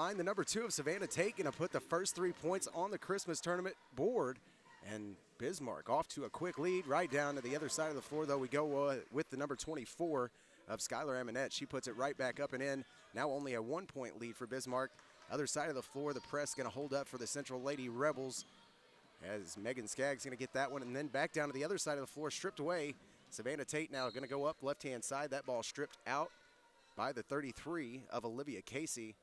line. The number 2 of Savannah Tate going to put the first 3 points on the Christmas tournament board. And Bismarck off to a quick lead right down to the other side of the floor, though we go with the number 24 of Skylar Amonette. She puts it right back up and in. Now only a 1-point lead for Bismarck. Other side of the floor, the press going to hold up for the Central Lady Rebels as Megan Skaggs going to get that one. And then back down to the other side of the floor, stripped away. Savannah Tate now going to go up left-hand side. That ball stripped out by the 33 of Olivia Casey.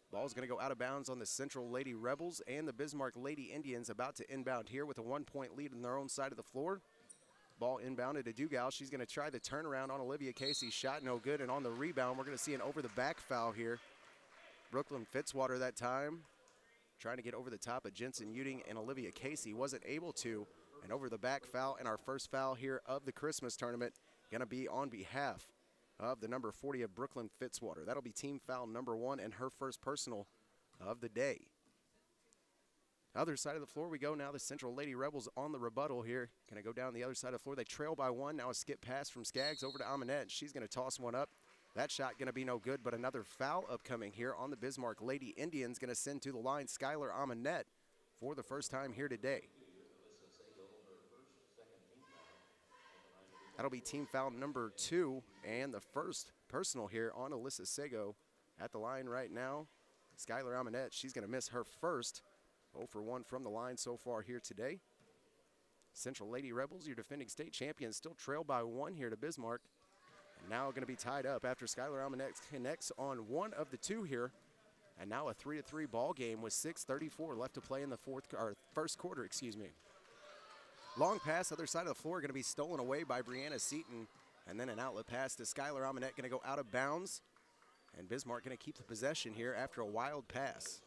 Ball's going to go out of bounds on the Central Lady Rebels, and the Bismarck Lady Indians about to inbound here with a 1-point lead on their own side of the floor. Ball inbounded to Dugal. She's going to try the turnaround on Olivia Casey. Shot no good, and on the rebound, we're going to see an over-the-back foul here. Brooklyn Fitzwater that time trying to get over the top of Jensen Uding, and Olivia Casey wasn't able to. An over-the-back foul, and our first foul here of the Christmas tournament going to be on behalf of the number 40 of Brooklyn Fitzwater. That'll be team foul number 1 and her first personal of the day. Other side of the floor we go now. The Central Lady Rebels on the rebuttal here. Going to go down the other side of the floor. They trail by 1. Now a skip pass from Skaggs over to Amonette. She's going to toss one up. That shot going to be no good, but another foul upcoming here on the Bismarck Lady Indians. Going to send to the line Skylar Amonette for the first time here today. That'll be team foul number 2 and the first personal here on Alyssa Sego at the line right now. Skylar Amonette, she's going to miss her first. 0 for 1 from the line so far here today. Central Lady Rebels, your defending state champions, still trail by 1 here to Bismarck. And now going to be tied up after Skylar Amonette connects on one of the 2 here. And now a 3-3 ball game with 6:34 left to play in the first quarter, excuse me. Long pass, other side of the floor, going to be stolen away by Brianna Seaton. And then an outlet pass to Skylar Amonette, going to go out of bounds. And Bismarck going to keep the possession here after a wild pass.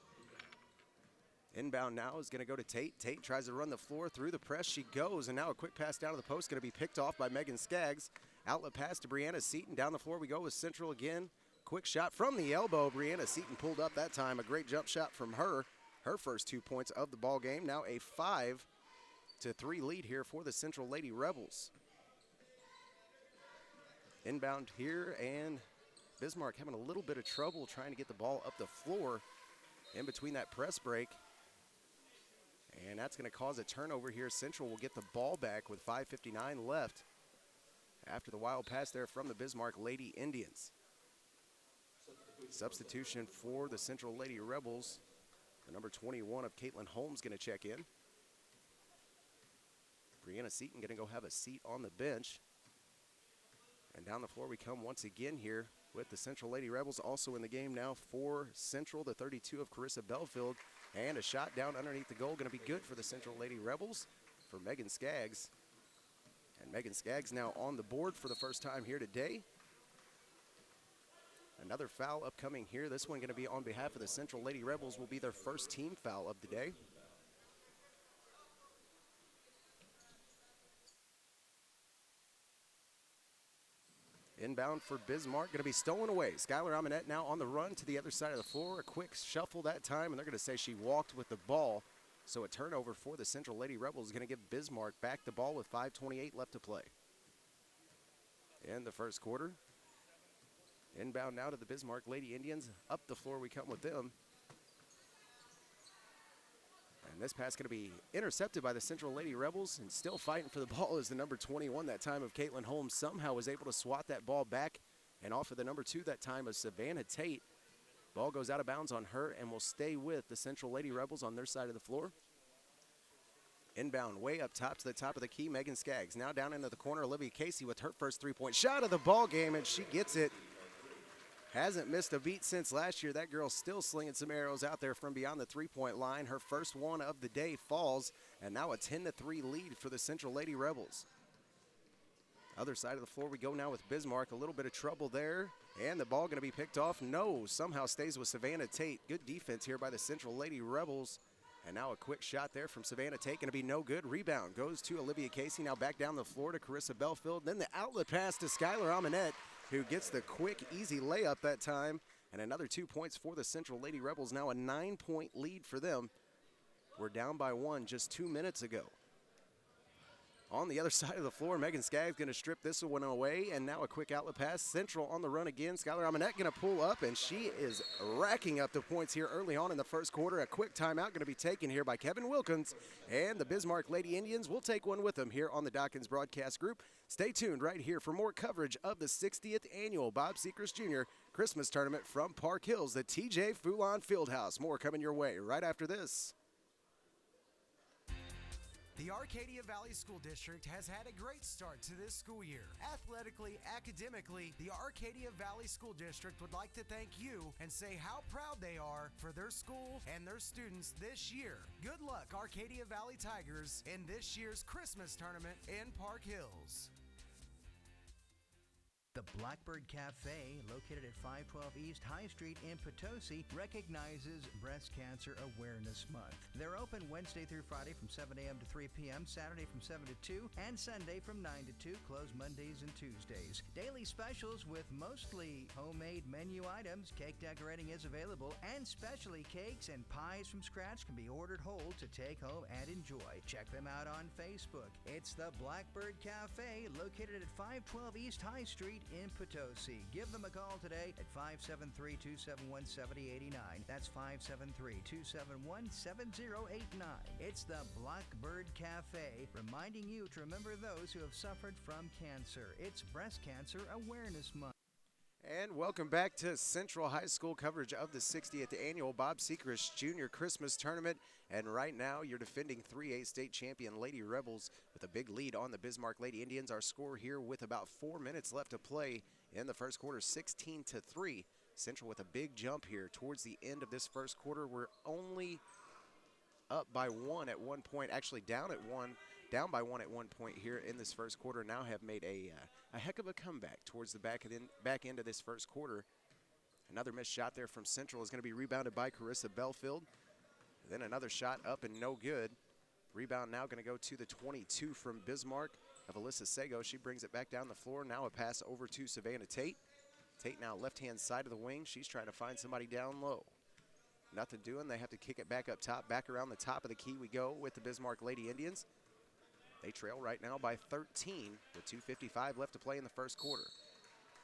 Inbound now is going to go to Tate. Tate tries to run the floor through the press. She goes, and now a quick pass down to the post, going to be picked off by Megan Skaggs. Outlet pass to Brianna Seaton. Down the floor we go with Central again. Quick shot from the elbow. Brianna Seaton pulled up that time. A great jump shot from her. Her first 2 points of the ball game. Now a 5-3 lead here for the Central Lady Rebels. Inbound here, and Bismarck having a little bit of trouble trying to get the ball up the floor in between that press break. And that's going to cause a turnover here. Central will get the ball back with 5:59 left after the wild pass there from the Bismarck Lady Indians. Substitution for the Central Lady Rebels. The number 21 of Caitlin Holmes going to check in. Brianna Seaton going to go have a seat on the bench. And down the floor we come once again here with the Central Lady Rebels also in the game now for Central, the 32 of Carissa Belfield. And a shot down underneath the goal, going to be good for the Central Lady Rebels for Megan Skaggs. And Megan Skaggs now on the board for the first time here today. Another foul upcoming here. This one going to be on behalf of the Central Lady Rebels, will be their first team foul of the day. Inbound for Bismarck, going to be stolen away. Skylar Amonette now on the run to the other side of the floor. A quick shuffle that time, and they're going to say she walked with the ball. So a turnover for the Central Lady Rebels is going to give Bismarck back the ball with 5:28 left to play in the first quarter. Inbound now to the Bismarck Lady Indians. Up the floor we come with them. And this pass going to be intercepted by the Central Lady Rebels, and still fighting for the ball is the number 21 that time of Caitlin Holmes. Somehow was able to swat that ball back and off of the number 2 that time of Savannah Tate. Ball goes out of bounds on her and will stay with the Central Lady Rebels on their side of the floor. Inbound way up top to the top of the key, Megan Skaggs. Now down into the corner, Olivia Casey with her first 3-point shot of the ball game, and she gets it. Hasn't missed a beat since last year. That girl's still slinging some arrows out there from beyond the 3-point line. Her first one of the day falls, and now a 10-3 lead for the Central Lady Rebels. Other side of the floor we go now with Bismarck. A little bit of trouble there, and the ball going to be picked off. No, somehow stays with Savannah Tate. Good defense here by the Central Lady Rebels. And now a quick shot there from Savannah Tate, going to be no good. Rebound goes to Olivia Casey. Now back down the floor to Carissa Belfield. Then the outlet pass to Skylar Amonette, who gets the quick, easy layup that time. And another 2 points for the Central Lady Rebels. Now a 9-point lead for them. We're down by 1 just 2 minutes ago. On the other side of the floor, Megan Skaggs going to strip this one away, and now a quick outlet pass. Central on the run again. Skylar Amonette going to pull up, and she is racking up the points here early on in the first quarter. A quick timeout going to be taken here by Kevin Wilkins, and the Bismarck Lady Indians will take one with them here on the Dawkins Broadcast Group. Stay tuned right here for more coverage of the 60th Annual Bob Sechrest Jr. Christmas Tournament from Park Hills, the TJ Foulon Fieldhouse. More coming your way right after this. The Arcadia Valley School District has had a great start to this school year. Athletically, academically, the Arcadia Valley School District would like to thank you and say how proud they are for their school and their students this year. Good luck, Arcadia Valley Tigers, in this year's Christmas tournament in Park Hills. The Blackbird Cafe, located at 512 East High Street in Potosi, recognizes Breast Cancer Awareness Month. They're open Wednesday through Friday from 7 a.m. to 3 p.m., Saturday from 7 to 2, and Sunday from 9 to 2, closed Mondays and Tuesdays. Daily specials with mostly homemade menu items. Cake decorating is available, and specialty cakes and pies from scratch can be ordered whole to take home and enjoy. Check them out on Facebook. It's the Blackbird Cafe, located at 512 East High Street in Potosi. Give them a call today at 573-271-7089. That's 573-271-7089. It's the Blackbird Cafe, reminding you to remember those who have suffered from cancer. It's Breast Cancer Awareness Month. And welcome back to Central High School coverage of the 60th Annual Bob Sechrest Jr. Christmas Tournament. And right now, your defending 3A state champion Lady Rebels with a big lead on the Bismarck Lady Indians. Our score here with about 4 minutes left to play in the first quarter, 16-3. Central with a big jump here towards the end of this first quarter. We're only up by one at one point, actually down by one at one point here in this first quarter. Now have made a heck of a comeback towards the back end of this first quarter. Another missed shot there from Central is going to be rebounded by Carissa Belfield. Then another shot up and no good. Rebound now going to go to the 22 from Bismarck of Alyssa Sego. She brings it back down the floor. Now a pass over to Savannah Tate. Tate now left-hand side of the wing. She's trying to find somebody down low. Nothing doing. They have to kick it back up top. Back around the top of the key we go with the Bismarck Lady Indians. They trail right now by 13 with 2:55 left to play in the first quarter.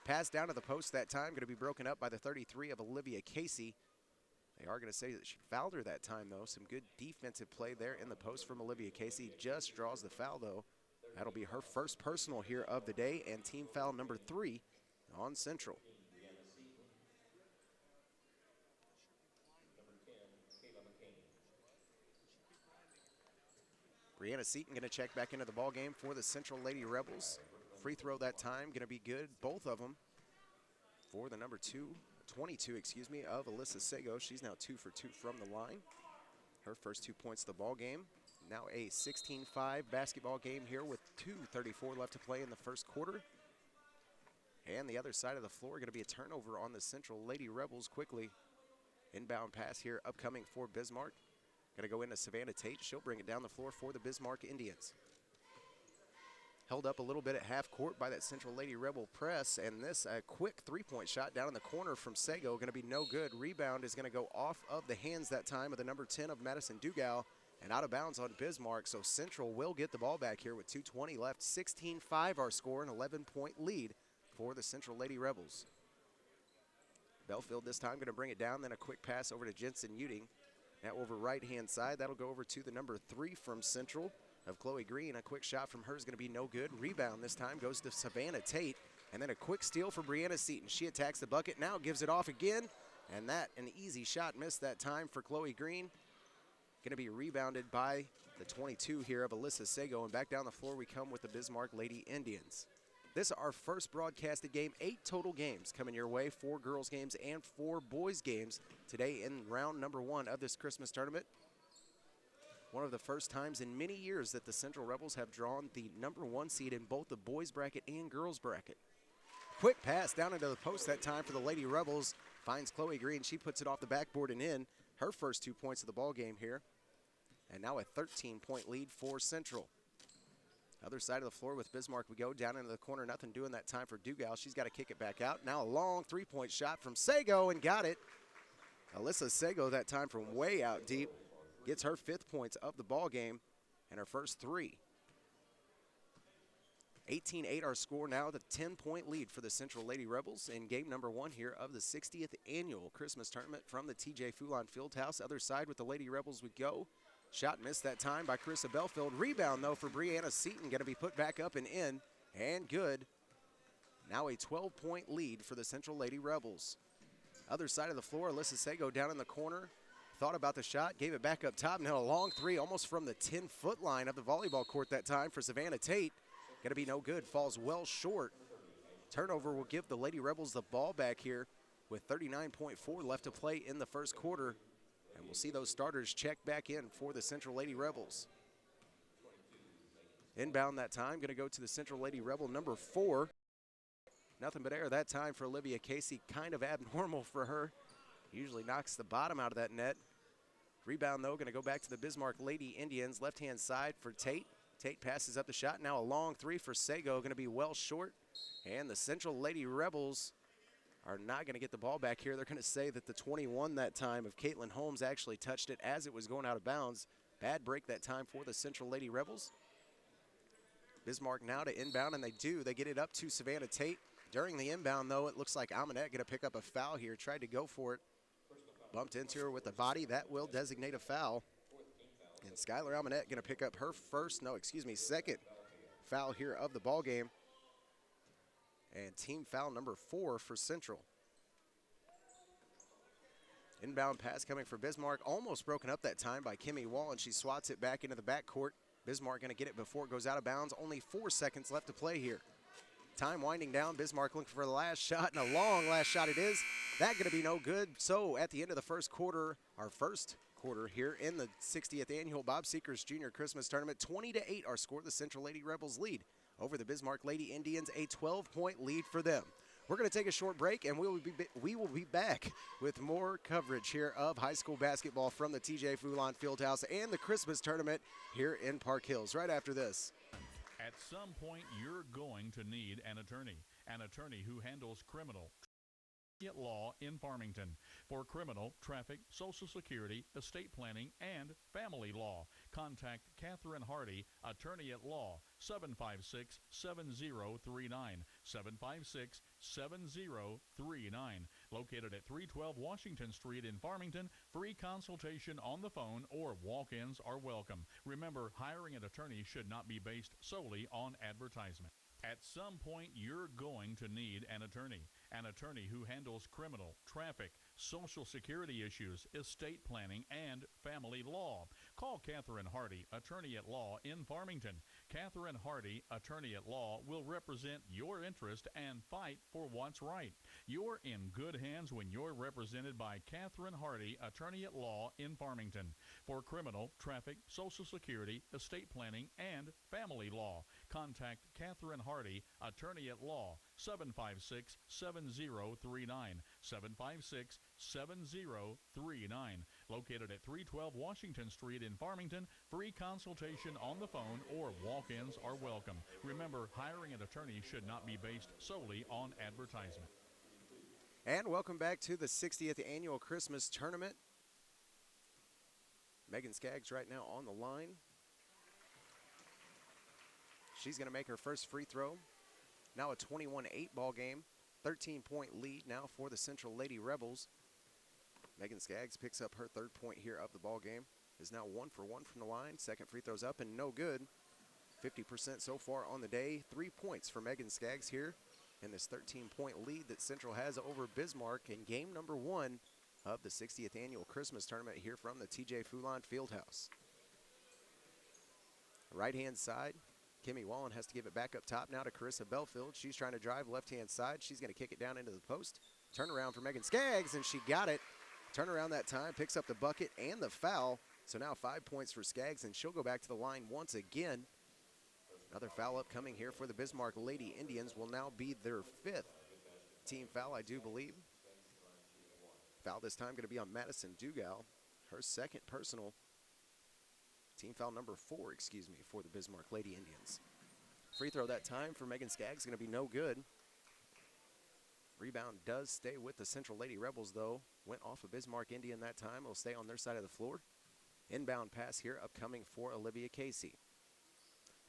Pass down to the post that time, going to be broken up by the 33 of Olivia Casey. They are going to say that she fouled her that time, though. Some good defensive play there in the post from Olivia Casey. Just draws the foul, though. That'll be her first personal here of the day, and team foul number 3 on Central. Brianna Seaton going to check back into the ball game for the Central Lady Rebels. Free throw that time going to be good, both of them, for the number 22, of Alyssa Sego. She's now 2 for 2 from the line. Her first 2 points of the ball game. Now a 16-5 basketball game here with 2:34 left to play in the first quarter. And the other side of the floor going to be a turnover on the Central Lady Rebels quickly. Inbound pass here upcoming for Bismarck. Going to go into Savannah Tate. She'll bring it down the floor for the Bismarck Indians. Held up a little bit at half court by that Central Lady Rebel press, and this a quick three-point shot down in the corner from Sego, going to be no good. Rebound is going to go off of the hands that time of the number 10 of Madison Dugal and out of bounds on Bismarck, so Central will get the ball back here with 2:20 left. 16-5 our score, an 11-point lead for the Central Lady Rebels. Belfield this time going to bring it down, then a quick pass over to Jensen Uding. Now over right-hand side, that'll go over to the number 3 from Central of Chloe Green. A quick shot from her is going to be no good. Rebound this time goes to Savannah Tate. And then a quick steal for Brianna Seaton. She attacks the bucket, now gives it off again. And that, an easy shot missed that time for Chloe Green. Going to be rebounded by the 22 here of Alyssa Sego. And back down the floor we come with the Bismarck Lady Indians. This is our first broadcasted game, 8 total games coming your way, 4 girls games and 4 boys games today in round number 1 of this Christmas tournament. One of the first times in many years that the Central Rebels have drawn the number 1 seed in both the boys bracket and girls bracket. Quick pass down into the post that time for the Lady Rebels. Finds Chloe Green. She puts it off the backboard and in. Her first 2 points of the ball game here. And now a 13-point lead for Central. Other side of the floor with Bismarck we go. Down into the corner, nothing doing that time for Dugal. She's got to kick it back out. Now a long 3-point shot from Sego and got it. Alyssa Sego that time from way out deep. Gets her 5th points of the ball game and her first 3. 18-8 our score now, the 10-point lead for the Central Lady Rebels in game number 1 here of the 60th annual Christmas tournament from the TJ Foulon Fieldhouse. Other side with the Lady Rebels we go. Shot missed that time by Carissa Belfield. Rebound though for Brianna Seaton, going to be put back up and in, and good. Now a 12-point lead for the Central Lady Rebels. Other side of the floor, Alyssa Sego down in the corner. Thought about the shot, gave it back up top. Now a long three almost from the 10-foot line of the volleyball court that time for Savannah Tate. Going to be no good, falls well short. Turnover will give the Lady Rebels the ball back here with 39.4 left to play in the first quarter. And we'll see those starters check back in for the Central Lady Rebels. Inbound that time, going to go to the Central Lady Rebel number 4. Nothing but air that time for Olivia Casey, kind of abnormal for her. Usually knocks the bottom out of that net. Rebound though, going to go back to the Bismarck Lady Indians, left-hand side for Tate. Tate passes up the shot, now a long three for Sego, going to be well short. And the Central Lady Rebels are not going to get the ball back here. They're going to say that the 21 that time of Caitlin Holmes actually touched it as it was going out of bounds. Bad break that time for the Central Lady Rebels. Bismarck now to inbound, and they do. They get it up to Savannah Tate. During the inbound, though, it looks like Amanette going to pick up a foul here. Tried to go for it. Bumped into her with the body. That will designate a foul. And Skylar Amanette going to pick up her second foul here of the ball game. And team foul number 4 for Central. Inbound pass coming for Bismarck. Almost broken up that time by Kimmy Wall, and she swats it back into the backcourt. Bismarck going to get it before it goes out of bounds. Only 4 seconds left to play here. Time winding down. Bismarck looking for the last shot, and a long last shot it is. That going to be no good. So at the end of the first quarter, our first quarter here in the 60th annual Bob Sechrest Junior Christmas Tournament, 20-8 our score. The Central Lady Rebels lead over the Bismarck Lady Indians, a 12-point lead for them. We're going to take a short break, and we will be back with more coverage here of high school basketball from the TJ Foulon Fieldhouse and the Christmas tournament here in Park Hills right after this. At some point, you're going to need an attorney who handles criminal law in Farmington for criminal, traffic, Social Security, estate planning, and family law. Contact Catherine Hardy, attorney at law, 756-7039, 756-7039. Located at 312 Washington Street in Farmington. Free consultation on the phone or walk-ins are welcome. Remember, hiring an attorney should not be based solely on advertisement. At some point, you're going to need an attorney who handles criminal, traffic, Social Security issues, estate planning, and family law. Call Catherine Hardy, attorney at law in Farmington. Catherine Hardy, attorney at law, will represent your interest and fight for what's right. You're in good hands when you're represented by Catherine Hardy, attorney at law in Farmington for criminal, traffic, Social Security, estate planning, and family law. Contact Catherine Hardy, attorney at law, 756-7039, 756-7039. Located at 312 Washington Street in Farmington. Free consultation on the phone or walk-ins are welcome. Remember, hiring an attorney should not be based solely on advertisement. And welcome back to the 60th annual Christmas tournament. Megan Skaggs right now on the line. She's going to make her first free throw. Now a 21-8 ball game. 13-point lead now for the Central Lady Rebels. Megan Skaggs picks up her third point here of the ball game. Is now 1 for 1 from the line. Second free throw's up and no good. 50% so far on the day. 3 points for Megan Skaggs here in this 13-point lead that Central has over Bismarck in game number 1 of the 60th annual Christmas tournament here from the TJ Foulon Fieldhouse. Right-hand side, Kimmy Wallen has to give it back up top now to Carissa Belfield. She's trying to drive left-hand side. She's going to kick it down into the post. Turnaround for Megan Skaggs, and she got it. Turnaround that time, picks up the bucket and the foul. So now 5 points for Skaggs, and she'll go back to the line once again. Another foul upcoming here for the Bismarck Lady Indians will now be their 5th team foul, I do believe. Foul this time going to be on Madison Dugal, her second personal. Team foul number 4, for the Bismarck Lady Indians. Free throw that time for Megan Skaggs going to be no good. Rebound does stay with the Central Lady Rebels, though. Went off a Bismarck Indian that time. It'll stay on their side of the floor. Inbound pass here upcoming for Olivia Casey.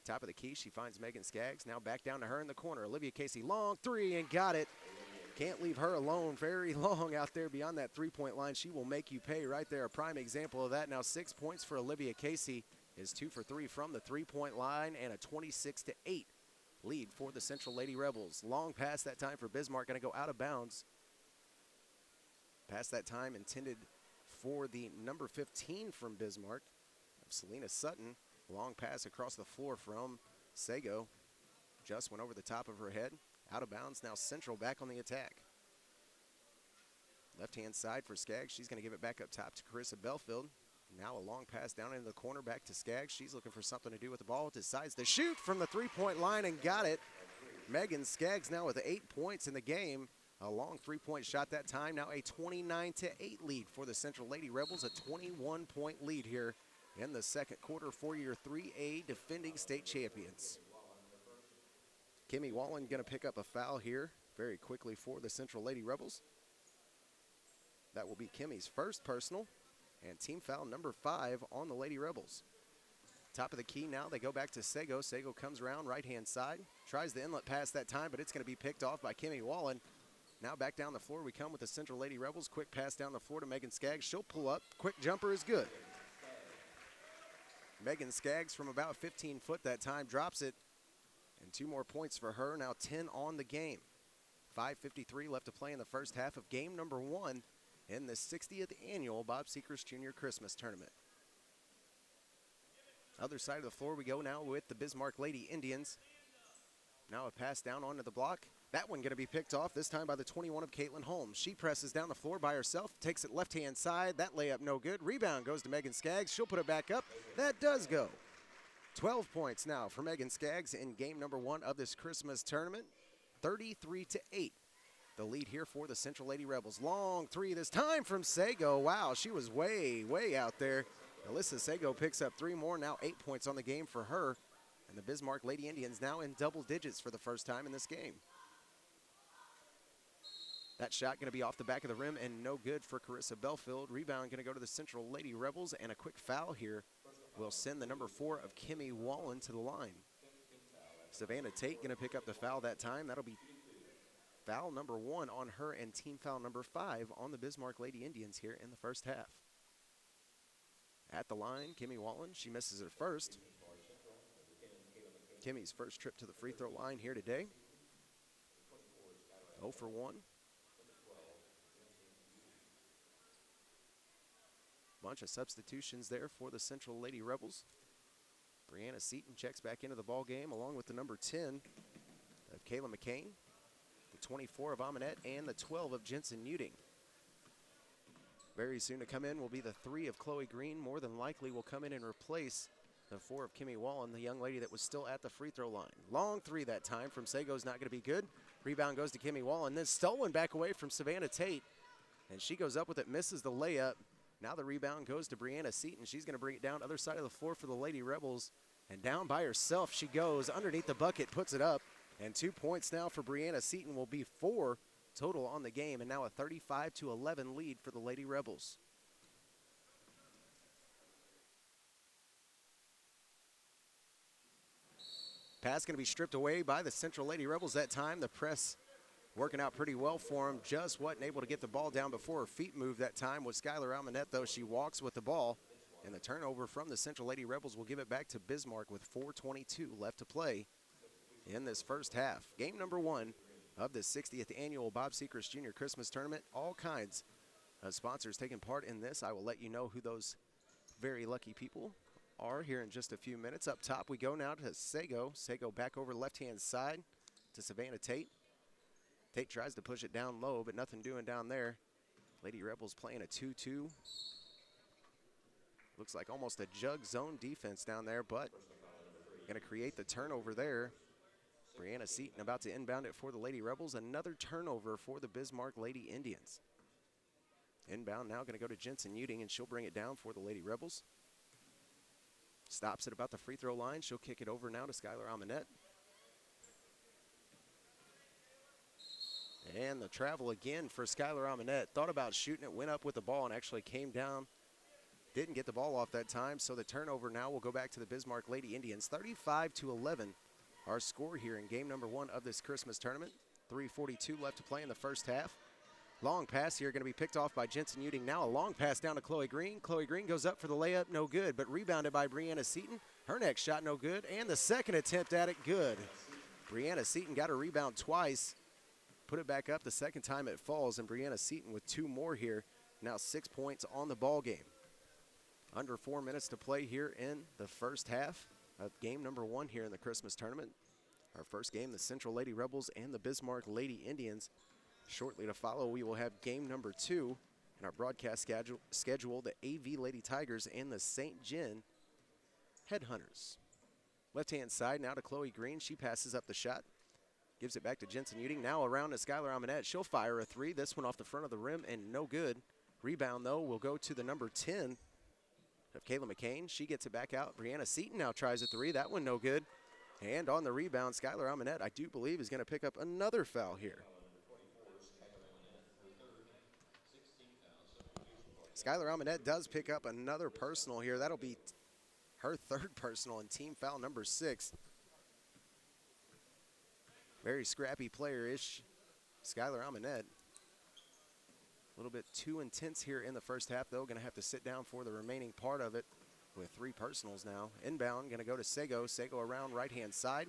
Top of the key, she finds Megan Skaggs. Now back down to her in the corner. Olivia Casey, long three, and got it. Can't leave her alone very long out there beyond that three-point line. She will make you pay right there. A prime example of that. Now 6 points for Olivia Casey, is 2 for 3 from the three-point line, and a 26-8 lead for the Central Lady Rebels. Long pass that time for Bismarck, going to go out of bounds. Pass that time intended for the number 15 from Bismarck, of Selena Sutton. Long pass across the floor from Sago. Just went over the top of her head. Out of bounds. Now Central back on the attack. Left-hand side for Skaggs. She's going to give it back up top to Carissa Belfield. Now a long pass down into the corner back to Skaggs. She's looking for something to do with the ball. Decides to shoot from the three-point line and got it. Megan Skaggs now with 8 points in the game. A long three-point shot that time. Now a 29-8 lead for the Central Lady Rebels. A 21-point lead here in the second quarter for your 3A defending state champions. Kimmy Wallen going to pick up a foul here very quickly for the Central Lady Rebels. That will be Kimmy's first personal and team foul number 5 on the Lady Rebels. Top of the key now, they go back to Sago. Sago comes around right-hand side, tries the inlet pass that time, but it's going to be picked off by Kimmy Wallen. Now back down the floor we come with the Central Lady Rebels. Quick pass down the floor to Megan Skaggs. She'll pull up. Quick jumper is good. Megan Skaggs from about 15 foot that time drops it. And 2 more points for her. Now 10 on the game. 5:53 left to play in the first half of game number 1 in the 60th annual Bob Sechrest Jr. Christmas Tournament. Other side of the floor we go now with the Bismarck Lady Indians. Now a pass down onto the block. That one going to be picked off, this time by the 21 of Caitlin Holmes. She presses down the floor by herself, takes it left-hand side. That layup no good. Rebound goes to Megan Skaggs. She'll put it back up. That does go. 12 points now for Megan Skaggs in game number 1 of this Christmas tournament. 33-8. The lead here for the Central Lady Rebels. Long three this time from Sago. Wow, she was way, way out there. Alyssa Sago picks up 3 more. Now 8 points on the game for her. And the Bismarck Lady Indians now in double digits for the first time in this game. That shot going to be off the back of the rim and no good for Carissa Belfield. Rebound going to go to the Central Lady Rebels, and a quick foul here will send the number 4 of Kimmy Wallen to the line. Savannah Tate going to pick up the foul that time. That'll be foul number 1 on her and team foul number 5 on the Bismarck Lady Indians here in the first half. At the line, Kimmy Wallen, she misses her first. Kimmy's first trip to the free throw line here today. 0 for 1. Bunch of substitutions there for the Central Lady Rebels. Brianna Seaton checks back into the ball game along with the number 10 of Kayla McCain, the 24 of Amanette, and the 12 of Jensen Uding. Very soon to come in will be the 3 of Chloe Green. More than likely will come in and replace the 4 of Kimmy Wallen, the young lady that was still at the free throw line. Long three that time from Sago's not going to be good. Rebound goes to Kimmy Wallen, then stolen back away from Savannah Tate. And she goes up with it, misses the layup. Now the rebound goes to Brianna Seaton. She's going to bring it down other side of the floor for the Lady Rebels. And down by herself she goes underneath the bucket, puts it up. And 2 points now for Brianna Seaton will be 4 total on the game. And now a 35-11 lead for the Lady Rebels. Pass going to be stripped away by the Central Lady Rebels that time. The press working out pretty well for him. Just wasn't able to get the ball down before her feet moved that time with Skylar Almanette, though. She walks with the ball. And the turnover from the Central Lady Rebels will give it back to Bismarck with 4:22 left to play in this first half. Game number 1 of the 60th annual Bob Sechrest Jr. Christmas Tournament. All kinds of sponsors taking part in this. I will let you know who those very lucky people are here in just a few minutes. Up top we go now to Sago. Sago back over left-hand side to Savannah Tate. Tate tries to push it down low, but nothing doing down there. Lady Rebels playing a 2-2. Looks like almost a jug zone defense down there, but going to create the turnover there. Brianna Seaton about to inbound it for the Lady Rebels. Another turnover for the Bismarck Lady Indians. Inbound now going to go to Jensen Uding, and she'll bring it down for the Lady Rebels. Stops at about the free throw line. She'll kick it over now to Skylar Almanette. And the travel again for Skylar Almanette. Thought about shooting it, went up with the ball, and actually came down. didn't get the ball off that time, so the turnover now will go back to the Bismarck Lady Indians. 35-11, our score here in game number 1 of this Christmas tournament. 3:42 left to play in the first half. Long pass here going to be picked off by Jensen Uding. Now a long pass down to Chloe Green. Chloe Green goes up for the layup, no good, but rebounded by Brianna Seaton. Her next shot, no good, and the second attempt at it, good. Brianna Seaton got a rebound twice. Put it back up the second time it falls, and Brianna Seaton with 2 more here. Now 6 points on the ball game. Under 4 minutes to play here in the first half of game number 1 here in the Christmas tournament. Our first game, the Central Lady Rebels and the Bismarck Lady Indians. Shortly to follow, we will have game number 2 in our broadcast schedule, the AV Lady Tigers and the St. John Headhunters. Left-hand side now to Chloe Green. She passes up the shot. Gives it back to Jensen Uding. Now around to Skylar Amonette. She'll fire a 3. This one off the front of the rim and no good. Rebound, though, will go to the number 10 of Kayla McCain. She gets it back out. Brianna Seaton now tries a 3. That one no good. And on the rebound, Skylar Amonette, I do believe, is going to pick up another foul here. Skylar Amonette does pick up another personal here. That'll be her 3rd personal and team foul number 6. Very scrappy player-ish, Skylar Amonette. A little bit too intense here in the first half, though. Going to have to sit down for the remaining part of it with 3 personals now. Inbound, going to go to Sego. Sego around right-hand side.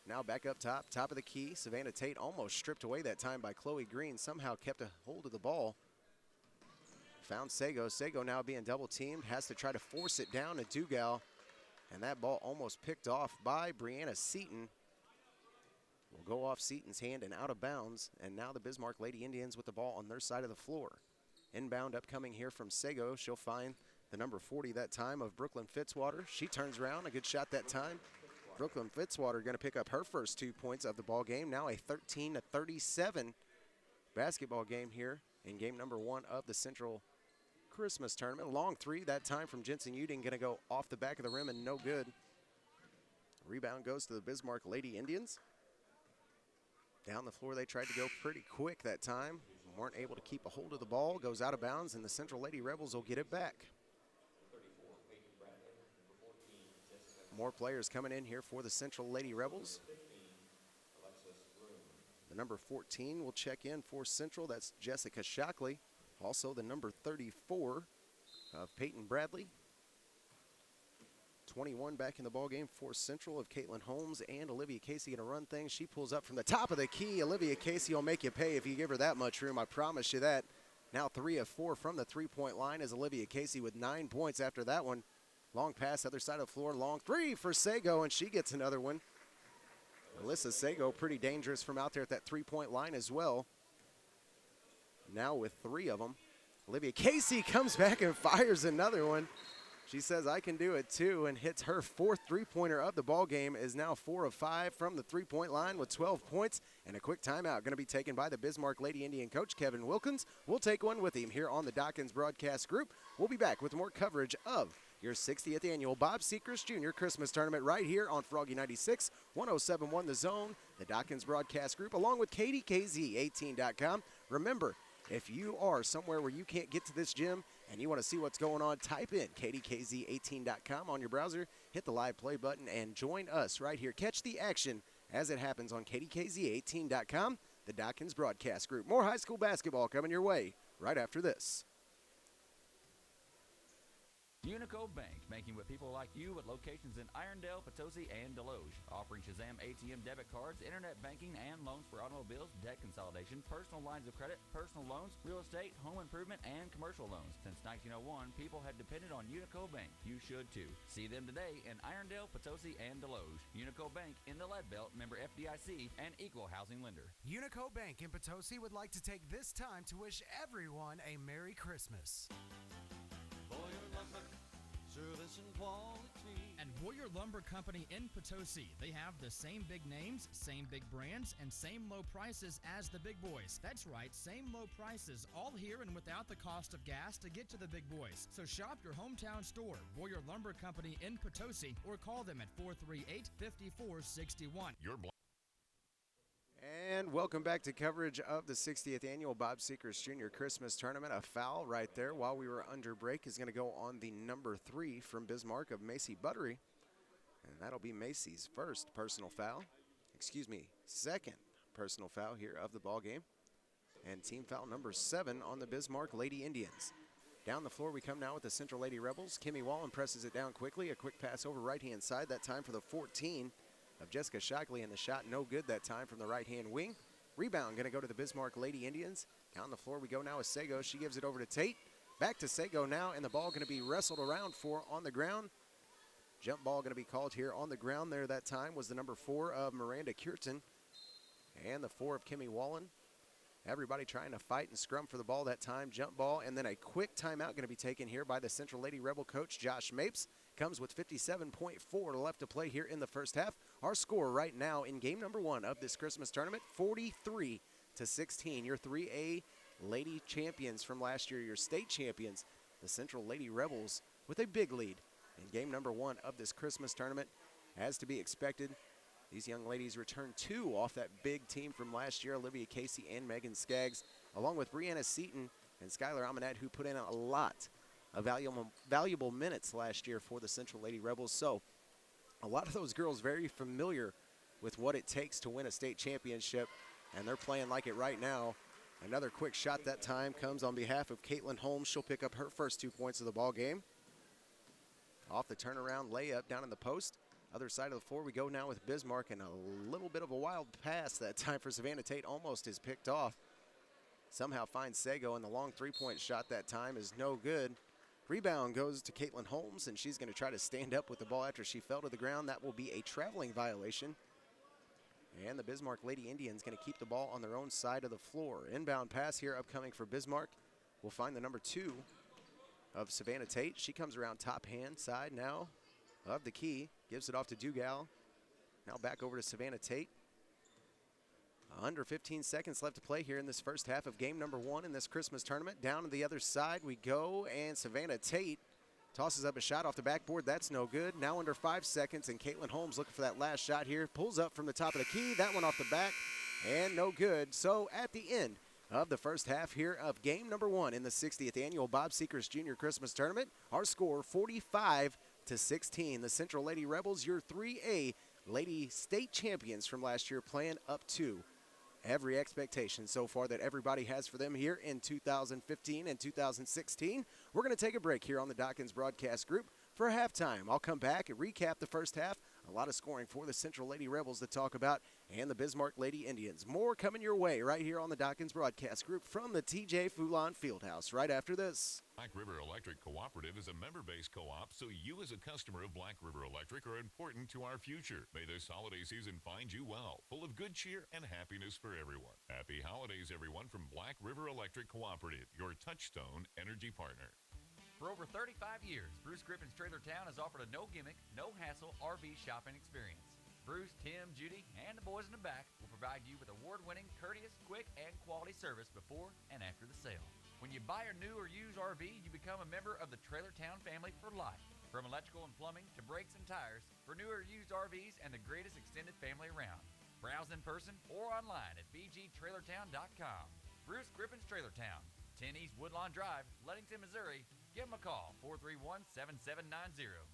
Now back up top of the key. Savannah Tate almost stripped away that time by Chloe Green. Somehow kept a hold of the ball. Found Sego. Sego now being double-teamed. Has to try to force it down to Dugal. And that ball almost picked off by Brianna Seaton. Will go off Seaton's hand and out of bounds. And now the Bismarck Lady Indians with the ball on their side of the floor. Inbound upcoming here from Sego. She'll find the number 40 that time of Brooklyn Fitzwater. She turns around. A good shot that time. Brooklyn Fitzwater going to pick up her first 2 points of the ball game. Now a 13-37 basketball game here in game number 1 of the Central Christmas tournament. A long 3 that time from Jensen Uding, going to go off the back of the rim and no good. Rebound goes to the Bismarck Lady Indians. Down the floor, they tried to go pretty quick that time. Weren't able to keep a hold of the ball. Goes out of bounds, and the Central Lady Rebels will get it back. More players coming in here for the Central Lady Rebels. The number 14 will check in for Central. That's Jessica Shockley. Also the number 34 of Peyton Bradley. 21 back in the ballgame for Central of Caitlin Holmes and Olivia Casey going to run things. She pulls up from the top of the key. Olivia Casey will make you pay if you give her that much room. I promise you that. Now 3 of 4 from the three-point line is Olivia Casey with 9 points after that one. Long pass, other side of the floor, long 3 for Sego, and she gets another one. Alyssa Sego pretty dangerous from out there at that three-point line as well. Now with 3 of them. Olivia Casey comes back and fires another one. She says, I can do it too, and hits her 4th three-pointer of the ball game, is now 4 of 5 from the three-point line with 12 points. And a quick timeout going to be taken by the Bismarck Lady Indian coach, Kevin Wilkins. We'll take one with him here on the Dawkins Broadcast Group. We'll be back with more coverage of your 60th annual Bob Sechrest Jr. Christmas Tournament right here on Froggy 96, 107.1 The Zone, the Dawkins Broadcast Group, along with KDKZ18.com. Remember, if you are somewhere where you can't get to this gym and you want to see what's going on, type in KDKZ18.com on your browser, hit the live play button, and join us right here. Catch the action as it happens on KDKZ18.com, the Dawkins Broadcast Group. More high school basketball coming your way right after this. Unico Bank, banking with people like you at locations in Irondale, Potosi, and Deloge. Offering Shazam ATM debit cards, internet banking, and loans for automobiles, debt consolidation, personal lines of credit, personal loans, real estate, home improvement, and commercial loans. Since 1901, people have depended on Unico Bank. You should too. See them today in Irondale, Potosi, and Deloge. Unico Bank in the Lead Belt, member FDIC, and equal housing lender. Unico Bank in Potosi would like to take this time to wish everyone a Merry Christmas. Service and quality. At Warrior Lumber Company in Potosi, they have the same big names, same big brands, and same low prices as the big boys. That's right, same low prices, all here and without the cost of gas to get to the big boys. So shop your hometown store, Warrior Lumber Company in Potosi, or call them at 438-5461. And welcome back to coverage of the 60th Annual Bob Sechrest Jr. Christmas Tournament. A foul right there while we were under break is going to go on the number 3 from Bismarck of Macy Buttery. And that'll be Macy's second personal foul here of the ball game. And team foul number 7 on the Bismarck Lady Indians. Down the floor we come now with the Central Lady Rebels. Kimmy Wallen presses it down quickly. A quick pass over right-hand side, that time for the 14 of Jessica Shockley, and the shot no good that time from the right-hand wing. Rebound going to go to the Bismarck Lady Indians. Down the floor we go now with Sago. She gives it over to Tate. Back to Sago now, and the ball going to be wrestled around for on the ground. Jump ball going to be called here on the ground there that time was the number 4 of Miranda Kierton and the 4 of Kimmy Wallen. Everybody trying to fight and scrum for the ball that time. Jump ball, and then a quick timeout going to be taken here by the Central Lady Rebel coach, Josh Mapes. Comes with 57.4 left to play here in the first half. Our score right now in game number 1 of this Christmas tournament, 43-16. Your 3A Lady champions from last year, your state champions, the Central Lady Rebels, with a big lead in game number 1 of this Christmas tournament. As to be expected, these young ladies return 2 off that big team from last year, Olivia Casey and Megan Skaggs, along with Brianna Seaton and Skylar Amanette, who put in a lot of valuable minutes last year for the Central Lady Rebels. So a lot of those girls very familiar with what it takes to win a state championship, and they're playing like it right now. Another quick shot that time comes on behalf of Caitlin Holmes. She'll pick up her first 2 points of the ball game. Off the turnaround layup down in the post. Other side of the floor we go now with Bismarck, and a little bit of a wild pass that time for Savannah Tate almost is picked off. Somehow finds Sago, and the long 3-point shot that time is no good. Rebound goes to Caitlin Holmes, and she's going to try to stand up with the ball after she fell to the ground. That will be a traveling violation. And the Bismarck Lady Indians going to keep the ball on their own side of the floor. Inbound pass here upcoming for Bismarck. We'll find the number 2 of Savannah Tate. She comes around top hand side now of the key. Gives it off to Dugal. Now back over to Savannah Tate. Under 15 seconds left to play here in this first half of game number 1 in this Christmas tournament. Down to the other side we go, and Savannah Tate tosses up a shot off the backboard. That's no good. Now under 5 seconds, and Caitlin Holmes looking for that last shot here. Pulls up from the top of the key. That one off the back, and no good. So at the end of the first half here of game number 1 in the 60th Annual Bob Sechrest Jr. Christmas Tournament, our score 45-16. The Central Lady Rebels, your 3A Lady State Champions from last year, playing up to every expectation so far that everybody has for them here in 2015 and 2016. We're going to take a break here on the Dawkins Broadcast Group for halftime. I'll come back and recap the first half. A lot of scoring for the Central Lady Rebels to talk about, and the Bismarck Lady Indians. More coming your way right here on the Dawkins Broadcast Group from the TJ Foulon Fieldhouse right after this. Black River Electric Cooperative is a member-based co-op, so you as a customer of Black River Electric are important to our future. May this holiday season find you well, full of good cheer and happiness for everyone. Happy holidays, everyone, from Black River Electric Cooperative, your touchstone energy partner. For over 35 years, Bruce Griffin's Trailer Town has offered a no-gimmick, no-hassle RV shopping experience. Bruce, Tim, Judy, and the boys in the back will provide you with award-winning, courteous, quick, and quality service before and after the sale. When you buy a new or used RV, you become a member of the Trailer Town family for life. From electrical and plumbing to brakes and tires, for new or used RVs and the greatest extended family around. Browse in person or online at bgtrailertown.com. Bruce Griffin's Trailer Town, 10 East Woodlawn Drive, Ludington, Missouri. Give them a call, 431-7790.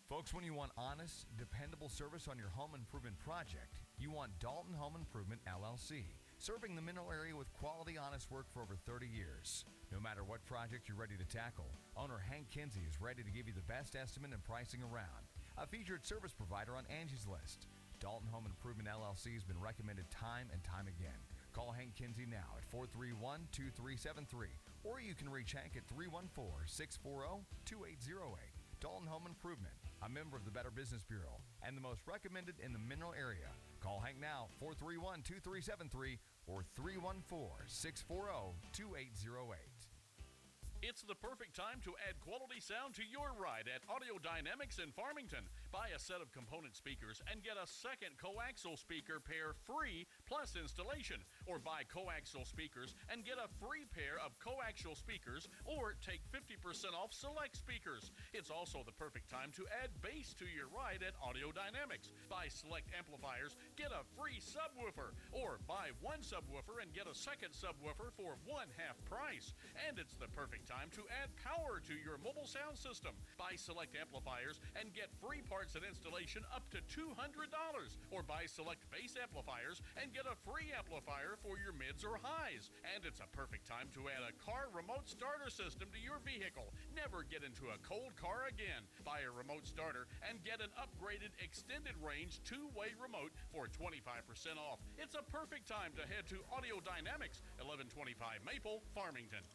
Folks, when you want honest, dependable service on your home improvement project, you want Dalton Home Improvement, LLC, serving the Mineral area with quality, honest work for over 30 years. No matter what project you're ready to tackle, owner Hank Kinsey is ready to give you the best estimate and pricing around. A featured service provider on Angie's List. Dalton Home Improvement, LLC has been recommended time and time again. Call Hank Kinsey now at 431-2373, or you can reach Hank at 314-640-2808. Dalton Home Improvement, a member of the Better Business Bureau, and the most recommended in the Mineral area. Call Hank now, 431-2373, or 314-640-2808. It's the perfect time to add quality sound to your ride at Audio Dynamics in Farmington. Buy a set of component speakers and get a second coaxial speaker pair free plus installation. Or buy coaxial speakers and get a free pair of coaxial speakers or take 50% off select speakers. It's also the perfect time to add bass to your ride at Audio Dynamics. Buy select amplifiers, get a free subwoofer. Or buy one subwoofer and get a second subwoofer for one-half price. And it's the perfect time to add power to your mobile sound system. Buy select amplifiers and get free parts and installation up to $200. Or buy select bass amplifiers and get a free amplifier for your mids or highs. And it's a perfect time to add a car remote starter system to your vehicle. Never get into a cold car again. Buy a remote starter and get an upgraded extended range two-way remote for 25% off. It's a perfect time to head to Audio Dynamics, 1125 Maple, Farmington.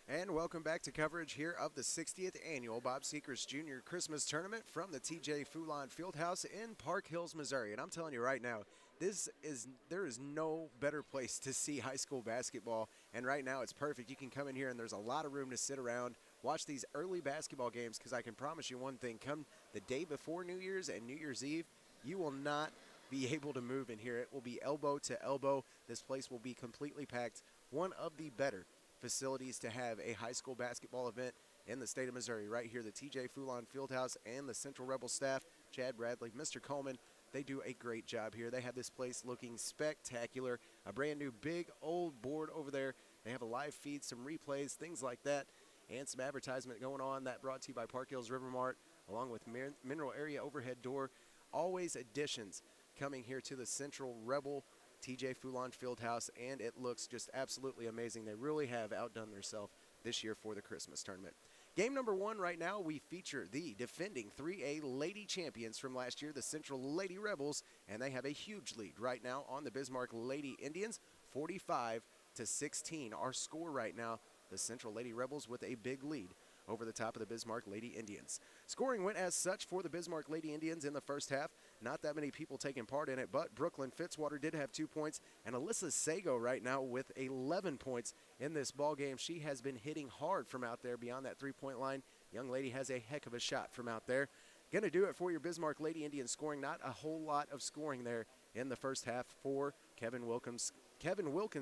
And welcome back to coverage here of the 60th Annual Bob Sechrest Jr. Christmas Tournament from the TJ Foulon Fieldhouse in Park Hills, Missouri. And I'm telling you right now, there is no better place to see high school basketball. And right now it's perfect. You can come in here and there's a lot of room to sit around, watch these early basketball games, because I can promise you one thing, come the day before New Year's and New Year's Eve, you will not be able to move in here. It will be elbow to elbow. This place will be completely packed. One of the better facilities to have a high school basketball event in the state of Missouri. Right here, the TJ Foulon Fieldhouse and the Central Rebel staff, Chad Bradley, Mr. Coleman, they do a great job here. They have this place looking spectacular. A brand new big old board over there. They have a live feed, some replays, things like that, and some advertisement going on. That brought to you by Park Hills River Mart, along with Mineral Area Overhead Door. Always additions coming here to the Central Rebel TJ Foulon Fieldhouse, and it looks just absolutely amazing. They really have outdone themselves this year for the Christmas tournament. Game number one right now, we feature the defending 3A Lady Champions from last year, the Central Lady Rebels, and they have a huge lead right now on the Bismarck Lady Indians, 45-16. Our score right now, the Central Lady Rebels with a big lead over the top of the Bismarck Lady Indians. Scoring went as such for the Bismarck Lady Indians in the first half. Not that many people taking part in it, but Brooklyn Fitzwater did have 2 points, and Alyssa Sago right now with 11 points in this ball game. She has been hitting hard from out there beyond that three-point line. Young lady has a heck of a shot from out there. Going to do it for your Bismarck Lady Indians scoring. Not a whole lot of scoring there in the first half for Kevin Wilkins'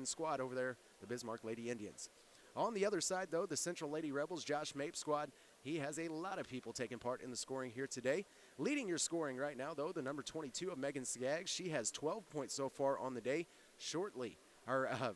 squad over there, the Bismarck Lady Indians. On the other side, though, the Central Lady Rebels, Josh Mapes' squad, he has a lot of people taking part in the scoring here today. Leading your scoring right now, though, the number 22 of Megan Skaggs. She has 12 points so far on the day.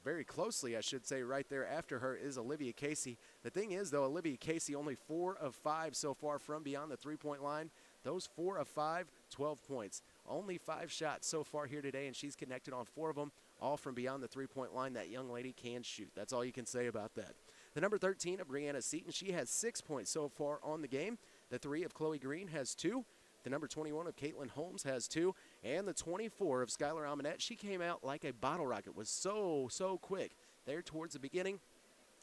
Very closely, I should say, right there after her is Olivia Casey. The thing is, though, Olivia Casey only 4 of 5 so far from beyond the three-point line. Those 4 of 5, 12 points. Only 5 shots so far here today, and she's connected on 4 of them, all from beyond the three-point line. That young lady can shoot. That's all you can say about that. The number 13 of Brianna Seaton, she has 6 points so far on the game. The 3 of Chloe Green has 2. The number 21 of Caitlin Holmes has 2. And the 24 of Skylar Amonette, she came out like a bottle rocket. Was so quick there towards the beginning.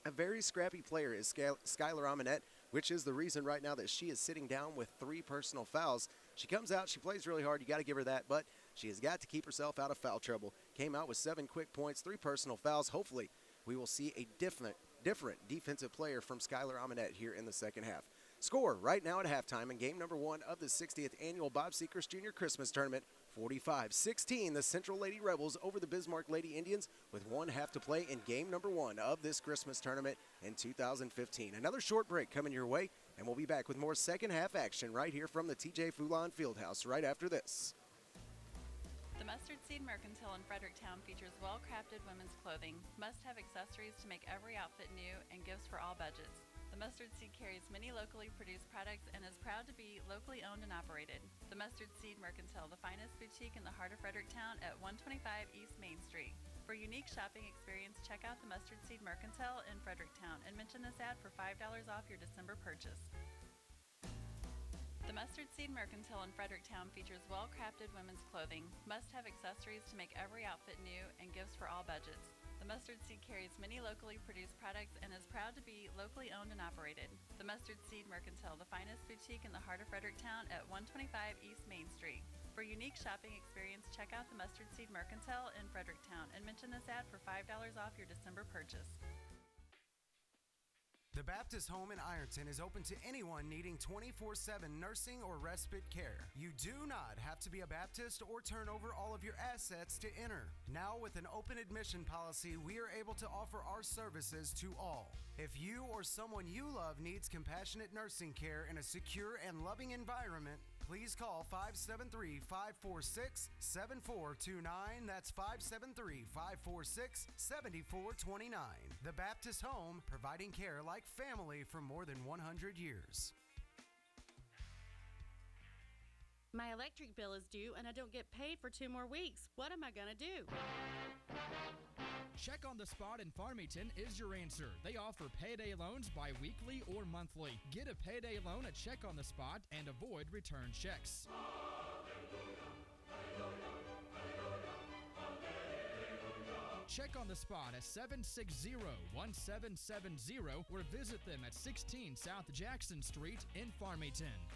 A very scrappy player is Skylar Amonette, which is the reason right now that she is sitting down with 3 personal fouls. She comes out, she plays really hard, you got to give her that, but she has got to keep herself out of foul trouble. Came out with 7 quick points, 3 personal fouls. Hopefully we will see a different defensive player from Skylar Amonette here in the second half. Score right now at halftime in game number 1 of the 60th Annual Bob Sechrest Jr. Christmas Tournament, 45-16, the Central Lady Rebels over the Bismarck Lady Indians with 1 half to play in game number 1 of this Christmas tournament in 2015. Another short break coming your way, and we'll be back with more second half action right here from the TJ Foulon Fieldhouse right after this. The Mustard Seed Mercantile in Fredericktown features well-crafted women's clothing, must-have accessories to make every outfit new, and gifts for all budgets. The Mustard Seed carries many locally produced products and is proud to be locally owned and operated. The Mustard Seed Mercantile, the finest boutique in the heart of Fredericktown at 125 East Main Street. For a unique shopping experience, check out the Mustard Seed Mercantile in Fredericktown and mention this ad for $5 off your December purchase. The Mustard Seed Mercantile in Fredericktown features well-crafted women's clothing, must-have accessories to make every outfit new, and gifts for all budgets. The Mustard Seed carries many locally produced products and is proud to be locally owned and operated. The Mustard Seed Mercantile, the finest boutique in the heart of Fredericktown at 125 East Main Street. For a unique shopping experience, check out the Mustard Seed Mercantile in Fredericktown and mention this ad for $5 off your December purchase. The Baptist Home in Ironton is open to anyone needing 24/7 nursing or respite care. You do not have to be a Baptist or turn over all of your assets to enter. Now, with an open admission policy, we are able to offer our services to all. If you or someone you love needs compassionate nursing care in a secure and loving environment, please call 573-546-7429. That's 573-546-7429. The Baptist Home, providing care like family for more than 100 years. My electric bill is due and I don't get paid for 2 more weeks. What am I going to do? Check on the Spot in Farmington is your answer. They offer payday loans bi-weekly or monthly. Get a payday loan at Check on the Spot and avoid return checks. Check on the Spot at 760-1770 or visit them at 16 South Jackson Street in Farmington.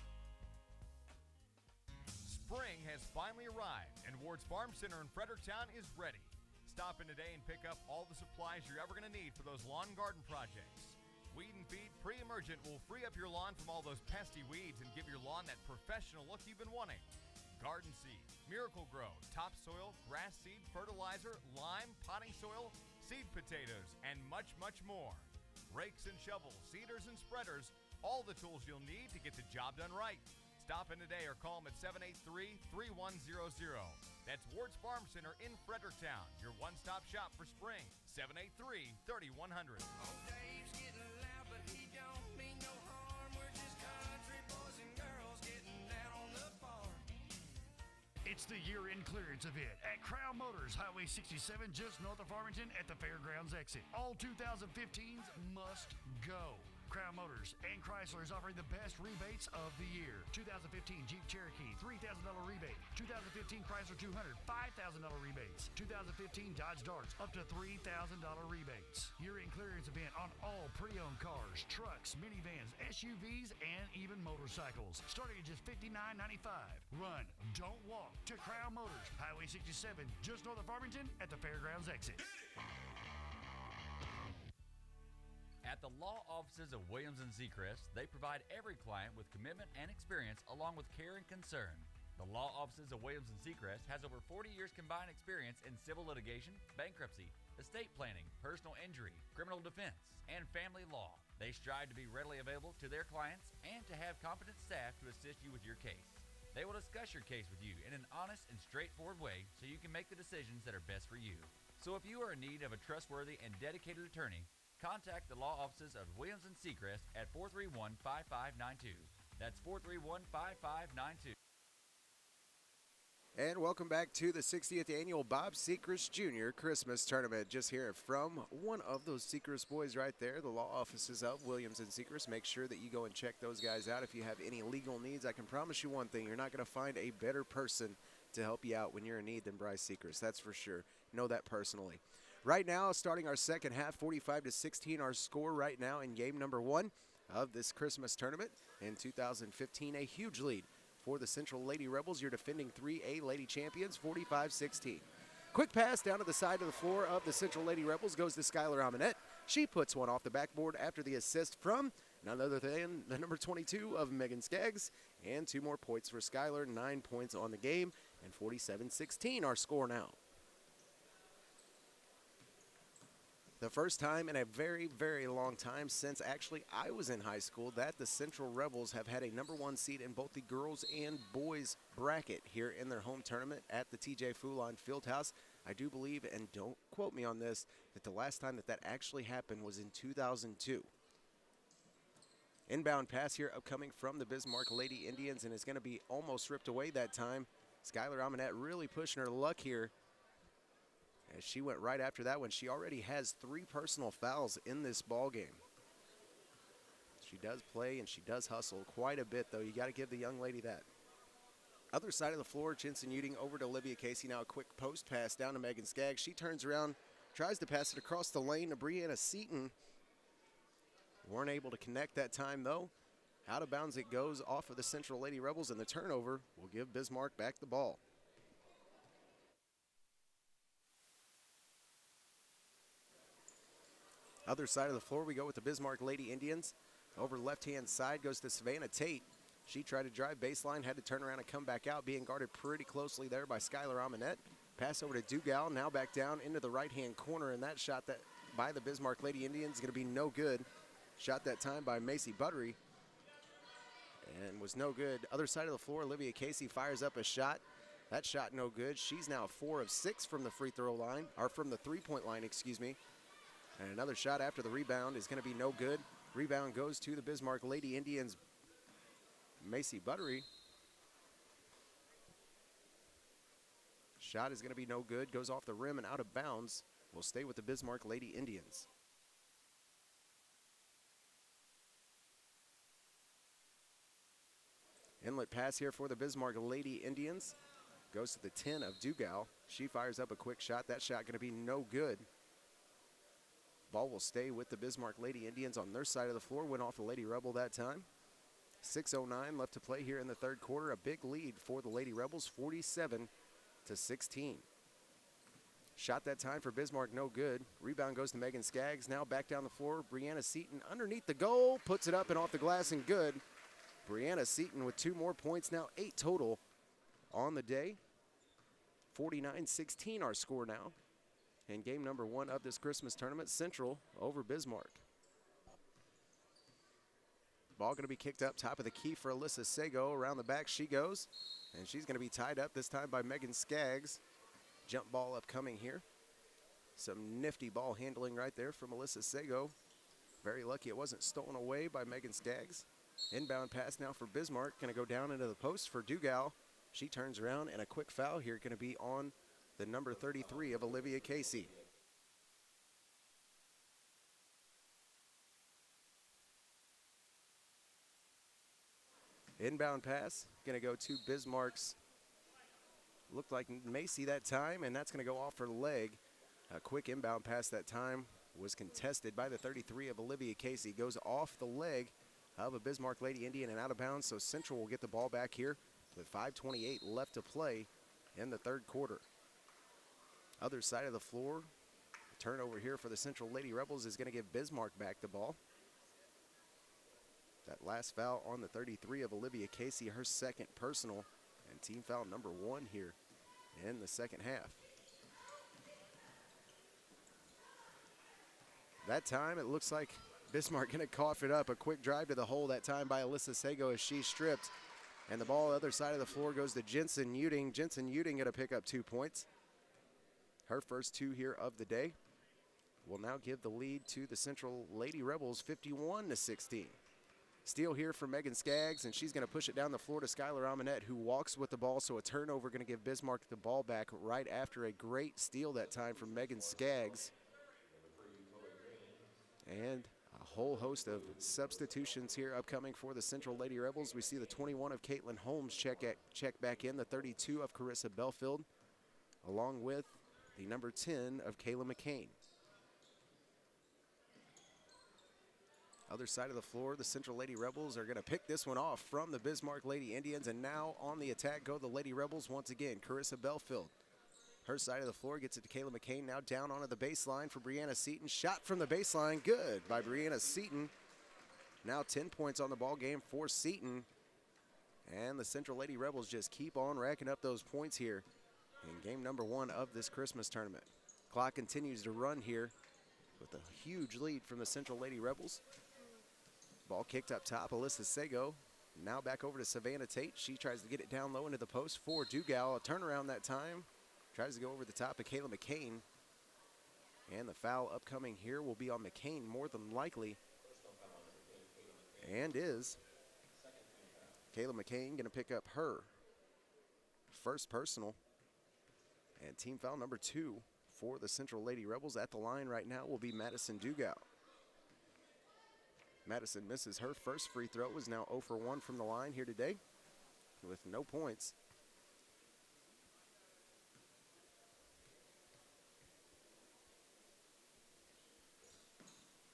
Spring has finally arrived, and Ward's Farm Center in Fredericktown is ready. Stop in today and pick up all the supplies you're ever going to need for those lawn and garden projects. Weed and Feed Pre-Emergent will free up your lawn from all those pesky weeds and give your lawn that professional look you've been wanting. Garden Seed, Miracle Grow, Topsoil, Grass Seed, Fertilizer, Lime, Potting Soil, Seed Potatoes, and much, much more. Rakes and shovels, seeders and spreaders, all the tools you'll need to get the job done right. Stop in today or call them at 783-3100. That's Ward's Farm Center in Fredericktown, your one-stop shop for spring. 783-3100. Oh, Dave's getting loud, but he don't mean no harm. We're just country boys and girls getting down on the farm. It's the year-end clearance event at Crown Motors, Highway 67, just north of Farmington at the Fairgrounds exit. All 2015s must go. Crown Motors and Chrysler is offering the best rebates of the year. 2015 Jeep Cherokee, $3,000 rebate. 2015 Chrysler 200, $5,000 rebates. 2015 Dodge Darts, up to $3,000 rebates. Year-end clearance event on all pre-owned cars, trucks, minivans, SUVs, and even motorcycles. Starting at just $59.95. Run, don't walk to Crown Motors, Highway 67, just north of Farmington at the Fairgrounds exit. At the law offices of Williams & Sechrest, they provide every client with commitment and experience along with care and concern. The law offices of Williams & Sechrest has over 40 years combined experience in civil litigation, bankruptcy, estate planning, personal injury, criminal defense, and family law. They strive to be readily available to their clients and to have competent staff to assist you with your case. They will discuss your case with you in an honest and straightforward way so you can make the decisions that are best for you. So if you are in need of a trustworthy and dedicated attorney, contact the law offices of Williams & Sechrest at 431-5592. That's 431-5592. And welcome back to the 60th Annual Bob Sechrest Jr. Christmas Tournament. Just hear it from one of those Sechrest boys right there, the law offices of Williams & Sechrest. Make sure that you go and check those guys out if you have any legal needs. I can promise you one thing, you're not going to find a better person to help you out when you're in need than Bryce Sechrest. That's for sure. Know that personally. Right now, starting our second half, 45-16, our score right now in game number 1 of this Christmas tournament in 2015. A huge lead for the Central Lady Rebels, your defending 3A Lady Champions, 45-16. Quick pass down to the side of the floor of the Central Lady Rebels goes to Skylar Amonette. She puts one off the backboard after the assist from none other than the number 22 of Megan Skaggs. And 2 more points for Skylar, 9 points on the game, and 47-16 our score now. The first time in a very, very long time since actually I was in high school that the Central Rebels have had a number 1 seed in both the girls and boys bracket here in their home tournament at the TJ Foulon Fieldhouse. I do believe, and don't quote me on this, that the last time that actually happened was in 2002. Inbound pass here upcoming from the Bismarck Lady Indians, and it's going to be almost ripped away that time. Skylar Amonette really pushing her luck here. As she went right after that one. She already has 3 personal fouls in this ball game. She does play and she does hustle quite a bit, though. You got to give the young lady that. Other side of the floor, Chinson Uding over to Olivia Casey. Now a quick post pass down to Megan Skaggs. She turns around, tries to pass it across the lane to Brianna Seaton. Weren't able to connect that time, though. Out of bounds it goes off of the Central Lady Rebels, and the turnover will give Bismarck back the ball. Other side of the floor, we go with the Bismarck Lady Indians. Over left-hand side goes to Savannah Tate. She tried to drive baseline, had to turn around and come back out, being guarded pretty closely there by Skylar Amonette. Pass over to Dugal, now back down into the right-hand corner, and that shot that by the Bismarck Lady Indians is going to be no good. Shot that time by Macy Buttery, and was no good. Other side of the floor, Olivia Casey fires up a shot. That shot no good. She's now 4 of 6 from the free throw line, or from the three-point line, excuse me. And another shot after the rebound is going to be no good. Rebound goes to the Bismarck Lady Indians, Macy Buttery. Shot is going to be no good. Goes off the rim and out of bounds. Will stay with the Bismarck Lady Indians. Inlet pass here for the Bismarck Lady Indians. Goes to the 10 of Dugal. She fires up a quick shot. That shot going to be no good. Ball will stay with the Bismarck Lady Indians on their side of the floor. Went off the Lady Rebel that time. 6:09 left to play here in the third quarter. A big lead for the Lady Rebels, 47-16. Shot that time for Bismarck, no good. Rebound goes to Megan Skaggs. Now back down the floor. Brianna Seaton underneath the goal. Puts it up and off the glass and good. Brianna Seaton with 2 more points, now 8 total on the day. 49-16 our score now. And game number 1 of this Christmas tournament, Central over Bismarck. Ball going to be kicked up top of the key for Alyssa Sego. Around the back she goes. And she's going to be tied up this time by Megan Skaggs. Jump ball upcoming here. Some nifty ball handling right there from Alyssa Sego. Very lucky it wasn't stolen away by Megan Skaggs. Inbound pass now for Bismarck. Going to go down into the post for Dugal. She turns around, and a quick foul here going to be on the number 33 of Olivia Casey. Inbound pass going to go to Bismarck's, looked like Macy that time, and that's going to go off her leg. A quick inbound pass that time was contested by the 33 of Olivia Casey. Goes off the leg of a Bismarck Lady Indian and out of bounds, so Central will get the ball back here with 5:28 left to play in the third quarter. Other side of the floor, turnover here for the Central Lady Rebels is going to give Bismarck back the ball. That last foul on the 33 of Olivia Casey, her second personal, and team foul number 1 here in the second half. That time it looks like Bismarck going to cough it up. A quick drive to the hole that time by Alyssa Sego as she stripped. And the ball other side of the floor goes to Jensen Uding. Jensen Uding going to pick up 2 points. Her first 2 here of the day. Will now give the lead to the Central Lady Rebels, 51-16. Steal here for Megan Skaggs, and she's going to push it down the floor to Skylar Amonette, who walks with the ball, so a turnover going to give Bismarck the ball back right after a great steal that time from Megan Skaggs. And a whole host of substitutions here upcoming for the Central Lady Rebels. We see the 21 of Caitlin Holmes check back in, the 32 of Carissa Belfield, along with the number 10 of Kayla McCain. Other side of the floor, the Central Lady Rebels are going to pick this one off from the Bismarck Lady Indians, and now on the attack go the Lady Rebels once again. Carissa Belfield, her side of the floor, gets it to Kayla McCain, now down onto the baseline for Brianna Seaton. Shot from the baseline, good by Brianna Seaton. Now 10 points on the ball game for Seaton. And the Central Lady Rebels just keep on racking up those points here in game number 1 of this Christmas tournament. Clock continues to run here with a huge lead from the Central Lady Rebels. Ball kicked up top, Alyssa Sego. Now back over to Savannah Tate. She tries to get it down low into the post for Dugal. A turnaround that time. Tries to go over the top of Kayla McCain. And the foul upcoming here will be on McCain more than likely. And is. Kayla McCain going to pick up her first personal. And team foul number 2 for the Central Lady Rebels. At the line right now will be Madison Dugal. Madison misses her first free throw, is now 0 for 1 from the line here today with no points.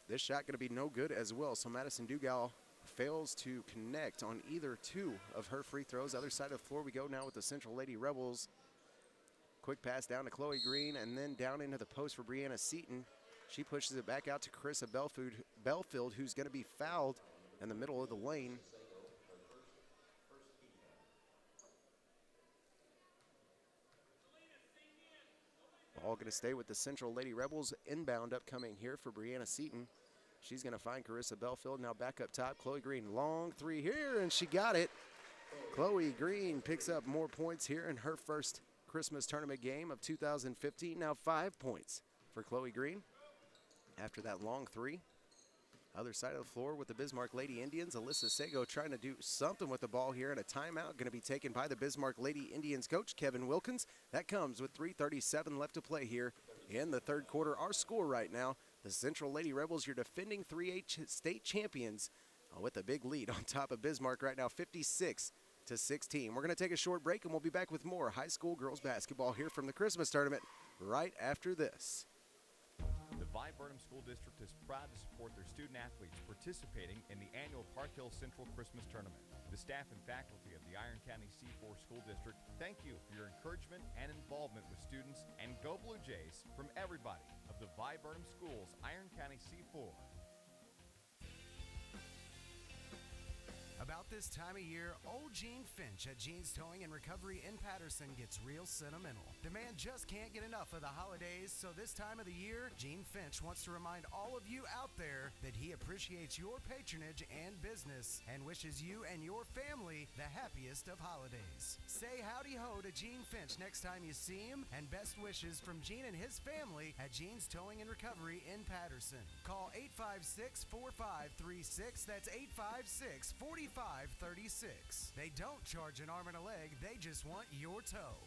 This shot going to be no good as well, so Madison Dugal fails to connect on either 2 of her free throws. Other side of the floor we go now with the Central Lady Rebels. Quick pass down to Chloe Green and then down into the post for Brianna Seaton. She pushes it back out to Carissa Belfield, who's going to be fouled in the middle of the lane. Ball going to stay with the Central Lady Rebels. Inbound upcoming here for Brianna Seaton. She's going to find Carissa Belfield. Now back up top. Chloe Green, long three here, and she got it. Chloe Green picks up more points here in her first Christmas tournament game of 2015. Now 5 points for Chloe Green after that long three. Other side of the floor with the Bismarck Lady Indians. Alyssa Sago trying to do something with the ball here, and a timeout going to be taken by the Bismarck Lady Indians coach, Kevin Wilkins. That comes with 3:37 left to play here in the third quarter. Our score right now, the Central Lady Rebels, your defending 3A state champions, with a big lead on top of Bismarck right now, 56-16. We're going to take a short break, and we'll be back with more high school girls basketball here from the Christmas tournament right after this. The Viburnum School District is proud to support their student athletes participating in the annual Park Hill Central Christmas Tournament. The staff and faculty of the Iron County C4 School District thank you for your encouragement and involvement with students, and go Blue Jays from everybody of the Viburnum Schools Iron County C4. About this time of year, old Gene Finch at Gene's Towing and Recovery in Patterson gets real sentimental. The man just can't get enough of the holidays, so this time of the year, Gene Finch wants to remind all of you out there that he appreciates your patronage and business and wishes you and your family the happiest of holidays. Say howdy ho to Gene Finch next time you see him, and best wishes from Gene and his family at Gene's Towing and Recovery in Patterson. Call 856-4536. That's 856-4536. They don't charge an arm and a leg, they just want your toe.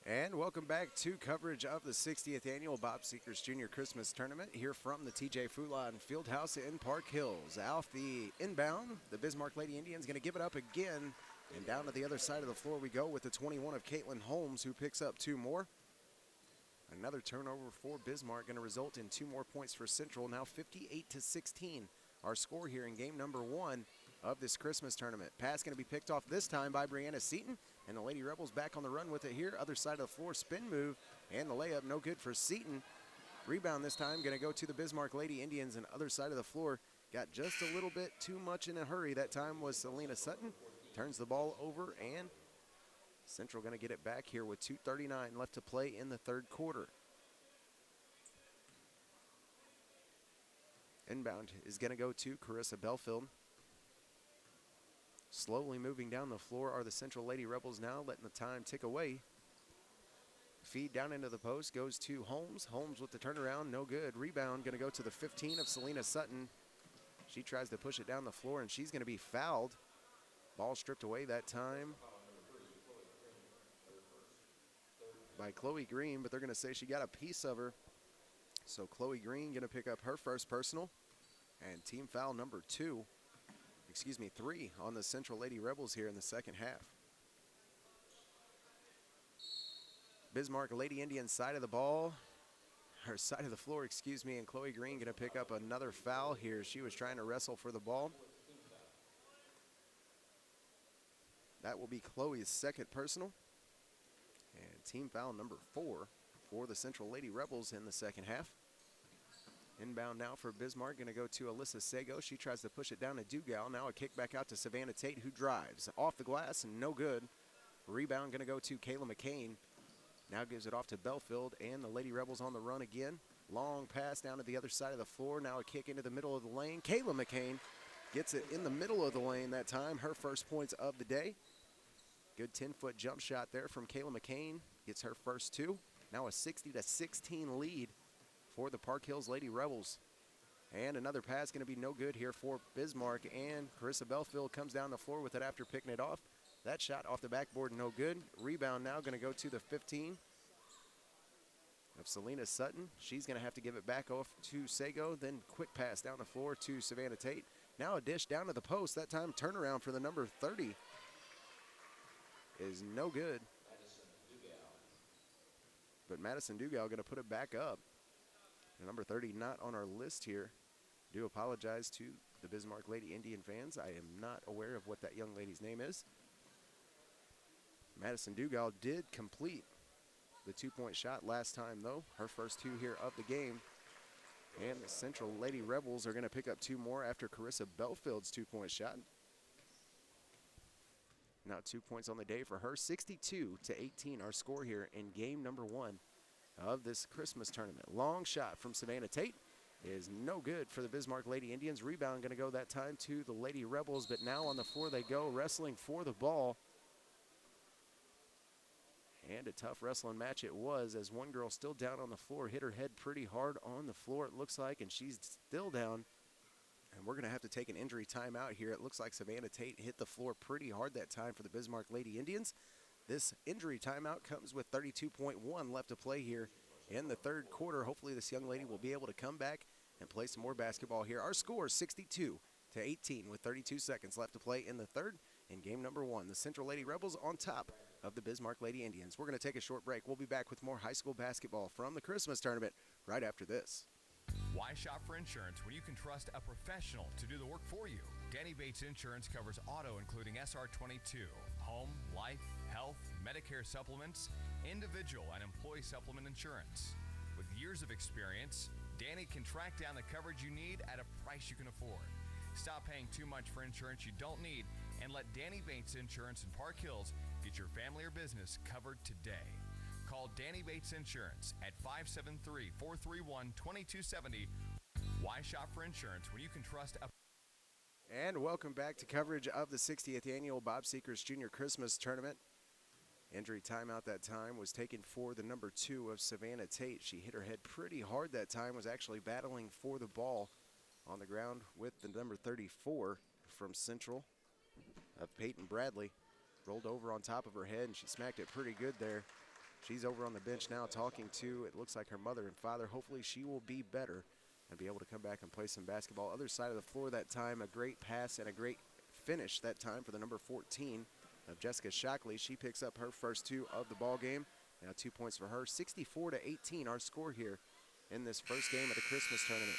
And welcome back to coverage of the 60th annual Bob Sechrest Jr. Christmas Tournament here from the TJ Foulon Fieldhouse in Park Hills. Off the inbound, the Bismarck Lady Indians going to give it up again, and down to the other side of the floor we go with the 21 of Caitlin Holmes, who picks up 2 more. Another turnover for Bismarck going to result in 2 more points for Central. Now 58-16, our score here in game number 1 of this Christmas tournament. Pass going to be picked off this time by Brianna Seaton, and the Lady Rebels back on the run with it here. Other side of the floor, spin move, and the layup no good for Seaton. Rebound this time going to go to the Bismarck Lady Indians, and other side of the floor got just a little bit too much in a hurry. That time was Selena Sutton. Turns the ball over, and Central going to get it back here with 2:39 left to play in the third quarter. Inbound is going to go to Carissa Belfield. Slowly moving down the floor are the Central Lady Rebels now, letting the time tick away. Feed down into the post goes to Holmes. Holmes with the turnaround, no good. Rebound going to go to the 15 of Selena Sutton. She tries to push it down the floor, and she's going to be fouled. Ball stripped away that time by Chloe Green, but they're going to say she got a piece of her. So Chloe Green going to pick up her first personal, and team foul number 3 on the Central Lady Rebels here in the second half. Bismarck Lady Indians side of the ball, her side of the floor, and Chloe Green going to pick up another foul here. She was trying to wrestle for the ball. That will be Chloe's second personal. And team foul number 4 for the Central Lady Rebels in the second half. Inbound now for Bismarck, going to go to Alyssa Sago. She tries to push it down to Dugal. Now a kick back out to Savannah Tate, who drives. Off the glass, and no good. Rebound going to go to Kayla McCain. Now gives it off to Belfield, and the Lady Rebels on the run again. Long pass down to the other side of the floor. Now a kick into the middle of the lane. Kayla McCain gets it in the middle of the lane that time. Her first points of the day. Good 10-foot jump shot there from Kayla McCain. Gets her first 2. Now a 60-16 lead for the Park Hills Lady Rebels. And another pass going to be no good here for Bismarck. And Carissa Belfield comes down the floor with it after picking it off. That shot off the backboard, no good. Rebound now going to go to the 15 of Selena Sutton. She's going to have to give it back off to Sago. Then quick pass down the floor to Savannah Tate. Now a dish down to the post. That time turnaround for the number 30 is no good. But Madison Dugal going to put it back up. And number 30 not on our list here. Do apologize to the Bismarck Lady Indian fans. I am not aware of what that young lady's name is. Madison Dugal did complete the two-point shot last time, though. Her first two here of the game. And the Central Lady Rebels are going to pick up two more after Carissa Belfield's two-point shot. Now 2 points on the day for her. 62-18 our score here in game number 1 of this Christmas tournament. Long shot from Savannah Tate is no good for the Bismarck Lady Indians. Rebound going to go that time to the Lady Rebels, but now on the floor they go, wrestling for the ball. And a tough wrestling match it was, as one girl still down on the floor hit her head pretty hard on the floor, it looks like, and she's still down. And we're going to have to take an injury timeout here. It looks like Savannah Tate hit the floor pretty hard that time for the Bismarck Lady Indians. This injury timeout comes with 32.1 left to play here in the third quarter. Hopefully this young lady will be able to come back and play some more basketball here. Our score is 62-18 with 32 seconds left to play in the third in game number 1. The Central Lady Rebels on top of the Bismarck Lady Indians. We're going to take a short break. We'll be back with more high school basketball from the Christmas tournament right after this. Why shop for insurance when you can trust a professional to do the work for you? Danny Bates Insurance covers auto including SR22, home, life, health, Medicare supplements, individual and employee supplement insurance. With years of experience, Danny can track down the coverage you need at a price you can afford. Stop paying too much for insurance you don't need and let Danny Bates Insurance in Park Hills get your family or business covered today. Call Danny Bates Insurance at 573-431-2270. Why shop for insurance when you can trust a... And welcome back to coverage of the 60th annual Bob Sechrest Junior Christmas Tournament. Injury timeout that time was taken for the number 2 of Savannah Tate. She hit her head pretty hard that time, was actually battling for the ball on the ground with the number 34 from Central of Peyton Bradley. Rolled over on top of her head, and she smacked it pretty good there. She's over on the bench now talking to, it looks like, her mother and father. Hopefully she will be better and be able to come back and play some basketball. Other side of the floor that time, a great pass and a great finish that time for the number 14 of Jessica Shockley. She picks up her first 2 of the ball game. Now 2 points for her. 64-18 our score here in this first game of the Christmas tournament.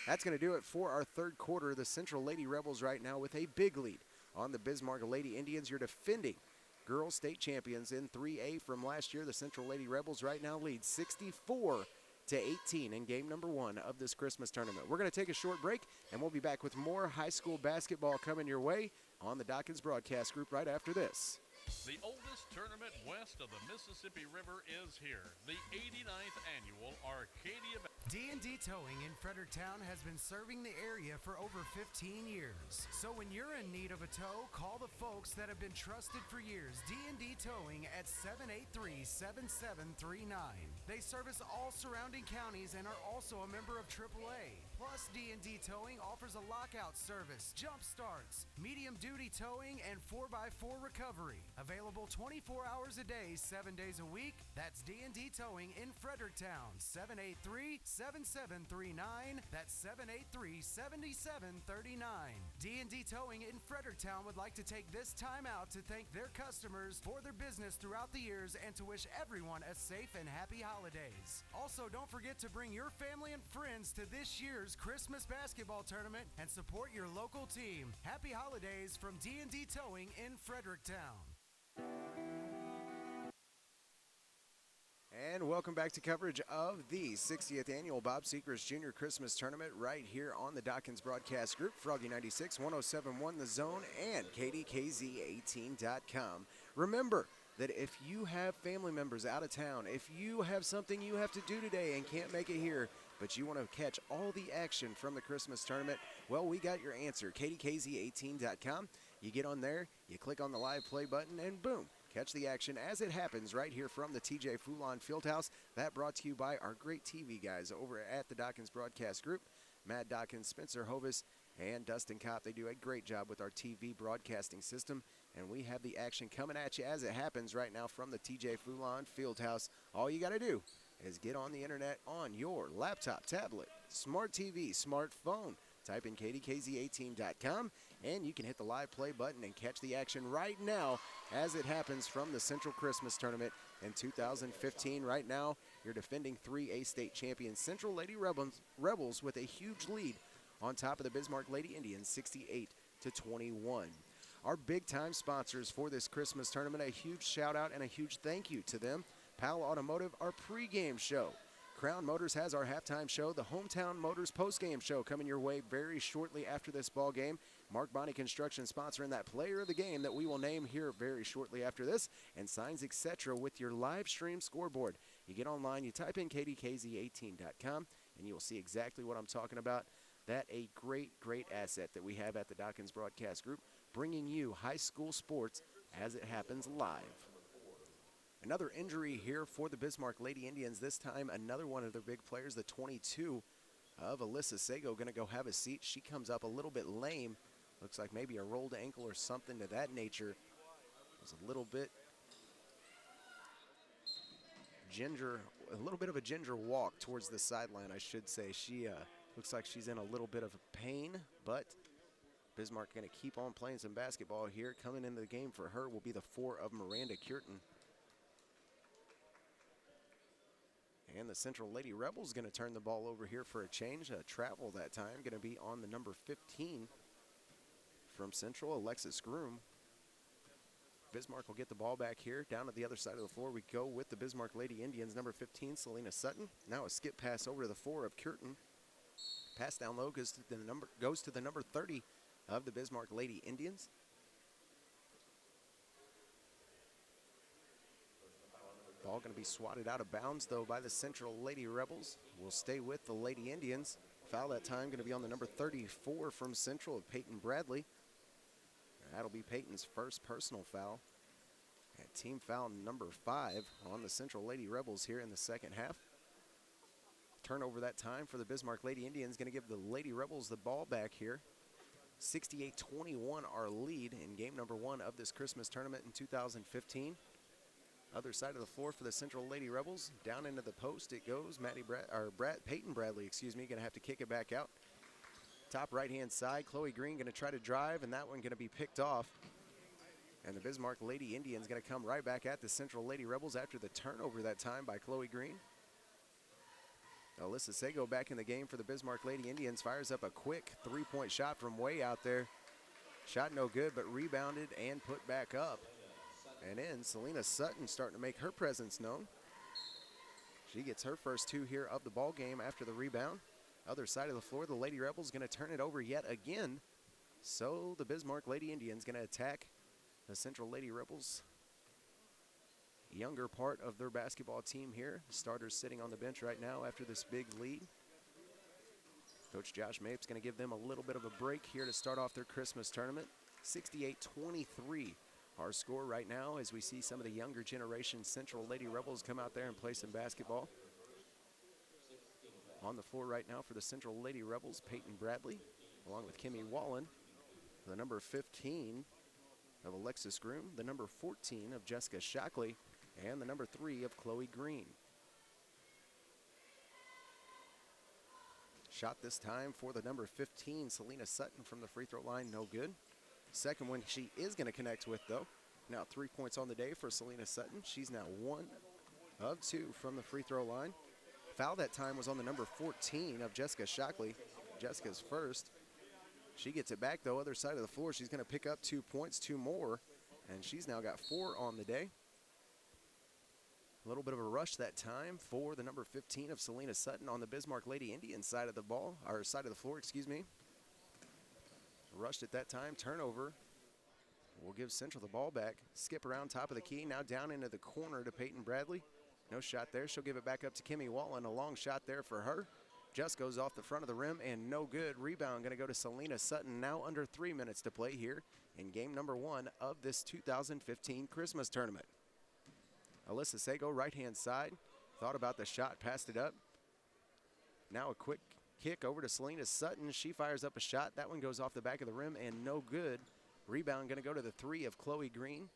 That's going to do it for our third quarter. The Central Lady Rebels right now with a big lead on the Bismarck Lady Indians. You're defending girls state champions in 3A from last year. The Central Lady Rebels right now lead 64-18 in game number 1 of this Christmas tournament. We're going to take a short break, and we'll be back with more high school basketball coming your way on the Dawkins Broadcast Group right after this. The oldest tournament west of the Mississippi River is here, the 89th annual Arcadia. D&D Towing in Fredericktown has been serving the area for over 15 years. So when you're in need of a tow, call the folks that have been trusted for years. D&D Towing at 783-7739. They service all surrounding counties and are also a member of AAA. Plus, D&D Towing offers a lockout service, jump starts, medium-duty towing, and 4x4 recovery. Available 24 hours a day, 7 days a week. That's D&D Towing in Fredericktown. 783-7739. That's 783-7739. D&D Towing in Fredericktown would like to take this time out to thank their customers for their business throughout the years and to wish everyone a safe and happy holidays. Also, don't forget to bring your family and friends to this year's Christmas basketball tournament and support your local team. Happy holidays from D&D Towing in Fredericktown. And welcome back to coverage of the 60th annual Bob Sechrest Junior Christmas Tournament right here on the Dawkins Broadcast Group, Froggy 96, 107.1 The Zone, and KDKZ18.com. Remember that if you have family members out of town, if you have something you have to do today and can't make it here, but you want to catch all the action from the Christmas tournament, well, we got your answer, KDKZ18.com. You get on there, you click on the live play button, and boom, catch the action as it happens right here from the TJ Foulon Fieldhouse. That brought to you by our great TV guys over at the Dawkins Broadcast Group. Matt Dawkins, Spencer Hovis, and Dustin Kopp. They do a great job with our TV broadcasting system, and we have the action coming at you as it happens right now from the TJ Foulon Fieldhouse. All you got to do is get on the internet on your laptop, tablet, smart TV, smartphone. Type in KDKZ18.com, and you can hit the live play button and catch the action right now as it happens from the Central Christmas Tournament in 2015. Right now, you're defending 3A state champion Central Lady Rebels with a huge lead on top of the Bismarck Lady Indians, 68-21. our big-time sponsors for this Christmas tournament. A huge shout-out and a huge thank you to them. Powell Automotive, our pregame show. Crown Motors has our halftime show. The Hometown Motors postgame show coming your way very shortly after this ball game. Mark Bonney Construction sponsoring that player of the game that we will name here very shortly after this. And Signs Etc. with your live stream scoreboard. You get online, you type in kdkz18.com, and you will see exactly what I'm talking about. That a great, great asset that we have at the Dawkins Broadcast Group, bringing you high school sports as it happens live. Another injury here for the Bismarck Lady Indians. This time, another one of their big players, the 22 of Alyssa Sago, going to go have a seat. She comes up a little bit lame. Looks like maybe a rolled ankle or something to that nature. It was a little bit of a ginger walk towards the sideline, I should say. She looks like she's in a little bit of pain, but Bismarck going to keep on playing some basketball here. Coming into the game for her will be the 4 of Miranda Curtin. And the Central Lady Rebels going to turn the ball over here for a change. Travel that time going to be on the number 15 from Central, Alexis Groom. Bismarck will get the ball back here. Down to the other side of the floor we go with the Bismarck Lady Indians, number 15, Selena Sutton. Now a skip pass over to the 4 of Curtin. Pass down low goes to the number 30 of the Bismarck Lady Indians. Ball going to be swatted out of bounds, though, by the Central Lady Rebels. Will stay with the Lady Indians. Foul that time going to be on the number 34 from Central of Peyton Bradley. That'll be Peyton's first personal foul. And team foul number 5 on the Central Lady Rebels here in the second half. Turnover that time for the Bismarck Lady Indians. Going to give the Lady Rebels the ball back here. 68-21 our lead in game number 1 of this Christmas tournament in 2015. Other side of the floor for the Central Lady Rebels. Down into the post it goes. Peyton Bradley, going to have to kick it back out. Top right-hand side, Chloe Green going to try to drive, and that one going to be picked off. And the Bismarck Lady Indians going to come right back at the Central Lady Rebels after the turnover that time by Chloe Green. Alyssa Sago back in the game for the Bismarck Lady Indians. Fires up a quick three-point shot from way out there. Shot no good, but rebounded and put back up. And in, Selena Sutton starting to make her presence known. She gets her first 2 here of the ball game after the rebound. Other side of the floor, the Lady Rebels going to turn it over yet again. So the Bismarck Lady Indians going to attack the Central Lady Rebels. Younger part of their basketball team here. The starters sitting on the bench right now after this big lead. Coach Josh Mapes going to give them a little bit of a break here to start off their Christmas tournament. 68-23 our score right now as we see some of the younger generation Central Lady Rebels come out there and play some basketball. On the floor right now for the Central Lady Rebels, Peyton Bradley, along with Kimmy Wallen, the number 15 of Alexis Groom, the number 14 of Jessica Shockley, and the number 3 of Chloe Green. Shot this time for the number 15, Selena Sutton from the free throw line, no good. Second one she is going to connect with, though. Now 3 points on the day for Selena Sutton. She's now 1 of 2 from the free throw line. Foul that time was on the number 14 of Jessica Shockley. Jessica's first. She gets it back, though. Other side of the floor, she's going to pick up 2 points, 2 more, and she's now got 4 on the day. A little bit of a rush that time for the number 15 of Selena Sutton on the Bismarck Lady Indians side of the ball, or side of the floor, Rushed at that time, turnover. We'll give Central the ball back. Skip around top of the key, now down into the corner to Peyton Bradley. No shot there. She'll give it back up to Kimmy Wallen. A long shot there for her. Just goes off the front of the rim and no good. Rebound going to go to Selena Sutton. Now under 3 minutes to play here in game number 1 of this 2015 Christmas tournament. Alyssa Sago, right-hand side. Thought about the shot, passed it up. Now a quick kick over to Selena Sutton. She fires up a shot. That one goes off the back of the rim and no good. Rebound going to go to the 3 of Chloe Green.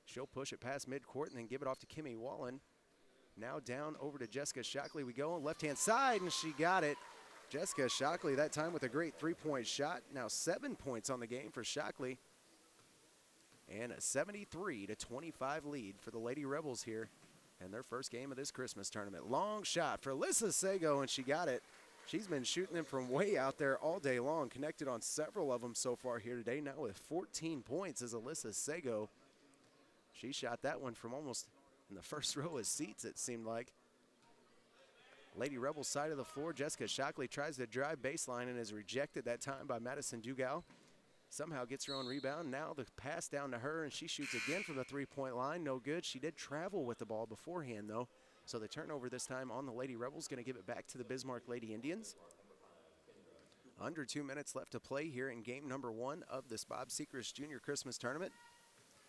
She'll push it past midcourt and then give it off to Kimmy Wallen. Now down over to Jessica Shockley. We go on left-hand side, and she got it. Jessica Shockley that time with a great three-point shot. Now 7 points on the game for Shockley. And a 73-25 lead for the Lady Rebels here in their first game of this Christmas tournament. Long shot for Alyssa Sago, and she got it. She's been shooting them from way out there all day long, connected on several of them so far here today. Now with 14 points is Alyssa Sego. She shot that one from almost in the first row of seats, it seemed like. Lady Rebels side of the floor, Jessica Shockley tries to drive baseline and is rejected that time by Madison Dugal. Somehow gets her own rebound. Now the pass down to her, and she shoots again from the three-point line. No good. She did travel with the ball beforehand, though. So the turnover this time on the Lady Rebels, going to give it back to the Bismarck Lady Indians. Under 2 minutes left to play here in game number 1 of this Bob Sechrest Junior Christmas Tournament.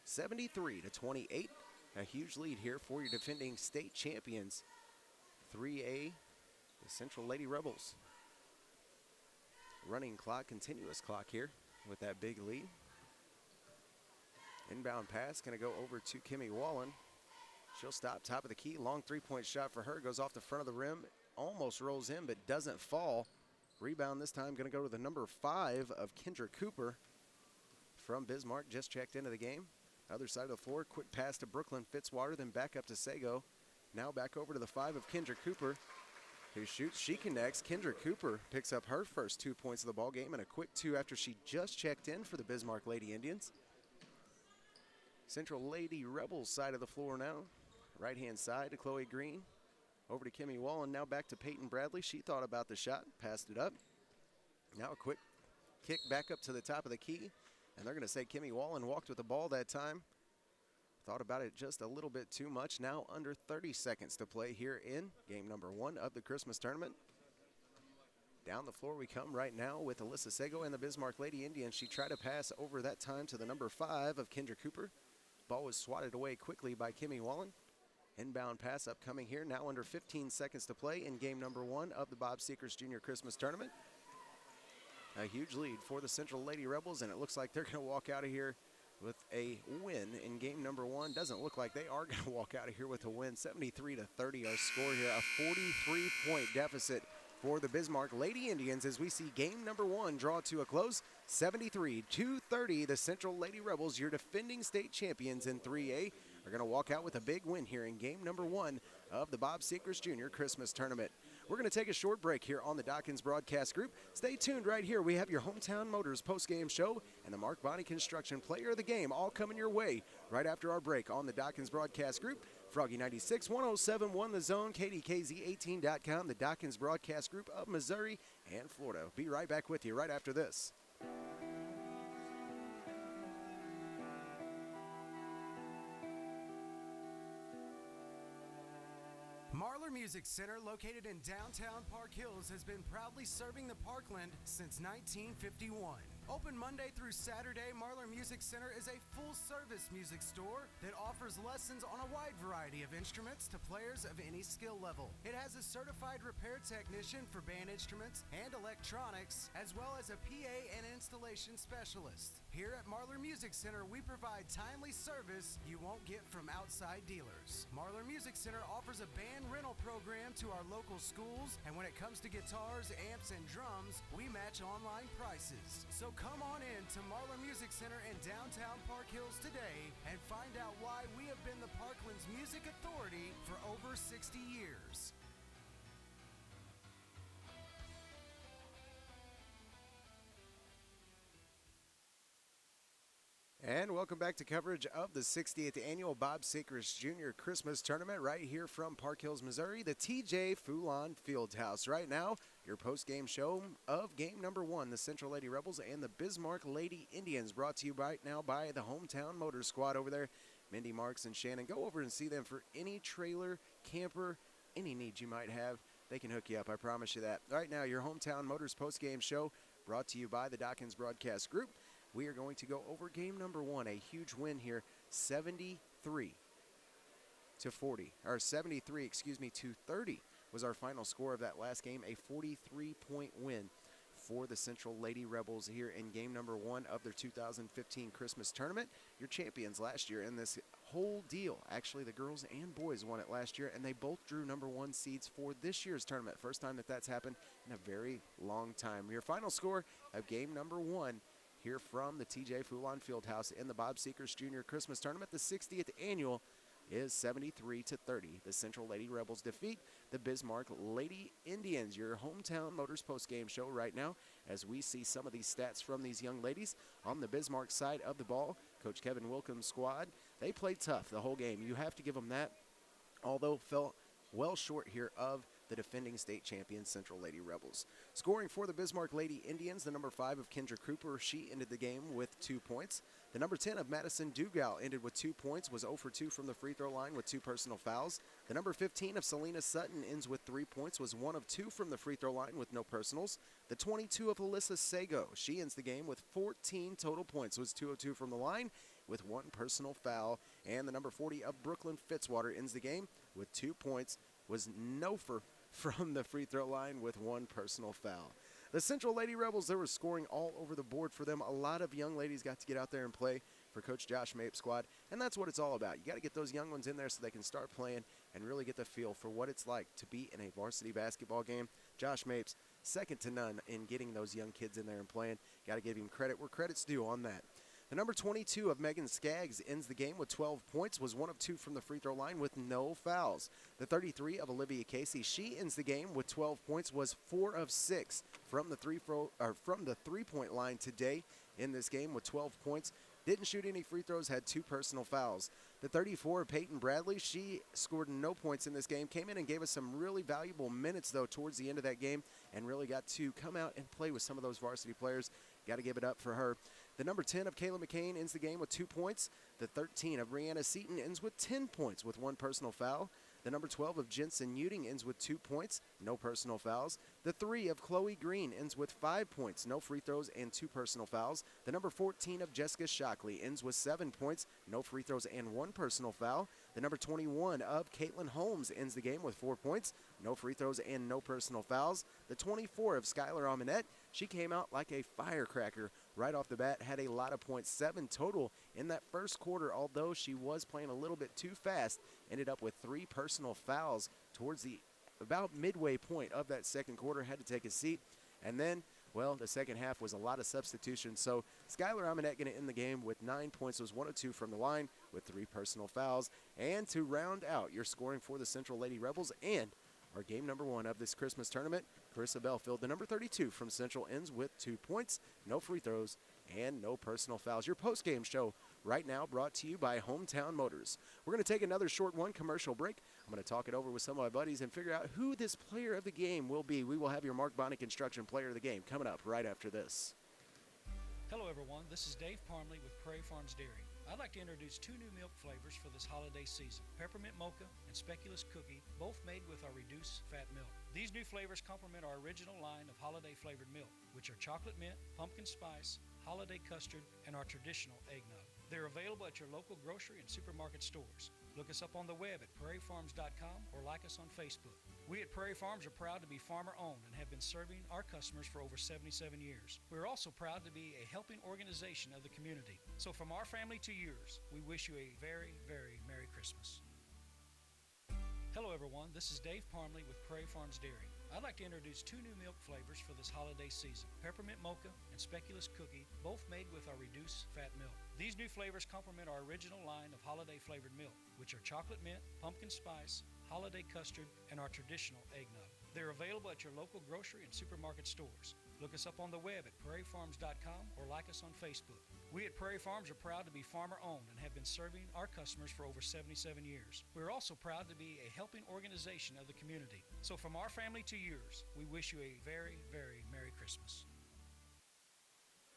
73-28, a huge lead here for your defending state champions. 3A, the Central Lady Rebels. Running clock, continuous clock here with that big lead. Inbound pass going to go over to Kimmy Wallen. She'll stop top of the key. Long three-point shot for her. Goes off the front of the rim. Almost rolls in, but doesn't fall. Rebound this time going to go to the number 5 of Kendra Cooper from Bismarck. Just checked into the game. Other side of the floor. Quick pass to Brooklyn Fitzwater, then back up to Sego. Now back over to the 5 of Kendra Cooper, who shoots. She connects. Kendra Cooper picks up her first 2 points of the ball game and a quick 2 after she just checked in for the Bismarck Lady Indians. Central Lady Rebels side of the floor now. Right-hand side to Chloe Green. Over to Kimmy Wallen. Now back to Peyton Bradley. She thought about the shot, passed it up. Now a quick kick back up to the top of the key. And they're going to say Kimmy Wallen walked with the ball that time. Thought about it just a little bit too much. Now under 30 seconds to play here in game number 1 of the Christmas tournament. Down the floor we come right now with Alyssa Sego and the Bismarck Lady Indians. She tried to pass over that time to the number 5 of Kendra Cooper. Ball was swatted away quickly by Kimmy Wallen. Inbound pass upcoming here. Now under 15 seconds to play in game number 1 of the Bob Sechrest Junior Christmas Tournament. A huge lead for the Central Lady Rebels, and it looks like they're going to walk out of here with a win in game number 1. Doesn't look like they are going to walk out of here with a win. 73-30 our score here. A 43-point deficit for the Bismarck Lady Indians as we see game number 1 draw to a close. 73-30, the Central Lady Rebels, your defending state champions in 3A, are going to walk out with a big win here in game number 1 of the Bob Sechrest Junior Christmas Tournament. We're going to take a short break here on the Dawkins Broadcast Group. Stay tuned right here. We have your Hometown Motors post-game show and the Mark Bonney Construction Player of the Game all coming your way right after our break on the Dawkins Broadcast Group. Froggy 96, 107.1 The Zone, KDKZ18.com, the Dawkins Broadcast Group of Missouri and Florida. Be right back with you right after this. Marlar Music Center, located in downtown Park Hills, has been proudly serving the Parkland since 1951. Open Monday through Saturday, Marlar Music Center is a full-service music store that offers lessons on a wide variety of instruments to players of any skill level. It has a certified repair technician for band instruments and electronics, as well as a PA and installation specialist. Here at Marlar Music Center, we provide timely service you won't get from outside dealers. Marlar Music Center offers a band rental program to our local schools, and when it comes to guitars, amps, and drums, we match online prices. So come on in to Marlar Music Center in downtown Park Hills today and find out why we have been the Parkland's music authority for over 60 years. And welcome back to coverage of the 60th Annual Bob Sechrest Junior Christmas Tournament right here from Park Hills, Missouri, the TJ Foulon Fieldhouse. Right now, your post-game show of game number 1, the Central Lady Rebels and the Bismarck Lady Indians, brought to you right now by the Hometown Motors Squad over there. Mindy Marks and Shannon, go over and see them for any trailer, camper, any needs you might have. They can hook you up, I promise you that. Right now, your Hometown Motors post-game show brought to you by the Dawkins Broadcast Group. We are going to go over game number 1, a huge win here, 73 to 30 was our final score of that last game, a 43-point win for the Central Lady Rebels here in game number 1 of their 2015 Christmas tournament. Your champions last year in this whole deal. Actually, the girls and boys won it last year, and they both drew number 1 seeds for this year's tournament. First time that that's happened in a very long time. Your final score of game number 1 here from the TJ Foulon Fieldhouse in the Bob Sechrest Junior Christmas Tournament, the 60th Annual is 73-30. The Central Lady Rebels defeat the Bismarck Lady Indians. Your hometown Motors post-game show right now as we see some of these stats from these young ladies. On the Bismarck side of the ball, Coach Kevin Wilkins' squad, they played tough the whole game. You have to give them that, although fell well short here of the defending state champion Central Lady Rebels. Scoring for the Bismarck Lady Indians, the number 5 of Kendra Cooper, she ended the game with 2 points. The number 10 of Madison Dugal ended with 2 points, was 0 for 2 from the free throw line with 2 personal fouls. The number 15 of Selena Sutton ends with 3 points, was 1 of 2 from the free throw line with no personals. The 22 of Alyssa Sago, she ends the game with 14 total points, was 2 of 2 from the line with 1 personal foul. And the number 40 of Brooklyn Fitzwater ends the game with 2 points, was no for from the free throw line with 1 personal foul. The Central Lady Rebels, there was scoring all over the board for them. A lot of young ladies got to get out there and play for Coach Josh Mape's squad, and that's what it's all about. You got to get those young ones in there so they can start playing and really get the feel for what it's like to be in a varsity basketball game. Josh Mapes, second to none in getting those young kids in there and playing. Got to give him credit where credit's due on that. The number 22 of Megan Skaggs ends the game with 12 points, was 1 of 2 from the free throw line with no fouls. The 33 of Olivia Casey, she ends the game with 12 points, was 4 of 6 from the three-point line today in this game with 12 points. Didn't shoot any free throws, had 2 personal fouls. The 34 of Peyton Bradley, she scored no points in this game, came in and gave us some really valuable minutes, though, towards the end of that game, and really got to come out and play with some of those varsity players. Got to give it up for her. The number 10 of Kayla McCain ends the game with 2 points. The 13 of Brianna Seaton ends with 10 points with 1 personal foul. The number 12 of Jensen Uding ends with 2 points, no personal fouls. The 3 of Chloe Green ends with 5 points, no free throws, and 2 personal fouls. The number 14 of Jessica Shockley ends with 7 points, no free throws, and 1 personal foul. The number 21 of Caitlin Holmes ends the game with 4 points, no free throws, and no personal fouls. The 24 of Skylar Amonette, she came out like a firecracker right off the bat, had a lot of points, 7 total in that first quarter, although she was playing a little bit too fast, ended up with 3 personal fouls towards the about midway point of that second quarter, had to take a seat. And then, well, the second half was a lot of substitutions. So Skylar Amonette going to end the game with 9 points, was 1 of 2 from the line with 3 personal fouls. And to round out your scoring for the Central Lady Rebels and our game number 1 of this Christmas tournament, Carissa Belfield, the number 32 from Central, ends with 2 points, no free throws, and no personal fouls. Your post-game show right now brought to you by Hometown Motors. We're going to take another short commercial break. I'm going to talk it over with some of my buddies and figure out who this player of the game will be. We will have your Mark Bonnie Construction player of the game coming up right after this. Hello everyone, this is Dave Parmley with Prairie Farms Dairy. I'd like to introduce 2 new milk flavors for this holiday season, Peppermint Mocha and Speculous Cookie, both made with our reduced fat milk. These new flavors complement our original line of holiday flavored milk, which are chocolate mint, pumpkin spice, holiday custard, and our traditional eggnog. They're available at your local grocery and supermarket stores. Look us up on the web at prairiefarms.com or like us on Facebook. We at Prairie Farms are proud to be farmer-owned and have been serving our customers for over 77 years. We're also proud to be a helping organization of the community. So from our family to yours, we wish you a very, very Merry Christmas. Hello everyone, this is Dave Parmley with Prairie Farms Dairy. I'd like to introduce 2 new milk flavors for this holiday season, Peppermint Mocha and Speculous Cookie, both made with our reduced fat milk. These new flavors complement our original line of holiday flavored milk, which are chocolate mint, pumpkin spice, holiday custard, and our traditional eggnog. They're available at your local grocery and supermarket stores. Look us up on the web at prairiefarms.com or like us on Facebook. We at Prairie Farms are proud to be farmer-owned and have been serving our customers for over 77 years. We're also proud to be a helping organization of the community. So from our family to yours, we wish you a very, very Merry Christmas.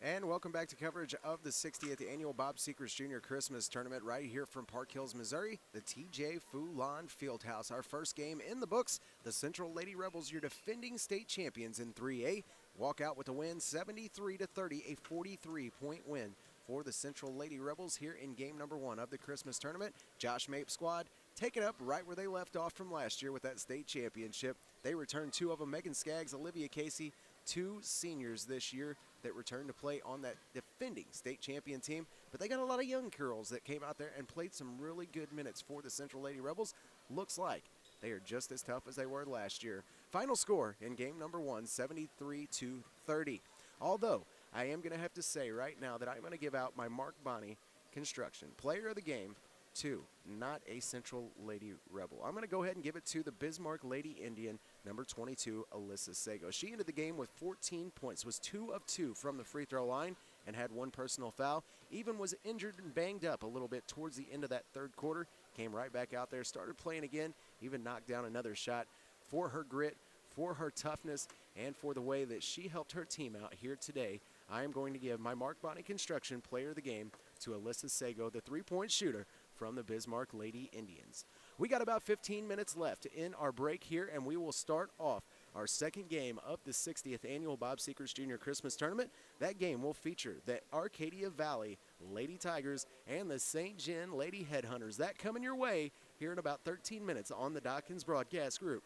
And welcome back to coverage of the 60th Annual Bob Sechrest Jr. Christmas Tournament right here from Park Hills, Missouri, the TJ Foulon Fieldhouse. Our first game in the books, the Central Lady Rebels, your defending state champions in 3A, walk out with a win 73-30, a 43-point win for the Central Lady Rebels here in game number 1 of the Christmas Tournament. Josh Mape's squad taking up right where they left off from last year with that state championship. They returned 2 of them, Megan Skaggs, Olivia Casey, 2 seniors this year that returned to play on that defending state champion team. But they got a lot of young girls that came out there and played some really good minutes for the Central Lady Rebels. Looks like they are just as tough as they were last year. Final score in game number 1, 73-30. Although, I am going to have to say right now that I'm going to give out my Mark Bonnie Construction player of the game 2, not a Central Lady Rebel. I'm going to go ahead and give it to the Bismarck Lady Indian, number 22, Alyssa Sago. She ended the game with 14 points, was 2 of 2 from the free throw line, and had 1 personal foul. Even was injured and banged up a little bit towards the end of that third quarter. Came right back out there, started playing again, even knocked down another shot. For her grit, for her toughness, and for the way that she helped her team out here today, I am going to give my Mark Bonney Construction Player of the Game to Alyssa Sago, the three-point shooter from the Bismarck Lady Indians. We got about 15 minutes left in our break here, and we will start off our second game of the 60th Annual Bob Sechrest Jr. Christmas Tournament. That game will feature the Arcadia Valley Lady Tigers and the St. John Lady Headhunters. That coming your way here in about 13 minutes on the Dawkins Broadcast Group.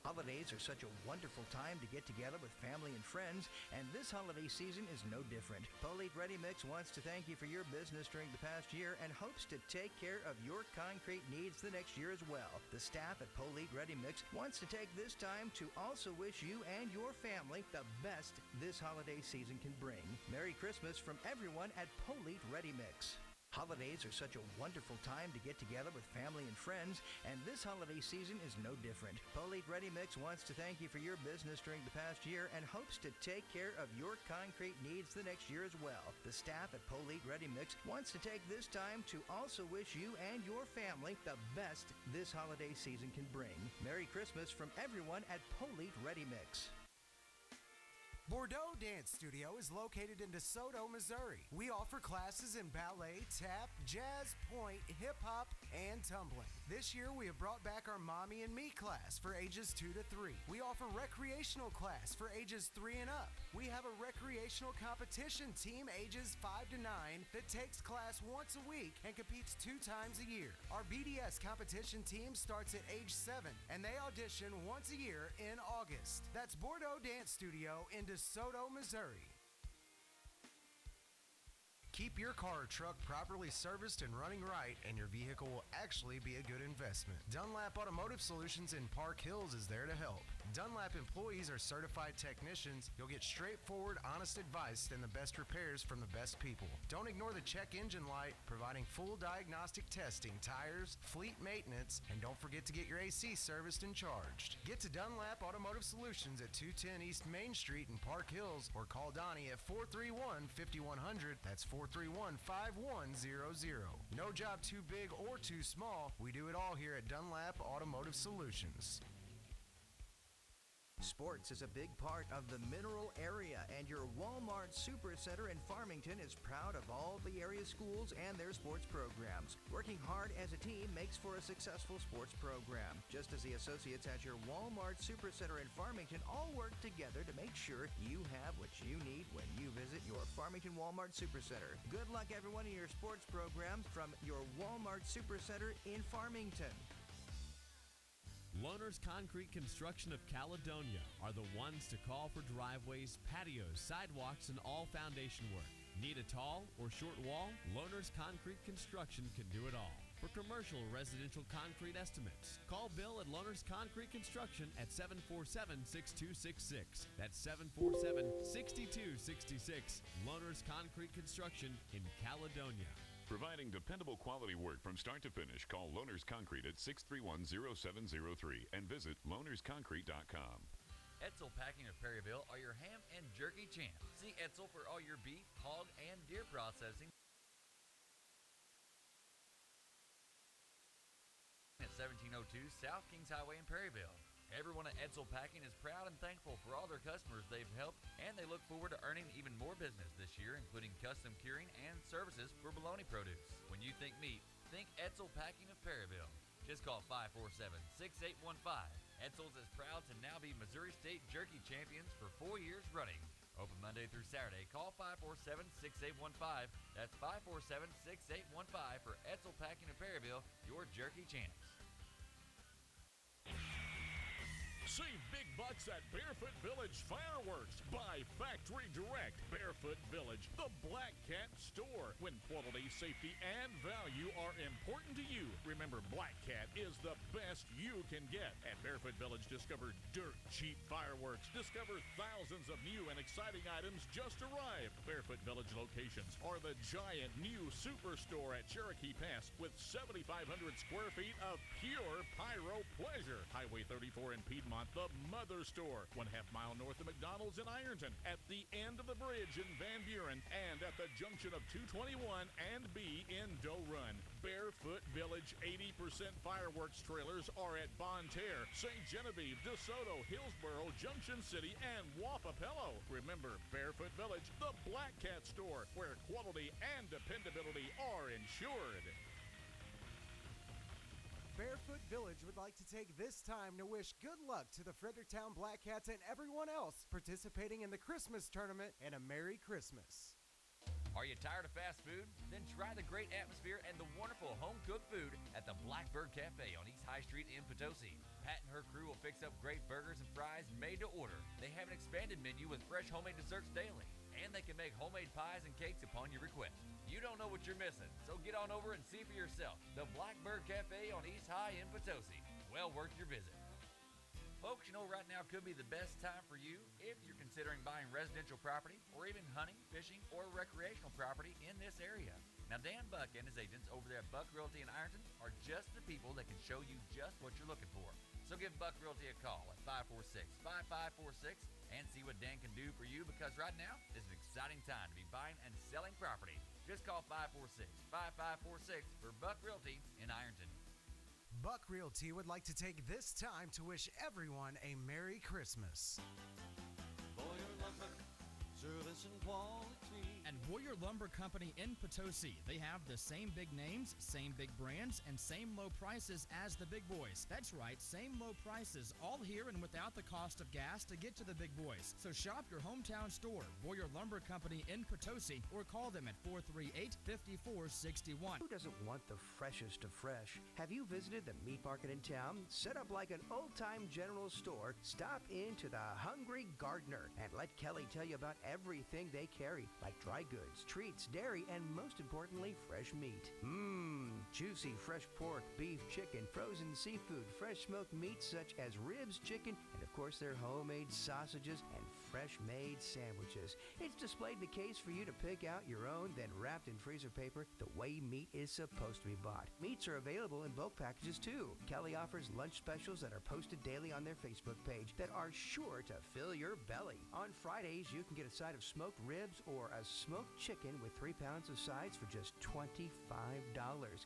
Holidays are such a wonderful time to get together with family and friends, and this holiday season is no different. Polite Ready Mix wants to thank you for your business during the past year and hopes to take care of your concrete needs the next year as well. The staff at Polite Ready Mix wants to take this time to also wish you and your family the best this holiday season can bring. Merry Christmas from everyone at Polite Ready Mix. Holidays are such a wonderful time to get together with family and friends, and this holiday season is no different. Polite Ready Mix wants to thank you for your business during the past year and hopes to take care of your concrete needs the next year as well. The staff at Polite Ready Mix wants to take this time to also wish you and your family the best this holiday season can bring. Merry Christmas from everyone at Polite Ready Mix. Bordeaux Dance Studio is located in DeSoto, Missouri. We offer classes in ballet, tap, jazz, point, hip-hop, and tumbling. This year, we have brought back our Mommy and Me class for ages 2 to 3. We offer recreational class for ages 3 and up. We have a recreational competition team ages 5 to 9 that takes class once a week and competes 2 times a year. Our BDS competition team starts at age 7, and they audition once a year in August. That's Bordeaux Dance Studio in DeSoto, Missouri. Keep your car or truck properly serviced and running right, and your vehicle will actually be a good investment. Dunlap Automotive Solutions in Park Hills is there to help. Dunlap employees are certified technicians. You'll get straightforward, honest advice and the best repairs from the best people. Don't ignore the check engine light, providing full diagnostic testing, tires, fleet maintenance, and don't forget to get your AC serviced and charged. Get to Dunlap Automotive Solutions at 210 East Main Street in Park Hills, or call Donnie at 431-5100. That's 431-5100. No job too big or too small. We do it all here at Dunlap Automotive Solutions. Sports is a big part of the Mineral area, and your Walmart Supercenter in Farmington is proud of all the area schools and their sports programs. Working hard as a team makes for a successful sports program, just as the associates at your Walmart Supercenter in Farmington all work together to make sure you have what you need when you visit your Farmington Walmart Supercenter. Good luck, everyone, in your sports programs from your Walmart Supercenter in Farmington. Loaner's Concrete Construction of Caledonia are the ones to call for driveways, patios, sidewalks, and all foundation work. Need a tall or short wall? Loaner's Concrete Construction can do it all. For commercial or residential concrete estimates, call Bill at Loaner's Concrete Construction at 747-6266. That's 747-6266. Loaner's Concrete Construction in Caledonia. Providing dependable quality work from start to finish. Call Loaner's Concrete at 631-0703 and visit loanersconcrete.com. Etzel Packing of Perryville are your ham and jerky champs. See Etzel for all your beef, hog, and deer processing at 1702 South Kings Highway in Perryville. Everyone at Etzel Packing is proud and thankful for all their customers they've helped, and they look forward to earning even more business this year, including custom curing and services for bologna produce. When you think meat, think Etzel Packing of Perryville. Just call 547-6815. Etzel's is proud to now be Missouri State Jerky Champions for 4 years running. Open Monday through Saturday. Call 547-6815. That's 547-6815 for Etzel Packing of Perryville, your jerky champs. Save big bucks at Barefoot Village Fireworks. Buy factory direct. Barefoot Village, the Black Cat store. When quality, safety, and value are important to you, remember Black Cat is the best you can get. At Barefoot Village, discover dirt cheap fireworks. Discover thousands of new and exciting items just arrived. Barefoot Village locations are the giant new superstore at Cherokee Pass with 7,500 square feet of pure pyro pleasure. Highway 34 in Piedmont, the Mother Store, 1/2 mile north of McDonald's in Ironton, at the end of the bridge in Van Buren, and at the junction of 221 and B in Doe Run. Barefoot Village 80% fireworks trailers are at Bonne Terre, St. Genevieve, DeSoto, Hillsboro, Junction City, and Wapapello. Remember, Barefoot Village, the Black Cat store, where quality and dependability are ensured. Barefoot Village would like to take this time to wish good luck to the Fredericktown Black Cats and everyone else participating in the Christmas tournament, and a Merry Christmas. Are you tired of fast food? Then try the great atmosphere and the wonderful home-cooked food at the Blackbird Cafe on East High Street in Potosi. Pat and her crew will fix up great burgers and fries made to order. They have an expanded menu with fresh homemade desserts daily, and they can make homemade pies and cakes upon your request. You don't know what you're missing, so get on over and see for yourself. The Blackbird Cafe on East High in Potosi. Well worth your visit. Folks, you know right now could be the best time for you if you're considering buying residential property or even hunting, fishing, or recreational property in this area. Now, Dan Buck and his agents over there at Buck Realty in Ironton are just the people that can show you just what you're looking for. So give Buck Realty a call at 546-5546 and see what Dan can do for you, because right now is an exciting time to be buying and selling property. Just call 546-5546 for Buck Realty in Ironton. Buck Realty would like to take this time to wish everyone a Merry Christmas. Boyer Lumber, service and quality. And Boyer Lumber Company in Potosi. They have the same big names, same big brands, and same low prices as the big boys. That's right, same low prices, all here and without the cost of gas to get to the big boys. So shop your hometown store, Boyer Lumber Company in Potosi, or call them at 438-5461. Who doesn't want the freshest of fresh? Have you visited the meat market in town? Set up like an old-time general store, stop into the Hungry Gardener and let Kelly tell you about everything they carry, like dry goods, treats, dairy, and most importantly, fresh meat. Juicy fresh pork, beef, chicken, frozen seafood, fresh smoked meats such as ribs, chicken, and of course their homemade sausages and fresh-made sandwiches. It's displayed in a case for you to pick out your own, then wrapped in freezer paper the way meat is supposed to be bought. Meats are available in bulk packages too. Kelly offers lunch specials that are posted daily on their Facebook page that are sure to fill your belly. On Fridays, you can get a side of smoked ribs or a smoked chicken with 3 pounds of sides for just $25.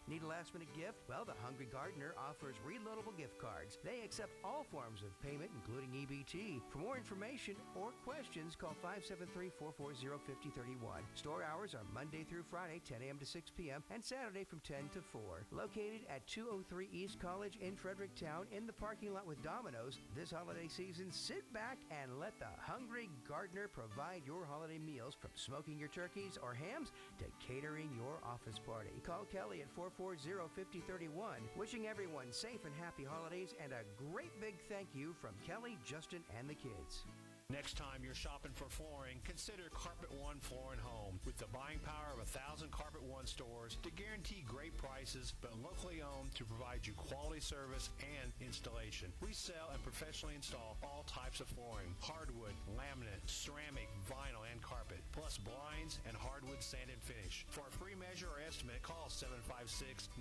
Need a last-minute gift? Well, the Hungry Gardener offers reloadable gift cards. They accept all forms of payment, including EBT. For more information or questions, call 573-440-5031. Store hours are Monday through Friday, 10 a.m. to 6 p.m., and Saturday from 10 to 4. Located at 203 East College in Fredericktown in the parking lot with Domino's, this holiday season, sit back and let the Hungry Gardener provide your holiday meals, from smoking your turkeys or hams to catering your office party. Call Kelly at 440-5031. Wishing everyone safe and happy holidays, and a great big thank you from Kelly, Justin, and the kids. Next time you're shopping for flooring, consider Carpet One Floor and Home. With the buying power of 1,000 Carpet One stores to guarantee great prices, but locally owned to provide you quality service and installation. We sell and professionally install all types of flooring: hardwood, laminate, ceramic, vinyl, and carpet, plus blinds and hardwood sand and finish. For a free measure or estimate, call 756-1999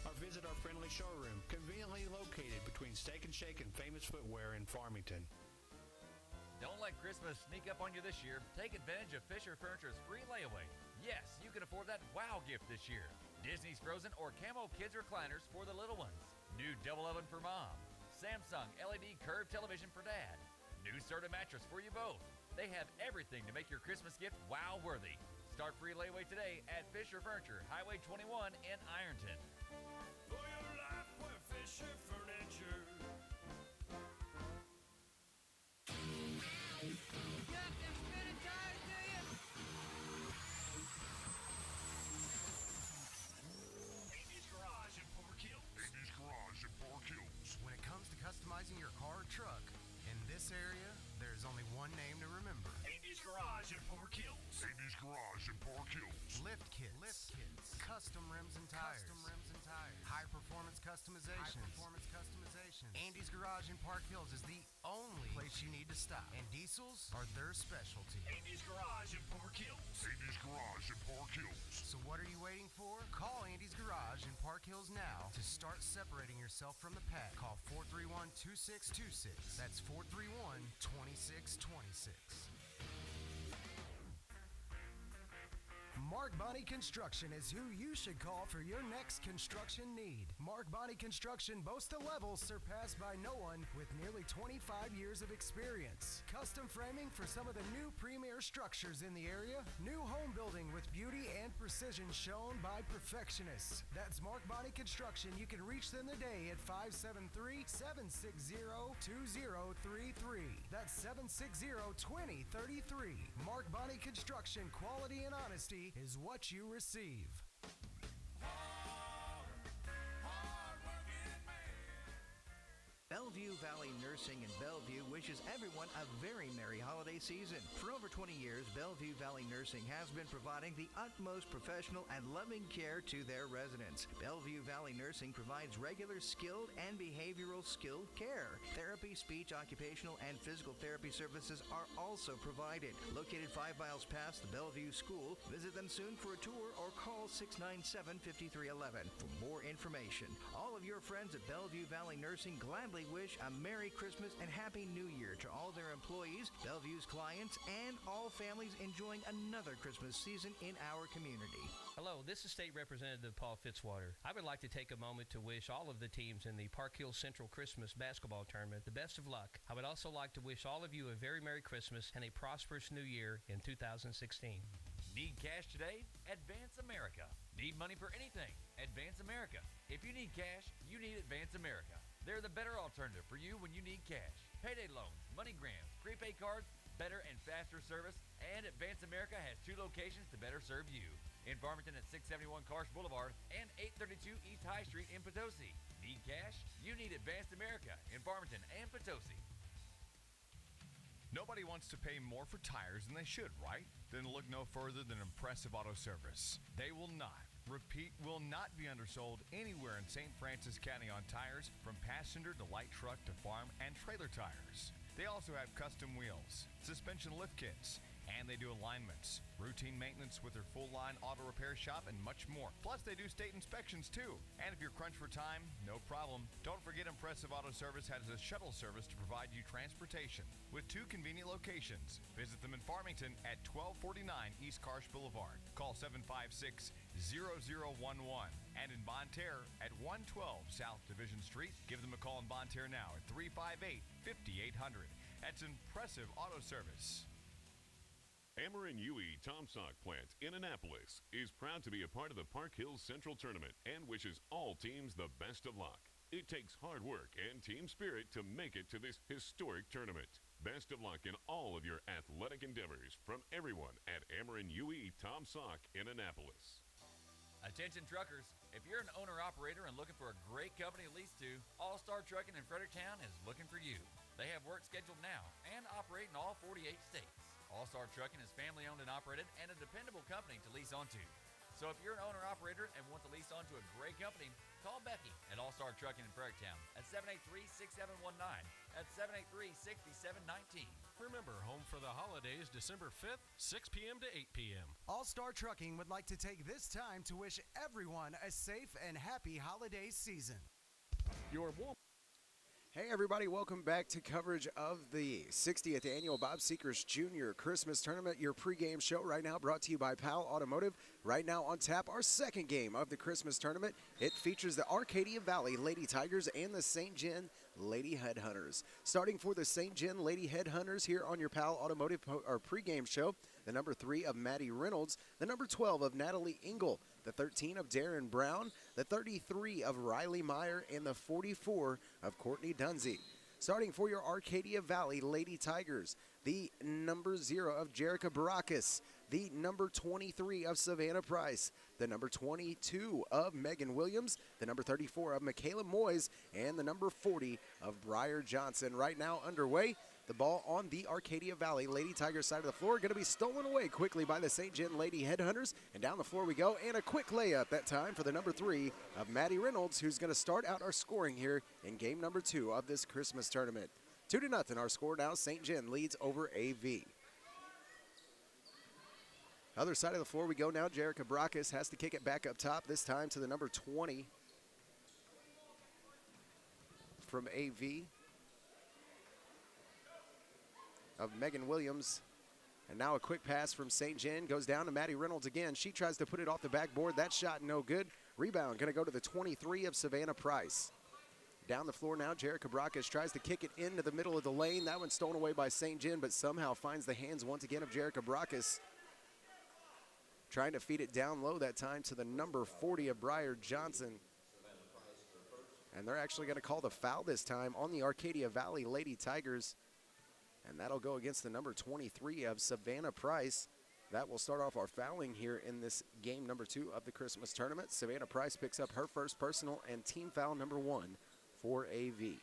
or visit our friendly showroom, conveniently located between Steak and Shake and Famous Footwear in Farmington. Don't let Christmas sneak up on you this year. Take advantage of Fisher Furniture's free layaway. Yes, you can afford that wow gift this year. Disney's Frozen or Camo Kids recliners for the little ones. New double oven for mom. Samsung LED curved television for dad. New Serta mattress for you both. They have everything to make your Christmas gift wow worthy. Start free layaway today at Fisher Furniture, Highway 21 in Ironton. For your life, we're Fisher Furniture. When it comes to customizing your car, one name to remember. Andy's Garage in Park Hills. Andy's Garage in Park Hills. Lift kits. Custom rims and tires. High performance customization. Andy's Garage in Park Hills is the only place you need to stop. And diesels are their specialty. Andy's Garage in Park Hills. Andy's Garage in Park Hills. So what are you waiting for? Call Andy's Garage in Park Hills now to start separating yourself from the pack. Call 431-2626. That's 431-2626. Mark Bonney Construction is who you should call for your next construction need. Mark Bonney Construction boasts a level surpassed by no one with nearly 25 years of experience. Custom framing for some of the new premier structures in the area. New home building with beauty and precision shown by perfectionists. That's Mark Bonney Construction. You can reach them today at 573-760-2033. That's 760-2033. Mark Bonney Construction, quality and honesty is what you receive. Bellevue Valley Nursing in Bellevue wishes everyone a very merry holiday season. For over 20 years, Bellevue Valley Nursing has been providing the utmost professional and loving care to their residents. Bellevue Valley Nursing provides regular skilled and behavioral skilled care. Therapy, speech, occupational, and physical therapy services are also provided. Located 5 miles past the Bellevue School, visit them soon for a tour or call 697-5311 for more information. All of your friends at Bellevue Valley Nursing gladly wish a Merry Christmas and Happy New Year to all their employees, Bellevue's clients, and all families enjoying another Christmas season in our community. Hello, this is State Representative Paul Fitzwater. I would like to take a moment to wish all of the teams in the Park Hills Central Christmas Basketball Tournament the best of luck. I would also like to wish all of you a very Merry Christmas and a prosperous New Year in 2016. Need cash today? Advance America. Need money for anything? Advance America. If you need cash, you need Advance America. They're the better alternative for you when you need cash. Payday loans, money grants, prepaid cards, better and faster service, and Advance America has 2 locations to better serve you. In Farmington at 671 Karsh Boulevard and 832 East High Street in Potosi. Need cash? You need Advance America in Farmington and Potosi. Nobody wants to pay more for tires than they should, right? Then look no further than Impressive Auto Service. They will not, repeat, will not be undersold anywhere in St. Francis County on tires, from passenger to light truck to farm and trailer tires. They also have custom wheels, suspension lift kits, and they do alignments, routine maintenance with their full-line auto repair shop, and much more. Plus, they do state inspections, too. And if you're crunched for time, no problem. Don't forget Impressive Auto Service has a shuttle service to provide you transportation with 2 convenient locations. Visit them in Farmington at 1249 East Karsh Boulevard. Call 756-0011. And in Bonne Terre at 112 South Division Street. Give them a call in Bonne Terre now at 358-5800. That's Impressive Auto Service. Amarin UE Tomsock plant in Annapolis is proud to be a part of the Park Hills Central Tournament and wishes all teams the best of luck. It takes hard work and team spirit to make it to this historic tournament. Best of luck in all of your athletic endeavors from everyone at Amarin UE Tomsock in Annapolis. Attention truckers, if you're an owner-operator and looking for a great company to lease to, All-Star Trucking in Fredericktown is looking for you. They have work scheduled now and operate in all 48 states. All-Star Trucking is family-owned and operated and a dependable company to lease onto. So if you're an owner-operator and want to lease onto a great company, call Becky at All-Star Trucking in Fredericktown at 783-6719. That's 783-6719. Remember, home for the holidays, December 5th, 6 p.m. to 8 p.m. All-Star Trucking would like to take this time to wish everyone a safe and happy holiday season. Your warm. Hey everybody, welcome back to coverage of the 60th Annual Bob Sechrest Jr. Christmas Tournament, your pregame show right now brought to you by Powell Automotive. Right now on tap, our second game of the Christmas Tournament. It features the Arcadia Valley Lady Tigers and the St. John Lady Headhunters. Starting for the St. John Lady Headhunters here on your Powell Automotive pregame show, the number 3 of Maddie Reynolds, the number 12 of Natalie Engel, the 13 of Darren Brown, the 33 of Riley Meyer, and the 44 of Courtney Dunsey. Starting for your Arcadia Valley Lady Tigers, the number 0 of Jerica Baracus, the number 23 of Savannah Price, the number 22 of Megan Williams, the number 34 of Michaela Moyes, and the number 40 of Briar Johnson. Right now underway, The ball on the Arcadia Valley Lady Tigers side of the floor, going to be stolen away quickly by the St. John Lady Headhunters. And down the floor we go, and a quick layup that time for the number 3 of Maddie Reynolds, who's going to start out our scoring here in game number 2 of this Christmas tournament. 2-0 our score now. St. John leads over AV. Other side of the floor we go now. Jerica Brackus has to kick it back up top, this time to the number 20 from AV of Megan Williams. And now a quick pass from St. John goes down to Maddie Reynolds again. She tries to put it off the backboard. That shot no good. Rebound going to go to the 23 of Savannah Price. Down the floor now, Jerica Brackus tries to kick it into the middle of the lane. That one's stolen away by St. John, but somehow finds the hands once again of Jerica Brackus. Trying to feed it down low that time to the number 40 of Briar Johnson. And they're actually going to call the foul this time on the Arcadia Valley Lady Tigers. And that'll go against the number 23 of Savannah Price. That will start off our fouling here in this game number 2 of the Christmas tournament. Savannah Price picks up her first personal and team foul number 1 for AV.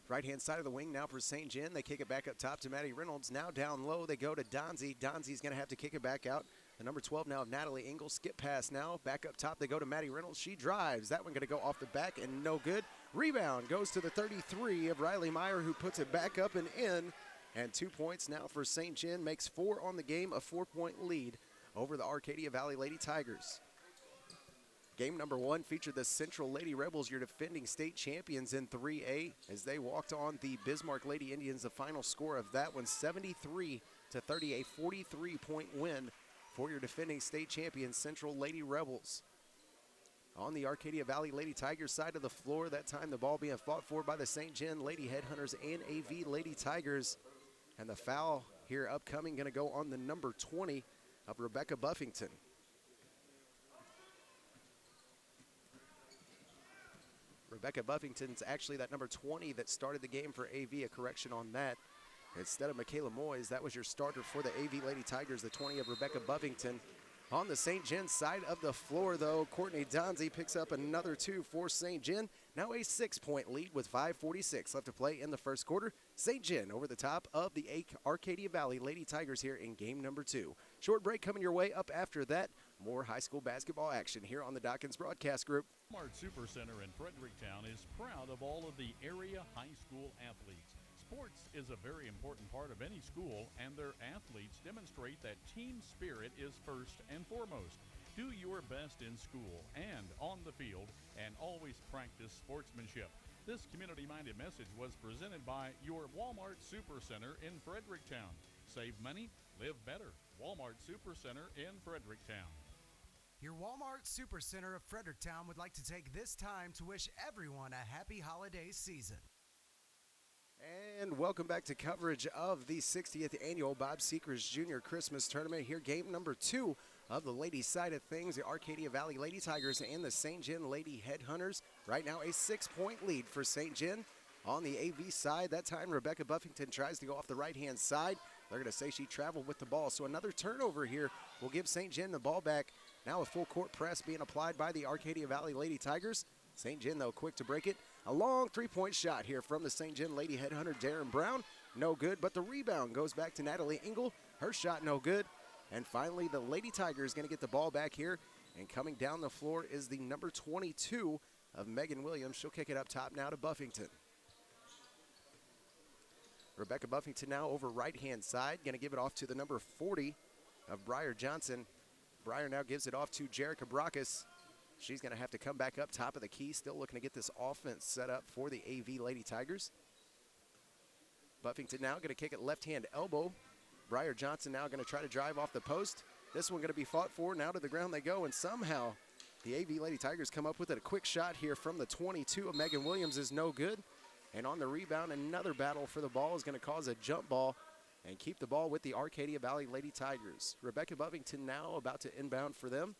Right-hand side of the wing now for St. John. They kick it back up top to Maddie Reynolds. Now down low, they go to Donzie. Donzie's going to have to kick it back out. The number 12 now of Natalie Engel. Skip pass now. Back up top, they go to Maddie Reynolds. She drives. That one going to go off the back and no good. Rebound goes to the 33 of Riley Meyer, who puts it back up and in. And 2 points now for St. John. Makes 4 on the game, a 4-point lead over the Arcadia Valley Lady Tigers. Game number 1 featured the Central Lady Rebels, your defending state champions in 3A, as they walked on the Bismarck Lady Indians. The final score of that one, 73-30, a 43-point win for your defending state champions, Central Lady Rebels. On the Arcadia Valley Lady Tigers side of the floor, that time the ball being fought for by the St. John Lady Headhunters and AV Lady Tigers. And the foul here upcoming going to go on the number 20 of Rebecca Buffington. Rebecca Buffington's actually that number 20 that started the game for AV. A correction on that. Instead of Michaela Moyes, that was your starter for the AV Lady Tigers, the 20 of Rebecca Buffington. On the St. John side of the floor, though, Courtney Donzie picks up another 2 for St. John. Now a 6-point lead with 5:46 left to play in the first quarter. St. John over the top of the Arcadia Valley Lady Tigers here in game number 2. Short break coming your way. Up after that, more high school basketball action here on the Dawkins Broadcast Group. Walmart Supercenter in Fredericktown is proud of all of the area high school athletes. Sports is a very important part of any school, and their athletes demonstrate that team spirit is first and foremost. Do your best in school and on the field, and always practice sportsmanship. This community-minded message was presented by your Walmart Supercenter in Fredericktown. Save money, live better. Walmart Supercenter in Fredericktown. Your Walmart Supercenter of Fredericktown would like to take this time to wish everyone a happy holiday season. And welcome back to coverage of the 60th annual Bob Sechrest Jr. Christmas Tournament. Here, game number 2 of the ladies' side of things, the Arcadia Valley Lady Tigers and the St. John Lady Headhunters. Right now, a 6-point lead for St. John. On the AV side, that time Rebecca Buffington tries to go off the right-hand side. They're going to say she traveled with the ball. So another turnover here will give St. John the ball back. Now a full court press being applied by the Arcadia Valley Lady Tigers. St. John, though, quick to break it. A long 3-point shot here from the St. John Lady Headhunter, Darren Brown. No good, but the rebound goes back to Natalie Engel. Her shot no good. And finally, the Lady Tigers going to get the ball back here. And coming down the floor is the number 22 of Megan Williams. She'll kick it up top now to Buffington. Rebecca Buffington now over right-hand side. Going to give it off to the number 40 of Briar Johnson. Briar now gives it off to Jerica Brackus. She's going to have to come back up top of the key, still looking to get this offense set up for the AV Lady Tigers. Buffington now going to kick it left-hand elbow. Briar Johnson now going to try to drive off the post. This one going to be fought for. Now to the ground they go, and somehow the AV Lady Tigers come up with it. A quick shot here from the 22 of Megan Williams is no good. And on the rebound, another battle for the ball is going to cause a jump ball and keep the ball with the Arcadia Valley Lady Tigers. Rebecca Buffington now about to inbound for them.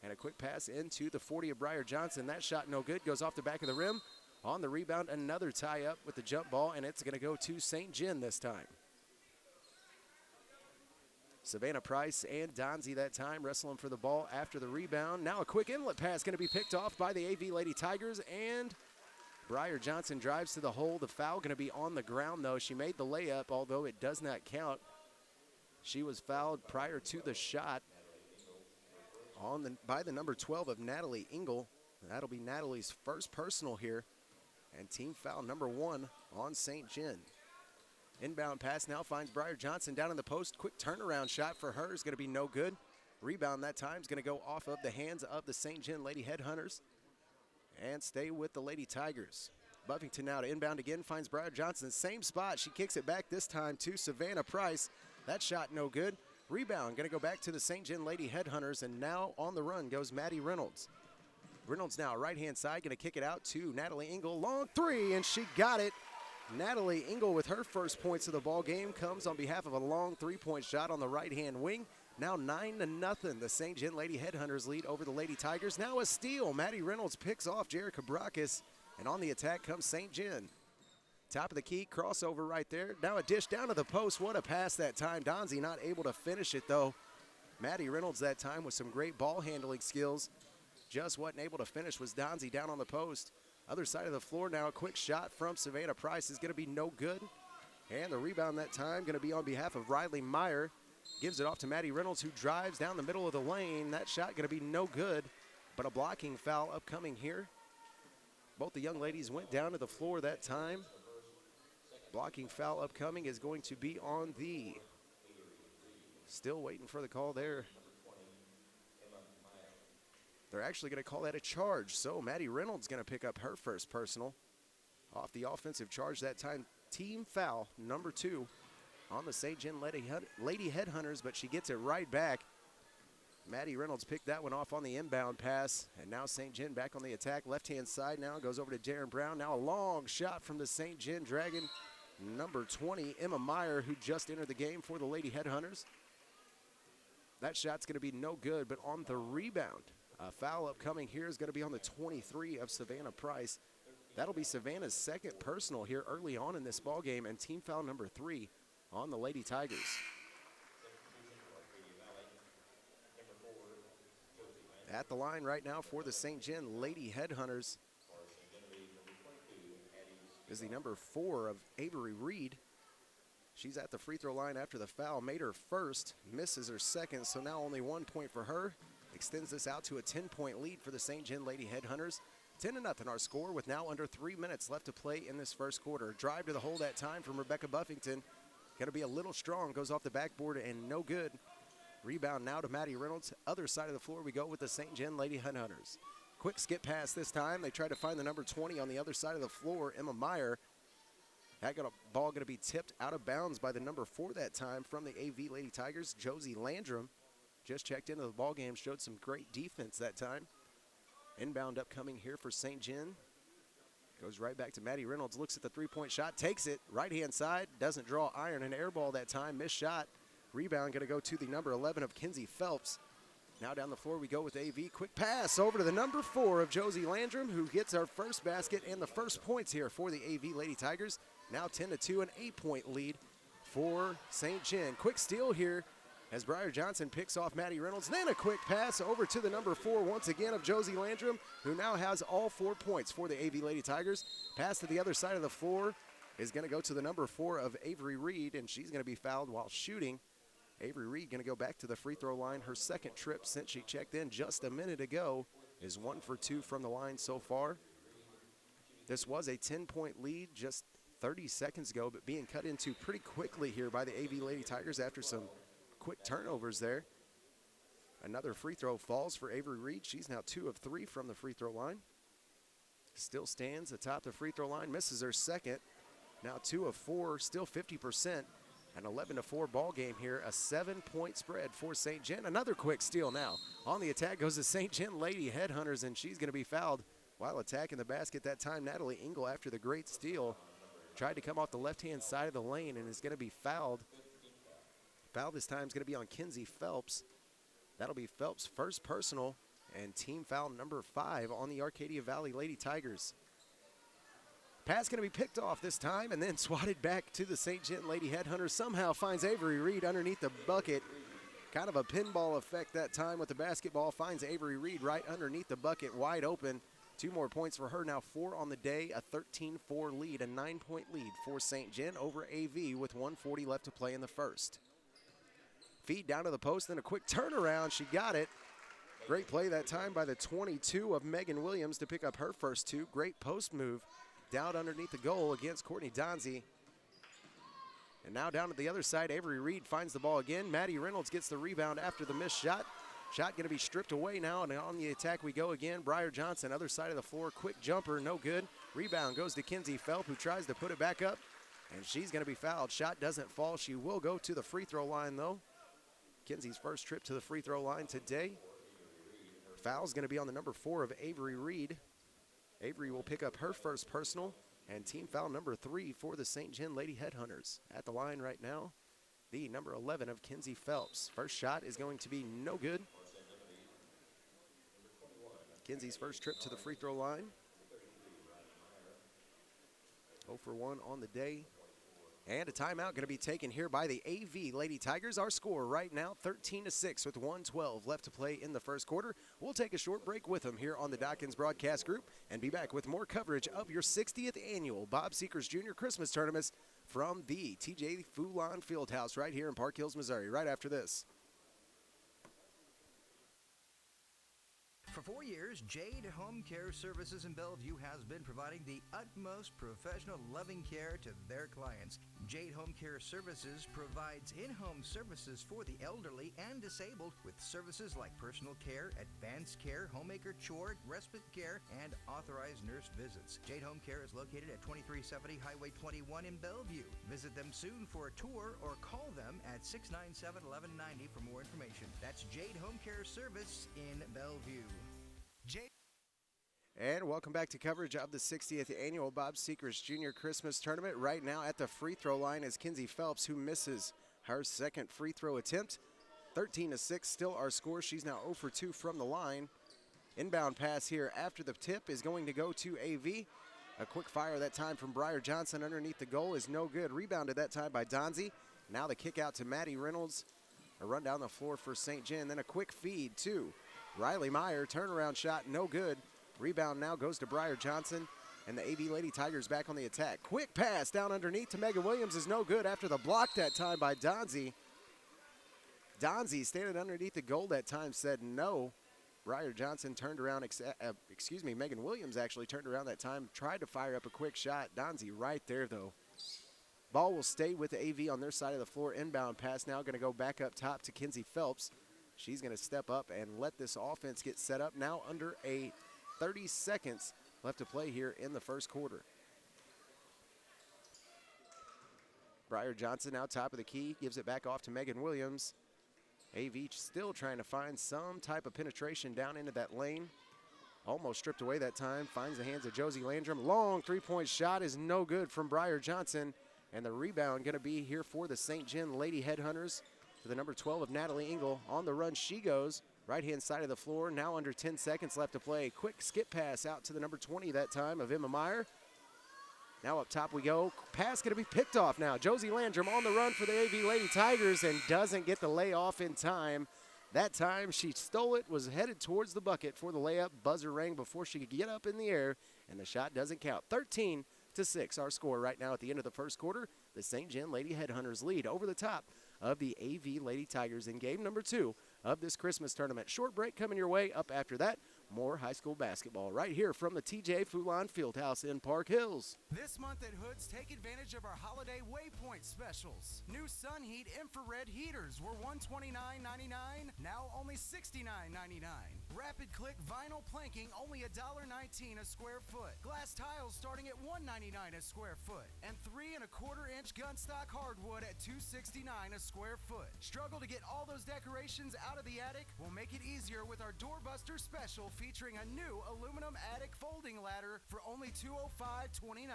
And a quick pass into the 40 of Briar Johnson. That shot no good, goes off the back of the rim. On the rebound, another tie-up with the jump ball, and it's going to go to St. John this time. Savannah Price and Donzie that time wrestling for the ball after the rebound. Now a quick inlet pass going to be picked off by the AV Lady Tigers, and Briar Johnson drives to the hole. The foul going to be on the ground, though. She made the layup, although it does not count. She was fouled prior to the shot by the number 12 of Natalie Engel. That'll be Natalie's first personal here, and team foul number 1 on St. John. Inbound pass now finds Briar Johnson down in the post. Quick turnaround shot for her is going to be no good. Rebound that time is going to go off of the hands of the St. John Lady Headhunters and stay with the Lady Tigers. Buffington now to inbound again, finds Briar Johnson, same spot. She kicks it back this time to Savannah Price. That shot no good. Rebound going to go back to the St. John Lady Headhunters, and now on the run goes Maddie Reynolds. Reynolds now right-hand side, going to kick it out to Natalie Engel. Long three, and she got it. Natalie Engel with her first points of the ball game comes on behalf of a long three-point shot on the right-hand wing. Now 9-0, the St. John Lady Headhunters lead over the Lady Tigers. Now a steal. Maddie Reynolds picks off Jerica Brakis, and on the attack comes St. John. Top of the key, crossover right there. Now a dish down to the post. What a pass that time. Donzie not able to finish it, though. Maddie Reynolds that time with some great ball handling skills. Just wasn't able to finish was Donzie down on the post. Other side of the floor now, a quick shot from Savannah Price is going to be no good. And the rebound that time going to be on behalf of Riley Meyer. Gives it off to Maddie Reynolds, who drives down the middle of the lane. That shot going to be no good, but a blocking foul upcoming here. Both the young ladies went down to the floor that time. Blocking foul upcoming is going to be on the, still waiting for the call there. They're actually going to call that a charge. So Maddie Reynolds going to pick up her first personal. Off the offensive charge that time, team foul number 2 on the St. John Lady Headhunters, but she gets it right back. Maddie Reynolds picked that one off on the inbound pass, and now St. John back on the attack. Left-hand side now goes over to Darren Brown. Now a long shot from the St. John Dragon. Number 20, Emma Meyer, who just entered the game for the Lady Headhunters. That shot's going to be no good, but on the rebound, a foul upcoming here is going to be on the 23 of Savannah Price. That'll be Savannah's second personal here early on in this ball game, and team foul number 3 on the Lady Tigers. At the line right now for the St. John Lady Headhunters is the number 4 of Avery Reed. She's at the free throw line after the foul. Made her first, misses her second, so now only 1 point for her. Extends this out to a 10-point lead for the St. John Lady Headhunters. 10-0 our score with now under 3 minutes left to play in this first quarter. Drive to the hole that time from Rebecca Buffington. Going to be a little strong, goes off the backboard and no good. Rebound now to Maddie Reynolds. Other side of the floor we go with the St. John Lady Headhunters. Quick skip pass this time. They try to find the number 20 on the other side of the floor, Emma Meyer. That ball going to be tipped out of bounds by the number 4 that time from the AV Lady Tigers, Josie Landrum. Just checked into the ball game, showed some great defense that time. Inbound upcoming here for St. John. Goes right back to Maddie Reynolds, looks at the three-point shot, takes it, right-hand side, doesn't draw iron, an air ball that time, missed shot. Rebound going to go to the number 11 of Kinsey Phelps. Now down the floor we go with AV. Quick pass over to the number 4 of Josie Landrum, who gets our first basket and the first points here for the AV Lady Tigers. Now 10-2, an 8-point lead for St. John. Quick steal here as Briar Johnson picks off Maddie Reynolds. Then a quick pass over to the number 4 once again of Josie Landrum, who now has all 4 points for the AV Lady Tigers. Pass to the other side of the floor is going to go to the number 4 of Avery Reed, and she's going to be fouled while shooting. Avery Reed going to go back to the free throw line. Her second trip since she checked in just a minute ago is 1 for 2 from the line so far. This was a 10-point lead just 30 seconds ago, but being cut into pretty quickly here by the AV Lady Tigers after some quick turnovers there. Another free throw falls for Avery Reed. She's now 2 of 3 from the free throw line. Still stands atop the free throw line, misses her second. Now 2 of 4, still 50%. An 11-4 ball game here, a 7-point spread for St. John. Another quick steal now. On the attack goes the St. John Lady Headhunters, and she's going to be fouled while attacking the basket that time. Natalie Engel, after the great steal, tried to come off the left-hand side of the lane and is going to be fouled. Foul this time is going to be on Kinsey Phelps. That'll be Phelps' first personal and team foul number 5 on the Arcadia Valley Lady Tigers. Pass going to be picked off this time and then swatted back to the St. John Lady Headhunters. Somehow finds Avery Reed underneath the bucket. Kind of a pinball effect that time with the basketball. Finds Avery Reed right underneath the bucket, wide open. 2 more points for her, now 4 on the day, a 13-4 lead, a 9-point lead for St. John over AV with 1:40 left to play in the first. Feed down to the post, then a quick turnaround. She got it. Great play that time by the 22 of Megan Williams to pick up her first 2. Great post move down underneath the goal against Courtney Donzie. And now down to the other side, Avery Reed finds the ball again. Maddie Reynolds gets the rebound after the missed shot. Shot going to be stripped away now, and on the attack we go again. Briar Johnson, other side of the floor, quick jumper, no good. Rebound goes to Kinsey Phelps, who tries to put it back up, and she's going to be fouled. Shot doesn't fall. She will go to the free throw line, though. Kinsey's first trip to the free throw line today. Foul's going to be on the number 4 of Avery Reed. Avery will pick up her first personal, and team foul number 3 for the St. John Lady Headhunters. At the line right now, the number 11 of Kinsey Phelps. First shot is going to be no good. Kinsey's first trip to the free throw line. 0 for 1 on the day. And a timeout going to be taken here by the AV Lady Tigers. Our score right now, 13-6 with 1:12 left to play in the first quarter. We'll take a short break with them here on the Dawkins Broadcast Group and be back with more coverage of your 60th annual Bob Sechrest Jr. Christmas Tournament from the TJ Foulon Fieldhouse right here in Park Hills, Missouri, right after this. For 4 years, Jade Home Care Services in Bellevue has been providing the utmost professional, loving care to their clients. Jade Home Care Services provides in-home services for the elderly and disabled with services like personal care, advanced care, homemaker chore, respite care, and authorized nurse visits. Jade Home Care is located at 2370 Highway 21 in Bellevue. Visit them soon for a tour or call them at 697-1190 for more information. That's Jade Home Care Service in Bellevue. And welcome back to coverage of the 60th annual Bob Sechrest Jr. Christmas Tournament. Right now at the free throw line is Kinsey Phelps, who misses her second free throw attempt. 13-6 still our score. She's now 0 for 2 from the line. Inbound pass here after the tip is going to go to AV. A quick fire that time from Briar Johnson underneath the goal is no good. Rebounded that time by Donzie. Now the kick out to Maddie Reynolds. A run down the floor for St. John. Then a quick feed to Riley Meyer. Turnaround shot, no good. Rebound now goes to Briar Johnson, and the AV Lady Tigers back on the attack. Quick pass down underneath to Megan Williams is no good after the block that time by Donzie. Donzie standing underneath the goal that time said no. Briar Johnson turned around, Megan Williams actually turned around that time, tried to fire up a quick shot. Donzie right there though. Ball will stay with the AV on their side of the floor. Inbound pass now going to go back up top to Kinsey Phelps. She's going to step up and let this offense get set up now under a 30 seconds left to play here in the first quarter. Briar Johnson now top of the key, gives it back off to Megan Williams. AV still trying to find some type of penetration down into that lane. Almost stripped away that time, finds the hands of Josie Landrum. Long three-point shot is no good from Briar Johnson. And the rebound going to be here for the St. John Lady Headhunters to the number 12 of Natalie Engel. On the run she goes. Right-hand side of the floor, now under 10 seconds left to play. Quick skip pass out to the number 20 that time of Emma Meyer. Now up top we go. Pass going to be picked off now. Josie Landrum on the run for the AV Lady Tigers and doesn't get the layoff in time. That time she stole it, was headed towards the bucket for the layup. Buzzer rang before she could get up in the air, and the shot doesn't count. 13-6 our score right now at the end of the first quarter. The St. John Lady Headhunters lead over the top of the AV Lady Tigers in game number 2 of this Christmas tournament. Short break coming your way. Up after that, more high school basketball right here from the TJ Foulon Fieldhouse in Park Hills. This month at Hood's, take advantage of our holiday waypoint specials. New Sun Heat infrared heaters were $129.99, now only $69.99. Rapid Click vinyl planking only $1.19 a square foot. Glass tiles starting at $1.99 a square foot, and 3 1/4 inch gunstock hardwood at $2.69 a square foot. Struggle to get all those decorations out of the attic? We'll make it easier with our Doorbuster special featuring a new aluminum attic folding ladder for only $205.29.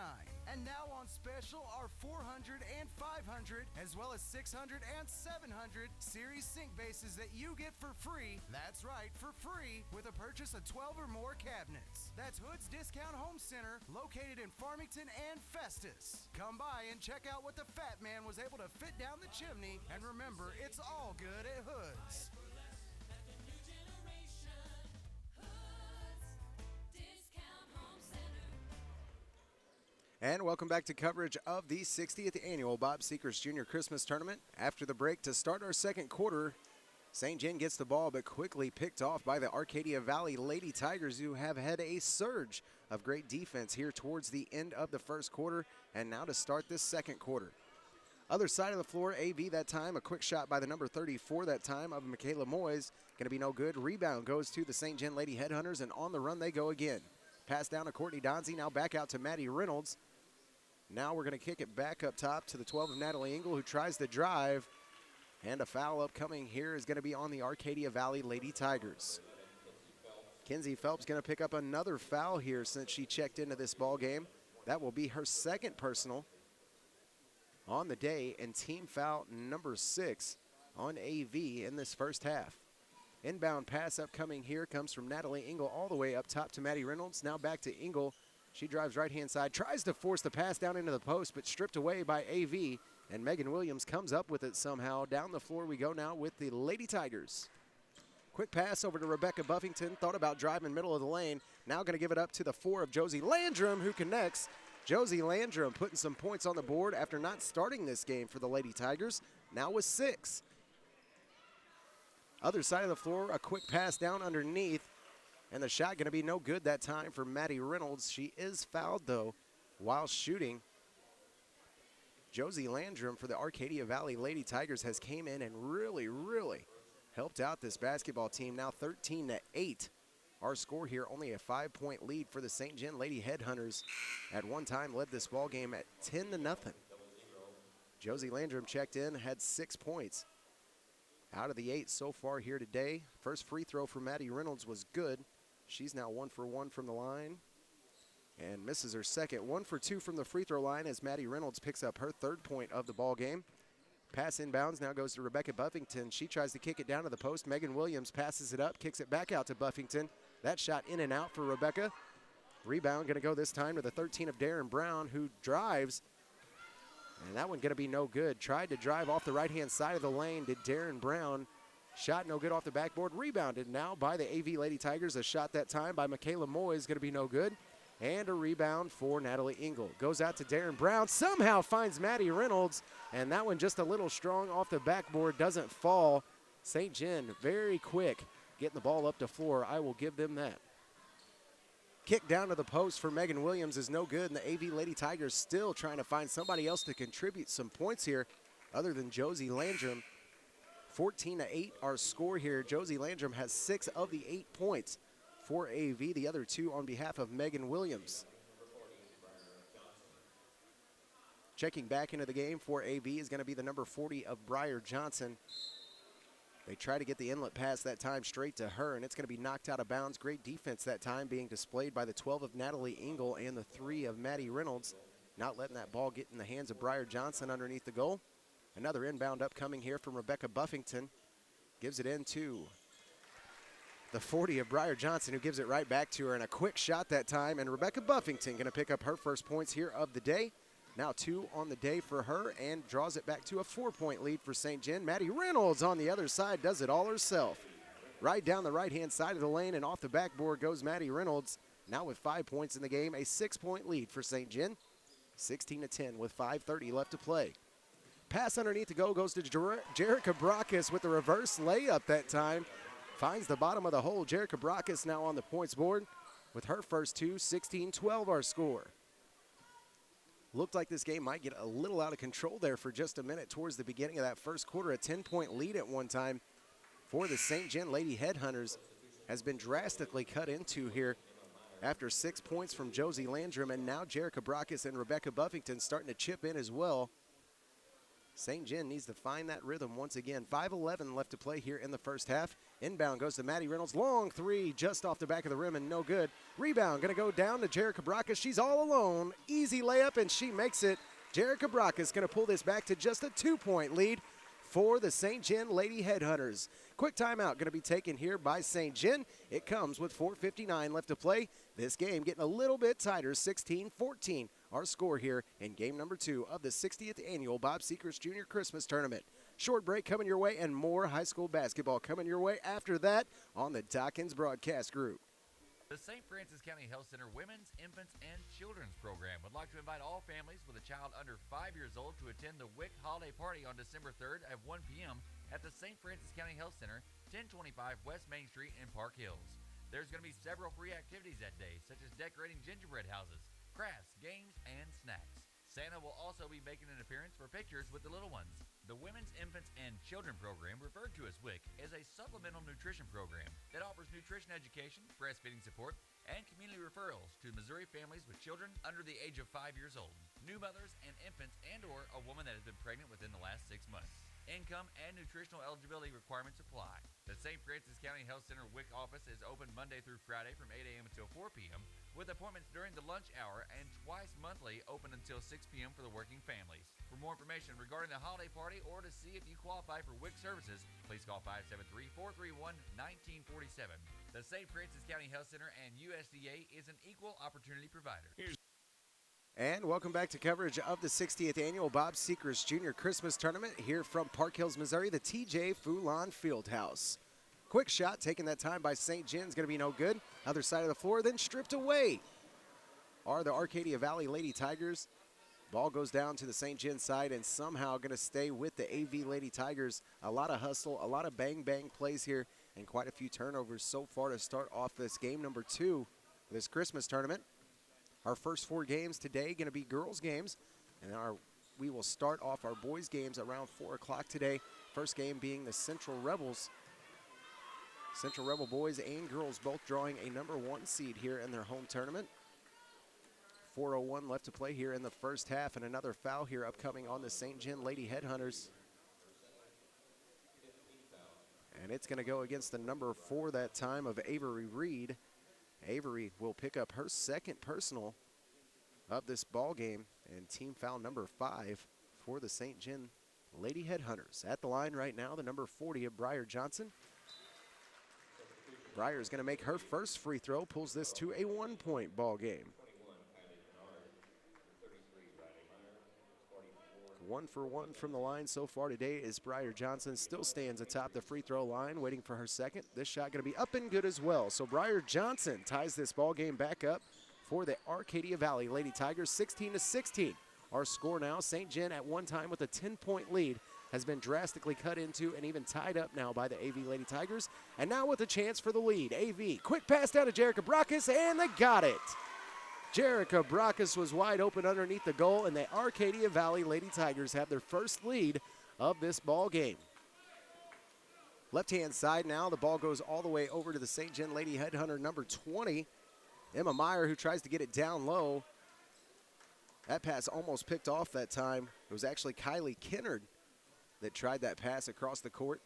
And now on special are 400 and 500 as well as 600 and 700 series sink bases that you get for free. That's right, for free with a purchase of 12 or more cabinets. That's Hood's Discount Home Center located in Farmington and Festus. Come by and check out what the Fat Man was able to fit down the chimney, and remember, it's all good at Hood's. Discount And welcome back to coverage of the 60th Annual Bob Sechrest Jr. Christmas Tournament. After the break to start our second quarter, St. John gets the ball, but quickly picked off by the Arcadia Valley Lady Tigers, who have had a surge of great defense here towards the end of the first quarter, and now to start this second quarter. Other side of the floor, AV that time, a quick shot by the number 34 that time of Michaela Moyes, going to be no good. Rebound goes to the St. John Lady Headhunters, and on the run they go again. Pass down to Courtney Donzie, now back out to Maddie Reynolds. Now we're going to kick it back up top to the 12 of Natalie Engel, who tries to drive. And a foul upcoming here is going to be on the Arcadia Valley Lady Tigers. Kenzie Phelps going to pick up another foul here since she checked into this ball game. That will be her second personal on the day, and team foul number 6 on AV in this first half. Inbound pass upcoming here comes from Natalie Engel all the way up top to Maddie Reynolds. Now back to Engel. She drives right-hand side, tries to force the pass down into the post, but stripped away by AV, and Megan Williams comes up with it somehow. Down the floor we go now with the Lady Tigers. Quick pass over to Rebecca Buffington, thought about driving middle of the lane. Now going to give it up to the 4 of Josie Landrum, who connects. Josie Landrum putting some points on the board after not starting this game for the Lady Tigers, now with 6. Other side of the floor, a quick pass down underneath. And the shot going to be no good that time for Maddie Reynolds. She is fouled, though, while shooting. Josie Landrum for the Arcadia Valley Lady Tigers has came in and really, really helped out this basketball team. Now 13-8. Our score here, only a 5-point lead for the St. John Lady Headhunters. At one time, led this ball game at 10-0. Josie Landrum checked in, had 6 points. Out of the 8 so far here today. First free throw for Maddie Reynolds was good. She's now 1 for 1 from the line and misses her second. 1 for 2 from the free throw line as Maddie Reynolds picks up her 3rd point of the ball game. Pass inbounds now goes to Rebecca Buffington. She tries to kick it down to the post. Megan Williams passes it up, kicks it back out to Buffington. That shot in and out for Rebecca. Rebound going to go this time to the 13 of Darren Brown, who drives. And that one going to be no good. Tried to drive off the right-hand side of the lane to Darren Brown. Shot no good off the backboard. Rebounded now by the AV Lady Tigers. A shot that time by Michaela Moy is going to be no good. And a rebound for Natalie Engel. Goes out to Darren Brown. Somehow finds Maddie Reynolds. And that one just a little strong off the backboard. Doesn't fall. St. John very quick getting the ball up to floor. I will give them that. Kick down to the post for Megan Williams is no good. And the AV Lady Tigers still trying to find somebody else to contribute some points here other than Josie Landrum. 14-8 our score here. Josie Landrum has 6 of the 8 points for AV, the other 2 on behalf of Megan Williams. Checking back into the game for AV is going to be the number 40 of Briar Johnson. They try to get the inlet pass that time straight to her, and it's going to be knocked out of bounds. Great defense that time being displayed by the 12 of Natalie Engel and the 3 of Maddie Reynolds. Not letting that ball get in the hands of Briar Johnson underneath the goal. Another inbound upcoming here from Rebecca Buffington. Gives it into the 40 of Briar Johnson, who gives it right back to her. And a quick shot that time. And Rebecca Buffington going to pick up her first points here of the day. Now 2 on the day for her and draws it back to a 4-point lead for St. John. Maddie Reynolds on the other side does it all herself. Right down the right-hand side of the lane and off the backboard goes Maddie Reynolds. Now with 5 points in the game, a 6-point lead for St. John. 16-10 with 5:30 left to play. Pass underneath the goal goes to Jerica Brackus with the reverse layup that time. Finds the bottom of the hole. Jerica Brackus now on the points board with her first 2, 16-12 our score. Looked like this game might get a little out of control there for just a minute towards the beginning of that first quarter. A 10-point lead at one time for the St. John Lady Headhunters has been drastically cut into here after 6 points from Josie Landrum, and now Jerica Brackus and Rebecca Buffington starting to chip in as well. St. John needs to find that rhythm once again. 5:11 left to play here in the first half. Inbound goes to Maddie Reynolds. Long 3 just off the back of the rim and no good. Rebound going to go down to Jerica Brackus. She's all alone. Easy layup and she makes it. Jerica Brackus going to pull this back to just a 2-point lead for the St. John Lady Headhunters. Quick timeout going to be taken here by St. John. It comes with 4:59 left to play. This game getting a little bit tighter, 16-14. Our score here in game number 2 of the 60th Annual Bob Sechrest Jr. Christmas Tournament. Short break coming your way and more high school basketball coming your way after that on the Dawkins Broadcast Group. The St. Francis County Health Center Women's, Infants, and Children's Program would like to invite all families with a child under 5 years old to attend the WIC Holiday Party on December 3rd at 1 p.m. at the St. Francis County Health Center, 1025 West Main Street in Park Hills. There's going to be several free activities that day, such as decorating gingerbread houses, crafts, games, and snacks. Santa will also be making an appearance for pictures with the little ones. The Women's, Infants, and Children program, referred to as WIC, is a supplemental nutrition program that offers nutrition education, breastfeeding support, and community referrals to Missouri families with children under the age of 5 years old, new mothers and infants, and/or a woman that has been pregnant within the last 6 months. Income and nutritional eligibility requirements apply. The St. Francis County Health Center WIC office is open Monday through Friday from 8 a.m. until 4 p.m. with appointments during the lunch hour and twice monthly open until 6 p.m. for the working families. For more information regarding the holiday party or to see if you qualify for WIC services, please call 573-431-1947. The St. Francis County Health Center and USDA is an equal opportunity provider. And welcome back to coverage of the 60th Annual Bob Sechrest Jr. Christmas Tournament here from Park Hills, Missouri, the TJ Foulon Fieldhouse. Quick shot taken that time by St. Jen's, going to be no good. Other side of the floor, then stripped away are the Arcadia Valley Lady Tigers. Ball goes down to the St. Jen's side and somehow going to stay with the AV Lady Tigers. A lot of hustle, a lot of bang-bang plays here, and quite a few turnovers so far to start off this game number 2 of this Christmas tournament. Our first 4 games today going to be girls games, and we will start off our boys games around 4 o'clock today. First game being the Central Rebels. Central Rebel boys and girls both drawing a number 1 seed here in their home tournament. 4:01 left to play here in the first half, and another foul here upcoming on the St. Jen Lady Headhunters. And it's going to go against the number 4 that time of Avery Reed. Avery will pick up her second personal of this ball game, and team foul number 5 for the St. Jen Lady Headhunters. At the line right now, the number 40 of Briar Johnson. Briar is going to make her first free throw, pulls this to a 1-point ball game. 1 for 1 from the line so far today is Briar Johnson. Still stands atop the free throw line, waiting for her second. This shot going to be up and good as well. So Briar Johnson ties this ball game back up for the Arcadia Valley Lady Tigers, 16-16. Our score now, St. Jen at one time with a 10-point lead has been drastically cut into and even tied up now by the AV Lady Tigers. And now with a chance for the lead, AV. Quick pass down to Jerica Brackus, and they got it. Jerica Brackus was wide open underneath the goal, and the Arcadia Valley Lady Tigers have their first lead of this ball game. Left-hand side now, the ball goes all the way over to the St. Jen Lady Headhunter, number 20, Emma Meyer, who tries to get it down low. That pass almost picked off that time. It was actually Kylie Kennard that tried that pass across the court.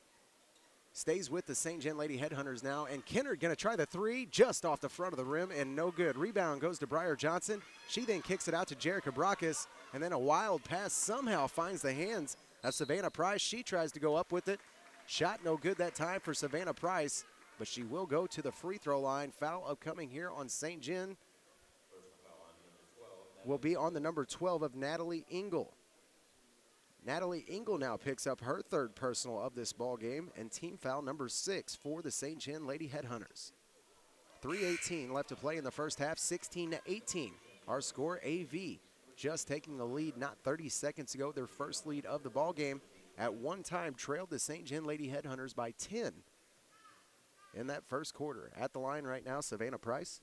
Stays with the St. Jen Lady Headhunters now, and Kennard going to try the 3 just off the front of the rim, and no good. Rebound goes to Briar Johnson. She then kicks it out to Jerica Brackus, and then a wild pass somehow finds the hands of Savannah Price. She tries to go up with it. Shot no good that time for Savannah Price, but she will go to the free throw line. Foul upcoming here on St. Jen will be on the number 12 of Natalie Engel. Natalie Engel now picks up her third personal of this ball game, and team foul number 6 for the St. Jen Lady Headhunters. 3:18 left to play in the first half, 16-18. Our score, AV just taking the lead not 30 seconds ago, their first lead of the ball game. At one time trailed the St. Jen Lady Headhunters by 10 in that first quarter. At the line right now, Savannah Price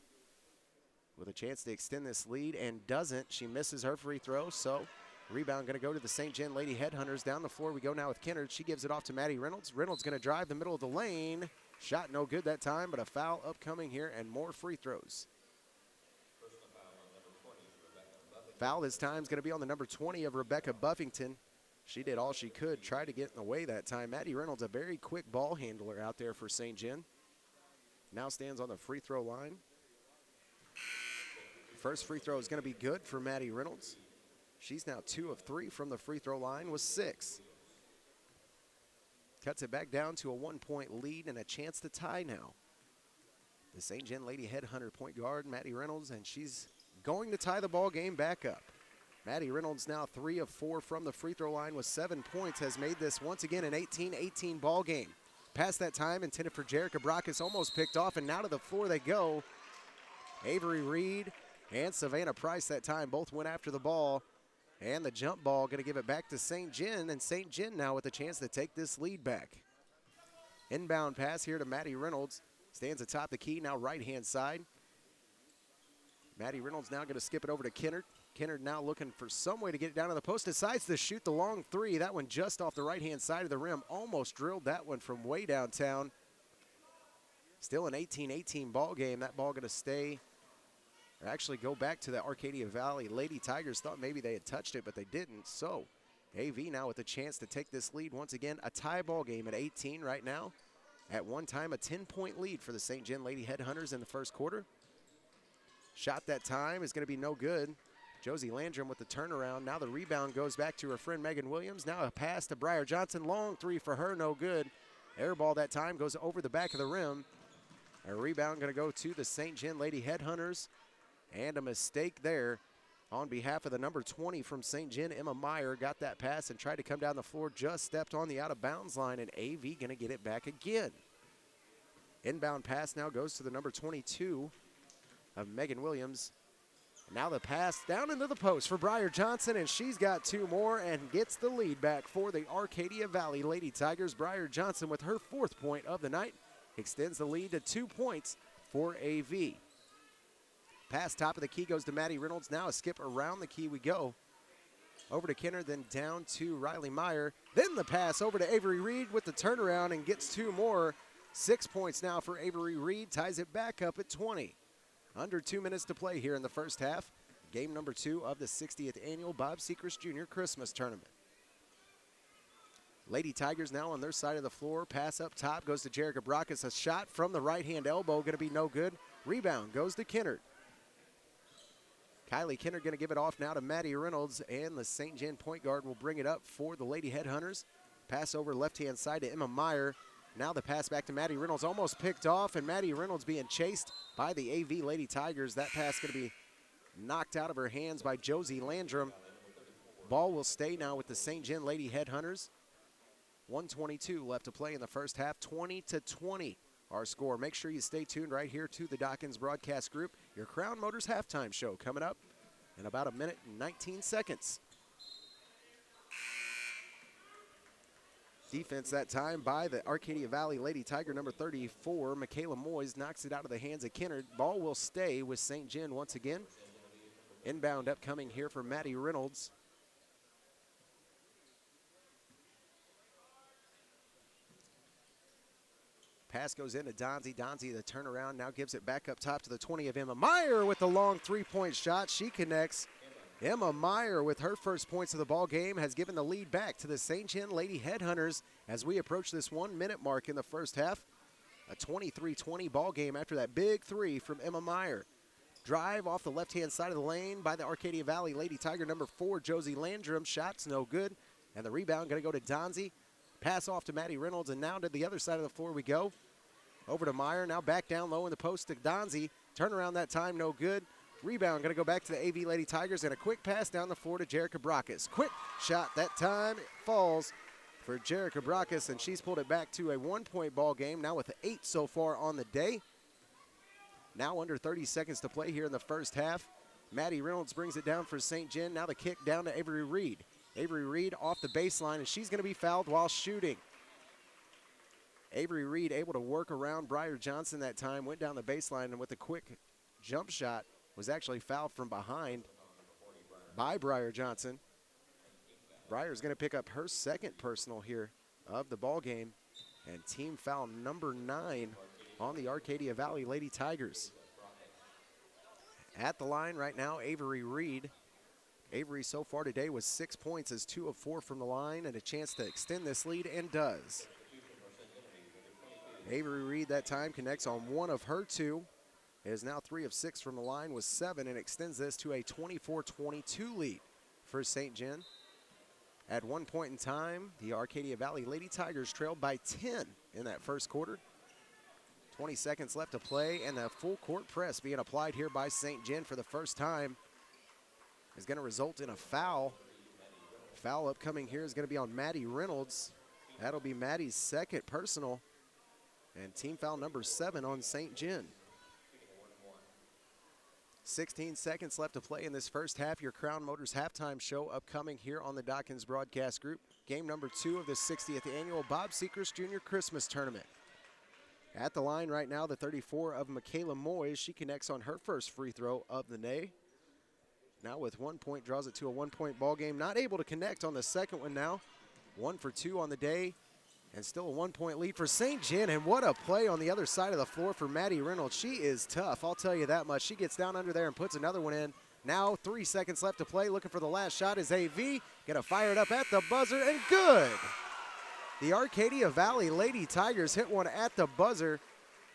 with a chance to extend this lead, and doesn't. She misses her free throw, so rebound going to go to the St. Jen Lady Headhunters. Down the floor we go now with Kennard. She gives it off to Maddie Reynolds. Reynolds going to drive the middle of the lane. Shot no good that time, but a foul upcoming here and more free throws. Foul this time is going to be on the number 20 of Rebecca Buffington. She did all she could, try to get in the way that time. Maddie Reynolds, a very quick ball handler out there for St. Jen. Now stands on the free throw line. First free throw is going to be good for Maddie Reynolds. She's now 2 of 3 from the free throw line with 6. Cuts it back down to a 1-point lead and a chance to tie now. The St. Jen Lady Headhunter point guard, Maddie Reynolds, and she's going to tie the ball game back up. Maddie Reynolds now 3 of 4 from the free throw line with 7 points, has made this once again an 18-18 ball game. Past that time, intended for Jerica Brackus, almost picked off, and now to the floor they go. Avery Reed and Savannah Price that time both went after the ball. And the jump ball going to give it back to St. John, and St. John now with a chance to take this lead back. Inbound pass here to Maddie Reynolds. Stands atop the key, now right-hand side. Maddie Reynolds now going to skip it over to Kennard. Kennard now looking for some way to get it down to the post. Decides to shoot the long three. That one just off the right-hand side of the rim. Almost drilled that one from way downtown. Still an 18-18 ball game. That ball going to stay, or actually go back to the Arcadia Valley Lady Tigers. Thought maybe they had touched it, but they didn't. So AV now with a chance to take this lead once again. A tie ball game at 18 right now. At one time, a 10-point lead for the St. John Lady Headhunters in the first quarter. Shot that time is going to be no good. Josie Landrum with the turnaround. Now the rebound goes back to her friend Megan Williams. Now a pass to Briar Johnson. Long three for her, no good. Air ball that time goes over the back of the rim. A rebound going to go to the St. John Lady Headhunters. And a mistake there on behalf of the number 20 from St. John. Emma Meyer got that pass and tried to come down the floor. Just stepped on the out-of-bounds line, and AV going to get it back again. Inbound pass now goes to the number 22 of Megan Williams. Now the pass down into the post for Briar Johnson, and she's got two more and gets the lead back for the Arcadia Valley Lady Tigers. Briar Johnson with her 4th point of the night extends the lead to 2 points for AV. Pass top of the key goes to Maddie Reynolds. Now a skip around the key we go. Over to Kenner, then down to Riley Meyer. Then the pass over to Avery Reed with the turnaround and gets 2 more. 6 points now for Avery Reed, ties it back up at 20. Under 2 minutes to play here in the first half. Game number 2 of the 60th annual Bob Sechrest Jr. Christmas Tournament. Lady Tigers now on their side of the floor. Pass up top goes to Jerica Brackus. A shot from the right-hand elbow going to be no good. Rebound goes to Kennard. Kylie Kennard going to give it off now to Maddie Reynolds, and the St. John point guard will bring it up for the Lady Headhunters. Pass over left-hand side to Emma Meyer. Now the pass back to Maddie Reynolds, almost picked off, and Maddie Reynolds being chased by the AV Lady Tigers. That pass going to be knocked out of her hands by Josie Landrum. Ball will stay now with the St. John Lady Headhunters. 1:22 left to play in the first half, 20-20 our score. Make sure you stay tuned right here to the Dawkins Broadcast Group. Your Crown Motors halftime show coming up in about 1 minute and 19 seconds. Defense that time by the Arcadia Valley Lady Tiger, number 34, Michaela Moyes, knocks it out of the hands of Kennard. Ball will stay with St. John once again. Inbound upcoming here for Maddie Reynolds. Pass goes into Donzie. Donzie, the turnaround, now gives it back up top to the 20 of Emma Meyer with the long three-point shot. She connects. Emma Meyer with her first points of the ball game has given the lead back to the St. John Lady Headhunters as we approach this 1 minute mark in the first half. A 23-20 ball game after that big three from Emma Meyer. Drive off the left-hand side of the lane by the Arcadia Valley Lady Tiger, number 4, Josie Landrum. Shots no good. And the rebound going to go to Donzie. Pass off to Maddie Reynolds, and now to the other side of the floor we go. Over to Meyer, now back down low in the post to Donzie. Turnaround that time, no good. Rebound going to go back to the AV Lady Tigers, and a quick pass down the floor to Jerica Brackus. Quick shot that time, it falls for Jerica Brackus, and she's pulled it back to a 1-point ball game, now with 8 so far on the day. Now under 30 seconds to play here in the first half. Maddie Reynolds brings it down for St. John. Now the kick down to Avery Reed. Avery Reed off the baseline, and she's going to be fouled while shooting. Avery Reed able to work around Briar Johnson that time, went down the baseline, and with a quick jump shot was actually fouled from behind by Briar Johnson. Briar's going to pick up her second personal here of the ball game, and team foul number 9 on the Arcadia Valley Lady Tigers. At the line right now, Avery Reed. Avery so far today was 6 points as 2 of 4 from the line, and a chance to extend this lead, and does. Avery Reed that time connects on 1 of her 2. It is now 3 of 6 from the line with 7, and extends this to a 24-22 lead for St. John. At one point in time, the Arcadia Valley Lady Tigers trailed by 10 in that first quarter. 20 seconds left to play, and the full court press being applied here by St. John for the first time is going to result in a foul. Foul upcoming here is going to be on Maddie Reynolds. That'll be Maddie's second personal, and team foul number 7 on St. John. 16 seconds left to play in this first half. Your Crown Motors halftime show upcoming here on the Dawkins Broadcast Group. Game number 2 of the 60th annual Bob Sechrest Jr. Christmas Tournament. At the line right now, the 34 of Michaela Moyes. She connects on her first free throw of the day. Now with 1 point, draws it to a 1-point ball game. Not able to connect on the second one now. 1 for 2 on the day. And still a 1-point lead for St. John. And what a play on the other side of the floor for Maddie Reynolds. She is tough, I'll tell you that much. She gets down under there and puts another one in. Now 3 seconds left to play. Looking for the last shot is AV. Gonna fire it up at the buzzer and good. The Arcadia Valley Lady Tigers hit one at the buzzer.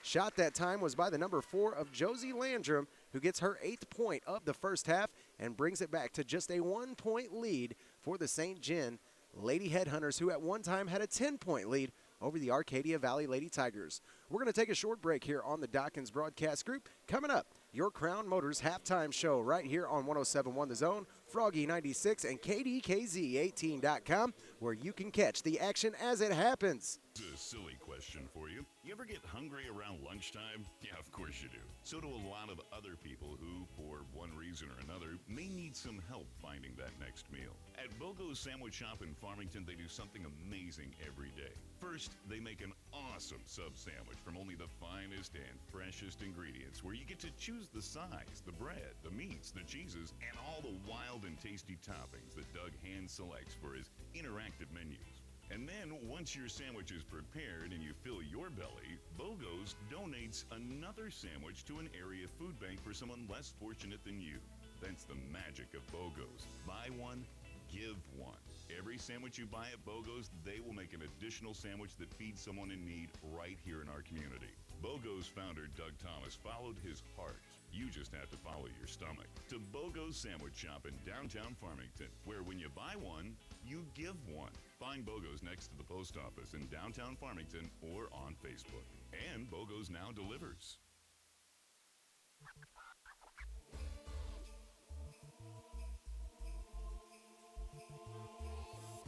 Shot that time was by the number 4 of Josie Landrum, who gets her 8th point of the first half and brings it back to just a 1-point lead for the St. John Lady Headhunters, who at one time had a 10-point lead over the Arcadia Valley Lady Tigers. We're going to take a short break here on the Dawkins Broadcast Group. Coming up, your Crown Motors halftime show right here on 107.1 The Zone, Froggy 96, and KDKZ18.com, where you can catch the action as it happens. A silly question for you. You ever get hungry around lunchtime? Yeah, of course you do. So do a lot of other people who, for one reason or another, may need some help finding that next meal. At BOGO's Sandwich Shop in Farmington, they do something amazing every day. First, they make an awesome sub sandwich from only the finest and freshest ingredients, where you get to choose the size, the bread, the meats, the cheeses, and all the wild and tasty toppings that Doug hand selects for his interactive menus. And then, once your sandwich is prepared and you fill your belly, BOGO's donates another sandwich to an area food bank for someone less fortunate than you. That's the magic of BOGO's. Buy one, give one. Every sandwich you buy at BOGO's, they will make an additional sandwich that feeds someone in need right here in our community. BOGO's founder, Doug Thomas, followed his heart. You just have to follow your stomach. To BOGO's Sandwich Shop in downtown Farmington, where when you buy one, you give one. Find BOGO's next to the post office in downtown Farmington or on Facebook. And BOGO's now delivers.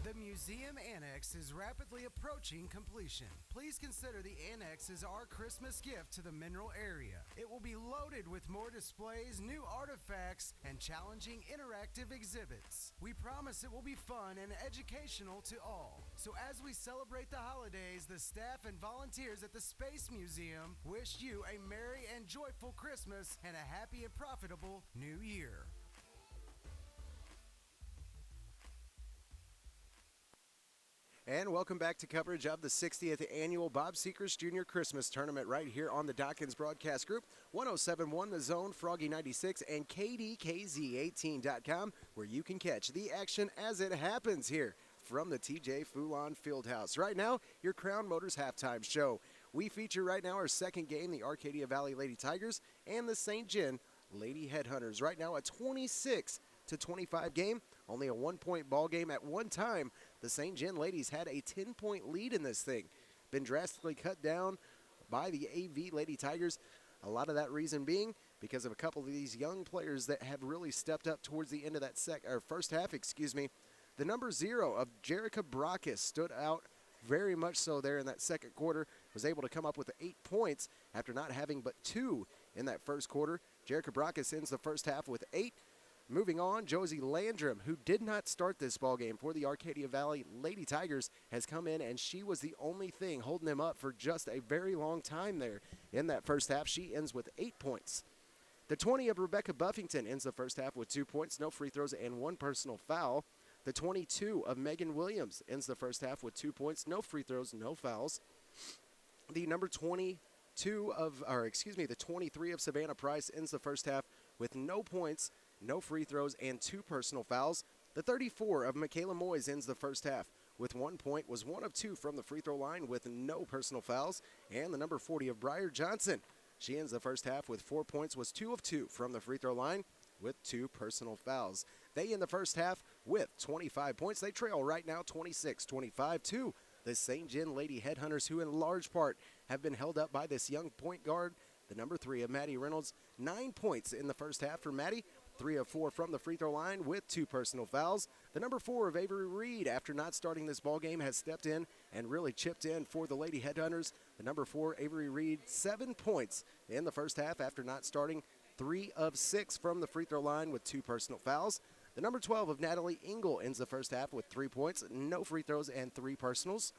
The museum annex is rapidly approaching completion. Please consider the annex as our Christmas gift to the Mineral area. It will be loaded with more displays, new artifacts, and challenging interactive exhibits. We promise it will be fun and educational to all. So as we celebrate the holidays, the staff and volunteers at the Space Museum wish you a merry and joyful Christmas and a happy and profitable New Year. And welcome back to coverage of the 60th annual Bob Sechrest Jr. Christmas Tournament right here on the Dawkins Broadcast Group, 107.1 The Zone, Froggy 96, and KDKZ18.com, where you can catch the action as it happens here from the TJ Foulon Fieldhouse. Right now, your Crown Motors halftime show. We feature right now our second game, the Arcadia Valley Lady Tigers and the St. John Lady Headhunters. Right now a 26-25 game, only a 1-point ball game. At one time, the St. John ladies had a 10-point lead in this thing. Been drastically cut down by the AV Lady Tigers. A lot of that reason being because of a couple of these young players that have really stepped up towards the end of that first half. The number 0 of Jerica Brackus stood out very much so there in that second quarter. Was able to come up with 8 points after not having but 2 in that first quarter. Jerica Brackus ends the first half with 8. Moving on, Josie Landrum, who did not start this ball game for the Arcadia Valley Lady Tigers, has come in, and she was the only thing holding them up for just a very long time there in that first half. She ends with 8 points. The 20 of Rebecca Buffington ends the first half with 2 points, no free throws, and 1 personal foul. The 22 of Megan Williams ends the first half with 2 points, no free throws, no fouls. The number 23 of Savannah Price ends the first half with no points, no free throws, and 2 personal fouls. The 34 of Michaela Moyes ends the first half with 1 point, was 1 of 2 from the free throw line with no personal fouls. And the number 40 of Briar Johnson, she ends the first half with 4 points, was 2 of 2 from the free throw line with 2 personal fouls. They end the first half with 25 points. They trail right now 26-25 to the St. John Lady Headhunters, who in large part have been held up by this young point guard, the number 3 of Maddie Reynolds. 9 points in the first half for Maddie. 3 of 4 from the free throw line with 2 personal fouls. The number 4 of Avery Reed, after not starting this ball game, has stepped in and really chipped in for the Lady Headhunters. The number 4, Avery Reed, 7 points in the first half after not starting. 3 of 6 from the free throw line with 2 personal fouls. The number 12 of Natalie Engel ends the first half with 3 points, no free throws, and 3 personals.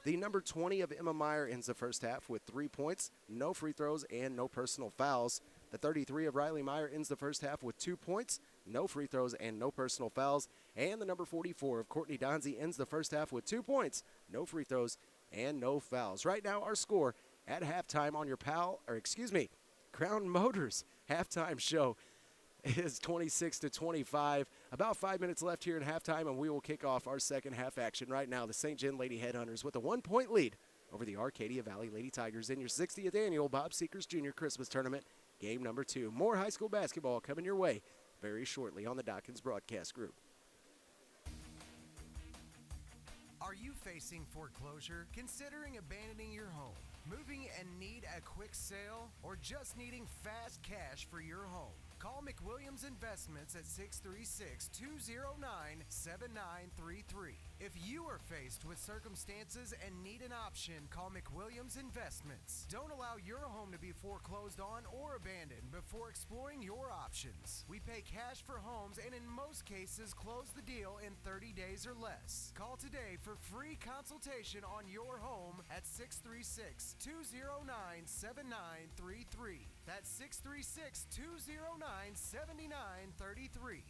The number 20 of Emma Meyer ends the first half with 3 points, no free throws, and no personal fouls. The 33 of Riley Meyer ends the first half with 2 points, no free throws, and no personal fouls. And the number 44 of Courtney Donzie ends the first half with 2 points, no free throws, and no fouls. Right now, our score at halftime on your Crown Motors halftime show is 26-25. About 5 minutes left here in halftime, and we will kick off our second half action right now. The St. John Lady Headhunters with a 1-point lead over the Arcadia Valley Lady Tigers in your 60th annual Bob Sechrest Jr. Christmas Tournament, game number 2. More high school basketball coming your way very shortly on the Dawkins Broadcast Group. Are you facing foreclosure, considering abandoning your home, moving and need a quick sale, or just needing fast cash for your home? Call McWilliams Investments at 636-209-7933. If you are faced with circumstances and need an option, call McWilliams Investments. Don't allow your home to be foreclosed on or abandoned before exploring your options. We pay cash for homes and in most cases close the deal in 30 days or less. Call today for free consultation on your home at 636-209-7933. That's 636-209-7933.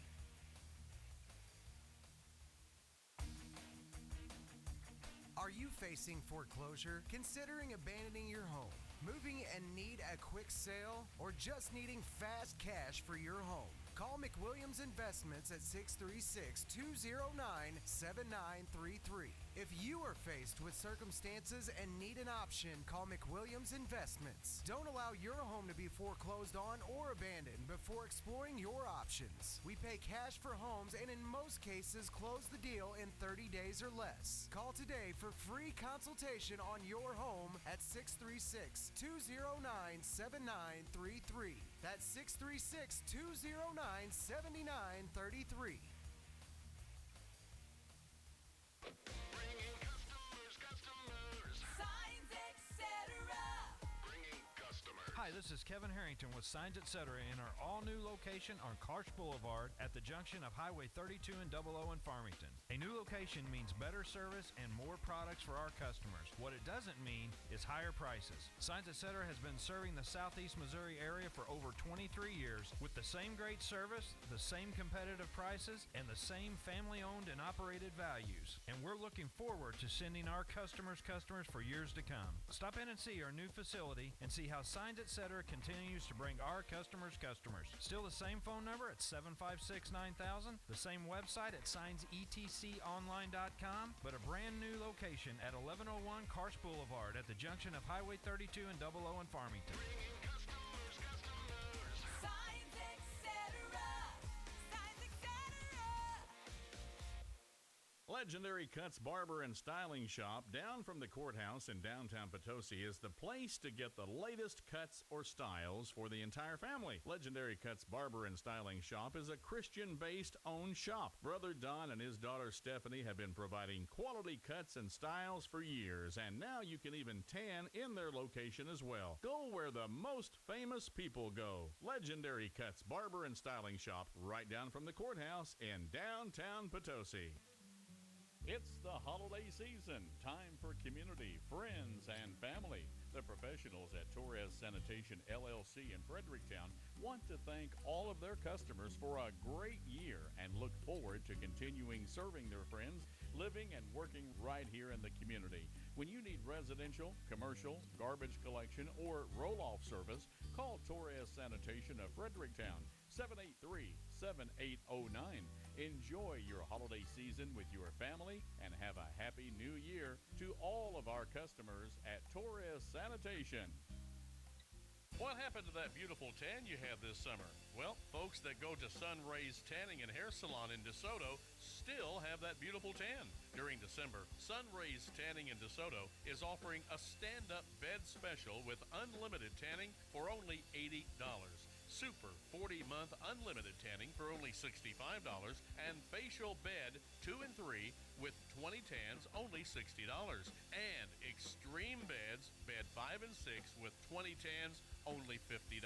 Are you facing foreclosure, considering abandoning your home, moving and need a quick sale, or just needing fast cash for your home? Call McWilliams Investments at 636-209-7933. If you are faced with circumstances and need an option, call McWilliams Investments. Don't allow your home to be foreclosed on or abandoned before exploring your options. We pay cash for homes and in most cases close the deal in 30 days or less. Call today for free consultation on your home at 636-209-7933. That's 636-209-7933. Hi, this is Kevin Harrington with Signs Etc. in our all-new location on Karsh Boulevard at the junction of Highway 32 and 00 in Farmington. A new location means better service and more products for our customers. What it doesn't mean is higher prices. Signs Etc. has been serving the Southeast Missouri area for over 23 years with the same great service, the same competitive prices, and the same family-owned and operated values. And we're looking forward to sending our customers for years to come. Stop in and see our new facility and see how Signs Etc. continues to bring our customers. Still the same phone number at 756-9000, the same website at signsetconline.com, but a brand new location at 1101 Karsh Boulevard at the junction of Highway 32 and 00 in Farmington. Legendary Cuts Barber and Styling Shop down from the courthouse in downtown Potosi is the place to get the latest cuts or styles for the entire family. Legendary Cuts Barber and Styling Shop is a Christian-based owned shop. Brother Don and his daughter Stephanie have been providing quality cuts and styles for years, and now you can even tan in their location as well. Go where the most famous people go. Legendary Cuts Barber and Styling Shop right down from the courthouse in downtown Potosi. It's the holiday season, time for community, friends, and family. The professionals at Torres Sanitation LLC in Fredericktown want to thank all of their customers for a great year and look forward to continuing serving their friends, living and working right here in the community. When you need residential, commercial, garbage collection, or roll-off service, call Torres Sanitation of Fredericktown, 783-7809. Enjoy your holiday season with your family and have a happy new year to all of our customers at Torres Sanitation. What happened to that beautiful tan you had this summer? Well, folks that go to Sunrays Tanning and Hair Salon in DeSoto still have that beautiful tan. During December, Sunrays Tanning in DeSoto is offering a stand-up bed special with unlimited tanning for only $80. Super 40-month unlimited tanning for only $65, and facial bed 2 and 3 with 20 tans only $60. And extreme beds, bed 5 and 6 with 20 tans only $50.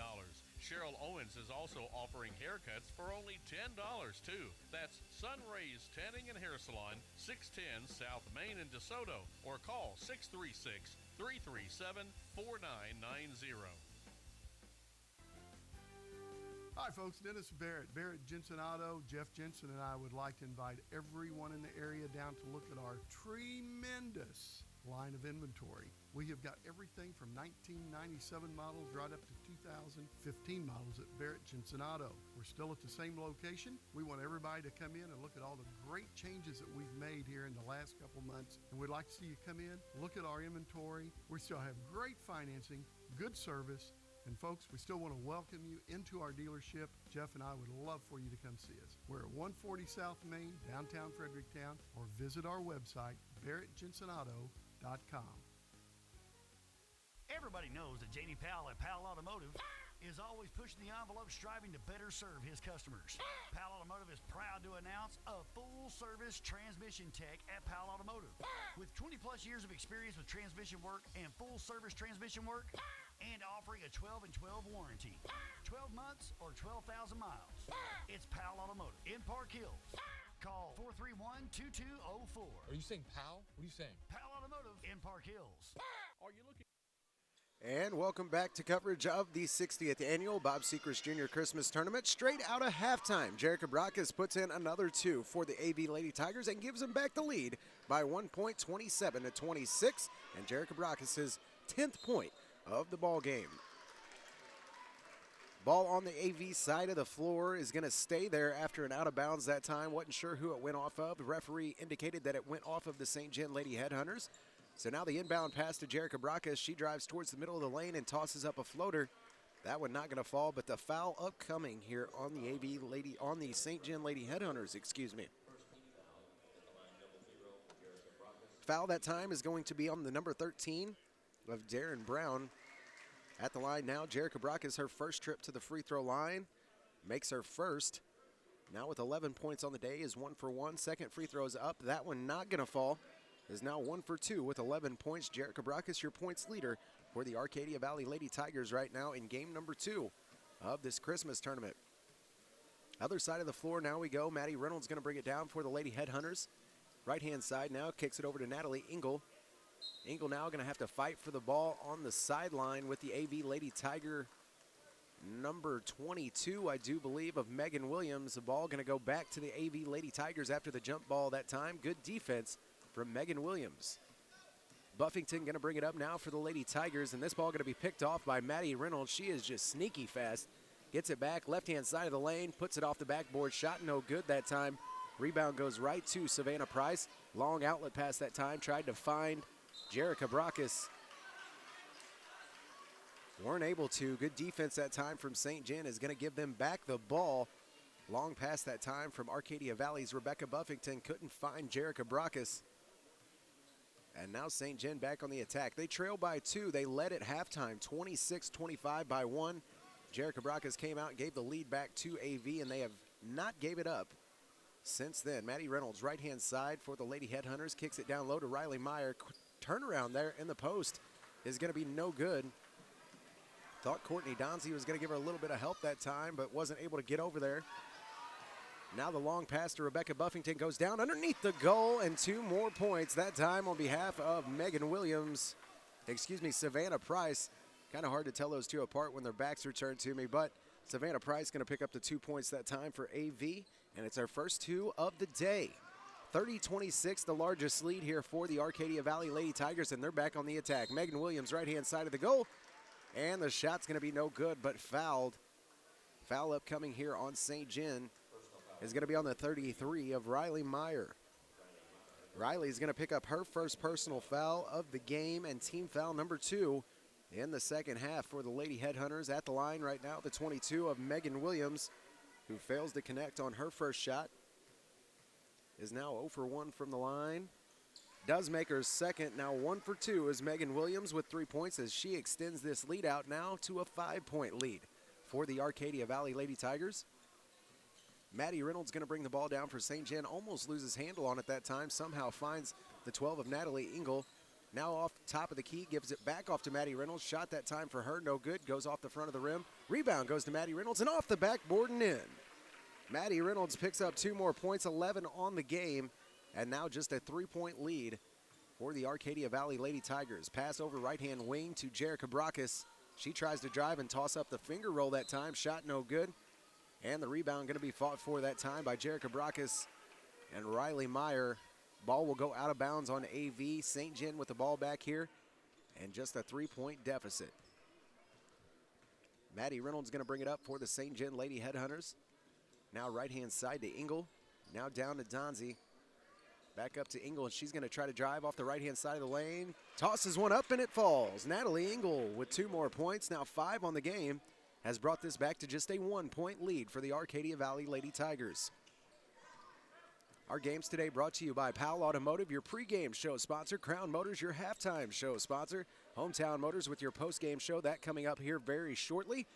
Cheryl Owens is also offering haircuts for only $10 too. That's Sunrays Tanning and Hair Salon, 610 South Main in DeSoto, or call 636-337-4990. Hi folks, Dennis Barrett Jensen Auto. Jeff Jensen and I would like to invite everyone in the area down to look at our tremendous line of inventory. We have got everything from 1997 models right up to 2015 models at Barrett Jensen Auto. We're still at the same location. We want everybody to come in and look at all the great changes that we've made here in the last couple months, and we'd like to see you come in, look at our inventory. We still have great financing, good service, and folks, we still want to welcome you into our dealership. Jeff and I would love for you to come see us. We're at 140 South Main, downtown Fredericktown, or visit our website, barrettjensenauto.com. Everybody knows that Jamie Powell at Powell Automotive is always pushing the envelope, striving to better serve his customers. Powell Automotive is proud to announce a full-service transmission tech at Powell Automotive. With 20-plus years of experience with transmission work and full-service transmission work, and offering a 12 and 12 warranty. 12 months or 12,000 miles. It's Powell Automotive in Park Hills. Call 431-2204. Are you saying Powell? What are you saying? Powell Automotive in Park Hills. Are you looking? And welcome back to coverage of the 60th annual Bob Sechrest Jr. Christmas Tournament. Straight out of halftime, Jerica Brackus puts in another 2 for the AV Lady Tigers and gives them back the lead by 1 point, 27-26, and Jerica Brackus' 10th point of the ball game. Ball on the AV side of the floor is going to stay there after an out of bounds that time. Wasn't sure who it went off of. The referee indicated that it went off of the St. John Lady Headhunters. So now the inbound pass to Jerica Brackus. She drives towards the middle of the lane and tosses up a floater. That one not going to fall, but the foul upcoming here on the AV Lady, on the St. John Lady Headhunters, excuse me. Foul that time is going to be on the number 13 of Darren Brown. At the line now, Jerica Brackus, her first trip to the free throw line, makes her first. Now with 11 points on the day, is 1 for 1. Second free throw is up. That one not going to fall. Is now 1 for 2 with 11 points. Jerica Brackus, your points leader for the Arcadia Valley Lady Tigers right now in game number 2 of this Christmas tournament. Other side of the floor, now we go. Maddie Reynolds going to bring it down for the Lady Headhunters. Right-hand side now, kicks it over to Natalie Engel. Engel now going to have to fight for the ball on the sideline with the AV Lady Tiger number 22, I do believe, of Megan Williams. The ball going to go back to the AV Lady Tigers after the jump ball that time. Good defense from Megan Williams. Buffington going to bring it up now for the Lady Tigers, and this ball going to be picked off by Maddie Reynolds. She is just sneaky fast. Gets it back, left-hand side of the lane, puts it off the backboard. Shot no good that time. Rebound goes right to Savannah Price. Long outlet pass that time. Tried to find Jerica Brackus. Weren't able to. Good defense that time from St. John is going to give them back the ball. Long pass that time from Arcadia Valley's Rebecca Buffington. Couldn't find Jerica Brackus. And now St. John back on the attack. They trail by 2. They led at halftime, 26-25 by 1. Jerica Brackus came out and gave the lead back to AV, and they have not gave it up since then. Maddie Reynolds, right-hand side for the Lady Headhunters, kicks it down low to Riley Meyer. Turnaround there in the post is going to be no good. Thought Courtney Donzie was going to give her a little bit of help that time, but wasn't able to get over there. Now the long pass to Rebecca Buffington goes down underneath the goal, and 2 more points, that time on behalf of Megan Williams. Savannah Price. Kind of hard to tell those two apart when their backs are turned to me, but Savannah Price going to pick up the 2 points that time for AV, and it's our first 2 of the day. 30-26, the largest lead here for the Arcadia Valley Lady Tigers, and they're back on the attack. Megan Williams, right-hand side of the goal, and the shot's going to be no good, but fouled. Foul upcoming here on St. John is going to be on the 33 of Riley Meyer. Riley's going to pick up her first personal foul of the game and team foul number 2 in the second half for the Lady Headhunters. At the line right now, the 22 of Megan Williams, who fails to connect on her first shot, is now 0 for 1 from the line. Does make her second. Now 1 for 2 is Megan Williams with 3 points as she extends this lead out now to a 5-point lead for the Arcadia Valley Lady Tigers. Maddie Reynolds going to bring the ball down for St. John. Almost loses handle on it that time. Somehow finds the 12 of Natalie Engel. Now off top of the key, gives it back off to Maddie Reynolds. Shot that time for her, no good. Goes off the front of the rim. Rebound goes to Maddie Reynolds and off the backboard and in. Maddie Reynolds picks up 2 more points, 11 on the game, and now just a 3-point lead for the Arcadia Valley Lady Tigers. Pass over right-hand wing to Jerica Brockus. She tries to drive and toss up the finger roll that time. Shot no good. And the rebound going to be fought for that time by Jerica Brockus and Riley Meyer. Ball will go out of bounds on AV. St. John with the ball back here and just a 3-point deficit. Maddie Reynolds going to bring it up for the St. John Lady Headhunters. Now right-hand side to Engel. Now down to Donzie. Back up to Engel, and she's going to try to drive off the right-hand side of the lane. Tosses one up, and it falls. Natalie Engel with 2 more points, now 5 on the game, has brought this back to just a 1-point lead for the Arcadia Valley Lady Tigers. Our games today brought to you by Powell Automotive, your pregame show sponsor. Crown Motors, your halftime show sponsor. Hometown Motors with your postgame show. That coming up here very shortly.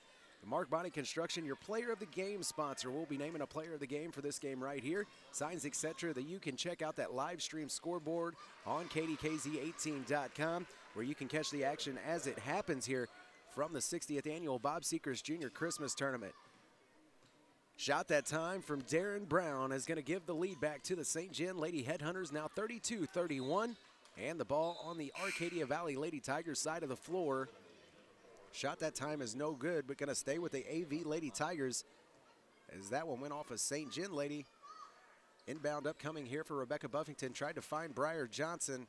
Mark Bonney Construction, your player of the game sponsor. We'll be naming a player of the game for this game right here. Signs, etc. that you can check out that live stream scoreboard on KDKZ18.com, where you can catch the action as it happens here from the 60th annual Bob Sechrest Jr. Christmas Tournament. Shot that time from Darren Brown is going to give the lead back to the St. John Lady Headhunters, now 32-31. And the ball on the Arcadia Valley Lady Tigers side of the floor. Shot that time is no good, but going to stay with the AV Lady Tigers as that one went off a St. John Lady. Inbound upcoming here for Rebecca Buffington. Tried to find Briar Johnson.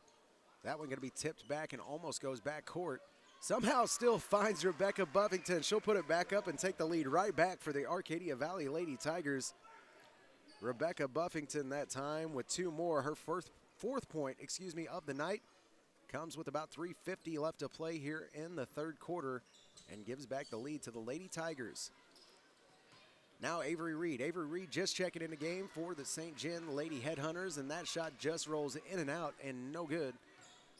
That one going to be tipped back and almost goes back court. Somehow still finds Rebecca Buffington. She'll put it back up and take the lead right back for the Arcadia Valley Lady Tigers. Rebecca Buffington that time with 2 more. Her fourth point of the night. Comes with about 3:50 left to play here in the third quarter and gives back the lead to the Lady Tigers. Now Avery Reed. Avery Reed just checking in the game for the St. John Lady Headhunters, and that shot just rolls in and out and no good.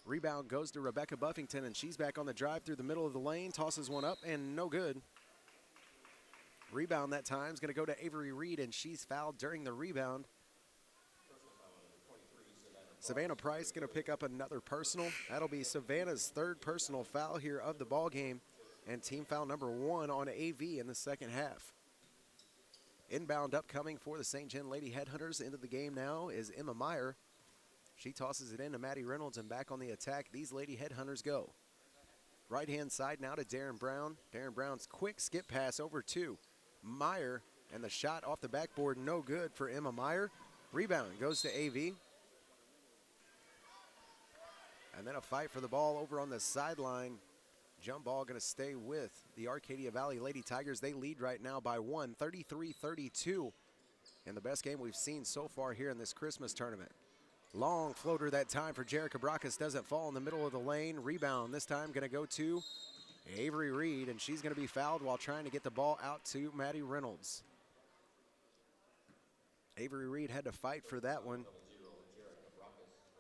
Rebound goes to Rebecca Buffington, and she's back on the drive through the middle of the lane, tosses one up, and no good. Rebound that time is going to go to Avery Reed, and she's fouled during the rebound. Savannah Price going to pick up another personal. That'll be Savannah's 3rd personal foul here of the ball game, and team foul number 1 on AV in the second half. Inbound upcoming for the St. John Lady Headhunters. Into the game now is Emma Meyer. She tosses it in to Maddie Reynolds, and back on the attack, these Lady Headhunters go. Right-hand side now to Darren Brown. Darren Brown's quick skip pass over to Meyer, and the shot off the backboard, no good for Emma Meyer. Rebound goes to AV. And then a fight for the ball over on the sideline. Jump ball going to stay with the Arcadia Valley Lady Tigers. They lead right now by 1, 33-32. And the best game we've seen so far here in this Christmas tournament. Long floater that time for Jerica Brockus. Doesn't fall in the middle of the lane. Rebound this time going to go to Avery Reed, and she's going to be fouled while trying to get the ball out to Maddie Reynolds. Avery Reed had to fight for that one.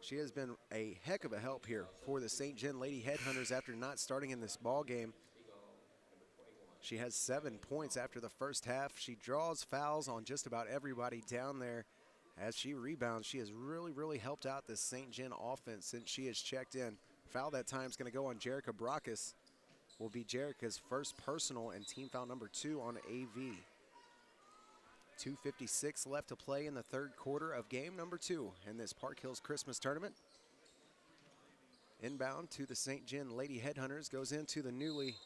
She has been a heck of a help here for the St. John Lady Headhunters after not starting in this ball game. She has 7 points after the first half. She draws fouls on just about everybody down there. As she rebounds, she has really helped out this St. John offense since she has checked in. Foul that time is going to go on Jerica Brockus. Will be Jerica's first personal and team foul number 2 on AV. 2:56 left to play in the third quarter of game number 2 in this Park Hills Christmas tournament. Inbound to the St. John Lady Headhunters goes into the newly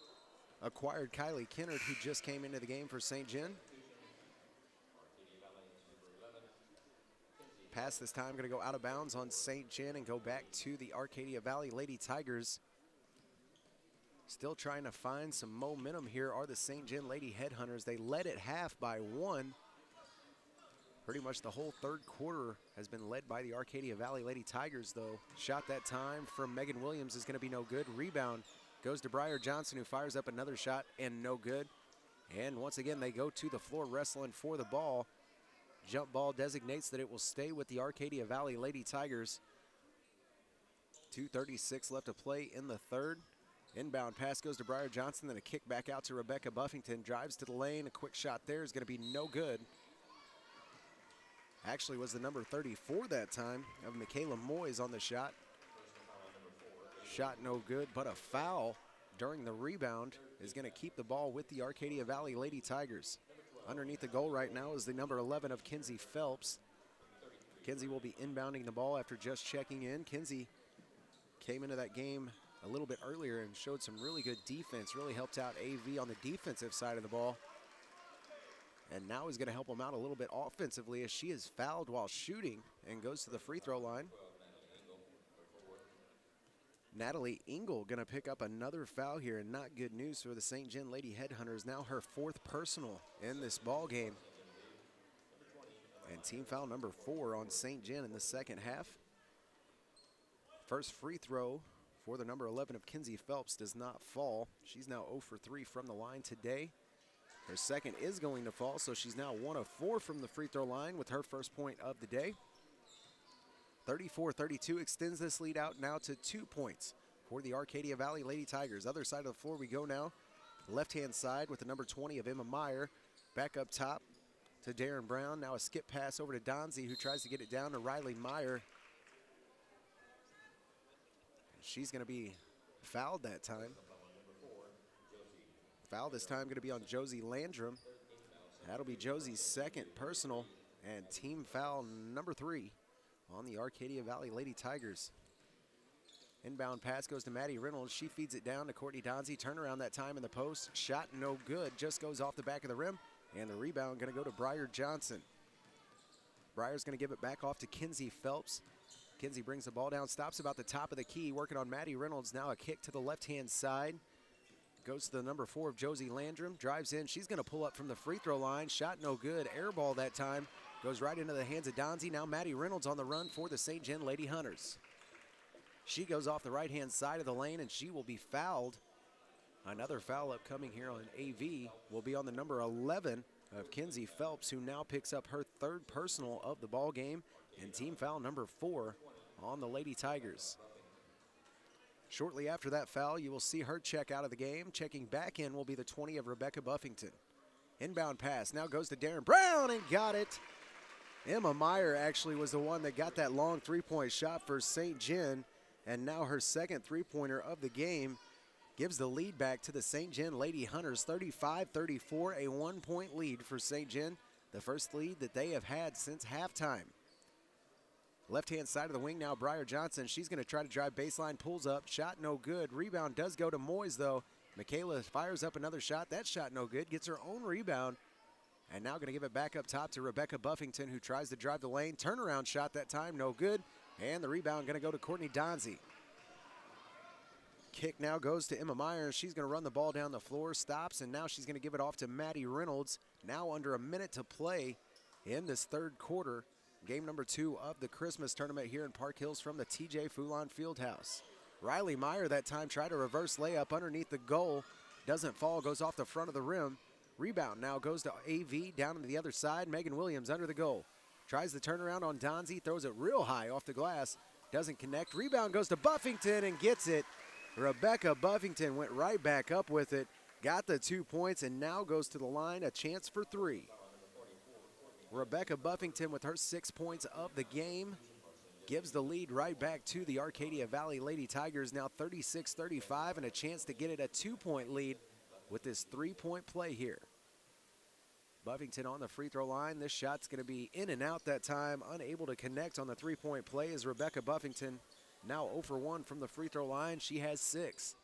acquired Kylie Kennard, who just came into the game for St. John. Pass this time going to go out of bounds on St. John and go back to the Arcadia Valley Lady Tigers. Still trying to find some momentum here are the St. John Lady Headhunters. They led at half by 1. Pretty much the whole third quarter has been led by the Arcadia Valley Lady Tigers, though. Shot that time from Megan Williams is going to be no good. Rebound goes to Briar Johnson, who fires up another shot, and no good. And once again, they go to the floor wrestling for the ball. Jump ball designates that it will stay with the Arcadia Valley Lady Tigers. 2:36 left to play in the third. Inbound pass goes to Briar Johnson, then a kick back out to Rebecca Buffington. Drives to the lane. A quick shot there is going to be no good. Actually was the number 34 that time of Michaela Moyes on the shot. Shot no good, but a foul during the rebound is going to keep the ball with the Arcadia Valley Lady Tigers. Underneath the goal right now is the number 11 of Kinsey Phelps. Kinsey will be inbounding the ball after just checking in. Kinsey came into that game a little bit earlier and showed some really good defense, really helped out AV on the defensive side of the ball. And now he's going to help him out a little bit offensively as she is fouled while shooting and goes to the free throw line. Natalie Engel going to pick up another foul here, and not good news for the St. John Lady Headhunters. Now her 4th personal in this ball game. And team foul number 4 on St. John in the second half. First free throw for the number 11 of Kinsey Phelps does not fall. She's now 0 for 3 from the line today. Her second is going to fall, so she's now 1 of 4 from the free throw line with her first point of the day. 34-32 extends this lead out now to 2 points for the Arcadia Valley Lady Tigers. Other side of the floor we go now. Left-hand side with the number 20 of Emma Meyer. Back up top to Darren Brown. Now a skip pass over to Donzie, who tries to get it down to Riley Meyer. She's going to be fouled that time. Foul this time going to be on Josie Landrum. That'll be Josie's second personal and team foul number 3 on the Arcadia Valley Lady Tigers. Inbound pass goes to Maddie Reynolds. She feeds it down to Courtney Donzie. Turnaround that time in the post. Shot no good. Just goes off the back of the rim. And the rebound going to go to Briar Johnson. Briar's going to give it back off to Kinsey Phelps. Kinsey brings the ball down. Stops about the top of the key. Working on Maddie Reynolds. Now a kick to the left-hand side. Goes to the number 4 of Josie Landrum. Drives in. She's going to pull up from the free throw line. Shot no good. Air ball that time. Goes right into the hands of Donzie. Now Maddie Reynolds on the run for the St. John Lady Hunters. She goes off the right-hand side of the lane, and she will be fouled. Another foul upcoming here on AV will be on the number 11 of Kinsey Phelps, who now picks up her 3rd personal of the ball game, and team foul number 4 on the Lady Tigers. Shortly after that foul, you will see her check out of the game. Checking back in will be the 20 of Rebecca Buffington. Inbound pass now goes to Darren Brown and got it. Emma Meyer actually was the one that got that long three-point shot for St. John, and now her second three-pointer of the game gives the lead back to the St. John Lady Hunters. 35-34, a 1-point lead for St. John, the first lead that they have had since halftime. Left-hand side of the wing now, Briar Johnson. She's going to try to drive baseline, pulls up, shot no good. Rebound does go to Moyes, though. Michaela fires up another shot. That shot no good, gets her own rebound. And now going to give it back up top to Rebecca Buffington, who tries to drive the lane. Turnaround shot that time, no good. And the rebound going to go to Courtney Donzie. Kick now goes to Emma Meyer. She's going to run the ball down the floor, stops, and now she's going to give it off to Maddie Reynolds. Now under a minute to play in this third quarter. Game number 2 of the Christmas tournament here in Park Hills from the TJ Foulon Fieldhouse. Riley Meyer that time tried a reverse layup underneath the goal. Doesn't fall, goes off the front of the rim. Rebound now goes to AV down to the other side. Megan Williams under the goal. Tries the turnaround on Donzie, throws it real high off the glass. Doesn't connect. Rebound goes to Buffington and gets it. Rebecca Buffington went right back up with it. Got the 2 points and now goes to the line. A chance for 3. Rebecca Buffington with her 6 points of the game gives the lead right back to the Arcadia Valley Lady Tigers. Now 36-35 and a chance to get it a 2-point lead with this 3-point play here. Buffington on the free throw line. This shot's going to be in and out that time. Unable to connect on the 3-point play is Rebecca Buffington. Now 0 for 1 from the free throw line. She has 6.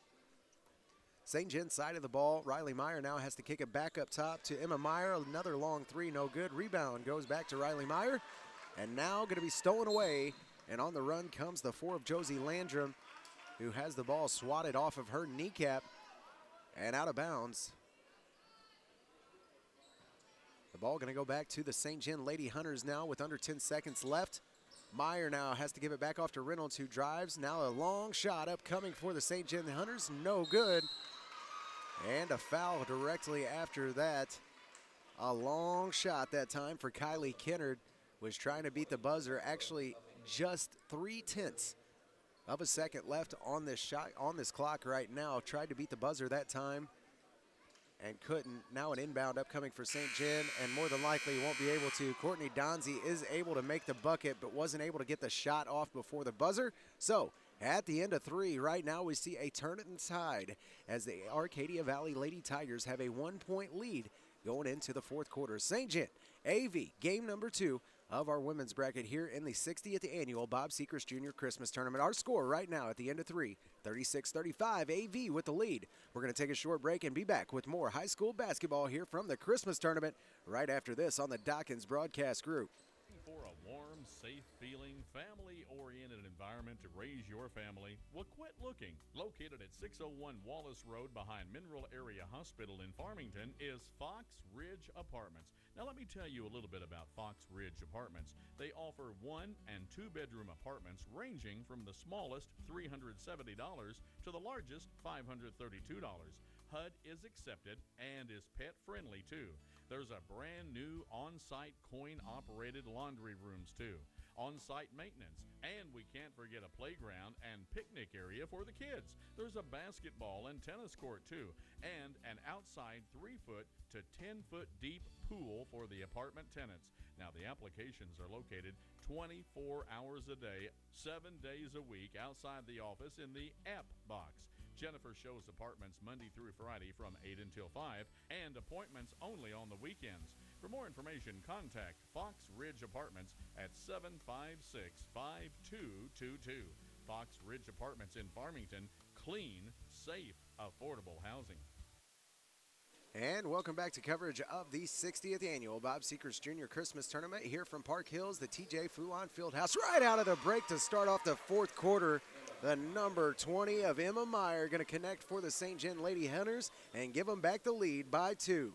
St. John's side of the ball. Riley Meyer now has to kick it back up top to Emma Meyer. Another long 3, no good. Rebound goes back to Riley Meyer. And now going to be stolen away. And on the run comes the 4 of Josie Landrum, who has the ball swatted off of her kneecap and out of bounds. The ball going to go back to the St. John Lady Hunters now with under 10 seconds left. Meyer now has to give it back off to Reynolds, who drives. Now a long shot upcoming for the St. John Hunters. No good. And a foul directly after that. A long shot that time for Kylie Kennard. Was trying to beat the buzzer. Actually just 0.3 of a second left on this shot, on this clock right now. Tried to beat the buzzer that time and couldn't. Now an inbound upcoming for St. John, and more than likely won't be able to. Courtney Donzie is able to make the bucket, but wasn't able to get the shot off before the buzzer. So at the end of 3, right now we see a turn and tide as the Arcadia Valley Lady Tigers have a 1-point lead going into the fourth quarter. St. John, AV, game number 2 of our women's bracket here in the 60th annual Bob Sechrest Jr. Christmas Tournament. Our score right now at the end of 3, 36-35, AV with the lead. We're going to take a short break and be back with more high school basketball here from the Christmas Tournament right after this on the Dawkins Broadcast Group. For a warm, safe feeling, family-oriented environment to raise your family? Well, quit looking. Located at 601 Wallace Road behind Mineral Area Hospital in Farmington is Fox Ridge Apartments. Now let me tell you a little bit about Fox Ridge Apartments. They offer 1- and 2-bedroom apartments ranging from the smallest $370 to the largest $532. HUD is accepted and is pet friendly too. There's a brand new on-site coin-operated laundry rooms too, on-site maintenance, and we can't forget a playground and picnic area for the kids. There's a basketball and tennis court too, and an outside 3-foot to 10-foot deep pool for the apartment tenants. Now the applications are located 24 hours a day, 7 days a week outside the office in the app box. Jennifer shows apartments Monday through Friday from 8 until 5, and appointments only on the weekends. For more information, contact Fox Ridge Apartments at 756-5222. Fox Ridge Apartments in Farmington, clean, safe, affordable housing. And welcome back to coverage of the 60th annual Bob Sechrest Jr. Christmas Tournament here from Park Hills, the TJ Foulon Fieldhouse. Right out of the break to start off the fourth quarter, the number 20 of Emma Meyer going to connect for the St. John Lady Hunters and give them back the lead by 2.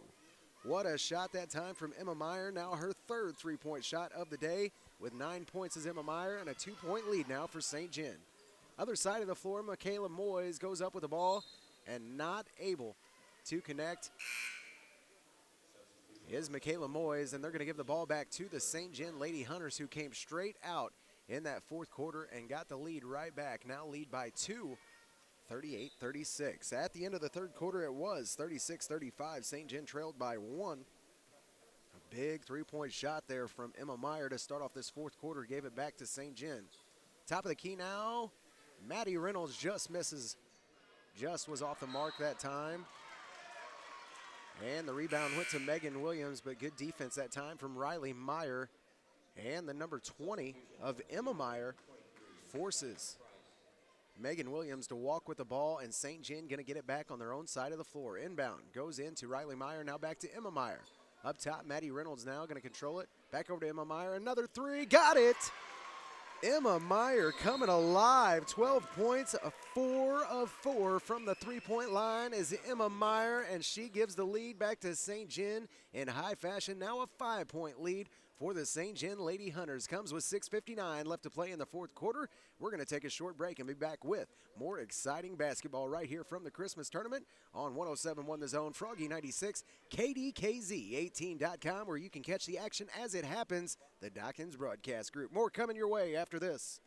What a shot that time from Emma Meyer. Now her third three-point shot of the day with 9 points as Emma Meyer and a 2-point lead now for St. John. Other side of the floor, Michaela Moyes goes up with the ball and not able to connect is Michaela Moyes, and they're going to give the ball back to the St. John Lady Hunters, who came straight out in that fourth quarter and got the lead right back. Now lead by 2, 38-36. At the end of the third quarter, it was 36-35. St. John trailed by 1. A big three-point shot there from Emma Meyer to start off this fourth quarter, gave it back to St. John. Top of the key now, Maddie Reynolds just misses. Just was off the mark that time. And the rebound went to Megan Williams, but good defense that time from Riley Meyer. And the number 20 of Emma Meyer forces Megan Williams to walk with the ball, and St. John going to get it back on their own side of the floor. Inbound goes into Riley Meyer, now back to Emma Meyer. Up top, Maddie Reynolds now going to control it. Back over to Emma Meyer, another 3, got it! Emma Meyer coming alive, 12 points, 4 of 4 from the three-point line is Emma Meyer, and she gives the lead back to St. John in high fashion. Now a 5-point lead for the St. John Lady Hunters. Comes with 6:59 left to play in the fourth quarter. We're going to take a short break and be back with more exciting basketball right here from the Christmas Tournament on 107.1 The Zone, Froggy 96, KDKZ18.com, where you can catch the action as it happens. The Dawkins Broadcast Group. More coming your way after this.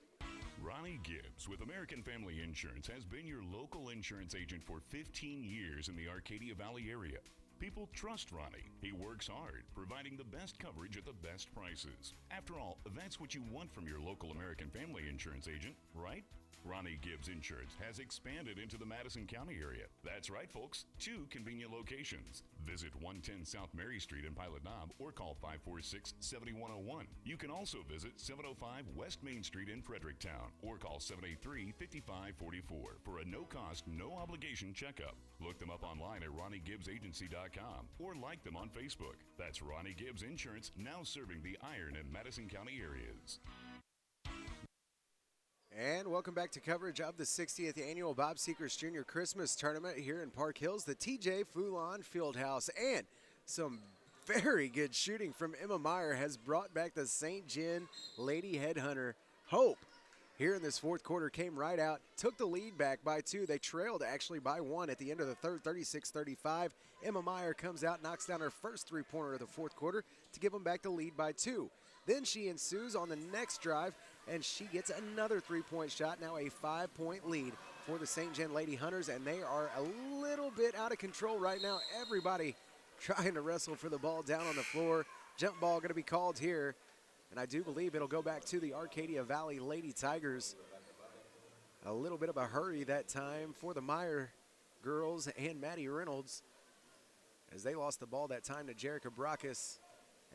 Ronnie Gibbs with American Family Insurance has been your local insurance agent for 15 years in the Arcadia Valley area. People trust Ronnie. He works hard, providing the best coverage at the best prices. After all, that's what you want from your local American Family Insurance agent, right? Ronnie Gibbs Insurance has expanded into the Madison County area. That's right, folks. 2 convenient locations. Visit 110 South Mary Street in Pilot Knob or call 546-7101. You can also visit 705 West Main Street in Fredericktown or call 783-5544 for a no-cost, no-obligation checkup. Look them up online at RonnieGibbsAgency.com or like them on Facebook. That's Ronnie Gibbs Insurance, now serving the Iron and Madison County areas. And welcome back to coverage of the 60th annual Bob Sechrest Jr. Christmas Tournament here in Park Hills, the TJ Foulon Fieldhouse. And some very good shooting from Emma Meyer has brought back the St. John Lady Headhunter hope. Here in this fourth quarter, came right out, took the lead back by 2. They trailed actually by 1 at the end of the third, 36-35. Emma Meyer comes out, knocks down her first three-pointer of the fourth quarter to give them back the lead by 2. Then she ensues on the next drive and she gets another three-point shot. Now a 5-point lead for the St. John Lady Hunters, and they are a little bit out of control right now. Everybody trying to wrestle for the ball down on the floor. Jump ball going to be called here, and I do believe it'll go back to the Arcadia Valley Lady Tigers. A little bit of a hurry that time for the Meyer girls and Maddie Reynolds, as they lost the ball that time to Jerica Brackus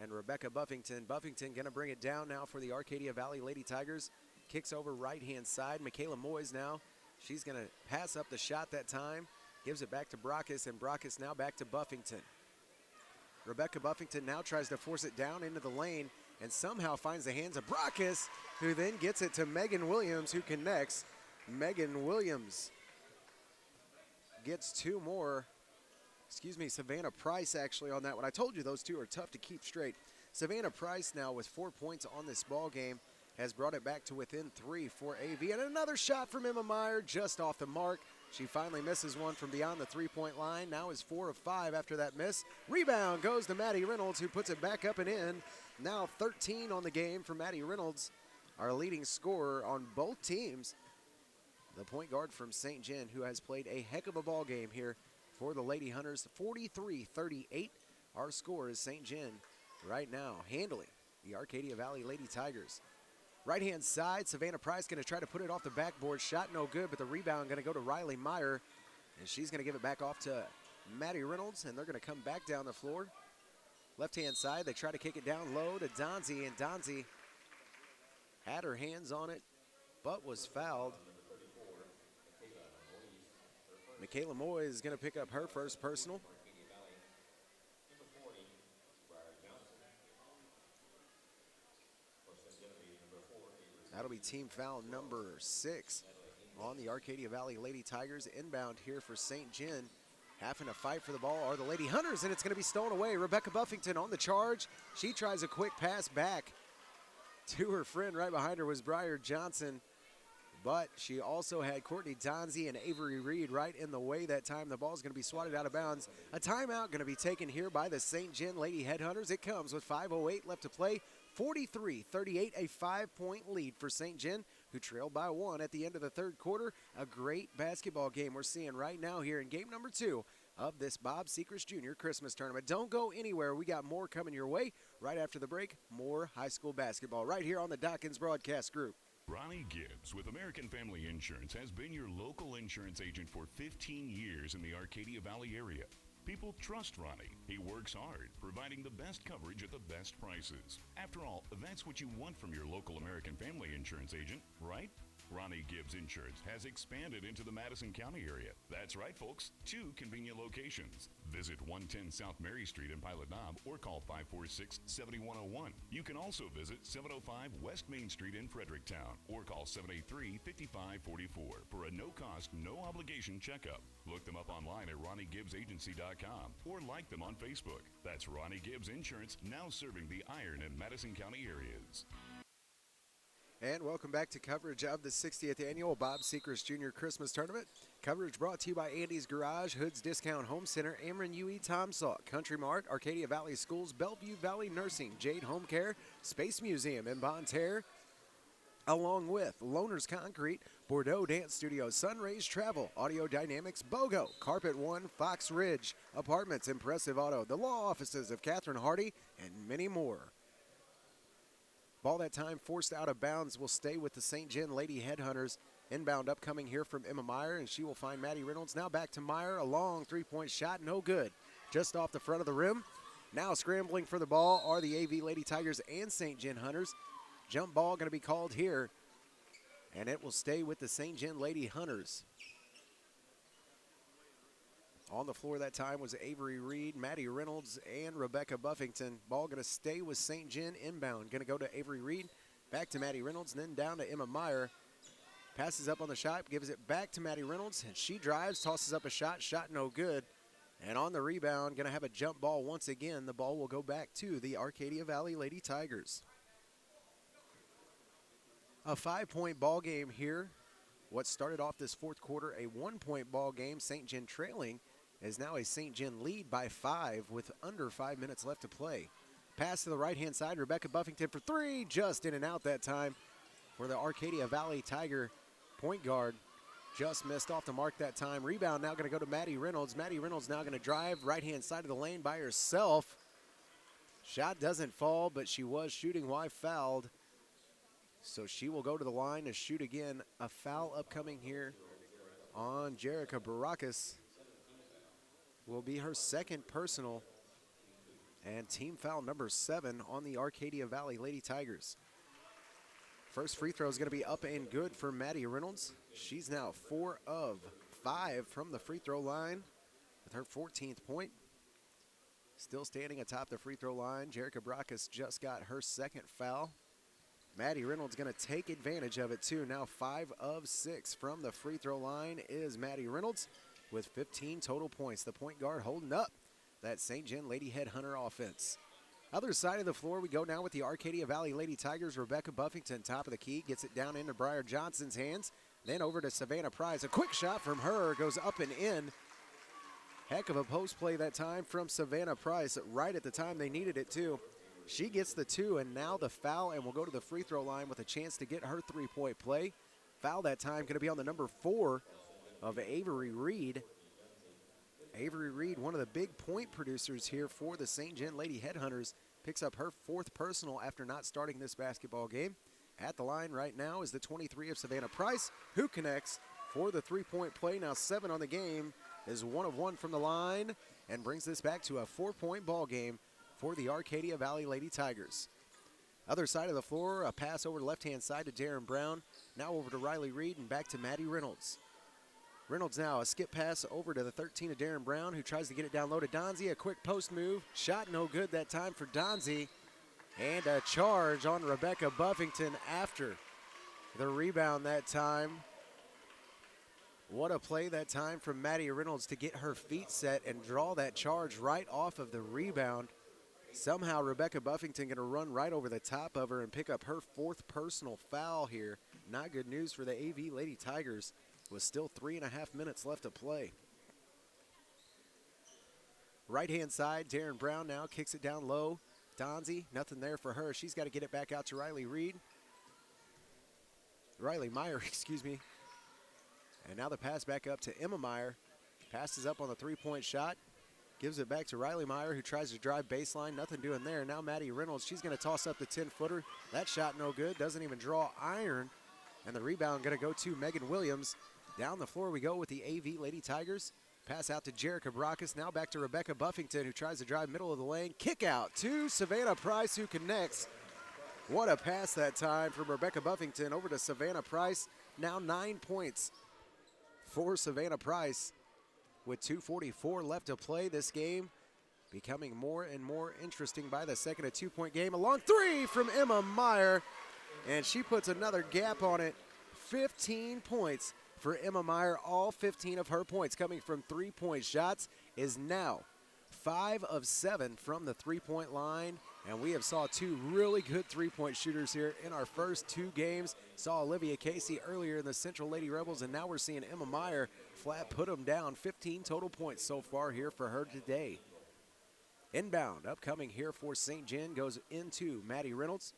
and Rebecca Buffington. Buffington going to bring it down now for the Arcadia Valley Lady Tigers. Kicks over right-hand side. Michaela Moyes now. She's going to pass up the shot that time. Gives it back to Brackus, and Brackus now back to Buffington. Rebecca Buffington now tries to force it down into the lane and somehow finds the hands of Brackus, who then gets it to Megan Williams, who connects. Megan Williams gets two more. Savannah Price actually on that one. I told you those two are tough to keep straight. Savannah Price now with 4 points on this ball game has brought it back to within 3 for AV. And another shot from Emma Meyer just off the mark. She finally misses one from beyond the three-point line. Now is 4 of 5 after that miss. Rebound goes to Maddie Reynolds, who puts it back up and in. Now 13 on the game for Maddie Reynolds, our leading scorer on both teams. The point guard from St. John, who has played a heck of a ball game here for the Lady Hunters. 43-38. Our score is St. John right now handling the Arcadia Valley Lady Tigers. Right-hand side, Savannah Price going to try to put it off the backboard. Shot no good, but the rebound going to go to Riley Meyer, and she's going to give it back off to Maddie Reynolds, and they're going to come back down the floor. Left-hand side, they try to kick it down low to Donzie, and Donzie had her hands on it, but was fouled. Michaela Moy is going to pick up her first personal. That'll be team foul number 6 on the Arcadia Valley Lady Tigers. Inbound here for St. John. Having to fight for the ball are the Lady Hunters, and it's going to be stolen away. Rebecca Buffington on the charge. She tries a quick pass back to her friend. Right behind her was Briar Johnson, but she also had Courtney Donzie and Avery Reed right in the way that time. The ball's going to be swatted out of bounds. A timeout going to be taken here by the St. John Lady Headhunters. It comes with 5:08 left to play. 43-38, a 5-point lead for St. John, who trailed by 1 at the end of the third quarter. A great basketball game we're seeing right now here in game number 2 of this Bob Sechrest Jr. Christmas Tournament. Don't go anywhere. We got more coming your way. Right after the break, more high school basketball right here on the Dawkins Broadcast Group. Ronnie Gibbs with American Family Insurance has been your local insurance agent for 15 years in the Arcadia Valley area. People trust Ronnie. He works hard, providing the best coverage at the best prices. After all, that's what you want from your local American Family Insurance agent, right? Ronnie Gibbs Insurance has expanded into the Madison County area. That's right, folks. 2 convenient locations. Visit 110 South Mary Street in Pilot Knob or call 546-7101. You can also visit 705 West Main Street in Fredericktown or call 783-5544 for a no-cost, no-obligation checkup. Look them up online at RonnieGibbsAgency.com or like them on Facebook. That's Ronnie Gibbs Insurance, now serving the Iron and Madison County areas. And welcome back to coverage of the 60th Annual Bob Sechrest Jr. Christmas Tournament. Coverage brought to you by Andy's Garage, Hood's Discount Home Center, Ameren UE Tom Salk, Country Mart, Arcadia Valley Schools, Bellevue Valley Nursing, Jade Home Care, Space Museum in Bonne Terre, along with Loner's Concrete, Bordeaux Dance Studio, Sunrays Travel, Audio Dynamics, BOGO, Carpet One, Fox Ridge Apartments, Impressive Auto, the law offices of Catherine Hardy, and many more. Ball that time forced out of bounds will stay with the St. John Lady Headhunters. Inbound upcoming here from Emma Meyer, and she will find Maddie Reynolds. Now back to Meyer, a long three-point shot, no good. Just off the front of the rim. Now scrambling for the ball are the AV Lady Tigers and St. John Hunters. Jump ball going to be called here, and it will stay with the St. John Lady Hunters. On the floor that time was Avery Reed, Maddie Reynolds, and Rebecca Buffington. Ball going to stay with St. John. Inbound going to go to Avery Reed, back to Maddie Reynolds, and then down to Emma Meyer. Passes up on the shot, gives it back to Maddie Reynolds, and she drives, tosses up a shot no good. And on the rebound, going to have a jump ball once again. The ball will go back to the Arcadia Valley Lady Tigers. A 5-point ball game here. What started off this fourth quarter, a 1-point ball game, St. John trailing, is now a St. John lead by 5 with under 5 minutes left to play. Pass to the right-hand side, Rebecca Buffington for 3, just in and out that time. for the Arcadia Valley Tiger point guard. Just missed off the mark that time. Rebound now going to go to Maddie Reynolds. Maddie Reynolds now going to drive right-hand side of the lane by herself. Shot doesn't fall, but she was shooting while fouled. So she will go to the line to shoot again. A foul upcoming here on Jerica Barakis. Will be her second personal and team foul number 7 on the Arcadia Valley Lady Tigers. First free throw is going to be up and good for Maddie Reynolds. She's now 4 of 5 from the free throw line with her 14th point. Still standing atop the free throw line, Jerica Barakis just got her second foul. Maddie Reynolds going to take advantage of it too. Now 5 of 6 from the free throw line is Maddie Reynolds with 15 total points. The point guard holding up that St. John Lady Headhunter offense. Other side of the floor, we go now with the Arcadia Valley Lady Tigers. Rebecca Buffington, top of the key, gets it down into Briar Johnson's hands. Then over to Savannah Price. A quick shot from her goes up and in. Heck of a post play that time from Savannah Price, right at the time they needed it too. She gets the 2, and now the foul, and will go to the free throw line with a chance to get her 3-point play. Foul that time going to be on the number 4 of Avery Reed. Avery Reed, one of the big point producers here for the St. John Lady Headhunters, picks up her 4th personal after not starting this basketball game. At the line right now is the 23 of Savannah Price, who connects for the 3-point play. Now 7 on the game, is 1 of 1 from the line, and brings this back to a 4-point ball game for the Arcadia Valley Lady Tigers. Other side of the floor, a pass over the left-hand side to Darren Brown. Now over to Riley Reed and back to Maddie Reynolds. Reynolds now a skip pass over to the 13 of Darren Brown, who tries to get it down low to Donzie. A quick post move. Shot no good that time for Donzie. And a charge on Rebecca Buffington after the rebound that time. What a play that time from Maddie Reynolds to get her feet set and draw that charge right off of the rebound. Somehow Rebecca Buffington going to run right over the top of her and pick up her 4th personal foul here. Not good news for the AV Lady Tigers, with still 3.5 minutes left to play. Right-hand side, Darren Brown now kicks it down low. Donzie, nothing there for her. She's got to get it back out to Riley Reed. Riley Meyer, excuse me. And now the pass back up to Emma Meyer. Passes up on the 3-point shot. Gives it back to Riley Meyer, who tries to drive baseline. Nothing doing there. Now Maddie Reynolds, she's going to toss up the 10-footer. That shot no good. Doesn't even draw iron. And the rebound going to go to Megan Williams. Down the floor we go with the AV Lady Tigers. Pass out to Jerica Barakis. Now back to Rebecca Buffington, who tries to drive middle of the lane. Kick out to Savannah Price, who connects. What a pass that time from Rebecca Buffington over to Savannah Price. Now 9 points for Savannah Price. With 2:44 left to play, this game becoming more and more interesting by the second. A 2-point game. A long 3 from Emma Meyer. And she puts another gap on it. 15 points for Emma Meyer. All 15 of her points coming from 3-point shots, is now 5 of 7 from the 3-point line. And we have saw 2 really good 3-point shooters here in our first 2 games. Saw Olivia Casey earlier in the Central Lady Rebels, and now we're seeing Emma Meyer flat put them down. 15 total points so far here for her today. Inbound upcoming here for St. John goes into Maddie Reynolds.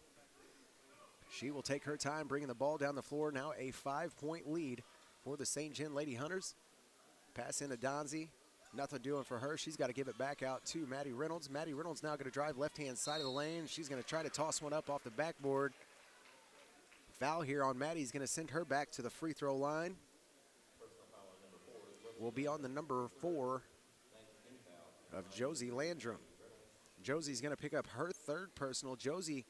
She will take her time bringing the ball down the floor. Now a 5-point lead for the St. John Lady Hunters. Pass into Donzie. Nothing doing for her. She's got to give it back out to Maddie Reynolds. Maddie Reynolds now going to drive left-hand side of the lane. She's going to try to toss one up off the backboard. Foul here on Maddie is going to send her back to the free throw line. Will be on the number 4 of Josie Landrum. Josie's going to pick up her 3rd personal. Josie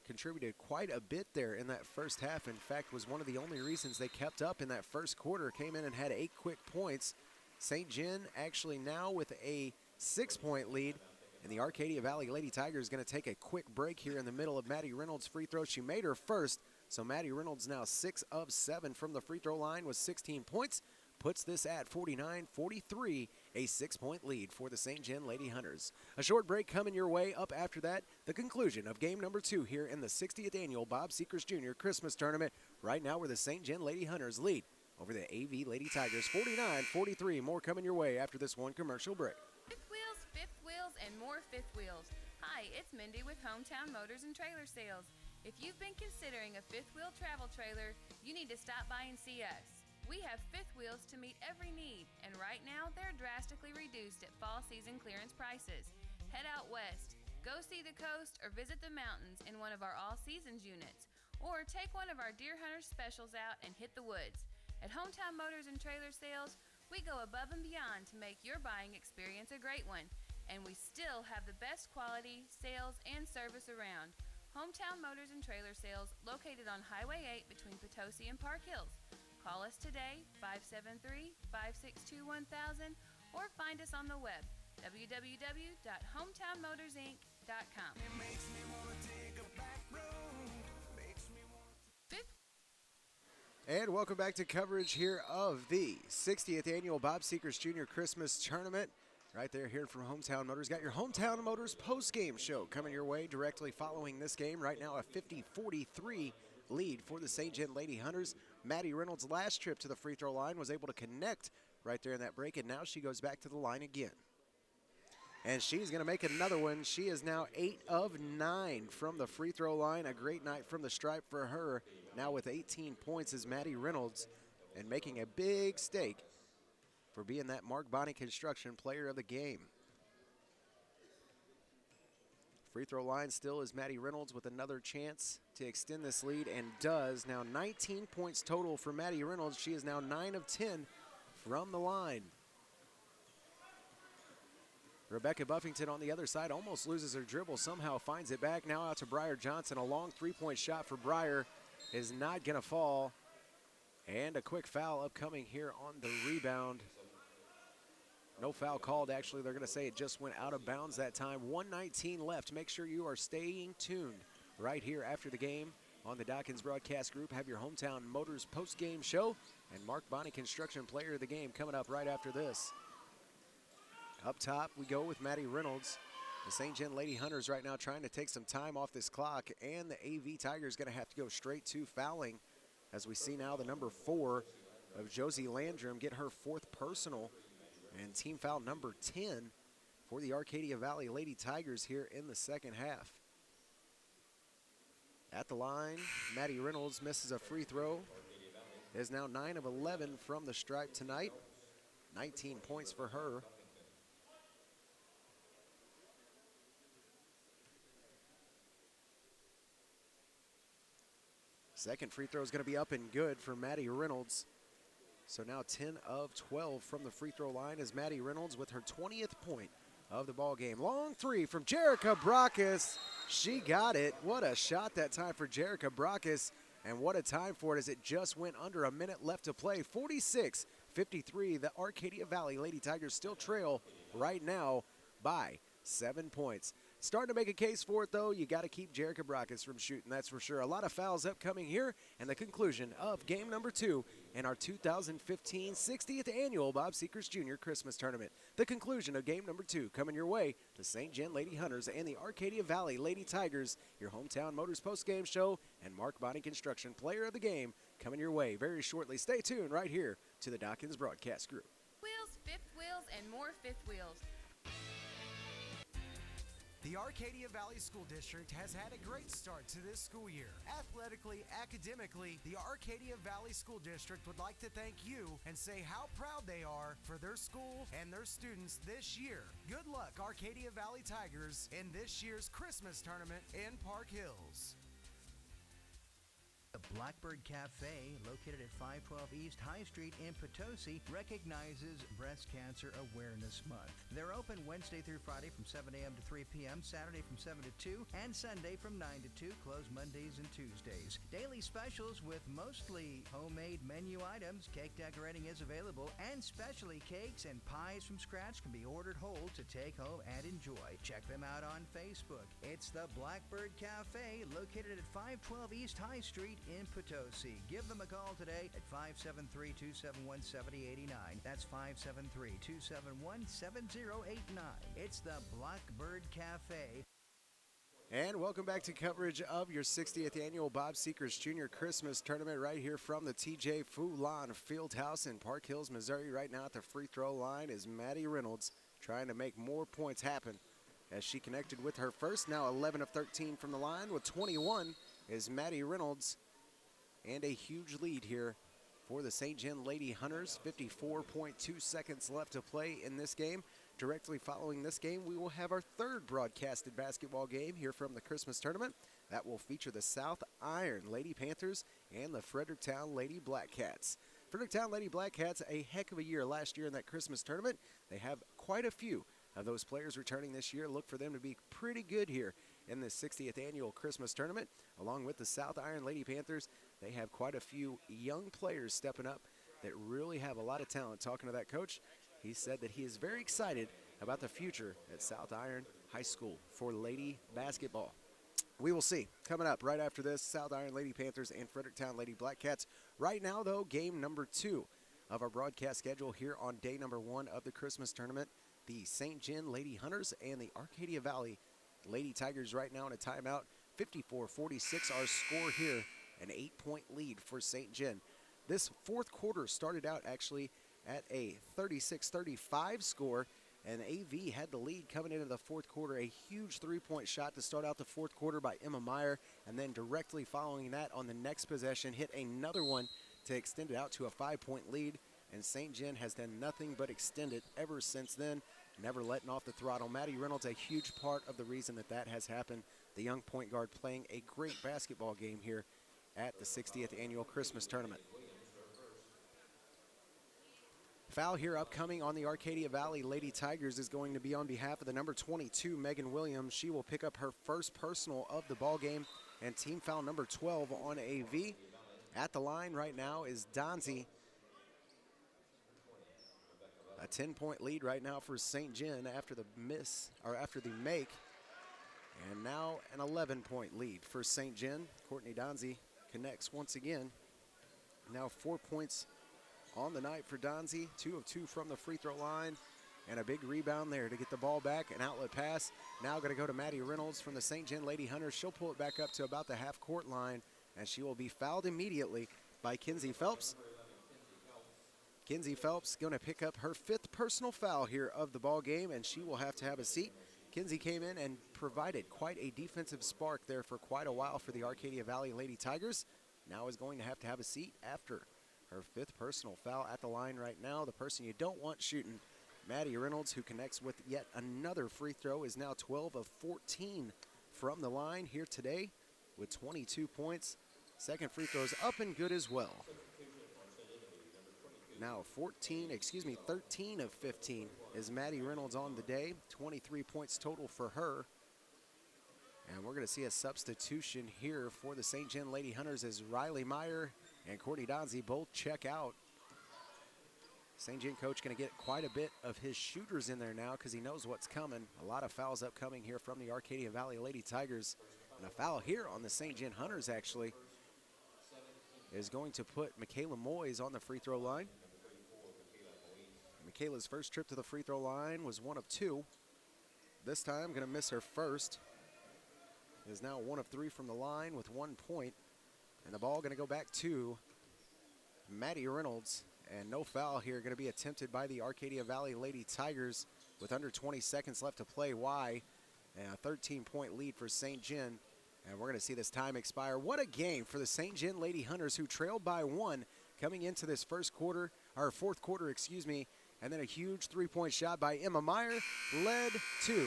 contributed quite a bit there in that first half. In fact, was one of the only reasons they kept up in that first quarter. Came in and had 8 quick points. St. John actually now with a 6-point lead. And the Arcadia Valley Lady Tigers going to take a quick break here in the middle of Maddie Reynolds' free throw. She made her first, so Maddie Reynolds now 6 of 7 from the free throw line with 16 points. Puts this at 49-43, a 6-point lead for the St. John Lady Hunters. A short break coming your way. Up after that, the conclusion of game number 2 here in the 60th annual Bob Sechrest Jr. Christmas Tournament. Right now, where the St. John Lady Hunters lead over the AV Lady Tigers, 49-43. More coming your way after this one commercial break. Fifth wheels, and more fifth wheels. Hi, it's Mindy with Hometown Motors and Trailer Sales. If you've been considering a fifth wheel travel trailer, you need to stop by and see us. We have fifth wheels to meet every need, and right now they're drastically reduced at fall season clearance prices. Head out west, go see the coast, or visit the mountains in one of our all seasons units, or take one of our Deer Hunters specials out and hit the woods. At Hometown Motors and Trailer Sales, we go above and beyond to make your buying experience a great one, and we still have the best quality, sales, and service around. Hometown Motors and Trailer Sales, located on Highway 8 between Potosi and Park Hills. Call us today, 573-562-1000, or find us on the web, www.hometownmotorsinc.com. It makes me want to take a back road. Makes me want to... And welcome back to coverage here of the 60th Annual Bob Sechrest Jr. Christmas Tournament. Right there, here from Hometown Motors. Got your Hometown Motors post-game show coming your way directly following this game. Right now, a 50-43 lead for the St. John Lady Hunters. Maddie Reynolds' last trip to the free throw line was able to connect right there in that break, and now she goes back to the line again. And she's going to make another one. She is now 8 of 9 from the free throw line. A great night from the stripe for her. Now with 18 points is Maddie Reynolds, and making a big stake for being that Mark Bonney Construction Player of the Game. Free throw line still is Maddie Reynolds with another chance to extend this lead, and does. Now 19 points total for Maddie Reynolds. She is now 9 of 10 from the line. Rebecca Buffington on the other side almost loses her dribble, somehow finds it back. Now out to Briar Johnson. A long three-point shot for Briar is not going to fall. And a quick foul upcoming here on the rebound. No foul called, actually. They're going to say it just went out of bounds that time. 1:19 left. Make sure you are staying tuned right here after the game on the Dawkins Broadcast Group. Have your Hometown Motors post-game show, and Mark Bonney Construction Player of the Game coming up right after this. Up top, we go with Maddie Reynolds. The St. John Lady Hunters right now trying to take some time off this clock, and the AV Tigers going to have to go straight to fouling, as we see now the number 4 of Josie Landrum get her 4th personal, and team foul number 10 for the Arcadia Valley Lady Tigers here in the second half. At the line, Maddie Reynolds misses a free throw. Is now 9 of 11 from the stripe tonight. 19 points for her. Second free throw is going to be up and good for Maddie Reynolds. So now 10 of 12 from the free throw line is Maddie Reynolds with her 20th point of the ball game. Long three from Jerica Brockes. She got it. What a shot that time for Jerica Brockes, and what a time for it as it just went under a minute left to play. 46-53. The Arcadia Valley Lady Tigers still trail right now by 7 points. Starting to make a case for it, though. You got to keep Jerica Brockes from shooting, that's for sure. A lot of fouls upcoming here, and the conclusion of game number 2 in our 2015 60th Annual Bob Sechrest Jr. Christmas Tournament. The conclusion of game number 2 coming your way to St. John Lady Hunters and the Arcadia Valley Lady Tigers. Your Hometown Motors post-game show and Mark Bonney Construction Player of the Game coming your way very shortly. Stay tuned right here to the Dawkins Broadcast Group. Wheels, fifth wheels, and more fifth wheels. The Arcadia Valley School District has had a great start to this school year. Athletically, academically, the Arcadia Valley School District would like to thank you and say how proud they are for their school and their students this year. Good luck, Arcadia Valley Tigers, in this year's Christmas tournament in Park Hills. The Blackbird Cafe, located at 512 East High Street in Potosi, recognizes Breast Cancer Awareness Month. They're open Wednesday through Friday from 7 a.m. to 3 p.m., Saturday from 7 to 2, and Sunday from 9 to 2, closed Mondays and Tuesdays. Daily specials with mostly homemade menu items. Cake decorating is available, and specialty cakes and pies from scratch can be ordered whole to take home and enjoy. Check them out on Facebook. It's the Blackbird Cafe, located at 512 East High Street in Potosi. Give them a call today at 573-271-7089. That's 573-271-7089. It's the Blackbird Cafe. And welcome back to coverage of your 60th Annual Bob Sechrest Jr. Christmas Tournament right here from the TJ Foulon Fieldhouse in Park Hills, Missouri. Right now at the free throw line is Maddie Reynolds trying to make more points happen as she connected with her first. Now 11 of 13 from the line with 21 is Maddie Reynolds, and a huge lead here for the St. John Lady Hunters. 54.2 seconds left to play in this game. Directly following this game, we will have our third broadcasted basketball game here from the Christmas tournament. That will feature the South Iron Lady Panthers and the Fredericktown Lady Black Cats. Fredericktown Lady Black Cats, a heck of a year last year in that Christmas tournament. They have quite a few of those players returning this year. Look for them to be pretty good here in the 60th annual Christmas tournament. Along with the South Iron Lady Panthers, they have quite a few young players stepping up that really have a lot of talent. Talking to that coach, he said that he is very excited about the future at South Iron High School for lady basketball. We will see. Coming up right after this, South Iron Lady Panthers and Fredericktown Lady Black Cats. Right now, though, game number 2 of our broadcast schedule here on day number 1 of the Christmas tournament. The St. John Lady Hunters and the Arcadia Valley Lady Tigers right now in a timeout. 54-46 our score here, an 8-point lead for St. John. This fourth quarter started out actually at a 36-35 score, and AV had the lead coming into the fourth quarter. A huge three-point shot to start out the fourth quarter by Emma Meyer, and then directly following that on the next possession, hit another one to extend it out to a 5-point lead, and St. John has done nothing but extend it ever since then, never letting off the throttle. Maddie Reynolds, a huge part of the reason that that has happened. The young point guard playing a great basketball game here at the 60th annual Christmas tournament. Foul here upcoming on the Arcadia Valley Lady Tigers is going to be on behalf of the number 22, Megan Williams. She will pick up her first personal of the ball game, and team foul number 12 on AV. At the line right now is Donzie. A 10-point lead right now for St. John after the make. And now an 11-point lead for St. John. Courtney Donzie connects once again. Now 4 points on the night for Donzie. 2 of 2 from the free throw line. And a big rebound there to get the ball back. An outlet pass. Now going to go to Maddie Reynolds from the St. John Lady Hunters. She'll pull it back up to about the half-court line, and she will be fouled immediately by Kinsey Phelps. Kinsey Phelps going to pick up her 5th personal foul here of the ball game, and she will have to have a seat. Kinsey came in and provided quite a defensive spark there for quite a while for the Arcadia Valley Lady Tigers. Now is going to have a seat after her 5th personal foul at the line right now. The person you don't want shooting, Maddie Reynolds, who connects with yet another free throw, is now 12 of 14 from the line here today with 22 points. Second free throw is up and good as well. Now 13 of 15 is Maddie Reynolds on the day. 23 points total for her. And we're going to see a substitution here for the St. John Lady Hunters as Riley Meyer and Courtney Donzie both check out. St. John coach going to get quite a bit of his shooters in there now because he knows what's coming. A lot of fouls upcoming here from the Arcadia Valley Lady Tigers. And a foul here on the St. John Hunters actually is going to put Michaela Moyes on the free throw line. Michaela's first trip to the free throw line was 1 of 2. This time going to miss her first. Is now 1 of 3 from the line with 1 point. And the ball going to go back to Maddie Reynolds. And no foul here going to be attempted by the Arcadia Valley Lady Tigers with under 20 seconds left to play. Why? And a 13-point lead for St. John. And we're going to see this time expire. What a game for the St. John Lady Hunters, who trailed by 1 coming into this fourth quarter, and then a huge three-point shot by Emma Meyer led to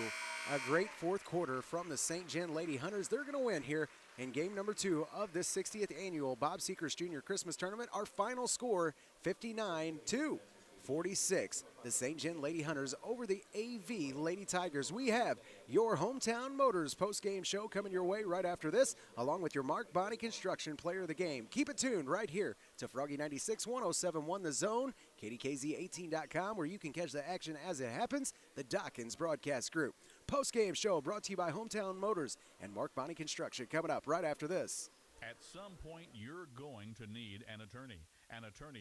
a great fourth quarter from the St. John Lady Hunters. They're going to win here in game number 2 of this 60th annual Bob Sechrest Jr. Christmas Tournament. Our final score, 59-46. The St. John Lady Hunters over the AV Lady Tigers. We have your Hometown Motors post-game show coming your way right after this, along with your Mark Bonney Construction Player of the Game. Keep it tuned right here to Froggy 96, 107.1 The Zone, KDKZ18.com, where you can catch the action as it happens. The Dawkins Broadcast Group. Post-game show brought to you by Hometown Motors and Mark Bonney Construction, coming up right after this. At some point, you're going to need an attorney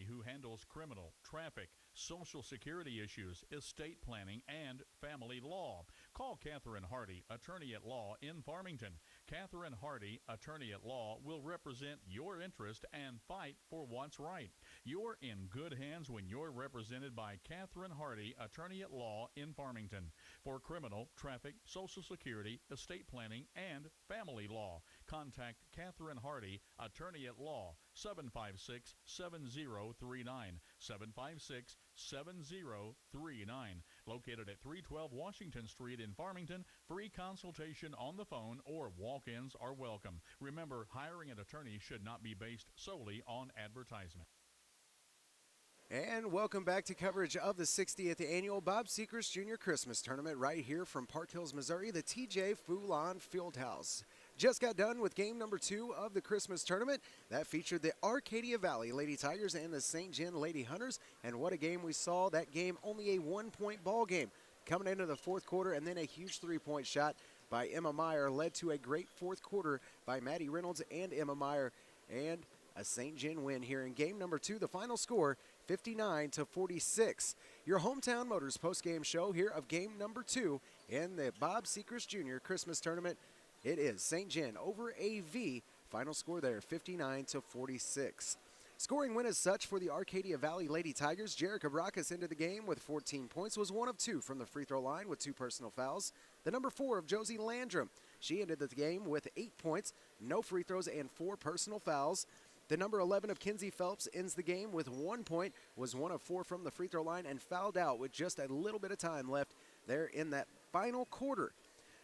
who handles criminal, traffic, Social Security issues, estate planning, and family law. Call Catherine Hardy, attorney at law in Farmington. Catherine Hardy, attorney at law, will represent your interest and fight for what's right. You're in good hands when you're represented by Catherine Hardy, attorney at law in Farmington. For criminal, traffic, Social Security, estate planning, and family law, contact Catherine Hardy, attorney at law, 756-7039, 756-7039. Located at 312 Washington Street in Farmington. Free consultation on the phone or walk-ins are welcome. Remember, hiring an attorney should not be based solely on advertisement. And welcome back to coverage of the 60th Annual Bob Sechrest Jr. Christmas Tournament right here from Park Hills, Missouri, the TJ Foulon Fieldhouse. Just got done with game number 2 of the Christmas tournament. That featured the Arcadia Valley Lady Tigers and the St. John Lady Hunters. And what a game we saw. That game only a 1-point ball game. Coming into the fourth quarter, and then a huge 3-point shot by Emma Meyer led to a great fourth quarter by Maddie Reynolds and Emma Meyer. And a St. John win here in game number 2. The final score, 59-46. Your Hometown Motors post-game show here of game number 2 in the Bob Sechrest Jr. Christmas Tournament. It is St. John over AV. Final score there, 59-46. Scoring win as such for the Arcadia Valley Lady Tigers. Jerica Bracas into the game with 14 points, was 1 of 2 from the free throw line with 2 personal fouls. The number 4 of Josie Landrum, she ended the game with 8 points, no free throws, and 4 personal fouls. The number 11 of Kinsey Phelps ends the game with 1 point, was 1 of 4 from the free throw line, and fouled out with just a little bit of time left there in that final quarter.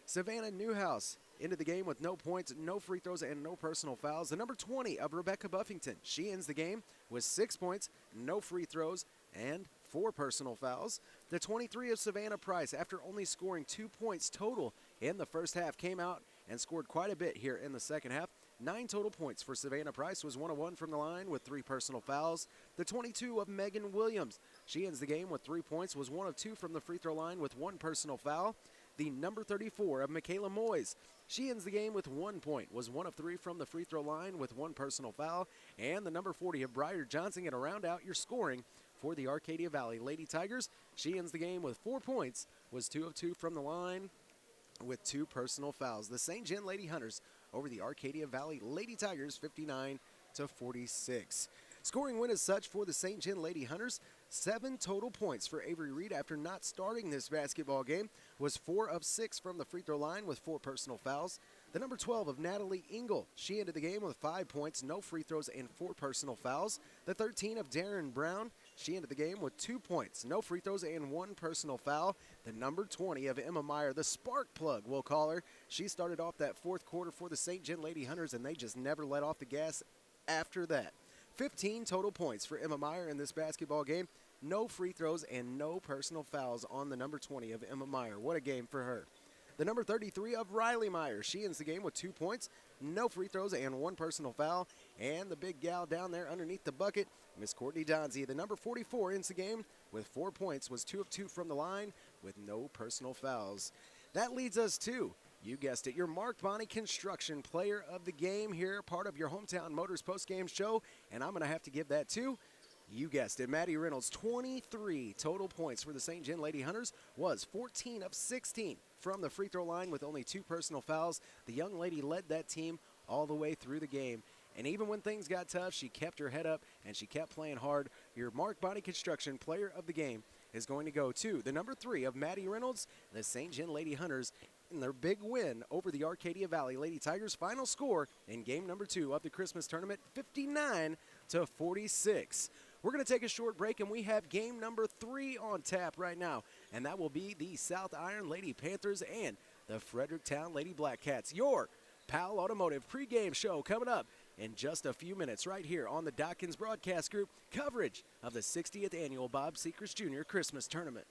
Savannah Newhouse into the game with no points, no free throws, and no personal fouls. The number 20 of Rebecca Buffington, she ends the game with 6 points, no free throws, and 4 personal fouls. The 23 of Savannah Price, after only scoring 2 points total in the first half, came out and scored quite a bit here in the second half. 9 total points for Savannah Price, was 1 of 1 from the line with 3 personal fouls. The 22 of Megan Williams, she ends the game with 3 points, was 1 of 2 from the free throw line with 1 personal foul. The number 34 of Michaela Moyes, she ends the game with 1 point, was 1 of 3 from the free throw line with 1 personal foul. And the number 40 of Briar Johnson, to round out your scoring for the Arcadia Valley Lady Tigers. She ends the game with 4 points, was 2 of 2 from the line with 2 personal fouls. The St. John Lady Hunters over the Arcadia Valley Lady Tigers, 59-46. Scoring win as such for the St. John Lady Hunters. 7 total points for Avery Reed after not starting this basketball game, was 4 of 6 from the free throw line with 4 personal fouls. The number 12 of Natalie Engel, she ended the game with 5 points, no free throws, and 4 personal fouls. The 13 of Darren Brown, she ended the game with 2 points, no free throws, and 1 personal foul. The number 20 of Emma Meyer, the spark plug, we'll call her. She started off that fourth quarter for the St. John Lady Hunters, and they just never let off the gas after that. 15 total points for Emma Meyer in this basketball game. No free throws and no personal fouls on the number 20 of Emma Meyer. What a game for her. The number 33 of Riley Meyer, she ends the game with 2 points, no free throws, and 1 personal foul. And the big gal down there underneath the bucket, Miss Courtney Donzie, the number 44, ends the game with 4 points, was 2 of 2 from the line with no personal fouls. That leads us to, you guessed it, your Mark Bonney Construction Player of the Game here, part of your Hometown Motors post-game show. And I'm going to have to give that to, you guessed it, Maddie Reynolds. 23 total points for the St. John Lady Hunters, was 14 of 16 from the free throw line with only 2 personal fouls. The young lady led that team all the way through the game. And even when things got tough, she kept her head up and she kept playing hard. Your Mark Bonney Construction Player of the Game is going to go to the number 3 of Maddie Reynolds, the St. John Lady Hunters, in their big win over the Arcadia Valley Lady Tigers. Final score in game number 2 of the Christmas tournament, 59-46. We're going to take a short break, and we have game number 3 on tap right now, and that will be the South Iron Lady Panthers and the Fredericktown Lady Black Cats. Your Powell Automotive pregame show coming up in just a few minutes right here on the Dawkins Broadcast Group, coverage of the 60th Annual Bob Sechrest Jr. Christmas Tournament.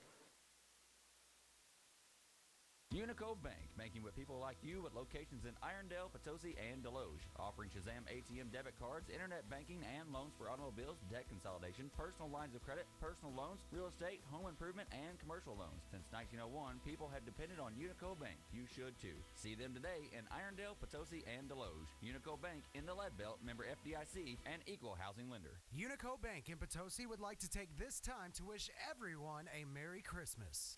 Unico Bank, banking with people like you at locations in Irondale, Potosi, and Deloge. Offering Shazam ATM debit cards, internet banking, and loans for automobiles, debt consolidation, personal lines of credit, personal loans, real estate, home improvement, and commercial loans. Since 1901, people have depended on Unico Bank. You should too. See them today in Irondale, Potosi, and Deloge. Unico Bank in the Lead Belt, member FDIC, and equal housing lender. Unico Bank in Potosi would like to take this time to wish everyone a Merry Christmas.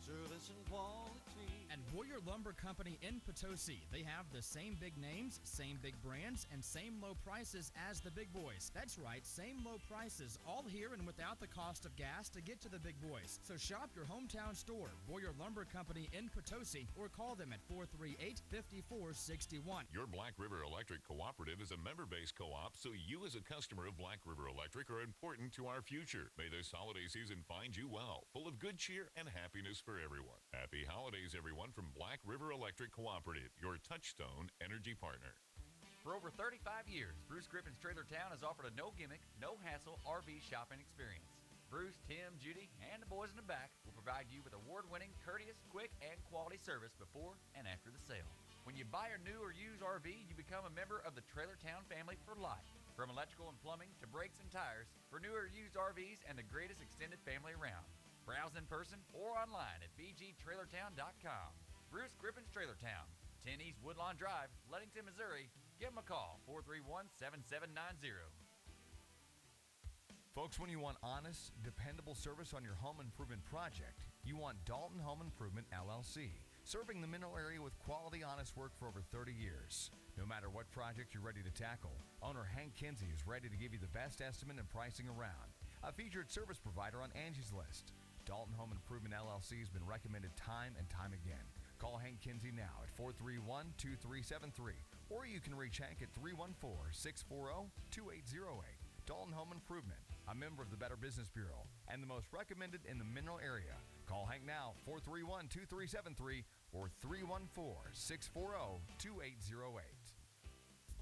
Service and quality, And Boyer Lumber Company in Potosi. They have the same big names, same big brands, and same low prices as the big boys. That's right, same low prices, all here and without the cost of gas to get to the big boys. So shop your hometown store, Boyer Lumber Company in Potosi, or call them at 438-5461. Your Black River Electric Cooperative is a member-based co-op, so you as a customer of Black River Electric are important to our future. May this holiday season find you well, full of good cheer and happiness for everyone. Happy holidays, everyone, from Black River Electric Cooperative, your touchstone energy partner. For over 35 years, Bruce Griffin's Trailer Town has offered a no-gimmick, no-hassle RV shopping experience. Bruce, Tim, Judy, and the boys in the back will provide you with award-winning, courteous, quick, and quality service before and after the sale. When you buy a new or used RV, you become a member of the Trailer Town family for life. From electrical and plumbing to brakes and tires, for new or used RVs and the greatest extended family around. Browse in person or online at bgtrailertown.com. Bruce Griffin's Trailer Town, 10 East Woodlawn Drive, Ludington, Missouri. Give them a call, 431-7790. Folks, when you want honest, dependable service on your home improvement project, you want Dalton Home Improvement, LLC, serving the Mineral area with quality, honest work for over 30 years. No matter what project you're ready to tackle, owner Hank Kinsey is ready to give you the best estimate and pricing around. A featured service provider on Angie's List. Dalton Home Improvement, LLC has been recommended time and time again. Call Hank Kinsey now at 431-2373, or you can reach Hank at 314-640-2808. Dalton Home Improvement, a member of the Better Business Bureau, and the most recommended in the Mineral area. Call Hank now, 431-2373 or 314-640-2808.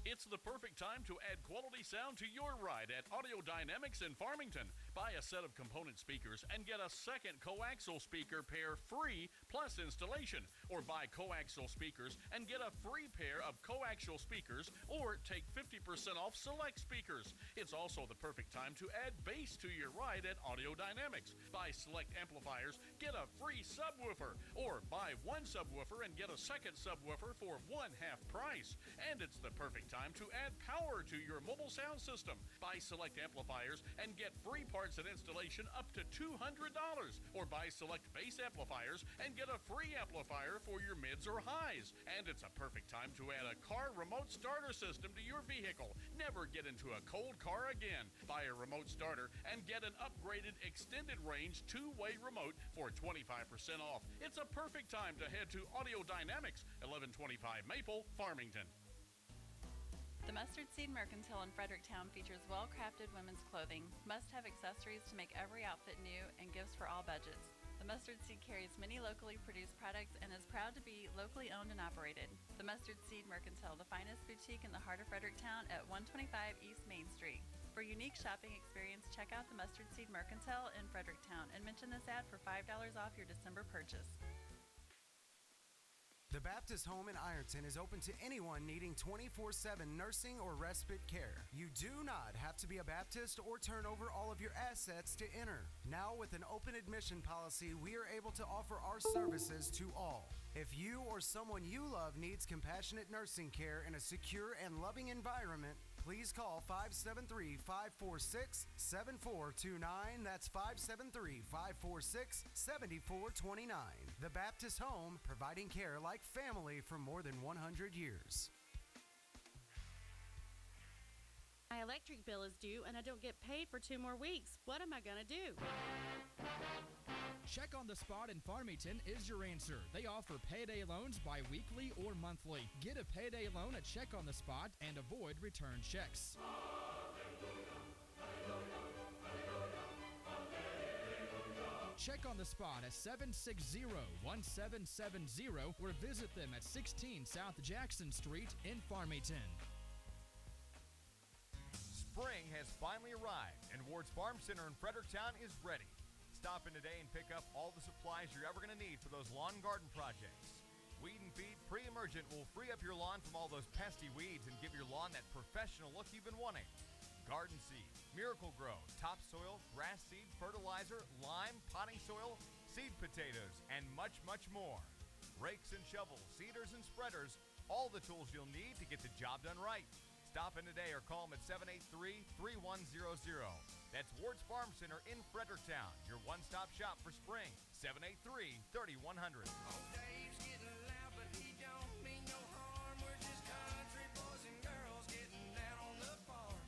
It's the perfect time to add quality sound to your ride at Audio Dynamics in Farmington. Buy a set of component speakers and get a second coaxial speaker pair free plus installation. Or buy coaxial speakers and get a free pair of coaxial speakers, or take 50% off select speakers. It's also the perfect time to add bass to your ride at Audio Dynamics. Buy select amplifiers, get a free subwoofer. Or buy one subwoofer and get a second subwoofer for one half price. And it's the perfect time to add power to your mobile sound system. Buy select amplifiers and get free parts and installation up to $200. Or buy select bass amplifiers and get a free amplifier for your mids or highs. And it's a perfect time to add a car remote starter system to your vehicle. Never get into a cold car again. Buy a remote starter and get an upgraded extended range two-way remote for 25% off. It's a perfect time to head to Audio Dynamics, 1125 Maple, Farmington. The Mustard Seed Mercantile in Fredericktown features well-crafted women's clothing, must-have accessories to make every outfit new, and gifts for all budgets. The Mustard Seed carries many locally produced products and is proud to be locally owned and operated. The Mustard Seed Mercantile, the finest boutique in the heart of Fredericktown at 125 East Main Street. For unique shopping experience, check out the Mustard Seed Mercantile in Fredericktown and mention this ad for $5 off your December purchase. The Baptist Home in Ironton is open to anyone needing 24/7 nursing or respite care. You do not have to be a Baptist or turn over all of your assets to enter. Now, with an open admission policy, we are able to offer our services to all. If you or someone you love needs compassionate nursing care in a secure and loving environment, please call 573-546-7429. That's 573-546-7429. The Baptist Home, providing care like family for more than 100 years. My electric bill is due and I don't get paid for 2 more weeks. What am I going to do? Check on the Spot in Farmington is your answer. They offer payday loans bi-weekly or monthly. Get a payday loan at Check on the Spot and avoid return checks. Check on the Spot at 760-1770 or visit them at 16 South Jackson Street in Farmington. Spring has finally arrived, and Ward's Farm Center in Fredericktown is ready. Stop in today and pick up all the supplies you're ever going to need for those lawn and garden projects. Weed and Feed Pre-Emergent will free up your lawn from all those pesky weeds and give your lawn that professional look you've been wanting. Garden Seed, Miracle Grow, Topsoil, Grass Seed, Fertilizer, Lime, Potting Soil, Seed Potatoes, and much, much more. Rakes and shovels, seeders and spreaders, all the tools you'll need to get the job done right. Stop in today or call them at 783-3100. That's Ward's Farm Center in Fredericktown, your one-stop shop for spring. 783-3100. Dave's getting loud, but he don't mean no harm. We're just country boys and girls getting down on the farm.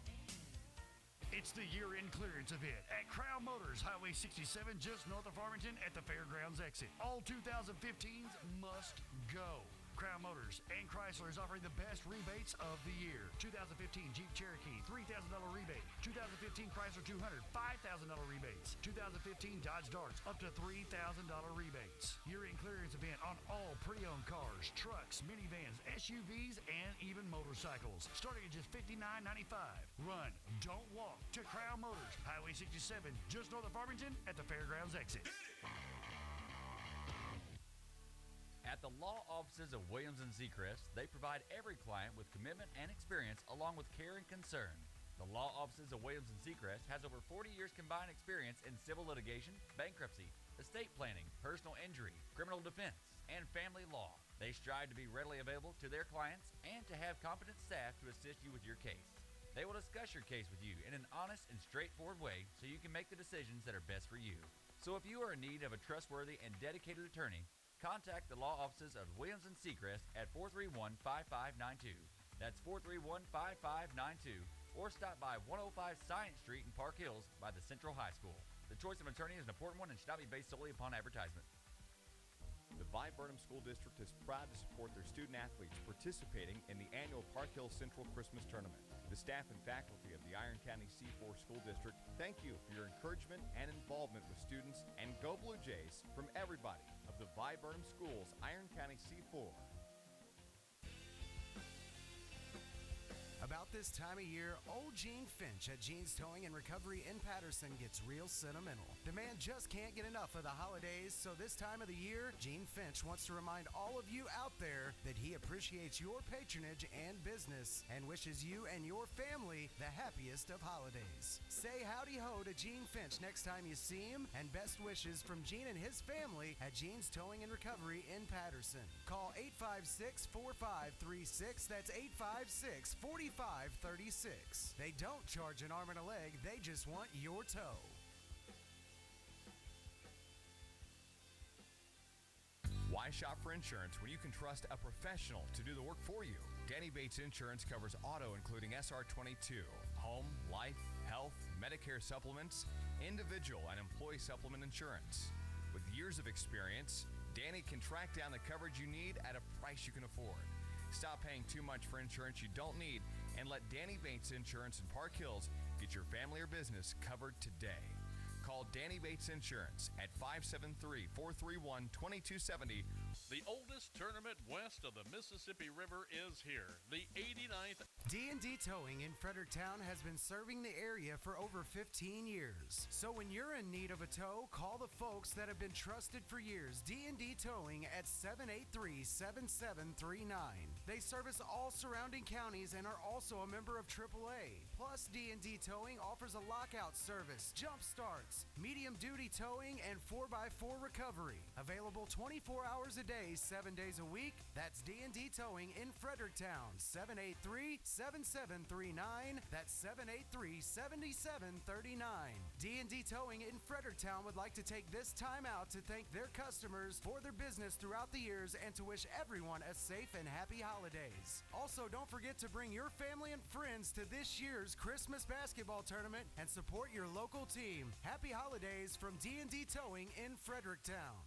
It's the year-end clearance event at Crown Motors, Highway 67, just north of Farmington at the Fairgrounds exit. All 2015s must go. Crown Motors and Chrysler is offering the best rebates of the year. 2015 Jeep Cherokee, $3,000 rebate. 2015 Chrysler 200, $5,000 rebates. 2015 Dodge Darts, up to $3,000 rebates. Year-end clearance event on all pre-owned cars, trucks, minivans, SUVs, and even motorcycles. Starting at just $59.95. Run, don't walk to Crown Motors, Highway 67, just north of Farmington at the Fairgrounds exit. At the law offices of Williams & Sechrest, they provide every client with commitment and experience along with care and concern. The law offices of Williams & Sechrest has over 40 years combined experience in civil litigation, bankruptcy, estate planning, personal injury, criminal defense, and family law. They strive to be readily available to their clients and to have competent staff to assist you with your case. They will discuss your case with you in an honest and straightforward way so you can make the decisions that are best for you. So if you are in need of a trustworthy and dedicated attorney, contact the law offices of Williams & Sechrest at 431-5592. That's 431-5592. Or stop by 105 Science Street in Park Hills by the Central High School. The choice of attorney is an important one and should not be based solely upon advertisement. The Vi Burnham School District is proud to support their student athletes participating in the annual Park Hill Central Christmas Tournament. The staff and faculty of the Iron County C4 School District thank you for your encouragement and involvement with students, and go Blue Jays from everybody of the Vi Burnham Schools, Iron County C4. About this time of year, old Gene Finch at Gene's Towing and Recovery in Patterson gets real sentimental. The man just can't get enough of the holidays, so this time of the year, Gene Finch wants to remind all of you out there that he appreciates your patronage and business and wishes you and your family the happiest of holidays. Say howdy ho to Gene Finch next time you see him, and best wishes from Gene and his family at Gene's Towing and Recovery in Patterson. Call 856-4536. That's 856-4536. They don't charge an arm and a leg, they just want your tow. Why shop for insurance when you can trust a professional to do the work for you? Danny Bates Insurance covers auto including SR22, home, life, health, Medicare supplements, individual and employee supplement insurance. With years of experience, Danny can track down the coverage you need at a price you can afford. Stop paying too much for insurance you don't need and let Danny Bates Insurance in Park Hills get your family or business covered today. Call Danny Bates Insurance at 573-431-2270. The oldest tournament west of the Mississippi River is here. The 89th D&D Towing in Fredericktown has been serving the area for over 15 years. So when you're in need of a tow, call the folks that have been trusted for years. D&D Towing at 783-7739. They service all surrounding counties and are also a member of AAA. Plus, D&D Towing offers a lockout service, jump starts, medium-duty towing, and 4x4 recovery. Available 24 hours a day, 7 days a week. That's D&D Towing in Fredericktown. 783-7739. That's 783-7739. D&D Towing in Fredericktown would like to take this time out to thank their customers for their business throughout the years and to wish everyone a safe and happy holidays. Also, don't forget to bring your family and friends to this year's Christmas basketball tournament and support your local team. Happy holidays from D&D Towing in Fredericktown.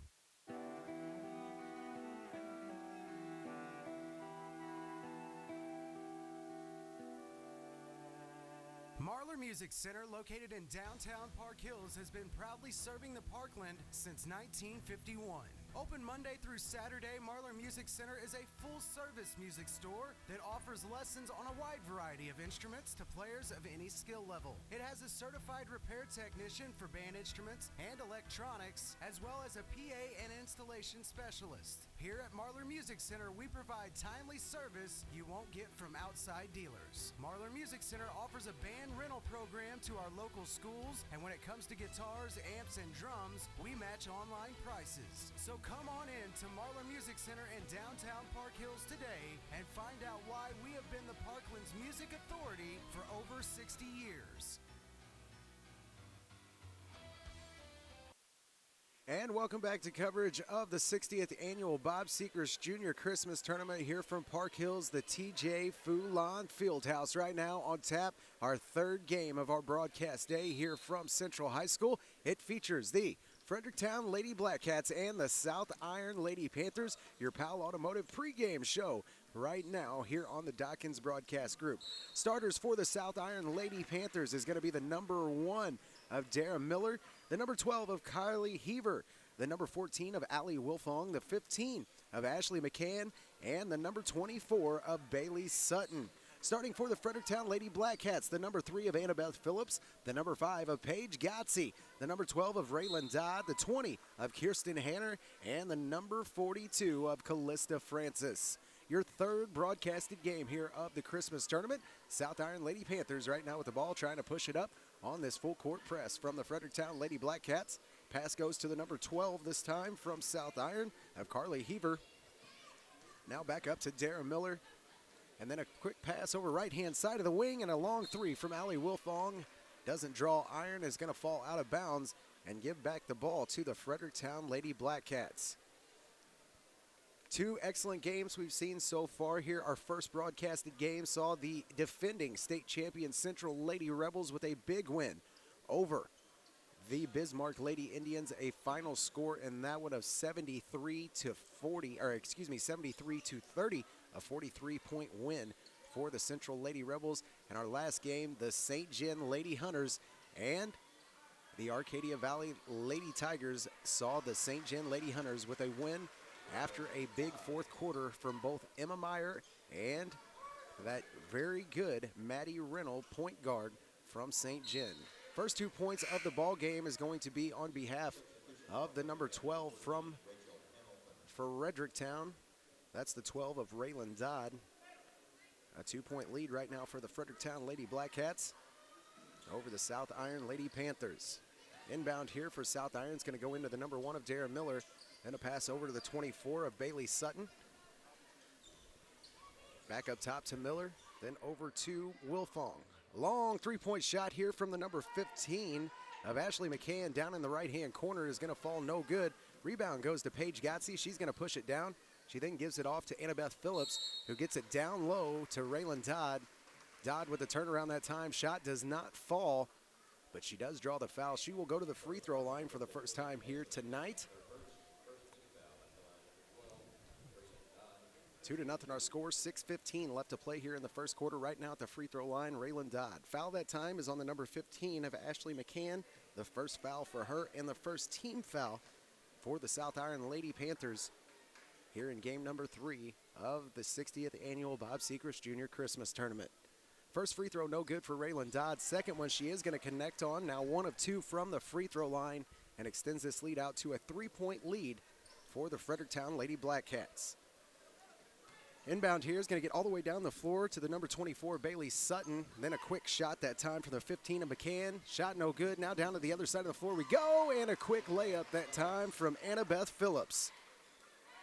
Marlar Music Center, located in downtown Park Hills, has been proudly serving the Parkland since 1951. Open Monday through Saturday, Marlar Music Center is a full-service music store that offers lessons on a wide variety of instruments to players of any skill level. It has a certified repair technician for band instruments and electronics, as well as a PA and installation specialist. Here at Marlar Music Center, we provide timely service you won't get from outside dealers. Marlar Music Center offers a band rental program to our local schools, and when it comes to guitars, amps, and drums, we match online prices. So come on in to Marlar Music Center in downtown Park Hills today and find out why we have been the Parkland's music authority for over 60 years. And welcome back to coverage of the 60th Annual Bob Sechrest Junior Christmas Tournament here from Park Hills, the TJ Foulon Fieldhouse. Right now on tap, our third game of our broadcast day here from Central High School. It features the Fredericktown Lady Blackcats and the South Iron Lady Panthers, your PAL Automotive pregame show right now here on the Dawkins Broadcast Group. Starters for the South Iron Lady Panthers is going to be the number 1 of Dara Miller, the number 12 of Kylie Heaver, the number 14 of Allie Wilfong, the 15 of Ashley McCann, and the number 24 of Bailey Sutton. Starting for the Fredericktown Lady Blackcats, the number 3 of Annabeth Phillips, the number 5 of Paige Gotsey, the number 12 of Raylan Dodd, the 20 of Kirsten Hanner, and the number 42 of Callista Francis. Your third broadcasted game here of the Christmas tournament. South Iron Lady Panthers right now with the ball, trying to push it up on this full court press from the Fredericktown Lady Blackcats. Pass goes to the number 12 this time from South Iron of Carly Heaver. Now back up to Dara Miller. And then a quick pass over right-hand side of the wing and a long three from Allie Wilfong. Doesn't draw iron, is going to fall out of bounds and give back the ball to the Fredericktown Lady Blackcats. Two excellent games we've seen so far here. Our first broadcasted game saw the defending state champion Central Lady Rebels with a big win over the Bismarck Lady Indians, a final score in that one of 73 to 30, a 43-point win for the Central Lady Rebels. In our last game, the St. John Lady Hunters and the Arcadia Valley Lady Tigers saw the St. John Lady Hunters with a win after a big fourth quarter from both Emma Meyer and that very good Maddie Rennell, point guard from St. John. First 2 points of the ball game is going to be on behalf of the number 12 from Fredericktown. That's the 12 of Raylan Dodd. A 2-point lead right now for the Fredericktown Lady Blackcats over the South Iron Lady Panthers. Inbound here for South Iron is going to go into the number 1 of Dara Miller. Then a pass over to the 24 of Bailey Sutton. Back up top to Miller, then over to Wilfong. Long three-point shot here from the number 15 of Ashley McCann down in the right-hand corner is going to fall no good. Rebound goes to Paige Gotsey. She's going to push it down. She then gives it off to Annabeth Phillips, who gets it down low to Raylan Dodd. Dodd with the turnaround that time. Shot does not fall, but she does draw the foul. She will go to the free throw line for the first time here tonight. 2-0 our score, 6:15 left to play here in the first quarter. Right now at the free throw line, Raylan Dodd. Foul that time is on the number 15 of Ashley McCann. The first foul for her and the first team foul for the South Iron Lady Panthers here in game number 3 of the 60th Annual Bob Sechrest Junior Christmas Tournament. First free throw no good for Raylan Dodd. Second one she is going to connect on. Now 1 of 2 from the free throw line and extends this lead out to a 3-point lead for the Fredericktown Lady Blackcats. Inbound here is going to get all the way down the floor to the number 24, Bailey Sutton. Then a quick shot that time from the 15 of McCann. Shot no good. Now down to the other side of the floor we go. And a quick layup that time from Annabeth Phillips.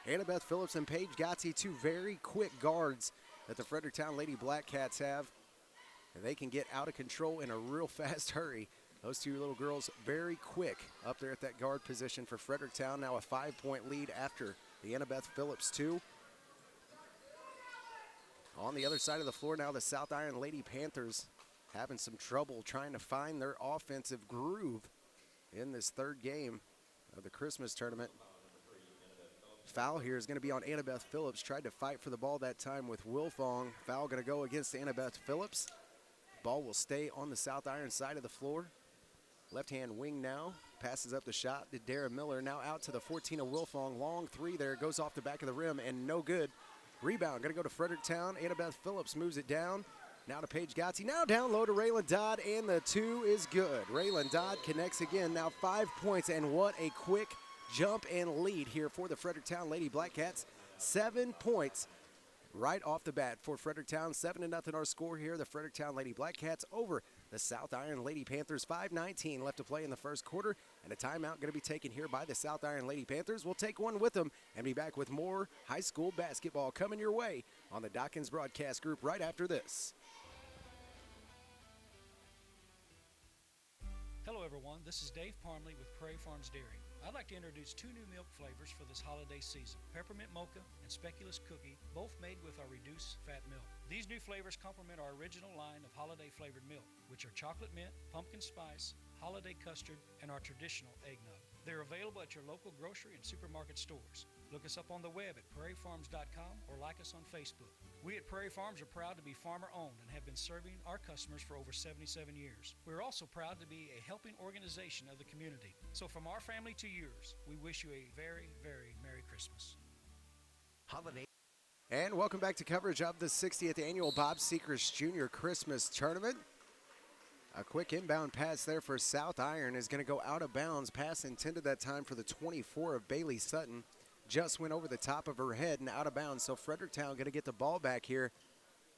Annabeth Phillips and Paige Gotsey, two very quick guards that the Fredericktown Lady Blackcats have. And they can get out of control in a real fast hurry. Those two little girls very quick up there at that guard position for Fredericktown. Now a 5-point lead after the Annabeth Phillips 2. On the other side of the floor now, the South Iron Lady Panthers having some trouble trying to find their offensive groove in this third game of the Christmas tournament. Foul here is going to be on Annabeth Phillips. Tried to fight for the ball that time with Wilfong. Foul going to go against Annabeth Phillips. Ball will stay on the South Iron side of the floor. Left-hand wing now. Passes up the shot to Dara Miller. Now out to the 14 of Wilfong. Long three there. Goes off the back of the rim and no good. Rebound going to go to Fredericktown. Annabeth Phillips moves it down. Now to Paige Gotsey. Now down low to Raylan Dodd, and the 2 is good. Raylan Dodd connects again. Now 5 points, and what a quick jump and lead here for the Fredericktown Lady Blackcats. 7 points right off the bat for Fredericktown. 7-0 our score here. The Fredericktown Lady Blackcats over the South Iron Lady Panthers. 5:19 left to play in the first quarter, and a timeout going to be taken here by the South Iron Lady Panthers. We'll take one with them and be back with more high school basketball coming your way on the Dawkins Broadcast Group right after this. Hello everyone, this is Dave Parmley with Prairie Farms Dairy. I'd like to introduce 2 new milk flavors for this holiday season, Peppermint Mocha and Speculoos Cookie, both made with our reduced fat milk. These new flavors complement our original line of holiday flavored milk, which are chocolate mint, pumpkin spice, holiday custard, and our traditional eggnog. They're available at your local grocery and supermarket stores. Look us up on the web at prairiefarms.com or like us on Facebook. We at Prairie Farms are proud to be farmer-owned and have been serving our customers for over 77 years. We're also proud to be a helping organization of the community. So from our family to yours, we wish you a very, very Merry Christmas. Holiday. And welcome back to coverage of the 60th Annual Bob Sechrest Jr. Christmas Tournament. A quick inbound pass there for South Iron is going to go out of bounds. Pass intended that time for the 24 of Bailey Sutton. Just went over the top of her head and out of bounds. So Fredericktown going to get the ball back here.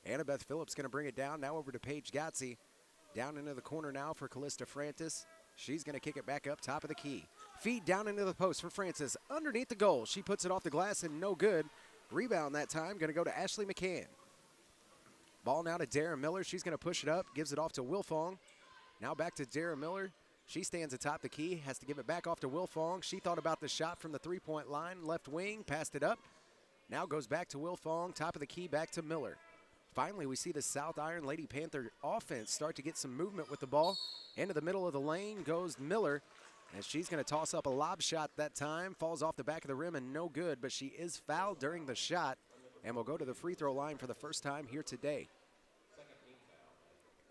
Annabeth Phillips going to bring it down. Now over to Paige Gotze. Down into the corner now for Callista Francis. She's going to kick it back up top of the key. Feed down into the post for Francis. Underneath the goal. She puts it off the glass and no good. Rebound that time. Going to go to Ashley McCann. Ball now to Dara Miller. She's going to push it up. Gives it off to Wilfong. Now back to Dara Miller. She stands atop the key, has to give it back off to Wilfong. She thought about the shot from the three-point line, left wing, passed it up. Now goes back to Wilfong, top of the key, back to Miller. Finally, we see the South Iron Lady Panther offense start to get some movement with the ball. Into the middle of the lane goes Miller, and she's going to toss up a lob shot that time. Falls off the back of the rim and no good, but she is fouled during the shot and will go to the free throw line for the first time here today.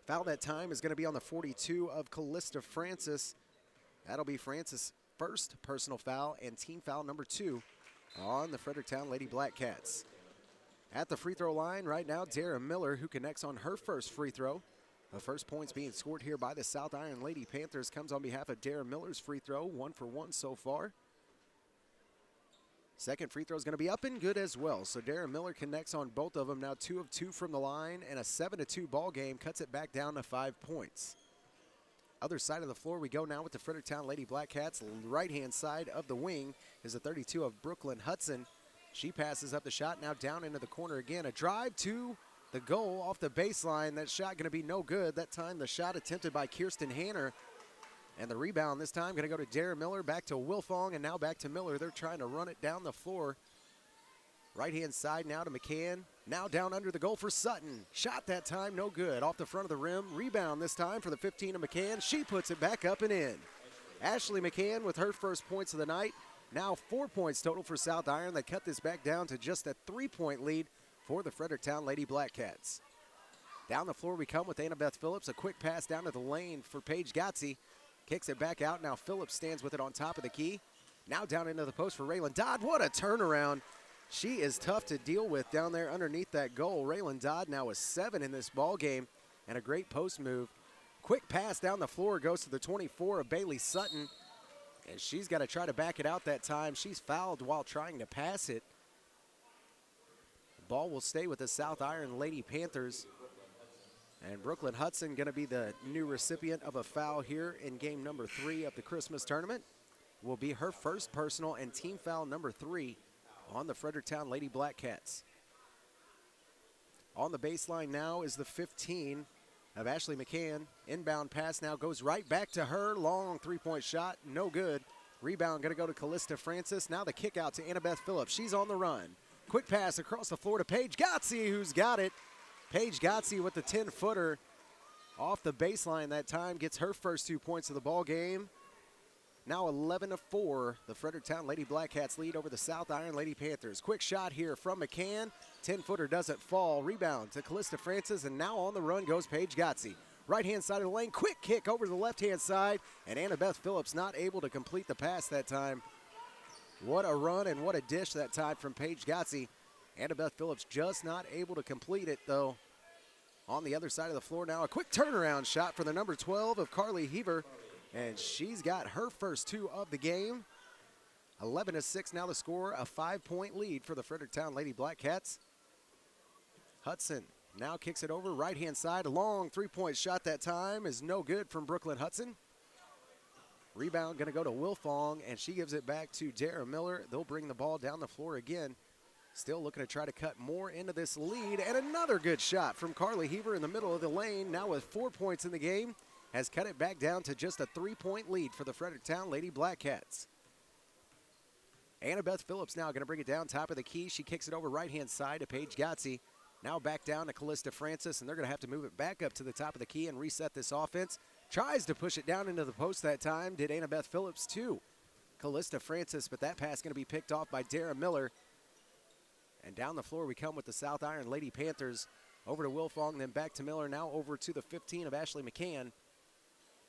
Foul that time is going to be on the 42 of Callista Francis. That'll be Francis' first personal foul and team foul number 2 on the Fredericktown Lady Black Cats. At the free throw line right now, Dara Miller, who connects on her first free throw. The first points being scored here by the South Iron Lady Panthers comes on behalf of Dara Miller's free throw, 1 for 1 so far. Second free throw is going to be up and good as well. So Dara Miller connects on both of them. Now 2 of 2 from the line, and a 7-2 ball game cuts it back down to 5 points. Other side of the floor we go now with the Fredericktown Lady Black Cats. Right-hand side of the wing is the 32 of Brooklyn Hudson. She passes up the shot, now down into the corner again. A drive to the goal off the baseline. That shot going to be no good. That time the shot attempted by Kirsten Hanner. And the rebound this time going to go to Dara Miller, back to Wilfong, and now back to Miller. They're trying to run it down the floor. Right-hand side now to McCann. Now down under the goal for Sutton. Shot that time, no good. Off the front of the rim. Rebound this time for the 15 of McCann. She puts it back up and in. Ashley McCann with her first points of the night. Now 4 points total for South Iron. They cut this back down to just a 3-point lead for the Fredericktown Lady Black Cats. Down the floor we come with Annabeth Phillips. A quick pass down to the lane for Paige Gotze. Kicks it back out. Now Phillips stands with it on top of the key. Now down into the post for Raylan Dodd. What a turnaround. She is tough to deal with down there underneath that goal. Raylan Dodd now with 7 in this ball game, and a great post move. Quick pass down the floor goes to the 24 of Bailey Sutton, and she's got to try to back it out that time. She's fouled while trying to pass it. The ball will stay with the South Iron Lady Panthers. And Brooklyn Hudson going to be the new recipient of a foul here in game number 3 of the Christmas tournament. Will be her first personal and team foul number 3 on the Fredericktown Lady Black Cats. On the baseline now is the 15 of Ashley McCann. Inbound pass now goes right back to her. Long three-point shot, no good. Rebound going to go to Callista Francis. Now the kick out to Annabeth Phillips. She's on the run. Quick pass across the floor to Paige Gotze, who's got it. Paige Gotze with the 10-footer off the baseline that time. Gets her first 2 points of the ball game. Now 11-4, the Fredericktown Lady Black Cats lead over the South Iron Lady Panthers. Quick shot here from McCann. 10-footer doesn't fall. Rebound to Callista Francis, and now on the run goes Paige Gotze. Right-hand side of the lane, quick kick over to the left-hand side, and Annabeth Phillips not able to complete the pass that time. What a run and what a dish that time from Paige Gotze. Annabeth Phillips just not able to complete it, though. On the other side of the floor now, a quick turnaround shot for the number 12 of Carly Heaver, and she's got her first 2 of the game. 11-6 now the score, a 5-point lead for the Fredericktown Lady Black Cats. Hudson now kicks it over, right-hand side, a long three-point shot that time is no good from Brooklyn Hudson. Rebound going to go to Wilfong, and she gives it back to Dara Miller. They'll bring the ball down the floor again. Still looking to try to cut more into this lead, and another good shot from Carly Heaver in the middle of the lane, now with 4 points in the game, has cut it back down to just a 3-point lead for the Fredericktown Lady Black Cats. Annabeth Phillips now going to bring it down top of the key. She kicks it over right-hand side to Paige Gotze. Now back down to Callista Francis, and they're going to have to move it back up to the top of the key and reset this offense. Tries to push it down into the post that time. Did Annabeth Phillips too. Callista Francis, but that pass going to be picked off by Dara Miller. And down the floor we come with the South Iron Lady Panthers. Over to Wilfong, then back to Miller. Now over to the 15 of Ashley McCann.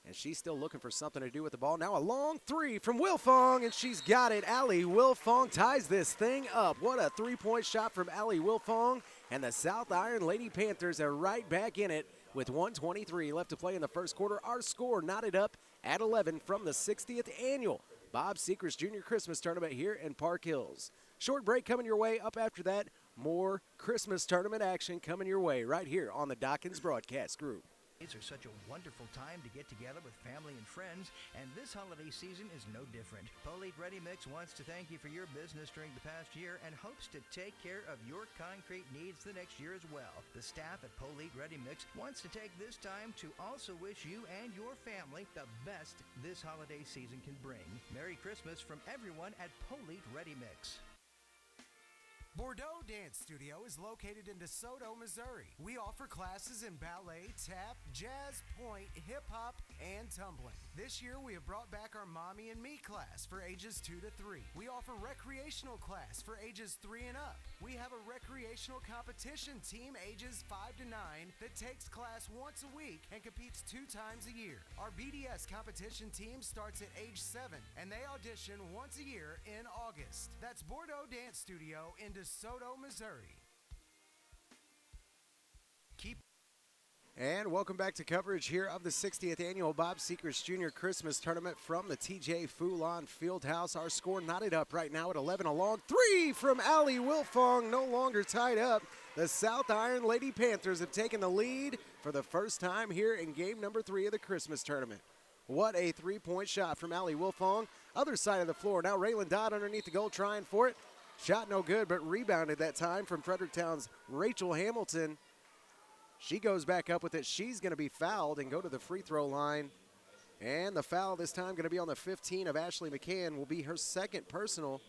And she's still looking for something to do with the ball. Now a long three from Wilfong, and she's got it. Allie Wilfong ties this thing up. What a three-point shot from Allie Wilfong. And the South Iron Lady Panthers are right back in it with 1:23 left to play in the first quarter. Our score knotted up at 11 from the 60th annual Bob Sechrest Junior Christmas Tournament here in Park Hills. Short break coming your way. Up after that, more Christmas tournament action coming your way right here on the Dawkins Broadcast Group. These are such a wonderful time to get together with family and friends, and this holiday season is no different. Polite Ready Mix wants to thank you for your business during the past year and hopes to take care of your concrete needs the next year as well. The staff at Polite Ready Mix wants to take this time to also wish you and your family the best this holiday season can bring. Merry Christmas from everyone at Polite Ready Mix. Bordeaux Dance Studio is located in DeSoto, Missouri. We offer classes in ballet, tap, jazz, point, hip-hop, and tumbling. This year, we have brought back our Mommy and Me class for ages 2 to 3. We offer recreational class for ages 3 and up. We have a recreational competition team ages 5 to 9 that takes class once a week and competes 2 times a year. Our BDS competition team starts at age 7, and they audition once a year in August. That's Bordeaux Dance Studio in DeSoto, Missouri. And welcome back to coverage here of the 60th annual Bob Sechrest Junior Christmas Tournament from the TJ Foulon Fieldhouse. Our score knotted up right now at 11. A long three from Allie Wilfong, no longer tied up. The South Iron Lady Panthers have taken the lead for the first time here in game number 3 of the Christmas Tournament. What a three-point shot from Allie Wilfong. Other side of the floor, now Raylan Dodd underneath the goal trying for it. Shot no good, but rebounded that time from Fredericktown's Rachel Hamilton. She goes back up with it. She's going to be fouled and go to the free throw line. And the foul this time going to be on the 15 of Ashley McCann. Will be her second personal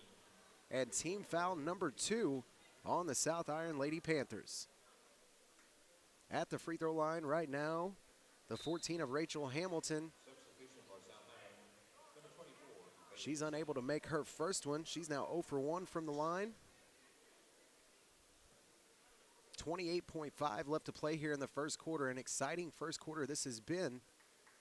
and team foul number 2 on the South Iron Lady Panthers. At the free throw line right now, the 14 of Rachel Hamilton. She's unable to make her first one. She's now 0 for 1 from the line. 28.5 left to play here in the first quarter. An exciting first quarter this has been.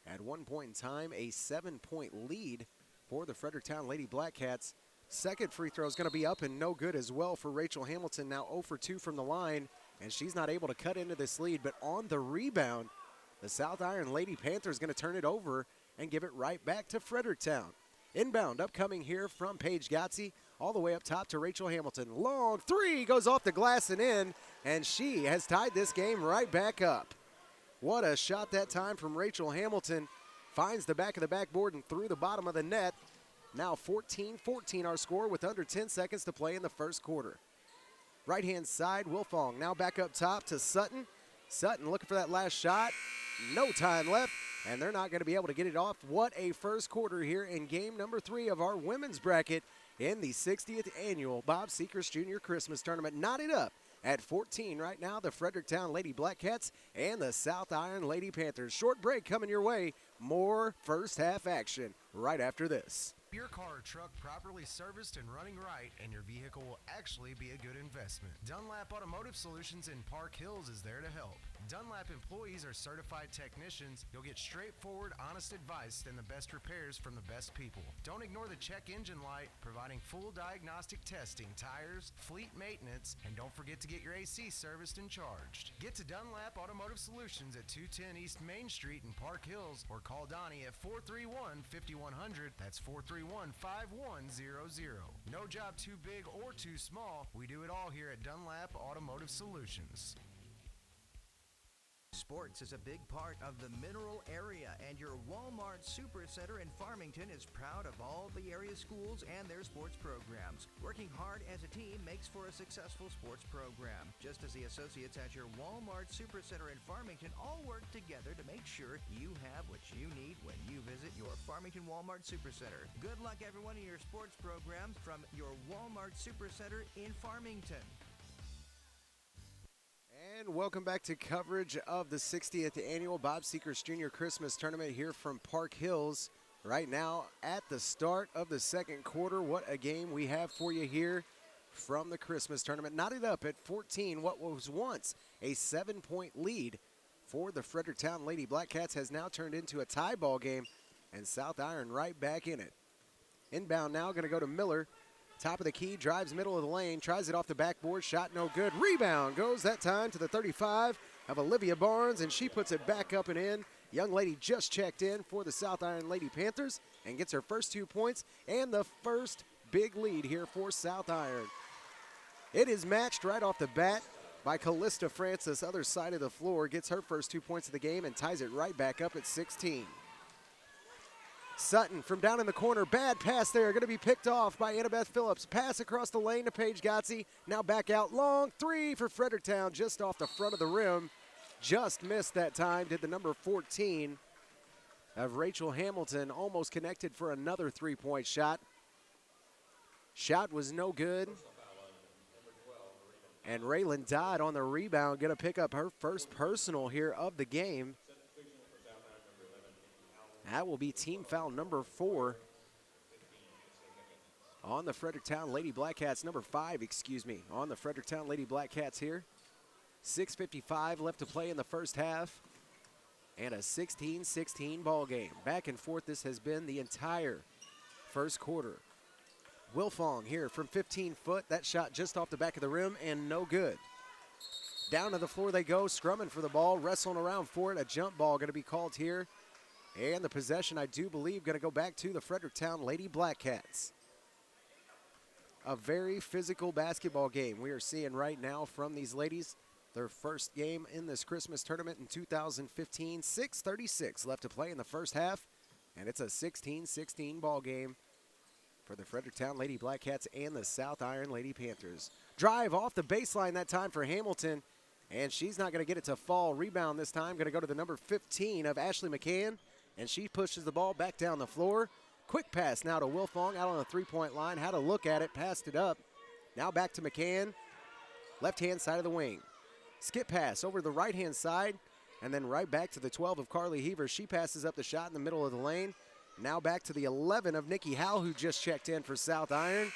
At one point in time, a 7-point lead for the Fredericktown Lady Blackcats. Second free throw is going to be up and no good as well for Rachel Hamilton. Now 0 for 2 from the line, and she's not able to cut into this lead. But on the rebound, the South Iron Lady Panthers going to turn it over and give it right back to Fredericktown. Inbound upcoming here from Paige Gotze, all the way up top to Rachel Hamilton. Long three goes off the glass and in, and she has tied this game right back up. What a shot that time from Rachel Hamilton. Finds the back of the backboard and through the bottom of the net. Now 14-14 our score with under 10 seconds to play in the first quarter. Right-hand side, Wilfong now back up top to Sutton. Sutton looking for that last shot. No time left, and they're not going to be able to get it off. What a first quarter here in game number 3 of our women's bracket in the 60th annual Bob Sechrest Junior Christmas Tournament. Knotted up at 14 right now, the Fredericktown Lady Blackcats and the South Iron Lady Panthers. Short break coming your way. More first half action right after this. Your car or truck properly serviced and running right, and your vehicle will actually be a good investment. Dunlap Automotive Solutions in Park Hills is there to help. Dunlap employees are certified technicians. You'll get straightforward, honest advice and the best repairs from the best people. Don't ignore the check engine light, providing full diagnostic testing, tires, fleet maintenance, and don't forget to get your AC serviced and charged. Get to Dunlap Automotive Solutions at 210 East Main Street in Park Hills, or call Donnie at 431-5100. That's 431-5100. No job too big or too small. We do it all here at Dunlap Automotive Solutions. Sports is a big part of the Mineral area, and your Walmart Supercenter in Farmington is proud of all the area schools and their sports programs. Working hard as a team makes for a successful sports program, just as the associates at your Walmart Supercenter in Farmington all work together to make sure you have what you need when you visit your Farmington Walmart Supercenter. Good luck, everyone, in your sports programs from your Walmart Supercenter in Farmington. And welcome back to coverage of the 60th annual Bob Sechrest Jr. Christmas Tournament here from Park Hills. Right now at the start of the second quarter, what a game we have for you here from the Christmas Tournament. Knotted up at 14, what was once a 7-point lead for the Fredericktown Lady Blackcats has now turned into a tie ball game, and South Iron right back in it. Inbound now going to go to Miller. Top of the key, drives middle of the lane, tries it off the backboard, shot no good. Rebound goes that time to the 35 of Olivia Barnes, and she puts it back up and in. Young lady just checked in for the South Iron Lady Panthers and gets her first 2 points and the first big lead here for South Iron. It is matched right off the bat by Callista Francis, other side of the floor, gets her first 2 points of the game and ties it right back up at 16. Sutton from down in the corner, bad pass there, going to be picked off by Annabeth Phillips. Pass across the lane to Paige Gotze, now back out, long three for Fredericktown, just off the front of the rim. Just missed that time, did the number 14 of Rachel Hamilton, almost connected for another three-point shot. Shot was no good. And Raylan Dodd on the rebound, going to pick up her first personal here of the game. That will be team foul number 4 on the Fredericktown Lady Blackcats, number 5, on the Fredericktown Lady Blackcats here. 6:55 left to play in the first half, and a 16-16 ball game. Back and forth this has been the entire first quarter. Wilfong here from 15 foot. That shot just off the back of the rim and no good. Down to the floor they go, scrumming for the ball, wrestling around for it. A jump ball going to be called here. And the possession, I do believe, going to go back to the Fredericktown Lady Blackcats. A very physical basketball game we are seeing right now from these ladies. Their first game in this Christmas tournament in 2015. 6:36 left to play in the first half. And it's a 16-16 ball game for the Fredericktown Lady Blackcats and the South Iron Lady Panthers. Drive off the baseline that time for Hamilton. And she's not going to get it to fall. Rebound this time. Going to go to the number 15 of Ashley McCann. And she pushes the ball back down the floor. Quick pass now to Wilfong out on the three-point line. Had a look at it, passed it up. Now back to McCann. Left-hand side of the wing. Skip pass over the right-hand side. And then right back to the 12 of Carly Heaver. She passes up the shot in the middle of the lane. Now back to the 11 of Nikki Howell, who just checked in for South Iron.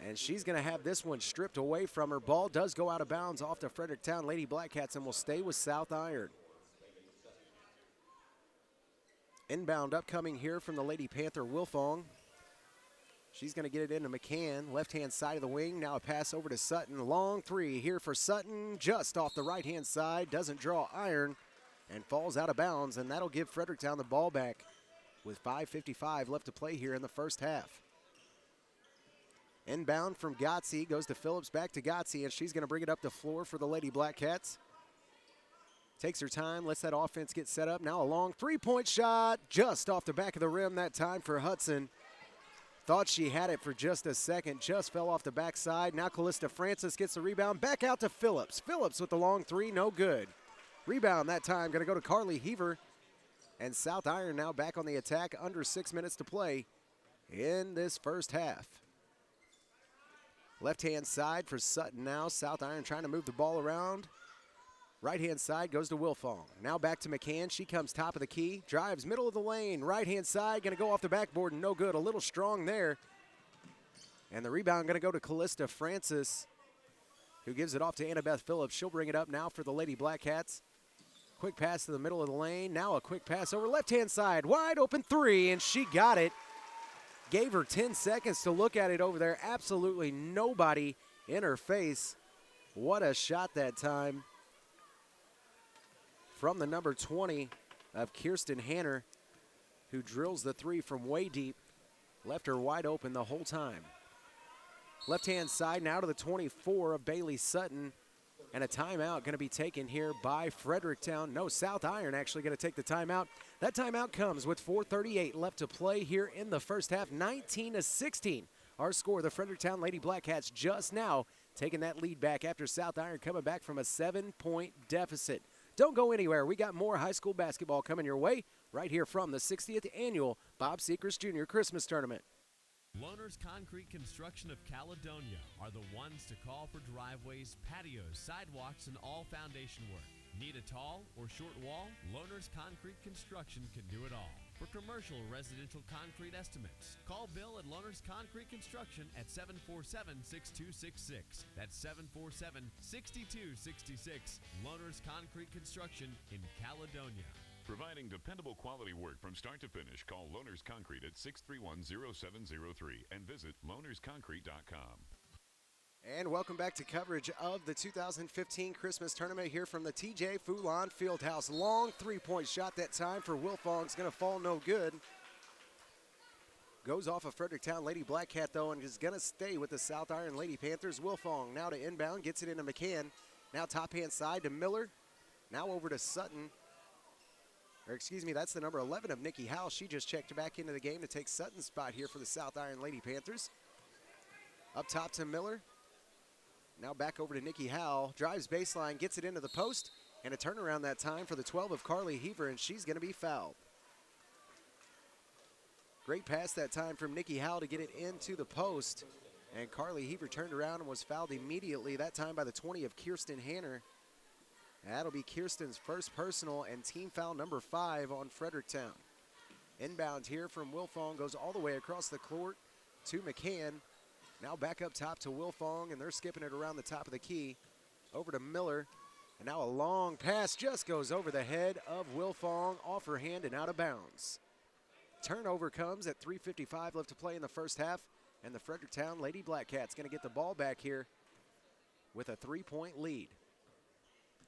And she's going to have this one stripped away from her. Ball does go out of bounds off the Fredericktown Lady Blackcats and will stay with South Iron. Inbound upcoming here from the Lady Panther, Wilfong. She's going to get it into McCann, left-hand side of the wing. Now a pass over to Sutton. Long three here for Sutton, just off the right-hand side. Doesn't draw iron and falls out of bounds, and that'll give Fredericktown the ball back with 5:55 left to play here in the first half. Inbound from Gotze, goes to Phillips, back to Gotze, and she's going to bring it up the floor for the Lady Blackcats. Takes her time, lets that offense get set up. Now a long three-point shot, just off the back of the rim that time for Hudson. Thought she had it for just a second, just fell off the backside. Now Callista Francis gets the rebound, back out to Phillips. Phillips with the long three, no good. Rebound that time, going to go to Carly Heaver. And South Iron now back on the attack, under 6 minutes to play in this first half. Left-hand side for Sutton now. South Iron trying to move the ball around. Right-hand side goes to Wilfong. Now back to McCann. She comes top of the key. Drives middle of the lane. Right-hand side going to go off the backboard and no good. A little strong there. And the rebound going to go to Callista Francis, who gives it off to Annabeth Phillips. She'll bring it up now for the Lady Blackcats. Quick pass to the middle of the lane. Now a quick pass over left-hand side. Wide open three, and she got it. Gave her 10 seconds to look at it over there. Absolutely nobody in her face. What a shot that time from the number 20 of Kirsten Hanner, who drills the three from way deep. Left her wide open the whole time. Left-hand side now to the 24 of Bailey Sutton. And a timeout going to be taken here by Fredericktown. No, South Iron actually going to take the timeout. That timeout comes with 4:38 left to play here in the first half. 19-16. Our score, the Fredericktown Lady Blackcats just now taking that lead back after South Iron coming back from a 7-point deficit. Don't go anywhere. We got more high school basketball coming your way right here from the 60th annual Bob Sechrest Jr. Christmas Tournament. Loaner's Concrete Construction of Caledonia are the ones to call for driveways, patios, sidewalks, and all foundation work. Need a tall or short wall? Loaner's Concrete Construction can do it all. For commercial or residential concrete estimates, call Bill at Loaner's Concrete Construction at 747-6266. That's 747-6266. Loaner's Concrete Construction in Caledonia. Providing dependable quality work from start to finish. Call Loaner's Concrete at 631-0703 and visit loanersconcrete.com. And welcome back to coverage of the 2015 Christmas Tournament here from the TJ Foulon Fieldhouse. Long three-point shot that time for Wilfong's going to fall no good. Goes off of Fredericktown Lady Blackcat, though, and is going to stay with the South Iron Lady Panthers. Wilfong now to inbound, gets it into McCann. Now top-hand side to Miller. Now over to Sutton. Or excuse me, that's the number 11 of Nikki Howell. She just checked back into the game to take Sutton's spot here for the South Iron Lady Panthers. Up top to Miller. Now back over to Nikki Howell. Drives baseline, gets it into the post, and a turnaround that time for the 12 of Carly Heaver, and she's going to be fouled. Great pass that time from Nikki Howell to get it into the post, and Carly Heaver turned around and was fouled immediately, that time by the 20 of Kirsten Hanner. That'll be Kirsten's first personal and team foul number 5 on Fredericktown. Inbound here from Wilfong goes all the way across the court to McCann. Now back up top to Wilfong, and they're skipping it around the top of the key. Over to Miller, and now a long pass just goes over the head of Wilfong, off her hand and out of bounds. Turnover comes at 3:55 left to play in the first half, and the Fredericktown Lady Blackcats going to get the ball back here with a 3-point lead.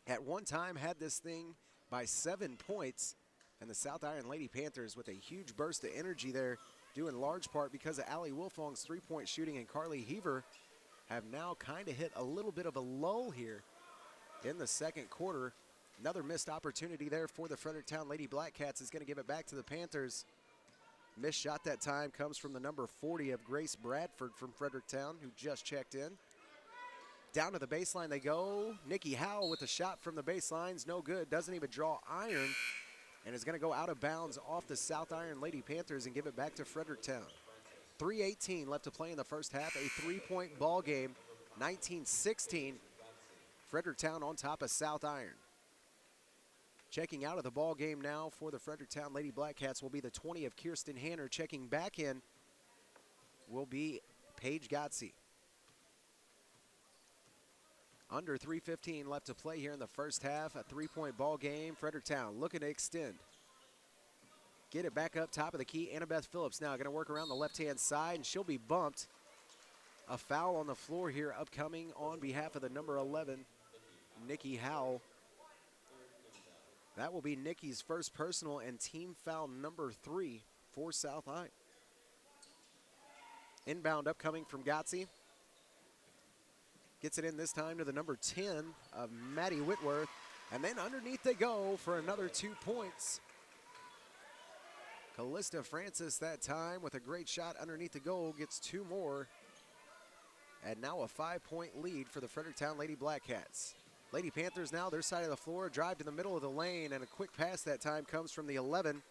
At one time had this thing by 7 points, and the South Iron Lady Panthers with a huge burst of energy there, due in large part because of Allie Wilfong's three-point shooting, and Carly Heaver have now kind of hit a little bit of a lull here in the second quarter. Another missed opportunity there for the Fredericktown Lady Blackcats is going to give it back to the Panthers. Missed shot that time comes from the number 40 of Grace Bradford from Fredericktown, who just checked in. Down to the baseline they go. Nikki Howell with a shot from the baselines, no good, doesn't even draw iron, and is going to go out of bounds off the South Iron Lady Panthers and give it back to Fredericktown. 3:18 left to play in the first half, a 3-point ball game, 19-16. Fredericktown on top of South Iron. Checking out of the ball game now for the Fredericktown Lady Blackcats will be the 20 of Kirsten Hanner. Checking back in will be Paige Gotze. Under 3:15 left to play here in the first half. A 3-point ball game. Fredericktown looking to extend. Get it back up top of the key. Annabeth Phillips now going to work around the left-hand side, and she'll be bumped. A foul on the floor here upcoming on behalf of the number 11, Nikki Howell. That will be Nikki's first personal and team foul number 3 for South Iron. Inbound upcoming from Gotze. Gets it in this time to the number 10 of Maddie Whitworth. And then underneath they go for another 2 points. Callista Francis that time with a great shot underneath the goal gets 2 more. And now a 5-point lead for the Fredericktown Lady Blackcats. Lady Panthers now their side of the floor, drive to the middle of the lane, and a quick pass that time comes from the 11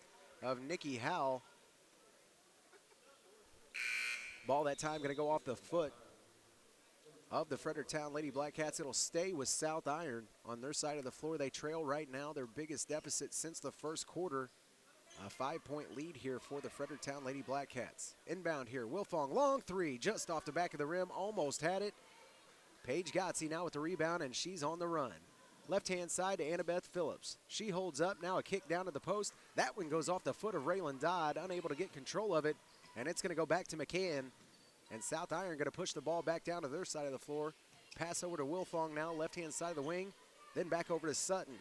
of Nikki Howell. Ball that time going to go off the foot of the Fredericktown Lady Blackcats. It'll stay with South Iron on their side of the floor. They trail right now, their biggest deficit since the first quarter. A 5-point lead here for the Fredericktown Lady Blackcats. Inbound here, Wilfong, long 3, just off the back of the rim, almost had it. Paige Gotze now with the rebound, and she's on the run. Left-hand side to Annabeth Phillips. She holds up, now a kick down to the post. That one goes off the foot of Raylan Dodd, unable to get control of it, and it's going to go back to McCann. And South Iron going to push the ball back down to their side of the floor. Pass over to Wilfong now, left-hand side of the wing. Then back over to Sutton.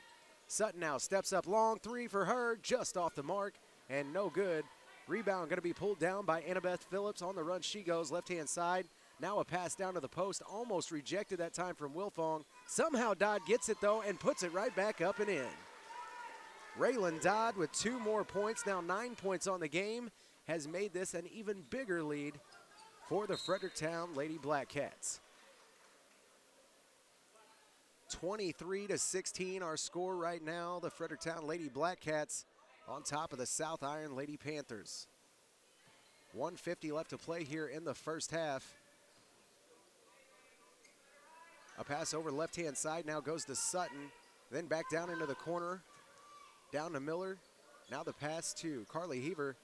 Sutton now steps up, long 3 for her, just off the mark, and no good. Rebound going to be pulled down by Annabeth Phillips. On the run she goes, left-hand side Now a pass down to the post, almost rejected that time from Wilfong. Somehow Dodd gets it though and puts it right back up and in. Raylan Dodd with 2 more points, now 9 points on the game, has made this an even bigger lead for the Fredericktown Lady Black Cats. 23-16 our score right now. The Fredericktown Lady Black Cats on top of the South Iron Lady Panthers. 1:50 left to play here in the first half. A pass over left-hand side now goes to Sutton, then back down into the corner, down to Miller. Now the pass to Carly Heaver,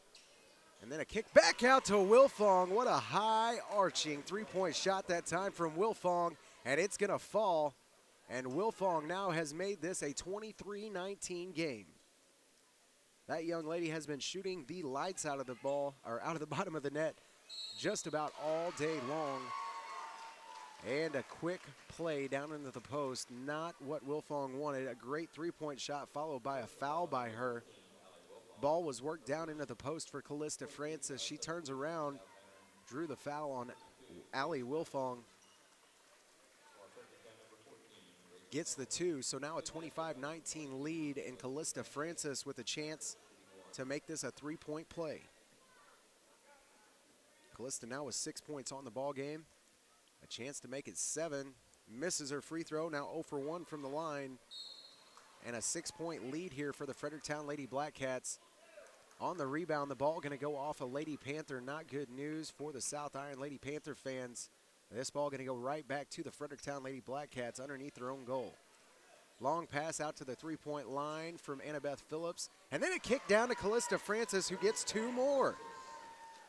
and then a kick back out to Wilfong. What a high arching 3-point shot that time from Wilfong, and it's gonna fall. And Wilfong now has made this a 23-19 game. That young lady has been shooting the lights out of the ball, or out of the bottom of the net, just about all day long. And a quick play down into the post, not what Wilfong wanted. A great 3-point shot followed by a foul by her. Ball was worked down into the post for Callista Francis. She turns around, drew the foul on Allie Wilfong. Gets the 2, so now a 25-19 lead, and Callista Francis with a chance to make this a 3-point play. Callista now with 6 points on the ball game. A chance to make it 7. Misses her free throw, now 0 for 1 from the line. And a 6-point lead here for the Fredericktown Lady Black Cats. On the rebound, the ball gonna go off a Lady Panther. Not good news for the South Iron Lady Panther fans. This ball gonna go right back to the Fredericktown Lady Black Cats underneath their own goal. Long pass out to the 3-point line from Annabeth Phillips. And then a kick down to Callista Francis, who gets 2 more.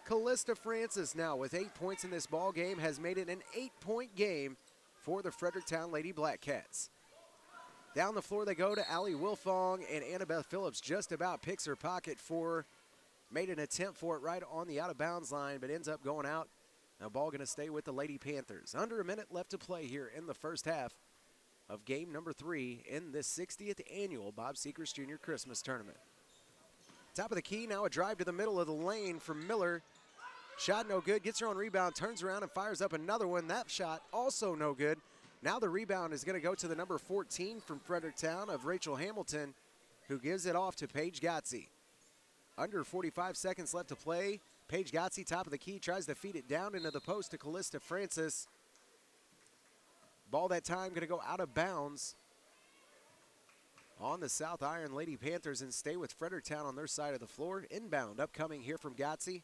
Callista Francis now with 8 points in this ball game has made it an 8-point game for the Fredericktown Lady Black Cats. Down the floor they go to Allie Wilfong, and Annabeth Phillips just about picks her pocket for, made an attempt for it right on the out-of-bounds line, but ends up going out. Now ball gonna stay with the Lady Panthers. Under a minute left to play here in the first half of game number 3 in this 60th annual Bob Sechrest Jr. Christmas Tournament. Top of the key, now a drive to the middle of the lane from Miller. Shot no good, gets her on rebound, turns around and fires up another one. That shot also no good. Now the rebound is gonna go to the number 14 from Fredericktown of Rachel Hamilton, who gives it off to Paige Gotze. Under 45 seconds left to play. Paige Gotze, top of the key, tries to feed it down into the post to Callista Francis. Ball that time gonna go out of bounds on the South Iron Lady Panthers and stay with Fredericktown on their side of the floor. Inbound upcoming here from Gotze.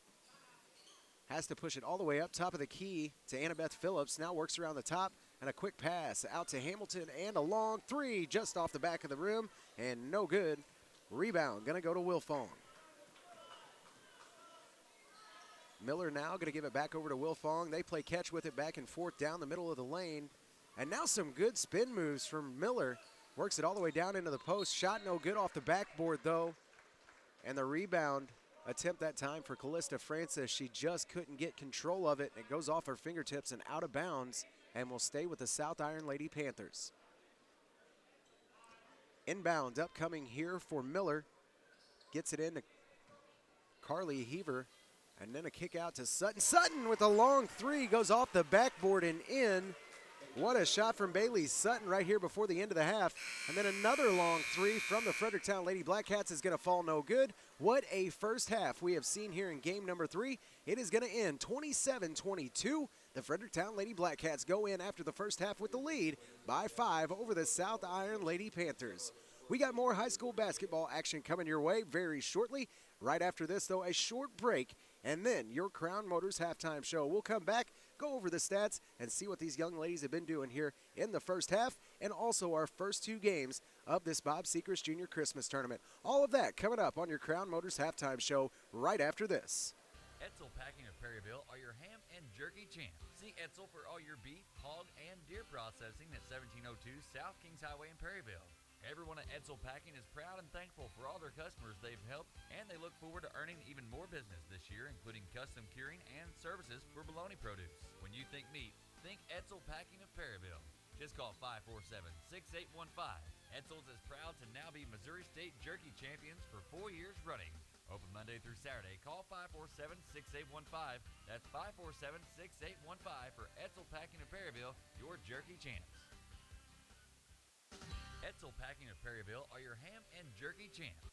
Has to push it all the way up top of the key to Annabeth Phillips. Now works around the top, and a quick pass out to Hamilton, and a long 3 just off the back of the rim, and no good. Rebound gonna go to Wilfong. Miller now gonna give it back over to Wilfong. They play catch with it back and forth down the middle of the lane. And now some good spin moves from Miller. Works it all the way down into the post. Shot no good off the backboard though. And the rebound attempt that time for Callista Francis. She just couldn't get control of it. It goes off her fingertips and out of bounds and will stay with the South Iron Lady Panthers. Inbound upcoming here for Miller. Gets it in to Carly Heaver. And then a kick out to Sutton. Sutton with a long 3 goes off the backboard and in. What a shot from Bailey Sutton right here before the end of the half. And then another long 3 from the Fredericktown Lady Black Cats is going to fall no good. What a first half we have seen here in game number 3. It is going to end 27-22. The Fredericktown Lady Black Cats go in after the first half with the lead by 5 over the South Iron Lady Panthers. We got more high school basketball action coming your way very shortly. Right after this, though, a short break, and then your Crown Motors halftime show. We'll come back, go over the stats, and see what these young ladies have been doing here in the first half, and also our first 2 games of this Bob Sechrest Jr. Christmas Tournament. All of that coming up on your Crown Motors halftime show right after this. Etzel Packing of Perryville are your ham and jerky champs. See Etzel for all your beef, hog, and deer processing at 1702 South Kings Highway in Perryville. Everyone at Etzel Packing is proud and thankful for all their customers they've helped, and they look forward to earning even more business this year, including custom curing and services for bologna produce. When you think meat, think Etzel Packing of Perryville. Just call 547-6815. Etzel's is proud to now be Missouri State Jerky Champions for 4 years running. Open Monday through Saturday. Call 547-6815. That's 547-6815 for Etzel Packing of Perryville, your jerky champs. Etzel Packing of Perryville are your ham and jerky champs.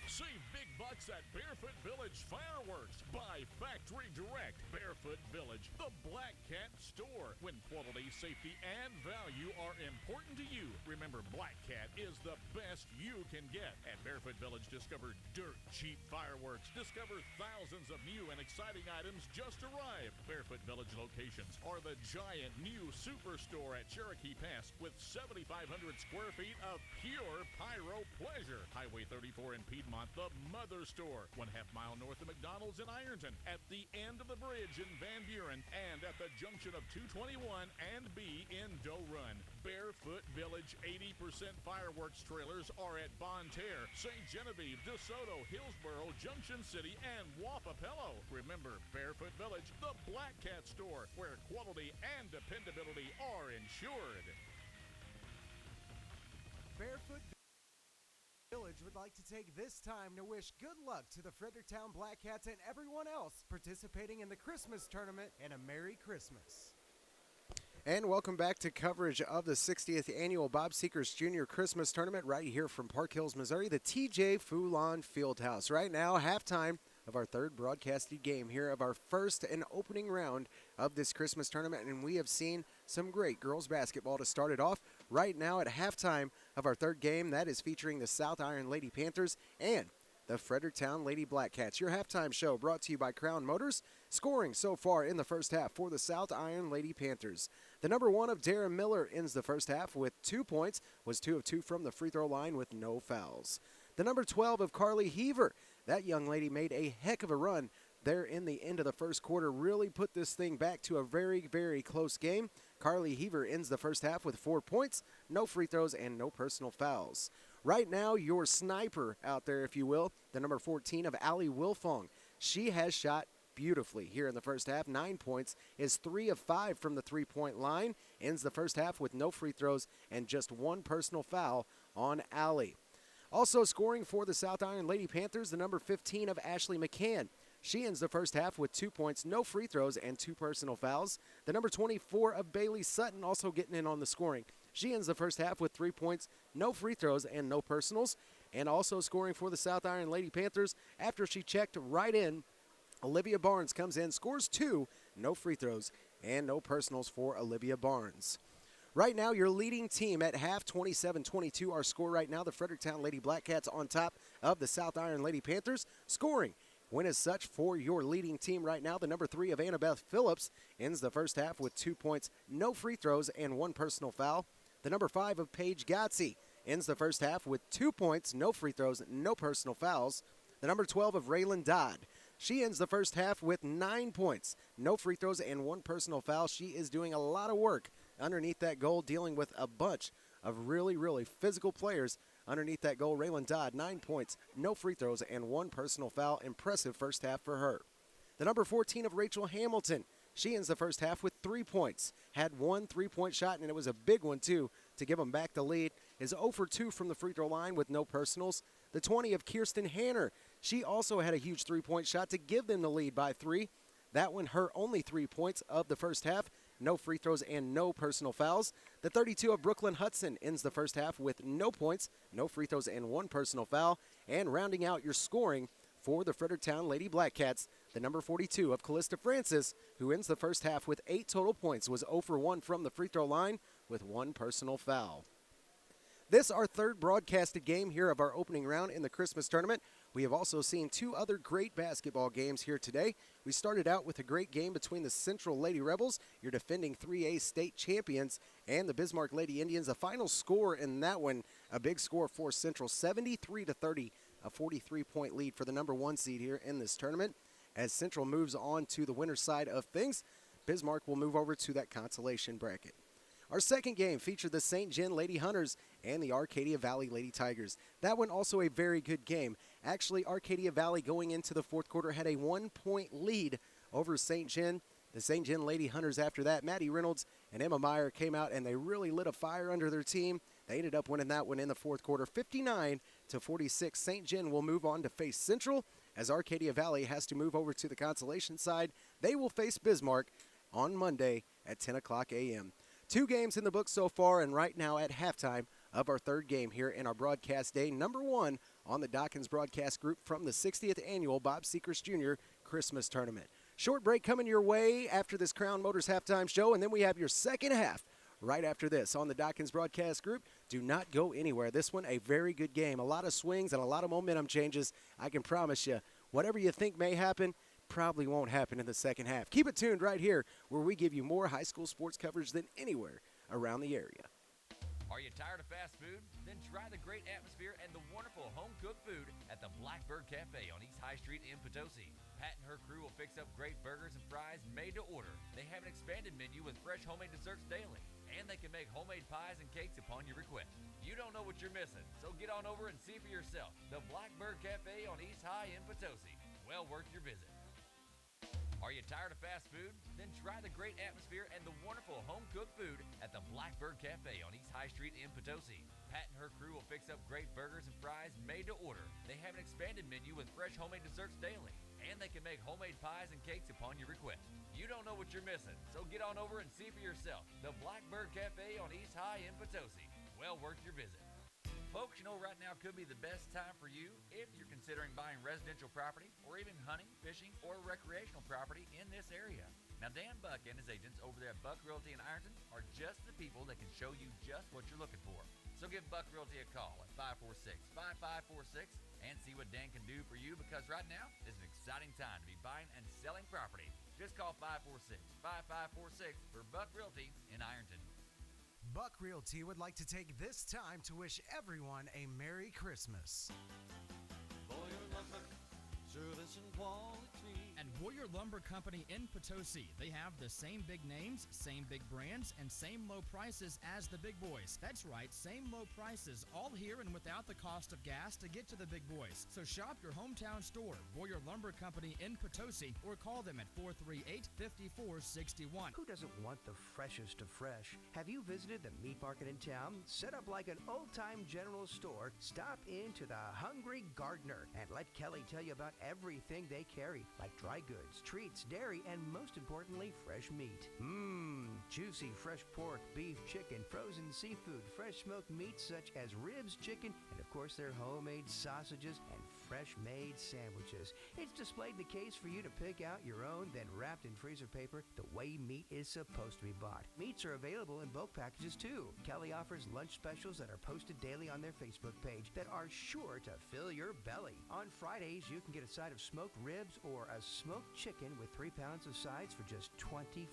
Save big bucks at Barefoot Village Fireworks. Buy factory direct. Barefoot Village, the Black Cat store. When quality, safety, and value are important to you, remember Black Cat is the best you can get. At Barefoot Village, discover dirt cheap fireworks. Discover thousands of new and exciting items just arrived. Barefoot Village locations are the giant new superstore at Cherokee Pass with 7,500 square feet of pure pyro pleasure. Highway 34 in Piedmont, the Mother Store, 1/2 mile north of McDonald's in Ironton, at the end of the bridge in Van Buren, and at the junction of 221 and B in Doe Run. Barefoot Village 80% fireworks trailers are at Bonne Terre, St. Genevieve, DeSoto, Hillsboro, Junction City, and Wapapello. Remember, Barefoot Village, the Black Cat store, where quality and dependability are ensured. Barefoot Village would like to take this time to wish good luck to the Fredericktown Black Cats and everyone else participating in the Christmas tournament, and a Merry Christmas. And welcome back to coverage of the 60th Annual Bob Sechrest Jr. Christmas Tournament right here from Park Hills, Missouri, the TJ Foulon Fieldhouse. Right now, halftime of our third broadcasted game here of our first and opening round of this Christmas tournament, and we have seen some great girls basketball to start it off. Right now at halftime of our third game, that is featuring the South Iron Lady Panthers and the Fredericktown Lady Black Cats. Your halftime show brought to you by Crown Motors. Scoring so far in the first half for the South Iron Lady Panthers. The number 1 of Darren Miller ends the first half with 2 points, was 2 of 2 from the free throw line with no fouls. The number 12 of Carly Heaver, that young lady made a heck of a run there in the end of the first quarter, really put this thing back to a very, very close game. Carly Heaver ends the first half with 4 points, no free throws, and no personal fouls. Right now, your sniper out there, if you will, the number 14 of Allie Wilfong. She has shot beautifully here in the first half. 9 points, is 3 of 5 from the three-point line, ends the first half with no free throws and just 1 personal foul on Allie. Also scoring for the South Iron Lady Panthers, the number 15 of Ashley McCann. She ends the first half with 2 points, no free throws, and 2 personal fouls. The number 24 of Bailey Sutton also getting in on the scoring. She ends the first half with 3 points, no free throws, and no personals. And also scoring for the South Iron Lady Panthers after she checked right in, Olivia Barnes comes in, scores 2, no free throws, and no personals for Olivia Barnes. Right now, your leading team at half, 27-22. Our score right now, the Fredericktown Lady Black Cats on top of the South Iron Lady Panthers. Scoring win as such for your leading team right now. The number 3 of Annabeth Phillips ends the first half with 2 points, no free throws, and 1 personal foul. The number 5 of Paige Gotze ends the first half with 2 points, no free throws, no personal fouls. The number 12 of Raylan Dodd. She ends the first half with 9 points, no free throws, and 1 personal foul. She is doing a lot of work underneath that goal, dealing with a bunch of really, really physical players underneath that goal. Raylan Dodd, 9 points, no free throws, and 1 personal foul. Impressive first half for her. The number 14 of Rachel Hamilton. She ends the first half with 3 points. Had 1 3-point shot, and it was a big one, too, to give them back the lead. Is 0 for 2 from the free throw line with no personals. The 20 of Kirsten Hanner. She also had a huge 3-point shot to give them the lead by 3. That one, her only 3 points of the first half. No free throws and no personal fouls. The 32 of Brooklyn Hudson ends the first half with no points, no free throws, and 1 personal foul. And rounding out your scoring for the Fredericktown Lady Black Cats, the number 42 of Callista Francis, who ends the first half with 8 total points, was 0 for 1 from the free throw line with 1 personal foul. This our third broadcasted game here of our opening round in the Christmas tournament. We have also seen 2 other great basketball games here today. We started out with a great game between the Central Lady Rebels, your defending 3A state champions, and the Bismarck Lady Indians. The final score in that one, a big score for Central, 73-30, a 43-point lead for the number 1 seed here in this tournament. As Central moves on to the winner's side of things, Bismarck will move over to that consolation bracket. Our second game featured the St. John Lady Hunters and the Arcadia Valley Lady Tigers. That one also a very good game. Actually, Arcadia Valley going into the fourth quarter had a 1-point lead over St. John. The St. John Lady Hunters after that, Maddie Reynolds and Emma Meyer came out and they really lit a fire under their team. They ended up winning that one in the fourth quarter, 59 to 46. St. John will move on to face Central as Arcadia Valley has to move over to the consolation side. They will face Bismarck on Monday at 10 o'clock a.m. 2 games in the book so far, and right now at halftime of our third game here in our broadcast day, number 1 on the Dawkins Broadcast Group from the 60th Annual Bob Sechrest Jr. Christmas Tournament. Short break coming your way after this Crown Motors halftime show, and then we have your second half right after this on the Dawkins Broadcast Group. Do not go anywhere. This one, a very good game. A lot of swings and a lot of momentum changes. I can promise you, whatever you think may happen, probably won't happen in the second half. Keep it tuned right here where we give you more high school sports coverage than anywhere around the area. Are you tired of fast food? Then try the great atmosphere and the wonderful home-cooked food at the Blackbird Cafe on East High Street in Potosi. Pat and her crew will fix up great burgers and fries made to order. They have an expanded menu with fresh homemade desserts daily, and they can make homemade pies and cakes upon your request. You don't know what you're missing, so get on over and see for yourself. The Blackbird Cafe on East High in Potosi. Well worth your visit. Are you tired of fast food? Then try the great atmosphere and the wonderful home-cooked food at the Blackbird Cafe on East High Street in Potosi. Pat and her crew will fix up great burgers and fries made to order. They have an expanded menu with fresh homemade desserts daily, and they can make homemade pies and cakes upon your request. You don't know what you're missing, so get on over and see for yourself. The Blackbird Cafe on East High in Potosi. Well worth your visit. Folks, you know right now could be the best time for you if you're considering buying residential property or even hunting, fishing, or recreational property in this area. Now, Dan Buck and his agents over there at Buck Realty in Ironton are just the people that can show you just what you're looking for. So give Buck Realty a call at 546-5546 and see what Dan can do for you, because right now is an exciting time to be buying and selling property. Just call 546-5546 for Buck Realty in Ironton. Buck Realty would like to take this time to wish everyone a Merry Christmas. Service and quality. At Boyer Lumber Company in Potosi, they have the same big names, same big brands, and same low prices as the big boys. That's right, same low prices, all here and without the cost of gas to get to the big boys. So shop your hometown store, Boyer Lumber Company in Potosi, or call them at 438-5461. Who doesn't want the freshest of fresh? Have you visited the meat market in town? Set up like an old-time general store, stop into the Hungry Gardener and let Kelly tell you about everything they carry, like dry goods, treats, dairy, and most importantly, fresh meat. Juicy fresh pork, beef, chicken, frozen seafood, fresh smoked meats such as ribs, chicken, and of course their homemade sausages and fresh-made sandwiches. It's displayed in the case for you to pick out your own, then wrapped in freezer paper the way meat is supposed to be bought. Meats are available in bulk packages too. Kelly offers lunch specials that are posted daily on their Facebook page that are sure to fill your belly. On Fridays, you can get a side of smoked ribs or a smoked chicken with 3 pounds of sides for just $25.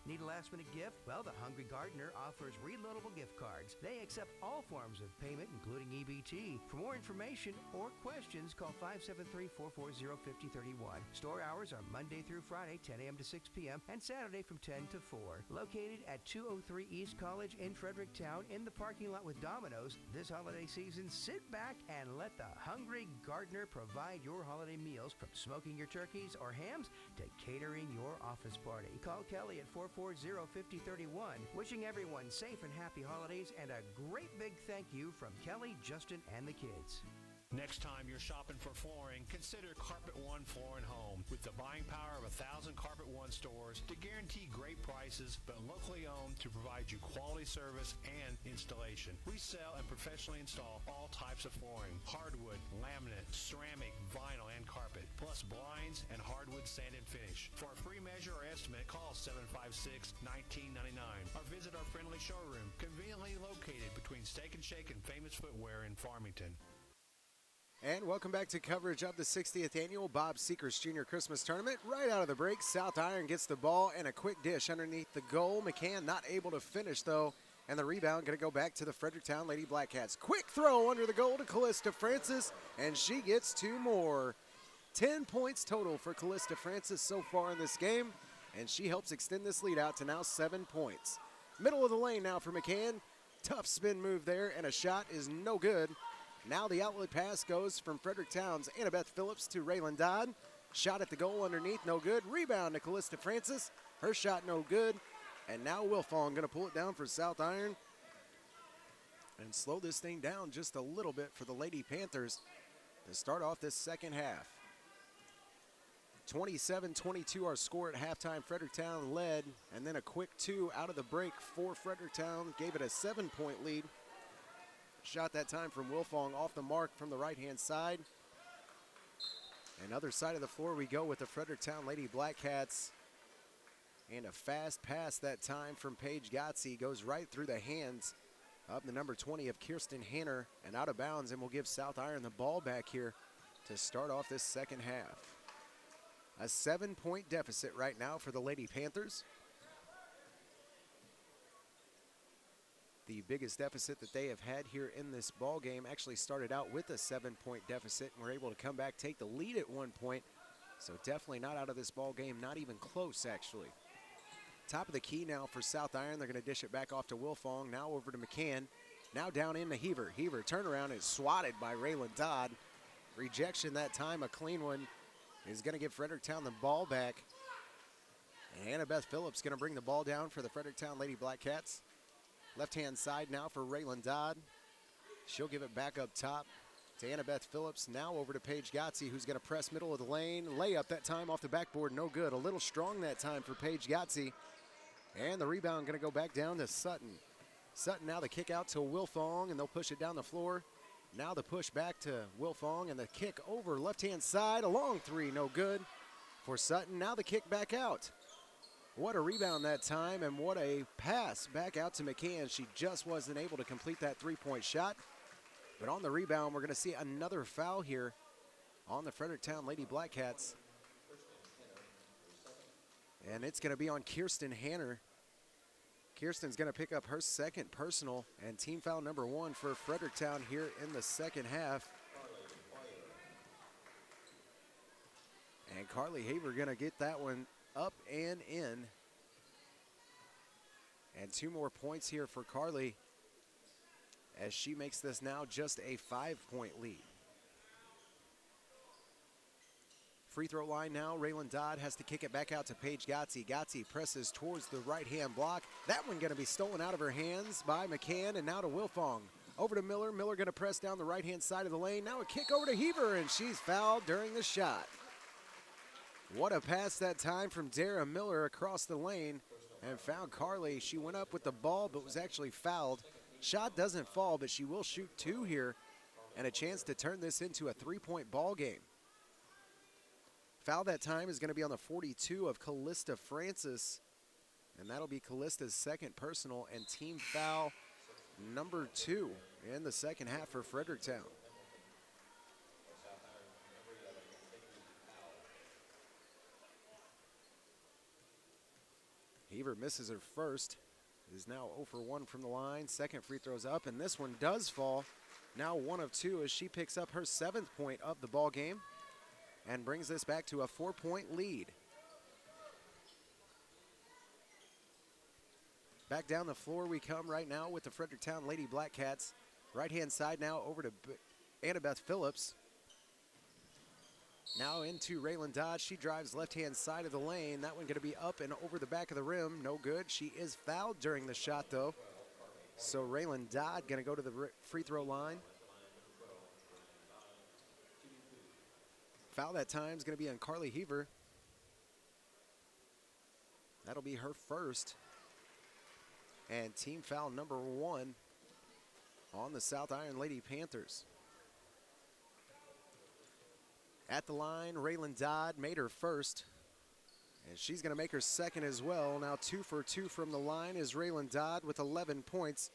Need a last-minute gift? Well, the Hungry Gardener offers reloadable gift cards. They accept all forms of payment, including EBT. For more information or questions, call 573-440-5031. Store hours are Monday through Friday, 10 a.m. to 6 p.m., and Saturday from 10 to 4. Located at 203 East College in Fredericktown in the parking lot with Domino's, this holiday season, sit back and let the Hungry Gardener provide your holiday meals, from smoking your turkeys or hams to catering your office party. Call Kelly at 440-5031. Wishing everyone safe and happy holidays and a great big thank you from Kelly, Justin, and the kids. Next time you're shopping for flooring, consider Carpet One Floor and Home. With the buying power of 1,000 Carpet One stores to guarantee great prices, but locally owned to provide you quality service and installation. We sell and professionally install all types of flooring: hardwood, laminate, ceramic, vinyl, and carpet, plus blinds and hardwood sand and finish. For a free measure or estimate, call 756-1999 or visit our friendly showroom, conveniently located between Steak and Shake and Famous Footwear in Farmington. And welcome back to coverage of the 60th Annual Bob Sechrest Jr. Christmas Tournament. Right out of the break, South Iron gets the ball and a quick dish underneath the goal. McCann not able to finish, though, and the rebound going to go back to the Fredericktown Lady Black Cats. Quick throw under the goal to Callista Francis, and she gets 2 more. 10 points total for Callista Francis so far in this game, and she helps extend this lead out to now 7 points. Middle of the lane now for McCann. Tough spin move there, and a shot is no good. Now the outlet pass goes from Fredericktown's Annabeth Phillips to Raylan Dodd. Shot at the goal underneath, no good. Rebound to Callista Francis. Her shot no good. And now Wilfong going to pull it down for South Iron. and slow this thing down just a little bit for the Lady Panthers to start off this second half. 27-22 our score at halftime. Fredericktown led, and then a quick 2 out of the break for Fredericktown gave it a 7-point lead. Shot that time from Wilfong off the mark from the right-hand side. And other side of the floor we go with the Fredericktown Lady Black Cats. And a fast pass that time from Paige Gotze goes right through the hands of the number 20 of Kirsten Hanner and out of bounds, and we'll give South Iron the ball back here to start off this second half. A 7-point deficit right now for the Lady Panthers. The biggest deficit that they have had here in this ball game actually started out with a 7-point deficit and were able to come back, take the lead at 1 point. So definitely not out of this ball game, not even close actually. Top of the key now for South Iron. They're going to dish it back off to Wilfong. Now over to McCann. Now down into Heaver. Heaver turnaround is swatted by Raylan Dodd. Rejection that time, a clean one, is going to give Fredericktown the ball back. And Annabeth Phillips going to bring the ball down for the Fredericktown Lady Black Cats. Left-hand side now for Raylan Dodd. She'll give it back up top to Annabeth Phillips. Now over to Paige Gotze, who's going to press middle of the lane. Layup that time off the backboard, no good. A little strong that time for Paige Gotze. And the rebound going to go back down to Sutton. Sutton now the kick out to Wilfong, and they'll push it down the floor. Now the push back to Wilfong, and the kick over left-hand side. A long three, no good for Sutton. Now the kick back out. What a rebound that time, and what a pass back out to McCann. She just wasn't able to complete that three-point shot. But on the rebound, we're going to see another foul here on the Fredericktown Lady Black Cats. And it's going to be on Kirsten Hanner. Kirsten's going to pick up her second personal and team foul number 1 for Fredericktown here in the second half. And Carly Haver going to get that one up and in. And 2 more points here for Carly as she makes this now just a 5-point lead. Free throw line now. Raylan Dodd has to kick it back out to Paige Gotze. Gotze presses towards the right-hand block. That one going to be stolen out of her hands by McCann, and now to Wilfong. Over to Miller. Miller going to press down the right-hand side of the lane. Now a kick over to Heaver, and she's fouled during the shot. What a pass that time from Dara Miller across the lane and found Carly. She went up with the ball but was actually fouled. Shot doesn't fall, but she will shoot 2 here and a chance to turn this into a 3-point ball game. Foul that time is going to be on the 42 of Callista Francis, and that'll be Callista's second personal and team foul number 2 in the second half for Fredericktown. Heaver misses her first, is now 0 for 1 from the line. Second free throw's up, and this one does fall. Now 1 of 2 as she picks up her 7th point of the ball game and brings this back to a 4-point lead. Back down the floor we come right now with the Fredericktown Lady Black Cats. Right-hand side now over to Annabeth Phillips. Now into Raylan Dodd. She drives left-hand side of the lane. That one going to be up and over the back of the rim. No good. She is fouled during the shot, though. So Raylan Dodd going to go to the free throw line. Foul that time is going to be on Carly Heaver. That'll be her first. And team foul number 1 on the South Iron Lady Panthers. At the line, Raylan Dodd made her first, and she's going to make her second as well. Now 2 for 2 from the line is Raylan Dodd with 11 points,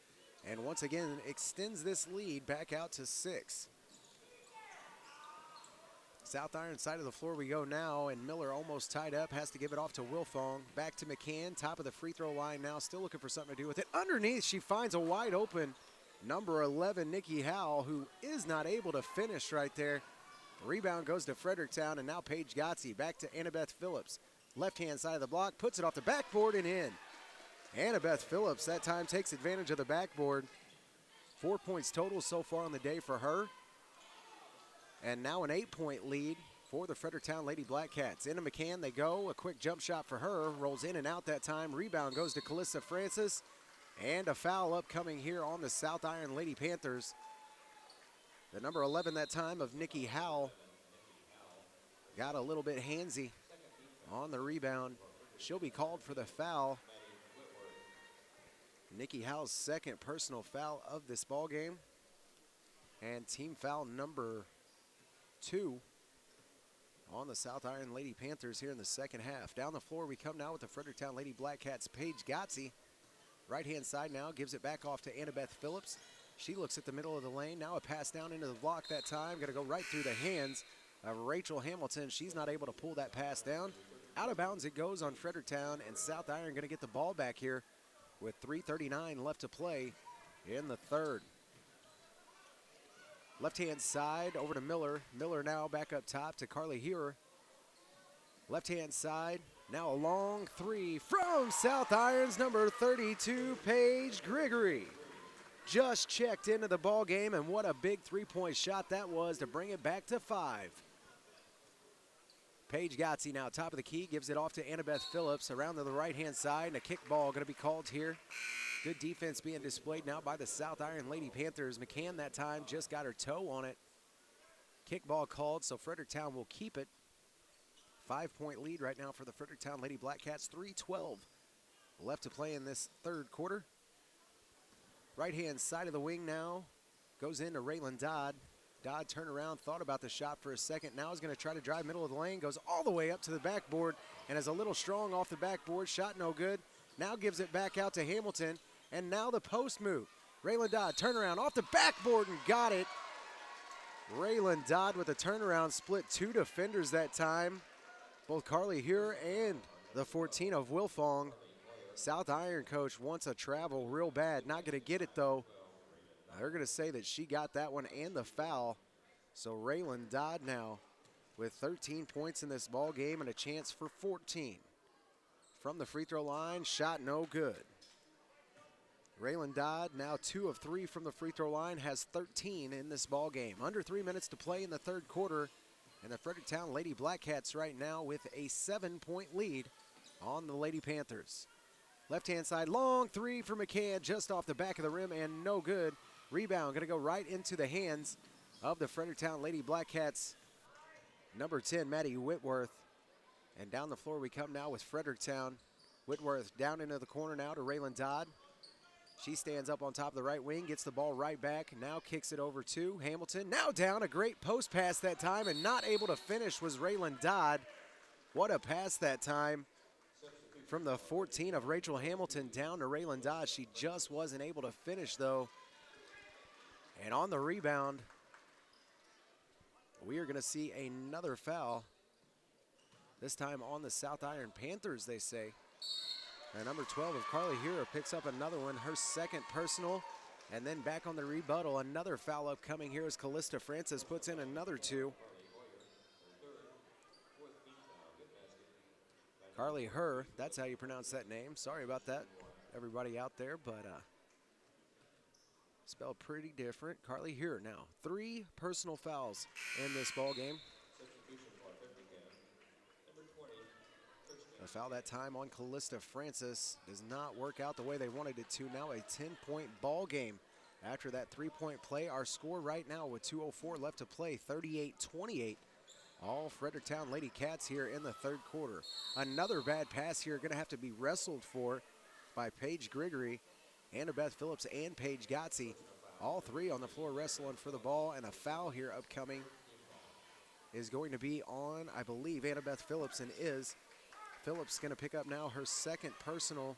and once again extends this lead back out to 6. South Iron side of the floor we go now, and Miller almost tied up, has to give it off to Wilfong. Back to McCann, top of the free throw line now, still looking for something to do with it. Underneath, she finds a wide open number 11, Nikki Howell, who is not able to finish right there. The rebound goes to Fredericktown, and now Paige Gotze back to Annabeth Phillips. Left-hand side of the block, puts it off the backboard and in. Annabeth Phillips that time takes advantage of the backboard. 4 points total so far on the day for her. And now an 8-point lead for the Fredericktown Lady Black Cats. Into McCann they go. A quick jump shot for her. Rolls in and out that time. Rebound goes to Callista Francis. And a foul upcoming here on the South Iron Lady Panthers. The number 11 that time of Nikki Howell got a little bit handsy on the rebound. She'll be called for the foul. Nikki Howell's second personal foul of this ball game. And team foul number 2 on the South Iron Lady Panthers here in the second half. Down the floor we come now with the Fredericktown Lady Black Cats' Paige Gotze. Right-hand side now, gives it back off to Annabeth Phillips. She looks at the middle of the lane. Now a pass down into the block that time. Going to go right through the hands of Rachel Hamilton. She's not able to pull that pass down. Out of bounds it goes on Fredericktown, and South Iron going to get the ball back here with 3:39 left to play in the third. Left-hand side over to Miller. Miller now back up top to Carly Hearer. Left-hand side, now a long three from South Iron's number 32, Paige Gregory. Just checked into the ball game, and what a big three-point shot that was to bring it back to 5. Paige Gotze now top of the key, gives it off to Annabeth Phillips around to the right-hand side, and a kick ball going to be called here. Good defense being displayed now by the South Iron Lady Panthers. McCann that time just got her toe on it. Kick ball called, so Fredericktown will keep it. 5-point lead right now for the Fredericktown Lady Black Cats. 3:12 left to play in this third quarter. Right-hand side of the wing now goes into Raylan Dodd. Dodd turned around, thought about the shot for a second. Now is going to try to drive middle of the lane, goes all the way up to the backboard, and is a little strong off the backboard. Shot no good. Now gives it back out to Hamilton, and now the post move. Raylan Dodd, turnaround off the backboard and got it. Raylan Dodd with a turnaround, split 2 defenders that time. Both Carly Hearer and the 14 of Wilfong. South Iron coach wants a travel real bad. Not going to get it, though. They're going to say that she got that one and the foul. So Raylan Dodd now with 13 points in this ball game and a chance for 14. From the free throw line, shot no good. Raylan Dodd now 2 of 3 from the free throw line, has 13 in this ball game. Under 3 minutes to play in the third quarter. And the Fredericktown Lady Black Cats right now with a 7-point lead on the Lady Panthers. Left-hand side, long three for McCann, just off the back of the rim and no good. Rebound going to go right into the hands of the Fredericktown Lady Black Cats. Number 10, Maddie Whitworth. And down the floor we come now with Fredericktown. Whitworth down into the corner now to Raylan Dodd. She stands up on top of the right wing, gets the ball right back, now kicks it over to Hamilton. Now down, a great post pass that time, and not able to finish was Raylan Dodd. What a pass that time from the 14 of Rachel Hamilton down to Raylan Dodd. She just wasn't able to finish, though. And on the rebound, we are going to see another foul. This time on the South Iron Panthers, they say. And number 12 of Carly Hearer picks up another one, her second personal. And then back on the rebuttal, another foul upcoming here as Callista Francis puts in another 2. Carly Hearer, that's how you pronounce that name. Sorry about that, everybody out there, but spelled pretty different. Carly Hearer now, 3 personal fouls in this ball game. A foul that time on Callista Francis does not work out the way they wanted it to. Now a 10-point ball game after that 3-point play. Our score right now with 2:04 left to play, 38-28. All Fredericktown Lady Cats here in the third quarter. Another bad pass here, going to have to be wrestled for by Paige Gregory, Annabeth Phillips, and Paige Gotze. All 3 on the floor wrestling for the ball, and a foul here upcoming is going to be on, I believe, Annabeth Phillips, and is. Phillips going to pick up now her second personal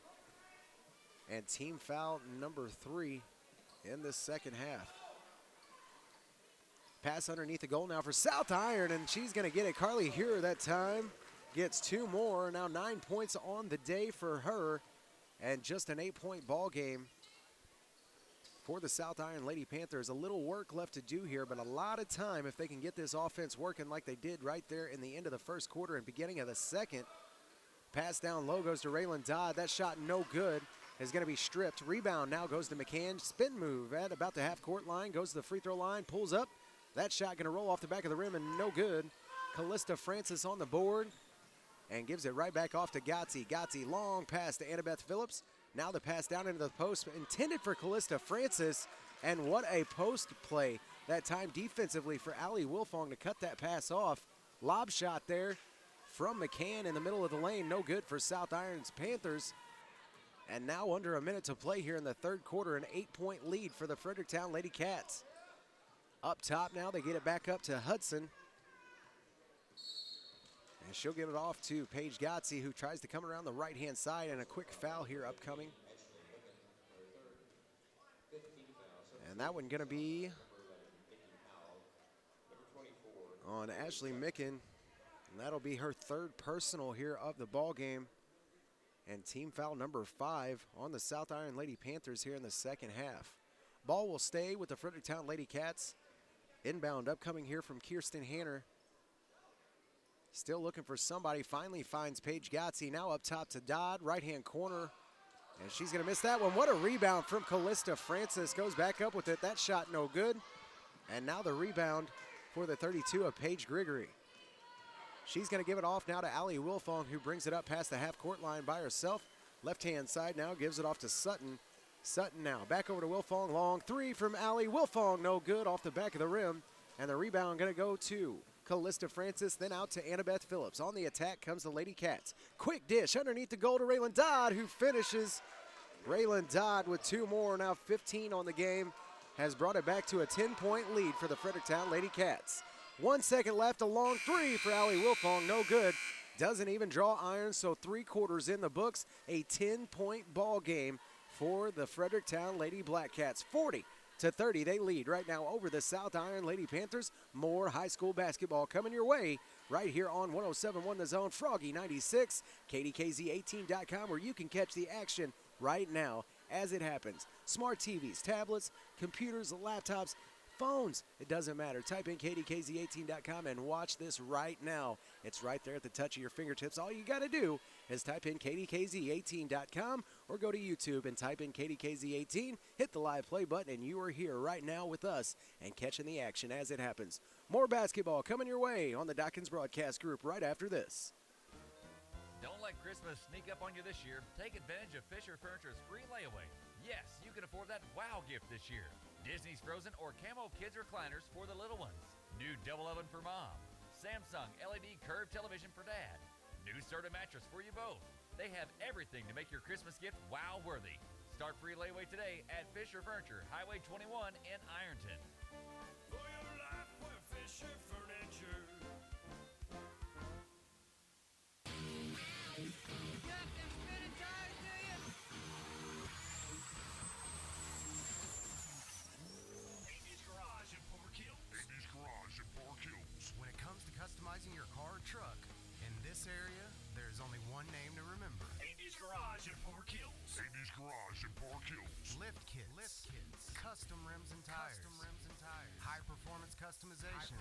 and team foul number 3 in this second half. Pass underneath the goal now for South Iron, and she's going to get it. Carly Hearer that time gets 2 more. Now 9 points on the day for her, and just an 8-point ball game for the South Iron Lady Panthers. A little work left to do here, but a lot of time if they can get this offense working like they did right there in the end of the first quarter and beginning of the second. Pass down low goes to Raylan Dodd. That shot no good. Is going to be stripped. Rebound now goes to McCann. Spin move at about the half-court line. Goes to the free throw line. Pulls up. That shot going to roll off the back of the rim and no good. Callista Francis on the board and gives it right back off to Gotze. Gotze long pass to Annabeth Phillips. Now the pass down into the post intended for Callista Francis. And what a post play that time defensively for Allie Wilfong to cut that pass off. Lob shot there from McCann in the middle of the lane. No good for South Irons Panthers. And now under a minute to play here in the third quarter, an 8-point lead for the Fredericktown Lady Cats. Up top now, they get it back up to Hudson. And she'll give it off to Paige Gotze, who tries to come around the right-hand side, and a quick foul here upcoming. And that one gonna be on Ashley Micken, and that'll be her third personal here of the ball game. And team foul number 5 on the South Iron Lady Panthers here in the second half. Ball will stay with the Fredericktown Lady Cats. Inbound upcoming here from Kirsten Hanner. Still looking for somebody, finally finds Paige Gotze. Now up top to Dodd, right-hand corner. And she's gonna miss that one. What a rebound from Callista Francis. Goes back up with it. That shot no good. And now the rebound for the 32 of Paige Grigory. She's gonna give it off now to Allie Wilfong, who brings it up past the half-court line by herself. Left-hand side now, gives it off to Sutton. Sutton now, back over to Wilfong. Long three from Allie Wilfong, no good, off the back of the rim. And the rebound gonna go to Callista Francis, then out to Annabeth Phillips. On the attack comes the Lady Cats. Quick dish underneath the goal to Raylan Dodd, who finishes. Raylan Dodd with 2 more, now 15 on the game, has brought it back to a 10-point lead for the Fredericktown Lady Cats. 1 second left, a long three for Allie Wilfong, no good. Doesn't even draw iron, so 3 quarters in the books. A 10-point ball game for the Fredericktown Lady Black Cats. 40-30, they lead right now over the South Iron Lady Panthers. More high school basketball coming your way right here on 107.1 The Zone, Froggy 96, KDKZ18.com, where you can catch the action right now as it happens. Smart TVs, tablets, computers, laptops, phones, it doesn't matter. Type in KDKZ18.com and watch this right now. It's right there at the touch of your fingertips. All you got to do is type in KDKZ18.com or go to YouTube and type in KDKZ18, hit the live play button, and you are here right now with us and catching the action as it happens. More basketball coming your way on the Dawkins Broadcast Group right after this. Don't let Christmas sneak up on you this year. Take advantage of Fisher Furniture's free layaway. Yes, you can afford that wow gift this year. Disney's Frozen or Camo Kids recliners for the little ones. New double oven for mom. Samsung LED curved television for dad. New Serta mattress for you both. They have everything to make your Christmas gift wow worthy. Start free layaway today at Fisher Furniture, Highway 21 in Ironton. For your life, we're Fisher Furniture. When it comes to customizing your car or truck, in this area, there's only one name to remember. Andy's Garage at Park Hills. Andy's Garage at Park Hills. Lift kits, custom rims and tires, high performance customization.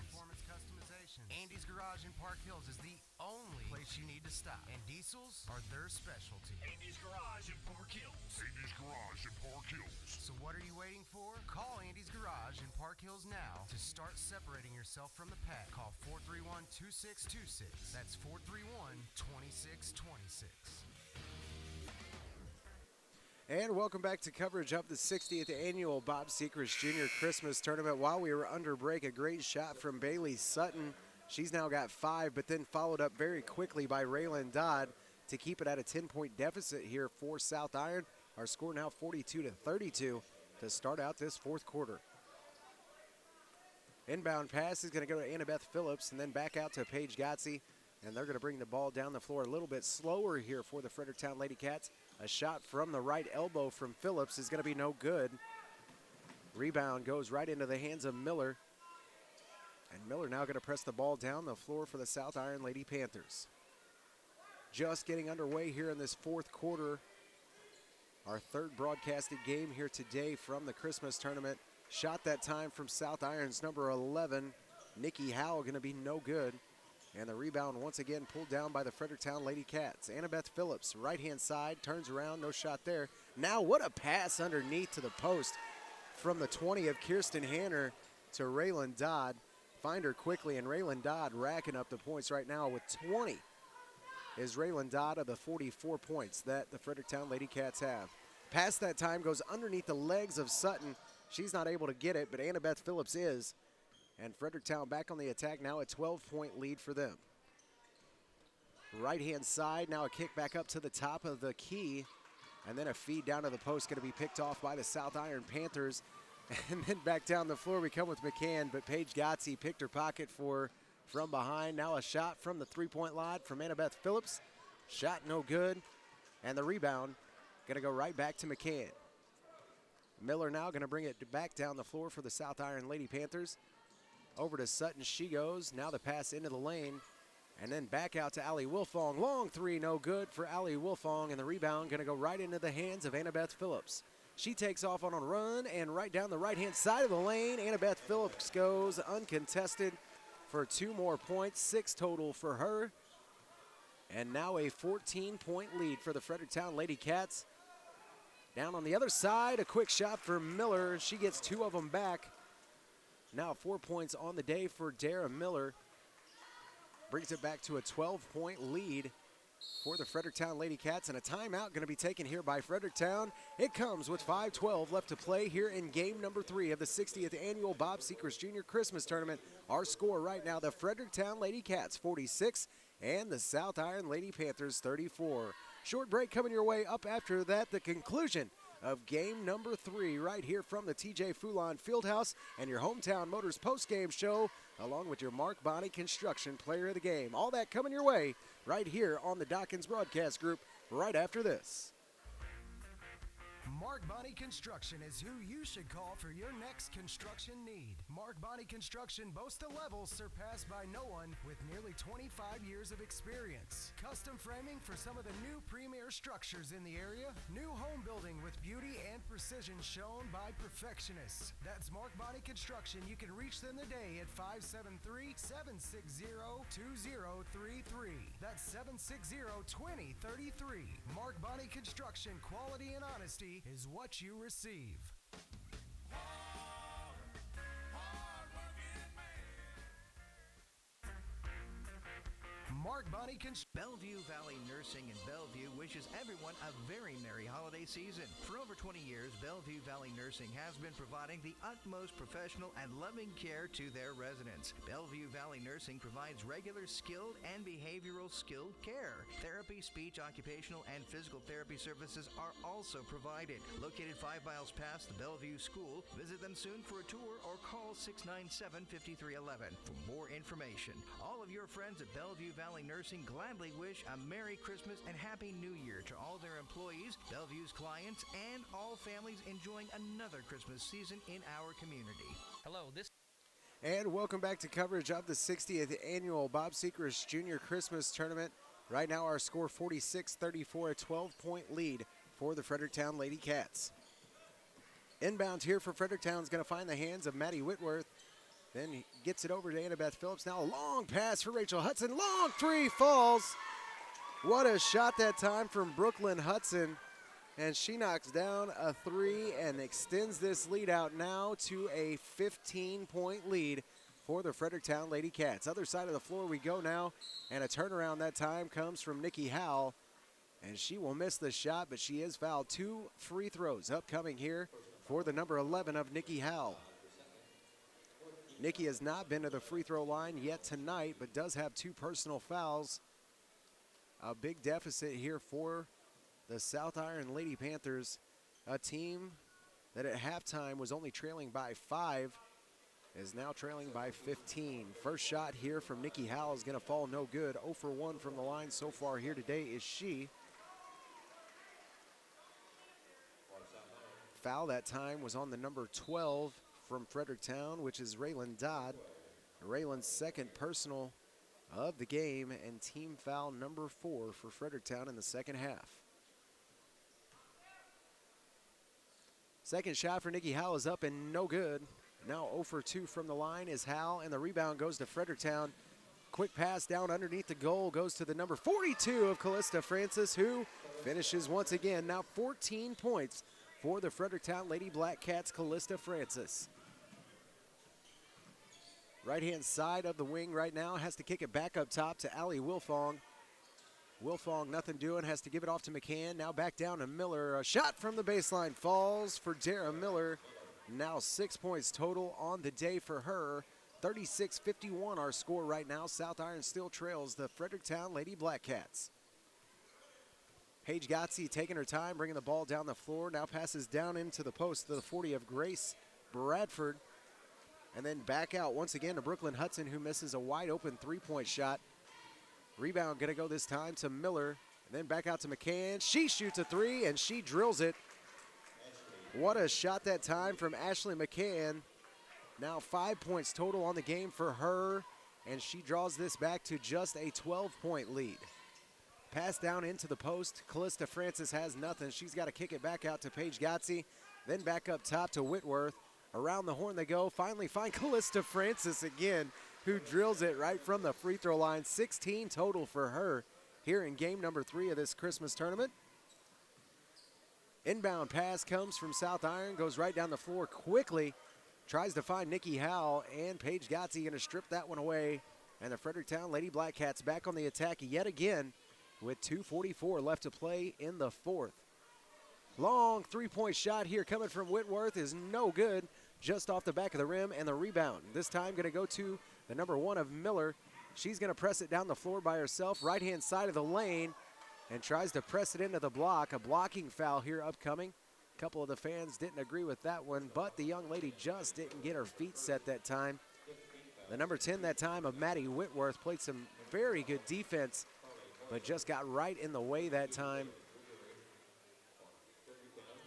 Andy's Garage in Park Hills is the only place you need to stop, and diesels are their specialty. Andy's Garage at Park Hills. Andy's Garage at Park Hills. So what are you waiting for? Call Andy's Garage in Park Hills now to start separating yourself from the pack. Call 431-2626. That's 431-2626. And welcome back to coverage of the 60th annual Bob Sechrest Jr. Christmas Tournament. While we were under break, a great shot from Bailey Sutton. She's now got 5, but then followed up very quickly by Raylan Dodd to keep it at a 10-point deficit here for South Iron. Our score now 42-32 to start out this fourth quarter. Inbound pass is going to go to Annabeth Phillips and then back out to Paige Gotze. And they're going to bring the ball down the floor a little bit slower here for the Fredericktown Lady Cats. A shot from the right elbow from Phillips is going to be no good. Rebound goes right into the hands of Miller. And Miller now going to press the ball down the floor for the South Iron Lady Panthers. Just getting underway here in this fourth quarter. Our third broadcasted game here today from the Christmas tournament. Shot that time from South Iron's number 11, Nikki Howell, going to be no good. And the rebound once again pulled down by the Fredericktown Lady Cats. Annabeth Phillips, right-hand side, turns around, no shot there. Now what a pass underneath to the post from the 20 of Kirsten Hanner to Raylan Dodd. Find her quickly, and Raylan Dodd racking up the points right now with 20 is Raylan Dodd of the 44 points that the Fredericktown Lady Cats have. Pass that time goes underneath the legs of Sutton. She's not able to get it, but Annabeth Phillips is. And Fredericktown back on the attack now, a 12-point lead for them. Right-hand side, now a kick back up to the top of the key. And then a feed down to the post, going to be picked off by the South Iron Panthers. And then back down the floor we come with McCann, but Paige Gotze picked her pocket for from behind. Now a shot from the three-point line from Annabeth Phillips. Shot no good. And the rebound going to go right back to McCann. Miller now going to bring it back down the floor for the South Iron Lady Panthers. Over to Sutton she goes. Now the pass into the lane. And then back out to Allie Wilfong. Long three, no good for Allie Wilfong. And the rebound going to go right into the hands of Annabeth Phillips. She takes off on a run and right down the right-hand side of the lane. Annabeth Phillips goes uncontested for 2 more points, 6 total for her. And now a 14-point lead for the Fredericktown Lady Cats. Down on the other side, a quick shot for Miller. She gets 2 of them back. Now 4 points on the day for Dara Miller. Brings it back to a 12-point lead for the Fredericktown Lady Cats, and a timeout going to be taken here by Fredericktown. It comes with 5:12 left to play here in game number 3 of the 60th annual Bob Sechrest Junior Christmas Tournament. Our score right now, the Fredericktown Lady Cats 46 and the South Iron Lady Panthers 34. Short break coming your way. Up after that, the conclusion of game number 3 right here from the TJ Foulon Fieldhouse and your Hometown Motors post-game show, along with your Mark Bonney Construction Player of the Game. All that coming your way right here on the Dawkins Broadcast Group right after this. Mark Bonney Construction is who you should call for your next construction need. Mark Bonney Construction boasts a level surpassed by no one with nearly 25 years of experience. Custom framing for some of the new premier structures in the area. New home building with beauty and precision shown by perfectionists. That's Mark Bonney Construction. You can reach them today at 573-760-2033. That's 760-2033. Mark Bonney Construction, quality and honesty is what you receive. Mark Bonney Bellevue Valley Nursing in Bellevue wishes everyone a very merry holiday season. For over 20 years, Bellevue Valley Nursing has been providing the utmost professional and loving care to their residents. Bellevue Valley Nursing provides regular skilled and behavioral skilled care. Therapy, speech, occupational, and physical therapy services are also provided. Located 5 miles past the Bellevue School, visit them soon for a tour or call 697-5311 for more information. All of your friends at Bellevue Valley Nursing gladly wish a Merry Christmas and Happy New Year to all their employees, Bellevue's clients, and all families enjoying another Christmas season in our community. Hello, this And welcome back to coverage of the 60th annual Bob Sechrest Junior Christmas Tournament. Right now our score 46-34, a 12-point lead for the Fredericktown Lady Cats. Inbound here for Fredericktown is going to find the hands of Maddie Whitworth. Then he gets it over to Annabeth Phillips. Now a long pass for Rachel Hudson. Long three falls. What a shot that time from Brooklyn Hudson. And she knocks down a 3 and extends this lead out now to a 15-point lead for the Fredericktown Lady Cats. Other side of the floor we go now. And a turnaround that time comes from Nikki Howell. And she will miss the shot, but she is fouled. 2 free throws upcoming here for the number 11 of Nikki Howell. Nikki has not been to the free throw line yet tonight, but does have 2 personal fouls. A big deficit here for the South Iron Lady Panthers, a team that at halftime was only trailing by 5, is now trailing by 15. First shot here from Nikki Howell is going to fall no good. 0 for 1 from the line so far here today is she. Foul that time was on the number 12 from Fredericktown, which is Raylan Dodd. Raylan's second personal of the game and team foul number 4 for Fredericktown in the second half. Second shot for Nikki Howell is up and no good. Now 0 for 2 from the line is Howell, and the rebound goes to Fredericktown. Quick pass down underneath the goal goes to the number 42 of Callista Francis, who finishes once again. Now 14 points for the Fredericktown Lady Black Cats, Callista Francis. Right-hand side of the wing right now has to kick it back up top to Allie Wilfong. Wilfong, nothing doing, has to give it off to McCann. Now back down to Miller. A shot from the baseline falls for Dara Miller. Now 6 points total on the day for her. 36-51 our score right now. South Iron still trails the Fredericktown Lady Black Cats. Paige Gotze taking her time, bringing the ball down the floor. Now passes down into the post to the 40 of Grace Bradford. And then back out once again to Brooklyn Hudson, who misses a wide open three-point shot. Rebound gonna go this time to Miller. And then back out to McCann. She shoots a three and she drills it. What a shot that time from Ashley McCann. Now 5 points total on the game for her. And she draws this back to just a 12-point lead. Pass down into the post. Callista Francis has nothing. She's got to kick it back out to Paige Gotze. Then back up top to Whitworth. Around the horn they go. Finally find Callista Francis again, who drills it right from the free throw line. 16 total for her here in game number 3 of this Christmas tournament. Inbound pass comes from South Iron, goes right down the floor quickly. Tries to find Nikki Howell, and Paige Gotze going to strip that one away. And the Fredericktown Lady Black Cats back on the attack yet again with 2:44 left to play in the fourth. Long three-point shot here coming from Whitworth is no good. Just off the back of the rim, and the rebound. This time going to go to the number 1 of Miller. She's going to press it down the floor by herself, right-hand side of the lane, and tries to press it into the block. A blocking foul here upcoming. A couple of the fans didn't agree with that one, but the young lady just didn't get her feet set that time. The number 10 that time of Maddie Whitworth played some very good defense, but just got right in the way that time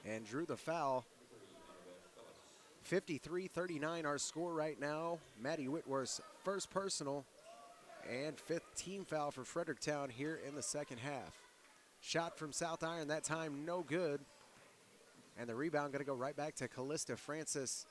and drew the foul. 53-39 our score right now. Maddie Whitworth's first personal and 5th team foul for Fredericktown here in the second half. Shot from South Iron that time no good. And the rebound going to go right back to Callista Francis.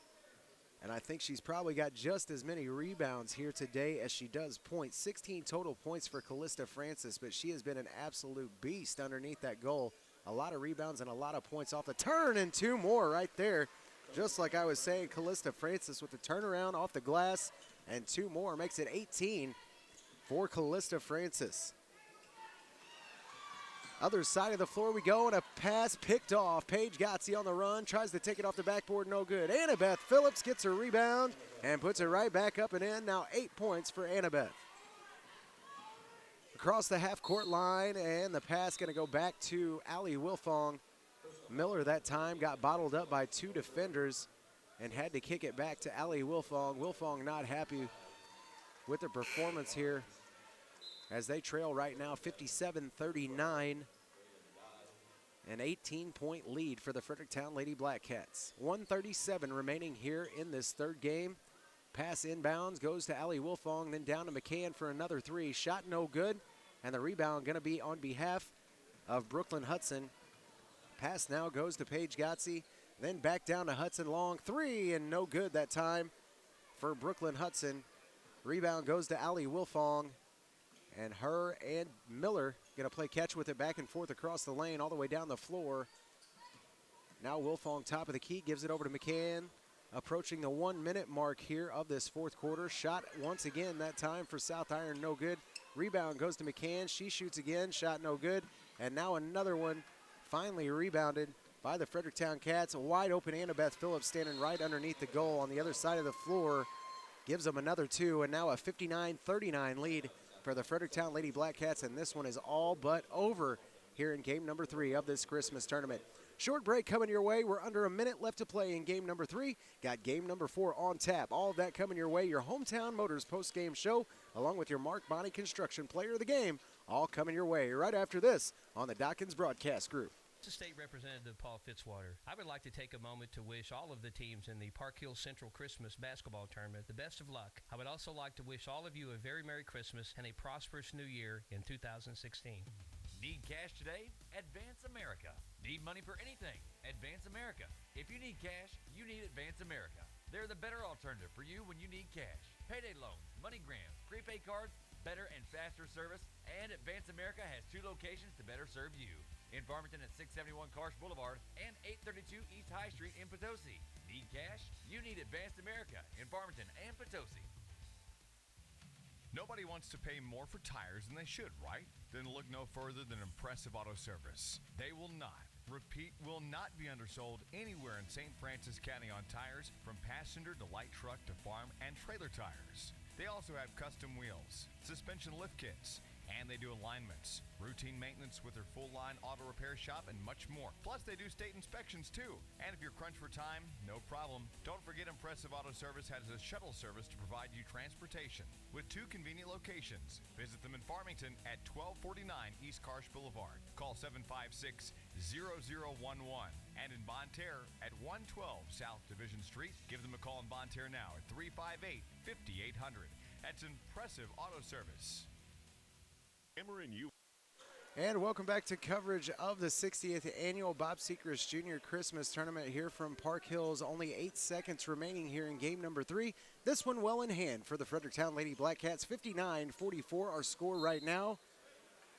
And I think she's probably got just as many rebounds here today as she does points. 16 total points for Callista Francis, but she has been an absolute beast underneath that goal. A lot of rebounds and a lot of points off the turn, and 2 more right there. Just like I was saying, Callista Francis with the turnaround off the glass, and 2 more makes it 18 for Callista Francis. Other side of the floor we go, and a pass picked off. Paige Gotze on the run, tries to take it off the backboard, no good. Annabeth Phillips gets her rebound and puts it right back up and in. Now 8 points for Annabeth. Across the half-court line, and the pass going to go back to Allie Wilfong. Miller that time got bottled up by 2 defenders and had to kick it back to Allie Wilfong. Wilfong not happy with the performance here as they trail right now 57-39. An 18-point lead for the Fredericktown Lady Black Cats. 1:37 remaining here in this third game. Pass inbounds goes to Allie Wilfong, then down to McCann for another 3. Shot no good, and the rebound going to be on behalf of Brooklyn Hudson. Pass now goes to Paige Gotze, then back down to Hudson. Long 3, and no good that time for Brooklyn Hudson. Rebound goes to Allie Wilfong, and her and Miller going to play catch with it back and forth across the lane all the way down the floor. Now Wilfong top of the key, gives it over to McCann. Approaching the 1-minute mark here of this fourth quarter. Shot once again that time for South Iron, no good. Rebound goes to McCann. She shoots again, shot no good. And now another one finally rebounded by the Fredericktown Cats. A wide open Annabeth Phillips standing right underneath the goal on the other side of the floor. Gives them another 2, and now a 59-39 lead for the Fredericktown Lady Black Cats, and this one is all but over here in game number 3 of this Christmas tournament. Short break coming your way. We're under a minute left to play in game number 3. Got game number 4 on tap. All of that coming your way. Your Hometown Motors post-game show, along with your Mark Bonney Construction Player of the Game, all coming your way right after this on the Dawkins Broadcast Group. This is State Representative Paul Fitzwater. I would like to take a moment to wish all of the teams in the Park Hill Central Christmas Basketball Tournament the best of luck. I would also like to wish all of you a very Merry Christmas and a prosperous New Year in 2016. Need cash today? Advance America. Need money for anything? Advance America. If you need cash, you need Advance America. They're the better alternative for you when you need cash. Payday loans, money grants, prepaid cards, better and faster service, and Advance America has 2 locations to better serve you. In Farmington at 671 Karsh Boulevard and 832 East High Street in Potosi. Need cash? You need Advanced America in Farmington and Potosi. Nobody wants to pay more for tires than they should, right? Then look no further than Impressive Auto Service. They will not, repeat, will not be undersold anywhere in St. Francis County on tires, from passenger to light truck to farm and trailer tires. They also have custom wheels, suspension lift kits, and they do alignments, routine maintenance with their full-line auto repair shop, and much more. Plus, they do state inspections, too. And if you're crunched for time, no problem. Don't forget Impressive Auto Service has a shuttle service to provide you transportation with 2 convenient locations. Visit them in Farmington at 1249 East Karsh Boulevard. Call 756-0011. And in Bonne Terre at 112 South Division Street. Give them a call in Bonne Terre now at 358-5800. That's Impressive Auto Service. And welcome back to coverage of the 60th annual Bob Sechrest Jr. Christmas Tournament here from Park Hills. Only 8 seconds remaining here in game number 3. This one well in hand for the Fredericktown Lady Black Cats. 59-44 our score right now.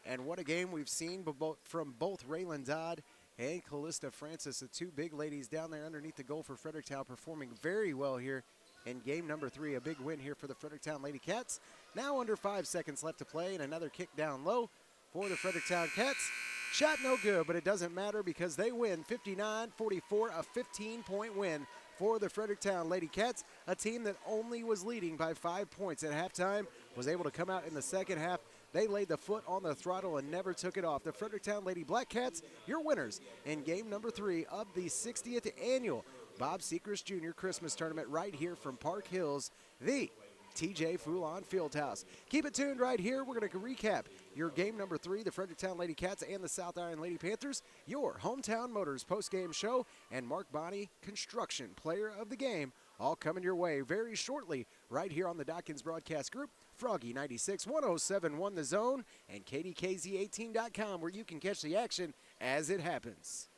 And what a game we've seen from both Raylan Dodd and Callista Francis, the 2 big ladies down there underneath the goal for Fredericktown, performing very well here in game number 3. A big win here for the Fredericktown Lady Cats. Now under 5 seconds left to play, and another kick down low for the Fredericktown Cats. Shot no good, but it doesn't matter because they win 59-44, a 15-point win for the Fredericktown Lady Cats, a team that only was leading by 5 points at halftime, was able to come out in the second half. They laid the foot on the throttle and never took it off. The Fredericktown Lady Black Cats, your winners in game number 3 of the 60th annual Bob Sechrest Jr. Christmas Tournament right here from Park Hills, the TJ Foulon Fieldhouse. Keep it tuned right here. We're going to recap your game number 3, the Fredericktown Lady Cats and the South Iron Lady Panthers, your Hometown Motors post-game show, and Mark Bonney, Construction Player of the Game, all coming your way very shortly right here on the Dawkins Broadcast Group, Froggy 96, 107.1 The Zone, and KDKZ18.com, where you can catch the action as it happens.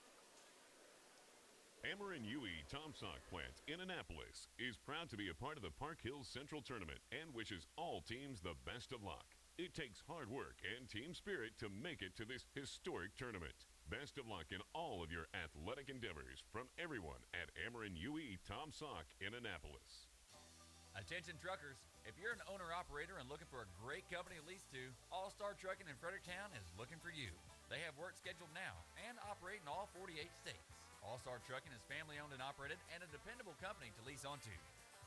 Ameren UE Tomsock plant in Annapolis is proud to be a part of the Park Hills Central Tournament and wishes all teams the best of luck. It takes hard work and team spirit to make it to this historic tournament. Best of luck in all of your athletic endeavors from everyone at Ameren UE Tomsock in Annapolis. Attention truckers, if you're an owner-operator and looking for a great company to lease to, All-Star Trucking in Fredericktown is looking for you. They have work scheduled now and operate in all 48 states. All-Star Trucking is family-owned and operated and a dependable company to lease onto.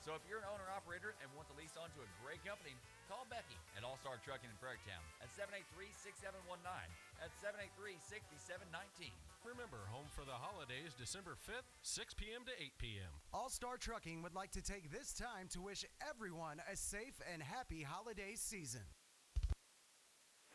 So if you're an owner-operator and want to lease onto a great company, call Becky at All-Star Trucking in Fredericktown at 783-6719. That's 783-6719. Remember, home for the holidays, December 5th, 6 p.m. to 8 p.m. All-Star Trucking would like to take this time to wish everyone a safe and happy holiday season.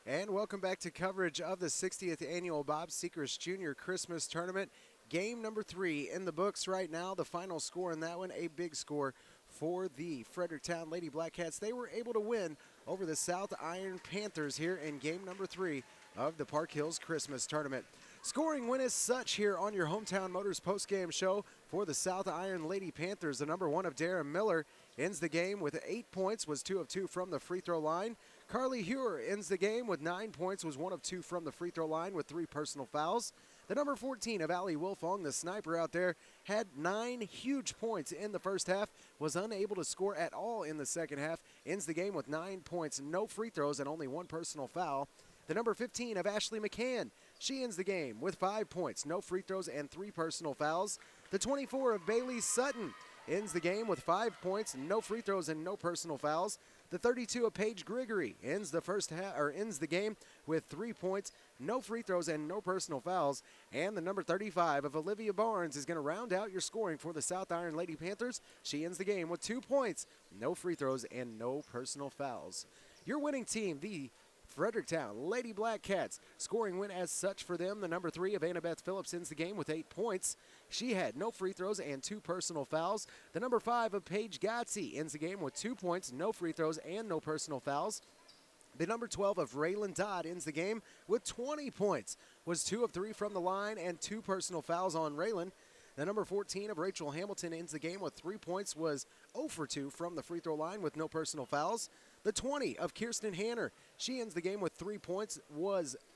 And welcome back to coverage of the 60th annual Bob Sechrest Jr. Christmas Tournament. Game number 3 in the books right now. The final score in that one, a big score for the Fredericktown Lady Black Cats. They were able to win over the South Iron Panthers here in game number 3 of the Park Hills Christmas Tournament. Scoring win as such here on your Hometown Motors postgame show for the South Iron Lady Panthers. The number 1 of Darren Miller ends the game with 8 points, was 2 of 2 from the free throw line. Carly Hewer ends the game with 9 points, was 1 of 2 from the free throw line with 3 personal fouls. The number 14 of Allie Wolfong, the sniper out there, had 9 huge points in the first half, was unable to score at all in the second half, ends the game with 9 points, no free throws, and only 1 personal foul. The number 15 of Ashley McCann, she ends the game with 5 points, no free throws, and 3 personal fouls. The 24 of Bailey Sutton ends the game with 5 points, no free throws, and no personal fouls. The 32 of Paige Grigory ends the game with 3 points, no free throws, and no personal fouls. And the number 35 of Olivia Barnes is going to round out your scoring for the South Iron Lady Panthers. She ends the game with 2 points, no free throws, and no personal fouls. Your winning team, the Fredericktown Lady Black Cats, scoring win as such for them. The number 3 of Annabeth Phillips ends the game with 8 points. She had no free throws and 2 personal fouls. The number 5 of Paige Gotze ends the game with 2 points, no free throws, and no personal fouls. The number 12 of Raylan Dodd ends the game with 20 points, was 2 of 3 from the line and 2 personal fouls on Raylan. The number 14 of Rachel Hamilton ends the game with 3 points, was 0 for 2 from the free throw line with no personal fouls. The 20 of Kirsten Hanner She ends the game with 3 points,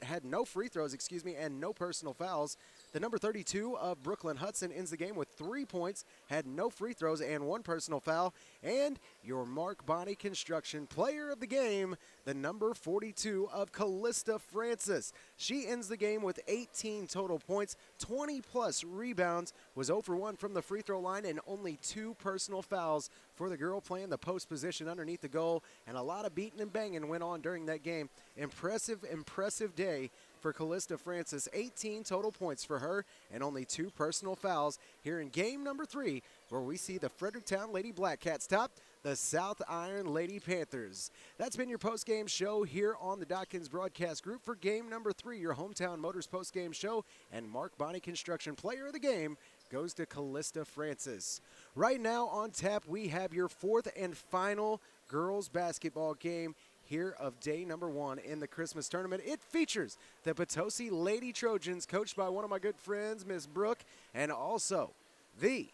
had no free throws, and no personal fouls. The number 32 of Brooklyn Hudson ends the game with 3 points, had no free throws and 1 personal foul. And your Mark Bonney Construction player of the game, the number 42 of Callista Francis. She ends the game with 18 total points, 20 plus rebounds, was 0 for 1 from the free throw line, and only 2 personal fouls for the girl playing the post position underneath the goal. And a lot of beating and banging went on during that game. Impressive day for Callista Francis. 18 total points for her and only 2 personal fouls here in game number 3, where we see the Fredericktown Lady Black Cats top the South Iron Lady Panthers. That's been your post-game show here on the Dawkins Broadcast Group for game number 3, your Hometown Motors post-game show, and Mark Bonney Construction player of the game goes to Callista Francis. Right now on tap, we have your 4th and final girls basketball game here of day number 1 in the Christmas tournament. It features the Potosi Lady Trojans, coached by one of my good friends, Miss Brooke, and also the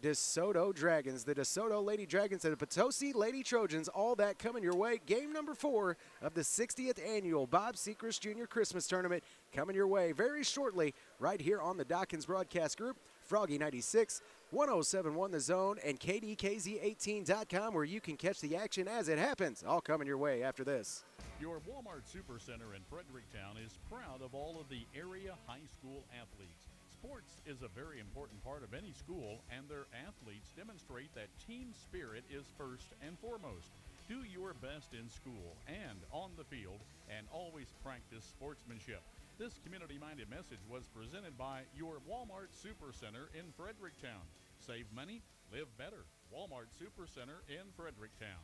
DeSoto Dragons, the DeSoto Lady Dragons and the Potosi Lady Trojans. All that coming your way. Game number 4 of the 60th annual Bob Sechrest Jr. Christmas Tournament coming your way very shortly right here on the Dawkins Broadcast Group. Froggy 96, 107.1 The Zone, and KDKZ18.com, where you can catch the action as it happens. All coming your way after this. Your Walmart Supercenter in Fredericktown is proud of all of the area high school athletes. Sports is a very important part of any school, and their athletes demonstrate that team spirit is first and foremost. Do your best in school and on the field, and always practice sportsmanship. This community-minded message was presented by your Walmart Supercenter in Fredericktown. Save money, live better. Walmart Supercenter in Fredericktown.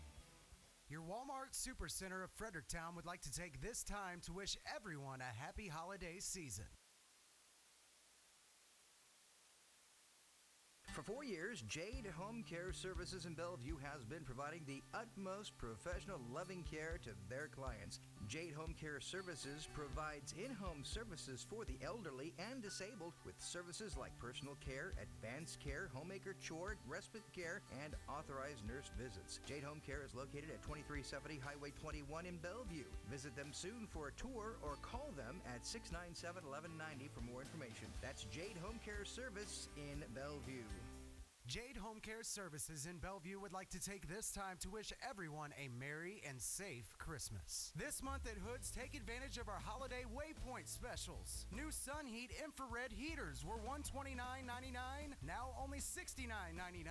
Your Walmart Supercenter of Fredericktown would like to take this time to wish everyone a happy holiday season. For 4 years, Jade Home Care Services in Bellevue has been providing the utmost professional, loving care to their clients. Jade Home Care Services provides in-home services for the elderly and disabled with services like personal care, advanced care, homemaker chore, respite care, and authorized nurse visits. Jade Home Care is located at 2370 Highway 21 in Bellevue. Visit them soon for a tour or call them at 697-1190 for more information. That's Jade Home Care Service in Bellevue. Jade Home Care Services in Bellevue would like to take this time to wish everyone a merry and safe Christmas. This month at Hood's, take advantage of our holiday waypoint specials. New Sun Heat infrared heaters were $129.99, now only $69.99.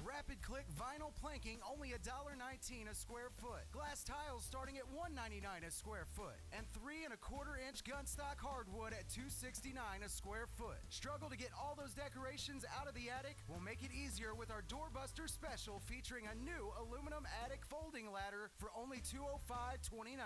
Rapid Click vinyl planking only $1.19 a square foot. Glass tiles starting at $1.99 a square foot. And 3 1/4 inch gunstock hardwood at $2.69 a square foot. Struggle to get all those decorations out of the attic? We'll make it easier with our Doorbuster special featuring a new aluminum attic folding ladder for only $205.29.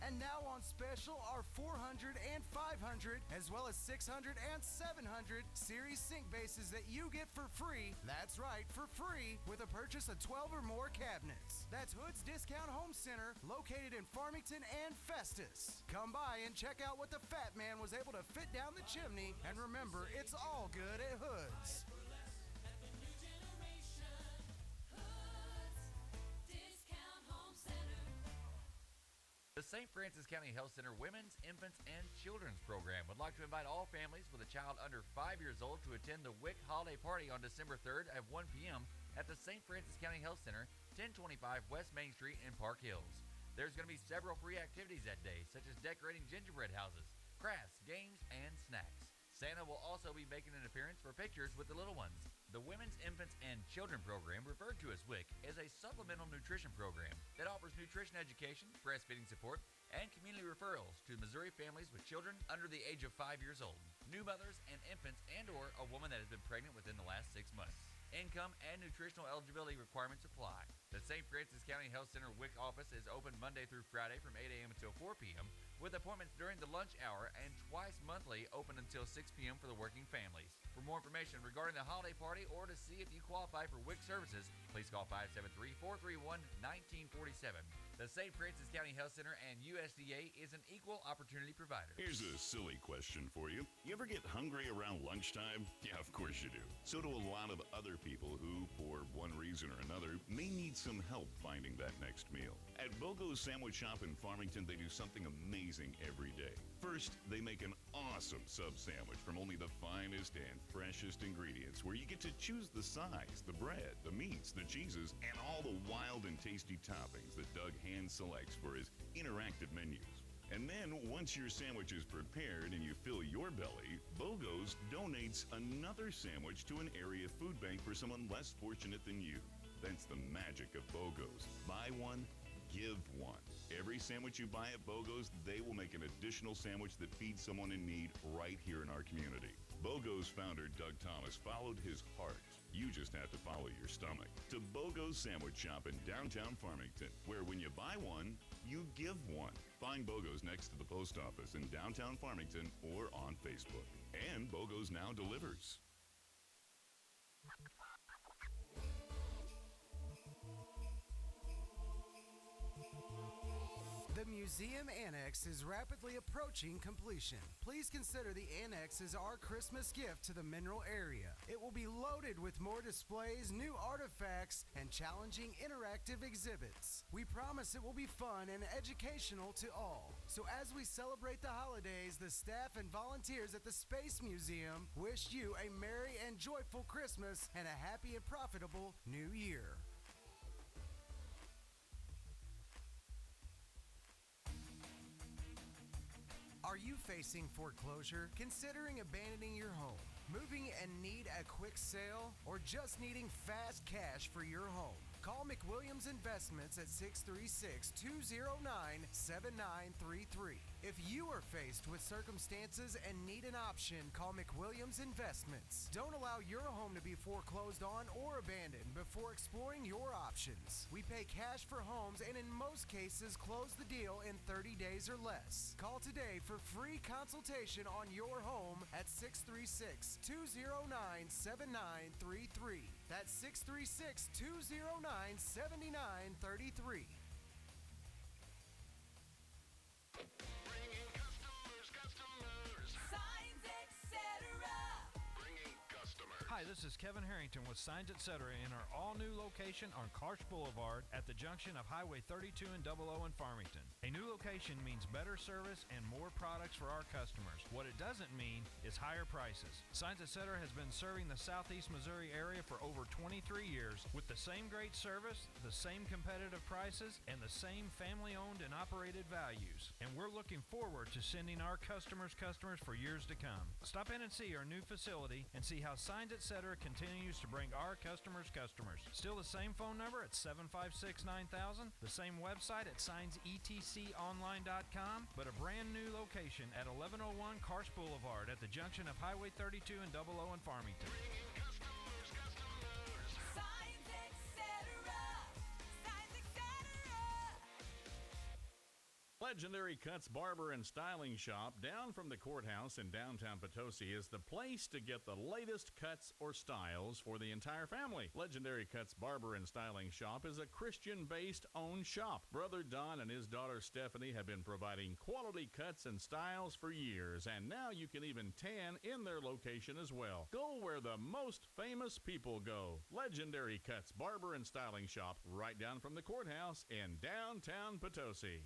And now on special are 400 and 500 as well as 600 and 700 series sink bases that you get for free. That's right, for free with a purchase of 12 or more cabinets. That's Hood's Discount Home Center located in Farmington and Festus. Come by and check out what the Fat Man was able to fit down the chimney, and remember, it's all good at Hood's. The St. Francis County Health Center Women's, Infants, and Children's Program would like to invite all families with a child under 5 years old to attend the WIC Holiday Party on December 3rd at 1 p.m. at the St. Francis County Health Center, 1025 West Main Street in Park Hills. There's going to be several free activities that day, such as decorating gingerbread houses, crafts, games, and snacks. Santa will also be making an appearance for pictures with the little ones. The Women's, Infants, and Children program, referred to as WIC, is a supplemental nutrition program that offers nutrition education, breastfeeding support, and community referrals to Missouri families with children under the age of 5 years old, new mothers and infants, and or a woman that has been pregnant within the last 6 months. Income and nutritional eligibility requirements apply. The St. Francis County Health Center WIC office is open Monday through Friday from 8 a.m. until 4 p.m. with appointments during the lunch hour and twice monthly open until 6 p.m. for the working families. For more information regarding the holiday party or to see if you qualify for WIC services, please call 573-431-1947. The St. Francis County Health Center and USDA is an equal opportunity provider. Here's a silly question for you. You ever get hungry around lunchtime? Yeah, of course you do. So do a lot of other people who, for one reason or another, may need some help finding that next meal. At Bogo's Sandwich Shop in Farmington, they do something amazing every day. First, they make an awesome sub sandwich from only the finest and freshest ingredients, where you get to choose the size, the bread, the meats, the cheeses, and all the wild and tasty toppings that Doug hand selects for his interactive menus. And then, once your sandwich is prepared and you fill your belly, Bogo's donates another sandwich to an area food bank for someone less fortunate than you. That's the magic of Bogo's. Buy one, give one. Every sandwich you buy at Bogo's, they will make an additional sandwich that feeds someone in need right here in our community. Bogo's founder, Doug Thomas, followed his heart. You just have to follow your stomach. To Bogo's Sandwich Shop in downtown Farmington, where when you buy one, you give one. Find Bogo's next to the post office in downtown Farmington or on Facebook. And Bogo's now delivers. The museum annex is rapidly approaching completion. Please consider the annex as our Christmas gift to the Mineral area. It will be loaded with more displays, new artifacts, and challenging interactive exhibits. We promise it will be fun and educational to all. So as we celebrate the holidays, the staff and volunteers at the Space Museum wish you a merry and joyful Christmas and a happy and profitable New Year. Are you facing foreclosure, considering abandoning your home, moving and need a quick sale, or just needing fast cash for your home? Call McWilliams Investments at 636-209-7933. If you are faced with circumstances and need an option, call McWilliams Investments. Don't allow your home to be foreclosed on or abandoned before exploring your options. We pay cash for homes and in most cases close the deal in 30 days or less. Call today for free consultation on your home at 636-209-7933. That's 636-209-7933. Signs, etc. Bringing customers. Hi, this is Kevin Harrington with Signs Etc. in our all-new location on Karsh Boulevard at the junction of Highway 32 and 00 in Farmington. A new location means better service and more products for our customers. What it doesn't mean is higher prices. Signs Etc. has been serving the Southeast Missouri area for over 23 years with the same great service, the same competitive prices, and the same family-owned and operated values. And we're looking forward to sending our customers for years to come. Stop in and see our new facility and see how Signs Etc. continues to bring our customers. Still the same phone number at 756-9000, the same website at signsetconline.com, but a brand new location at 1101 Karsh Boulevard at the junction of Highway 32 and 00 in Farmington. Signs, etc. Signs, etc. Legendary Cuts Barber and Styling Shop down from the courthouse in downtown Potosi is the place to get the latest cuts or styles for the entire family. Legendary Cuts Barber and Styling Shop is a Christian-based owned shop. Brother Don and his daughter Stephanie have been providing quality cuts and styles for years, and now you can even tan in their location as well. Go where the most famous people go. Legendary Cuts Barber and Styling Shop right down from the courthouse in downtown Potosi.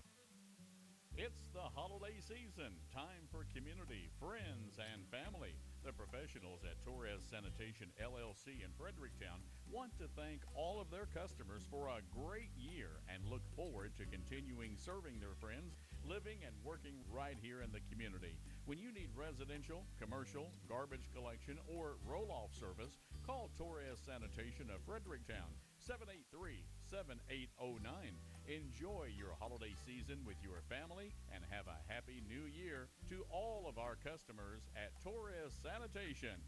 It's the holiday season, time for community, friends, and family. The professionals at Torres Sanitation LLC in Fredericktown want to thank all of their customers for a great year and look forward to continuing serving their friends, living and working right here in the community. When you need residential, commercial, garbage collection, or roll-off service, call Torres Sanitation of Fredericktown, 783-7809. Enjoy your holiday season with your family and have a happy new year to all of our customers at Torres Sanitation.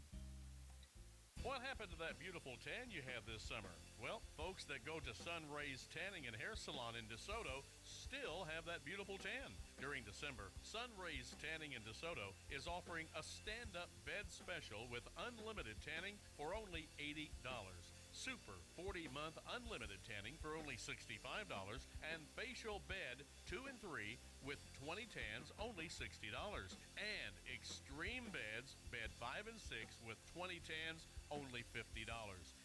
What happened to that beautiful tan you had this summer? Well, folks that go to Sunrays Tanning and Hair Salon in DeSoto still have that beautiful tan. During December, Sunrays Tanning in DeSoto is offering a stand-up bed special with unlimited tanning for only $80. Super 40-month unlimited tanning for only $65, and facial bed 2 and 3 with 20 tans only $60. And extreme beds, bed 5 and 6 with 20 tans only $50.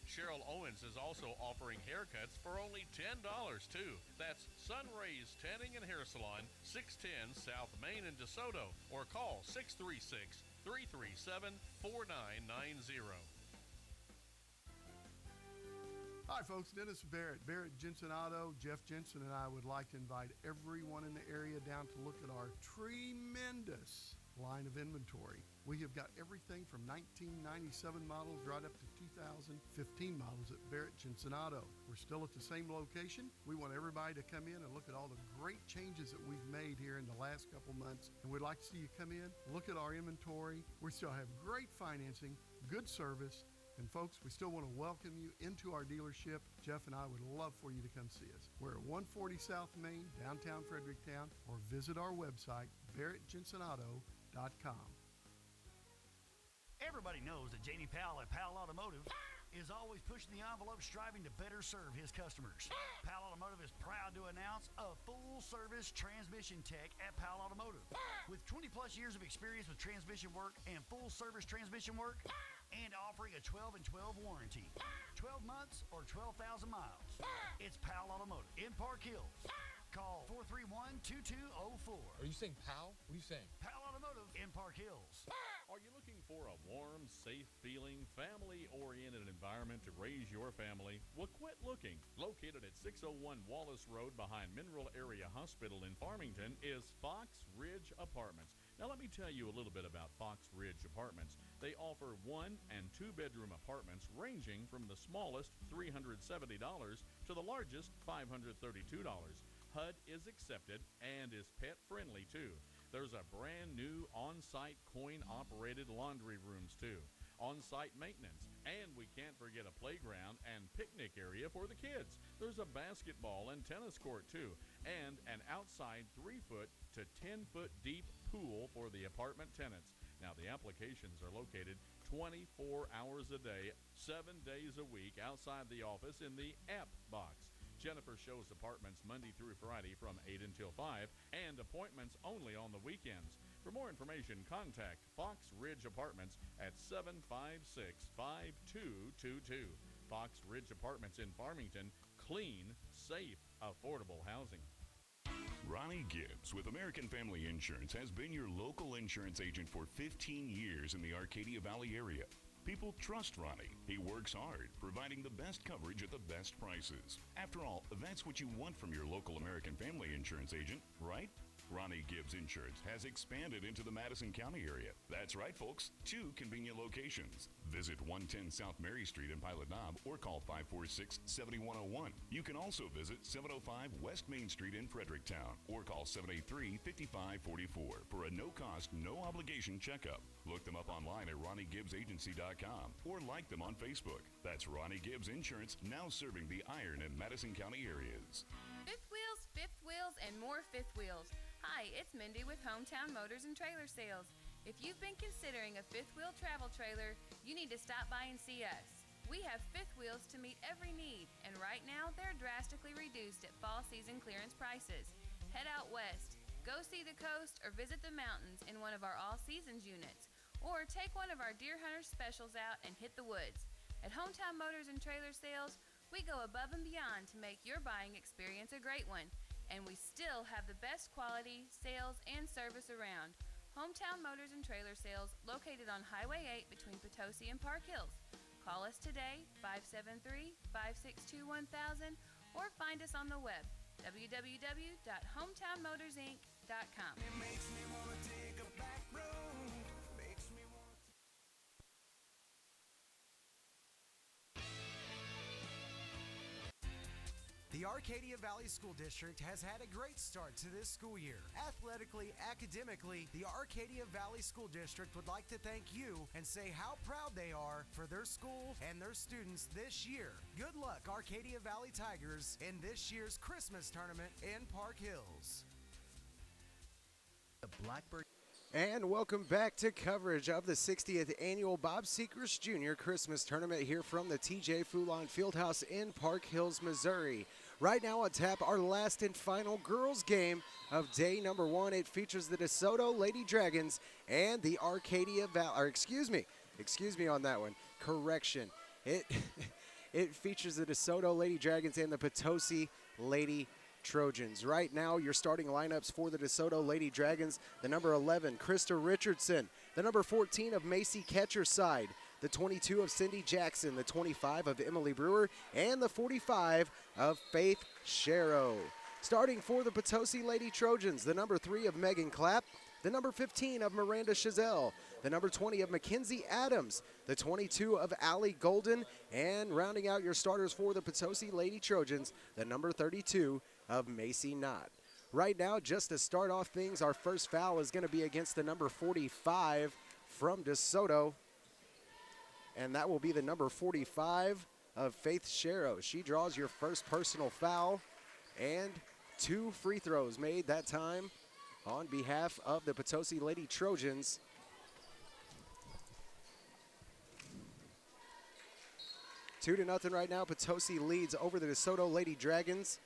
Cheryl Owens is also offering haircuts for only $10 too. That's Sunrays Tanning and Hair Salon, 610 South Main in DeSoto, or call 636-337-4990. Hi folks, Dennis Barrett Jensen Auto. Jeff Jensen and I would like to invite everyone in the area down to look at our tremendous line of inventory. We have got everything from 1997 models right up to 2015 models at Barrett Jensen Auto. We're still at the same location. We want everybody to come in and look at all the great changes that we've made here in the last couple months. And we'd like to see you come in, look at our inventory. We still have great financing, good service. And folks, we still want to welcome you into our dealership. Jeff and I would love for you to come see us. We're at 140 South Main, downtown Fredericktown, or visit our website, barrettjensenauto.com. Everybody knows that Jamie Powell at Powell Automotive is always pushing the envelope, striving to better serve his customers. Powell Automotive is proud to announce a full-service transmission tech at Powell Automotive. With 20-plus years of experience with transmission work and full-service transmission work, and offering a 12 and 12 warranty. 12 months or 12,000 miles. It's Powell Automotive in Park Hills. Call 431-2204. Are you saying Powell? What are you saying? Powell Automotive in Park Hills. Are you looking for a warm, safe-feeling, family-oriented environment to raise your family? Well, quit looking. Located at 601 Wallace Road behind Mineral Area Hospital in Farmington is Fox Ridge Apartments. Now, let me tell you a little bit about Fox Ridge Apartments. They offer 1- and 2-bedroom apartments ranging from the smallest $370 to the largest $532. HUD is accepted and is pet-friendly, too. There's a brand new on-site coin-operated laundry rooms, too. On-site maintenance, and we can't forget a playground and picnic area for the kids. There's a basketball and tennis court, too, and an outside 3-foot to 10-foot deep pool for the apartment tenants. Now, the applications are located 24 hours a day, 7 days a week outside the office in the app box. Jennifer shows apartments Monday through Friday from 8 until 5, and appointments only on the weekends. For more information, contact Fox Ridge Apartments at 756-5222. Fox Ridge Apartments in Farmington. Clean, safe, affordable housing. Ronnie Gibbs with American Family Insurance has been your local insurance agent for 15 years in the Arcadia Valley area. People trust Ronnie. He works hard, providing the best coverage at the best prices. After all, that's what you want from your local American Family Insurance agent, right? Ronnie Gibbs Insurance has expanded into the Madison County area. That's right, folks. 2 convenient locations. Visit 110 South Mary Street in Pilot Knob or call 546-7101. You can also visit 705 West Main Street in Fredericktown or call 783-5544 for a no-cost, no-obligation checkup. Look them up online at RonnieGibbsAgency.com or like them on Facebook. That's Ronnie Gibbs Insurance, now serving the Iron and Madison County areas. Fifth wheels, and more fifth wheels. Hi, it's Mindy with Hometown Motors and Trailer Sales. If you've been considering a fifth wheel travel trailer, you need to stop by and see us. We have fifth wheels to meet every need, and right now they're drastically reduced at fall season clearance prices. Head out west, go see the coast, or visit the mountains in one of our all seasons units. Or take one of our Deer Hunter specials out and hit the woods. At Hometown Motors and Trailer Sales, we go above and beyond to make your buying experience a great one. And we still have the best quality, sales, and service around. Hometown Motors and Trailer Sales, located on Highway 8 between Potosi and Park Hills. Call us today, 573-562-1000, or find us on the web, www.hometownmotorsinc.com. It makes me want to take a back road. Makes me want to... The Arcadia Valley School District has had a great start to this school year. Athletically, academically, the Arcadia Valley School District would like to thank you and say how proud they are for their school and their students this year. Good luck, Arcadia Valley Tigers, in this year's Christmas tournament in Park Hills. The Blackbird. And welcome back to coverage of the 60th Annual Bob Sechrest Jr. Christmas Tournament here from the TJ Foulon Fieldhouse in Park Hills, Missouri. Right now on tap, our last and final girls game of day number 1. It features the DeSoto Lady Dragons and the Arcadia excuse me on that one. Correction. It features the DeSoto Lady Dragons and the Potosi Lady Trojans. Right now, your starting lineups for the DeSoto Lady Dragons: the number 11, Krista Richardson; the number 14 of Macy Ketcherside; the 22 of Cindy Jackson; the 25 of Emily Brewer; and the 45 of Faith Sharrow. Starting for the Potosi Lady Trojans: the number 3 of Megan Clapp; the number 15 of Miranda Chazelle; the number 20 of Mackenzie Adams; the 22 of Allie Golden; and rounding out your starters for the Potosi Lady Trojans, the number 32 of Macy Knott. Right now, just to start off things, our first foul is going to be against the number 45 from DeSoto, and that will be the number 45 of Faith Sharrow. She draws your first personal foul, and 2 free throws made that time on behalf of the Potosi Lady Trojans. Two to nothing right now. Potosi leads over the DeSoto Lady Dragons.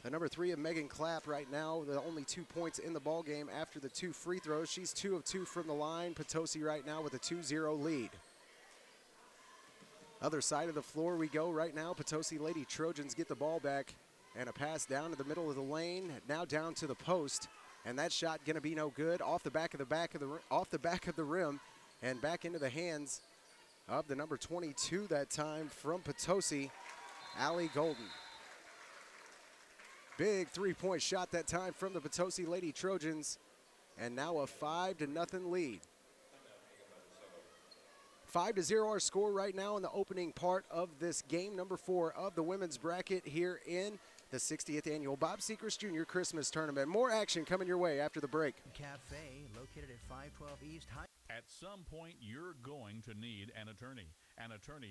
The number 3 of Megan Clapp right now, the only 2 points in the ball game after the 2 free throws. She's 2 of 2 from the line. Potosi right now with a 2-0 lead. Other side of the floor we go right now. Potosi Lady Trojans get the ball back, and a pass down to the middle of the lane, now down to the post, and that shot going to be no good. Off the back of the rim, and back into the hands of the number 22 that time from Potosi, Allie Golden. Big 3-point shot that time from the Potosi Lady Trojans, and now a 5-0 lead. 5-0 our score right now in the opening part of this game number 4 of the women's bracket here in the 60th Annual Bob Sechrest Jr. Christmas Tournament. More action coming your way after the break. Cafe, located at 512 East High. At some point, you're going to need an attorney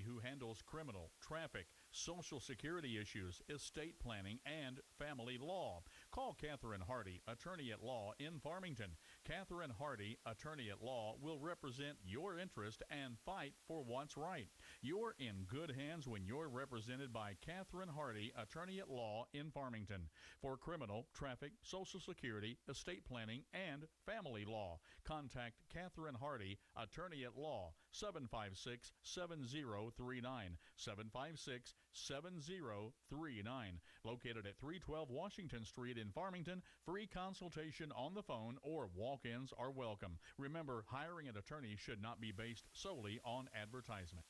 who handles criminal, traffic, social security issues, estate planning, and family law. Call Catherine Hardy, attorney at law in Farmington. Catherine Hardy, attorney at law, will represent your interest and fight for what's right. You're in good hands when you're represented by Catherine Hardy, attorney at law in Farmington. For criminal, traffic, social security, estate planning, and family law, contact Catherine Hardy, attorney at law, 756-7039, 756-7039, located at 312 Washington Street in Farmington. Free consultation on the phone or walk-ins are welcome. Remember, hiring an attorney should not be based solely on advertisement.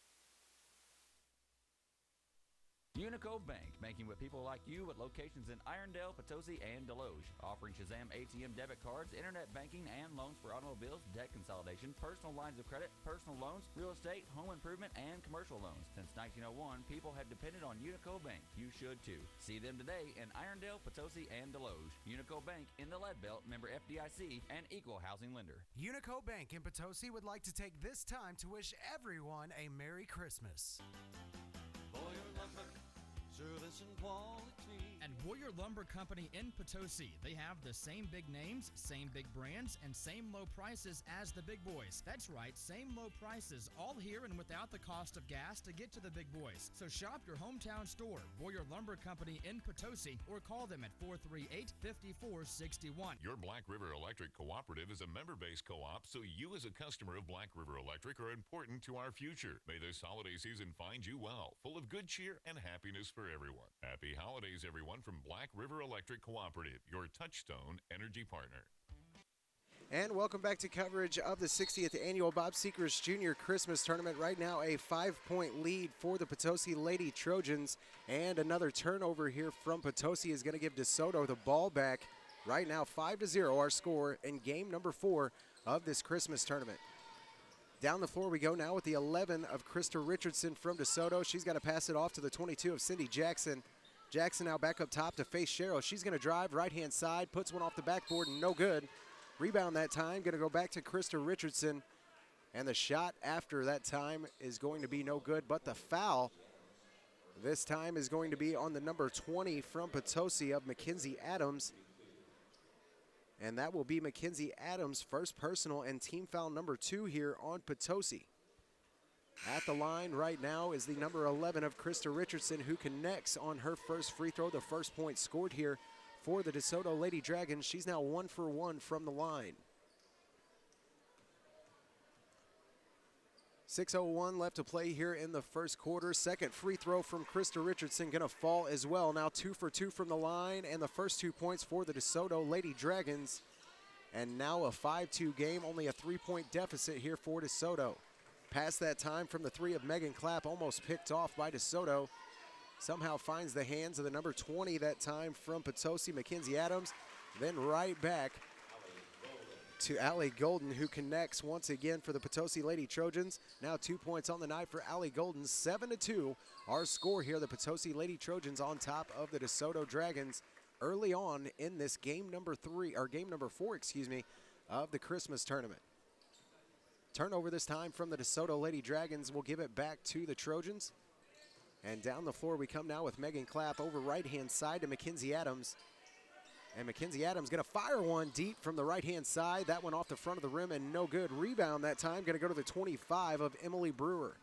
Unico Bank, banking with people like you at locations in Irondale, Potosi, and Deloge. Offering Shazam ATM debit cards, internet banking, and loans for automobiles, debt consolidation, personal lines of credit, personal loans, real estate, home improvement, and commercial loans. Since 1901, people have depended on Unico Bank. You should too. See them today in Irondale, Potosi, and Deloge. Unico Bank in the Lead Belt, member FDIC, and equal housing lender. Unico Bank in Potosi would like to take this time to wish everyone a Merry Christmas. Service and quality. And Boyer Lumber Company in Potosi. They have the same big names, same big brands, and same low prices as the big boys. That's right, same low prices, all here and without the cost of gas to get to the big boys. So shop your hometown store, Boyer Lumber Company in Potosi, or call them at 438-5461. Your Black River Electric Cooperative is a member-based co-op, so you as a customer of Black River Electric are important to our future. May this holiday season find you well, full of good cheer and happiness for everyone. Happy holidays, everyone, from Black River Electric Cooperative, your touchstone energy partner. And welcome back to coverage of the 60th Annual Bob Sechrest Jr. Christmas Tournament. Right now, a 5-point lead for the Potosi Lady Trojans, and another turnover here from Potosi is going to give DeSoto the ball back. Right now, 5-0 our score in game number 4 of this Christmas tournament. Down the floor we go now with the 11 of Krista Richardson from DeSoto. She's got to pass it off to the 22 of Cindy Jackson. Jackson now back up top to face Cheryl. She's going to drive right-hand side, puts one off the backboard, and no good. Rebound that time, going to go back to Krista Richardson. And the shot after that time is going to be no good, but the foul this time is going to be on the number 20 from Potosi of Mackenzie Adams. And that will be Mackenzie Adams' first personal and team foul number 2 here on Potosi. At the line right now is the number 11 of Krista Richardson, who connects on her first free throw, the first point scored here for the DeSoto Lady Dragons. She's now 1 for 1 from the line. 6:01 left to play here in the first quarter. Second free throw from Krista Richardson going to fall as well. Now 2 for 2 from the line, and the first 2 points for the DeSoto Lady Dragons. And now a 5-2 game, only a 3-point deficit here for DeSoto. Past that time from the 3 of Megan Clapp, almost picked off by DeSoto. Somehow finds the hands of the number 20 that time from Potosi, Mackenzie Adams. Then right back to Allie Golden, who connects once again for the Potosi Lady Trojans. Now 2 points on the night for Allie Golden, 7-2. Our score here, the Potosi Lady Trojans on top of the DeSoto Dragons early on in this game number 4, of the Christmas tournament. Turnover this time from the DeSoto Lady Dragons. Will give it back to the Trojans. And down the floor we come now with Megan Clapp over right-hand side to Mackenzie Adams. And Mackenzie Adams going to fire one deep from the right-hand side. That one off the front of the rim and no good. Rebound that time, going to go to the 25 of Emily Brewer.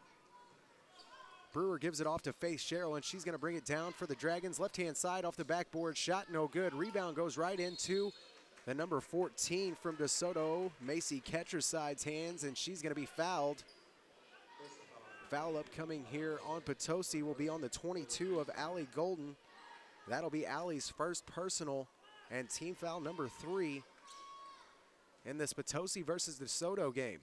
Brewer gives it off to Faith Sherrill, and she's going to bring it down for the Dragons. Left-hand side off the backboard, shot no good. Rebound goes right into the number 14 from DeSoto, Macy Ketcherside's hands, and she's going to be fouled. Foul upcoming here on Potosi will be on the 22 of Allie Golden. That'll be Allie's first personal and team foul number 3 in this Potosi versus DeSoto game.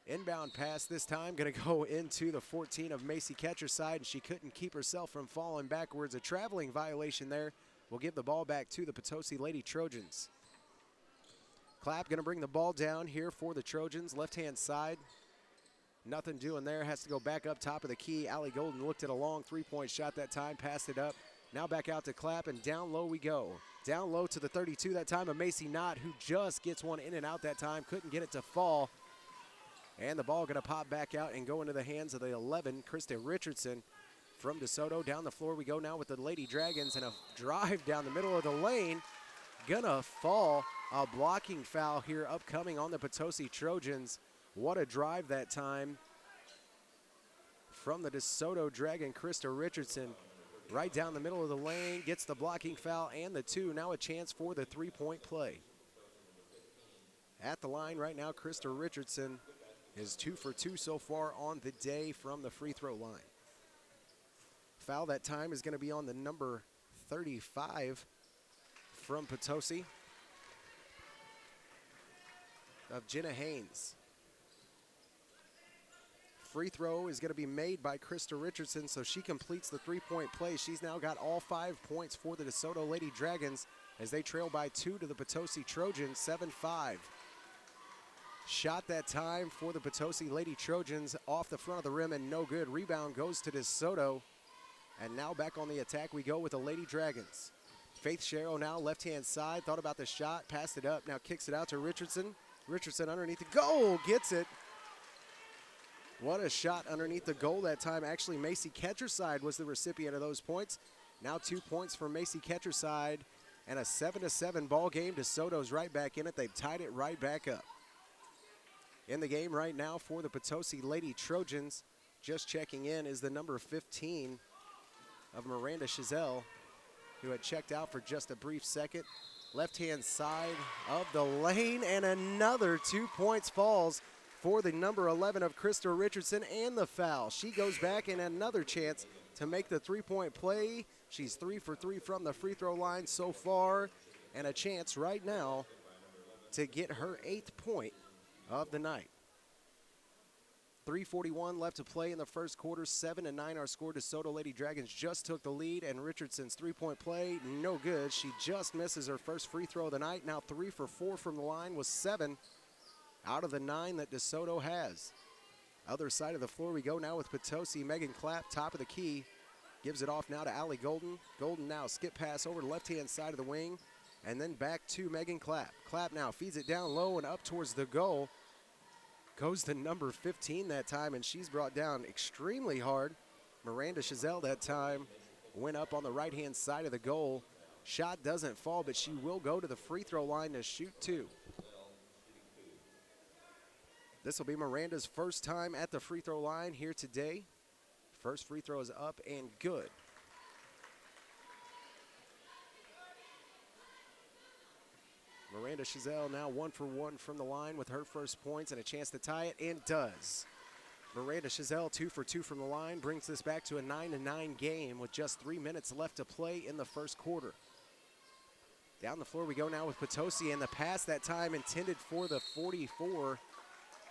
Inbound pass this time, going to go into the 14 of Macy Ketcherside, and she couldn't keep herself from falling backwards. A traveling violation there will give the ball back to the Potosi Lady Trojans. Clapp going to bring the ball down here for the Trojans, left-hand side. Nothing doing there, has to go back up top of the key. Allie Golden looked at a long three-point shot that time, passed it up. Now back out to Clapp, and down low we go. Down low to the 32 that time of Macy Knott, who just gets one in and out that time, couldn't get it to fall. And the ball going to pop back out and go into the hands of the 11, Krista Richardson from DeSoto. Down the floor we go now with the Lady Dragons, and a drive down the middle of the lane. Gonna fall. A blocking foul here upcoming on the Potosi Trojans. What a drive that time from the DeSoto Dragon, Krista Richardson. Right down the middle of the lane, gets the blocking foul and the 2. Now a chance for the 3-point play. At the line right now, Krista Richardson is 2 for 2 so far on the day from the free throw line. Foul that time is going to be on the number 35 from Potosi of Jenna Haynes. Free throw is going to be made by Krista Richardson, so she completes the 3-point play. She's now got all 5 points for the DeSoto Lady Dragons as they trail by 2 to the Potosi Trojans, 7-5. Shot that time for the Potosi Lady Trojans off the front of the rim and no good. Rebound goes to DeSoto. And now back on the attack we go with the Lady Dragons. Faith Sherrill now left-hand side, thought about the shot, passed it up, now kicks it out to Richardson. Richardson underneath the goal, gets it. What a shot underneath the goal that time. Actually, Macy Ketcherside was the recipient of those points. Now 2 points for Macy Ketcherside and a 7-7 ball game. DeSoto's right back in it. They've tied it right back up. In the game right now for the Potosi Lady Trojans, just checking in, is the number 15 of Miranda Chazelle, who had checked out for just a brief second. Left-hand side of the lane, and another 2 points falls for the number 11 of Krista Richardson, and the foul. She goes back and another chance to make the 3-point play. She's 3 for 3 from the free throw line so far, and a chance right now to get her 8th point of the night. 3:41 left to play in the first quarter. 7-9 our score. DeSoto Lady Dragons just took the lead, and Richardson's 3-point play, no good. She just misses her first free throw of the night. Now 3 for 4 from the line with 7 out of the 9 that DeSoto has. Other side of the floor we go now with Potosi. Megan Clapp, top of the key, gives it off now to Allie Golden. Golden now skip pass over the left-hand side of the wing, and then back to Megan Clapp. Clapp now feeds it down low and up towards the goal. Goes to number 15 that time, and she's brought down extremely hard. Miranda Chazelle that time went up on the right-hand side of the goal Shot doesn't fall, but she will go to the free throw line to shoot 2. This will be Miranda's first time at the free throw line here today. First free throw is up and good. Miranda Chazelle now 1 for 1 from the line with her first points and a chance to tie it, and does. Miranda Chazelle 2 for 2 from the line brings this back to a 9-9 game with just 3 minutes left to play in the first quarter. Down the floor we go now with Potosi, and the pass that time intended for the 44,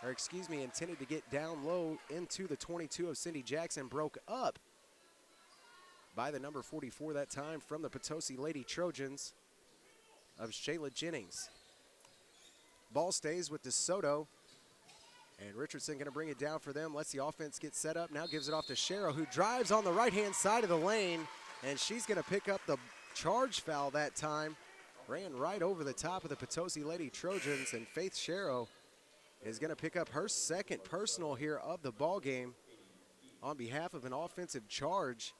or excuse me, intended to get down low into the 22 of Cindy Jackson, broke up by the number 44 that time from the Potosi Lady Trojans of Shayla Jennings. Ball stays with DeSoto, and Richardson going to bring it down for them. Lets the offense get set up. Now gives it off to Shero, who drives on the right-hand side of the lane, and she's going to pick up the charge foul that time. Ran right over the top of the Potosi Lady Trojans, and Faith Shero is going to pick up her second personal here of the ball game on behalf of an offensive charge,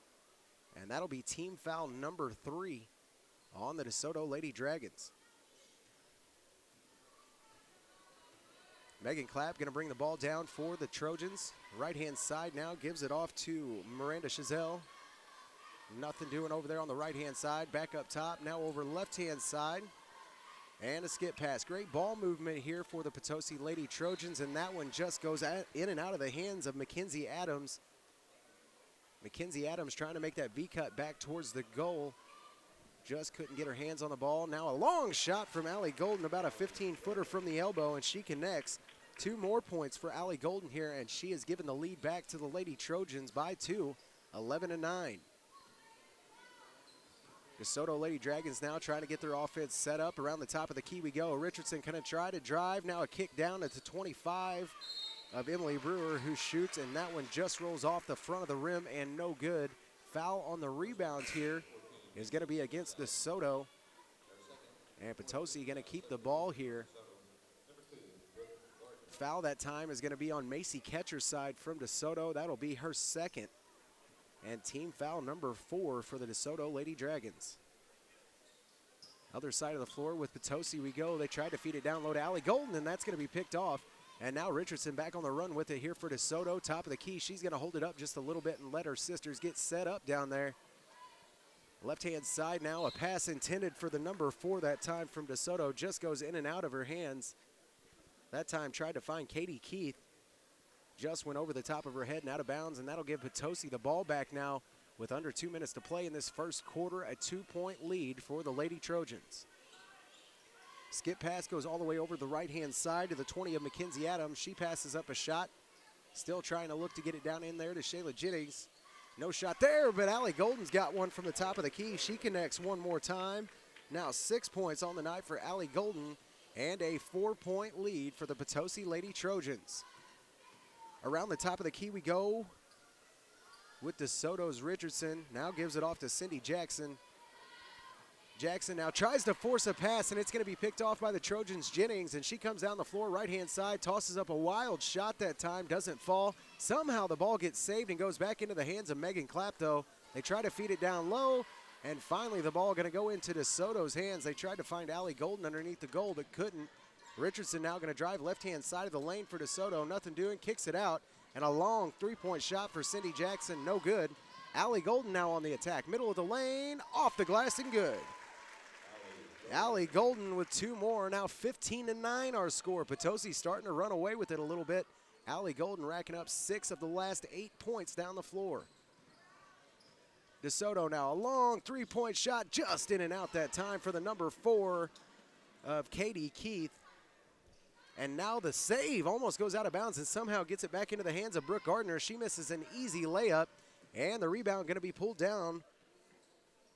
and that'll be team foul number 3 on the DeSoto Lady Dragons. Megan Clapp going to bring the ball down for the Trojans. Right-hand side now gives it off to Miranda Chazelle. Nothing doing over there on the right-hand side. Back up top, now over left-hand side. And a skip pass. Great ball movement here for the Potosi Lady Trojans, and that one just goes in and out of the hands of Mackenzie Adams. Mackenzie Adams trying to make that V-cut back towards the goal. Just couldn't get her hands on the ball. Now a long shot from Allie Golden, about a 15-footer from the elbow, and she connects. 2 more points for Allie Golden here, and she has given the lead back to the Lady Trojans by 2, 11-9. DeSoto Lady Dragons now trying to get their offense set up. Around the top of the key we go. Richardson going to try to drive. Now a kick down at the 25 of Emily Brewer, who shoots, and that one just rolls off the front of the rim and no good. Foul on the rebound here is going to be against DeSoto. And Potosi going to keep the ball here. Foul that time is going to be on Macy Ketcher's side from DeSoto. That'll be her second. And team foul number 4 for the DeSoto Lady Dragons. Other side of the floor with Potosi we go. They tried to feed it down low to Allie Golden, and that's going to be picked off. And now Richardson back on the run with it here for DeSoto. Top of the key, she's going to hold it up just a little bit and let her sisters get set up down there. Left-hand side now, a pass intended for the number 4 that time from DeSoto. Just goes in and out of her hands. That time tried to find Katie Keith. Just went over the top of her head and out of bounds, and that'll give Potosi the ball back now with under 2 minutes to play in this first quarter. A 2-point lead for the Lady Trojans. Skip pass goes all the way over the right-hand side to the 20 of Mackenzie Adams. She passes up a shot. Still trying to look to get it down in there to Shayla Jennings. No shot there, but Allie Golden's got one from the top of the key. She connects one more time. Now 6 points on the night for Allie Golden, and a 4-point lead for the Potosi Lady Trojans. Around the top of the key we go with DeSoto's Richardson. Now gives it off to Cindy Jackson. Jackson now tries to force a pass, and it's going to be picked off by the Trojans' Jennings, and she comes down the floor right-hand side, tosses up a wild shot that time, doesn't fall. Somehow the ball gets saved and goes back into the hands of Megan Clapp, though. They try to feed it down low, and finally the ball going to go into DeSoto's hands. They tried to find Allie Golden underneath the goal, but couldn't. Richardson now going to drive left-hand side of the lane for DeSoto. Nothing doing, kicks it out, and a long 3-point shot for Cindy Jackson, no good. Allie Golden now on the attack. Middle of the lane, off the glass and good. Allie Golden with 2 more, now 15-9 our score. Potosi starting to run away with it a little bit. Allie Golden racking up 6 of the last 8 points down the floor. DeSoto now, a long 3-point shot, just in and out that time for the number 4 of Katie Keith. And now the save almost goes out of bounds and somehow gets it back into the hands of Brooke Gardner. She misses an easy layup, and the rebound going to be pulled down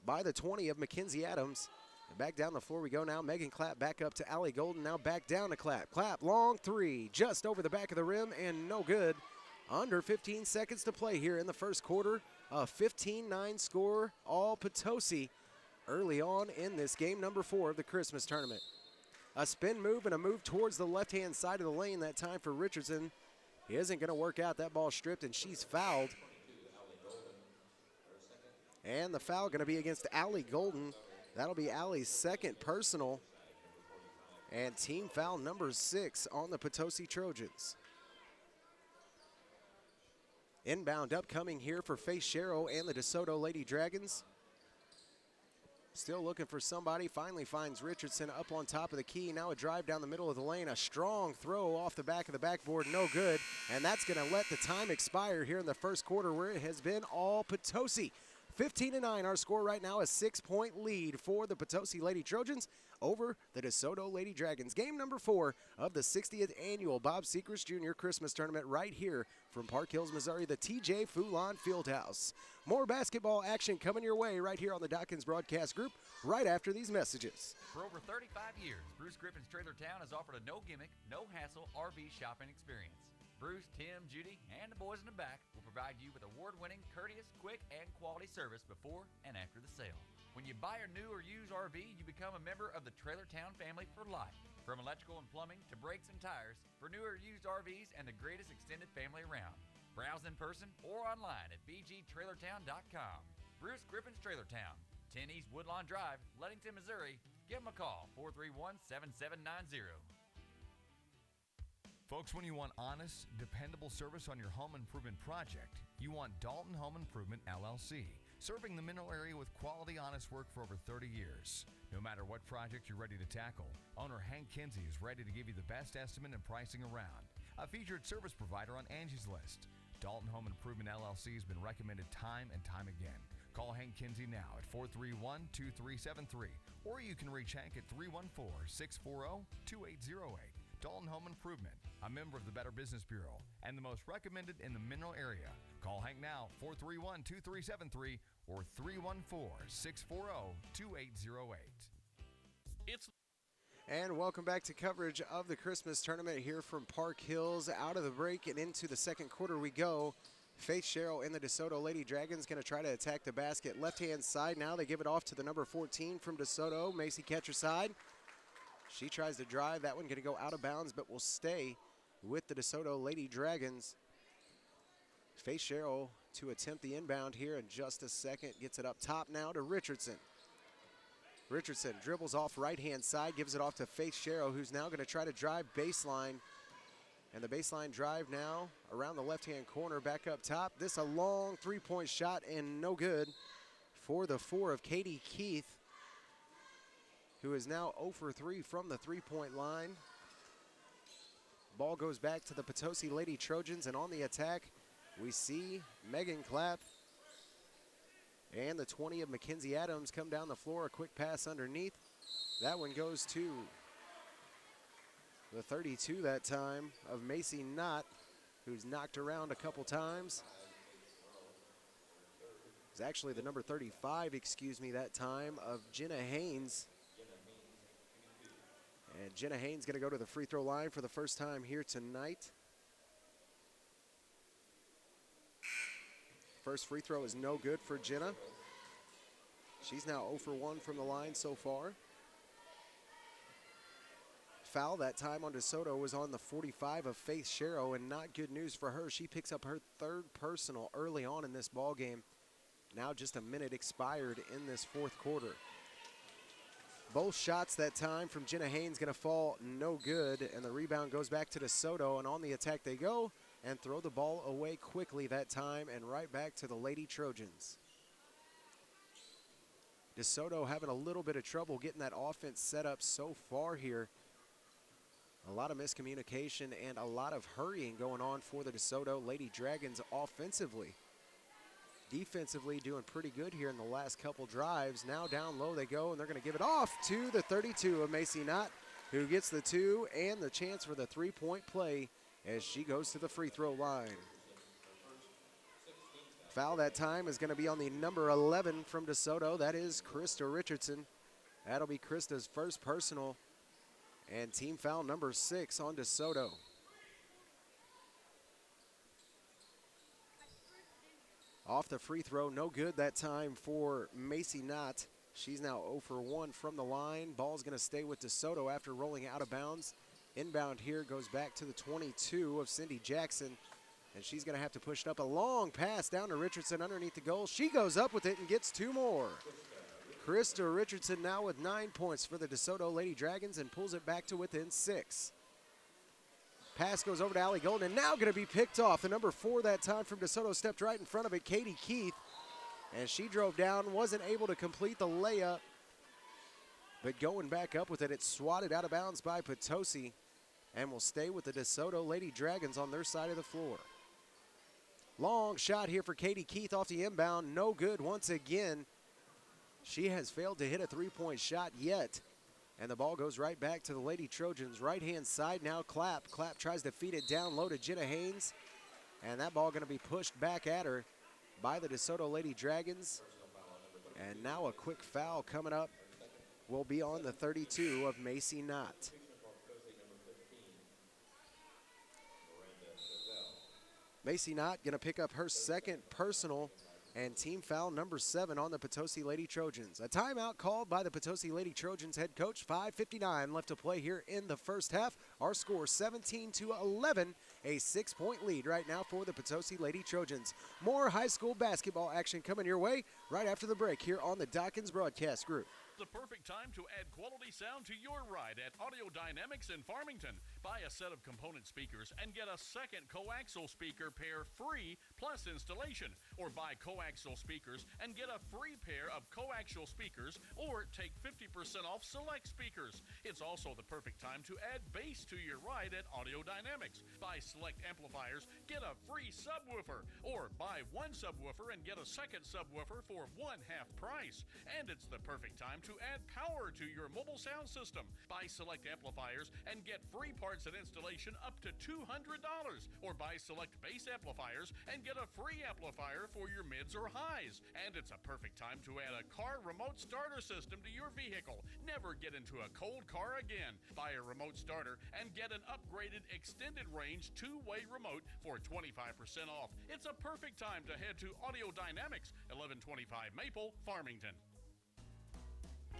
by the 20 of Mackenzie Adams. And back down the floor we go now. Megan Clapp back up to Allie Golden, now back down to Clapp. Clapp, long 3, just over the back of the rim and no good. Under 15 seconds to play here in the first quarter. A 15-9 score, all Potosi early on in this game number 4 of the Christmas tournament. A spin move and a move towards the left-hand side of the lane that time for Richardson. He isn't going to work out. That ball stripped, and she's fouled. And the foul going to be against Allie Golden. That'll be Allie's second personal and team foul number 6 on the Potosi Trojans. Inbound upcoming here for Faith Sherrill and the DeSoto Lady Dragons. Still looking for somebody, finally finds Richardson up on top of the key. Now a drive down the middle of the lane, a strong throw off the back of the backboard, no good. And that's gonna let the time expire here in the first quarter where it has been all Potosi. 15-9, our score right now, a 6-point lead for the Potosi Lady Trojans over the DeSoto Lady Dragons. Game number 4 of the 60th annual Bob Sechrest Jr. Christmas Tournament right here from Park Hills, Missouri, the TJ Foulon Fieldhouse. More basketball action coming your way right here on the Dawkins Broadcast Group right after these messages. For over 35 years, Bruce Griffin's Trailer Town has offered a no-gimmick, no-hassle RV shopping experience. Bruce, Tim, Judy, and the boys in the back will provide you with award-winning, courteous, quick, and quality service before and after the sale. When you buy a new or used RV, you become a member of the Trailer Town family for life. From electrical and plumbing to brakes and tires, for new or used RVs and the greatest extended family around. Browse in person or online at bgtrailertown.com. Bruce Griffin's Trailer Town, 10 East Woodlawn Drive, Ludington, Missouri. Give them a call, 431-7790. Folks, when you want honest, dependable service on your home improvement project, you want Dalton Home Improvement, LLC, serving the Mineral area with quality, honest work for over 30 years. No matter what project you're ready to tackle, owner Hank Kinsey is ready to give you the best estimate and pricing around. A featured service provider on Angie's List. Dalton Home Improvement, LLC has been recommended time and time again. Call Hank Kinsey now at 431-2373, or you can reach Hank at 314-640-2808. Dalton Home Improvement, a member of the Better Business Bureau, and the most recommended in the Mineral area. Call Hank now, 431-2373 or 314-640-2808. And welcome back to coverage of the Christmas tournament here from Park Hills. Out of the break and into the second quarter we go. Faith Sherrill and the DeSoto Lady Dragons going to try to attack the basket. Left-hand side now, they give it off to the number 14 from DeSoto, Macy Catcher side. She tries to drive. That one going to go out of bounds, but will stay with the DeSoto Lady Dragons. Faith Sherrill to attempt the inbound here in just a second. Gets it up top now to Richardson. Richardson dribbles off right-hand side, gives it off to Faith Sherrill, who's now going to try to drive baseline. And the baseline drive now around the left-hand corner, back up top. This a long three-point shot and no good for the 4 of Katie Keith, who is now 0 for 3 from the three-point line. Ball goes back to the Potosi Lady Trojans, and on the attack, we see Megan Clapp and the 20 of Mackenzie Adams come down the floor. A quick pass underneath. That one goes to the 32 that time of Macy Knott, who's knocked around a couple times. It's actually the number 35, that time, of Jenna Haynes. And Jenna Haynes going to go to the free throw line for the first time here tonight. First free throw is no good for Jenna. She's now 0 for 1 from the line so far. Foul that time on DeSoto was on the 45 of Faith Sherrill, and not good news for her. She picks up her third personal early on in this ball game. Now just a minute expired in this fourth quarter. Both shots that time from Jenna Haynes going to fall no good, and the rebound goes back to DeSoto, and on the attack they go and throw the ball away quickly that time and right back to the Lady Trojans. DeSoto having a little bit of trouble getting that offense set up so far here. A lot of miscommunication and a lot of hurrying going on for the DeSoto Lady Dragons offensively. Defensively doing pretty good here in the last couple drives. Now down low they go, and they're going to give it off to the 32 of Macy Knott, who gets the 2 and the chance for the three-point play as she goes to the free throw line. Foul that time is going to be on the number 11 from DeSoto. That is Krista Richardson. That'll be Krista's first personal and team foul number 6 on DeSoto. Off the free throw, no good that time for Macy Knott. She's now 0 for 1 from the line. Ball's going to stay with DeSoto after rolling out of bounds. Inbound here goes back to the 22 of Cindy Jackson, and she's going to have to push it up. A long pass down to Richardson underneath the goal. She goes up with it and gets 2 more. Krista Richardson now with 9 points for the DeSoto Lady Dragons and pulls it back to within 6. Pass goes over to Allie Golden, and now going to be picked off. The number 4 that time from DeSoto stepped right in front of it, Katie Keith. And she drove down, wasn't able to complete the layup. But going back up with it, it's swatted out of bounds by Potosi and will stay with the DeSoto Lady Dragons on their side of the floor. Long shot here for Katie Keith off the inbound. No good once again. She has failed to hit a three-point shot yet. And the ball goes right back to the Lady Trojans. Right-hand side now, Clapp. Clapp tries to feed it down low to Jenna Haynes. And that ball going to be pushed back at her by the DeSoto Lady Dragons. And now a quick foul coming up will be on the 32 of Macy Knott. Macy Knott going to pick up her second personal and team foul number 7 on the Potosi Lady Trojans. A timeout called by the Potosi Lady Trojans head coach. 5:59 left to play here in the first half. Our score 17-11, a 6-point lead right now for the Potosi Lady Trojans. More high school basketball action coming your way right after the break here on the Dawkins Broadcast Group. The perfect time to add quality sound to your ride at Audio Dynamics in Farmington. Buy a set of component speakers and get a second coaxial speaker pair free plus installation. Or buy coaxial speakers and get a free pair of coaxial speakers or take 50% off select speakers. It's also the perfect time to add bass to your ride at Audio Dynamics. Buy select amplifiers, get a free subwoofer. Or buy one subwoofer and get a second subwoofer for one-half price. And it's the perfect time to add power to your mobile sound system. Buy select amplifiers and get free parts and installation up to $200. Or buy select bass amplifiers and get a free amplifier for your mids or highs. And it's a perfect time to add a car remote starter system to your vehicle. Never get into a cold car again. Buy a remote starter and get an upgraded extended range 2-way remote for 25% off. It's a perfect time to head to Audio Dynamics, 1125 Maple, Farmington.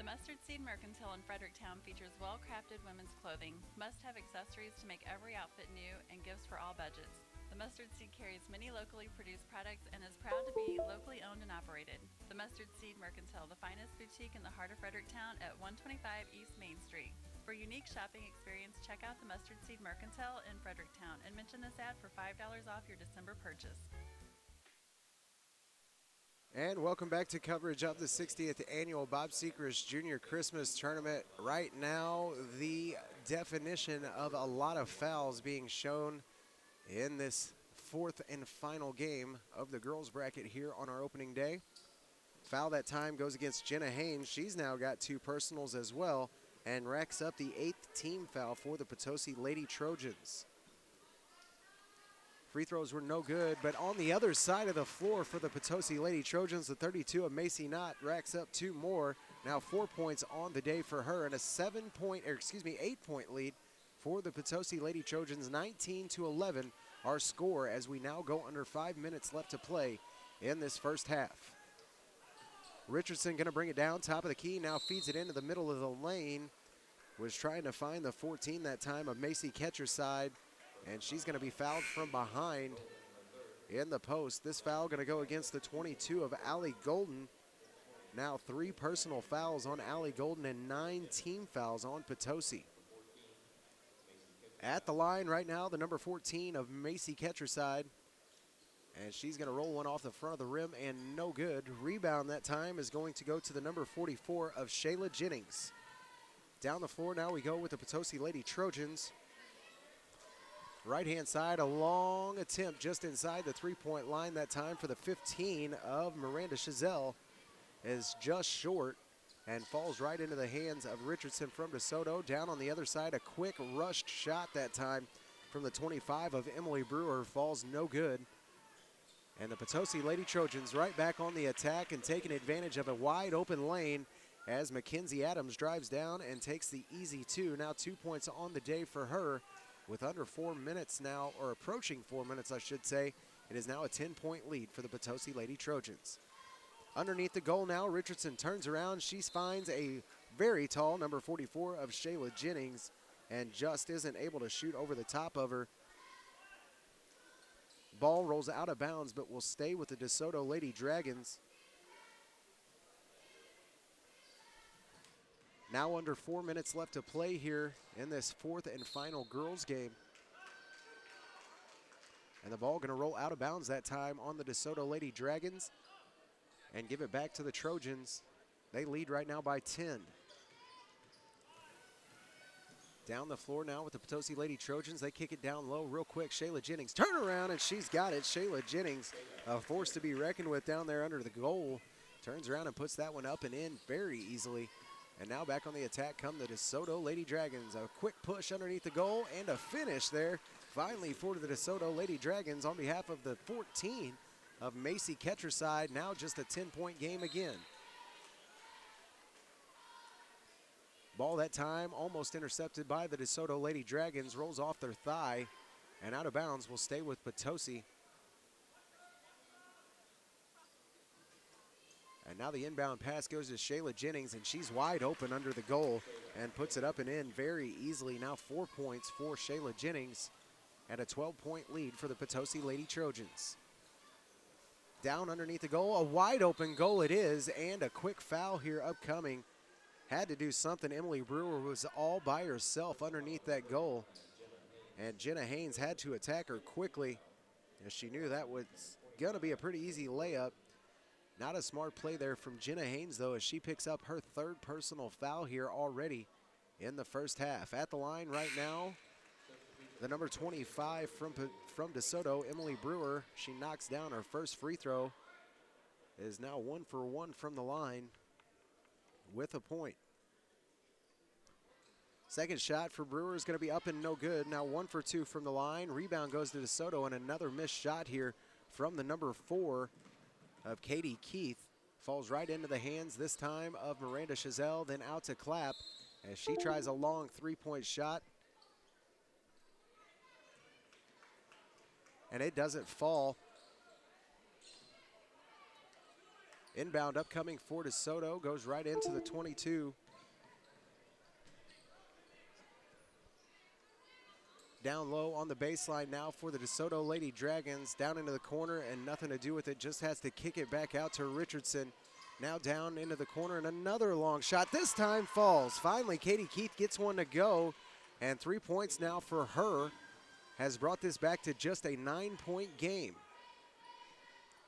The Mustard Seed Mercantile in Fredericktown features well-crafted women's clothing, must-have accessories to make every outfit new, and gifts for all budgets. The Mustard Seed carries many locally produced products and is proud to be locally owned and operated. The Mustard Seed Mercantile, the finest boutique in the heart of Fredericktown at 125 East Main Street. For a unique shopping experience, check out the Mustard Seed Mercantile in Fredericktown and mention this ad for $5 off your December purchase. And welcome back to coverage of the 60th Annual Bob Sechrest Junior Christmas Tournament. Right now, the definition of a lot of fouls being shown in this fourth and final game of the girls bracket here on our opening day. Foul that time goes against Jenna Haynes. She's now got 2 personals as well and racks up the 8th team foul for the Potosi Lady Trojans. Free throws were no good, but on the other side of the floor for the Potosi Lady Trojans, the 32 of Macy Knott racks up 2 more. Now 4 points on the day for her and a 8-point lead for the Potosi Lady Trojans, 19-11, our score as we now go under 5 minutes left to play in this first half. Richardson going to bring it down, top of the key, now feeds it into the middle of the lane. Was trying to find the 14 that time of Macy Ketcherside. And she's going to be fouled from behind in the post. This foul going to go against the 22 of Allie Golden. Now 3 personal fouls on Allie Golden and 9 team fouls on Potosi. At the line right now, the number 14 of Macy Ketcherside. And she's going to roll one off the front of the rim and no good. Rebound that time is going to go to the number 44 of Shayla Jennings. Down the floor now we go with the Potosi Lady Trojans. Right-hand side, a long attempt just inside the 3-point line that time for the 15 of Miranda Chazelle is just short and falls right into the hands of Richardson from DeSoto. Down on the other side, a quick rushed shot that time from the 25 of Emily Brewer falls no good. And the Potosi Lady Trojans right back on the attack and taking advantage of a wide open lane as Mackenzie Adams drives down and takes the easy 2. Now 2 points on the day for her. With under 4 minutes now, or approaching 4 minutes, I should say, it is now a 10-point lead for the Potosi Lady Trojans. Underneath the goal now, Richardson turns around. She finds a very tall number 44 of Shayla Jennings and just isn't able to shoot over the top of her. Ball rolls out of bounds, but will stay with the DeSoto Lady Dragons. Now under 4 minutes left to play here in this fourth and final girls game. And the ball going to roll out of bounds that time on the DeSoto Lady Dragons and give it back to the Trojans. They lead right now by 10. Down the floor now with the Potosi Lady Trojans. They kick it down low real quick. Shayla Jennings, turn around, and she's got it. Shayla Jennings, a force to be reckoned with down there under the goal. Turns around and puts that one up and in very easily. And now back on the attack come the DeSoto Lady Dragons. A quick push underneath the goal and a finish there. Finally for the DeSoto Lady Dragons on behalf of the 14 of Macy Ketcherside. Now just a 10-point game again. Ball that time almost intercepted by the DeSoto Lady Dragons. Rolls off their thigh and out of bounds. Will stay with Potosi. And now the inbound pass goes to Shayla Jennings, and she's wide open under the goal and puts it up and in very easily. Now 4 points for Shayla Jennings and a 12-point lead for the Potosi Lady Trojans. Down underneath the goal, a wide open goal it is, and a quick foul here upcoming. Had to do something. Emily Brewer was all by herself underneath that goal, and Jenna Haynes had to attack her quickly as she knew that was going to be a pretty easy layup. Not a smart play there from Jenna Haynes, though, as she picks up her third personal foul here already in the first half. At the line right now, the number 25 from DeSoto, Emily Brewer. She knocks down her first free throw. Is now 1 for 1 from the line with a point. Second shot for Brewer is going to be up and no good. Now 1 for 2 from the line. Rebound goes to DeSoto, and another missed shot here from the number 4 of Katie Keith. Falls right into the hands this time of Miranda Chazelle, then out to Clapp as she tries a long three-point shot. And it doesn't fall. Inbound upcoming for DeSoto, goes right into the 22. Down low on the baseline now for the DeSoto Lady Dragons. Down into the corner and nothing to do with it. Just has to kick it back out to Richardson. Now down into the corner and another long shot. This time falls. Finally, Katie Keith gets one to go. And 3 points now for her has brought this back to just a 9-point game.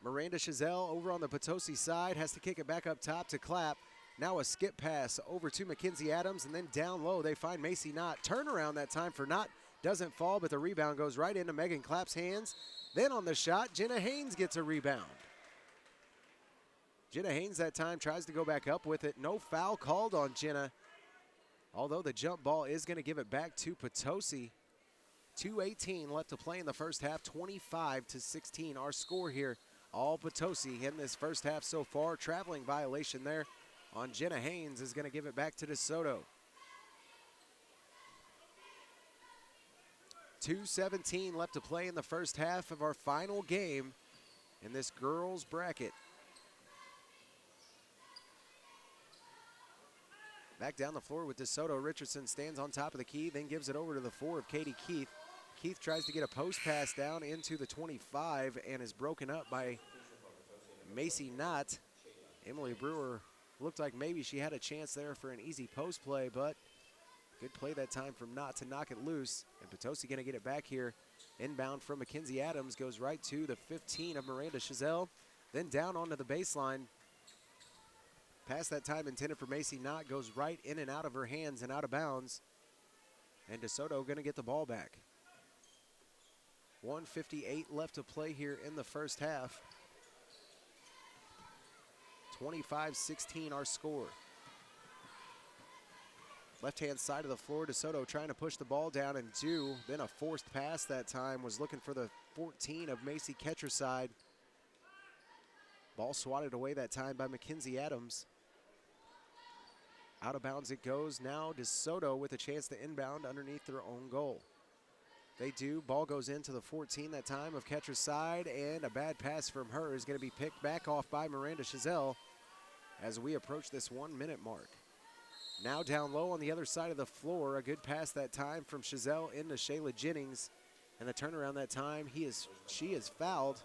Miranda Chazelle over on the Potosi side has to kick it back up top to Clapp. Now a skip pass over to Mackenzie Adams, and then down low they find Macy Knott. Turnaround that time for Knott. Doesn't fall, but the rebound goes right into Megan Clapp's hands. Then on the shot, Jenna Haynes gets a rebound. Jenna Haynes that time tries to go back up with it. No foul called on Jenna, although the jump ball is going to give it back to Potosi. 2:18 left to play in the first half, 25-16 our score here. All Potosi in this first half so far. Traveling violation there on Jenna Haynes is going to give it back to DeSoto. 2:17 left to play in the first half of our final game in this girls bracket. Back down the floor with DeSoto. Richardson stands on top of the key, then gives it over to the 4 of Katie Keith. Keith tries to get a post pass down into the 25 and is broken up by Macy Knott. Emily Brewer looked like maybe she had a chance there for an easy post play, but good play that time from Knott to knock it loose. And Potosi going to get it back here. Inbound from Mackenzie Adams goes right to the 15 of Miranda Chazelle. Then down onto the baseline. Pass that time intended for Macy Knott goes right in and out of her hands and out of bounds. And DeSoto going to get the ball back. 1:58 left to play here in the first half. 25-16 our score. Left-hand side of the floor, DeSoto trying to push the ball down and do. Then a forced pass that time was looking for the 14 of Macy Ketcherside. Ball swatted away that time by Mackenzie Adams. Out of bounds it goes. Now DeSoto with a chance to inbound underneath their own goal. They do. Ball goes into the 14 that time of Ketcherside, and a bad pass from her is going to be picked back off by Miranda Chazelle as we approach this 1 minute mark. Now down low on the other side of the floor, a good pass that time from Chazelle into Shayla Jennings. And the turnaround that time, she is fouled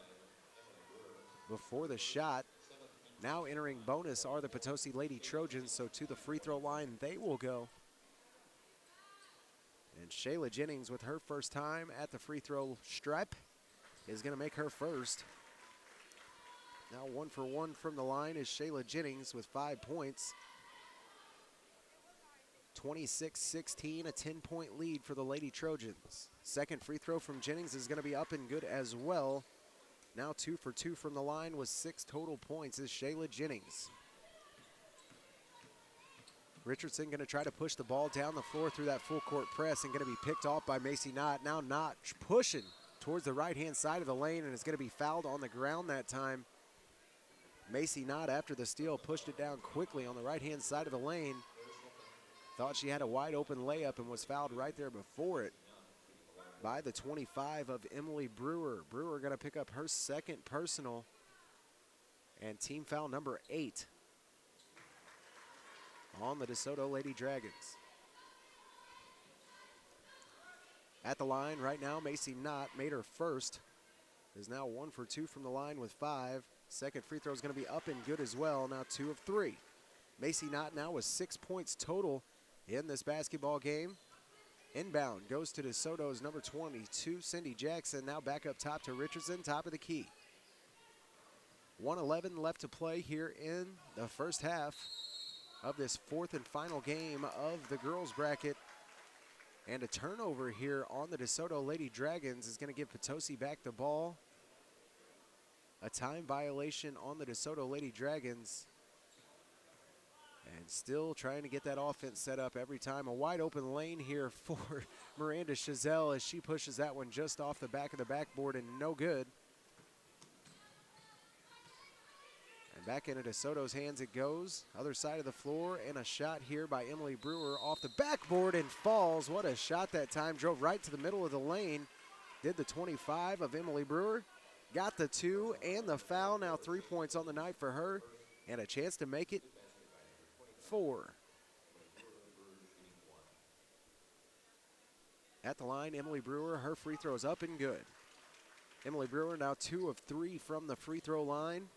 before the shot. Now entering bonus are the Potosi Lady Trojans, so to the free throw line they will go. And Shayla Jennings, with her first time at the free throw stripe, is going to make her first. Now 1 for 1 from the line is Shayla Jennings with 5 points. 26-16, a 10-point lead for the Lady Trojans. Second free throw from Jennings is going to be up and good as well. Now 2 for 2 from the line with 6 total points is Shayla Jennings. Richardson going to try to push the ball down the floor through that full court press and going to be picked off by Macy Knott. Now Knott pushing towards the right-hand side of the lane and is going to be fouled on the ground that time. Macy Knott, after the steal, pushed it down quickly on the right-hand side of the lane. Thought she had a wide-open layup and was fouled right there before it by the 25 of Emily Brewer. Brewer going to pick up her second personal and team foul number 8 on the DeSoto Lady Dragons. At the line right now, Macy Knott made her first. Is now 1 for 2 from the line with 5. Second free throw is going to be up and good as well. Now 2 of 3. Macy Knott now with 6 points total in this basketball game. Inbound goes to DeSoto's number 22, Cindy Jackson. Now back up top to Richardson, top of the key. 1:11 left to play here in the first half of this fourth and final game of the girls bracket. And a turnover here on the DeSoto Lady Dragons is going to give Potosi back the ball. A time violation on the DeSoto Lady Dragons. And still trying to get that offense set up every time. A wide open lane here for Miranda Chazelle as she pushes that one just off the back of the backboard and no good. And back into DeSoto's hands it goes. Other side of the floor, and a shot here by Emily Brewer off the backboard and falls. What a shot that time. Drove right to the middle of the lane. Did the 25 of Emily Brewer. Got the 2 and the foul. Now 3 points on the night for her. And a chance to make it 4. At the line, Emily Brewer, her free throw is up and good. Emily Brewer now 2 of 3 from the free throw line.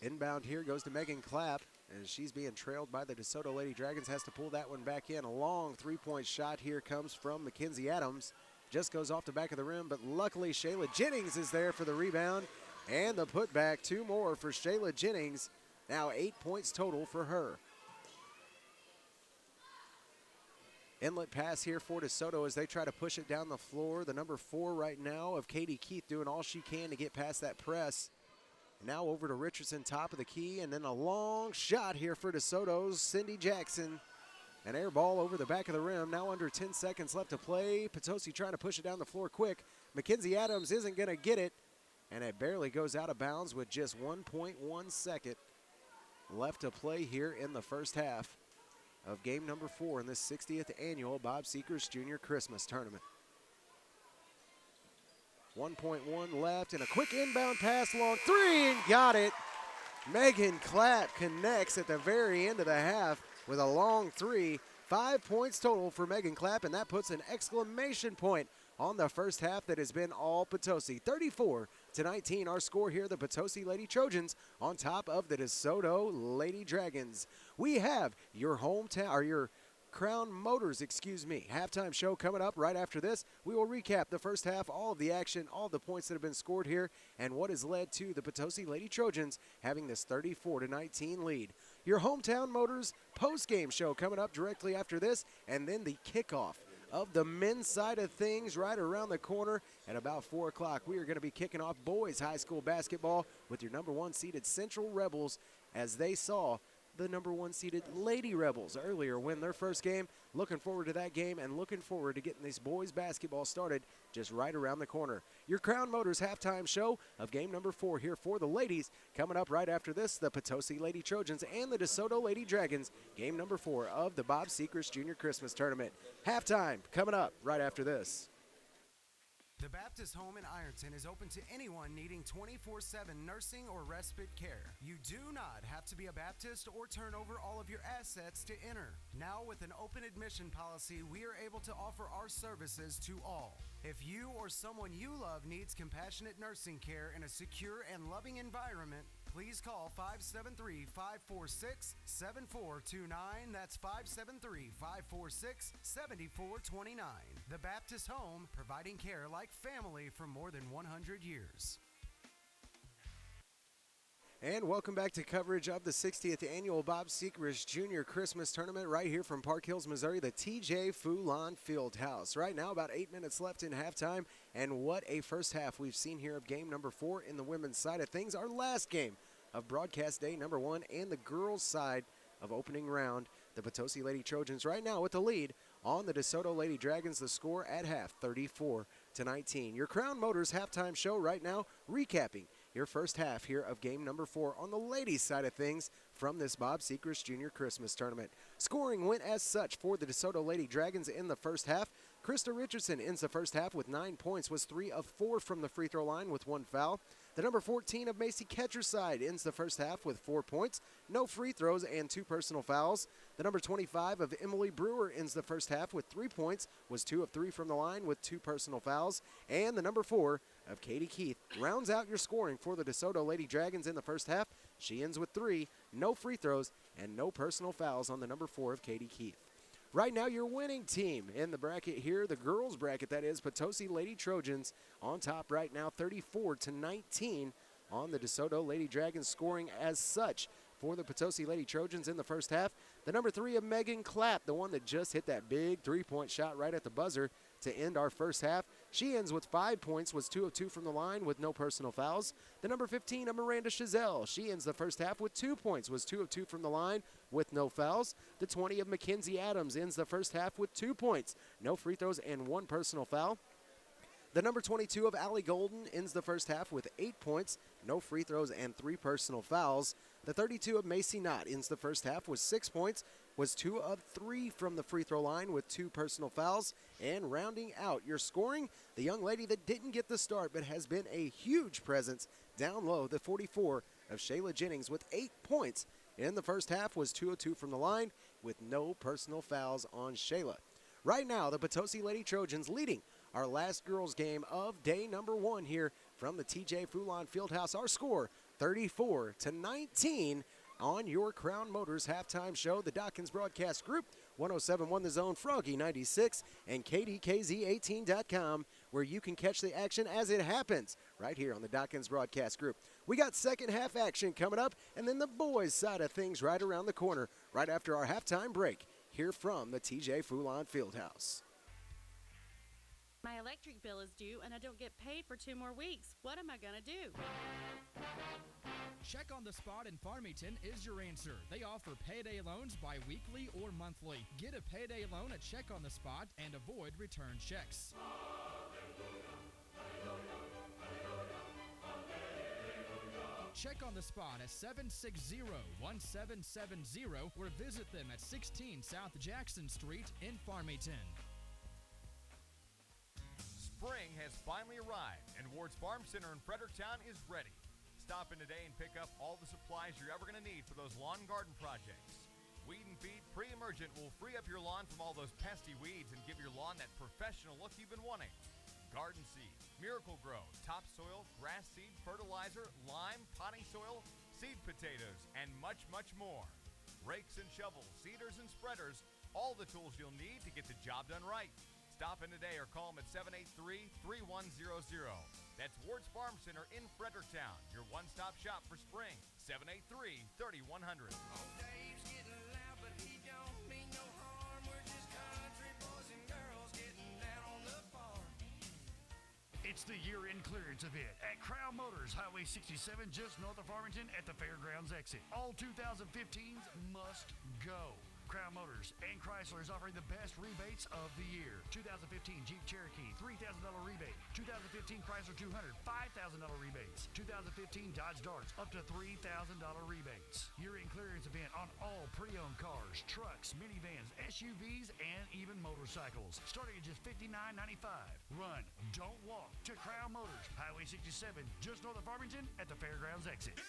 Inbound here goes to Megan Clapp as she's being trailed by the DeSoto Lady Dragons. Has to pull that one back in. A long three-point shot here comes from Mackenzie Adams. Just goes off the back of the rim, but luckily Shayla Jennings is there for the rebound. And the putback, 2 more for Shayla Jennings. Now 8 points total for her. Inlet pass here for DeSoto as they try to push it down the floor. The number 4 right now of Katie Keith doing all she can to get past that press. Now over to Richardson, top of the key, and then a long shot here for DeSoto's Cindy Jackson. An air ball over the back of the rim. Now under 10 seconds left to play. Potosi trying to push it down the floor quick. Mackenzie Adams isn't going to get it, and it barely goes out of bounds with just 1.1 second left to play here in the first half of game number 4 in this 60th annual Bob Sechrest Junior Christmas Tournament. 1.1 left, and a quick inbound pass, long 3, and got it. Megan Clapp connects at the very end of the half with a long 3. 5 points total for Megan Clapp, and that puts an exclamation point on the first half that has been all Potosi. 34-19, our score here, the Potosi Lady Trojans on top of the DeSoto Lady Dragons. We have your hometown, or your Crown Motors, halftime show coming up right after this. We will recap the first half, all of the action, all of the points that have been scored here, and what has led to the Potosi Lady Trojans having this 34-19 lead. Your Hometown Motors post-game show coming up directly after this, and then the kickoff of the men's side of things right around the corner at about 4 o'clock. We are going to be kicking off boys high school basketball with your number 1 seeded Central Rebels as they saw the number 1 seeded Lady Rebels earlier win their first game. Looking forward to that game and looking forward to getting this boys basketball started just right around the corner. Your Crown Motors halftime show of game number 4 here for the ladies. Coming up right after this, the Potosi Lady Trojans and the DeSoto Lady Dragons, game number 4 of the Bob Sechrest Junior Christmas Tournament. Halftime coming up right after this. The Baptist Home in Ironton is open to anyone needing 24/7 nursing or respite care. You do not have to be a Baptist or turn over all of your assets to enter. Now with an open admission policy, we are able to offer our services to all. If you or someone you love needs compassionate nursing care in a secure and loving environment, please call 573-546-7429. That's 573-546-7429. The Baptist Home, providing care like family for more than 100 years. And welcome back to coverage of the 60th Annual Bob Sechrest Junior Christmas Tournament right here from Park Hills, Missouri, the TJ Foulon Fieldhouse. Right now, about 8 minutes left in halftime, and what a first half we've seen here of game number 4 in the women's side of things. Our last game of broadcast day number 1 and the girls' side of opening round. The Potosi Lady Trojans right now with the lead on the DeSoto Lady Dragons. The score at half, 34-19. Your Crown Motors halftime show right now, recapping your first half here of game number 4 on the ladies' side of things from this Bob Sechrest Junior Christmas Tournament. Scoring went as such for the DeSoto Lady Dragons in the first half. Krista Richardson ends the first half with 9 points, was 3 of 4 from the free throw line with 1 foul. The number 14 of Macy Ketcher's side ends the first half with 4 points, no free throws, and 2 personal fouls. The number 25 of Emily Brewer ends the first half with 3 points, was 2 of 3 from the line with 2 personal fouls. And the number 4 of Katie Keith rounds out your scoring for the DeSoto Lady Dragons in the first half. She ends with 3, no free throws, and no personal fouls on the number 4 of Katie Keith. Right now, your winning team in the bracket here, the girls' bracket, that is, Potosi Lady Trojans on top right now, 34-19 on the DeSoto Lady Dragons, scoring as such for the Potosi Lady Trojans in the first half. The number 3 of Megan Clapp, the one that just hit that big three-point shot right at the buzzer to end our first half. She ends with 5 points, was 2 of 2 from the line with no personal fouls. The number 15 of Miranda Chazelle, she ends the first half with 2 points, was 2 of 2 from the line with no fouls. The 20 of Mackenzie Adams ends the first half with 2 points, no free throws, and 1 personal foul. The number 22 of Allie Golden ends the first half with 8 points, no free throws, and 3 personal fouls. The 32 of Macy Knott ends the first half with 6 points, was 2 of 3 from the free throw line with 2 personal fouls. And rounding out your scoring, the young lady that didn't get the start but has been a huge presence down low, the 44 of Shayla Jennings with 8 points in the first half, was 2 of 2 from the line with no personal fouls on Shayla. Right now, the Potosi Lady Trojans leading our last girls game of day number 1 here from the TJ Foulon Fieldhouse. Our score, 34-19 on your Crown Motors halftime show. The Dawkins Broadcast Group, 107.1 The Zone, Froggy 96, and KDKZ18.com, where you can catch the action as it happens right here on the Dawkins Broadcast Group. We got second half action coming up, and then the boys' side of things right around the corner, right after our halftime break here from the TJ Foulon Fieldhouse. My electric bill is due and I don't get paid for 2 more weeks. What am I going to do? Check on the Spot in Farmington is your answer. They offer payday loans bi-weekly or monthly. Get a payday loan at Check on the Spot and avoid return checks. Check on the Spot at 760-1770 or visit them at 16 South Jackson Street in Farmington. Spring has finally arrived, and Ward's Farm Center in Fredericktown is ready. Stop in today and pick up all the supplies you're ever going to need for those lawn and garden projects. Weed and Feed Pre-Emergent will free up your lawn from all those pesky weeds and give your lawn that professional look you've been wanting. Garden Seed, Miracle Grow, Topsoil, Grass Seed, Fertilizer, Lime, Potting Soil, Seed Potatoes, and much, much more. Rakes and shovels, seeders and spreaders, all the tools you'll need to get the job done right. Stop in today or call them at 783-3100. That's Ward's Farm Center in Fredericktown, your one-stop shop for spring. 783-3100. Dave's getting loud, but he don't mean no harm. We're just country boys and girls getting down on the farm. It's the year-end clearance event at Crown Motors, Highway 67, just north of Farmington at the Fairgrounds exit. All 2015s must go. Crown Motors and Chrysler is offering the best rebates of the year. 2015 Jeep Cherokee, $3,000 rebate. 2015 Chrysler 200, $5,000 rebates. 2015 Dodge Darts, up to $3,000 rebates. Year-end clearance event on all pre-owned cars, trucks, minivans, SUVs, and even motorcycles. Starting at just $59.95. Run, don't walk to Crown Motors, Highway 67, just north of Farmington at the Fairgrounds exit.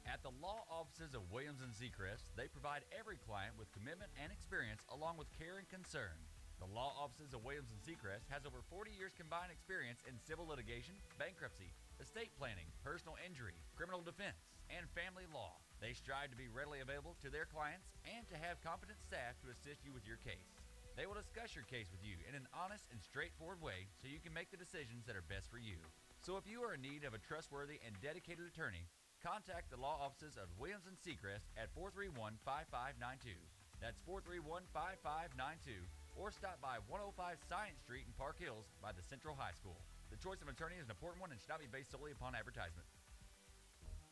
At the law offices of Williams & Sechrest, they provide every client with commitment and experience along with care and concern. The law offices of Williams & Sechrest has over 40 years combined experience in civil litigation, bankruptcy, estate planning, personal injury, criminal defense, and family law. They strive to be readily available to their clients and to have competent staff to assist you with your case. They will discuss your case with you in an honest and straightforward way so you can make the decisions that are best for you. So if you are in need of a trustworthy and dedicated attorney, contact the law offices of Williams & Sechrest at 431-5592. That's 431-5592. Or stop by 105 Science Street in Park Hills by the Central High School. The choice of attorney is an important one and should not be based solely upon advertisement.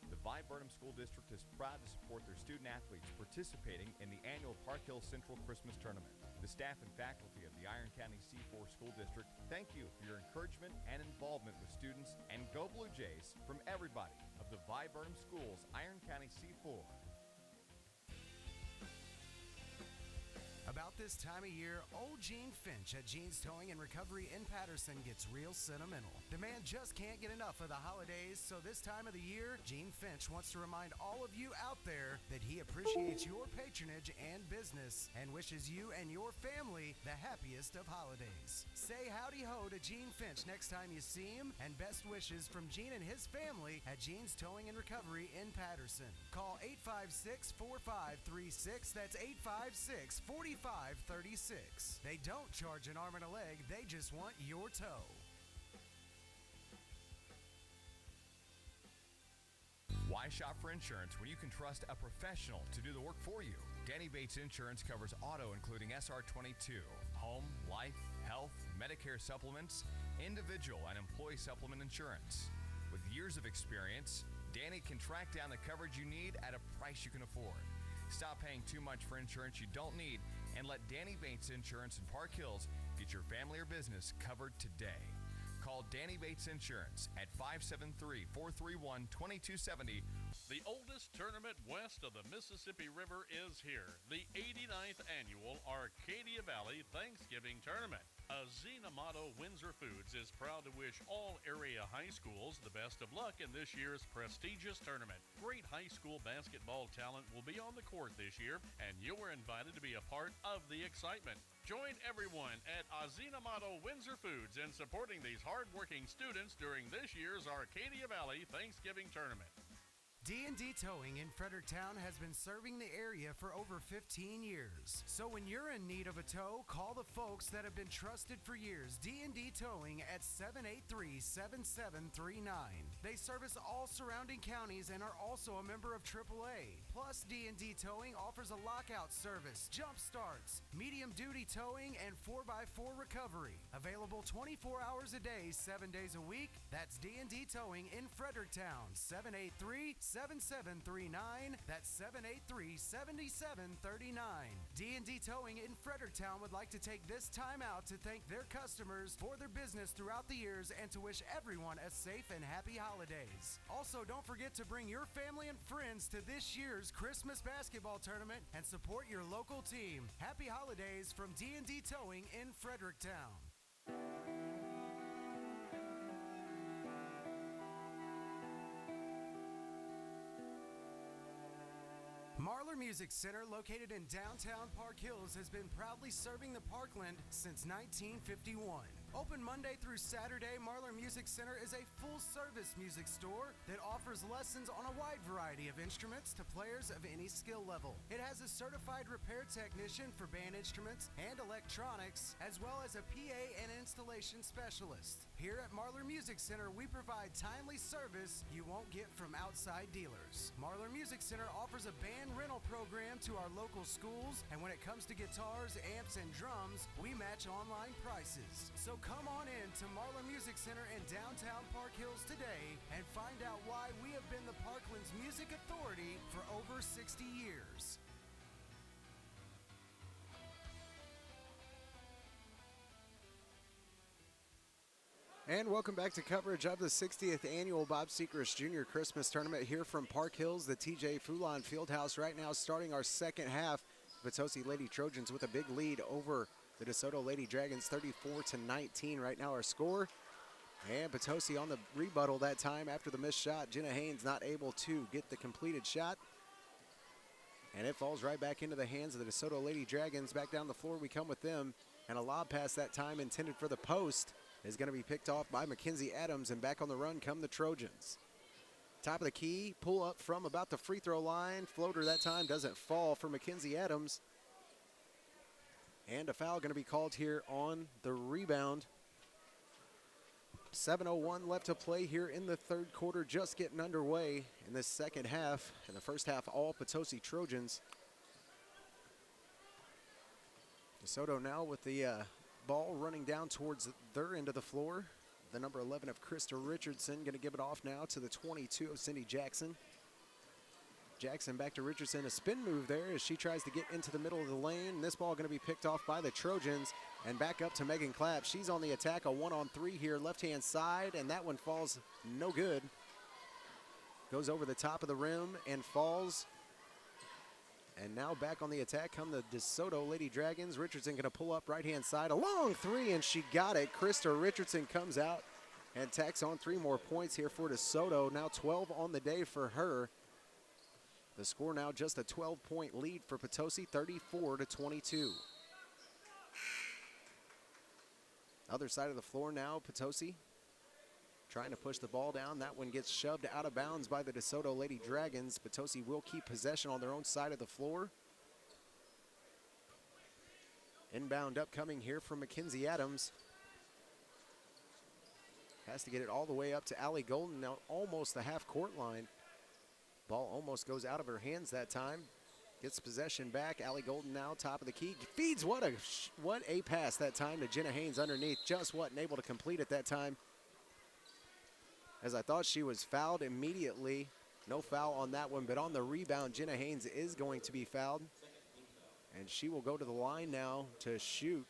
The Viburnum School District is proud to support their student athletes participating in the annual Park Hills Central Christmas Tournament. The staff and faculty of the Iron County C4 School District thank you for your encouragement and involvement with students, and go Blue Jays from everybody of the Viburnum Schools, Iron County C4. About this time of year, old Gene Finch at Gene's Towing and Recovery in Patterson gets real sentimental. The man just can't get enough of the holidays, so this time of the year, Gene Finch wants to remind all of you out there that he appreciates your patronage and business and wishes you and your family the happiest of holidays. Say howdy ho to Gene Finch next time you see him, and best wishes from Gene and his family at Gene's Towing and Recovery in Patterson. Call 856-4536. That's 856-4536. They don't charge an arm and a leg, they just want your tow. Why shop for insurance when you can trust a professional to do the work for you? Danny Bates Insurance covers auto including SR22, home, life, health, Medicare supplements, individual and employee supplement insurance. With years of experience, Danny can track down the coverage you need at a price you can afford. Stop paying too much for insurance you don't need and let Danny Bates Insurance in Park Hills get your family or business covered today. Call Danny Bates Insurance at 573-431-2270. The oldest tournament west of the Mississippi River is here, the 89th annual Arcadia Valley Thanksgiving Tournament. Azinomoto Windsor Foods is proud to wish all area high schools the best of luck in this year's prestigious tournament. Great high school basketball talent will be on the court this year, and you're invited to be a part of the excitement. Join everyone at Azinomoto Windsor Foods in supporting these hard-working students during this year's Arcadia Valley Thanksgiving Tournament. D&D Towing in Fredericktown has been serving the area for over 15 years. So when you're in need of a tow, call the folks that have been trusted for years. D&D Towing at 783-7739. They service all surrounding counties and are also a member of AAA. Plus, D&D Towing offers a lockout service, jump starts, medium-duty towing, and 4x4 recovery. Available 24 hours a day, 7 days a week. That's D&D Towing in Fredericktown. 783-7739. That's 783-7739. D&D Towing in Fredericktown would like to take this time out to thank their customers for their business throughout the years and to wish everyone a safe and happy holidays. Also, don't forget to bring your family and friends to this year's Christmas basketball tournament and support your local team. Happy holidays from D&D Towing in Fredericktown. Marlar Music Center, located in downtown Park Hills, has been proudly serving the Parkland since 1951. Open Monday through Saturday, Marlar Music Center is a full-service music store that offers lessons on a wide variety of instruments to players of any skill level. It has a certified repair technician for band instruments and electronics, as well as a PA and installation specialist. Here at Marlar Music Center, we provide timely service you won't get from outside dealers. Marlar Music Center offers a band rental program to our local schools, and when it comes to guitars, amps, and drums, we match online prices. So come on in to Marlar Music Center in downtown Park Hills today and find out why we have been the Parkland's music authority for over 60 years. And welcome back to coverage of the 60th annual Bob Sechrest Junior Christmas Tournament here from Park Hills, the TJ Foulon Fieldhouse. Right now, starting our second half, Potosi Lady Trojans with a big lead over the DeSoto Lady Dragons, 34-19. Right now, our score. And Potosi on the rebuttal that time after the missed shot. Jenna Haynes not able to get the completed shot. And it falls right back into the hands of the DeSoto Lady Dragons. Back down the floor we come with them. And a lob pass that time intended for the post is going to be picked off by Mackenzie Adams, and back on the run come the Trojans. Top of the key, pull up from about the free throw line. Floater that time doesn't fall for Mackenzie Adams. And a foul going to be called here on the rebound. 7:01 left to play here in the third quarter, just getting underway in this second half. In the first half, all Potosi Trojans. DeSoto now with the ball running down towards their end of the floor. The number 11 of Krista Richardson going to give it off now to the 22 of Cindy Jackson. Jackson back to Richardson, a spin move there as she tries to get into the middle of the lane. This ball going to be picked off by the Trojans, and back up to Megan Clapp. She's on the attack, a 1-on-3 here, left-hand side, and that one falls no good. Goes over the top of the rim and falls. And now back on the attack come the DeSoto Lady Dragons. Richardson going to pull up right-hand side, a long three, and she got it. Krista Richardson comes out and tacks on 3 more points here for DeSoto. Now 12 on the day for her. The score now just a 12-point lead for Potosi, 34-22. Other side of the floor now, Potosi trying to push the ball down. That one gets shoved out of bounds by the DeSoto Lady Dragons. Potosi will keep possession on their own side of the floor. Inbound upcoming here from Mackenzie Adams. Has to get it all the way up to Allie Golden, now almost the half-court line. Ball almost goes out of her hands that time. Gets possession back. Allie Golden now top of the key. Feeds, what a pass that time to Jenna Haynes underneath. Just wasn't able to complete it that time. As I thought she was fouled immediately. No foul on that one, but on the rebound, Jenna Haynes is going to be fouled. And she will go to the line now to shoot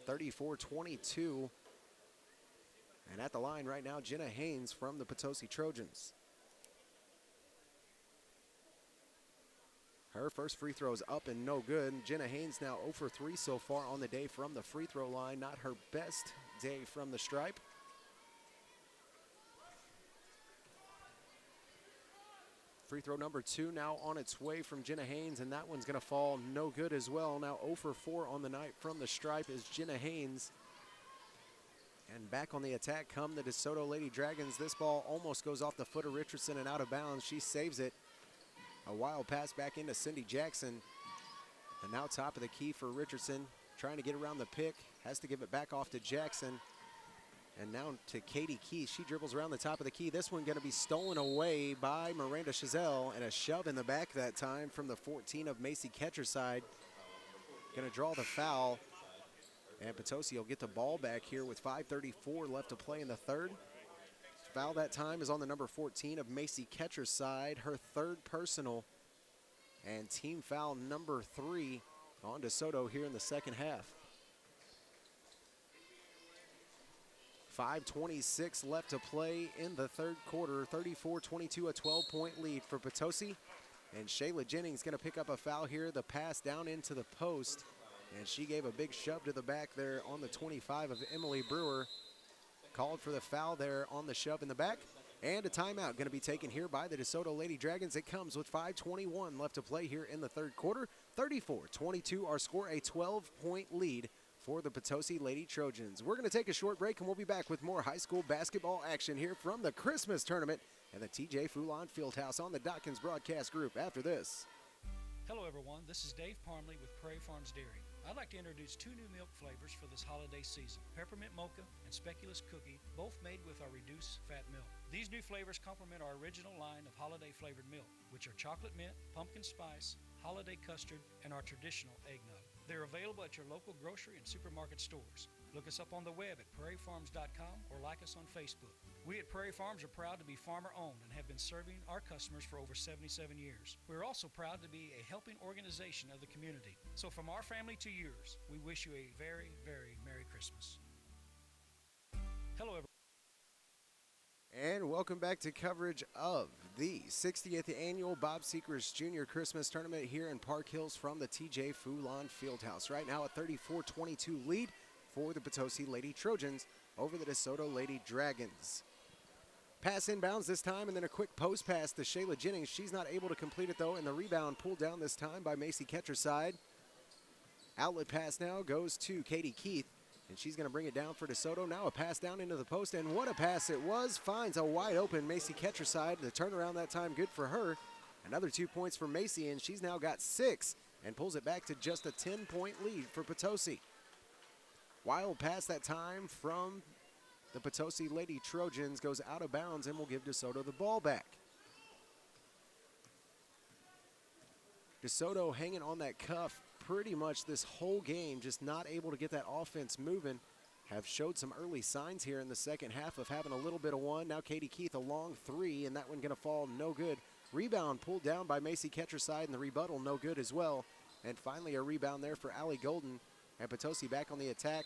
34-22. And at the line right now, Jenna Haynes from the Potosi Trojans. Her first free throw is up and no good. Jenna Haynes now 0 for 3 so far on the day from the free throw line. Not her best day from the stripe. Free throw number 2 now on its way from Jenna Haynes, and that one's going to fall no good as well. Now 0 for 4 on the night from the stripe is Jenna Haynes. And back on the attack come the DeSoto Lady Dragons. This ball almost goes off the foot of Richardson and out of bounds. She saves it. A wild pass back into Cindy Jackson. And now top of the key for Richardson. Trying to get around the pick. Has to give it back off to Jackson. And now to Katie Keith. She dribbles around the top of the key. This one going to be stolen away by Miranda Chazelle. And a shove in the back that time from the 14 of Macy Ketcherside. Going to draw the foul. And Potosi will get the ball back here with 5:34 left to play in the third. Foul that time is on the number 14 of Macy Ketcherside, her third personal, and team foul number 3 on DeSoto here in the second half. 5:26 left to play in the third quarter, 34-22, a 12-point lead for Potosi. And Shayla Jennings going to pick up a foul here, the pass down into the post, and she gave a big shove to the back there on the 25 of Emily Brewer. Called for the foul there on the shove in the back. And a timeout going to be taken here by the DeSoto Lady Dragons. It comes with 5:21 left to play here in the third quarter. 34-22 our score, a 12-point lead for the Potosi Lady Trojans. We're going to take a short break and we'll be back with more high school basketball action here from the Christmas tournament and the TJ Foulon Fieldhouse on the Dawkins Broadcast Group after this. Hello everyone, this is Dave Parmley with Prairie Farms Dairy. I'd like to introduce 2 new milk flavors for this holiday season, Peppermint Mocha and Speculous Cookie, both made with our reduced fat milk. These new flavors complement our original line of holiday flavored milk, which are chocolate mint, pumpkin spice, holiday custard, and our traditional eggnog. They're available at your local grocery and supermarket stores. Look us up on the web at prairiefarms.com or like us on Facebook. We at Prairie Farms are proud to be farmer-owned and have been serving our customers for over 77 years. We're also proud to be a helping organization of the community. So from our family to yours, we wish you a very, very Merry Christmas. Hello, everyone. And welcome back to coverage of the 60th Annual Bob Sechrest Jr. Christmas Tournament here in Park Hills from the TJ Foulon Fieldhouse. Right now a 34-22 lead for the Potosi Lady Trojans over the DeSoto Lady Dragons. Pass inbounds this time, and then a quick post pass to Shayla Jennings. She's not able to complete it, though, and the rebound pulled down this time by Macy Ketcherside. Outlet pass now goes to Katie Keith, and she's going to bring it down for DeSoto. Now a pass down into the post, and what a pass it was. Finds a wide open Macy Ketcherside. The turnaround that time good for her. Another 2 points for Macy, and she's now got 6 and pulls it back to just a 10-point lead for Potosi. Wild pass that time from the Potosi Lady Trojans goes out of bounds and will give DeSoto the ball back. DeSoto hanging on that cuff pretty much this whole game, just not able to get that offense moving. Have showed some early signs here in the second half of having a little bit of one. Now Katie Keith a long 3, and that one gonna fall no good. Rebound pulled down by Macy Ketcherside, and the rebuttal no good as well. And finally a rebound there for Allie Golden, and Potosi back on the attack.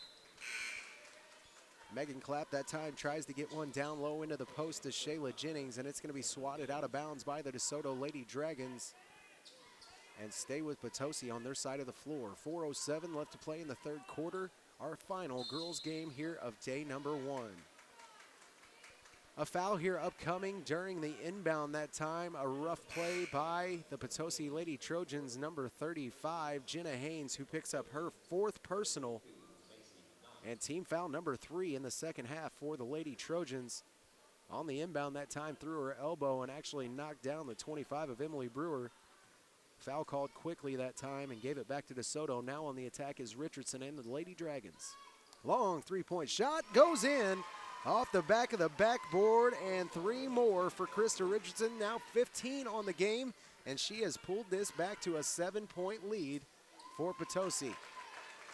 Megan Clapp that time tries to get one down low into the post to Shayla Jennings, and it's gonna be swatted out of bounds by the DeSoto Lady Dragons and stay with Potosi on their side of the floor. 4:07 left to play in the third quarter. Our final girls game here of day number 1. A foul here upcoming during the inbound that time. A rough play by the Potosi Lady Trojans, number 35, Jenna Haynes, who picks up her 4th personal. And team foul number 3 in the second half for the Lady Trojans. On the inbound that time through her elbow and actually knocked down the 25 of Emily Brewer. Foul called quickly that time and gave it back to DeSoto. Now on the attack is Richardson and the Lady Dragons. Long 3-point shot goes in off the back of the backboard, and 3 more for Krista Richardson. Now 15 on the game, and she has pulled this back to a 7-point lead for Potosi.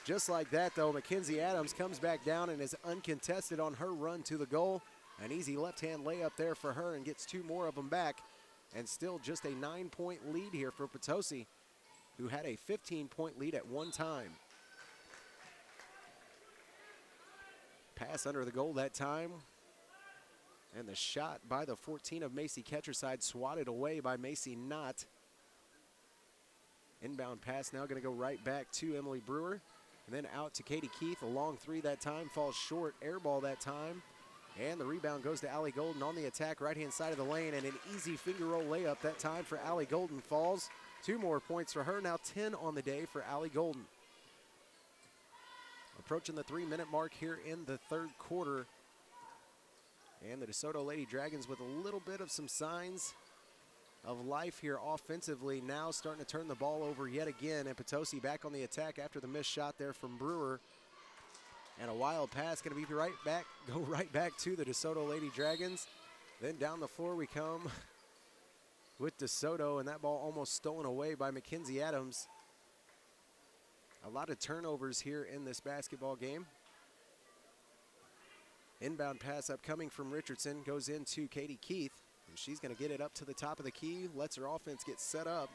Just like that, though, Mackenzie Adams comes back down and is uncontested on her run to the goal. An easy left-hand layup there for her and gets 2 more of them back. And still just a 9-point lead here for Potosi, who had a 15-point lead at one time. Pass under the goal that time. And the shot by the 14 of Macy Ketcherside swatted away by Macy Knott. Inbound pass now going to go right back to Emily Brewer. And then out to Katie Keith. A long 3 that time, falls short. Air ball that time. And the rebound goes to Allie Golden on the attack, right-hand side of the lane, and an easy finger roll layup that time for Allie Golden falls. 2 more points for her, now 10 on the day for Allie Golden. Approaching the 3-minute mark here in the third quarter. And the DeSoto Lady Dragons with a little bit of some signs of life here offensively, now starting to turn the ball over yet again, and Potosi back on the attack after the missed shot there from Brewer. And a wild pass going to be right back, go right back to the DeSoto Lady Dragons. Then down the floor we come with DeSoto, and that ball almost stolen away by Mackenzie Adams. A lot of turnovers here in this basketball game. Inbound pass upcoming from Richardson goes into Katie Keith, and she's going to get it up to the top of the key, lets her offense get set up.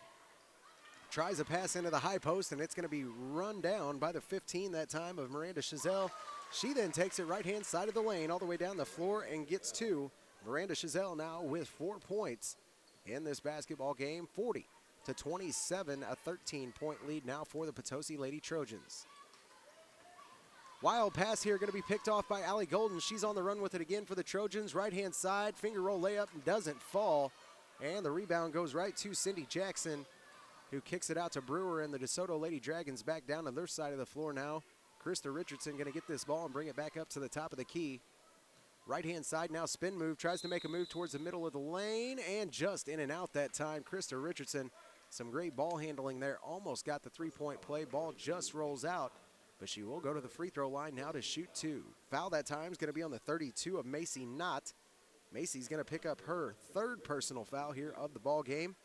Tries a pass into the high post, and it's going to be run down by the 15 that time of Miranda Chazelle. She then takes it right-hand side of the lane all the way down the floor and gets 2. Miranda Chazelle now with 4 points in this basketball game, 40-27, a 13-point lead now for the Potosi Lady Trojans. Wild pass here going to be picked off by Allie Golden. She's on the run with it again for the Trojans. Right-hand side, finger roll layup, doesn't fall. And the rebound goes right to Cindy Jackson, who kicks it out to Brewer, and the DeSoto Lady Dragons back down to their side of the floor now. Krista Richardson going to get this ball and bring it back up to the top of the key. Right-hand side now, spin move, tries to make a move towards the middle of the lane, and just in and out that time. Krista Richardson, some great ball handling there, almost got the 3-point play. Ball just rolls out, but she will go to the free throw line now to shoot 2. Foul that time is going to be on the 32 of Macy Knott. Macy's going to pick up her 3rd personal foul here of the ball game.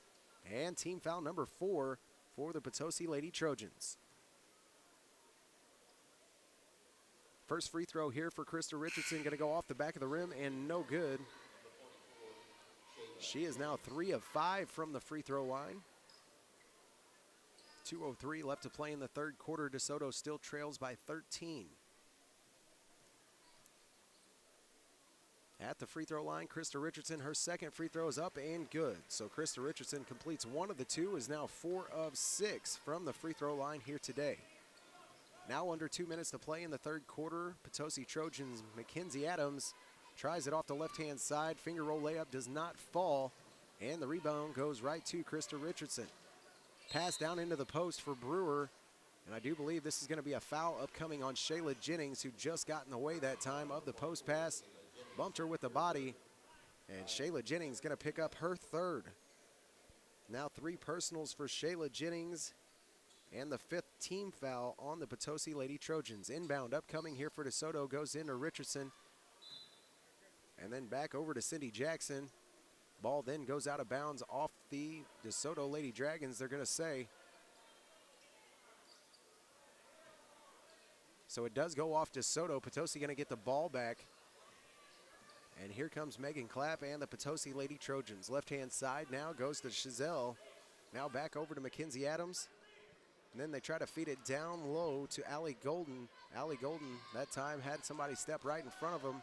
And team foul number 4 for the Potosi Lady Trojans. First free throw here for Krista Richardson, going to go off the back of the rim and no good. She is now 3 of 5 from the free throw line. 2:03 left to play in the third quarter. DeSoto still trails by 13. At the free throw line, Krista Richardson, her 2nd free throw is up and good. So Krista Richardson completes 1 of the 2, is now 4 of 6 from the free throw line here today. Now under 2 minutes to play in the third quarter. Potosi Trojans, Mackenzie Adams tries it off the left-hand side. Finger roll layup does not fall, and the rebound goes right to Krista Richardson. Pass down into the post for Brewer, And I do believe this is going to be a foul upcoming on Shayla Jennings, who just got in the way that time of the post pass. Bumped her with the body. And Shayla Jennings going to pick up her third. Now 3 personals for Shayla Jennings. And the 5th team foul on the Potosi Lady Trojans. Inbound upcoming here for DeSoto goes into Richardson. And then back over to Cindy Jackson. Ball then goes out of bounds off the DeSoto Lady Dragons, they're going to say. So it does go off DeSoto. Potosi going to get the ball back. And here comes Megan Clapp and the Potosi Lady Trojans. Left-hand side now goes to Chazelle. Now back over to Mackenzie Adams. And then they try to feed it down low to Allie Golden. Allie Golden that time had somebody step right in front of him.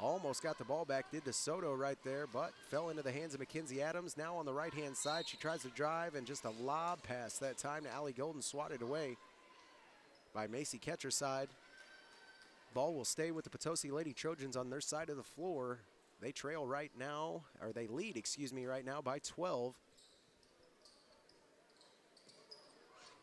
Almost got the ball back, did DeSoto right there, but fell into the hands of Mackenzie Adams. Now on the right-hand side, she tries to drive, and just a lob pass that time to Allie Golden, swatted away by Macy Ketcherside. Ball will stay with the Potosi Lady Trojans on their side of the floor. They trail right now, or they lead, excuse me, right now by 12.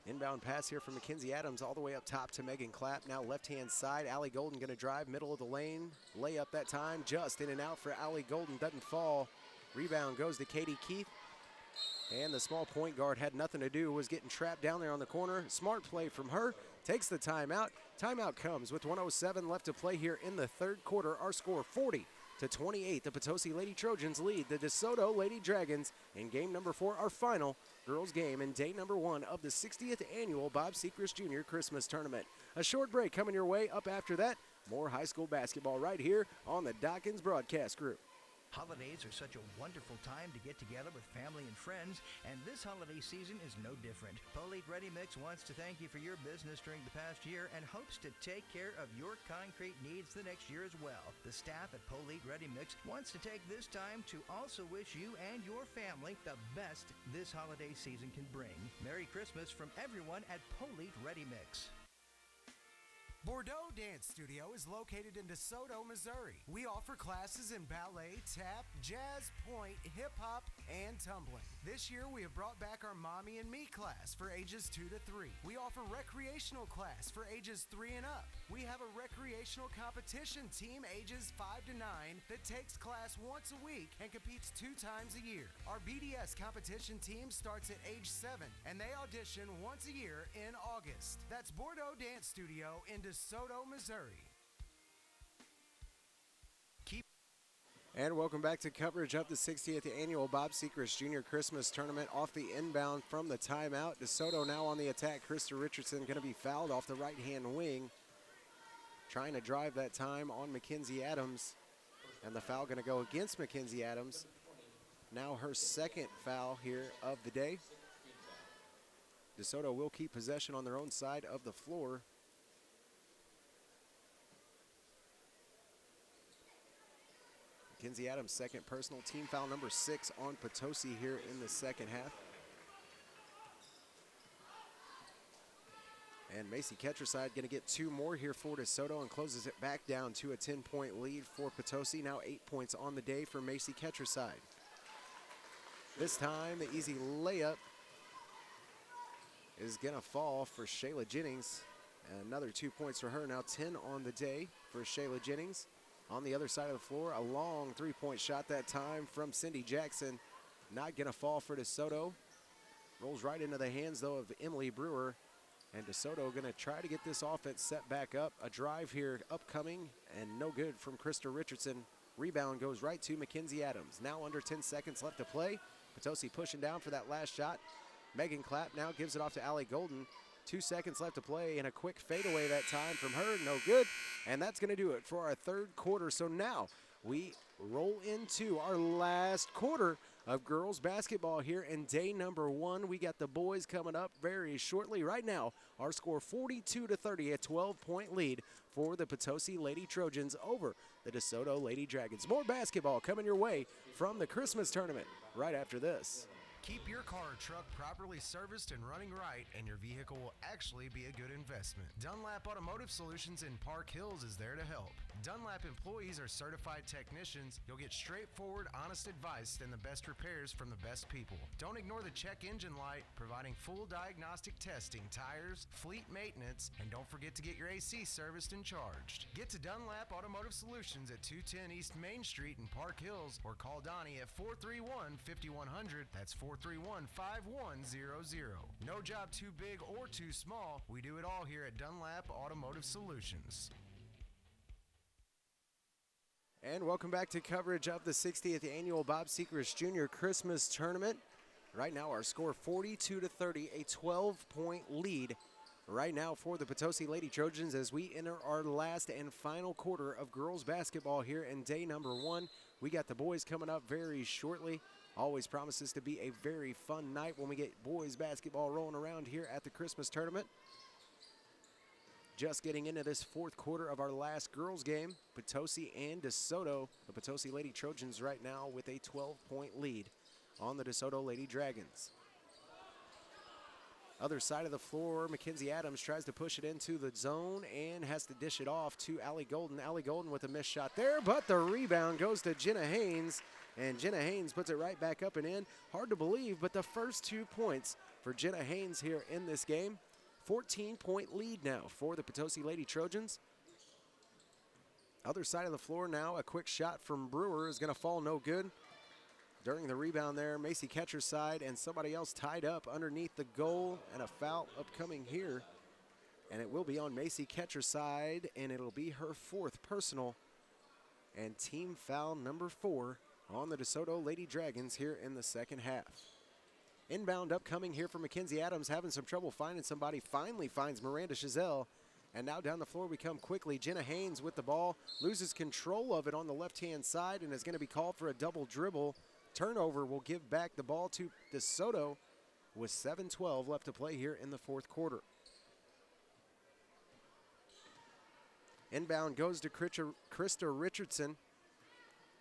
Inbound pass here from Mackenzie Adams all the way up top to Megan Clapp. Now left-hand side, Allie Golden going to drive, middle of the lane. Layup that time, just in and out for Allie Golden, doesn't fall. Rebound goes to Katie Keith. And the small point guard had nothing to do, was getting trapped down there on the corner. Smart play from her, takes the timeout. Timeout comes with 1:07 left to play here in the third quarter. Our score 40-28. The Potosi Lady Trojans lead the DeSoto Lady Dragons in game number 4, our final girls game and day number 1 of the 60th annual Bob Sechrest Jr. Christmas Tournament. A short break coming your way. Up after that, more high school basketball right here on the Dawkins Broadcast Group. Holidays are such a wonderful time to get together with family and friends, and this holiday season is no different. Polite Ready Mix wants to thank you for your business during the past year and hopes to take care of your concrete needs the next year as well. The staff at Polite Ready Mix wants to take this time to also wish you and your family the best this holiday season can bring. Merry Christmas from everyone at Polite Ready Mix. Bordeaux Dance Studio is located in DeSoto, Missouri. We offer classes in ballet, tap, jazz, point, hip-hop, and tumbling. This year, we have brought back our Mommy and Me class for ages 2 to 3. We offer recreational class for ages 3 and up. We have a recreational competition team ages 5 to 9 that takes class once a week and competes 2 times a year. Our BDS competition team starts at age 7, and they audition once a year in August. That's Bordeaux Dance Studio in DeSoto, Missouri. And welcome back to coverage of the 60th annual Bob Sechrest Jr. Christmas Tournament. Off the inbound from the timeout. DeSoto now on the attack. Krista Richardson going to be fouled off the right-hand wing. Trying to drive that time on Mackenzie Adams. And the foul going to go against Mackenzie Adams. Now her second foul here of the day. DeSoto will keep possession on their own side of the floor. Mackenzie Adams, second personal, team foul number 6 on Potosi here in the second half. And Macy Ketcherside going to get 2 more here for DeSoto and closes it back down to a 10-point lead for Potosi. Now 8 points on the day for Macy Ketcherside. This time the easy layup is going to fall for Shayla Jennings. And another 2 points for her. Now 10 on the day for Shayla Jennings. On the other side of the floor, a long 3-point shot that time from Cindy Jackson. Not going to fall for DeSoto. Rolls right into the hands, though, of Emily Brewer. And DeSoto going to try to get this offense set back up. A drive here upcoming, and no good from Krista Richardson. Rebound goes right to Mackenzie Adams. Now under 10 seconds left to play. Potosi pushing down for that last shot. Megan Clapp now gives it off to Allie Golden. 2 seconds left to play, and a quick fadeaway that time from her, no good. And that's going to do it for our third quarter. So now we roll into our last quarter of girls basketball here in day number 1. We got the boys coming up very shortly. Right now, our score 42-30, a 12-point lead for the Potosi Lady Trojans over the DeSoto Lady Dragons. More basketball coming your way from the Christmas tournament right after this. Keep your car or truck properly serviced and running right, and your vehicle will actually be a good investment. Dunlap Automotive Solutions in Park Hills is there to help. Dunlap employees are certified technicians. You'll get straightforward, honest advice and the best repairs from the best people. Don't ignore the check engine light, providing full diagnostic testing, tires, fleet maintenance, and don't forget to get your AC serviced and charged. Get to Dunlap Automotive Solutions at 210 East Main Street in Park Hills, or call Donnie at 431-5100. That's 431-5100. No job too big or too small. We do it all here at Dunlap Automotive Solutions. And welcome back to coverage of the 60th Annual Bob Sechrest Jr. Christmas Tournament. Right now our score 42-30, a 12-point lead right now for the Potosi Lady Trojans as we enter our last and final quarter of girls basketball here in day number 1. We got the boys coming up very shortly. Always promises to be a very fun night when we get boys basketball rolling around here at the Christmas tournament. Just getting into this fourth quarter of our last girls game, Potosi and DeSoto. The Potosi Lady Trojans right now with a 12-point lead on the DeSoto Lady Dragons. Other side of the floor, Mackenzie Adams tries to push it into the zone and has to dish it off to Allie Golden. Allie Golden with a missed shot there, but the rebound goes to Jenna Haynes, and Jenna Haynes puts it right back up and in. Hard to believe, but the first 2 points for Jenna Haynes here in this game. 14-point lead now for the Potosi Lady Trojans. Other side of the floor now, a quick shot from Brewer is going to fall no good. During the rebound there, Macy Ketcher's side and somebody else tied up underneath the goal, and a foul upcoming here. And it will be on Macy Ketcher's side, and it'll be her 4th personal and team foul number 4 on the DeSoto Lady Dragons here in the second half. Inbound upcoming here for Mackenzie Adams, having some trouble finding somebody, finally finds Miranda Chazelle. And now down the floor we come quickly. Jenna Haynes with the ball, loses control of it on the left-hand side and is going to be called for a double dribble. Turnover will give back the ball to DeSoto with 7:12 left to play here in the fourth quarter. Inbound goes to Krista Richardson.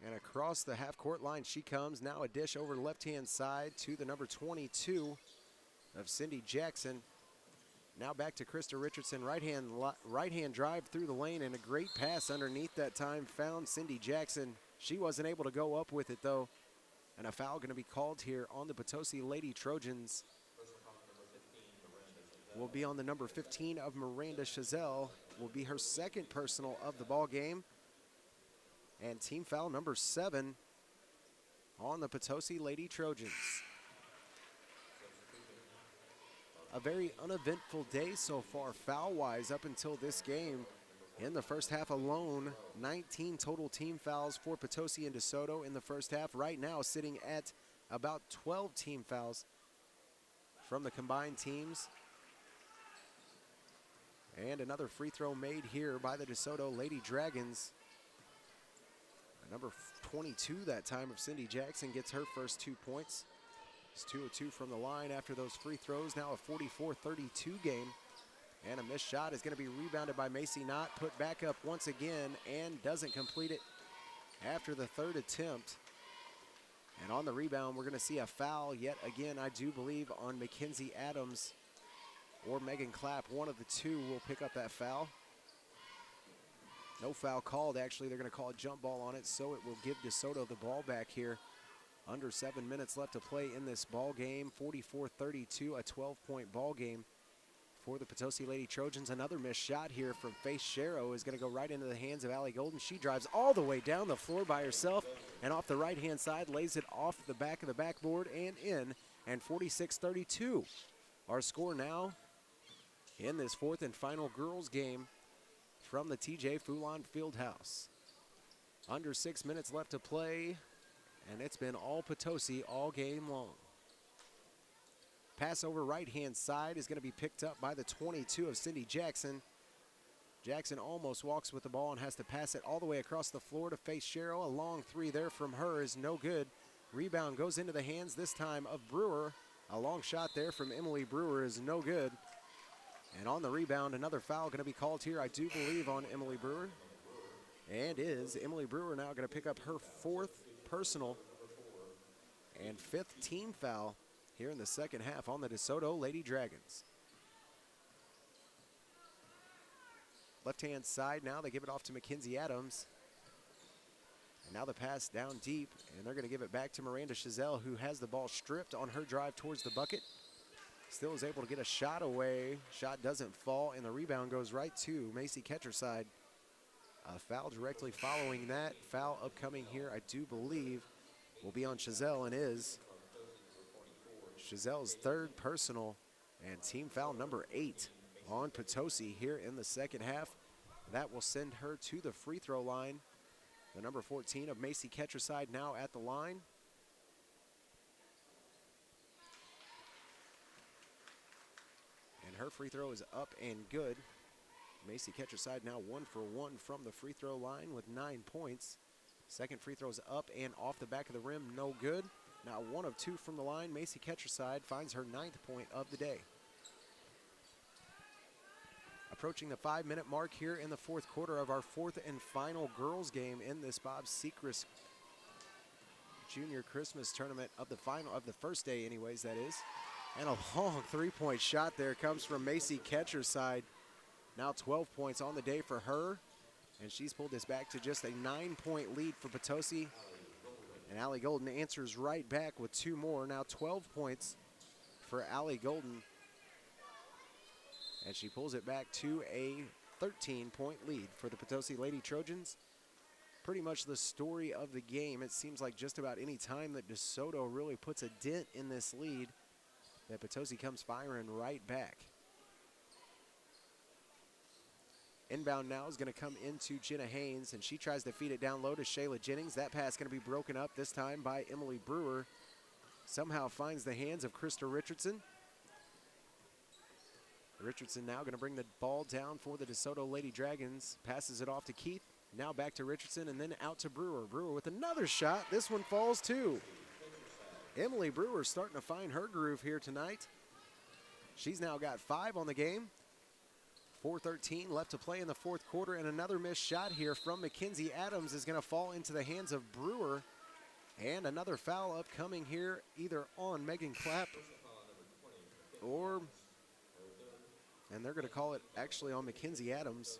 And across the half-court line she comes. Now a dish over the left-hand side to the number 22 of Cindy Jackson. Now back to Krista Richardson. Right-hand drive through the lane, and a great pass underneath that time found Cindy Jackson. She wasn't able to go up with it, though. And a foul going to be called here on the Potosi Lady Trojans. Will be on the number 15 of Miranda Chazelle. Will be her 2nd personal of the ball game. And team foul number 7 on the Potosi Lady Trojans. A very uneventful day so far foul-wise up until this game. In the first half alone, 19 total team fouls for Potosi and DeSoto in the first half. Right now sitting at about 12 team fouls from the combined teams. And another free throw made here by the DeSoto Lady Dragons. Number 22 that time of Cindy Jackson gets her first 2 points. It's 2 of 2 from the line after those free throws. Now a 44-32 game. And a missed shot is going to be rebounded by Macy Knott. Put back up once again and doesn't complete it after the 3rd attempt. And on the rebound, we're going to see a foul yet again, I do believe, on Mackenzie Adams or Megan Clapp. One of the two will pick up that foul. No foul called, actually. They're going to call a jump ball on it, so it will give DeSoto the ball back here. Under 7 minutes left to play in this ball game. 44-32, a 12-point ball game for the Potosi Lady Trojans. Another missed shot here from Faith Sharrow is going to go right into the hands of Allie Golden. She drives all the way down the floor by herself and off the right-hand side, lays it off the back of the backboard and in. And 46-32, our score now in this 4th and final girls game from the TJ Foulon Fieldhouse. Under 6 minutes left to play, and it's been all Potosi all game long. Pass over right-hand side is going to be picked up by the 22 of Cindy Jackson. Jackson almost walks with the ball and has to pass it all the way across the floor to Faith Sharrow. A long 3 there from her is no good. Rebound goes into the hands this time of Brewer. A long shot there from Emily Brewer is no good. And on the rebound, another foul going to be called here, I do believe, on Emily Brewer. And is Emily Brewer now going to pick up her 4th personal and 5th team foul here in the second half on the DeSoto Lady Dragons. Left-hand side now, they give it off to Mackenzie Adams. And now the pass down deep, and they're going to give it back to Miranda Chazelle, who has the ball stripped on her drive towards the bucket. Still is able to get a shot away. Shot doesn't fall, and the rebound goes right to Macy Ketcherside. A foul directly following that. Foul upcoming here, I do believe, will be on Chazelle, and is Chazelle's third personal and team foul number 8 on Potosi here in the second half. That will send her to the free throw line. The number 14 of Macy Ketcherside now at the line. And her free throw is up and good. Macy Ketcherside now 1 for 1 from the free throw line with 9 points. Second free throw is up and off the back of the rim, no good. Now 1 of 2 from the line. Macy Ketcherside finds her 9th point of the day. Approaching the 5-minute mark here in the fourth quarter of our fourth and final girls game in this Bob Sechrest Junior Christmas Tournament of the first day anyways, that is. And a long three-point shot there comes from Macy Ketcherside. Now 12 points on the day for her. And she's pulled this back to just a 9-point lead for Potosi. And Allie Golden answers right back with 2 more. Now 12 points for Allie Golden. And she pulls it back to a 13-point lead for the Potosi Lady Trojans. Pretty much the story of the game. It seems like just about any time that DeSoto really puts a dent in this lead, that Potosi comes firing right back. Inbound now is going to come into Jenna Haynes, and she tries to feed it down low to Shayla Jennings. That pass going to be broken up this time by Emily Brewer. Somehow finds the hands of Krista Richardson. Richardson now going to bring the ball down for the DeSoto Lady Dragons. Passes it off to Keith. Now back to Richardson and then out to Brewer. Brewer with another shot. This one falls too. Emily Brewer starting to find her groove here tonight. She's now got 5 on the game. 4:13 left to play in the fourth quarter, and another missed shot here from Mackenzie Adams is going to fall into the hands of Brewer. And another foul upcoming here, either on Megan Clapp or... and they're going to call it actually on Mackenzie Adams.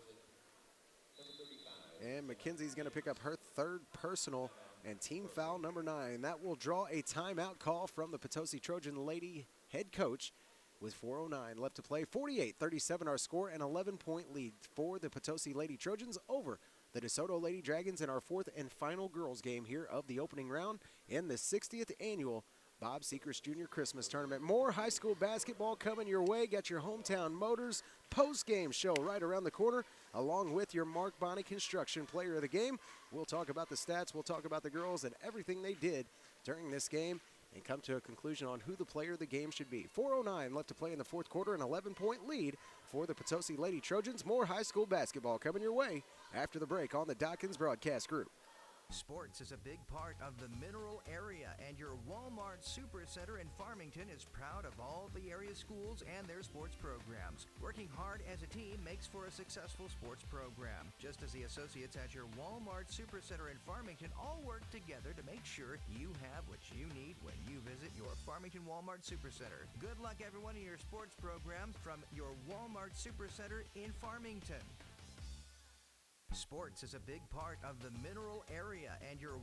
And Mackenzie's going to pick up her 3rd personal and team foul number 9. That will draw a timeout call from the Potosi Trojan Lady head coach with 4:09 left to play. 48-37 our score, an 11-point lead for the Potosi Lady Trojans over the DeSoto Lady Dragons in our 4th and final girls game here of the opening round in the 60th annual Bob Sechrest Junior Christmas Tournament. More high school basketball coming your way. Got your Hometown Motors post-game show right around the corner, along with your Mark Bonney Construction Player of the Game. We'll talk about the stats, we'll talk about the girls and everything they did during this game and come to a conclusion on who the player of the game should be. 4:09 left to play in the fourth quarter, an 11-point lead for the Potosi Lady Trojans. More high school basketball coming your way after the break on the Dawkins Broadcast Group. Sports is a big part of the Mineral area, and your Walmart Supercenter in Farmington is proud of all the area schools and their sports programs. Working hard as a team makes for a successful sports program, just as the associates at your Walmart Supercenter in Farmington all work together to make sure you have what you need when you visit your Farmington Walmart Supercenter. Good luck, everyone, in your sports programs from your Walmart Supercenter in Farmington. Sports is a big part of the Mineral area, and your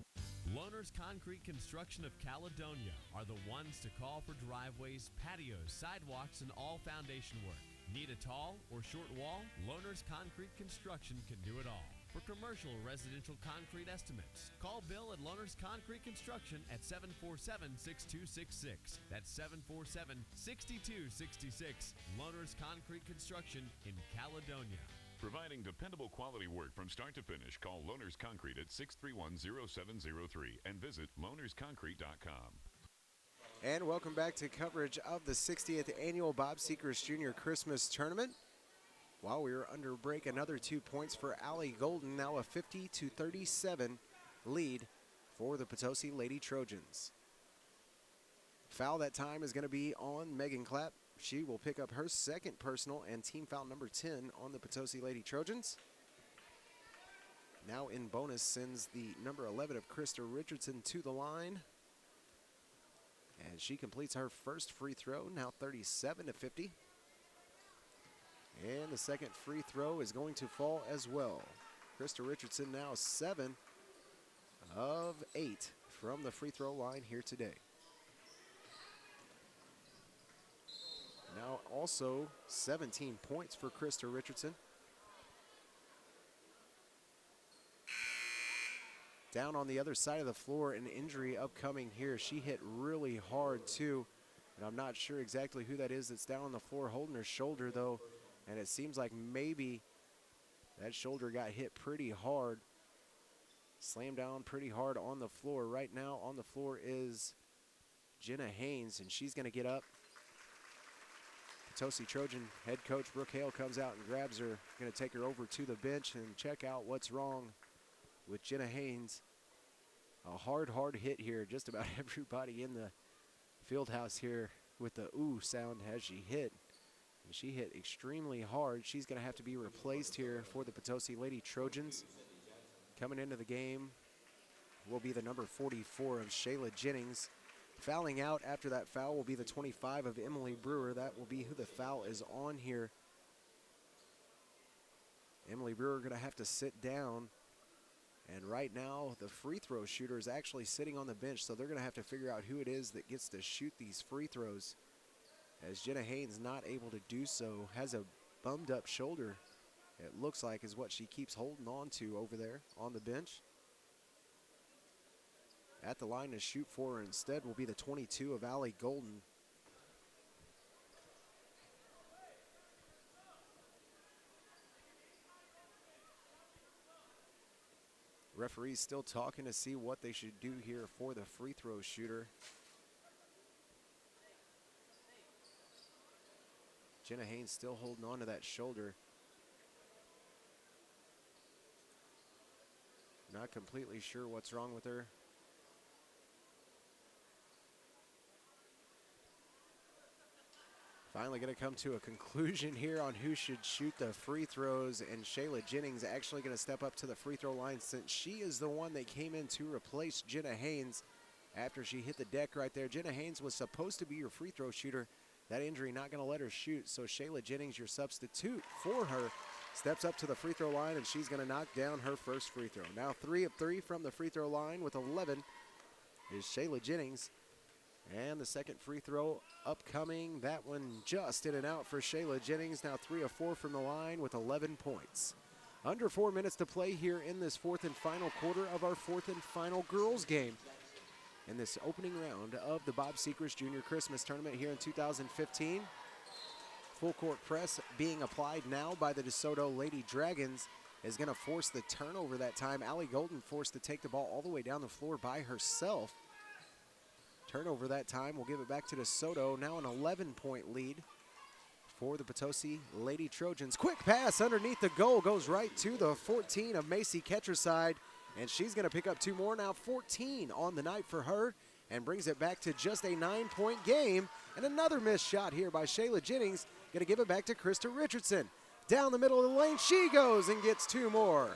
Loaner's Concrete Construction of Caledonia are the ones to call for driveways, patios, sidewalks, and all foundation work. Need a tall or short wall? Loaner's Concrete Construction can do it all. For commercial or residential concrete estimates, call Bill at Loaner's Concrete Construction at 747-6266. That's 747-6266. Loaner's Concrete Construction in Caledonia. Providing dependable quality work from start to finish. Call Loaner's Concrete at 631-0703 and visit loanersconcrete.com. And welcome back to coverage of the 60th annual Bob Sechrest Junior Christmas Tournament. While we were under break, another 2 points for Allie Golden, now a 50-37 lead for the Potosi Lady Trojans. Foul that time is going to be on Megan Clapp. She will pick up her 2nd personal and team foul number 10 on the Potosi Lady Trojans. Now in bonus sends the number 11 of Krista Richardson to the line. And she completes her first free throw, now 37-50. And the second free throw is going to fall as well. Krista Richardson now 7 of 8 from the free throw line here today. Now also 17 points for Krista Richardson. Down on the other side of the floor, an injury upcoming here. She hit really hard too, and I'm not sure exactly who that is that's down on the floor holding her shoulder though, and it seems like maybe that shoulder got hit pretty hard. Slammed down pretty hard on the floor. Right now on the floor is Jenna Haynes, and she's going to get up. Potosi Trojan head coach Brooke Hale comes out and grabs her. Going to take her over to the bench and check out what's wrong with Jenna Haynes. A hard hit here. Just about everybody in the field house here with the ooh sound as she hit. And she hit extremely hard. She's going to have to be replaced here for the Potosi Lady Trojans. Coming into the game will be the number 44 of Shayla Jennings. Fouling out after that foul will be the 25 of Emily Brewer. That will be who the foul is on here. Emily Brewer going to have to sit down. And right now, the free throw shooter is actually sitting on the bench, so they're going to have to figure out who it is that gets to shoot these free throws. As Jenna Haynes not able to do so, has a bummed up shoulder, it looks like is what she keeps holding on to over there on the bench. At the line to shoot for her instead will be the 22 of Allie Golden. Referees still talking to see what they should do here for the free throw shooter. Jenna Haynes still holding on to that shoulder. Not completely sure what's wrong with her. Finally going to come to a conclusion here on who should shoot the free throws, and Shayla Jennings actually going to step up to the free throw line since she is the one that came in to replace Jenna Haynes after she hit the deck right there. Jenna Haynes was supposed to be your free throw shooter. That injury not going to let her shoot, so Shayla Jennings, your substitute for her, steps up to the free throw line, and she's going to knock down her first free throw. Now 3 of 3 from the free throw line with 11 is Shayla Jennings. And the second free throw upcoming. That one just in and out for Shayla Jennings. Now 3 of 4 from the line with 11 points. Under 4 minutes to play here in this fourth and final quarter of our fourth and final girls game in this opening round of the Bob Sechrest Junior Christmas Tournament here in 2015. Full court press being applied now by the DeSoto Lady Dragons is going to force the turnover that time. Allie Golden forced to take the ball all the way down the floor by herself. Turnover that time. We'll give it back to DeSoto. Now an 11-point lead for the Potosi Lady Trojans. Quick pass underneath the goal. Goes right to the 14 of Macy Ketcherside. And she's going to pick up 2 more. Now 14 on the night for her. And brings it back to just a 9-point game. And another missed shot here by Shayla Jennings. Going to give it back to Krista Richardson. Down the middle of the lane. She goes and gets 2 more.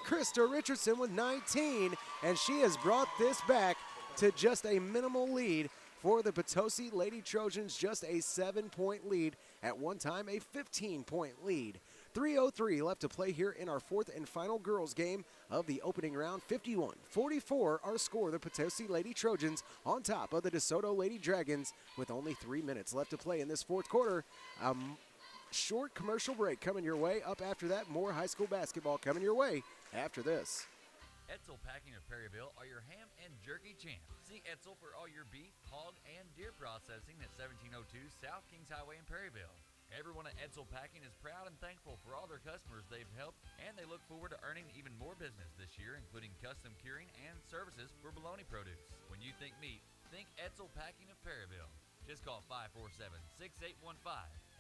Krista Richardson with 19. And she has brought this back to just a minimal lead for the Potosi Lady Trojans. Just a 7-point lead. At one time, a 15-point lead. 3:03 left to play here in our fourth and final girls game of the opening round. 51-44 our score. The Potosi Lady Trojans on top of the DeSoto Lady Dragons with only 3 minutes left to play in this fourth quarter. Short commercial break coming your way. Up after that, more high school basketball coming your way after this. Etzel Packing of Perryville are your ham and jerky champs. See Etzel for all your beef, hog, and deer processing at 1702 South Kings Highway in Perryville. Everyone at Etzel Packing is proud and thankful for all their customers they've helped, and they look forward to earning even more business this year, including custom curing and services for bologna produce. When you think meat, think Etzel Packing of Perryville. Just call 547-6815.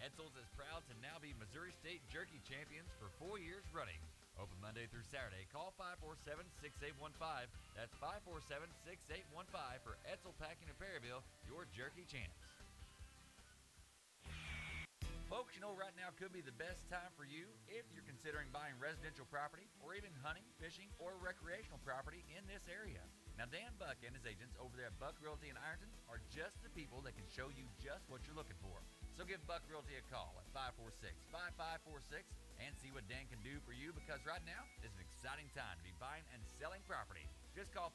Etzel's is proud to now be Missouri State Jerky Champions for 4 years running. Open Monday through Saturday. Call 547-6815. That's 547-6815 for Etzel Packing of Perryville, your jerky champs. Folks, right now could be the best time for you if you're considering buying residential property or even hunting, fishing, or recreational property in this area. Now, Dan Buck and his agents over there at Buck Realty in Ironton are just the people that can show you just what you're looking for. So give Buck Realty a call at 546-5546 and see what Dan can do for you, because right now is an exciting time to be buying and selling property. Just call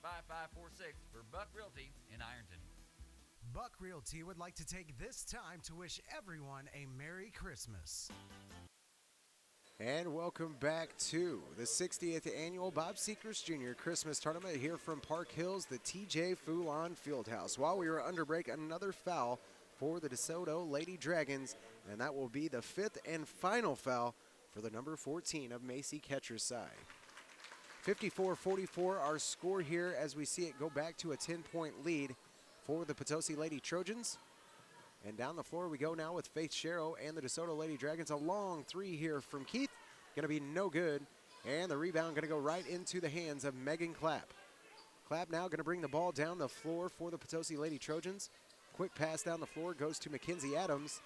546-5546 for Buck Realty in Ironton. Buck Realty would like to take this time to wish everyone a Merry Christmas. And welcome back to the 60th Annual Bob Sechrest Jr. Christmas Tournament here from Park Hills, the TJ Foulon Fieldhouse. While we were under break, another foul for the DeSoto Lady Dragons, and that will be the 5th and final foul for the number 14 of Macy Ketcher's side. 54-44 our score here as we see it go back to a 10-point lead for the Potosi Lady Trojans. And down the floor we go now with Faith Sharrow and the DeSoto Lady Dragons. A long three here from Keith. Going to be no good. And the rebound going to go right into the hands of Megan Clapp. Clapp now going to bring the ball down the floor for the Potosi Lady Trojans. Quick pass down the floor goes to Mackenzie Adams.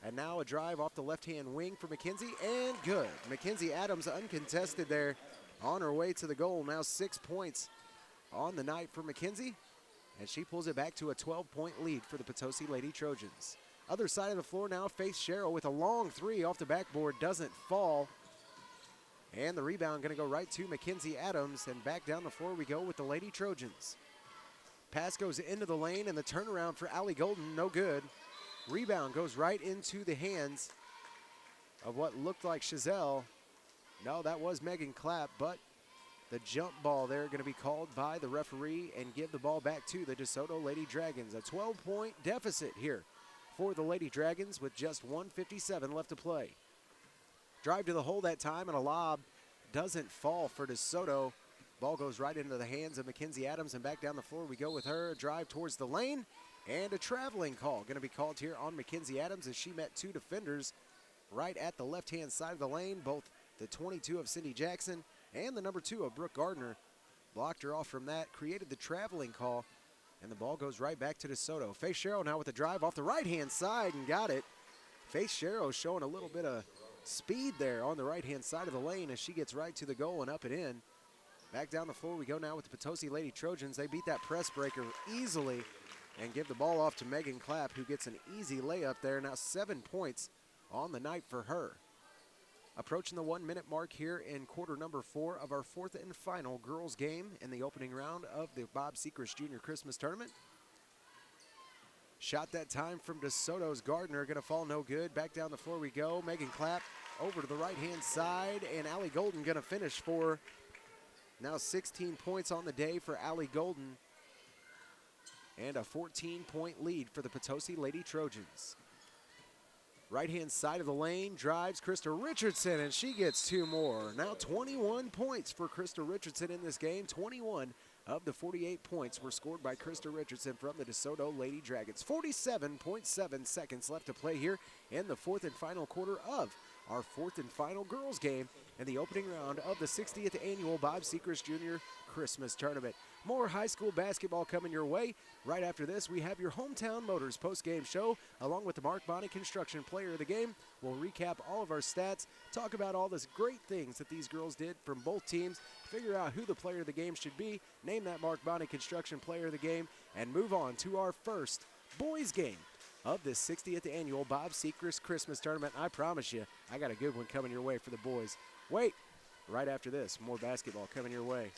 And now a drive off the left-hand wing for Mackenzie, and good. Mackenzie Adams uncontested there on her way to the goal. Now 6 points on the night for Mackenzie. And she pulls it back to a 12-point lead for the Potosi Lady Trojans. Other side of the floor now, Faith Sharrow with a long three off the backboard, doesn't fall. And the rebound going to go right to Mackenzie Adams, and back down the floor we go with the Lady Trojans. Pass goes into the lane, and the turnaround for Allie Golden, no good. Rebound goes right into the hands of what looked like Chazelle. No, that was Megan Clapp, but the jump ball there going to be called by the referee and give the ball back to the DeSoto Lady Dragons. A 12-point deficit here for the Lady Dragons with just 1:57 left to play. Drive to the hole that time, and a lob doesn't fall for DeSoto. Ball goes right into the hands of Mackenzie Adams, and back down the floor we go with her. A drive towards the lane, and a traveling call going to be called here on Mackenzie Adams as she met two defenders right at the left-hand side of the lane. Both the 22 of Cindy Jackson and the number 2 of Brooke Gardner blocked her off from that, created the traveling call, and the ball goes right back to DeSoto. Faith Sharrow now with the drive off the right-hand side and got it. Faith Sharrow showing a little bit of speed there on the right-hand side of the lane as she gets right to the goal and up and in. Back down the floor we go now with the Potosi Lady Trojans. They beat that press breaker easily and give the ball off to Megan Clapp, who gets an easy layup there. Now 7 points on the night for her. Approaching the 1 minute mark here in quarter number 4 of our 4th and final girls game in the opening round of the Bob Sechrest Jr. Christmas Tournament. Shot that time from DeSoto's Gardner, going to fall no good. Back down the floor we go. Megan Clapp over to the right-hand side, and Allie Golden going to finish for now 16 points on the day for Allie Golden, and a 14-point lead for the Potosi Lady Trojans. Right-hand side of the lane, drives Krista Richardson, and she gets 2 more. Now 21 points for Krista Richardson in this game. 21 of the 48 points were scored by Krista Richardson from the DeSoto Lady Dragons. 47.7 seconds left to play here in the 4th and final quarter of our 4th and final girls game in the opening round of the 60th Annual Bob Sechrest Jr. Christmas Tournament. More high school basketball coming your way. Right after this, we have your Hometown Motors post-game show, along with the Mark Bonney Construction Player of the Game. We'll recap all of our stats, talk about all the great things that these girls did from both teams, figure out who the player of the game should be, name that Mark Bonney Construction Player of the Game, and move on to our first boys game of this 60th Annual Bob Sechrest Christmas Tournament. I promise you, I got a good one coming your way for the boys. Wait, right after this, more basketball coming your way.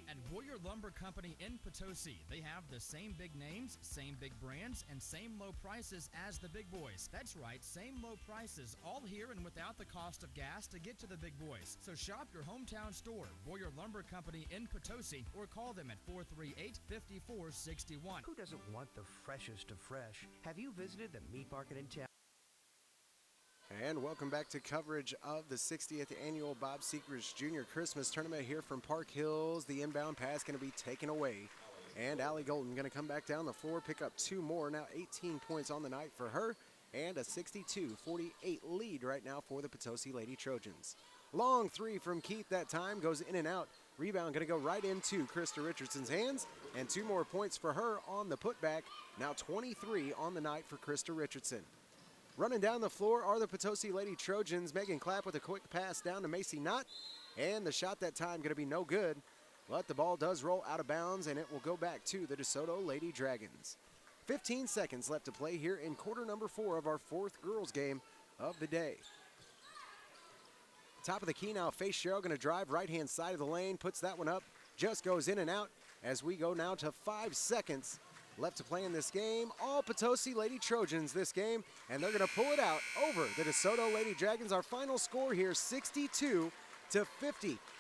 And Boyer Lumber Company in Potosi. They have the same big names, same big brands, and same low prices as the big boys. That's right, same low prices, all here and without the cost of gas to get to the big boys. So shop your hometown store, Boyer Lumber Company in Potosi, or call them at 438-5461. Who doesn't want the freshest of fresh? Have you visited the meat market in town? And welcome back to coverage of the 60th Annual Bob Sechrest Jr. Christmas Tournament here from Park Hills. The inbound pass going to be taken away. And Allie Golden going to come back down the floor, pick up 2 more. Now 18 points on the night for her, and a 62-48 lead right now for the Potosi Lady Trojans. Long three from Keith that time, goes in and out Rebound going to go right into Krista Richardson's hands, and 2 more points for her on the putback. Now 23 on the night for Krista Richardson. Running down the floor are the Potosi Lady Trojans. Megan Clapp with a quick pass down to Macy Knott, and the shot that time going to be no good. But the ball does roll out of bounds, and it will go back to the DeSoto Lady Dragons. 15 seconds left to play here in quarter number 4 of our 4th girls game of the day. Top of the key now, Faith Sherrill going to drive right-hand side of the lane, puts that one up, just goes in and out as we go now to 5 seconds left to play in this game. All Potosi Lady Trojans this game, and they're going to pull it out over the DeSoto Lady Dragons. Our final score here, 62-50,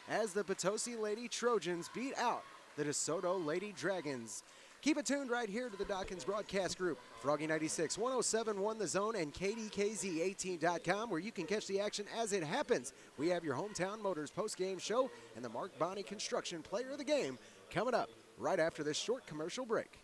as the Potosi Lady Trojans beat out the DeSoto Lady Dragons. Keep it tuned right here to the Dawkins Broadcast Group, Froggy 96, 107.1 The Zone, and KDKZ18.com, where you can catch the action as it happens. We have your Hometown Motors post-game show and the Mark Bonney Construction Player of the Game coming up right after this short commercial break.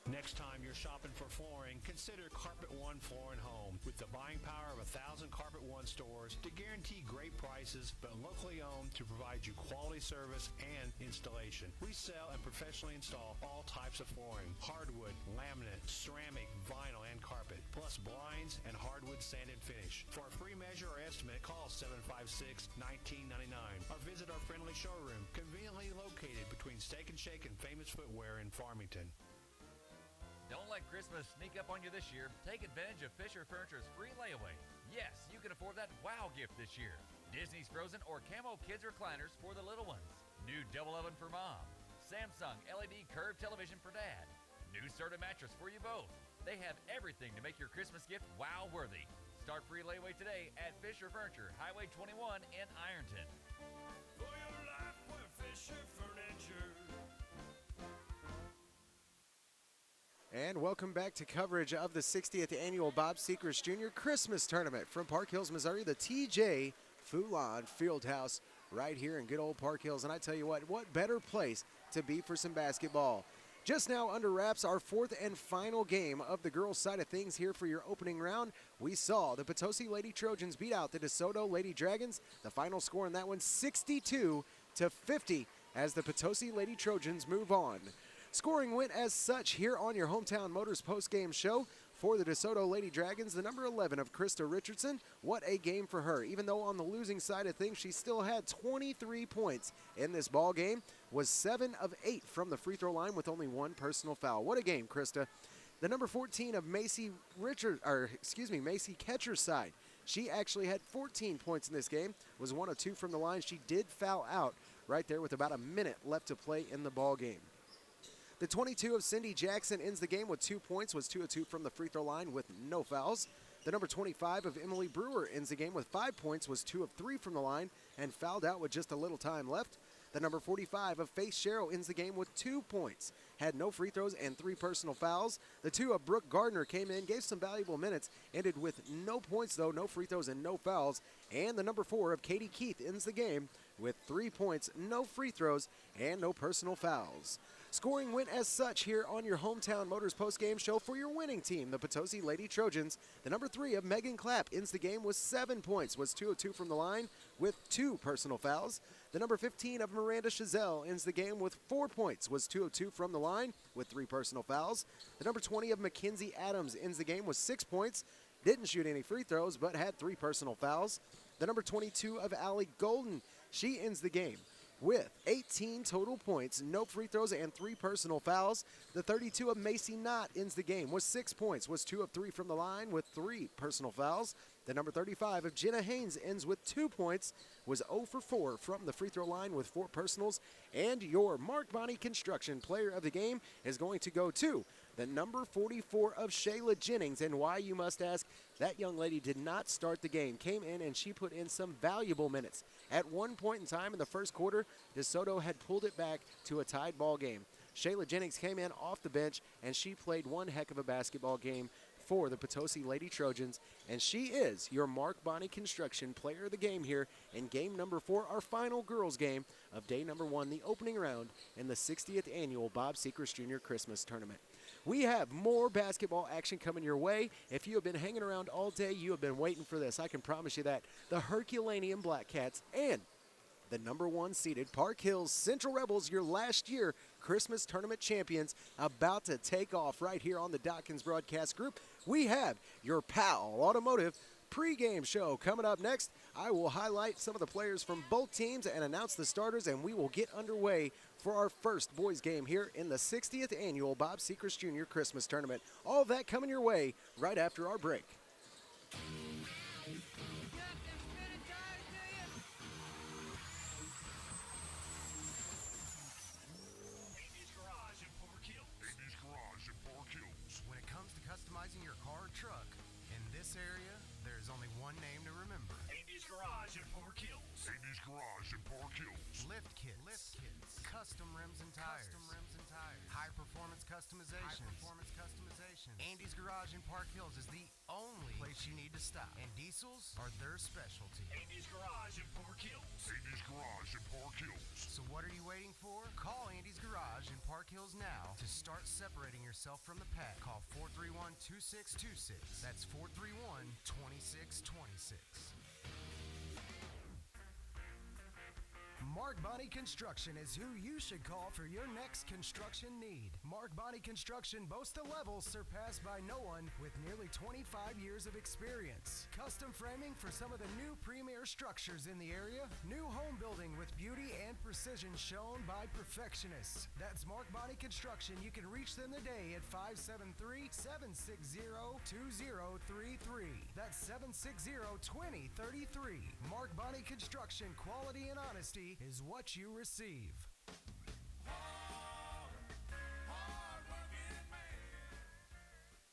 Next time you're shopping for flooring, consider Carpet One Flooring Home. With the buying power of 1,000 Carpet One stores to guarantee great prices, but locally owned to provide you quality service and installation. We sell and professionally install all types of flooring: hardwood, laminate, ceramic, vinyl, and carpet, plus blinds and hardwood sand and finish. For a free measure or estimate, call 756-1999 or visit our friendly showroom, conveniently located between Steak and Shake and Famous Footwear in Farmington. Don't let Christmas sneak up on you this year. Take advantage of Fisher Furniture's free layaway. Yes, you can afford that wow gift this year. Disney's Frozen or Camo Kids recliners for the little ones. New double oven for mom. Samsung LED curved television for dad. New Serta mattress for you both. They have everything to make your Christmas gift wow worthy. Start free layaway today at Fisher Furniture, Highway 21 in Ironton. For your life, we're Fisher Furniture. And welcome back to coverage of the 60th Annual Bob Sechrest Jr. Christmas Tournament from Park Hills, Missouri, the TJ Foulon Fieldhouse right here in good old Park Hills. And I tell you what better place to be for some basketball. Just now under wraps, our 4th and final game of the girls' side of things here for your opening round. We saw the Potosi Lady Trojans beat out the DeSoto Lady Dragons. The final score in that one, 62-50, as the Potosi Lady Trojans move on. Scoring went as such here on your Hometown Motors post-game show. For the DeSoto Lady Dragons, the number 11 of Krista Richardson. What a game for her. Even though on the losing side of things, she still had 23 points in this ball game. Was 7 of 8 from the free throw line with only 1 personal foul. What a game, Krista. The number 14 of Macy Ketcher's side. She actually had 14 points in this game. Was 1 of 2 from the line. She did foul out right there with about a minute left to play in the ball game. The 22 of Cindy Jackson ends the game with 2 points, was 2 of 2 from the free throw line with no fouls. The number 25 of Emily Brewer ends the game with 5 points, was 2 of 3 from the line, and fouled out with just a little time left. The number 45 of Faith Sherrill ends the game with 2 points, had no free throws and 3 personal fouls. The 2 of Brooke Gardner came in, gave some valuable minutes, ended with no points though, no free throws and no fouls. And the number 4 of Katie Keith ends the game with 3 points, no free throws, and no personal fouls. Scoring went as such here on your Hometown Motors post-game show for your winning team, the Potosi Lady Trojans. The number 3 of Megan Clapp ends the game with 7 points, was 2 of 2 from the line with 2 personal fouls. The number 15 of Miranda Chazelle ends the game with 4 points, was 2 of 2 from the line with 3 personal fouls. The number 20 of Mackenzie Adams ends the game with 6 points, didn't shoot any free throws, but had 3 personal fouls. The number 22 of Allie Golden, she ends the game with 18 total points, no free throws, and 3 personal fouls. The 32 of Macy Knott ends the game with 6 points, was 2 of 3 from the line with 3 personal fouls. The number 35 of Jenna Haynes ends with 2 points, was 0 for 4 from the free throw line with 4 personals. And your Mark Bonney Construction Player of the Game is going to go to the number 44 of Shayla Jennings. And why, you must ask, that young lady did not start the game, came in and she put in some valuable minutes. At one point in time in the first quarter, DeSoto had pulled it back to a tied ball game. Shayla Jennings came in off the bench and she played one heck of a basketball game for the Potosi Lady Trojans, and she is your Mark Bonney Construction Player of the Game here in game number 4, our final girls game of day number 1, the opening round in the 60th Annual Bob Sechrest Jr. Christmas Tournament. We have more basketball action coming your way. If you have been hanging around all day, you have been waiting for this. I can promise you that. The Herculaneum Black Cats and the #1 seeded Park Hills Central Rebels, your last year Christmas tournament champions, about to take off right here on the Dotkins Broadcast Group. We have your PAL Automotive pregame show coming up next. I will highlight some of the players from both teams and announce the starters, and we will get underway for our first boys game here in the 60th annual Bob Sechrest Jr. Christmas Tournament. All of that coming your way right after our break. When it comes to customizing your car or truck, in this area, there's only one name to remember. Andy's Garage in Park Hills. Andy's Garage in Park Hills. Lift kits. Custom rims and tires. High performance customization. Andy's Garage in Park Hills is the only place you need to stop. And diesels are their specialty. Andy's Garage in Park Hills. Andy's Garage in Park Hills. So what are you waiting for? Call Andy's Garage in Park Hills now to start separating yourself from the pack. Call 431-2626. That's 431-2626. Mark Bonney Construction is who you should call for your next construction need. Mark Bonney Construction boasts a level surpassed by no one with nearly 25 years of experience. Custom framing for some of the new premier structures in the area. New home building with beauty and precision shown by perfectionists. That's Mark Bonney Construction. You can reach them today at 573-760-2033. That's 760-2033. Mark Bonney Construction, quality and honesty is what you receive.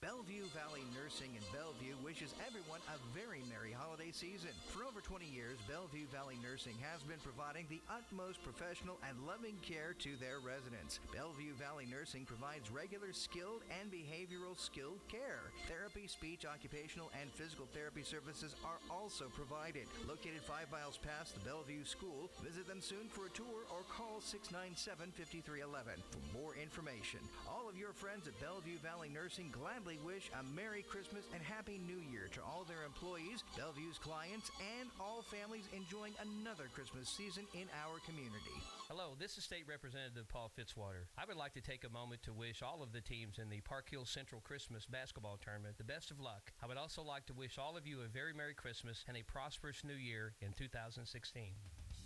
Bellevue Valley Nursing in Bellevue wishes everyone a very merry holiday season. For over 20 years, Bellevue Valley Nursing has been providing the utmost professional and loving care to their residents. Bellevue Valley Nursing provides regular skilled and behavioral skilled care. Therapy, speech, occupational, and physical therapy services are also provided. Located 5 miles past the Bellevue School, visit them soon for a tour or call 697-5311 for more information. All of your friends at Bellevue Valley Nursing gladly wish a Merry Christmas and Happy New Year to all their employees, Bellevue's clients, and all families enjoying another Christmas season in our community. Hello, this is State Representative Paul Fitzwater. I would like to take a moment to wish all of the teams in the Park Hills Central Christmas Basketball Tournament the best of luck. I would also like to wish all of you a very Merry Christmas and a prosperous New Year in 2016.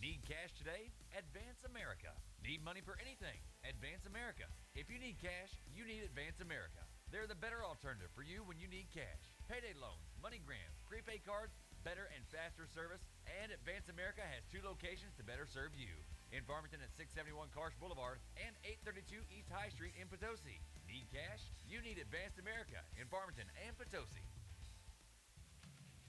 Need cash today? Advance America. Need money for anything? Advance America. If you need cash, you need Advance America. They're the better alternative for you when you need cash. Payday loans, money grants, prepaid cards, better and faster service, and Advance America has 2 locations to better serve you. In Farmington at 671 Karsh Boulevard and 832 East High Street in Potosi. Need cash? You need Advance America in Farmington and Potosi.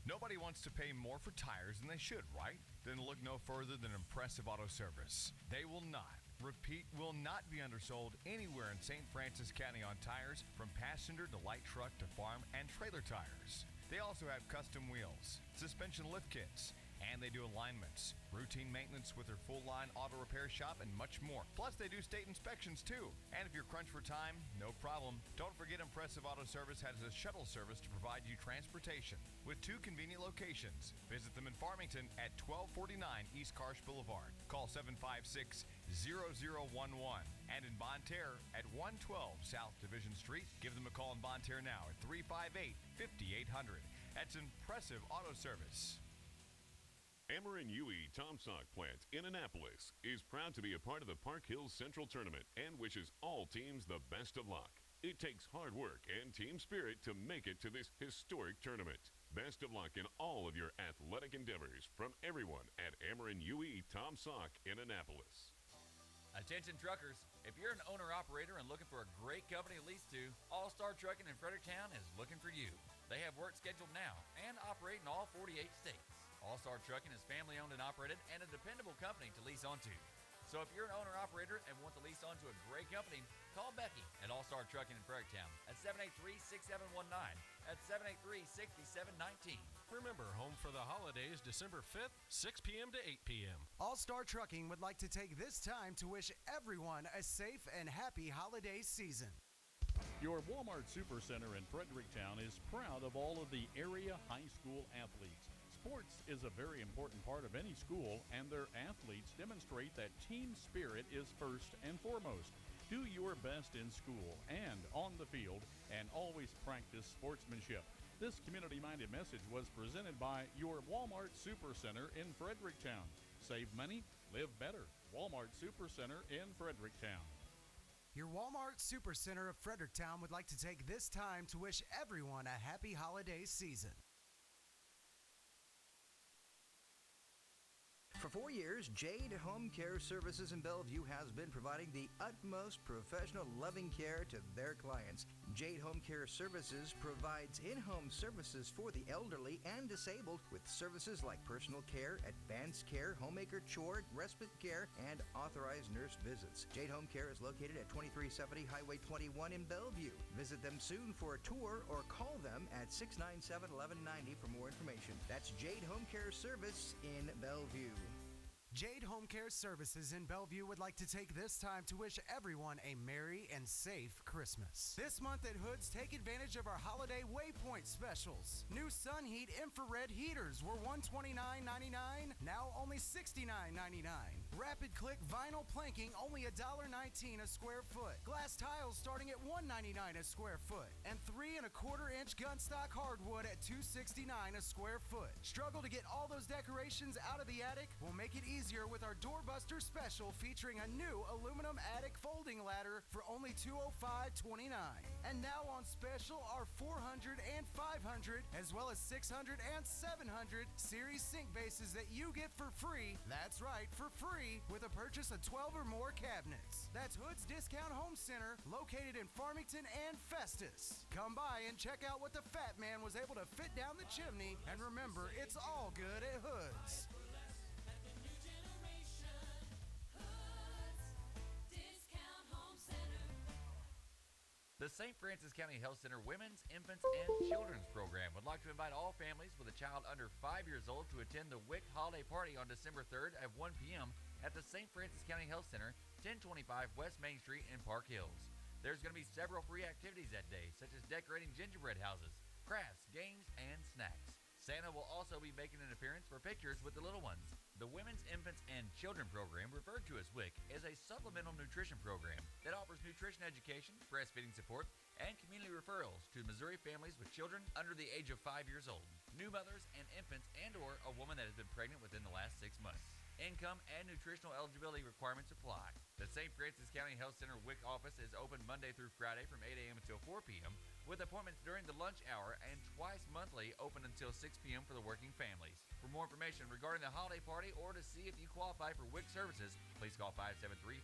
Nobody wants to pay more for tires than they should, right? Then look no further than Impressive Auto Service. They will not, repeat, will not be undersold anywhere in St. Francis County on tires, from passenger to light truck to farm and trailer tires. They also have custom wheels, suspension lift kits, and they do alignments, routine maintenance with their full-line auto repair shop, and much more. Plus, they do state inspections, too. And if you're crunched for time, no problem. Don't forget Impressive Auto Service has a shuttle service to provide you transportation with 2 convenient locations. Visit them in Farmington at 1249 East Karsh Boulevard. Call 756-0011. And in Bonne Terre at 112 South Division Street. Give them a call in Bonne Terre now at 358-5800. That's Impressive Auto Service. Ameren UE Tomsock plant in Annapolis is proud to be a part of the Park Hills Central Tournament and wishes all teams the best of luck. It takes hard work and team spirit to make it to this historic tournament. Best of luck in all of your athletic endeavors from everyone at Ameren UE Tomsock in Annapolis. Attention truckers, if you're an owner-operator and looking for a great company to lease to, All-Star Trucking in Fredericktown is looking for you. They have work scheduled now and operate in all 48 states. All-Star Trucking is family-owned and operated and a dependable company to lease onto. So if you're an owner-operator and want to lease onto a great company, call Becky at All-Star Trucking in Fredericktown at 783-6719, at 783-6719. Remember, home for the holidays, December 5th, 6 p.m. to 8 p.m. All-Star Trucking would like to take this time to wish everyone a safe and happy holiday season. Your Walmart Supercenter in Fredericktown is proud of all of the area high school athletes. Sports is a very important part of any school, and their athletes demonstrate that team spirit is first and foremost. Do your best in school and on the field, and always practice sportsmanship. This community-minded message was presented by your Walmart Supercenter in Fredericktown. Save money, live better. Walmart Supercenter in Fredericktown. Your Walmart Supercenter of Fredericktown would like to take this time to wish everyone a happy holiday season. For 4 years, Jade Home Care Services in Bellevue has been providing the utmost professional, loving care to their clients. Jade Home Care Services provides in-home services for the elderly and disabled with services like personal care, advanced care, homemaker chore, respite care, and authorized nurse visits. Jade Home Care is located at 2370 Highway 21 in Bellevue. Visit them soon for a tour or call them at 697-1190 for more information. That's Jade Home Care Service in Bellevue. Jade Home Care Services in Bellevue would like to take this time to wish everyone a merry and safe Christmas. This month at Hood's, take advantage of our holiday waypoint specials. New Sun Heat infrared heaters were $129.99, now only $69.99. Rapid Click vinyl planking only $1.19 a square foot. Glass tiles starting at $1.99 a square foot. And 3 1/4 inch gunstock hardwood at $2.69 a square foot. Struggle to get all those decorations out of the attic? We'll make it easier with our Doorbuster special featuring a new aluminum attic folding ladder for only $205.29. And now on special are 400 and 500 as well as 600 and 700 series sink bases that you get for free. That's right, for free with a purchase of 12 or more cabinets. That's Hood's Discount Home Center located in Farmington and Festus. Come by and check out what the Fat Man was able to fit down the chimney, and remember, it's all good at Hood's. The St. Francis County Health Center Women's, Infants, and Children's Program would like to invite all families with a child under 5 years old to attend the WIC Holiday Party on December 3rd at 1 p.m. at the St. Francis County Health Center, 1025 West Main Street in Park Hills. There's going to be several free activities that day, such as decorating gingerbread houses, crafts, games, and snacks. Santa will also be making an appearance for pictures with the little ones. The Women's, Infants, and Children program, referred to as WIC, is a supplemental nutrition program that offers nutrition education, breastfeeding support, and community referrals to Missouri families with children under the age of 5 years old, new mothers and infants, and/or a woman that has been pregnant within the last 6 months. Income and nutritional eligibility requirements apply. The St. Francis County Health Center WIC office is open Monday through Friday from 8 a.m. until 4 p.m., with appointments during the lunch hour and twice monthly open until 6 p.m. for the working families. For more information regarding the holiday party or to see if you qualify for WIC services, please call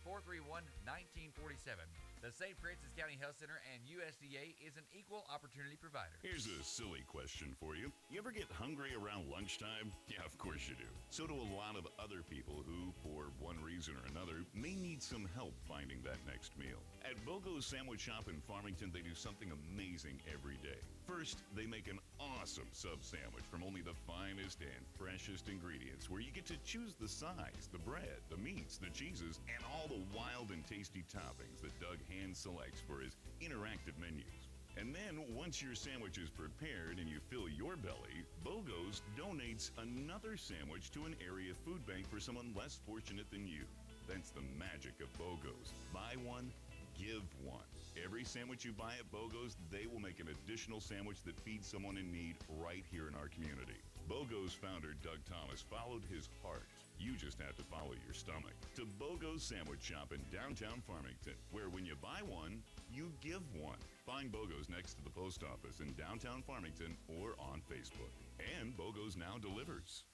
573-431-1947. The St. Francis County Health Center and USDA is an equal opportunity provider. Here's a silly question for you. You ever get hungry around lunchtime? Yeah, of course you do. So do a lot of other people who, for one reason or another, may need some help finding that next meal. At BOGO's Sandwich Shop in Farmington, they do something amazing every day. First, they make an awesome sub sandwich from only the finest and freshest ingredients, where you get to choose the size, the bread, the meats, the cheeses, and all the wild and tasty toppings that Doug hand selects for his interactive menus. And then, once your sandwich is prepared and you fill your belly, BOGO's donates another sandwich to an area food bank for someone less fortunate than you. That's the magic of BOGO's. Buy one, give one. Every sandwich you buy at BOGO's, they will make an additional sandwich that feeds someone in need right here in our community. BOGO's founder, Doug Thomas, followed his heart. You just have to follow your stomach. To BOGO's Sandwich Shop in downtown Farmington, where when you buy one, you give one. Find BOGO's next to the post office in downtown Farmington or on Facebook. And BOGO's now delivers.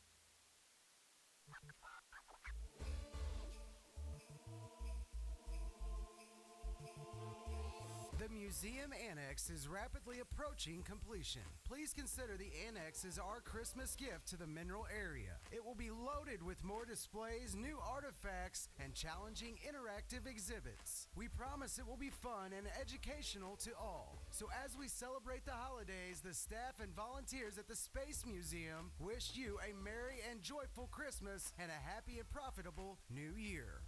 The museum annex is rapidly approaching completion. Please consider the annex as our Christmas gift to the Mineral area. It will be loaded with more displays, new artifacts, and challenging interactive exhibits. We promise it will be fun and educational to all. So as we celebrate the holidays, the staff and volunteers at the Space Museum wish you a merry and joyful Christmas and a happy and profitable New Year.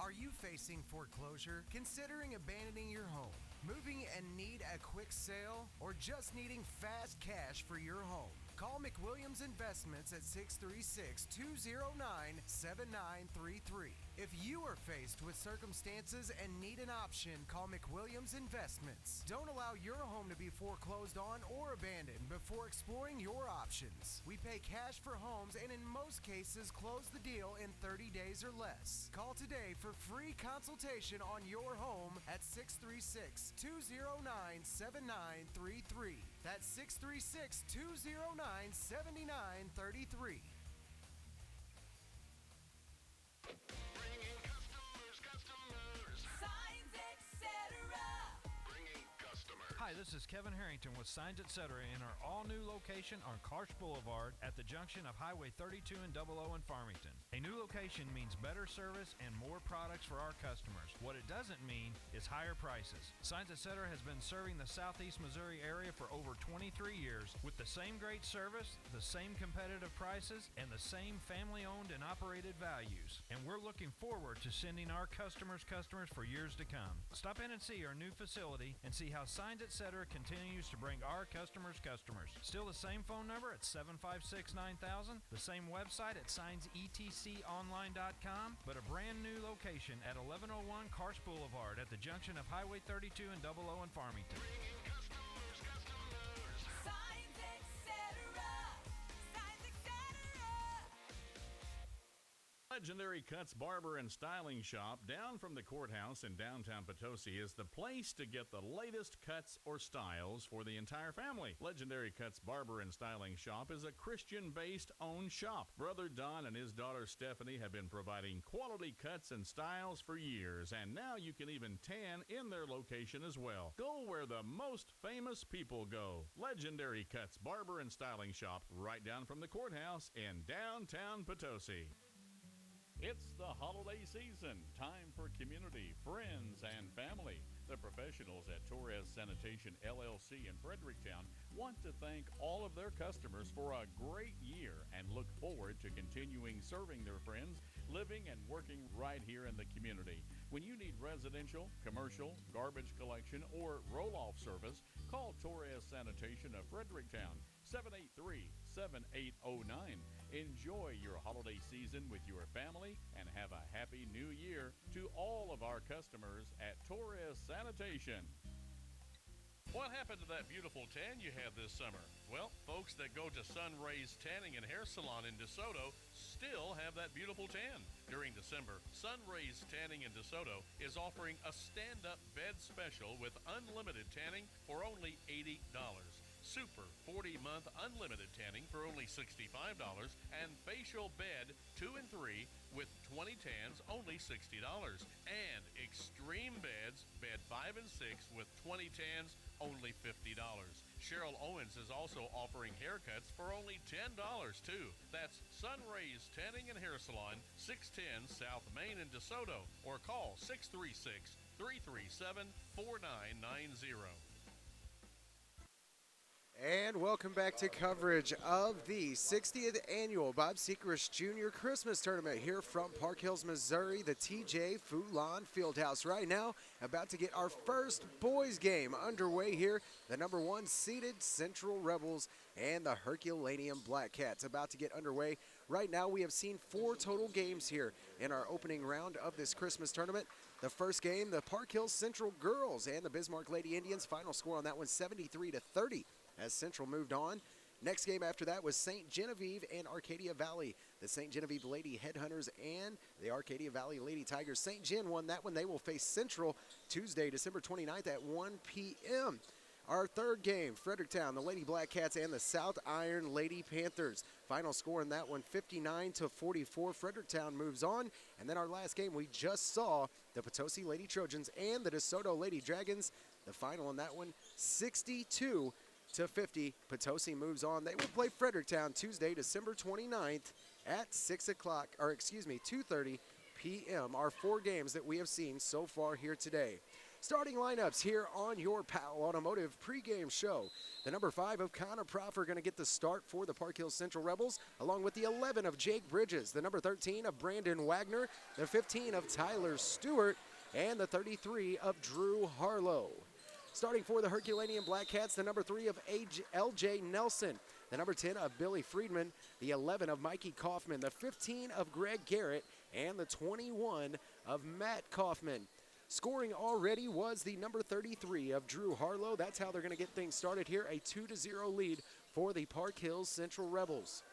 Are you facing foreclosure? Considering abandoning your home? Moving and need a quick sale? Or just needing fast cash for your home? Call McWilliams Investments at 636-209-7933. If you are faced with circumstances and need an option, call McWilliams Investments. Don't allow your home to be foreclosed on or abandoned before exploring your options. We pay cash for homes and in most cases close the deal in 30 days or less. Call today for free consultation on your home at 636-209-7933. That's 636-209-7933. Signs, etc. Bringing customers. Hi, this is Kevin Harrington with Signs Etc. in our all-new location on Karsh Boulevard at the junction of Highway 32 and 00 in Farmington. A new location means better service and more products for our customers. What it doesn't mean is higher prices. Signs Etc. has been serving the Southeast Missouri area for over 23 years with the same great service, the same competitive prices, and the same family-owned and operated values. And we're looking forward to sending our customers for years to come. Stop in and see our new facility and see how Signs Etc. continues to bring our customers. Still the same phone number at 756-9000, the same website at signsetconline.com, but a brand new location at 1101 Karsh Boulevard at the junction of Highway 32 and 00 in Farmington. Signs, etc. Signs, etc. Legendary Cuts Barber and Styling Shop down from the courthouse in downtown Potosi is the place to get the latest cuts or styles for the entire family. Legendary Cuts Barber and Styling Shop is a Christian-based owned shop. Brother Don and his daughter Stephanie have been providing quality cuts and styles for years, and now you can even tan in their location as well. Go where the most famous people go. Legendary Cuts Barber and Styling Shop right down from the courthouse in downtown Potosi. It's the holiday season, time for community, friends, and family. The professionals at Torres Sanitation LLC in Fredericktown want to thank all of their customers for a great year and look forward to continuing serving their friends, living and working right here in the community. When you need residential, commercial, garbage collection, or roll-off service, call Torres Sanitation of Fredericktown, 783-7809. Enjoy your holiday season with your family and have a happy new year to all of our customers at Torres Sanitation. What happened to that beautiful tan you had this summer? Well, folks that go to Sun Rays Tanning and Hair Salon in DeSoto still have that beautiful tan. During December, Sun Rays Tanning in DeSoto is offering a stand-up bed special with unlimited tanning for only $80. Super 40-month unlimited tanning for only $65, and facial bed 2 and 3 with 20 tans only $60, and extreme beds bed 5 and 6 with 20 tans only $50. Cheryl Owens is also offering haircuts for only $10 too. That's Sun Rays Tanning and Hair Salon, 610 South Main in DeSoto, or call 636-337-4990. And welcome back to coverage of the 60th Annual Bob Sechrest Jr. Christmas Tournament here from Park Hills, Missouri, the TJ Foulon Fieldhouse. Right now, about to get our first boys game underway here. The number 1 seeded Central Rebels and the Herculaneum Black Cats about to get underway. Right now, we have seen 4 total games here in our opening round of this Christmas tournament. The first game, the Park Hills Central Girls and the Bismarck Lady Indians. Final score on that one, 73-30. As Central moved on. Next game after that was St. Genevieve and Arcadia Valley. The St. Genevieve Lady Headhunters and the Arcadia Valley Lady Tigers. St. Gen won that one. They will face Central Tuesday, December 29th at 1 p.m. Our third game, Fredericktown, the Lady Black Cats and the South Iron Lady Panthers. Final score in that one, 59-44. Fredericktown moves on. And then our last game, we just saw the Potosi Lady Trojans and the DeSoto Lady Dragons. The final in that one, 62-50. Potosi moves on. They will play Fredericktown Tuesday, December 29th at 2:30 p.m. Our 4 games that we have seen so far here today. Starting lineups here on your PAL Automotive pregame show. The number 5 of Connor Proff are going to get the start for the Park Hills Central Rebels, along with the 11 of Jake Bridges, the number 13 of Brandon Wagner, the 15 of Tyler Stewart, and the 33 of Drew Harlow. Starting for the Herculaneum Black Cats, the number 3 of LJ Nelson, the number 10 of Billy Friedman, the 11 of Mikey Kaufman, the 15 of Greg Garrett, and the 21 of Matt Kaufman. Scoring already was the number 33 of Drew Harlow. That's how they're going to get things started here. A 2-0 lead for the Park Hills Central Rebels.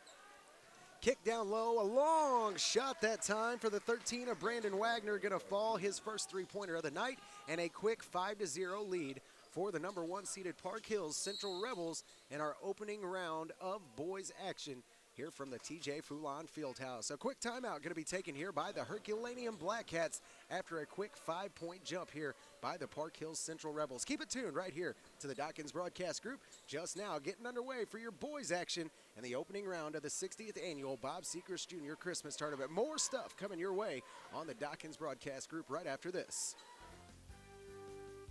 Kick down low, a long shot that time for the 13 of Brandon Wagner. Going to fall his first three-pointer of the night, and a quick 5-0 lead for the number 1 seeded Park Hills Central Rebels in our opening round of boys action here from the TJ Foulon Fieldhouse. A quick timeout going to be taken here by the Herculaneum Black Cats after a quick 5-point jump here by the Park Hills Central Rebels. Keep it tuned right here to the Dawkins Broadcast Group. Just now getting underway for your boys action in the opening round of the 60th annual Bob Sechrest Jr. Christmas Tournament. More stuff coming your way on the Dawkins Broadcast Group right after this.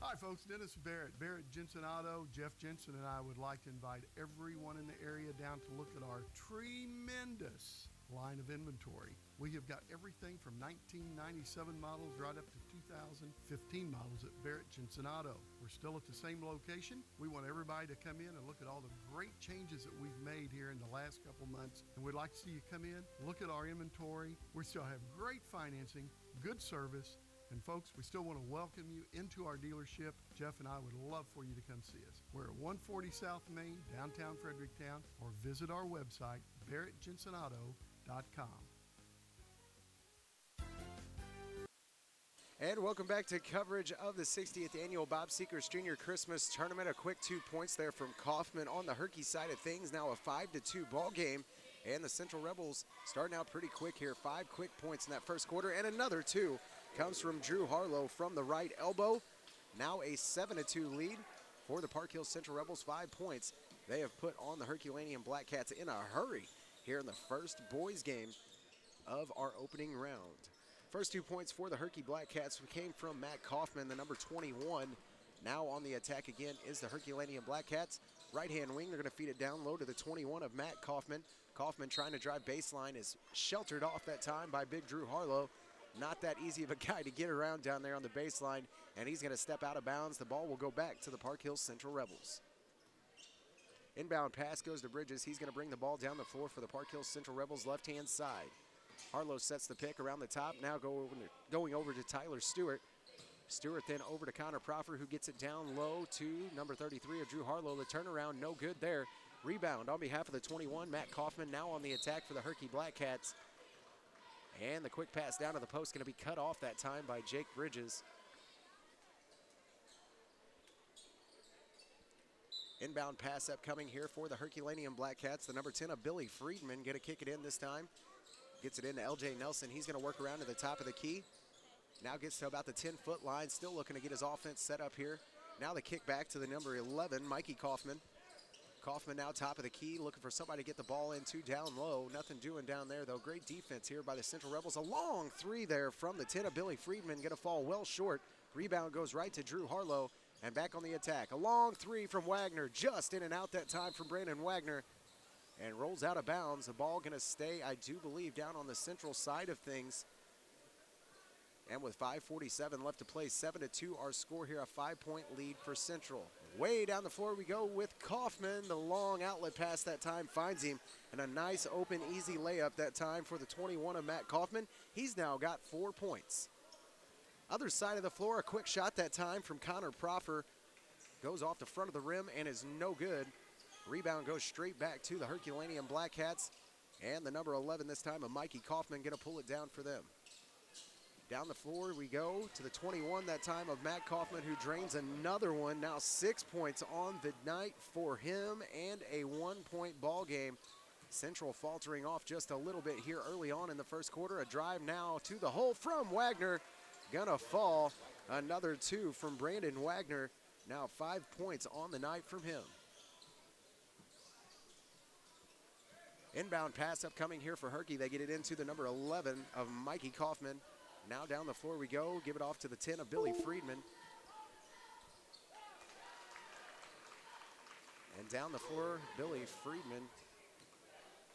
Hi folks, Dennis Barrett Jensen Auto. Jeff Jensen and I would like to invite everyone in the area down to look at our tremendous line of inventory. We have got everything from 1997 models right up to 2015 models at Barrett Jensen Auto. We're still at the same location. We want everybody to come in and look at all the great changes that we've made here in the last couple months. And we'd like to see you come in, look at our inventory. We still have great financing, good service. And folks, we still want to welcome you into our dealership. Jeff and I would love for you to come see us. We're at 140 South Main, downtown Fredericktown, or visit our website, barrettjensenauto.com. And welcome back to coverage of the 60th annual Bob Sechrest Jr. Christmas Tournament. A quick 2 points there from Kaufman on the Herky side of things. Now a 5-2 ball game. And the Central Rebels starting out pretty quick here. 5 quick points in that first quarter, and another 2 comes from Drew Harlow from the right elbow. Now a 7-2 lead for the Park Hills Central Rebels. 5 points they have put on the Herculaneum Black Cats in a hurry here in the first boys game of our opening round. First 2 points for the Herky Black Cats came from Matt Kaufman, the number 21. Now on the attack again is the Herculaneum Black Cats. Right-hand wing, they're going to feed it down low to the 21 of Matt Kaufman. Kaufman trying to drive baseline is sheltered off that time by big Drew Harlow. Not that easy of a guy to get around down there on the baseline, and he's going to step out of bounds. The ball will go back to the Park Hills Central Rebels. Inbound pass goes to Bridges. He's going to bring the ball down the floor for the Park Hills Central Rebels left-hand side. Harlow sets the pick around the top, now going over to Tyler Stewart. Stewart then over to Connor Proffer, who gets it down low to number 33 of Drew Harlow. The turnaround, no good there. Rebound on behalf of the 21, Matt Kaufman, now on the attack for the Herky Black Cats. And the quick pass down to the post going to be cut off that time by Jake Bridges. Inbound pass upcoming here for the Herculaneum Black Cats. The number 10 of Billy Friedman going to kick it in this time. Gets it into LJ Nelson. He's going to work around to the top of the key. Now gets to about the 10-foot line. Still looking to get his offense set up here. Now the kick back to the number 11, Mikey Kaufman. Kaufman now top of the key, looking for somebody to get the ball into down low. Nothing doing down there, though. Great defense here by the Central Rebels. A long 3 there from the 10 of Billy Friedman. Going to fall well short. Rebound goes right to Drew Harlow. And back on the attack. A long 3 from Wagner. Just in and out that time from Brandon Wagner. And rolls out of bounds. The ball going to stay, I do believe, down on the central side of things. And with 5:47 left to play, 7-2 our score here, a 5-point lead for Central. Way down the floor we go with Kaufman. The long outlet pass that time finds him. And a nice open, easy layup that time for the 21 of Matt Kaufman. He's now got 4 points. Other side of the floor, a quick shot that time from Connor Proffer. Goes off the front of the rim and is no good. Rebound goes straight back to the Herculaneum Black Cats. And the number 11 this time of Mikey Kaufman going to pull it down for them. Down the floor we go to the 21 that time of Matt Kaufman, who drains another one. Now 6 points on the night for him and a 1-point ball game. Central faltering off just a little bit here early on in the first quarter. A drive now to the hole from Wagner. Gonna fall. Another 2 from Brandon Wagner. Now 5 points on the night from him. Inbound pass upcoming here for Herky. They get it into the number 11 of Mikey Kaufman. Now down the floor we go. Give it off to the 10 of Billy Friedman. And down the floor, Billy Friedman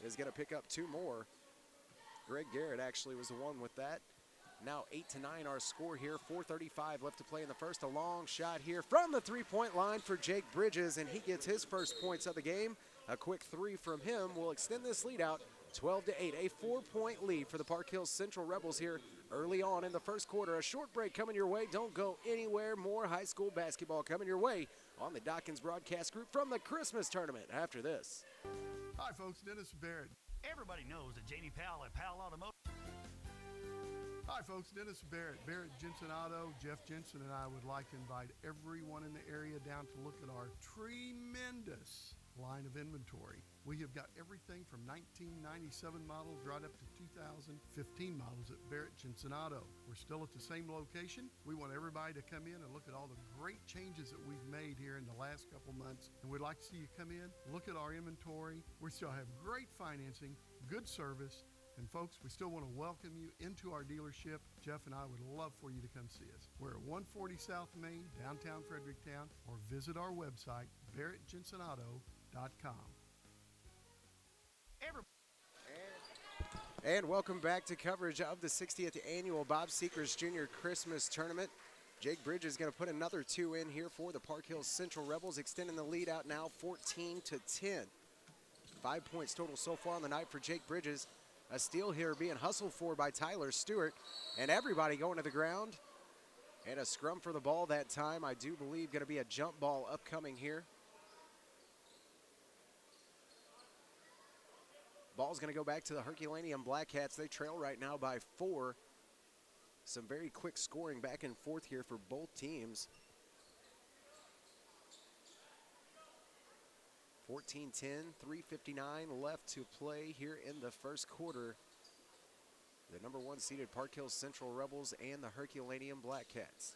is going to pick up 2 more. Greg Garrett actually was the one with that. Now 8-9 our score here. 4:35 left to play in the first. A long shot here from the three-point line for Jake Bridges, and he gets his first points of the game. A quick three from him will extend this lead out 12-8. A 4-point lead for the Park Hills Central Rebels here early on in the first quarter. A short break coming your way. Don't go anywhere. More high school basketball coming your way on the Dawkins Broadcast Group from the Christmas tournament after this. Hi, folks. Dennis Barrett. Everybody knows that Jamie Powell at Powell Automotive. Hi, folks. Dennis Barrett, Barrett Jensen Auto. Jeff Jensen and I would like to invite everyone in the area down to look at our tremendous line of inventory. We have got everything from 1997 models right up to 2015 models at Barrett Jensen Auto. We're still at the same location. We want everybody to come in and look at all the great changes that we've made here in the last couple months. And we'd like to see you come in, look at our inventory. We still have great financing, good service. And folks, we still want to welcome you into our dealership. Jeff and I would love for you to come see us. We're at 140 South Main, downtown Fredericktown, or visit our website, barrettjensenauto.com. And welcome back to coverage of the 60th annual Bob Sechrest Jr. Christmas Tournament. Jake Bridges is going to put another two in here for the Park Hills Central Rebels, extending the lead out now 14-10. 5 points total so far on the night for Jake Bridges. A steal here being hustled for by Tyler Stewart, and everybody going to the ground. And a scrum for the ball that time. I do believe going to be a jump ball upcoming here. Ball's going to go back to the Herculaneum Black Cats. They trail right now by 4. Some very quick scoring back and forth here for both teams. 14-10, 3:59 left to play here in the first quarter. The number 1 seeded Park Hills Central Rebels and the Herculaneum Black Cats.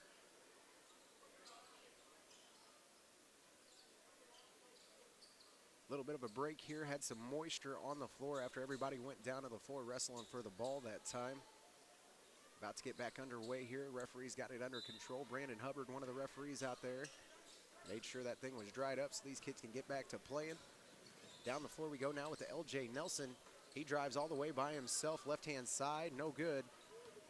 A little bit of a break here. Had some moisture on the floor after everybody went down to the floor wrestling for the ball that time. About to get back underway here. Referees got it under control. Brandon Hubbard, one of the referees out there, made sure that thing was dried up so these kids can get back to playing. Down the floor we go now with the LJ Nelson. He drives all the way by himself, left-hand side, no good.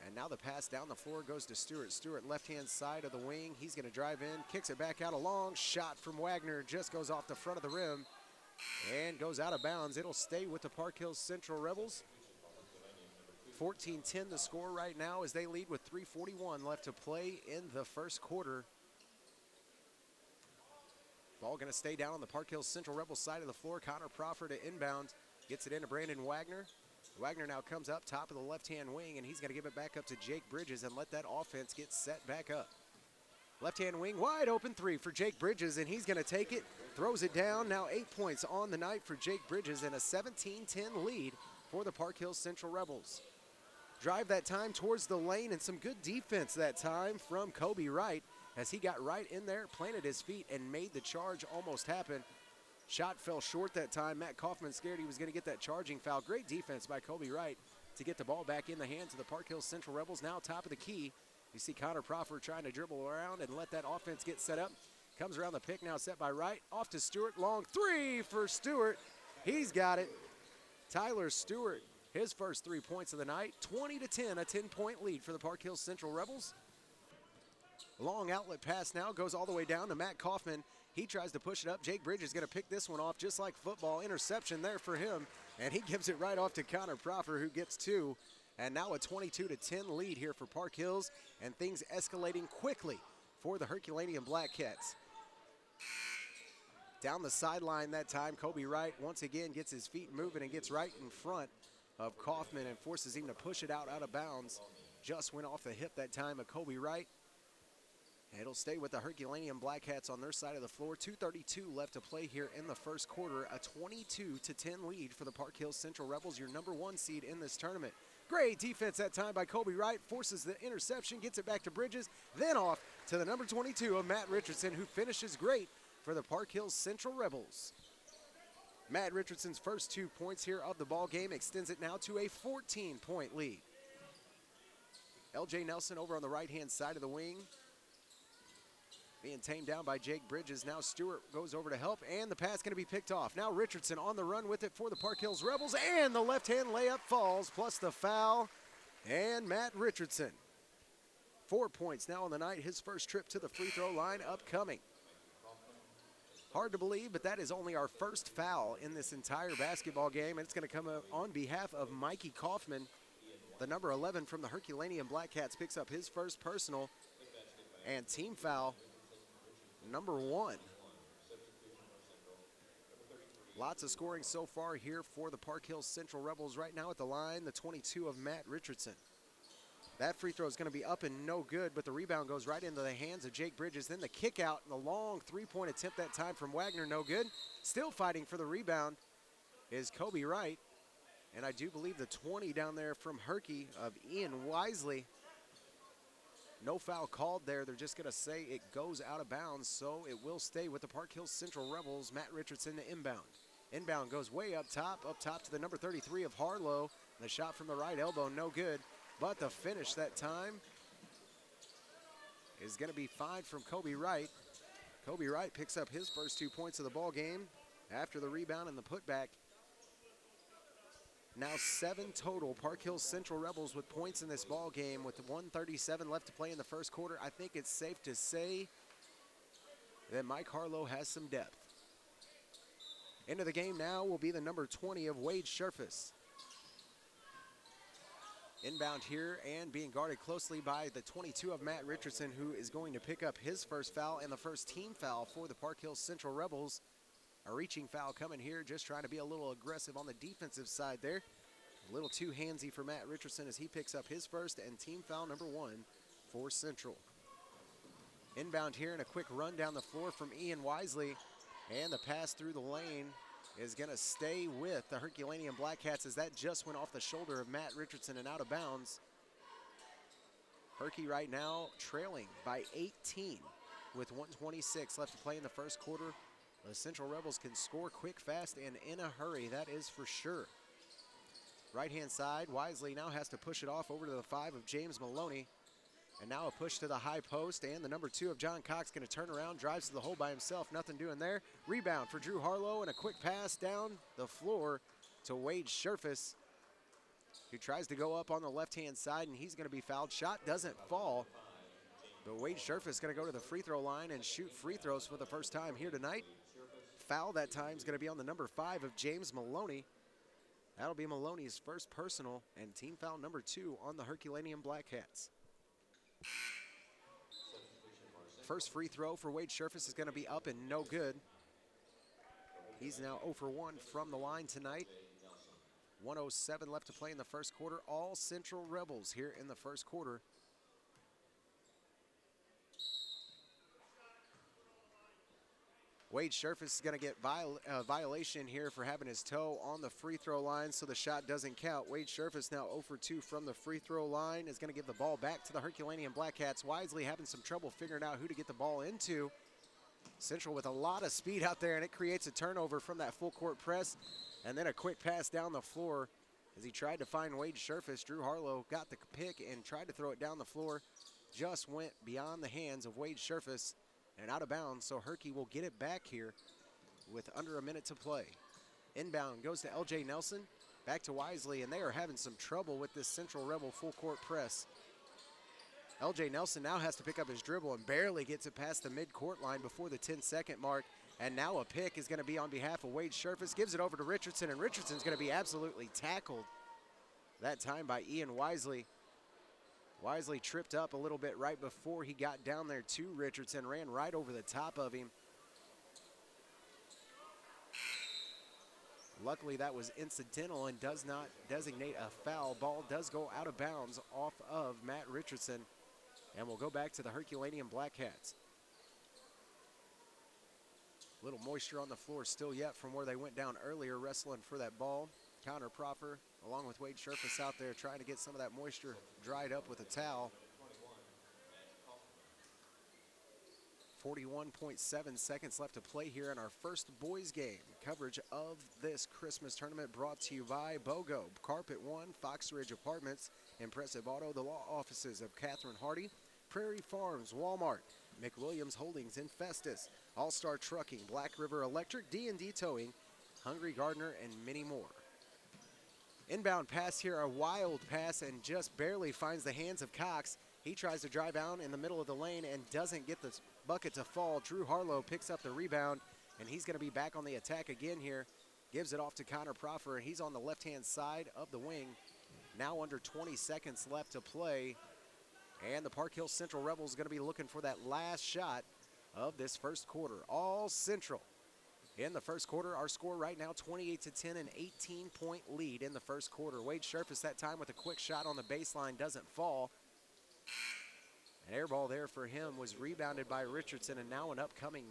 And now the pass down the floor goes to Stewart. Stewart, left-hand side of the wing. He's going to drive in, kicks it back out. A long shot from Wagner, just goes off the front of the rim and goes out of bounds. It'll stay with the Park Hills Central Rebels. 14-10 the score right now as they lead with 3:41 left to play in the first quarter. Ball going to stay down on the Park Hills Central Rebels side of the floor. Connor Proffer to inbound. Gets it into Brandon Wagner. Wagner now comes up top of the left-hand wing, and he's going to give it back up to Jake Bridges and let that offense get set back up. Left-hand wing, wide open three for Jake Bridges, and he's going to take it, throws it down. Now 8 points on the night for Jake Bridges and a 17-10 lead for the Park Hills Central Rebels. Drive that time towards the lane and some good defense that time from Kobe Wright as he got right in there, planted his feet, and made the charge almost happen. Shot fell short that time. Matt Kaufman scared he was going to get that charging foul. Great defense by Kobe Wright to get the ball back in the hands of the Park Hills Central Rebels. Now top of the key. You see Connor Proffer trying to dribble around and let that offense get set up. Comes around the pick now set by Wright. Off to Stewart. Long three for Stewart. He's got it. Tyler Stewart, his first 3 points of the night. 20-10, a 10-point lead for the Park Hills Central Rebels. Long outlet pass now goes all the way down to Matt Kaufman. He tries to push it up. Jake Bridges is going to pick this one off just like football. Interception there for him, and he gives it right off to Connor Proffer, who gets 2. And now a 22-10 lead here for Park Hills, and things escalating quickly for the Herculaneum Black Cats. Down the sideline that time, Kobe Wright once again gets his feet moving and gets right in front of Kaufman and forces him to push it out of bounds. Just went off the hip that time of Kobe Wright. It'll stay with the Herculaneum Black Cats on their side of the floor. 2:32 left to play here in the first quarter. A 22-10 lead for the Park Hills Central Rebels, your number 1 seed in this tournament. Great defense that time by Kobe Wright. Forces the interception, gets it back to Bridges, then off to the number 22 of Matt Richardson, who finishes great for the Park Hills Central Rebels. Matt Richardson's first 2 points here of the ball game extends it now to a 14-point lead. LJ Nelson over on the right-hand side of the wing, being tamed down by Jake Bridges. Now Stewart goes over to help, and the pass going to be picked off. Now Richardson on the run with it for the Park Hills Rebels, and the left-hand layup falls, plus the foul, and Matt Richardson 4 points now on the night. His first trip to the free throw line upcoming. Hard to believe, but that is only our first foul in this entire basketball game, and it's going to come on behalf of Mikey Kaufman. The number 11 from the Herculaneum Black Cats picks up his first personal, and team foul number 1. Lots of scoring so far here for the Park Hills Central Rebels. Right now at the line, the 22 of Matt Richardson. That free throw is going to be up and no good, but the rebound goes right into the hands of Jake Bridges. Then the kick out and the long three-point attempt that time from Wagner, no good. Still fighting for the rebound is Kobe Wright. And I do believe the 20 down there from Herky of Ian Wisely. No foul called there. They're just going to say it goes out of bounds, so it will stay with the Park Hills Central Rebels. Matt Richardson to inbound. Inbound goes way up top to the number 33 of Harlow. The shot from the right elbow, no good. But the finish that time is going to be fine from Kobe Wright. Kobe Wright picks up his first 2 points of the ball game after the rebound and the putback. Now 7 total Park Hills Central Rebels with points in this ball game with 1:37 left to play in the first quarter. I think it's safe to say that Mike Harlow has some depth. Into the game now will be the number 20 of Wade Sherfus. Inbound here and being guarded closely by the 22 of Matt Richardson, who is going to pick up his first foul and the first team foul for the Park Hills Central Rebels. A reaching foul coming here, just trying to be a little aggressive on the defensive side there. A little too handsy for Matt Richardson as he picks up his first and team foul number 1 for Central. Inbound here and a quick run down the floor from Ian Wisely, and the pass through the lane is going to stay with the Herculaneum Black Cats as that just went off the shoulder of Matt Richardson and out of bounds. Herky right now trailing by 18 with 1:26 left to play in the first quarter. The Central Rebels can score quick, fast, and in a hurry, that is for sure. Right-hand side, Wisely now has to push it off over to the 5 of James Maloney. And now a push to the high post, and the number 2 of John Cox going to turn around, drives to the hole by himself, nothing doing there. Rebound for Drew Harlow, and a quick pass down the floor to Wade Sherfus, who tries to go up on the left-hand side, and he's going to be fouled. Shot doesn't fall, but Wade Sherfus is going to go to the free throw line and shoot free throws for the first time here tonight. Foul that time is going to be on the number 5 of James Maloney. That'll be Maloney's first personal and team foul number 2 on the Herculaneum Black Cats. First free throw for Wade Sherfus is going to be up and no good. He's now 0 for 1 from the line tonight. 1:07 left to play in the first quarter. All Central Rebels here in the first quarter. Wade Sherfus is going to get a violation here for having his toe on the free throw line, so the shot doesn't count. Wade Sherfus now 0 for 2 from the free throw line, is going to give the ball back to the Herculaneum Black Cats. Wisely having some trouble figuring out who to get the ball into. Central with a lot of speed out there, and it creates a turnover from that full court press. And then a quick pass down the floor as he tried to find Wade Sherfus. Drew Harlow got the pick and tried to throw it down the floor. Just went beyond the hands of Wade Sherfus and out of bounds, so Herky will get it back here with under a minute to play. Inbound goes to LJ Nelson, back to Wisely, and they are having some trouble with this Central Rebel full court press. LJ Nelson now has to pick up his dribble and barely gets it past the mid-court line before the 10-second mark. And now a pick is going to be on behalf of Wade Sherfus, gives it over to Richardson, and Richardson's going to be absolutely tackled that time by Ian Wisely. Wisely tripped up a little bit right before he got down there to Richardson, ran right over the top of him. Luckily, that was incidental and does not designate a foul. Ball does go out of bounds off of Matt Richardson, and we'll go back to the Herculaneum Black Cats. Little moisture on the floor still yet from where they went down earlier wrestling for that ball. Connor Proffer, along with Wade Sherfus out there trying to get some of that moisture dried up with a towel. 41.7 seconds left to play here in our first boys game. Coverage of this Christmas tournament brought to you by BOGO, Carpet One, Fox Ridge Apartments, Impressive Auto, the law offices of Catherine Hardy, Prairie Farms, Walmart, McWilliams Holdings in Festus, All-Star Trucking, Black River Electric, D&D Towing, Hungry Gardener, and many more. Inbound pass here, a wild pass, and just barely finds the hands of Cox. He tries to drive out in the middle of the lane and doesn't get the bucket to fall. Drew Harlow picks up the rebound, and he's going to be back on the attack again here. Gives it off to Connor Proffer, and he's on the left-hand side of the wing. Now under 20 seconds left to play, and the Park Hill Central Rebels going to be looking for that last shot of this first quarter. All Central in the first quarter. Our score right now 28-10, an 18-point lead in the first quarter. Wade Sherfus that time with a quick shot on the baseline, doesn't fall. An air ball there for him was rebounded by Richardson, and now an upcoming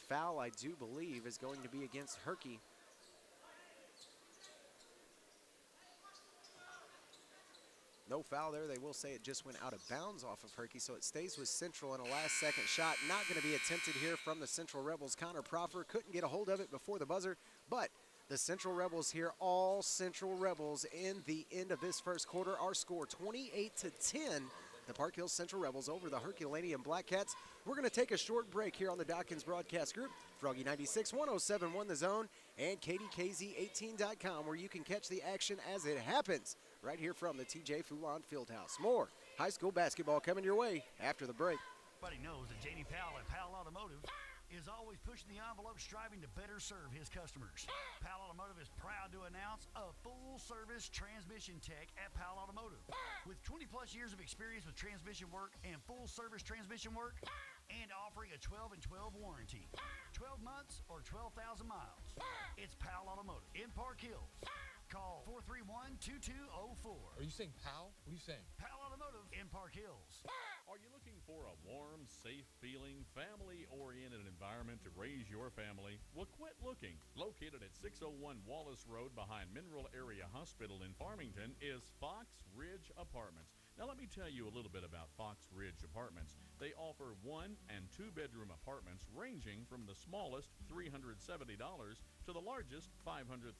foul, I do believe, is going to be against Herky. No foul there. They will say it just went out of bounds off of Herky, so it stays with Central in a last-second shot. Not going to be attempted here from the Central Rebels. Connor Proffer couldn't get a hold of it before the buzzer, but the Central Rebels here, all Central Rebels in the end of this first quarter. Our score 28-10. The Park Hill Central Rebels over the Herculaneum Black Cats. We're going to take a short break here on the Dawkins Broadcast Group. Froggy 96, 107.1 The Zone, and KDKZ18.com, where you can catch the action as it happens right here from the TJ Foulon Fieldhouse. More high school basketball coming your way after the break. Everybody knows that J.D. Powell at Powell Automotive is always pushing the envelope, striving to better serve his customers. Powell Automotive is proud to announce a full-service transmission tech at Powell Automotive. With 20-plus years of experience with transmission work and full-service transmission work, and offering a 12 and 12 warranty. 12 months or 12,000 miles. It's Powell Automotive in Park Hills. Call 431-2204. Are you saying Powell? What are you saying? Powell Automotive in Park Hills. Are you looking for a warm, safe-feeling, family-oriented environment to raise your family? Well, quit looking. Located at 601 Wallace Road behind Mineral Area Hospital in Farmington is Fox Ridge Apartments. Now, let me tell you a little bit about Fox Ridge Apartments. They offer 1- and 2-bedroom apartments ranging from the smallest $370 to the largest $532.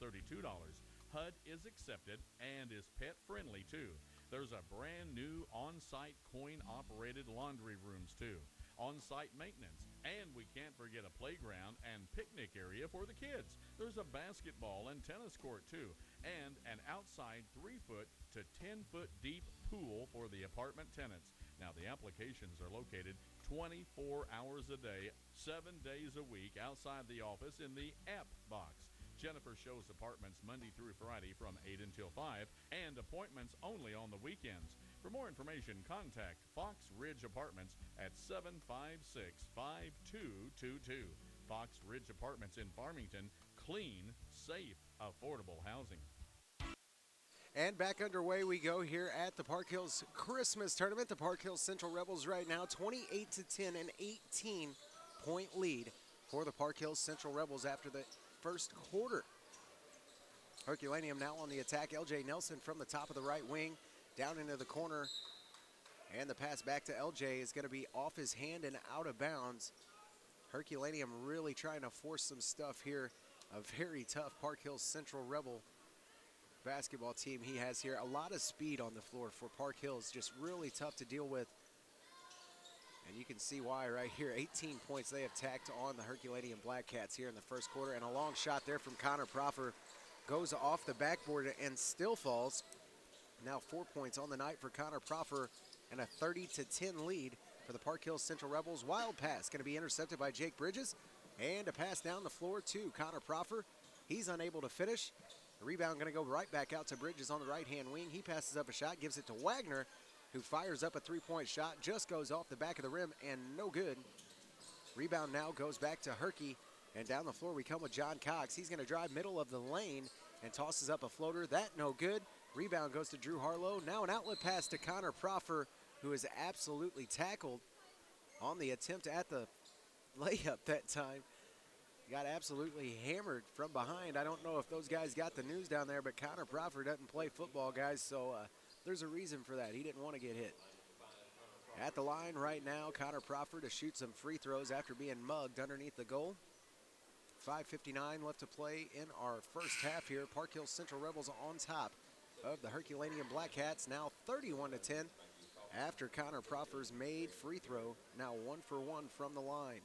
HUD is accepted and is pet-friendly, too. There's a brand new on-site coin-operated laundry rooms, too. On-site maintenance, and we can't forget a playground and picnic area for the kids. There's a basketball and tennis court, too, and an outside 3-foot to 10-foot deep pool for the apartment tenants. Now, the applications are located 24 hours a day, 7 days a week outside the office in the app box. Jennifer shows apartments Monday through Friday from 8 until 5, and appointments only on the weekends. For more information, contact Fox Ridge Apartments at 756-5222. Fox Ridge Apartments in Farmington. Clean, safe, affordable housing. And back underway we go here at the Park Hills Christmas Tournament. The Park Hills Central Rebels right now 28-10, an 18-point lead for the Park Hills Central Rebels after the first quarter. Herculaneum now on the attack. LJ Nelson from the top of the right wing down into the corner, and the pass back to LJ is going to be off his hand and out of bounds. Herculaneum really trying to force some stuff here. A very tough Park Hills Central Rebel basketball team he has here. A lot of speed on the floor for Park Hills, just really tough to deal with. And you can see why right here. 18 points they have tacked on the Herculaneum Black Cats here in the first quarter. And a long shot there from Connor Proffer goes off the backboard and still falls. Now 4 points on the night for Connor Proffer and a 30-10 lead for the Park Hills Central Rebels. Wild pass going to be intercepted by Jake Bridges. And a pass down the floor to Connor Proffer. He's unable to finish. The rebound going to go right back out to Bridges on the right-hand wing. He passes up a shot, gives it to Wagner, who fires up a three-point shot, just goes off the back of the rim and no good. Rebound now goes back to Herky, and down the floor we come with John Cox. He's going to drive middle of the lane and tosses up a floater. That no good. Rebound goes to Drew Harlow. Now an outlet pass to Connor Proffer, who is absolutely tackled on the attempt at the layup that time. Got absolutely hammered from behind. I don't know if those guys got the news down there, but Connor Proffer doesn't play football, guys, so there's a reason for that. He didn't want to get hit. At the line right now, Connor Proffer to shoot some free throws after being mugged underneath the goal. 5:59 left to play in our first half here. Park Hills Central Rebels on top of the Herculaneum Black Cats, now 31-10 after Connor Proffer's made free throw, now 1 for 1 from the line.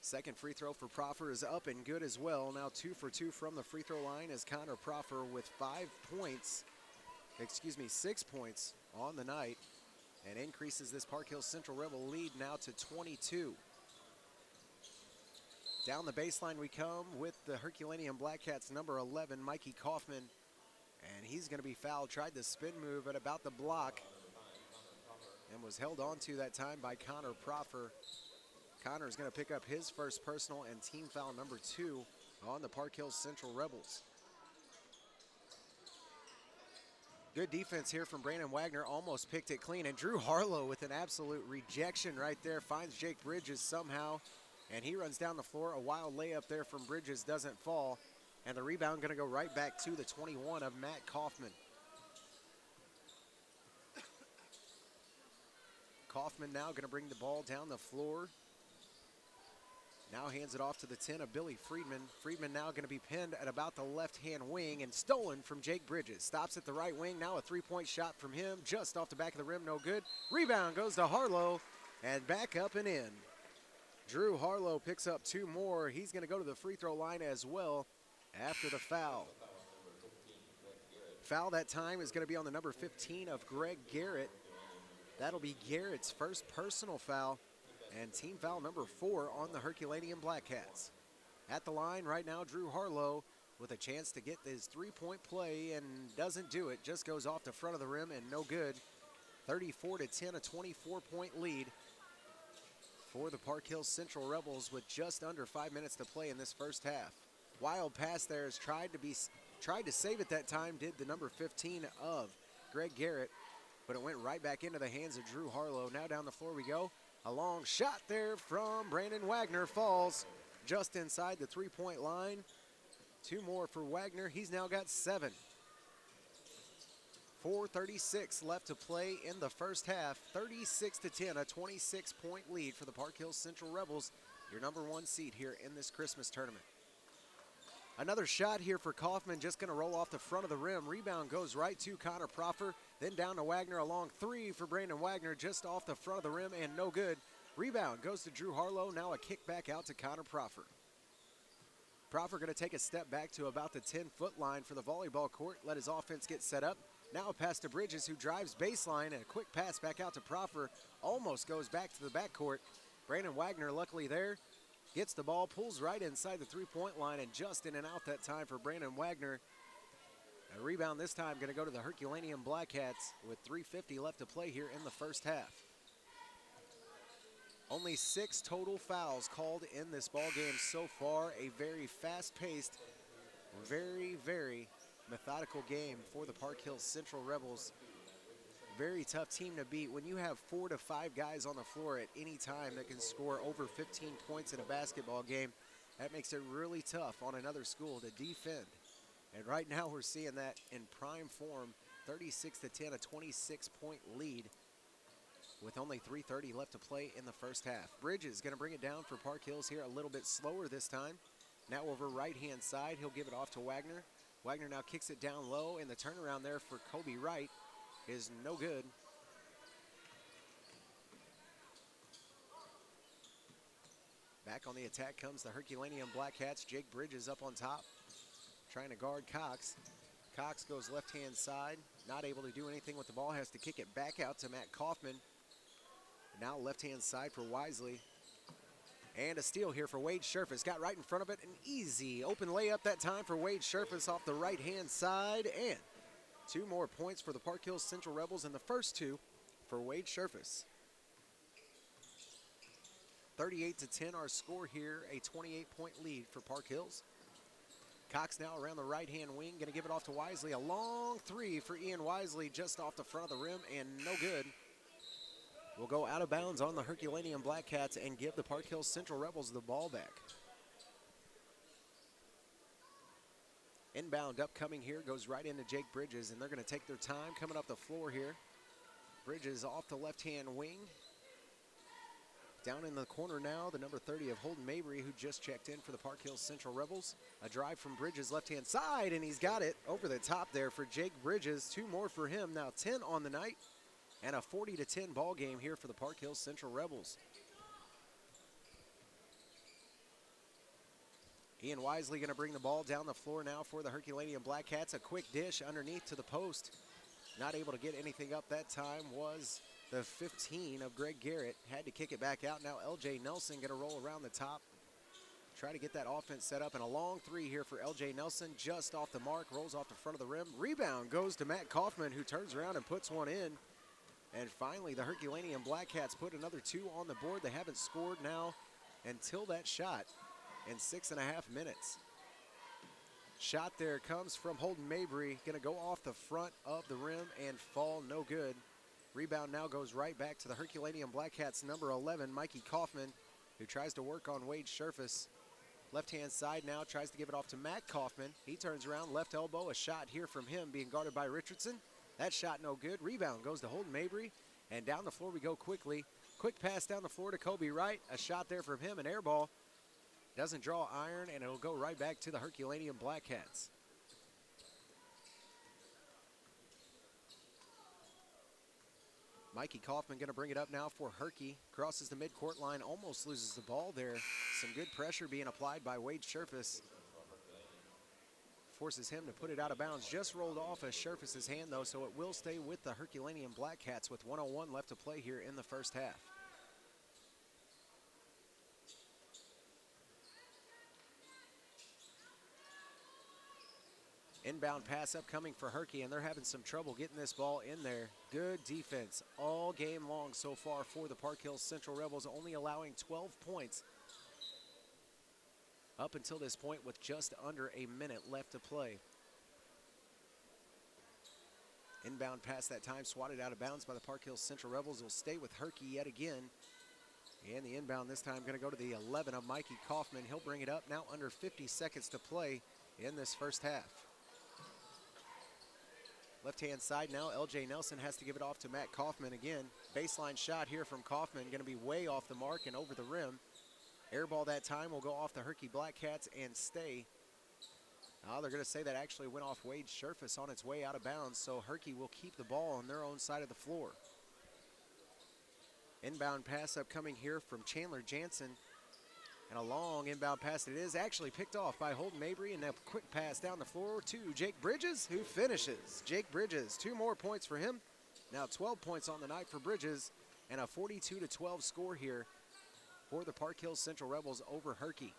Second free throw for Proffer is up and good as well. Now 2 for 2 from the free throw line as Connor Proffer with 6 points on the night, and increases this Park Hills Central Rebel lead now to 22. Down the baseline we come with the Herculaneum Black Cats number 11, Mikey Kaufman, and he's going to be fouled. Tried the spin move at about the block and was held on to that time by Connor Proffer. Connor's going to pick up his first personal and team foul number 2 on the Park Hills Central Rebels. Good defense here from Brandon Wagner, almost picked it clean, and Drew Harlow with an absolute rejection right there, finds Jake Bridges somehow, and he runs down the floor. A wild layup there from Bridges doesn't fall, and the rebound going to go right back to the 21 of Matt Kaufman. Kaufman now going to bring the ball down the floor. Now hands it off to the 10 of Billy Friedman. Friedman now going to be pinned at about the left-hand wing and stolen from Jake Bridges. Stops at the right wing. Now a three-point shot from him just off the back of the rim. No good. Rebound goes to Harlow and back up and in. Drew Harlow picks up 2 more. He's going to go to the free throw line as well after the foul. Foul that time is going to be on the number 15 of Greg Garrett. That'll be Garrett's first personal foul and team foul number 4 on the Herculaneum Black Cats. At the line right now, Drew Harlow with a chance to get his three-point play and doesn't do it. Just goes off the front of the rim and no good. 34-10, a 24-point lead for the Park Hills Central Rebels with just under 5 minutes to play in this first half. Wild pass there is tried to save it that time, did the number 15 of Greg Garrett, but it went right back into the hands of Drew Harlow. Now down the floor we go. A long shot there from Brandon Wagner falls just inside the three-point line. 2 more for Wagner. He's now got 7. 4:36 left to play in the first half. 36-10, a 26-point lead for the Park Hills Central Rebels, your number 1 seed here in this Christmas tournament. Another shot here for Kaufman, just going to roll off the front of the rim. Rebound goes right to Connor Proffer, then down to Wagner. A long 3 for Brandon Wagner, just off the front of the rim and no good. Rebound goes to Drew Harlow, now a kick back out to Connor Proffer. Proffer going to take a step back to about the 10-foot line for the volleyball court, let his offense get set up. Now a pass to Bridges, who drives baseline, and a quick pass back out to Proffer. Almost goes back to the backcourt. Brandon Wagner luckily there. Gets the ball, pulls right inside the three-point line, and just in and out that time for Brandon Wagner. A rebound this time going to go to the Herculaneum Black Cats with 3:50 left to play here in the first half. Only 6 total fouls called in this ball game so far. A very fast-paced, very, very methodical game for the Park Hills Central Rebels. Very tough team to beat. When you have 4 to 5 guys on the floor at any time that can score over 15 points in a basketball game, that makes it really tough on another school to defend. And right now we're seeing that in prime form. 36-10, a 26-point lead with only 3:30 left to play in the first half. Bridges going to bring it down for Park Hills here a little bit slower this time. Now over right-hand side, he'll give it off to Wagner. Wagner now kicks it down low, and the turnaround there for Kobe Wright is no good. Back on the attack comes the Herculaneum Black Cats. Jake Bridges up on top, trying to guard Cox. Cox goes left-hand side, not able to do anything with the ball, has to kick it back out to Matt Kaufman. Now left-hand side for Wisely. And a steal here for Wade Scherfus. Got right in front of it, an easy open layup that time for Wade Scherfus off the right-hand side, and 2 more points for the Park Hills Central Rebels, and the first 2 for Wade Scherfus. 38-10 our score here, a 28-point lead for Park Hills. Cox now around the right-hand wing, going to give it off to Wisely. A long 3 for Ian Wisely just off the front of the rim and no good. We'll go out of bounds on the Herculaneum Black Cats and give the Park Hills Central Rebels the ball back. Inbound upcoming here goes right into Jake Bridges, and they're going to take their time coming up the floor here. Bridges off the left-hand wing. Down in the corner now, the number 30 of Holden Mabry, who just checked in for the Park Hills Central Rebels. A drive from Bridges left-hand side, and he's got it over the top there for Jake Bridges. 2 more for him, now 10 on the night, and a 40-10 ball game here for the Park Hills Central Rebels. Ian Wisely going to bring the ball down the floor now for the Herculaneum Black Cats. A quick dish underneath to the post. Not able to get anything up that time was the 15 of Greg Garrett. Had to kick it back out. Now LJ Nelson going to roll around the top. Try to get that offense set up. And a long three here for LJ Nelson. Just off the mark. Rolls off the front of the rim. Rebound goes to Matt Kaufman, who turns around and puts one in. And finally, the Herculaneum Black Cats put another 2 on the board. They haven't scored now until that shot in 6.5 minutes. Shot there comes from Holden Mabry. Going to go off the front of the rim and fall no good. Rebound now goes right back to the Herculaneum Black Cats number 11, Mikey Kaufman, who tries to work on Wade Scherfus. Left-hand side now tries to give it off to Matt Kaufman. He turns around, left elbow, a shot here from him being guarded by Richardson. That shot no good. Rebound goes to Holden Mabry, and down the floor we go quickly. Quick pass down the floor to Kobe Wright. A shot there from him, an air ball. Doesn't draw iron, and it'll go right back to the Herculaneum Black Cats. Mikey Kaufman going to bring it up now for Herky. Crosses the midcourt line, almost loses the ball there. Some good pressure being applied by Wade Scherfus. Forces him to put it out of bounds. Just rolled off of Scherfus's hand, though, so it will stay with the Herculaneum Black Cats with 1:01 left to play here in the first half. Inbound pass upcoming for Herky, and they're having some trouble getting this ball in there. Good defense all game long so far for the Park Hills Central Rebels, only allowing 12 points up until this point with just under a minute left to play. Inbound pass that time swatted out of bounds by the Park Hills Central Rebels. Will stay with Herky yet again. And the inbound this time going to go to the 11 of Mikey Kaufman. He'll bring it up now under 50 seconds to play in this first half. Left-hand side now, LJ Nelson has to give it off to Matt Kaufman again. Baseline shot here from Kaufman, going to be way off the mark and over the rim. Air ball that time will go off the Herky Black Cats and stay. Now they're going to say that actually went off Wade Scherfus on its way out of bounds, so Herky will keep the ball on their own side of the floor. Inbound pass upcoming here from Chandler Jansen. And a long inbound pass. It is actually picked off by Holden Mabry, and a quick pass down the floor to Jake Bridges, who finishes. Jake Bridges, 2 more points for him. Now 12 points on the night for Bridges, and a 42-12 score here for the Park Hills Central Rebels over Herky.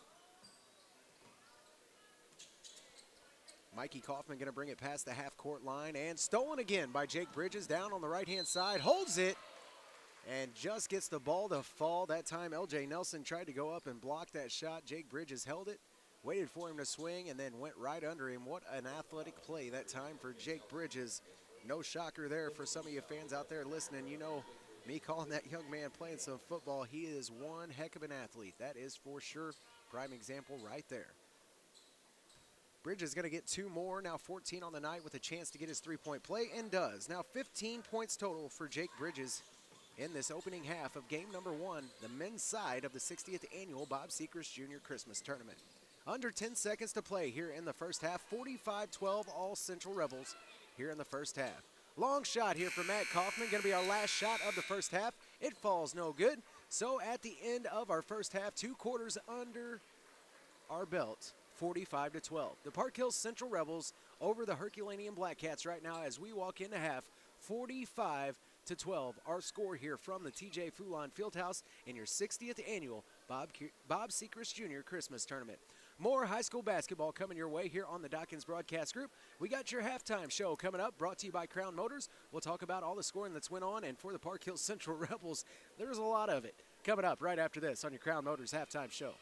Mikey Kaufman going to bring it past the half-court line, and stolen again by Jake Bridges down on the right-hand side. Holds it, and just gets the ball to fall. That time LJ Nelson tried to go up and block that shot. Jake Bridges held it, waited for him to swing, and then went right under him. What an athletic play that time for Jake Bridges. No shocker there for some of you fans out there listening. You know me calling that young man playing some football. He is one heck of an athlete. That is for sure. Prime example right there. Bridges going to get 2 more, now 14 on the night with a chance to get his 3-point play, and does. Now 15 points total for Jake Bridges in this opening half of game number 1, the men's side of the 60th annual Bob Sechrest Jr. Christmas Tournament. Under 10 seconds to play here in the first half. 45-12 all Central Rebels here in the first half. Long shot here from Matt Kaufman. Going to be our last shot of the first half. It falls no good. So at the end of our first half, 2 quarters under our belt, 45-12. The Park Hills Central Rebels over the Herculaneum Black Cats right now as we walk into half. 45-12, our score here from the TJ Foulon Fieldhouse in your 60th annual Bob Sechrest Jr. Christmas Tournament. More high school basketball coming your way here on the Dawkins Broadcast Group. We got your halftime show coming up, brought to you by Crown Motors. We'll talk about all the scoring that's went on, and for the Park Hills Central Rebels, there's a lot of it. Coming up right after this on your Crown Motors halftime show.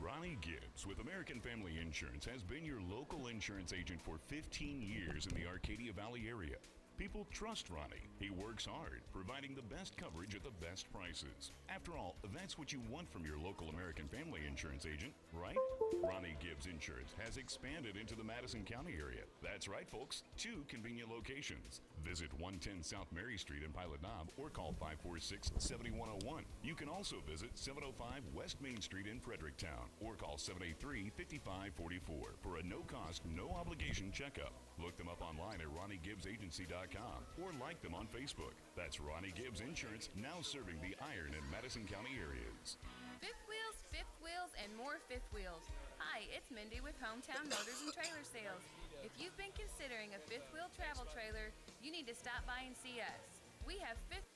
Ronnie Gibbs with American Family Insurance has been your local insurance agent for 15 years in the Arcadia Valley area. People trust Ronnie. He works hard, providing the best coverage at the best prices. After all, that's what you want from your local American Family Insurance agent, right? Ronnie Gibbs Insurance has expanded into the Madison County area. That's right, folks. 2 convenient locations. Visit 110 South Mary Street in Pilot Knob or call 546-7101. You can also visit 705 West Main Street in Fredericktown or call 783-5544 for a no-cost, no-obligation checkup. Look them up online at RonnieGibbsAgency.com or like them on Facebook. That's Ronnie Gibbs Insurance, now serving the Iron and Madison County areas. Fifth Wheels, and more fifth wheels. Hi, it's Mindy with Hometown Motors and Trailer Sales. If you've been considering a fifth wheel travel trailer, you need to stop by and see us. We have fifth.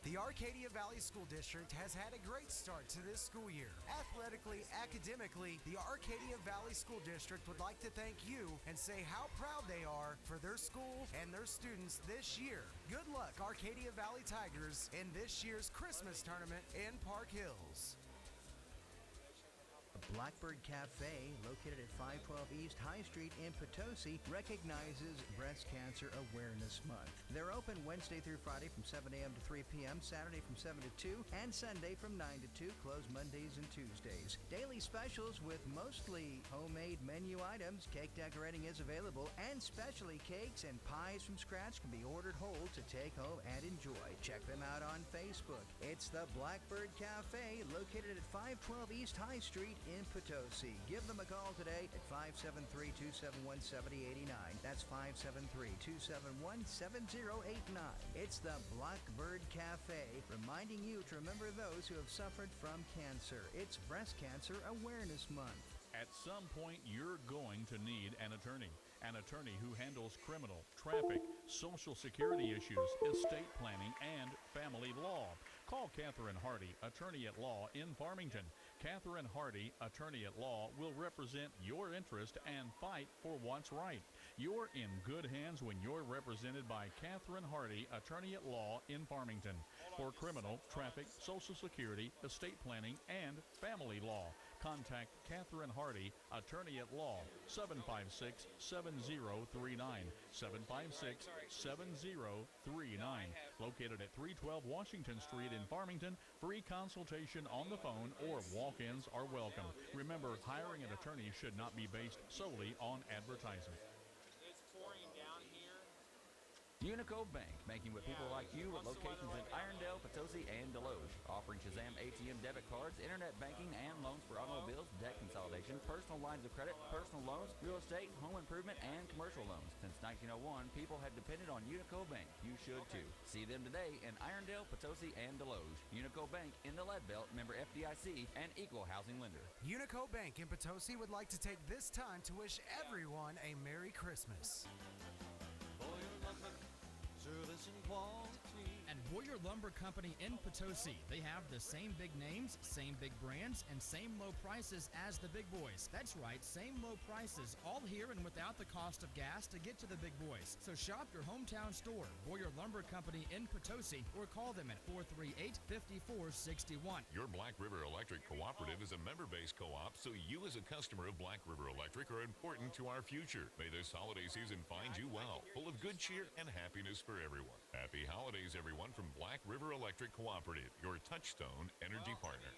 The Arcadia Valley School District has had a great start to this school year. Athletically, academically, the Arcadia Valley School District would like to thank you and say how proud they are for their school and their students this year. Good luck, Arcadia Valley Tigers, in this year's Christmas tournament in Park Hills. Blackbird Cafe, located at 512 East High Street in Potosi, recognizes Breast Cancer Awareness Month. They're open Wednesday through Friday from 7 a.m. to 3 p.m., Saturday from 7 to 2, and Sunday from 9 to 2, closed Mondays and Tuesdays. Daily specials with mostly homemade menu items. Cake decorating is available, and specialty cakes and pies from scratch can be ordered whole to take home and enjoy. Check them out on Facebook. It's the Blackbird Cafe, located at 512 East High Street in Potosi. Give them a call today at 573-271-7089. That's 573-271-7089. It's the Blackbird Cafe, reminding you to remember those who have suffered from cancer. It's Breast Cancer Awareness Month. At some point, you're going to need an attorney who handles criminal, traffic, Social Security issues, estate planning, and family law. Call Catherine Hardy, attorney at law in Farmington. Catherine Hardy, attorney at law, will represent your interest and fight for what's right. You're in good hands when you're represented by Catherine Hardy, attorney at law in Farmington, for criminal, traffic, Social Security, estate planning, and family law. Contact Catherine Hardy, attorney at law, 756-7039, 756-7039, located at 312 Washington Street in Farmington. Free consultation on the phone or walk-ins are welcome. Remember, hiring an attorney should not be based solely on advertisement. Unico Bank, banking with people like you with locations in Irondale, Potosi, and Deloge. Offering Shazam ATM debit cards, internet banking, and loans for automobiles, debt consolidation, personal lines of credit, personal loans, real estate, home improvement, and commercial loans. Since 1901, people have depended on Unico Bank. You should too. See them today in Irondale, Potosi, and Deloge. Unico Bank in the Lead Belt, member FDIC, and equal housing lender. Unico Bank in Potosi would like to take this time to wish everyone a Merry Christmas. Service and quality. And Boyer Lumber Company in Potosi. They have the same big names, same big brands, and same low prices as the big boys. That's right, same low prices, all here and without the cost of gas to get to the big boys. So shop your hometown store, Boyer Lumber Company in Potosi, or call them at 438-5461. Your Black River Electric Cooperative is a member-based co-op, so you as a customer of Black River Electric are important to our future. May this holiday season find you well, full of good cheer and happiness for everyone. Happy holidays, everyone, from Black River Electric Cooperative, your touchstone energy partner.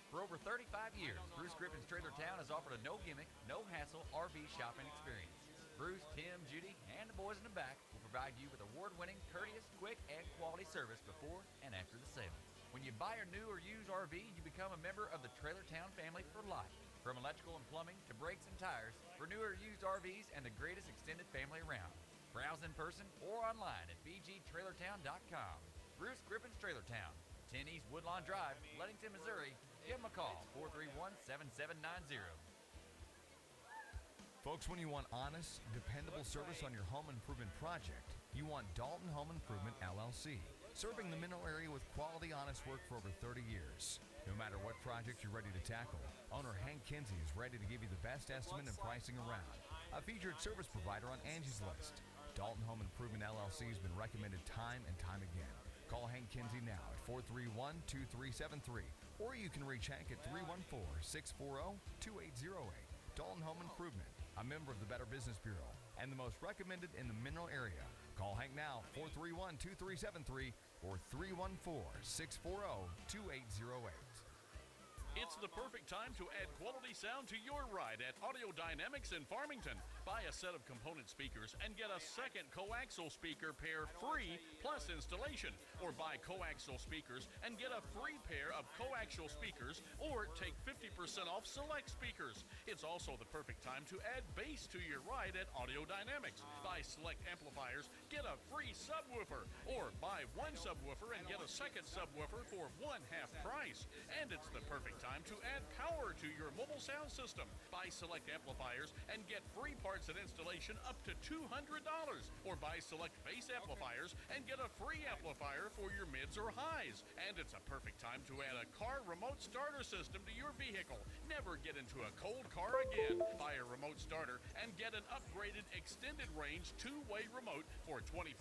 For over 35 years, Bruce Griffin's Trailer Town has offered a no-gimmick, no-hassle RV shopping experience. Bruce, Tim, Judy, and the boys in the back will provide you with award-winning, courteous, quick, and quality service before and after the sale. When you buy a new or used RV, you become a member of the Trailer Town family for life. From electrical and plumbing to brakes and tires, for new or used RVs and the greatest extended family around. Browse in person or online at bgtrailertown.com. Bruce Griffin's Trailer Town, 10 East Woodlawn Drive, Ludington, Missouri. Give them a call, 431-7790. Folks, when you want honest, dependable service on your home improvement project, you want Dalton Home Improvement, LLC. Serving the Mineral area with quality, honest work for over 30 years. No matter what project you're ready to tackle, owner Hank Kinsey is ready to give you the best estimate and pricing around. A featured service provider on Angie's List. Dalton Home Improvement LLC has been recommended time and time again. Call Hank Kinsey now at 431-2373, or you can reach Hank at 314-640-2808. Dalton Home Improvement, a member of the Better Business Bureau, and the most recommended in the Mineral area. Call Hank now, 431-2373, or 314-640-2808. It's the perfect time to add quality sound to your ride at Audio Dynamics in Farmington. Buy a set of component speakers and get a second coaxial speaker pair free plus installation. Or buy coaxial speakers and get a free pair of coaxial speakers or take 50% off select speakers. It's also the perfect time to add bass to your ride at Audio Dynamics. Buy select amplifiers, get a free subwoofer. Or buy one subwoofer and get a second subwoofer for one half price. And it's the perfect time to add power to your mobile sound system. Buy select amplifiers and get free parts and installation up to $200. Or buy select bass amplifiers and get a free amplifier for your mids or highs. And it's a perfect time to add a car remote starter system to your vehicle. Never get into a cold car again. Buy a remote starter and get an upgraded extended range two-way remote for 25%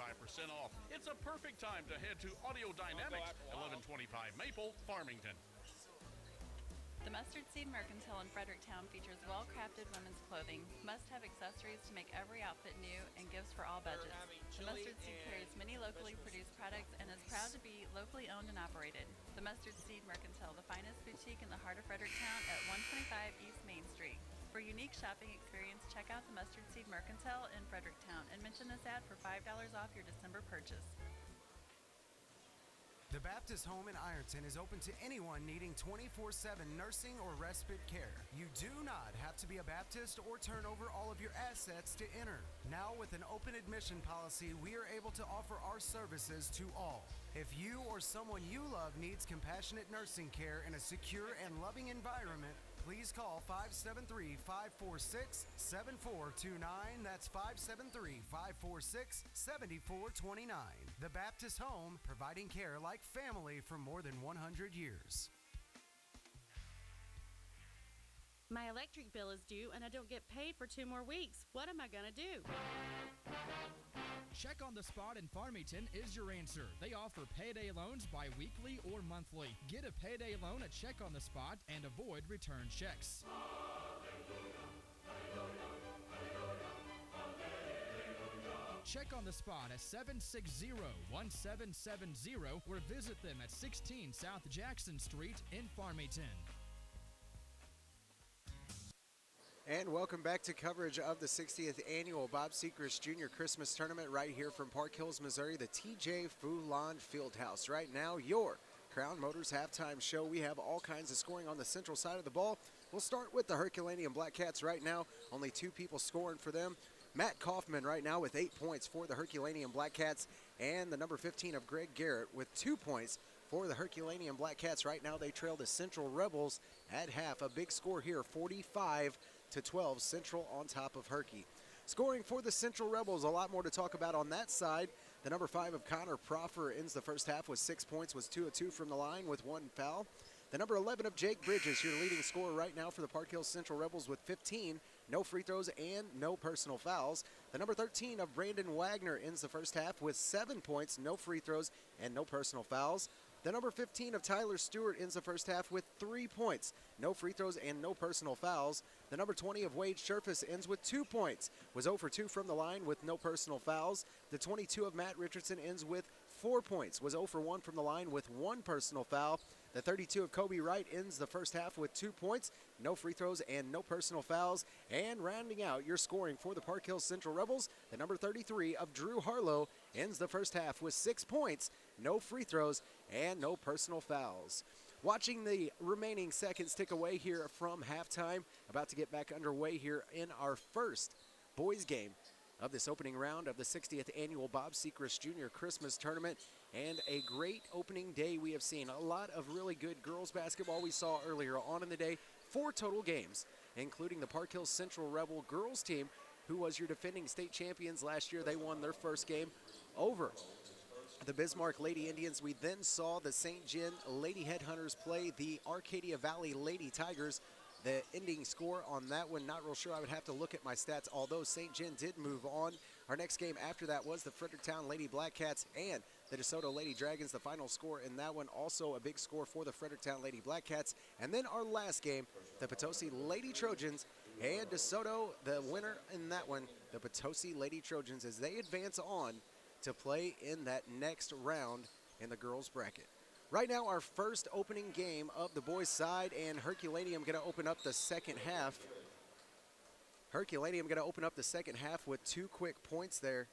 off. It's a perfect time to head to Audio Dynamics, 1125 Maple, Farmington. The Mustard Seed Mercantile in Fredericktown features well-crafted women's clothing, must-have accessories to make every outfit new, and gifts for all budgets. The Mustard Seed carries many locally produced products and is proud to be locally owned and operated. The Mustard Seed Mercantile, the finest boutique in the heart of Fredericktown at 125 East Main Street. For a unique shopping experience, check out the Mustard Seed Mercantile in Fredericktown and mention this ad for $5 off your December purchase. The Baptist Home in Ironton is open to anyone needing 24/7 nursing or respite care. You do not have to be a Baptist or turn over all of your assets to enter. Now with an open admission policy, we are able to offer our services to all. If you or someone you love needs compassionate nursing care in a secure and loving environment, please call 573-546-7429. That's 573-546-7429. The Baptist Home, providing care like family for more than 100 years. My electric bill is due and I don't get paid for 2 more weeks. What am I going to do? Check on the Spot in Farmington is your answer. They offer payday loans bi-weekly or monthly. Get a payday loan at Check on the Spot and avoid return checks. Check on the Spot at 760-1770 or visit them at 16 South Jackson Street in Farmington. And welcome back to coverage of the 60th Annual Bob Sechrest Junior Christmas Tournament right here from Park Hills, Missouri, the TJ Foulon Fieldhouse. Right now, your Crown Motors halftime show. We have all kinds of scoring on the central side of the ball. We'll start with the Herculaneum Black Cats right now. Only 2 people scoring for them. Matt Kaufman right now with 8 points for the Herculaneum Black Cats, and the number 15 of Greg Garrett with 2 points for the Herculaneum Black Cats. Right now they trail the Central Rebels at half. A big score here, 45-12, Central on top of Herky. Scoring for the Central Rebels, a lot more to talk about on that side. The number 5 of Connor Proffer ends the first half with 6 points, was 2 of 2 from the line with 1 foul. The number 11 of Jake Bridges, your leading scorer right now for the Park Hills Central Rebels with 15, no free throws and no personal fouls. The number 13 of Brandon Wagner ends the first half with 7 points, no free throws and no personal fouls. The number 15 of Tyler Stewart ends the first half with 3 points, no free throws and no personal fouls. The number 20 of Wade Sherfus ends with 2 points, was 0 for 2 from the line with no personal fouls. The 22 of Matt Richardson ends with 4 points, was 0 for 1 from the line with 1 personal foul. The 32 of Kobe Wright ends the first half with 2 points, no free throws and no personal fouls. And rounding out your scoring for the Park Hills Central Rebels, the number 33 of Drew Harlow ends the first half with 6 points, no free throws and no personal fouls. Watching the remaining seconds tick away here from halftime, about to get back underway here in our first boys game of this opening round of the 60th Annual Bob Sechrest Junior Christmas Tournament. And a great opening day we have seen. A lot of really good girls basketball we saw earlier on in the day. 4 total games, including the Park Hills Central Rebel girls team, who was your defending state champions last year. They won their first game over the Bismarck Lady Indians. We then saw the St. John Lady Headhunters play the Arcadia Valley Lady Tigers. The ending score on that one, not real sure. I would have to look at my stats, although St. John did move on. Our next game after that was the Fredericktown Lady Black Cats and the DeSoto Lady Dragons. The final score in that one, also a big score for the Fredericktown Lady Black Cats. And then our last game, the Potosi Lady Trojans and DeSoto, the winner in that one, the Potosi Lady Trojans, as they advance on to play in that next round in the girls bracket. Right now, our first opening game of the boys' side, and Herculaneum going to open up the second half Herculaneum going to open up the second half with 2 quick points there.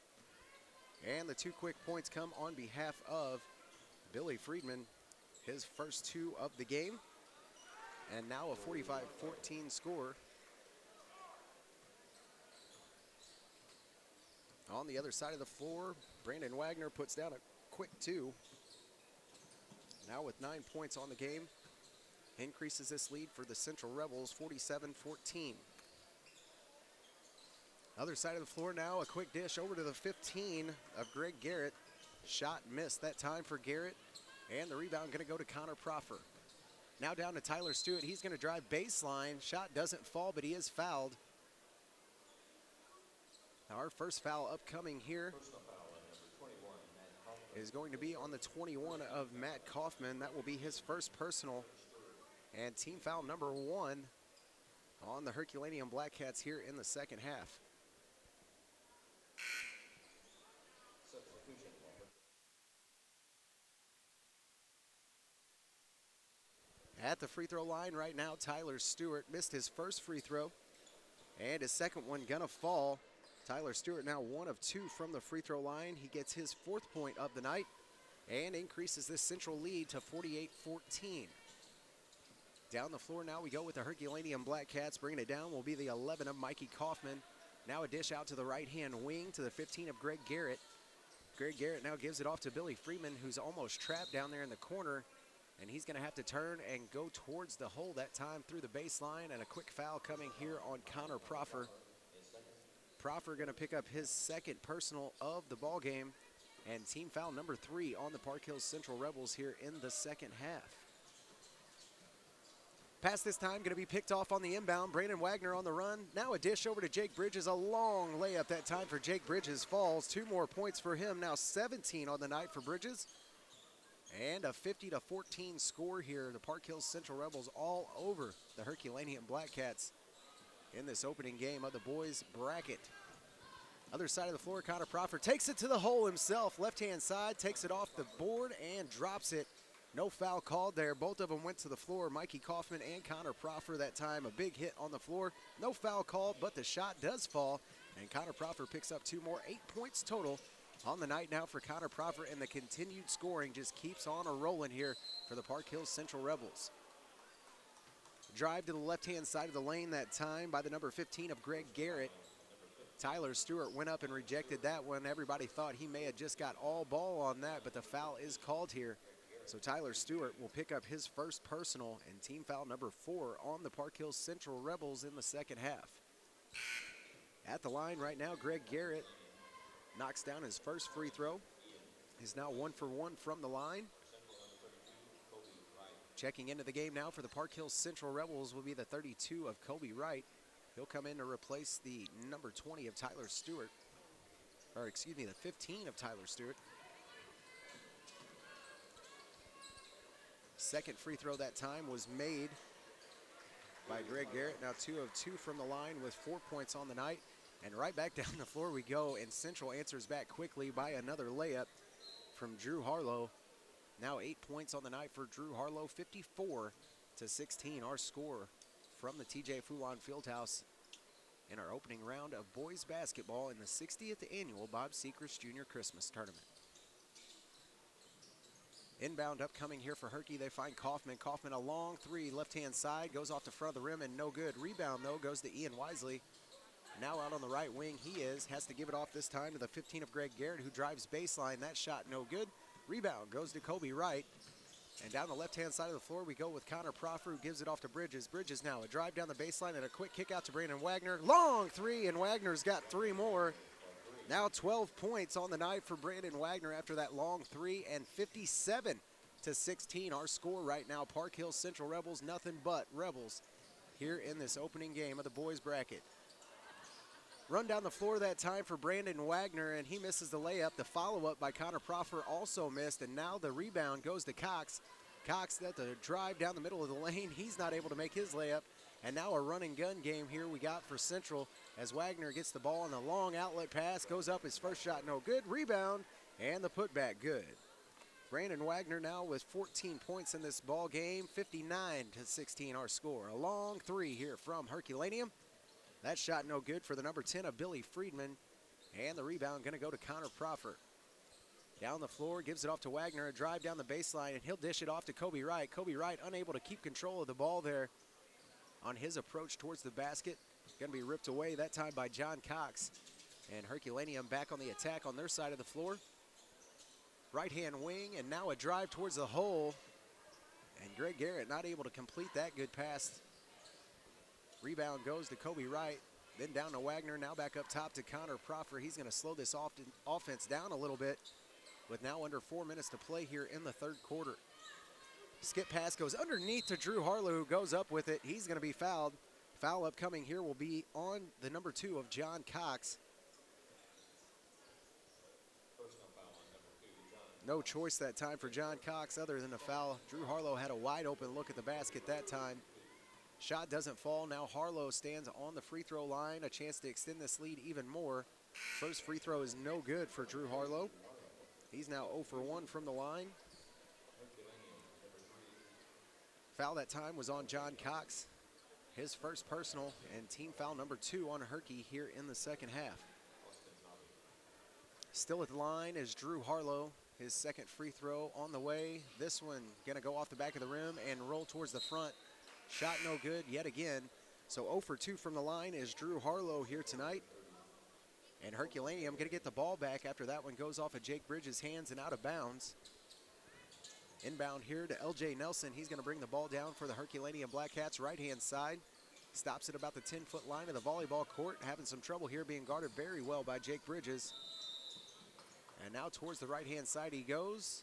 And the 2 quick points come on behalf of Billy Friedman, his first 2 of the game. And now a 45-14 score. On the other side of the floor, Brandon Wagner puts down a quick 2. Now with 9 points on the game, increases this lead for the Central Rebels, 47-14. Other side of the floor now, a quick dish over to the 15 of Greg Garrett. Shot missed that time for Garrett, and the rebound going to go to Connor Proffer. Now down to Tyler Stewart. He's going to drive baseline. Shot doesn't fall, but he is fouled. Now our first foul upcoming here is going to be on the 21 of Matt Kaufman. That will be his first personal. And team foul number 1 on the Herculaneum Black Cats here in the second half. At the free throw line right now, Tyler Stewart missed his first free throw, and his second one gonna fall. Tyler Stewart now 1 of 2 from the free throw line. He gets his 4th point of the night and increases this Central lead to 48-14. Down the floor now we go with the Herculaneum Black Cats. Bringing it down will be the 11 of Mikey Kaufman. Now a dish out to the right-hand wing to the 15 of Greg Garrett. Greg Garrett now gives it off to Billy Freeman, who's almost trapped down there in the corner. And he's going to have to turn and go towards the hole that time through the baseline. And a quick foul coming here on Connor Proffer. Proffer going to pick up his second personal of the ball game. And team foul number 3 on the Park Hills Central Rebels here in the second half. Pass this time going to be picked off on the inbound. Brandon Wagner on the run. Now a dish over to Jake Bridges. A long layup that time for Jake Bridges. Falls. 2 more points for him. Now 17 on the night for Bridges. And a 50-14 score here. The Park Hills Central Rebels all over the Herculaneum Black Cats in this opening game of the boys bracket. Other side of the floor, Connor Proffer takes it to the hole himself. Left-hand side, takes it off the board and drops it. No foul called there. Both of them went to the floor. Mikey Kaufman and Connor Proffer that time. A big hit on the floor. No foul called, but the shot does fall. And Connor Proffer picks up 2 more. 8 points total on the night now for Connor Proffer, and the continued scoring just keeps on rolling here for the Park Hills Central Rebels. Drive to the left-hand side of the lane that time by the number 15 of Greg Garrett. Tyler Stewart went up and rejected that one. Everybody thought he may have just got all ball on that, but the foul is called here. So Tyler Stewart will pick up his first personal and team foul number 4 on the Park Hills Central Rebels in the second half. At the line right now, Greg Garrett knocks down his first free throw. He's now 1 for 1 from the line. Checking into the game now for the Park Hills Central Rebels will be the 32 of Kobe Wright. He'll come in to replace the number 20 of Tyler Stewart. Or excuse me, the 15 of Tyler Stewart. Second free throw that time was made by Greg Garrett. Now 2 of 2 from the line with 4 points on the night. And right back down the floor we go, and Central answers back quickly by another layup from Drew Harlow. Now 8 points on the night for Drew Harlow, 54-16, our score from the TJ Foulon Fieldhouse in our opening round of boys basketball in the 60th annual Bob Sechrest Jr. Christmas Tournament. Inbound upcoming here for Herky. They find Kaufman. Kaufman a long 3, left-hand side, goes off the front of the rim and no good. Rebound though goes to Ian Wisely. Now out on the right wing has to give it off this time to the 15 of Greg Garrett, who drives baseline. That shot no good. Rebound goes to Kobe Wright. And down the left-hand side of the floor we go with Connor Proffer, who gives it off to Bridges. Bridges now a drive down the baseline and a quick kick out to Brandon Wagner. Long 3, and Wagner's got 3 more. Now 12 points on the night for Brandon Wagner after that long 3, and 57-16, our score right now. Park Hills Central Rebels, nothing but Rebels here in this opening game of the boys bracket. Run down the floor that time for Brandon Wagner, and he misses the layup. The follow-up by Connor Proffer also missed, and now the rebound goes to Cox. Cox at the drive down the middle of the lane. He's not able to make his layup, and now a run-and-gun game here we got for Central as Wagner gets the ball, and a long outlet pass goes up. His first shot no good. Rebound, and the putback good. Brandon Wagner now with 14 points in this ball game, 59-16 our score. A long 3 here from Herculaneum. That shot no good for the number 10 of Billy Friedman. And the rebound going to go to Connor Proffer. Down the floor, gives it off to Wagner, a drive down the baseline, and he'll dish it off to Kobe Wright. Kobe Wright unable to keep control of the ball there on his approach towards the basket. Going to be ripped away that time by John Cox. And Herculaneum back on the attack on their side of the floor. Right-hand wing, and now a drive towards the hole. And Greg Garrett not able to complete that good pass. Rebound goes to Kobe Wright. Then down to Wagner, now back up top to Connor Proffer. He's going to slow this offense down a little bit with now under 4 minutes to play here in the third quarter. Skip pass goes underneath to Drew Harlow, who goes up with it. He's going to be fouled. Foul upcoming here will be on the number 2 of John Cox. No choice that time for John Cox other than a foul. Drew Harlow had a wide open look at the basket that time. Shot doesn't fall. Now Harlow stands on the free throw line. A chance to extend this lead even more. First free throw is no good for Drew Harlow. He's now 0 for 1 from the line. Foul that time was on John Cox. His first personal and team foul number 2 on Herky here in the second half. Still at the line is Drew Harlow. His second free throw on the way. This one going to go off the back of the rim and roll towards the front. Shot no good yet again. So 0 for 2 from the line is Drew Harlow here tonight. And Herculaneum going to get the ball back after that one goes off of Jake Bridges' hands and out of bounds. Inbound here to LJ Nelson. He's going to bring the ball down for the Herculaneum Black Cats right-hand side. Stops at about the 10-foot line of the volleyball court. Having some trouble here, being guarded very well by Jake Bridges. And now towards the right-hand side he goes.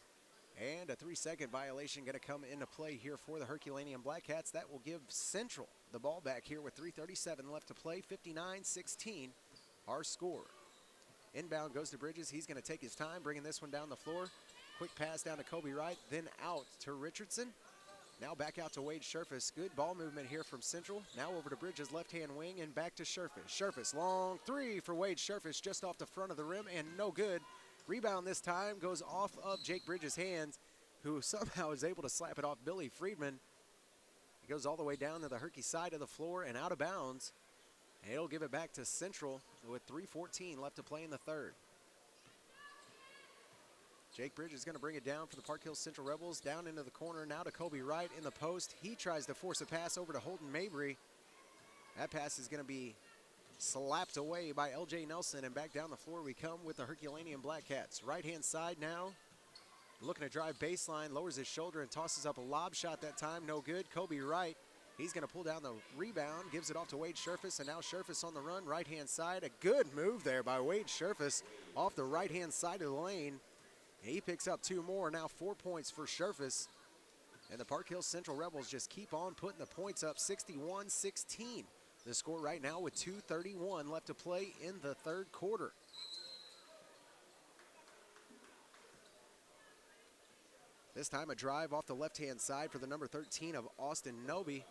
And a 3-second violation going to come into play here for the Herculaneum Black Cats. That will give Central the ball back here with 3:37 left to play. 59-16, our score. Inbound goes to Bridges. He's going to take his time, bringing this one down the floor. Quick pass down to Kobe Wright, then out to Richardson. Now back out to Wade Sherfus. Good ball movement here from Central. Now over to Bridges, left-hand wing, and back to Sherfus. Sherfus, long three for Wade Sherfus, just off the front of the rim, and no good. Rebound this time goes off of Jake Bridges' hands, who somehow is able to slap it off Billy Friedman. It goes all the way down to the Herky side of the floor and out of bounds. And it'll give it back to Central with 3:14 left to play in the third. Jake Bridges is going to bring it down for the Park Hills Central Rebels. Down into the corner now to Kobe Wright in the post. He tries to force a pass over to Holden Mabry. That pass is going to be slapped away by LJ Nelson, and back down the floor we come with the Herculaneum Black Cats. Right-hand side now, looking to drive baseline, lowers his shoulder and tosses up a lob shot that time. No good. Kobe Wright, he's going to pull down the rebound, gives it off to Wade Sherfus, and now Sherfus on the run, right-hand side. A good move there by Wade Sherfus off the right-hand side of the lane. He picks up 2 more, now 4 points for Sherfus. And the Park Hills Central Rebels just keep on putting the points up, 61-16. The score right now with 2:31 left to play in the third quarter. This time a drive off the left-hand side for the number 13 of Austin Noby.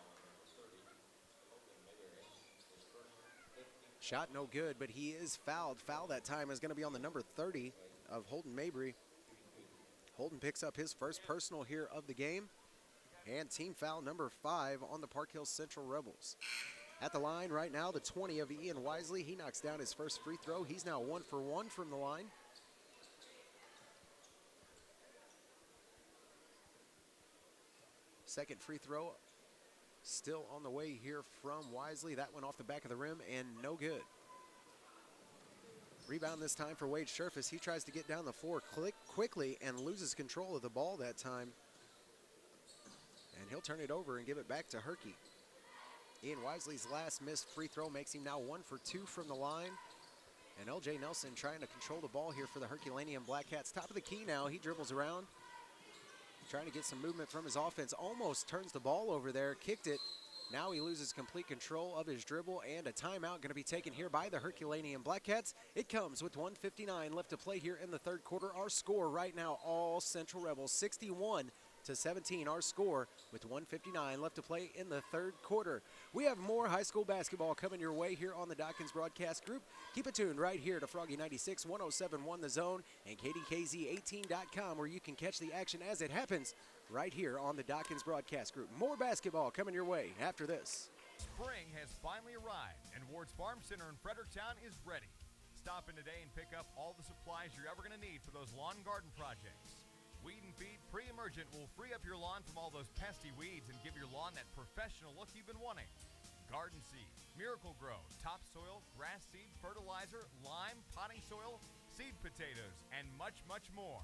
Shot no good, but he is fouled. Foul that time is going to be on the number 30 of Holden Mabry. Holden picks up his first personal here of the game. And team foul number 5 on the Park Hills Central Rebels. At the line right now, the 20 of Ian Wisely. He knocks down his first free throw. He's now 1 for 1 from the line. Second free throw still on the way here from Wisely. That went off the back of the rim and no good. Rebound this time for Wade Sherfus. He tries to get down the floor quickly and loses control of the ball that time. And he'll turn it over and give it back to Herky. Ian Wisely's last missed free throw makes him now 1 for 2 from the line. And LJ Nelson trying to control the ball here for the Herculaneum Black Cats. Top of the key now, he dribbles around. Trying to get some movement from his offense. Almost turns the ball over there, kicked it. Now he loses complete control of his dribble, and a timeout going to be taken here by the Herculaneum Black Cats. It comes with 1:59 left to play here in the third quarter. Our score right now, all Central Rebels, 61-17. Our score with 1:59 left to play in the third quarter. We have more high school basketball coming your way here on the Dawkins Broadcast Group. Keep it tuned right here to Froggy 96, 107.1 The Zone, and KDKZ18.com, where you can catch the action as it happens right here on the Dawkins Broadcast Group. More basketball coming your way after this. Spring has finally arrived, and Ward's Farm Center in Fredericktown is ready. Stop in today and pick up all the supplies you're ever going to need for those lawn and garden projects. Weed and Feed Pre-Emergent will free up your lawn from all those pesky weeds and give your lawn that professional look you've been wanting. Garden Seed, Miracle Grow, topsoil, grass seed, fertilizer, lime, potting soil, seed potatoes, and much, much more.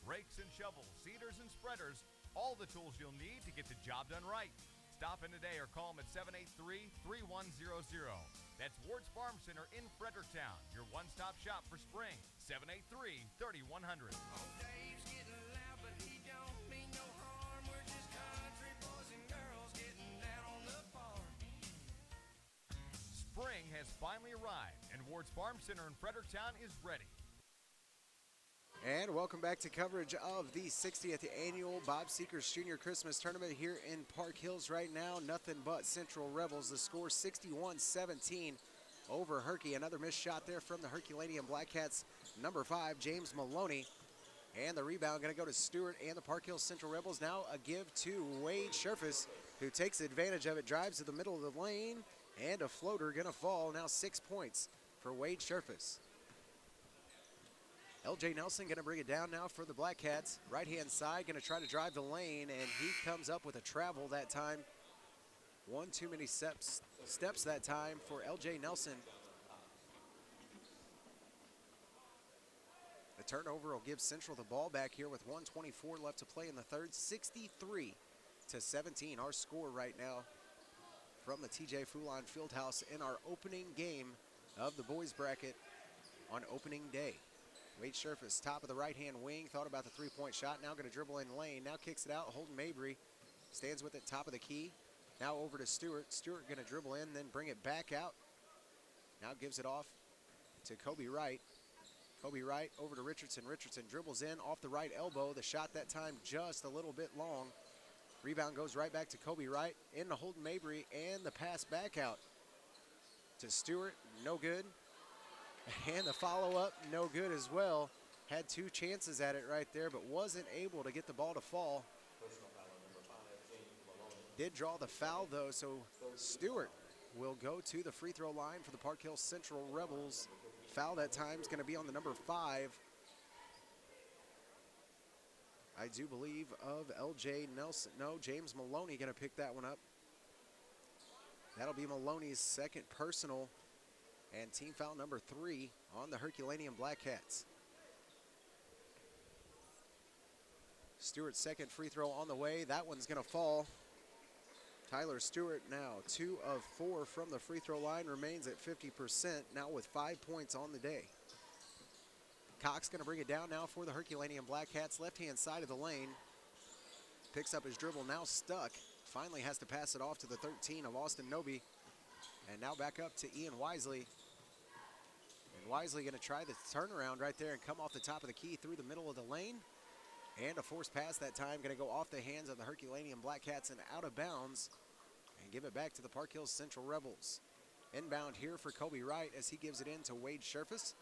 Rakes and shovels, seeders and spreaders, all the tools you'll need to get the job done right. Stop in today or call them at 783-3100. That's Ward's Farm Center in Fredericktown, your one-stop shop for spring. 783-3100. Dave's getting loud, but he don't mean no harm. We're just country boys and girls getting down on the farm. Spring has finally arrived, and Ward's Farm Center in Fredericktown is ready. And welcome back to coverage of the 60th annual Bob Sechrest Junior Christmas Tournament here in Park Hills right now. Nothing but Central Rebels. The score 61-17 over Herky. Another missed shot there from the Herculaneum Black Cats. Number 5, James Maloney. And the rebound going to go to Stewart and the Park Hills Central Rebels. Now a give to Wade Scherfus, who takes advantage of it, drives to the middle of the lane, and a floater going to fall. Now 6 points for Wade Scherfus. LJ Nelson going to bring it down now for the Black Cats. Right-hand side going to try to drive the lane, and he comes up with a travel that time. One too many steps that time for LJ Nelson. The turnover will give Central the ball back here with 1:24 left to play in the third. 63-17, our score right now from the TJ Foulon Fieldhouse in our opening game of the boys bracket on opening day. Wade Scherfus, top of the right-hand wing, thought about the three-point shot, now going to dribble in lane, now kicks it out. Holden Mabry stands with it, top of the key. Now over to Stewart. Stewart going to dribble in, then bring it back out. Now gives it off to Kobe Wright. Kobe Wright over to Richardson. Richardson dribbles in off the right elbow. The shot that time just a little bit long. Rebound goes right back to Kobe Wright, into Holden Mabry, and the pass back out to Stewart, no good. And the follow-up, no good as well. Had two chances at it right there, but wasn't able to get the ball to fall. Did draw the foul, though, so Stewart will go to the free throw line for the Park Hills Central Rebels. Foul that time is going to be on the number 5. I do believe of LJ Nelson. No, James Maloney going to pick that one up. That'll be Maloney's second personal. And team foul number 3 on the Herculaneum Black Cats. Stewart's second free throw on the way. That one's going to fall. Tyler Stewart now 2 of 4 from the free throw line, remains at 50%, now with 5 points on the day. Cox going to bring it down now for the Herculaneum Black Cats, left-hand side of the lane. Picks up his dribble, now stuck. Finally has to pass it off to the 13 of Austin Noby. And now back up to Ian Wisely. And Wisely going to try the turnaround right there and come off the top of the key through the middle of the lane. And a forced pass that time, going to go off the hands of the Herculaneum Black Cats and out of bounds. And give it back to the Park Hills Central Rebels. Inbound here for Kobe Wright as he gives it in to Wade Scherfus.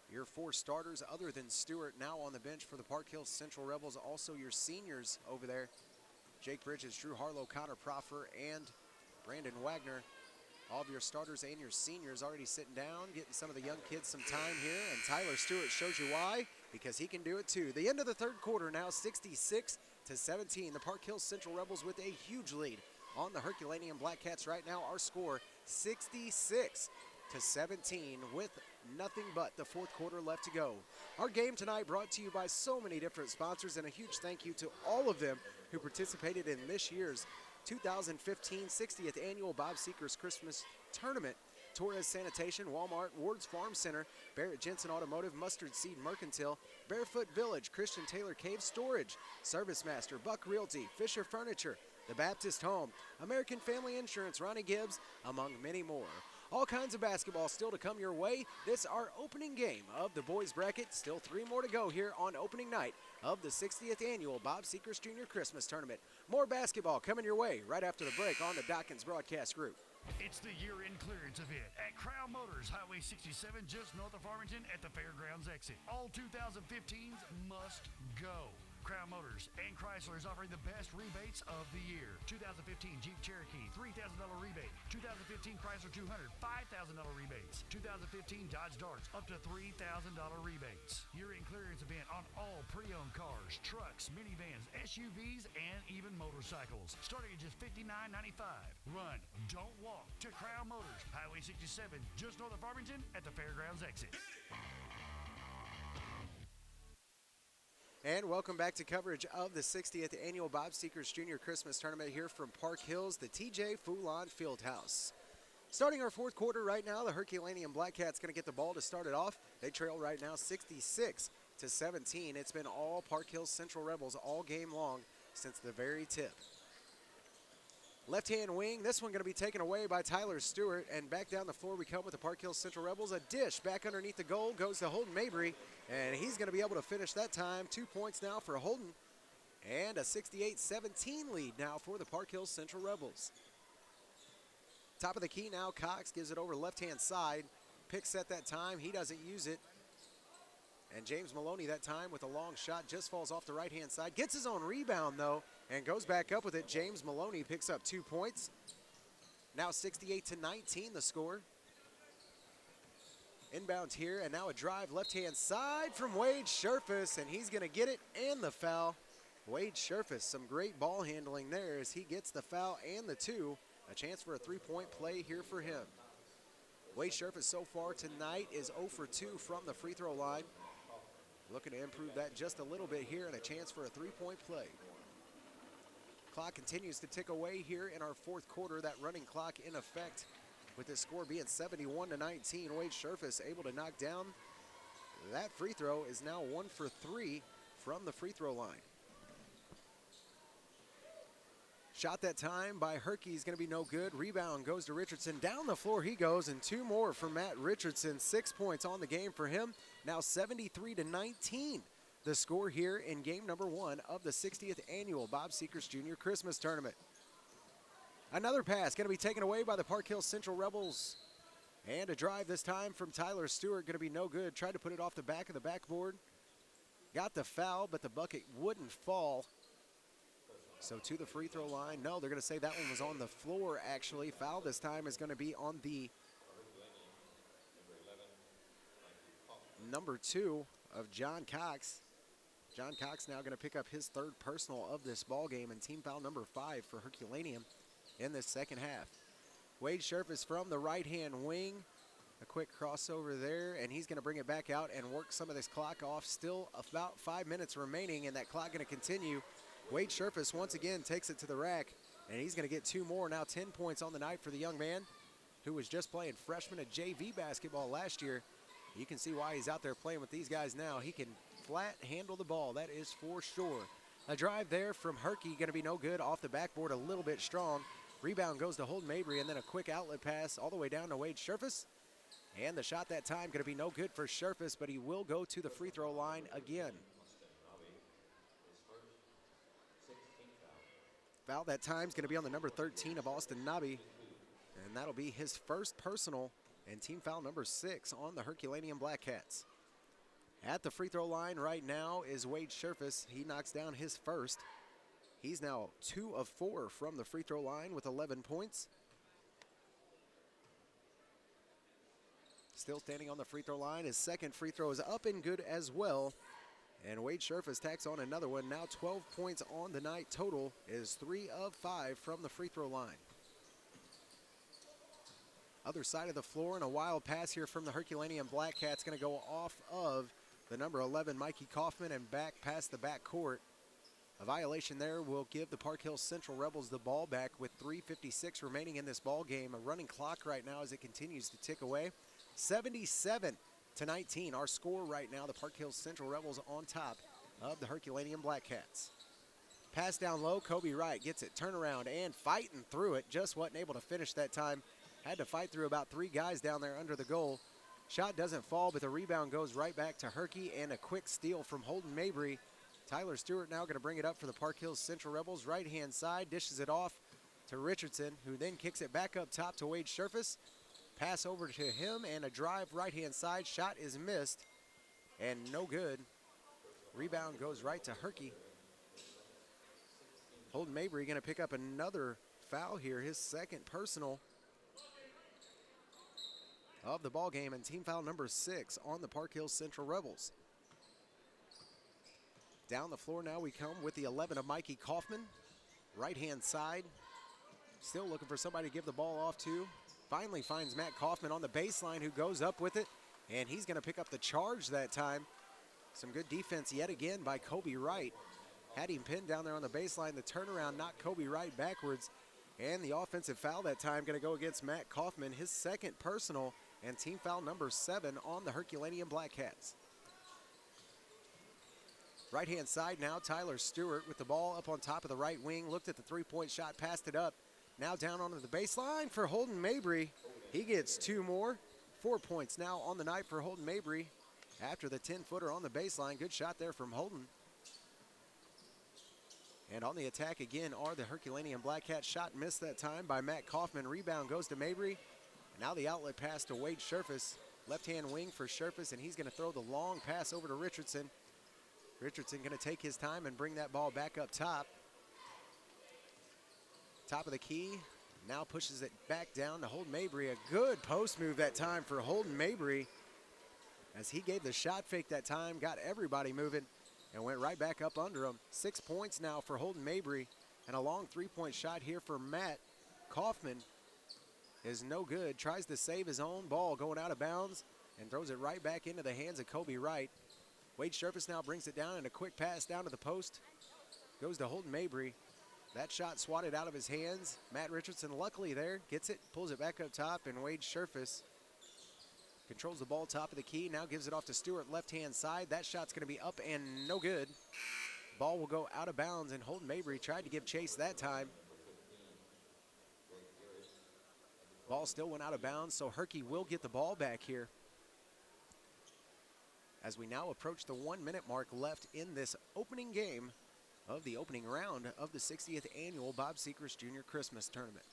Your 4 starters other than Stewart now on the bench for the Park Hills Central Rebels. Also your seniors over there. Jake Bridges, Drew Harlow, Connor Proffer, and Brandon Wagner. All of your starters and your seniors already sitting down, getting some of the young kids some time here. And Tyler Stewart shows you why, because he can do it too. The end of the third quarter now, 66-17. The Park Hills Central Rebels with a huge lead on the Herculaneum Black Cats right now. Our score, 66-17 with nothing but the fourth quarter left to go. Our game tonight brought to you by so many different sponsors, and a huge thank you to all of them who participated in this year's 2015 60th Annual Bob Sechrest Christmas Tournament. Torres Sanitation, Walmart, Ward's Farm Center, Barrett Jensen Automotive, Mustard Seed Mercantile, Barefoot Village, Christian Taylor Cave Storage, Service Master, Buck Realty, Fisher Furniture, The Baptist Home, American Family Insurance, Ronnie Gibbs, among many more. All kinds of basketball still to come your way. This our opening game of the boys bracket. Still 3 more to go here on opening night of the 60th Annual Bob Sechrest Junior Christmas Tournament. More basketball coming your way right after the break on the Dawkins Broadcast Group. It's the year-end clearance event at Crown Motors, Highway 67, just north of Farmington at the Fairgrounds exit. All 2015s must go. Crown Motors and Chrysler is offering the best rebates of the year. 2015 Jeep Cherokee, $3,000 rebate. 2015 Chrysler 200, $5,000 rebates. 2015 Dodge Darts, up to $3,000 rebates. Year-end clearance event on all pre-owned cars, trucks, minivans, SUVs, and even motorcycles. Starting at just $59.95. Run, don't walk to Crown Motors, Highway 67, just north of Farmington at the Fairgrounds exit. And welcome back to coverage of the 60th Annual Bob Sechrest Jr. Christmas Tournament here from Park Hills, the TJ Foulon Fieldhouse. Starting our fourth quarter right now, the Herculaneum Black Cats going to get the ball to start it off. They trail right now 66-17. It's been all Park Hills Central Rebels all game long since the very tip. Left-hand wing, this one going to be taken away by Tyler Stewart, and back down the floor we come with the Park Hills Central Rebels. A dish back underneath the goal goes to Holden Mabry, and he's going to be able to finish that time. 2 points now for Holden, and a 68-17 lead now for the Park Hills Central Rebels. Top of the key now, Cox gives it over left-hand side. Pick set that time, he doesn't use it. And James Maloney that time with a long shot just falls off the right-hand side. Gets his own rebound, though, and goes back up with it. James Maloney picks up 2 points. Now 68-19 the score. Inbounds here, and now a drive left-hand side from Wade Sherfus, and he's going to get it and the foul. Wade Sherfus, some great ball handling there as he gets the foul and the 2. A chance for a three-point play here for him. Wade Sherfus so far tonight is 0 for 2 from the free throw line. Looking to improve that just a little bit here, and a chance for a three-point play. Clock continues to tick away here in our fourth quarter. That running clock in effect with the score being 71-19. Wade Sherfus able to knock down that free throw, is now 1 for 3 from the free throw line. Shot that time by Herky is going to be no good. Rebound goes to Richardson. Down the floor he goes, and 2 more for Matt Richardson. 6 points on the game for him. Now 73-19 the score here in game number 1 of the 60th Annual Bob Sechrest Jr. Christmas Tournament. Another pass going to be taken away by the Park Hills Central Rebels. And a drive this time from Tyler Stewart, going to be no good. Tried to put it off the back of the backboard. Got the foul, but the bucket wouldn't fall. So to the free throw line. No, they're going to say that one was on the floor, actually. Foul this time is going to be on the number 2 of John Cox. John Cox now going to pick up his 3rd personal of this ball game, and team foul number 5 for Herculaneum in this second half. Wade Sherfus from the right-hand wing. A quick crossover there, and he's going to bring it back out and work some of this clock off. Still about 5 minutes remaining, and that clock going to continue. Wade Sherfus once again takes it to the rack, and he's going to get 2 more. Now 10 points on the night for the young man who was just playing freshman at JV basketball last year. You can see why he's out there playing with these guys now. He can flat handle the ball, that is for sure. A drive there from Herky, going to be no good. Off the backboard, a little bit strong. Rebound goes to Holden Mabry, and then a quick outlet pass all the way down to Wade Sherfus. And the shot that time going to be no good for Sherfus, but he will go to the free throw line again. Foul that time is going to be on the number 13 of Austin Nobby, and that'll be his first personal and team foul number 6 on the Herculaneum Black Cats. At the free throw line right now is Wade Sherfus. He knocks down his first. He's now 2 of 4 from the free throw line with 11 points. Still standing on the free throw line. His second free throw is up and good as well. And Wade Sherfus tacks on another one. Now 12 points on the night. Total is 3 of 5 from the free throw line. Other side of the floor, and a wild pass here from the Herculaneum Black Cats. Going to go off of the number 11, Mikey Kaufman, and back past the backcourt. A violation there will give the Park Hills Central Rebels the ball back with 3:56 remaining in this ball game. A running clock right now as it continues to tick away. 77-19, our score right now. The Park Hills Central Rebels on top of the Herculaneum Black Cats. Pass down low, Kobe Wright gets it, turnaround, and fighting through it. Just wasn't able to finish that time. Had to fight through about 3 guys down there under the goal. Shot doesn't fall, but the rebound goes right back to Herky, and a quick steal from Holden Mabry. Tyler Stewart now going to bring it up for the Park Hills Central Rebels. Right-hand side, dishes it off to Richardson, who then kicks it back up top to Wade Sherfus. Pass over to him, and a drive right-hand side. Shot is missed, and no good. Rebound goes right to Herky. Holden Mabry going to pick up another foul here, his second personal of the ball game, and team foul number 6 on the Park Hills Central Rebels. Down the floor now we come with the 11 of Mikey Kaufman, right-hand side. Still looking for somebody to give the ball off to. Finally finds Matt Kaufman on the baseline, who goes up with it, and he's going to pick up the charge that time. Some good defense yet again by Kobe Wright. Had him pinned down there on the baseline. The turnaround knocked Kobe Wright backwards, and the offensive foul that time going to go against Matt Kaufman, his second personal, and team foul number 7 on the Herculaneum Black Cats. Right-hand side now, Tyler Stewart with the ball up on top of the right wing. Looked at the three-point shot, passed it up. Now down onto the baseline for Holden Mabry. He gets 2 more. 4 points now on the night for Holden Mabry after the 10-footer on the baseline. Good shot there from Holden. And on the attack again are the Herculaneum Black Cats. Shot missed that time by Matt Kaufman. Rebound goes to Mabry. And now the outlet pass to Wade Sherfus. Left-hand wing for Sherfus, and he's going to throw the long pass over to Richardson. Richardson going to take his time and bring that ball back up top. Top of the key. Now pushes it back down to Holden Mabry. A good post move that time for Holden Mabry, as he gave the shot fake that time, got everybody moving, and went right back up under him. 6 points now for Holden Mabry, and a long three-point shot here for Matt Kaufman is no good. Tries to save his own ball going out of bounds and throws it right back into the hands of Kobe Wright. Wade Sherfus now brings it down, and a quick pass down to the post goes to Holden Mabry. That shot swatted out of his hands. Matt Richardson luckily there, gets it, pulls it back up top, and Wade Sherfus controls the ball top of the key. Now gives it off to Stewart, left-hand side. That shot's going to be up and no good. Ball will go out of bounds, and Holden Mabry tried to give chase that time. Ball still went out of bounds, so Herky will get the ball back here, as we now approach the 1-minute mark left in this opening game of the opening round of the 60th annual Bob Sechrest Jr. Christmas Tournament.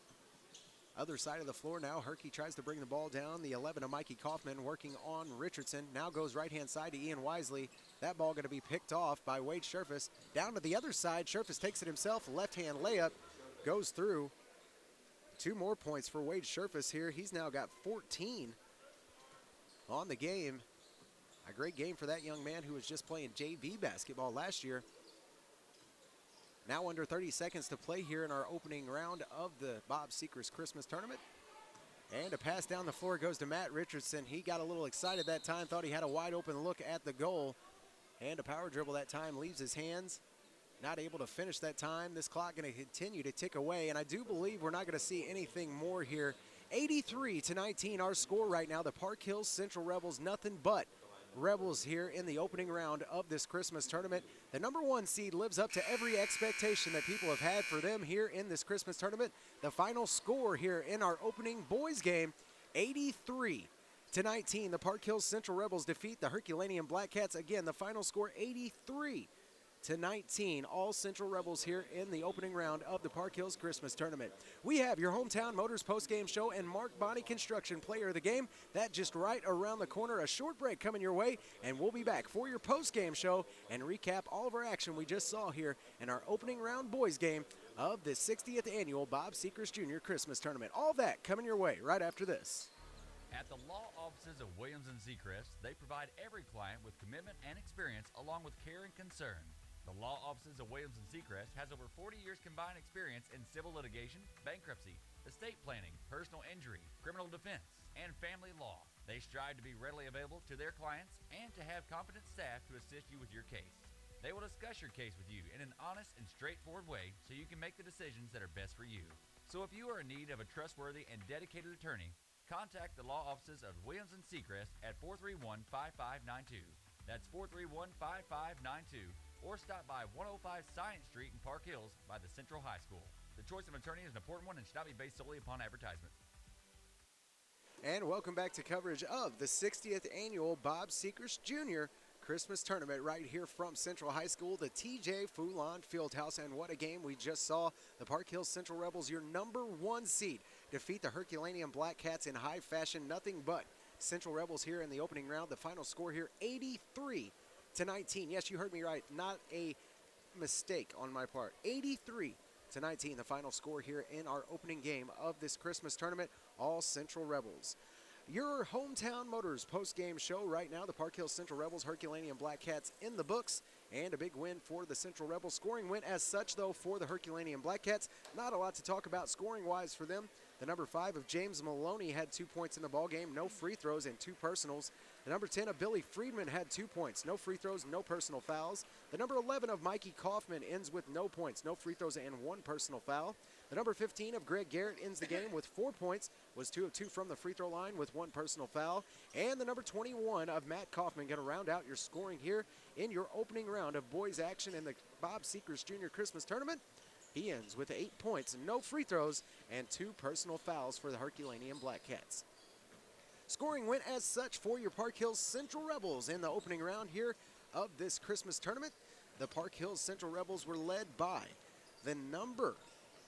Other side of the floor now, Herky tries to bring the ball down. The 11 of Mikey Kaufman working on Richardson. Now goes right-hand side to Ian Wisely. That ball going to be picked off by Wade Sherfus. Down to the other side, Sherfus takes it himself. Left-hand layup goes through. 2 more points for Wade Sherfus here. He's now got 14 on the game. A great game for that young man who was just playing JV basketball last year. Now under 30 seconds to play here in our opening round of the Bob Sechrest Christmas Tournament. And a pass down the floor goes to Matt Richardson. He got a little excited that time, thought he had a wide open look at the goal. And a power dribble that time leaves his hands. Not able to finish that time. This clock going to continue to tick away, and I do believe we're not going to see anything more here. 83-19 our score right now. The Park Hills Central Rebels, nothing but Rebels here in the opening round of this Christmas tournament. The number 1 seed lives up to every expectation that people have had for them here in this Christmas tournament. The final score here in our opening boys game, 83-19. The Park Hills Central Rebels defeat the Herculaneum Black Cats. Again, the final score 83-19. All Central Rebels here in the opening round of the Park Hills Christmas Tournament. We have your Hometown Motors postgame show and Mark Bonney Construction player of the game. That just right around the corner. A short break coming your way, and we'll be back for your postgame show and recap all of our action we just saw here in our opening round boys game of the 60th annual Bob Sechrest Jr. Christmas Tournament. All that coming your way right after this. At the law offices of Williams & Sechrest, they provide every client with commitment and experience along with care and concern. The law offices of Williams & Sechrest has over 40 years combined experience in civil litigation, bankruptcy, estate planning, personal injury, criminal defense, and family law. They strive to be readily available to their clients and to have competent staff to assist you with your case. They will discuss your case with you in an honest and straightforward way so you can make the decisions that are best for you. So if you are in need of a trustworthy and dedicated attorney, contact the law offices of Williams & Sechrest at 431-5592. That's 431-5592. Or stop by 105 Science Street in Park Hills by the Central High School. The choice of attorney is an important one and should not be based solely upon advertisement. And welcome back to coverage of the 60th annual Bob Sechrest Jr. Christmas Tournament right here from Central High School, the TJ Foulon Fieldhouse. And what a game we just saw. The Park Hills Central Rebels, your number 1 seed, defeat the Herculaneum Black Cats in high fashion. Nothing but Central Rebels here in the opening round. The final score here, 83-19. Yes, you heard me right. Not a mistake on my part. 83 to 19. The final score here in our opening game of this Christmas tournament, all Central Rebels. Your hometown Motors post-game show right now. The Park Hills Central Rebels, Herculaneum Black Cats in the books, and a big win for the Central Rebels. Scoring win as such, though, for the Herculaneum Black Cats. Not a lot to talk about scoring-wise for them. The number 5 of James Maloney had 2 points in the ballgame, no free throws and 2 personals. The number 10 of Billy Friedman had 2 points, no free throws, no personal fouls. The number 11 of Mikey Kaufman ends with no points, no free throws, and 1 personal foul. The number 15 of Greg Garrett ends the game with 4 points, was 2 of 2 from the free throw line with 1 personal foul. And the number 21 of Matt Kaufman going to round out your scoring here in your opening round of boys action in the Bob Sechrest Jr. Christmas Tournament. He ends with 8 points, no free throws, and 2 personal fouls for the Herculaneum Black Cats. Scoring went as such for your Park Hills Central Rebels in the opening round here of this Christmas tournament. The Park Hills Central Rebels were led by the number,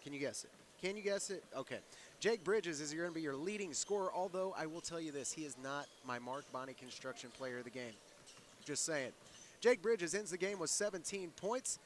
can you guess it? Can you guess it? Okay. Jake Bridges is going to be your leading scorer, although I will tell you this, he is not my Mark Bonney Construction player of the game. Just saying. Jake Bridges ends the game with 17 points.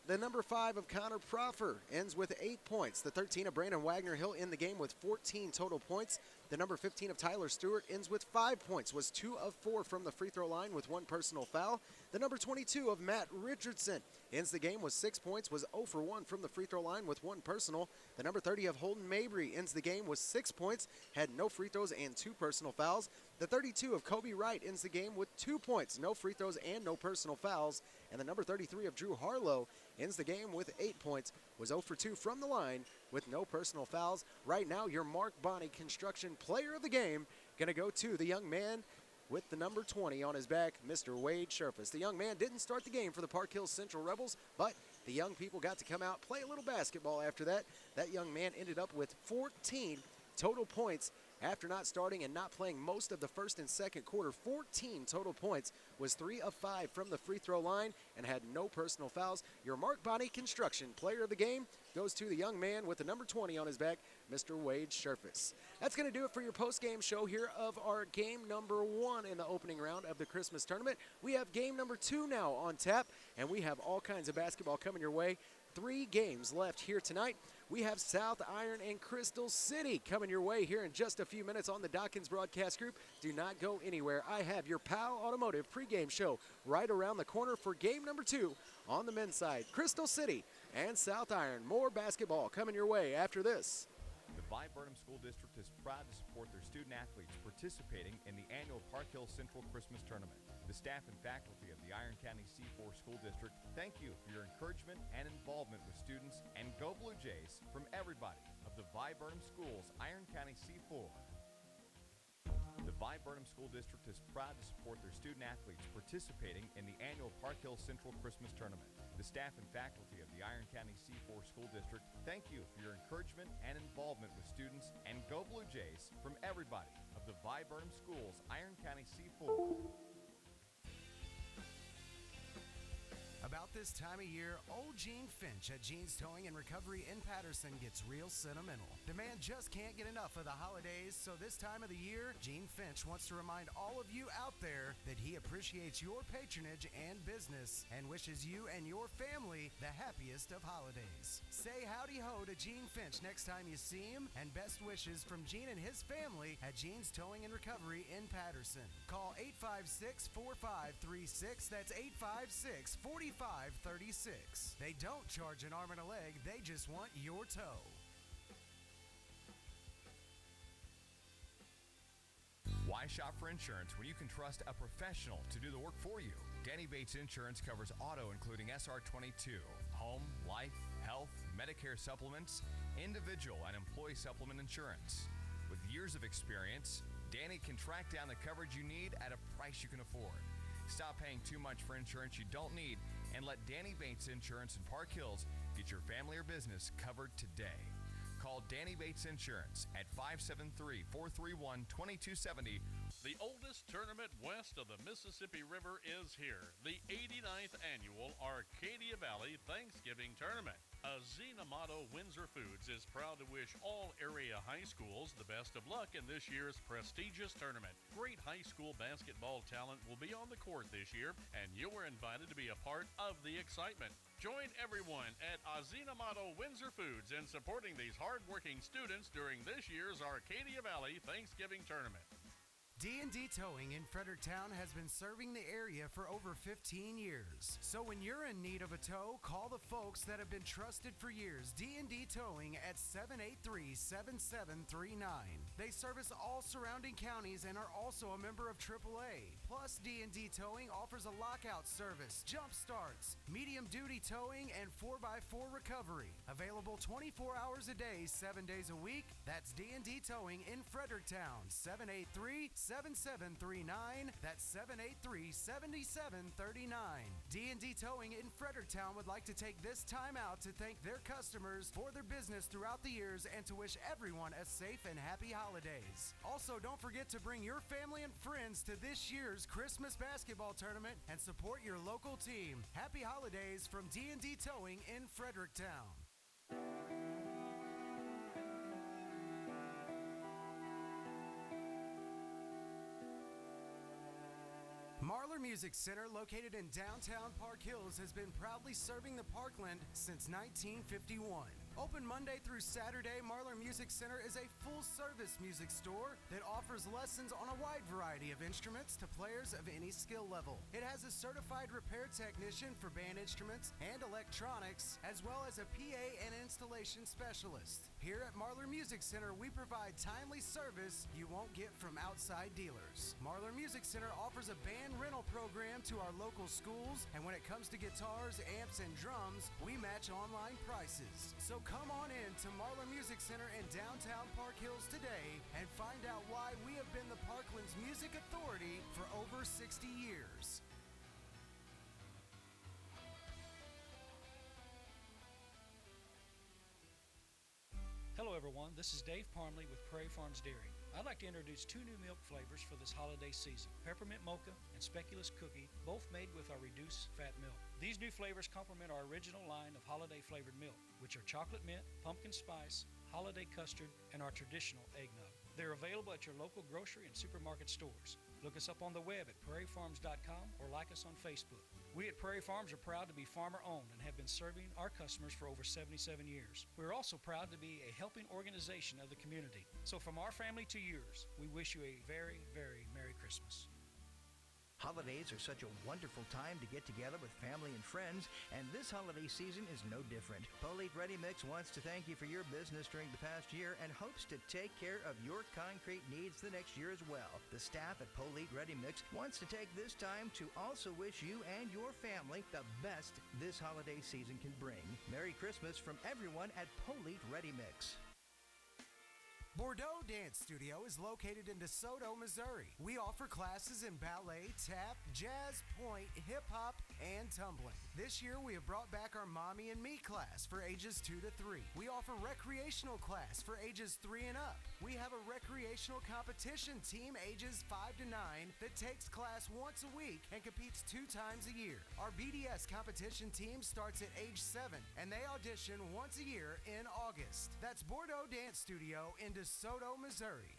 The number 5 of Connor Proffer ends with 8 points. The 13 of Brandon Wagner Hill in the game with 14 total points. The number 15 of Tyler Stewart ends with 5 points, was 2 of 4 from the free throw line with 1 personal foul. The number 22 of Matt Richardson ends the game with 6 points, was 0 for 1 from the free throw line with 1 personal. The number 30 of Holden Mabry ends the game with 6 points, had no free throws and 2 personal fouls. The 32 of Kobe Wright ends the game with 2 points, no free throws and no personal fouls. And the number 33 of Drew Harlow ends the game with 8 points, was 0 for 2 from the line with no personal fouls. Right now, your Mark Bonney Construction player of the game going to go to the young man with the number 20 on his back, Mr. Wade Sherfus. The young man didn't start the game for the Park Hills Central Rebels, but the young people got to come out, play a little basketball after that. That young man ended up with 14 total points after not starting and not playing most of the first and second quarter. 14 total points, was 3 of 5 from the free throw line, and had no personal fouls. Your Mark Bonney Construction player of the game goes to the young man with the number 20 on his back, Mr. Wade Sherfus. That's going to do it for your post-game show here of our game number 1 in the opening round of the Christmas tournament. We have game number 2 now on tap, and we have all kinds of basketball coming your way. 3 games left here tonight. We have South Iron and Crystal City coming your way here in just a few minutes on the Dawkins Broadcast Group. Do not go anywhere. I have your PAL Automotive pregame show right around the corner for game number 2 on the men's side. Crystal City and South Iron. More basketball coming your way after this. The Vi Burnham School District is proud to support their student athletes participating in the annual Park Hills Central Christmas Tournament. The staff and faculty of the Iron County C4 School District thank you for your encouragement and involvement with students, and go Blue Jays from everybody of the Vi Burnham Schools, Iron County C4. The Vi Burnham School District is proud to support their student athletes participating in the annual Park Hills Central Christmas Tournament. The staff and faculty of the Iron County C4 School District thank you for your encouragement and involvement with students, and go Blue Jays from everybody of the Vi Burnham Schools, Iron County C4. About this time of year, old Gene Finch at Gene's Towing and Recovery in Patterson gets real sentimental. The man just can't get enough of the holidays, so this time of the year, Gene Finch wants to remind all of you out there that he appreciates your patronage and business and wishes you and your family the happiest of holidays. Say howdy ho to Gene Finch next time you see him, and best wishes from Gene and his family at Gene's Towing and Recovery in Patterson. Call 856-4536. That's 856-4536. They don't charge an arm and a leg, they just want your tow. Why shop for insurance when you can trust a professional to do the work for you? Danny Bates Insurance covers auto including SR22, home, life, health, Medicare supplements, individual and employee supplement insurance. With years of experience, Danny can track down the coverage you need at a price you can afford. Stop paying too much for insurance you don't need and let Danny Bates Insurance in Park Hills get your family or business covered today. Call Danny Bates Insurance at 573-431-2270. The oldest tournament west of the Mississippi River is here, the 89th annual Arcadia Valley Thanksgiving Tournament. Azinamato Windsor Foods is proud to wish all area high schools the best of luck in this year's prestigious tournament. Great high school basketball talent will be on the court this year, and you're invited to be a part of the excitement. Join everyone at Azinamato Windsor Foods in supporting these hardworking students during this year's Arcadia Valley Thanksgiving Tournament. D&D Towing in Fredericktown has been serving the area for over 15 years. So when you're in need of a tow, call the folks that have been trusted for years. D&D Towing at 783-7739. They service all surrounding counties and are also a member of AAA. Plus, D&D Towing offers a lockout service, jump starts, medium-duty towing, and 4x4 recovery. Available 24 hours a day, 7 days a week. That's D&D Towing in Fredericktown. 783-7739. That's 783-7739. D&D Towing in Fredericktown would like to take this time out to thank their customers for their business throughout the years and to wish everyone a safe and happy holidays. Also, don't forget to bring your family and friends to this year's Christmas basketball tournament and support your local team. Happy holidays from D&D Towing in Fredericktown. Marlar Music Center, located in downtown Park Hills, has been proudly serving the Parkland since 1951. Open Monday through Saturday, Marlar Music Center is a full-service music store that offers lessons on a wide variety of instruments to players of any skill level. It has a certified repair technician for band instruments and electronics, as well as a PA and installation specialist. Here at Marlar Music Center, we provide timely service you won't get from outside dealers. Marlar Music Center offers a band rental program to our local schools, and when it comes to guitars, amps, and drums, we match online prices. So come on in to Marlar Music Center in downtown Park Hills today and find out why we have been the Parkland's music authority for over 60 years. Hello everyone, this is Dave Parmley with Prairie Farms Dairy. I'd like to introduce 2 new milk flavors for this holiday season, Peppermint Mocha and Speculous Cookie, both made with our reduced fat milk. These new flavors complement our original line of holiday flavored milk, which are chocolate mint, pumpkin spice, holiday custard, and our traditional eggnog. They're available at your local grocery and supermarket stores. Look us up on the web at prairiefarms.com or like us on Facebook. We at Prairie Farms are proud to be farmer-owned and have been serving our customers for over 77 years. We're also proud to be a helping organization of the community. So from our family to yours, we wish you a very, very Merry Christmas. Holidays are such a wonderful time to get together with family and friends, and this holiday season is no different. Polite Ready Mix wants to thank you for your business during the past year and hopes to take care of your concrete needs the next year as well. The staff at Polite Ready Mix wants to take this time to also wish you and your family the best this holiday season can bring. Merry Christmas from everyone at Polite Ready Mix. Bordeaux Dance Studio is located in DeSoto, Missouri. We offer classes in ballet, tap, jazz, point, hip-hop, and tumbling. This year, we have brought back our Mommy and Me class for ages 2 to 3. We offer recreational class for ages 3 and up. We have a recreational competition team ages 5 to 9 that takes class once a week and competes 2 times a year. Our BDS competition team starts at age 7, and they audition once a year in August. That's Bordeaux Dance Studio in DeSoto, Missouri.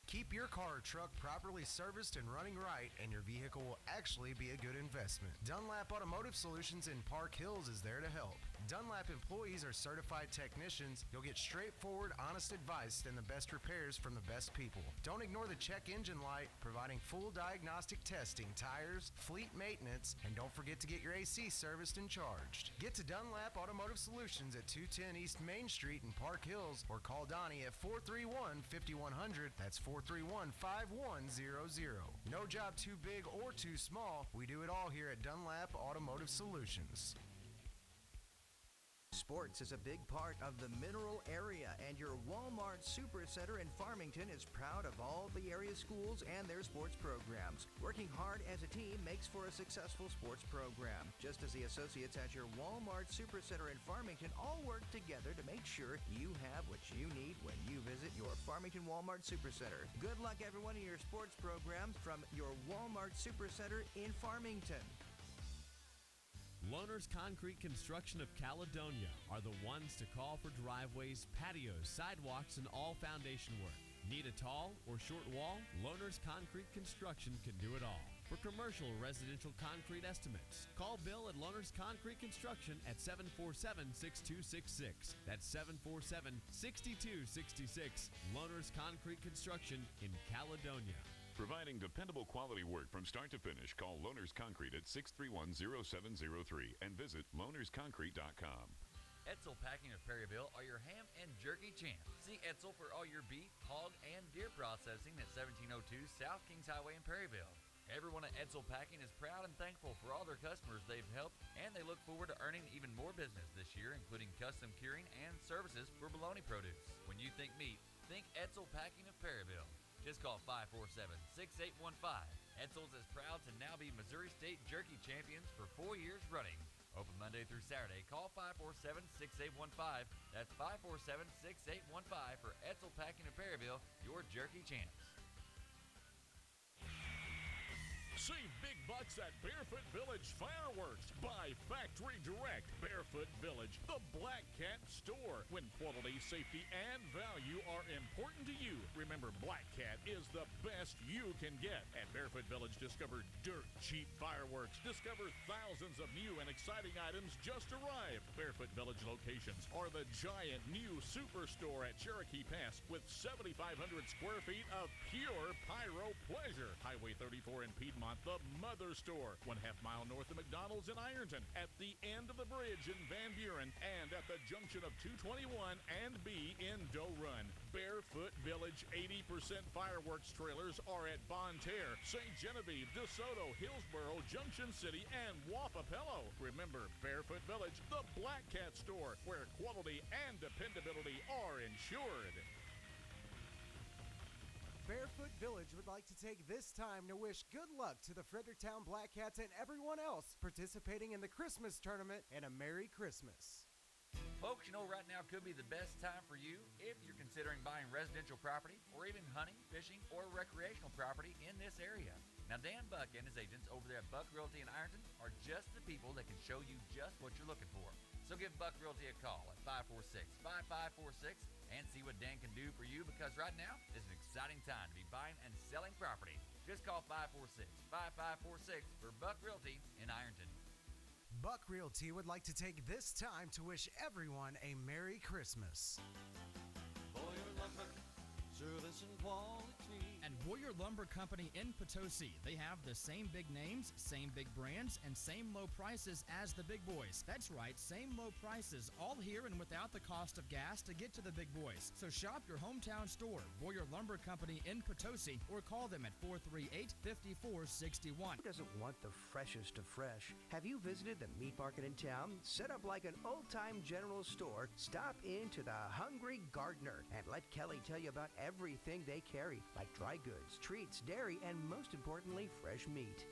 Keep your car or truck properly serviced and running right, and your vehicle will actually be a good investment. Dunlap Automotive Solutions in Park Hills is there to help. Dunlap employees are certified technicians. You'll get straightforward, honest advice and the best repairs from the best people. Don't ignore the check engine light, providing full diagnostic testing, tires, fleet maintenance, and don't forget to get your AC serviced and charged. Get to Dunlap Automotive Solutions at 210 East Main Street in Park Hills, or call Donnie at 431-5100. That's 431-5100. No job too big or too small. We do it all here at Dunlap Automotive Solutions. Sports is a big part of the Mineral area, and your Walmart Supercenter in Farmington is proud of all the area schools and their sports programs. Working hard as a team makes for a successful sports program, just as the associates at your Walmart Supercenter in Farmington all work together to make sure you have what you need when you visit your Farmington Walmart Supercenter. Good luck, everyone, in your sports programs from your Walmart Supercenter in Farmington. Lunch Loaner's Concrete Construction of Caledonia are the ones to call for driveways, patios, sidewalks, and all foundation work. Need a tall or short wall? Loaner's Concrete Construction can do it all. For commercial or residential concrete estimates, call Bill at Loaner's Concrete Construction at 747-6266. That's 747-6266. Loaner's Concrete Construction in Caledonia. Providing dependable quality work from start to finish. Call Loaner's Concrete at 631-0703 and visit loanersconcrete.com. Etzel Packing of Perryville are your ham and jerky champs. See Etzel for all your beef, hog, and deer processing at 1702 South Kings Highway in Perryville. Everyone at Etzel Packing is proud and thankful for all their customers they've helped, and they look forward to earning even more business this year, including custom curing and services for bologna produce. When you think meat, think Etzel Packing of Perryville. Just call 547-6815. Etzel's is proud to now be Missouri State Jerky Champions for 4 years running. Open Monday through Saturday. Call 547-6815. That's 547-6815 for Etzel Packing of Perryville, your jerky champs. Save big bucks at Barefoot Village Fireworks. Buy factory direct. Barefoot Village, the Black Cat store. When quality, safety, and value are important to you, remember Black Cat is the best you can get. At Barefoot Village, discover dirt cheap fireworks. Discover thousands of new and exciting items just arrived. Barefoot Village locations are the giant new superstore at Cherokee Pass with 7,500 square feet of pure pyro pleasure. Highway 34 in Piedmont, the Mother Store, 1/2 mile north of McDonald's in Ironton, at the end of the bridge in Van Buren, and at the junction of 221 and B in Doe Run. Barefoot Village 80% fireworks trailers are at Bonne Terre, St. Genevieve, DeSoto, Hillsboro, Junction City, and Wapapello. Remember, Barefoot Village, the Black Cat store, where quality and dependability are ensured. Barefoot Village would like to take this time to wish good luck to the Fredericktown Black Cats and everyone else participating in the Christmas tournament, and a Merry Christmas. Folks, you know right now could be the best time for you if you're considering buying residential property or even hunting, fishing, or recreational property in this area. Now, Dan Buck and his agents over there at Buck Realty in Ironton are just the people that can show you just what you're looking for. So give Buck Realty a call at 546-5546 and see what Dan can do for you, because right now is an exciting time to be buying and selling property. Just call 546-5546 for Buck Realty in Ironton. Buck Realty would like to take this time to wish everyone a Merry Christmas. Boyer Lumber, service and quality. And Boyer Lumber Company in Potosi. They have the same big names, same big brands, and same low prices as the big boys. That's right, same low prices, all here and without the cost of gas to get to the big boys. So shop your hometown store, Boyer Lumber Company in Potosi, or call them at 438-5461. Who doesn't want the freshest of fresh? Have you visited the meat market in town? Set up like an old-time general store, stop into the Hungry Gardener and let Kelly tell you about everything they carry, like dry goods, treats, dairy, and most importantly, fresh meat.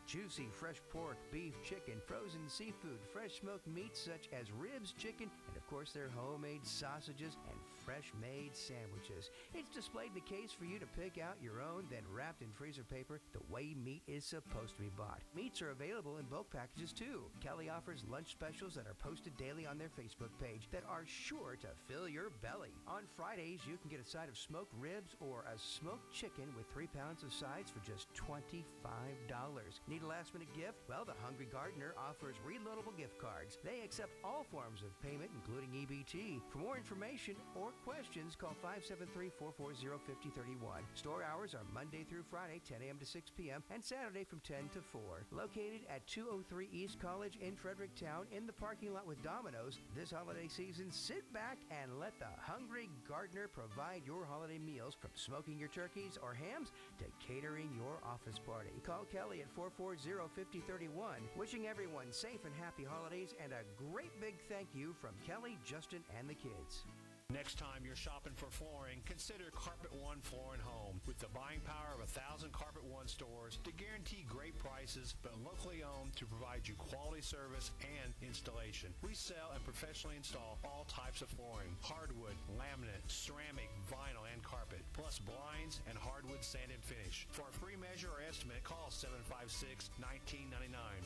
Juicy fresh pork, beef, chicken, frozen seafood, fresh smoked meats such as ribs, chicken, and of course their homemade sausages and fresh-made sandwiches. It's displayed in a case for you to pick out your own, then wrapped in freezer paper the way meat is supposed to be bought. Meats are available in bulk packages too. Kelly offers lunch specials that are posted daily on their Facebook page that are sure to fill your belly. On Fridays, you can get a side of smoked ribs or a smoked chicken with 3 pounds of sides for just $25. Need a last-minute gift? Well, the Hungry Gardener offers reloadable gift cards. They accept all forms of payment, including EBT. For more information or questions, call 573-440-5031. Store hours are Monday through Friday, 10 a.m. to 6 p.m., and Saturday from 10 to 4. Located at 203 East College in Fredericktown in the parking lot with Domino's, this holiday season, sit back and let the Hungry Gardener provide your holiday meals, from smoking your turkeys or hams to catering your office party. Call Kelly at 440-5031. Wishing everyone safe and happy holidays, and a great big thank you from Kelly, Justin, and the kids. Next time you're shopping for flooring, consider Carpet One Floor and Home. With the buying power of 1,000 Carpet One stores to guarantee great prices, but locally owned to provide you quality service and installation. We sell and professionally install all types of flooring: hardwood, laminate, ceramic, vinyl, and carpet, plus blinds and hardwood sand and finish. For a free measure or estimate, call 756-1999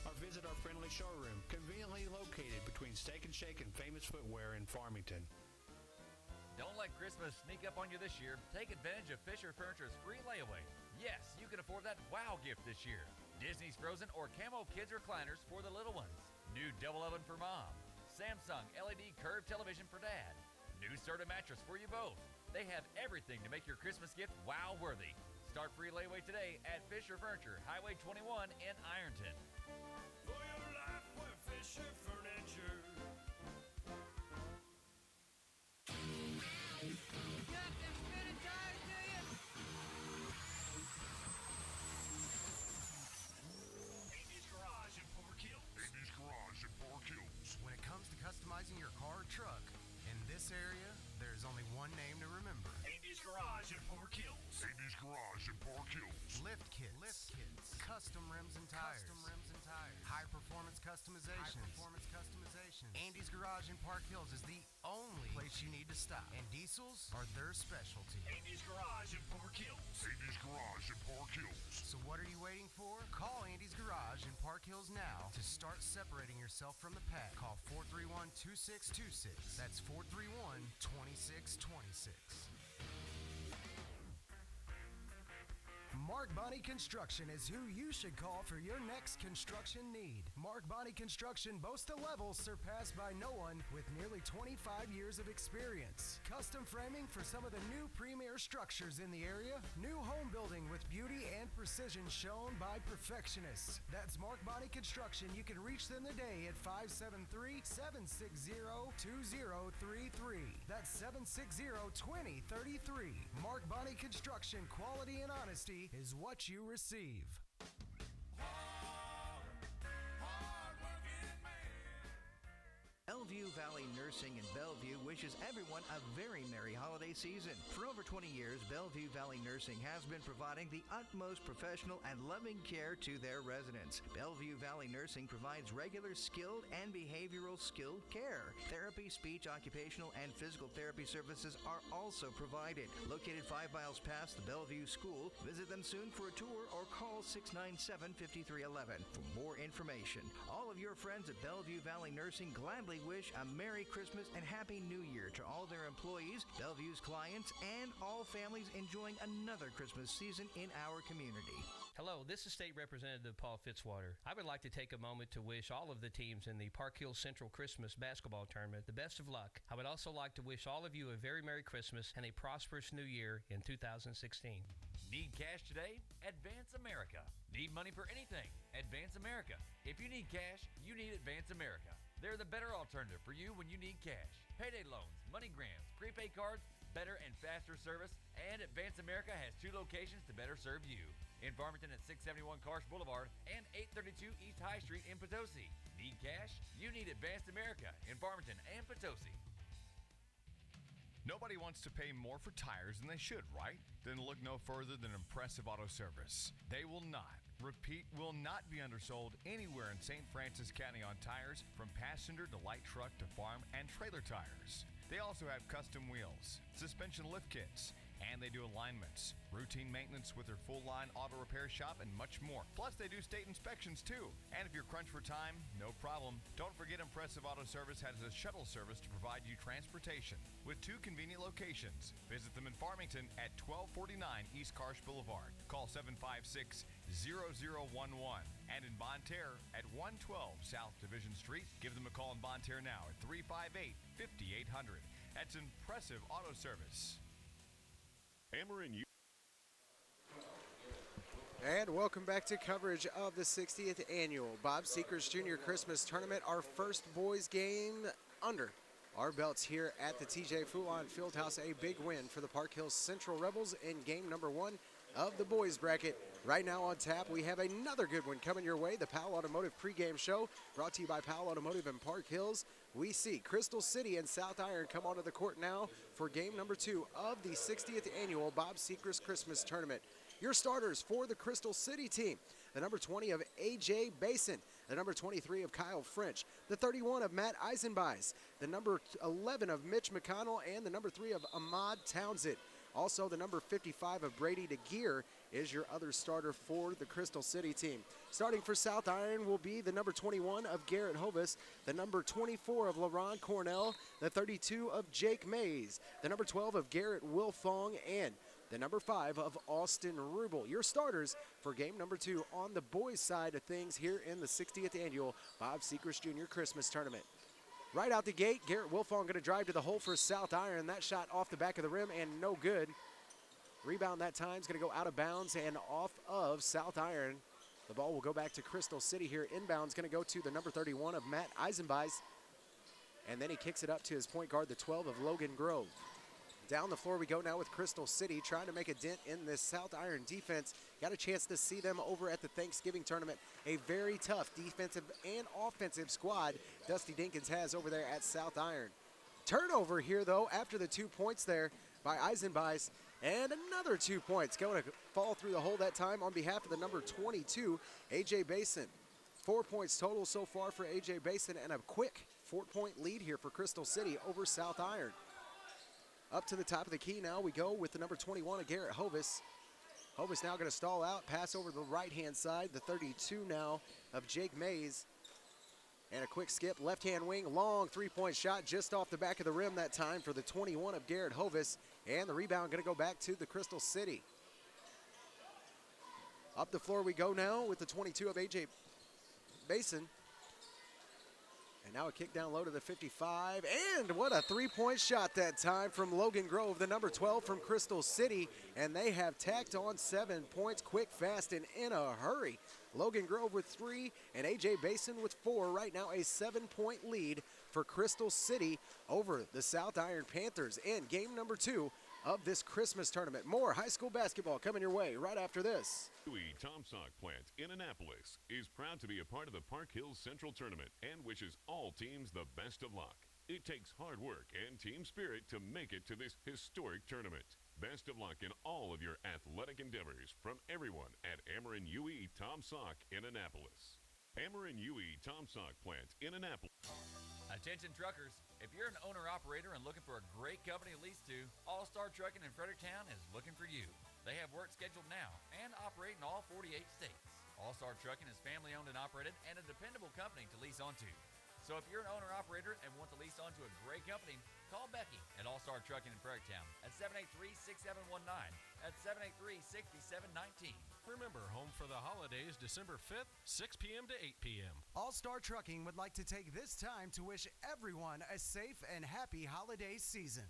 or visit our friendly showroom. between Steak and Shake and Famous Footwear in Farmington. Don't let Christmas sneak up on you this year. Take advantage of Fisher Furniture's free layaway. Yes, you can afford that wow gift this year. Disney's Frozen or Camo Kids recliners for the little ones. New double oven for mom. Samsung LED curved television for dad. New Serta mattress for you both. They have everything to make your Christmas gift wow worthy. Start free layaway today at Fisher Furniture, Highway 21 in Ironton. For your life with Fisher Furniture. When it comes to customizing your car or truck, in this area, there's only one name to remember. Andy's Garage in Park Hills. Andy's Garage in Park Hills. Lift kits. Custom rims and tires. High performance customization. Andy's Garage in Park Hills is the only place you need to stop. And diesels are their specialty. Andy's Garage in Park Hills. Andy's Garage in Park Hills. So what are you waiting for? Call Andy's Garage in Park Hills now to start separating yourself from the pack. Call 431-2626. That's 431-2626. Mark Bonney Construction is who you should call for your next construction need. Mark Bonney Construction boasts a level surpassed by no one with nearly 25 years of experience. Custom framing for some of the new premier structures in the area. New home building with beauty and precision shown by perfectionists. That's Mark Bonney Construction. You can reach them today at 573-760-2033. That's 760-2033. Mark Bonney Construction, quality and honesty is what you receive. Bellevue Valley Nursing in Bellevue wishes everyone a very merry holiday season. For over 20 years, Bellevue Valley Nursing has been providing the utmost professional and loving care to their residents. Bellevue Valley Nursing provides regular skilled and behavioral skilled care. Therapy, speech, occupational, and physical therapy services are also provided. Located 5 miles past the Bellevue School, visit them soon for a tour or call 697-5311 for more information. All of your friends at Bellevue Valley Nursing gladly wish a Merry Christmas and Happy New Year to all their employees, Bellevue's clients, and all families enjoying another Christmas season in our community. Hello, this is State Representative Paul Fitzwater. I would like to take a moment to wish all of the teams in the Park Hills Central Christmas Basketball Tournament the best of luck. I would also like to wish all of you a very Merry Christmas and a prosperous New Year in 2016. Need cash today? Advance America. Need money for anything? Advance America. If you need cash, you need Advance America. They're the better alternative for you when you need cash. Payday loans, money grants, prepaid cards, better and faster service, and Advance America has 2 locations to better serve you. In Farmington at 671 Karsh Boulevard and 832 East High Street in Potosi. Need cash? You need Advance America in Farmington and Potosi. Nobody wants to pay more for tires than they should, right? Then look no further than Impressive Auto Service. They will not, repeat, will not be undersold anywhere in St. Francis County on tires, from passenger to light truck to farm and trailer tires. They also have custom wheels, suspension lift kits, and they do alignments, routine maintenance with their full-line auto repair shop, and much more. Plus, they do state inspections, too. And if you're crunched for time, no problem. Don't forget Impressive Auto Service has a shuttle service to provide you transportation with 2 convenient locations. Visit them in Farmington at 1249 East Karsh Boulevard. Call 756-0011. And in Bonne at 112 South Division Street. Give them a call in Bonne now at 358-5800. That's Impressive Auto Service. And welcome back to coverage of the 60th Annual Bob Sechrest Jr. Christmas Tournament. Our first boys game under our belts here at the TJ Foulon Fieldhouse. A big win for the Park Hills Central Rebels in game number 1 of the boys bracket. Right now on tap, we have another good one coming your way. The Powell Automotive pregame show brought to you by Powell Automotive in Park Hills. We see Crystal City and South Iron come onto the court now for game number 2 of the 60th Annual Bob Sechrest Christmas Tournament. Your starters for the Crystal City team: the number 20 of A.J. Basin, the number 23 of Kyle French, the 31 of Matt Eisenbeis, the number 11 of Mitch McConnell, and the number 3 of Ahmad Townsend. Also the number 55 of Brady DeGear is your other starter for the Crystal City team. Starting for South Iron will be the number 21 of Garrett Hovis, the number 24 of LaRon Cornell, the 32 of Jake Mays, the number 12 of Garrett Wilfong, and the number 5 of Austin Rubel. Your starters for game number 2 on the boys' side of things here in the 60th annual Bob Sechrest Jr. Christmas Tournament. Right out the gate, Garrett Wilfong going to drive to the hole for South Iron. That shot off the back of the rim and no good. Rebound that time is going to go out of bounds and off of South Iron. The ball will go back to Crystal City here. Inbound's going to go to the number 31 of Matt Eisenbeis. And then he kicks it up to his point guard, the 12 of Logan Grove. Down the floor we go now with Crystal City trying to make a dent in this South Iron defense. Got a chance to see them over at the Thanksgiving tournament. A very tough defensive and offensive squad Dusty Dinkins has over there at South Iron. Turnover here though after the 2 points there by Eisenbeis. And another 2 points going to fall through the hole that time on behalf of the number 22, A.J. Basin. 4 points total so far for A.J. Basin and a quick 4-point lead here for Crystal City over South Iron. Up to the top of the key now we go with the number 21 of Garrett Hovis. Hovis now going to stall out, pass over the right-hand side, the 32 now of Jake Mays. And a quick skip, left-hand wing, long three-point shot just off the back of the rim that time for the 21 of Garrett Hovis. And the rebound going to go back to the Crystal City. Up the floor we go now with the 22 of A.J. Basin. And now a kick down low to the 55, and what a three-point shot that time from Logan Grove, the number 12 from Crystal City, and they have tacked on 7 points quick, fast, and in a hurry. Logan Grove with 3 and A.J. Basin with 4. Right now a 7-point lead for Crystal City over the South Iron Panthers in game number 2 of this Christmas tournament. More high school basketball coming your way right after this. Dewey Tomsock plant in Annapolis is proud to be a part of the Park Hills Central Tournament and wishes all teams the best of luck. It takes hard work and team spirit to make it to this historic tournament. Best of luck in all of your athletic endeavors from everyone at Ameren UE Tomsock in Annapolis. Ameren UE Tomsock plant in Annapolis. Attention truckers, if you're an owner-operator and looking for a great company to lease to, All-Star Trucking in Fredericktown is looking for you. They have work scheduled now and operate in all 48 states. All-Star Trucking is family-owned and operated and a dependable company to lease onto. So if you're an owner-operator and want to lease onto a great company, call Becky at All-Star Trucking in Fredericktown at 783-6719, at 783-6719. Remember, home for the holidays, December 5th, 6 p.m. to 8 p.m. All-Star Trucking would like to take this time to wish everyone a safe and happy holiday season.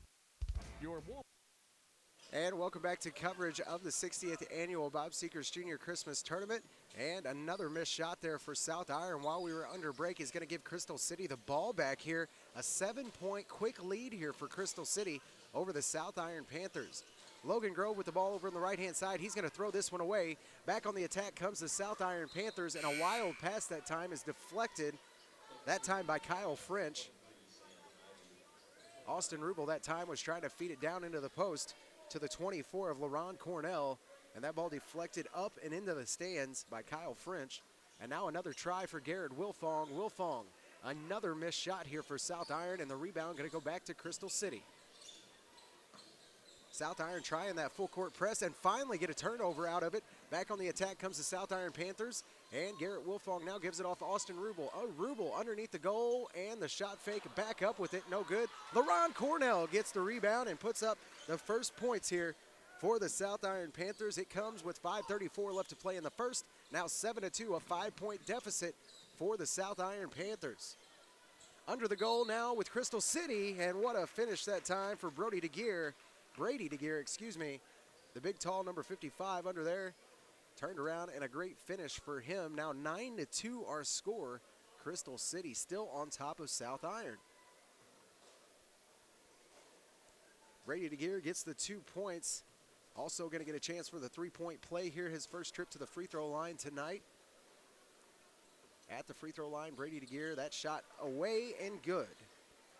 And welcome back to coverage of the 60th annual Bob Sechrest Jr. Christmas Tournament. And another missed shot there for South Iron while we were under break is going to give Crystal City the ball back here. A 7-point quick lead here for Crystal City over the South Iron Panthers. Logan Grove with the ball over on the right-hand side. He's going to throw this one away. Back on the attack comes the South Iron Panthers, and a wild pass that time is deflected, that time by Kyle French. Austin Rubel that time was trying to feed it down into the post to the 24 of LaRon Cornell, and that ball deflected up and into the stands by Kyle French. And now another try for Garrett Wilfong. Wilfong, another missed shot here for South Iron, and the rebound going to go back to Crystal City. South Iron trying that full court press and finally get a turnover out of it. Back on the attack comes the South Iron Panthers, and Garrett Wilfong now gives it off to Austin Rubel. Rubel underneath the goal, and the shot fake back up with it, no good. LaRon Cornell gets the rebound and puts up the first points here for the South Iron Panthers. It comes with 5:34 left to play in the first. Now 7-2, a 5-point deficit for the South Iron Panthers. Under the goal now with Crystal City, and what a finish that time for Brady DeGear, excuse me. The big tall number 55 under there. Turned around and a great finish for him. Now 9-2 our score. Crystal City still on top of South Iron. Brady DeGear gets the 2 points. Also going to get a chance for the 3-point play here. His first trip to the free throw line tonight. At the free throw line, Brady DeGear, that shot away and good.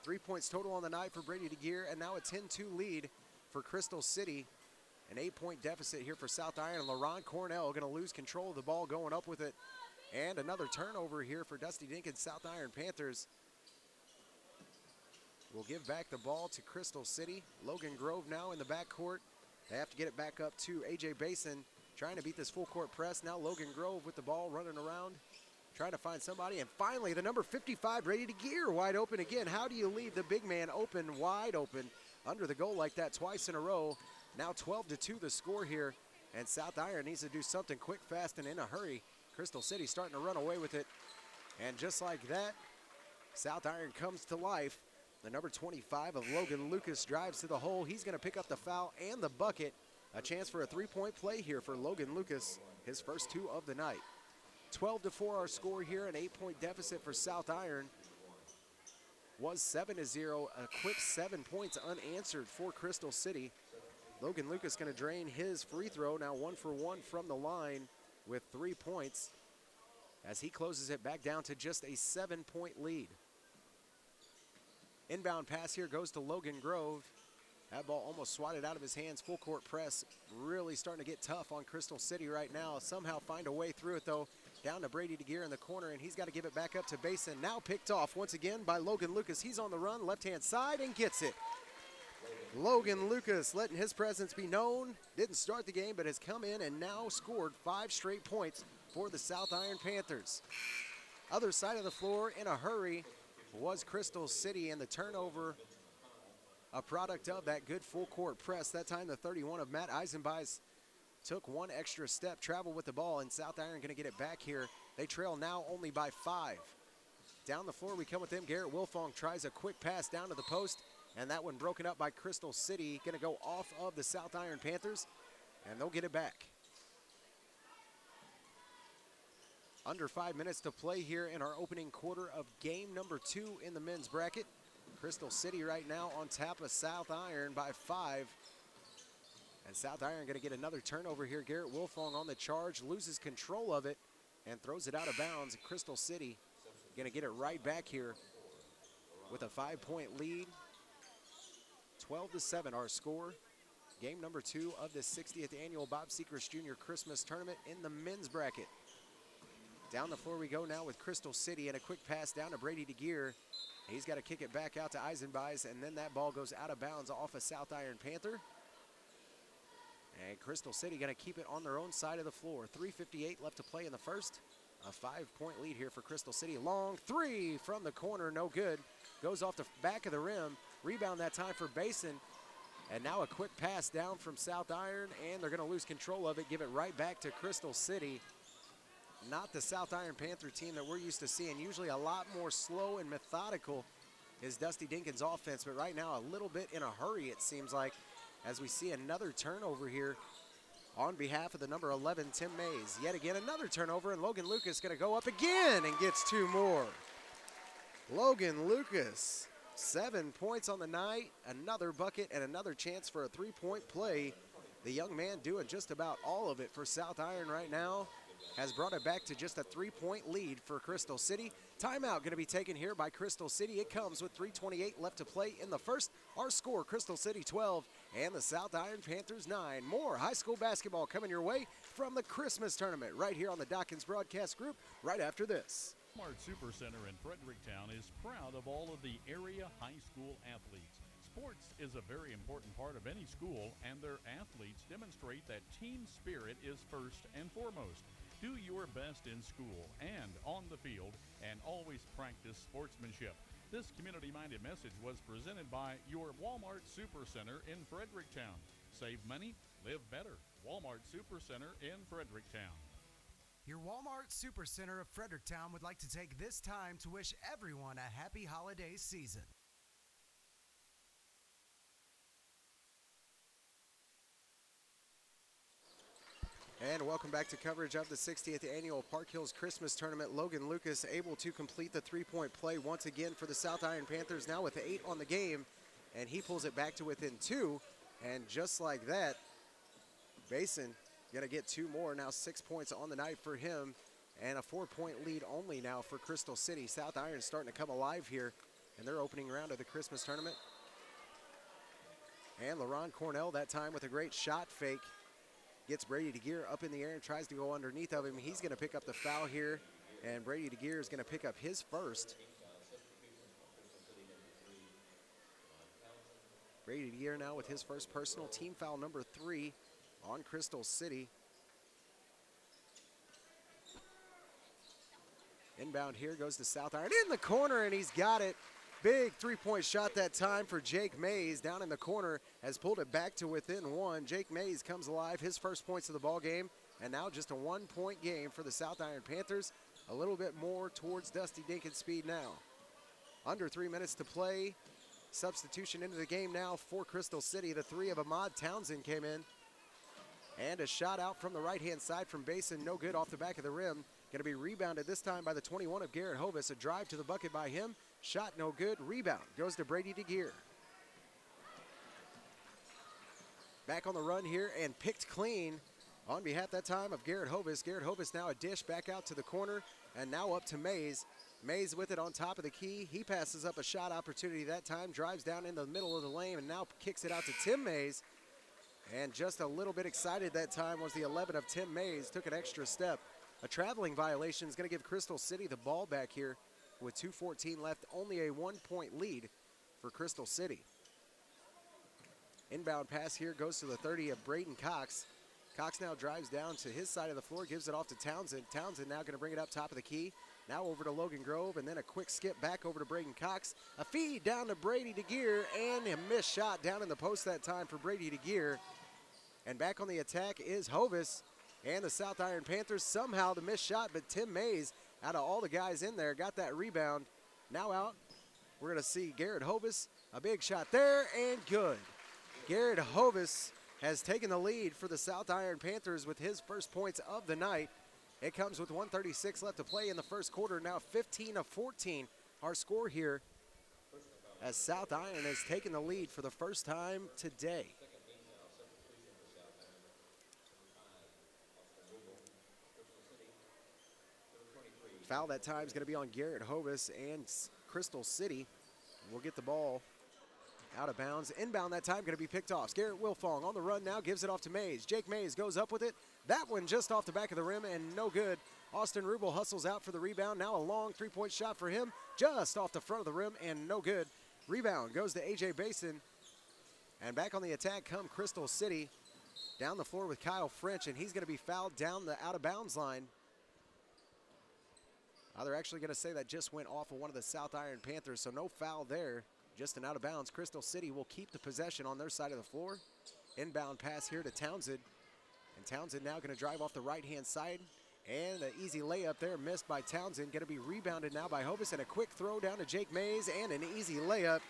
3 points total on the night for Brady DeGear, and now a 10-2 lead for Crystal City. An 8-point deficit here for South Iron. LaRon Cornell going to lose control of the ball going up with it. And another turnover here for Dusty Dinkins. South Iron Panthers will give back the ball to Crystal City. Logan Grove now in the backcourt. They have to get it back up to A.J. Basin. trying to beat this full court press. Now Logan Grove with the ball running around, trying to find somebody. And finally, the number 55, Brady DeGear, wide open again. How do you leave the big man open, wide open, under the goal like that twice in a row? Now 12-2 the score here. And South Iron needs to do something quick, fast, and in a hurry. Crystal City starting to run away with it. And just like that, South Iron comes to life. The number 25 of Logan Lucas drives to the hole. He's going to pick up the foul and the bucket. A chance for a three-point play here for Logan Lucas, his first two of the night. 12-4 our score here, an 8-point deficit for South Iron. Was 7-0, a quick 7 points unanswered for Crystal City. Logan Lucas going to drain his free throw, now 1 for 1 from the line with 3 points as he closes it back down to just a 7-point lead. Inbound pass here goes to Logan Grove. That ball almost swatted out of his hands. Full court press really starting to get tough on Crystal City right now. Somehow find a way through it though. Down to Brady DeGear in the corner, and he's got to give it back up to Basin. Now picked off once again by Logan Lucas. He's on the run, left-hand side, and gets it. Logan Lucas letting his presence be known. Didn't start the game, but has come in and now scored 5 straight points for the South Iron Panthers. Other side of the floor in a hurry was Crystal City, and the turnover a product of that good full court press. That time the 31 of Matt Eisenbeis took one extra step, traveled with the ball, and South Iron going to get it back here. They trail now only by 5. Down the floor we come with them. Garrett Wilfong tries a quick pass down to the post, and that one broken up by Crystal City. Going to go off of the South Iron Panthers, and they'll get it back. Under 5 minutes to play here in our opening quarter of game number 2 in the men's bracket. Crystal City right now on top of South Iron by 5. And South Iron going to get another turnover here. Garrett Wilfong on the charge, loses control of it, and throws it out of bounds. Crystal City going to get it right back here with a 5-point lead. 12-7 our score. Game number 2 of the 60th annual Bob Sechrest Jr. Christmas Tournament in the men's bracket. Down the floor we go now with Crystal City, and a quick pass down to Brady DeGear. He's got to kick it back out to Eisenbeis, and then that ball goes out of bounds off a South Iron Panther. And Crystal City going to keep it on their own side of the floor. 3:58 left to play in the first. A 5-point lead here for Crystal City. Long three from the corner, no good. Goes off the back of the rim. Rebound that time for Basin. And now a quick pass down from South Iron, and they're going to lose control of it, give it right back to Crystal City. Not the South Iron Panther team that we're used to seeing. Usually a lot more slow and methodical is Dusty Dinkins' offense, but right now a little bit in a hurry, it seems like, as we see another turnover here on behalf of the number 11, Tim Mays. Yet again, another turnover, and Logan Lucas going to go up again and gets 2 more. Logan Lucas, 7 points on the night, another bucket, and another chance for a 3-point play. The young man doing just about all of it for South Iron right now. Has brought it back to just a 3-point lead for Crystal City. Timeout going to be taken here by Crystal City. It comes with 3:28 left to play in the first. Our score, Crystal City 12 and the South Iron Panthers 9. More high school basketball coming your way from the Christmas tournament right here on the Dawkins Broadcast Group right after this. Walmart Supercenter in Fredericktown is proud of all of the area high school athletes. Sports is a very important part of any school, and their athletes demonstrate that team spirit is first and foremost. Do your best in school and on the field, and always practice sportsmanship. This community-minded message was presented by your Walmart Supercenter in Fredericktown. Save money, live better. Walmart Supercenter in Fredericktown. Your Walmart Supercenter of Fredericktown would like to take this time to wish everyone a happy holiday season. And welcome back to coverage of the 60th annual Park Hills Christmas Tournament. Logan Lucas able to complete the 3-point play once again for the South Iron Panthers, now with 8 on the game, and he pulls it back to within 2. And just like that, Basin going to get 2 more, now 6 points on the night for him, and a 4-point lead only now for Crystal City. South Iron starting to come alive here in their opening round of the Christmas Tournament. And LaRon Cornell that time with a great shot fake. Gets Brady DeGear up in the air and tries to go underneath of him. He's going to pick up the foul here, and Brady DeGear is going to pick up his first. Brady DeGear now with his first personal, team foul number 3 on Crystal City. Inbound here goes to South Iron in the corner, and he's got it. Big three-point shot that time for Jake Mays down in the corner, has pulled it back to within one. Jake Mays comes alive, his first points of the ball game, and now just a one-point game for the South Iron Panthers. A little bit more towards Dusty Dinkins' speed now. Under 3 minutes to play. Substitution into the game now for Crystal City. The three of Ahmad Townsend came in. And a shot out from the right-hand side from Basin, no good off the back of the rim. Going to be rebounded this time by the 21 of Garrett Hovis. A drive to the bucket by him. Shot no good. Rebound goes to Brady DeGear. Back on the run here and picked clean on behalf that time of Garrett Hovis. Garrett Hovis now a dish back out to the corner and now up to Mays. Mays with it on top of the key. He passes up a shot opportunity that time, drives down in the middle of the lane and now kicks it out to Tim Mays. And just a little bit excited that time was the 11 of Tim Mays, took an extra step. A traveling violation is going to give Crystal City the ball back here with 2:14 left, only a 1-point lead for Crystal City. Inbound pass here goes to the 30 of Braden Cox. Cox now drives down to his side of the floor, gives it off to Townsend. Townsend now going to bring it up top of the key. Now over to Logan Grove, and then a quick skip back over to Braden Cox. A feed down to Brady DeGear, and a missed shot down in the post that time for Brady DeGear. And back on the attack is Hovis and the South Iron Panthers. Somehow the missed shot, but Tim Mays, out of all the guys in there, got that rebound. Now out, we're going to see Garrett Hovis. A big shot there, and good. Garrett Hovis has taken the lead for the South Iron Panthers with his first points of the night. It comes with 1:36 left to play in the first quarter. Now 15 of 14, our score here, as South Iron has taken the lead for the first time today. Foul that time is going to be on Garrett Hovis and Crystal City. We'll get the ball out of bounds. Inbound that time going to be picked off. Garrett Wilfong on the run now, gives it off to Mays. Jake Mays goes up with it. That one just off the back of the rim and no good. Austin Rubel hustles out for the rebound. Now a long three-point shot for him, just off the front of the rim and no good. Rebound goes to A.J. Basin. And back on the attack come Crystal City. Down the floor with Kyle French, and he's going to be fouled down the out-of-bounds line. They're actually going to say that just went off of one of the South Iron Panthers, so no foul there, just an out of bounds. Crystal City will keep the possession on their side of the floor. Inbound pass here to Townsend, and Townsend now going to drive off the right-hand side, and an easy layup there missed by Townsend. Going to be rebounded now by Hovis, and a quick throw down to Jake Mays, and an easy layup.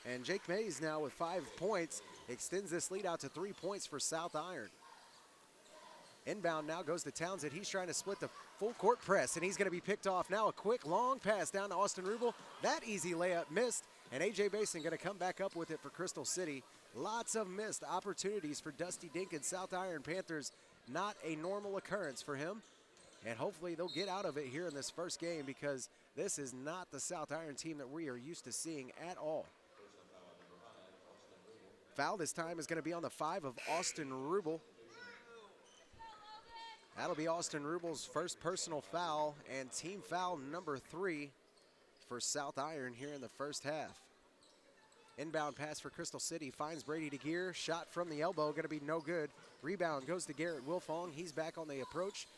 And Jake Mays now with 5 points extends this lead out to 3 points for South Iron. Inbound now goes to Townsend. He's trying to split the full court press, and he's going to be picked off. Now a quick long pass down to Austin Rubel. That easy layup missed, and A.J. Basin going to come back up with it for Crystal City. Lots of missed opportunities for Dusty Dinkins. South Iron Panthers, not a normal occurrence for him, and hopefully they'll get out of it here in this first game, because this is not the South Iron team that we are used to seeing at all. Foul this time is going to be on the 5 of Austin Rubel. That'll be Austin Rubel's first personal foul and team foul number 3 for South Iron here in the first half. Inbound pass for Crystal City, finds Brady DeGear. Shot from the elbow, going to be no good. Rebound goes to Garrett Wilfong. He's back on the approach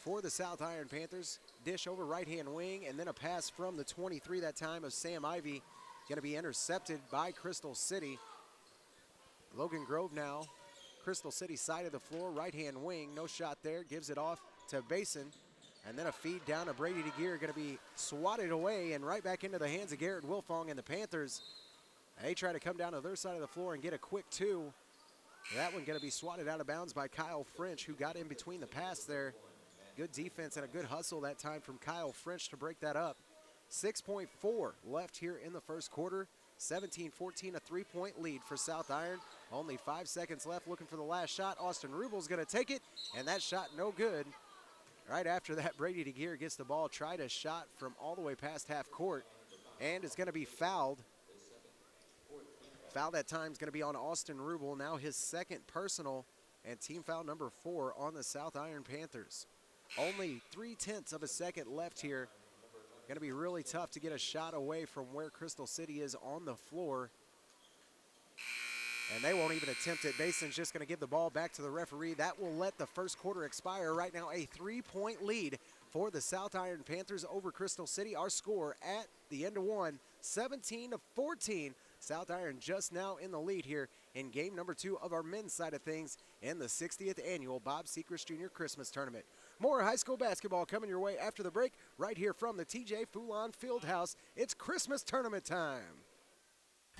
for the South Iron Panthers. Dish over right-hand wing, and then a pass from the 23 that time of Sam Ivey. Going to be intercepted by Crystal City. Logan Grove now. Crystal City side of the floor, right-hand wing, no shot there, gives it off to Basin. And then a feed down to Brady DeGear, going to be swatted away and right back into the hands of Garrett Wilfong and the Panthers. They try to come down to their side of the floor and get a quick 2. That one going to be swatted out of bounds by Kyle French, who got in between the pass there. Good defense and a good hustle that time from Kyle French to break that up. 6.4 left here in the first quarter. 17-14, a 3-point lead for South Iron. Only 5 seconds left, looking for the last shot. Austin Rubel's going to take it, and that shot no good. Right after that, Brady DeGear gets the ball, tried a shot from all the way past half court, and it's going to be fouled. Foul that time is going to be on Austin Rubel, now his second personal, and team foul number 4 on the South Iron Panthers. Only 0.3 of a second left here. Going to be really tough to get a shot away from where Crystal City is on the floor. And they won't even attempt it. Bason's just going to give the ball back to the referee. That will let the first quarter expire. Right now, a 3-point lead for the South Iron Panthers over Crystal City. Our score at the end of one, 17-14. South Iron just now in the lead here in game number 2 of our men's side of things in the 60th annual Bob Sechrest Jr. Christmas Tournament. More high school basketball coming your way after the break right here from the TJ Foulon Fieldhouse. It's Christmas tournament time.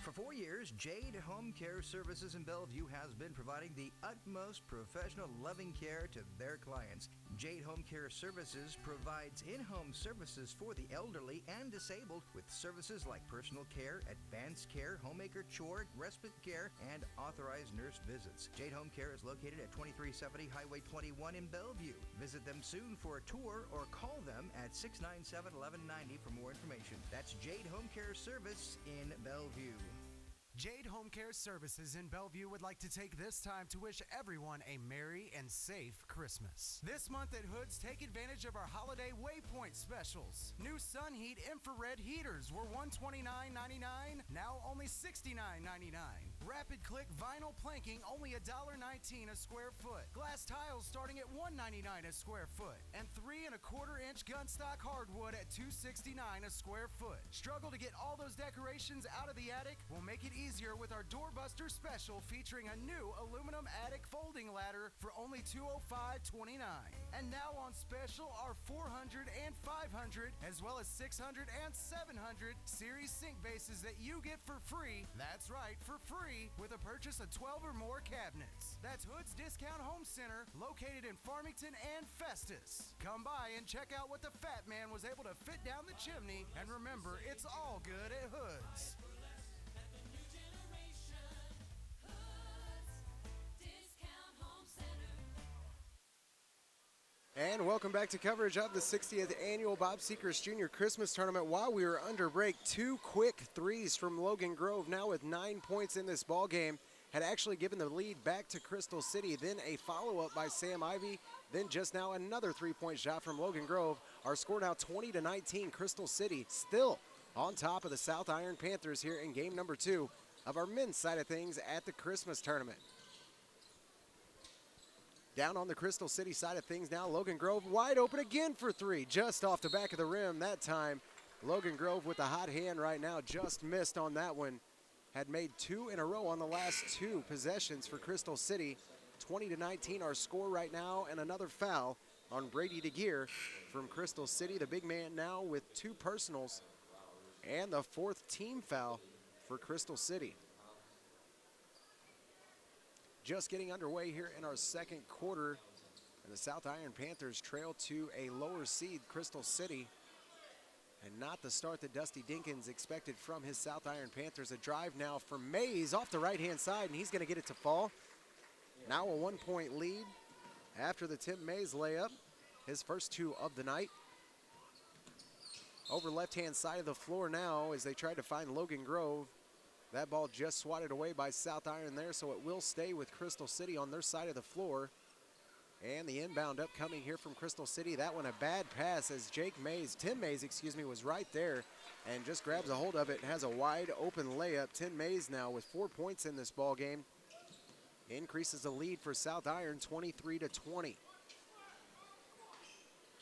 For 4 years, Jade Home Care Services in Bellevue has been providing the utmost professional, loving care to their clients. Jade Home Care Services provides in-home services for the elderly and disabled with services like personal care, advanced care, homemaker chore, respite care, and authorized nurse visits. Jade Home Care is located at 2370 Highway 21 in Bellevue. Visit them soon for a tour or call them at 697-1190 for more information. That's Jade Home Care Service in Bellevue. Jade Home Care Services in Bellevue would like to take this time to wish everyone a merry and safe Christmas. This month at Hood's, take advantage of our holiday waypoint specials. New Sun Heat infrared heaters were $129.99, now only $69.99. Rapid Click vinyl planking only $1.19 a square foot. Glass tiles starting at $1.99 a square foot. And 3 1/4 inch gunstock hardwood at $2.69 a square foot. Struggle to get all those decorations out of the attic? We'll make it easier with our Doorbuster special featuring a new aluminum attic folding ladder for only $205.29. And now on special are 400 and 500 as well as 600 and 700 series sink bases that you get for free. That's right, for free with a purchase of 12 or more cabinets. That's Hood's Discount Home Center located in Farmington and Festus. Come by and check out what the Fat Man was able to fit down the chimney, and remember, it's all good at Hood's. And welcome back to coverage of the 60th annual Bob Sechrest Jr. Christmas Tournament. While we were under break, 2 quick threes from Logan Grove, now with 9 points in this ball game, had actually given the lead back to Crystal City. Then a follow-up by Sam Ivy. Then just now another 3-point shot from Logan Grove. Our score now 20-19. Crystal City still on top of the South Iron Panthers here in game number 2 of our men's side of things at the Christmas Tournament. Down on the Crystal City side of things now, Logan Grove wide open again for 3, just off the back of the rim that time. Logan Grove with the hot hand right now, just missed on that one. Had made 2 in a row on the last 2 possessions for Crystal City. 20-19 our score right now, and another foul on Brady DeGear from Crystal City. The big man now with 2 personals and the 4th team foul for Crystal City. Just getting underway here in our second quarter, and the South Iron Panthers trail to a lower seed, Crystal City, and not the start that Dusty Dinkins expected from his South Iron Panthers. A drive now for Mays off the right-hand side, and he's going to get it to fall. Now a 1-point lead after the Tim Mays layup, his first 2 of the night. Over left-hand side of the floor now as they try to find Logan Grove. That ball just swatted away by South Iron there, so it will stay with Crystal City on their side of the floor. And the inbound upcoming here from Crystal City. That one a bad pass as Tim Mays, was right there and just grabs a hold of it. Has a wide open layup. Tim Mays now with 4 points in this ball game. Increases the lead for South Iron 23-20.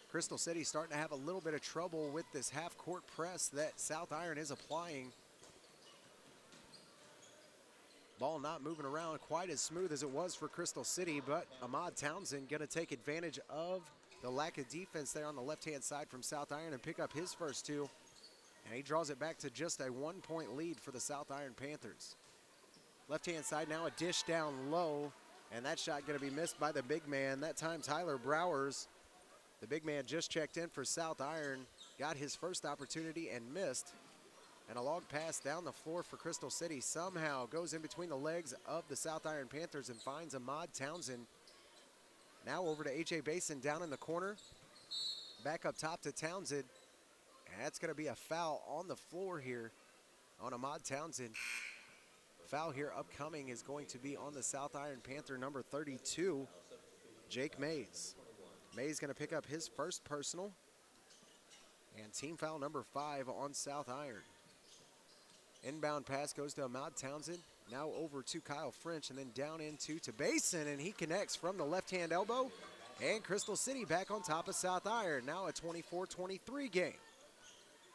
Crystal City starting to have a little bit of trouble with this half-court press that South Iron is applying. Ball not moving around quite as smooth as it was for Crystal City, but Ahmad Townsend going to take advantage of the lack of defense there on the left-hand side from South Iron and pick up his first 2. And he draws it back to just a 1-point lead for the South Iron Panthers. Left-hand side now a dish down low, and that shot going to be missed by the big man. That time Tyler Browers, the big man, just checked in for South Iron, got his first opportunity and missed. And a long pass down the floor for Crystal City somehow goes in between the legs of the South Iron Panthers and finds Ahmad Townsend. Now over to A.J. Basin down in the corner. Back up top to Townsend. And that's going to be a foul on the floor here on Ahmad Townsend. Foul here upcoming is going to be on the South Iron Panther number 32, Jake Mays. Mays going to pick up his first personal. And team foul number 5 on South Iron. Inbound pass goes to Ahmad Townsend. Now over to Kyle French and then down into to Basin, and he connects from the left-hand elbow. And Crystal City back on top of South Iron. Now a 24-23 game.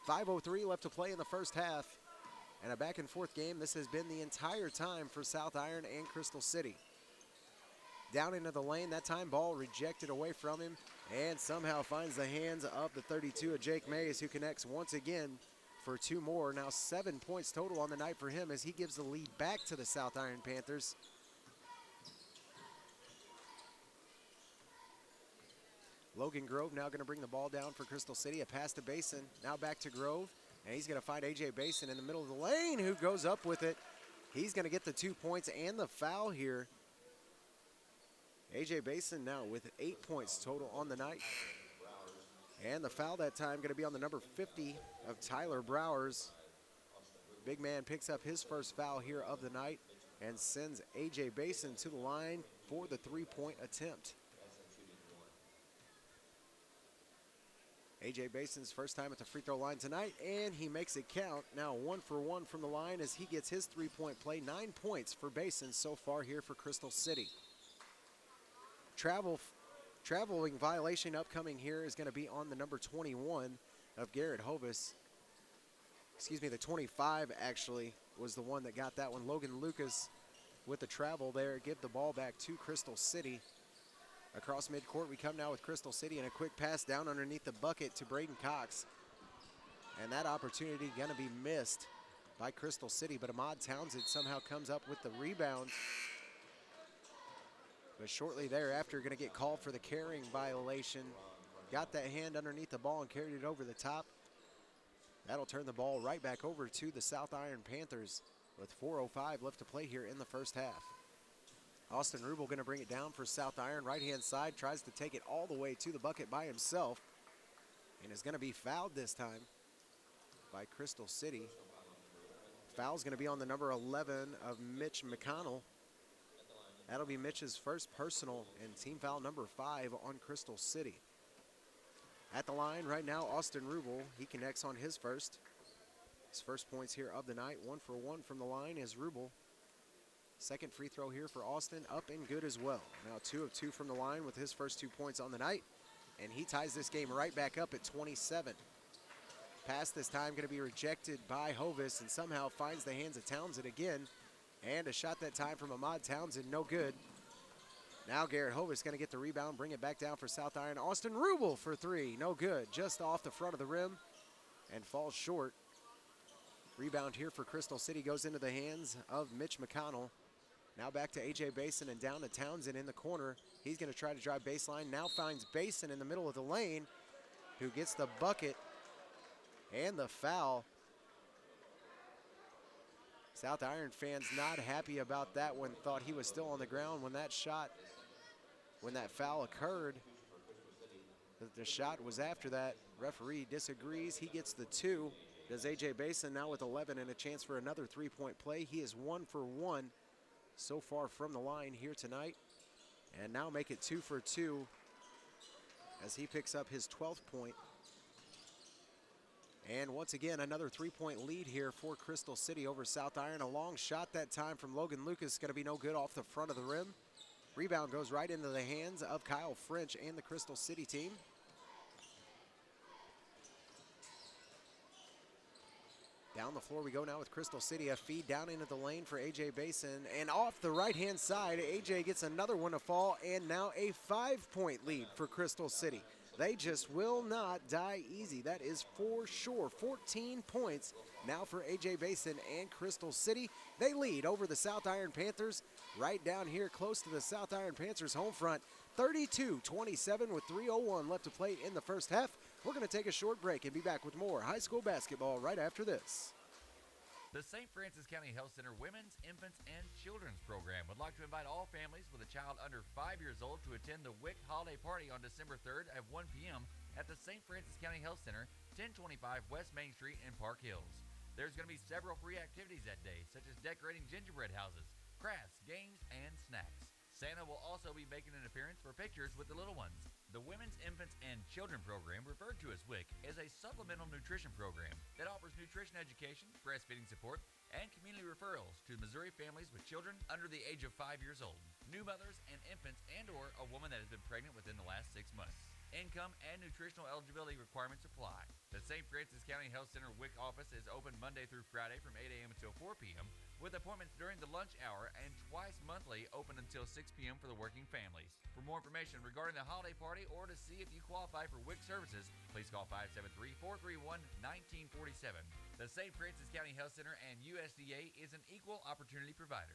5:03 left to play in the first half. And a back and forth game. This has been the entire time for South Iron and Crystal City. Down into the lane. That time ball rejected away from him. And somehow finds the hands of the 32 of Jake Mays, who connects once again for 2 more. Now 7 points total on the night for him as he gives the lead back to the South Iron Panthers. Logan Grove now going to bring the ball down for Crystal City. A pass to Basin. Now back to Grove. And he's going to find A.J. Basin in the middle of the lane, who goes up with it. He's going to get the 2 points and the foul here. A.J. Basin now with 8 points total on the night. And the foul that time going to be on the number 50 of Tyler Browers. Big man picks up his first foul here of the night and sends A.J. Basin to the line for the 3-point attempt. A.J. Bason's first time at the free throw line tonight, and he makes it count. Now 1 for 1 from the line as he gets his 3-point play. 9 points for Basin so far here for Crystal City. Traveling violation upcoming here is going to be on the number 21 of Garrett Hovis. Excuse me, the 25 actually was the one that got that one. Logan Lucas with the travel there. Give the ball back to Crystal City. Across midcourt, we come now with Crystal City and a quick pass down underneath the bucket to Braden Cox. And that opportunity going to be missed by Crystal City, but Ahmad Townsend somehow comes up with the rebound. But shortly thereafter, going to get called for the carrying violation. Got that hand underneath the ball and carried it over the top. That'll turn the ball right back over to the South Iron Panthers with 4:05 left to play here in the first half. Austin Rubel going to bring it down for South Iron. Right-hand side, tries to take it all the way to the bucket by himself. And is going to be fouled this time by Crystal City. Foul's going to be on the number 11 of Mitch McConnell. That'll be Mitch's first personal and team foul number 5 on Crystal City. At the line right now, Austin Rubel. He connects on his first. His first points here of the night. 1 for 1 from the line is Rubel. Second free throw here for Austin, up and good as well. Now 2 of 2 from the line with his first 2 points on the night. And he ties this game right back up at 27. Pass this time going to be rejected by Hovis and somehow finds the hands of Townsend again. And a shot that time from Ahmad Townsend, no good. Now Garrett Hovis going to get the rebound, bring it back down for South Iron. Austin Rubel for 3, no good. Just off the front of the rim and falls short. Rebound here for Crystal City goes into the hands of Mitch McConnell. Now back to A.J. Basin and down to Townsend in the corner. He's going to try to drive baseline. Now finds Basin in the middle of the lane, who gets the bucket and the foul. South Iron fans not happy about that one. Thought he was still on the ground when that foul occurred. The shot was after that. Referee disagrees. He gets the 2. Does A.J. Basin now with 11 and a chance for another 3-point play. He is 1 for 1 so far from the line here tonight. And now make it 2 for 2 as he picks up his 12th point. And once again, another 3-point lead here for Crystal City over South Iron. A long shot that time from Logan Lucas, going to be no good off the front of the rim. Rebound goes right into the hands of Kyle French and the Crystal City team. Down the floor we go now with Crystal City. A feed down into the lane for A.J. Basin. And off the right-hand side, A.J. gets another one to fall. And now a 5-point lead for Crystal City. They just will not die easy. That is for sure. 14 points now for A.J. Basin and Crystal City. They lead over the South Iron Panthers right down here close to the South Iron Panthers home front. 32-27 with 3:01 left to play in the first half. We're going to take a short break and be back with more high school basketball right after this. The St. Francis County Health Center Women's, Infants, and Children's Program would like to invite all families with a child under 5 years old to attend the WIC Holiday Party on December 3rd at 1 p.m. at the St. Francis County Health Center, 1025 West Main Street in Park Hills. There's going to be several free activities that day, such as decorating gingerbread houses, crafts, games, and snacks. Santa will also be making an appearance for pictures with the little ones. The Women's, Infants, and Children program, referred to as WIC, is a supplemental nutrition program that offers nutrition education, breastfeeding support, and community referrals to Missouri families with children under the age of 5 years old, new mothers and infants, and/or a woman that has been pregnant within the last 6 months. Income and nutritional eligibility requirements apply. The St. Francis County Health Center WIC office is open Monday through Friday from 8 a.m. until 4 p.m. with appointments during the lunch hour and twice monthly open until 6 p.m. for the working families. For more information regarding the holiday party or to see if you qualify for WIC services, please call 573-431-1947. The St. Francis County Health Center and USDA is an equal opportunity provider.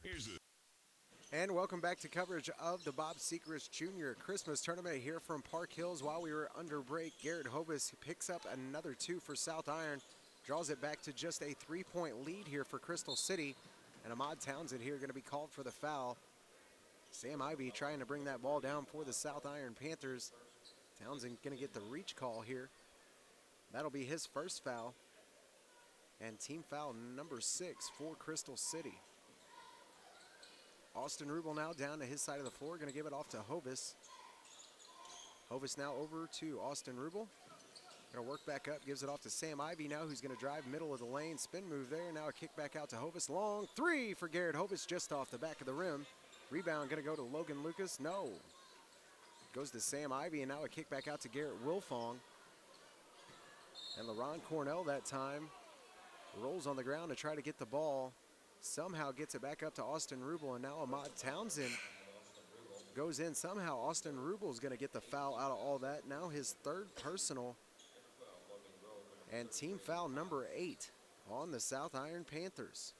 And welcome back to coverage of the Bob Sechrest Jr. Christmas Tournament here from Park Hills. While we were under break, Garrett Hovis picks up another 2 for South Iron, draws it back to just a 3-point lead here for Crystal City. And Ahmad Townsend here going to be called for the foul. Sam Ivy trying to bring that ball down for the South Iron Panthers. Townsend going to get the reach call here. That'll be his first foul. And team foul number 6 for Crystal City. Austin Rubel now down to his side of the floor, going to give it off to Hovis. Hovis now over to Austin Rubel. Going to work back up, gives it off to Sam Ivy now, who's going to drive middle of the lane, spin move there. Now a kick back out to Hovis. Long 3 for Garrett Hovis just off the back of the rim. Rebound going to go to Logan Lucas. No. Goes to Sam Ivy, and now a kick back out to Garrett Wilfong. And LaRon Cornell that time rolls on the ground to try to get the ball. Somehow gets it back up to Austin Rubel, and now Ahmad Townsend goes in. Somehow Austin Rubel is going to get the foul out of all that. Now his 3rd personal and team foul number 8 on the South Iron Panthers.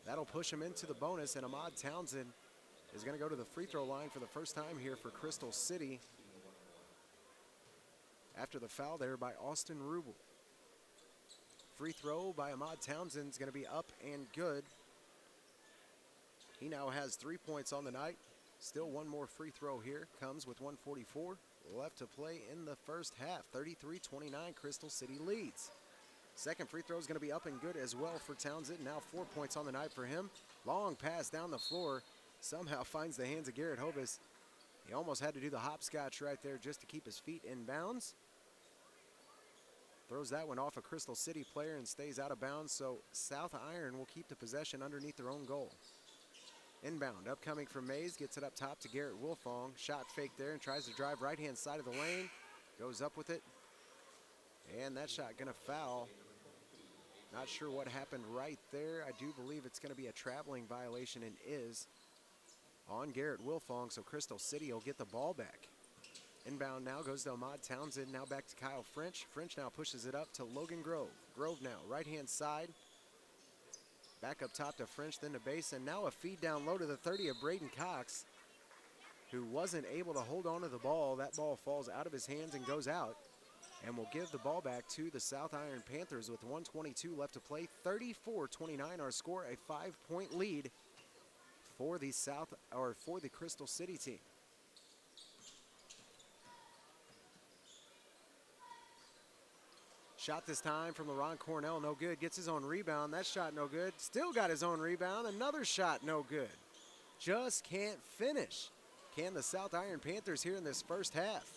That'll push him into the bonus, and Ahmad Townsend is going to go to the free throw line for the first time here for Crystal City after the foul there by Austin Rubel. Free throw by Ahmad Townsend is going to be up and good. He now has 3 points on the night. Still one more free throw here. Comes with 1:44 left to play in the first half. 33-29, Crystal City leads. Second free throw is going to be up and good as well for Townsend. Now 4 points on the night for him. Long pass down the floor. Somehow finds the hands of Garrett Hovis. He almost had to do the hopscotch right there just to keep his feet in bounds. Throws that one off a Crystal City player and stays out of bounds, so South Iron will keep the possession underneath their own goal. Inbound, upcoming from Mays, gets it up top to Garrett Wilfong. Shot fake there and tries to drive right-hand side of the lane. Goes up with it. And that shot gonna foul. Not sure what happened right there. I do believe it's gonna be a traveling violation, and is on Garrett Wilfong, so Crystal City will get the ball back. Inbound now goes to Ahmad Townsend, now back to Kyle French. French now pushes it up to Logan Grove. Grove now, right-hand side. Back up top to French, then to Basin. Now a feed down low to the 30 of Braden Cox, who wasn't able to hold on to the ball. That ball falls out of his hands and goes out. And will give the ball back to the South Iron Panthers with 1:22 left to play. 34-29 our score, a 5-point lead for the Crystal City team. Shot this time from LaRon Cornell, no good. Gets his own rebound. That shot no good. Still got his own rebound. Another shot no good. Just can't finish. Can the South Iron Panthers here in this first half?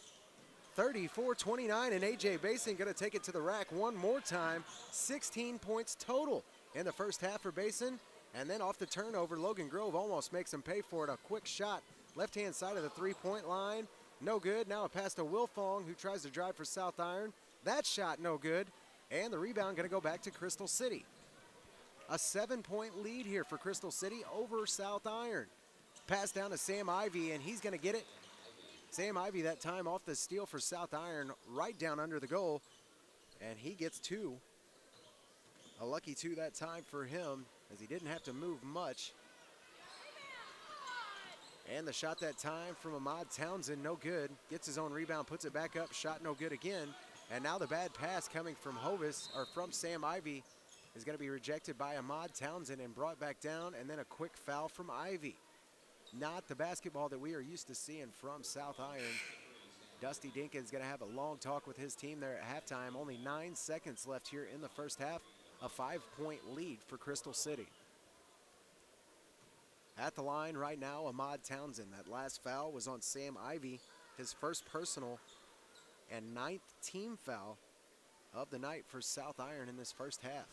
34-29, and A.J. Basin going to take it to the rack one more time. 16 points total in the first half for Basin. And then off the turnover, Logan Grove almost makes him pay for it. A quick shot, left-hand side of the three-point line. No good. Now a pass to Wilfong, who tries to drive for South Iron. That shot no good. And the rebound going to go back to Crystal City. A 7-point lead here for Crystal City over South Iron. Pass down to Sam Ivy, and he's going to get it. Sam Ivy that time off the steal for South Iron, right down under the goal, and he gets 2. A lucky 2 that time for him, as he didn't have to move much. And the shot that time from Ahmad Townsend, no good. Gets his own rebound, puts it back up, shot no good again. And now the bad pass coming from from Sam Ivy is going to be rejected by Ahmad Townsend and brought back down, and then a quick foul from Ivy. Not the basketball that we are used to seeing from South Iron. Dusty Dinkins going to have a long talk with his team there at halftime. Only 9 seconds left here in the first half. A 5-point lead for Crystal City. At the line right now, Ahmad Townsend. That last foul was on Sam Ivy. his first personal and 9th team foul of the night for South Iron in this first half.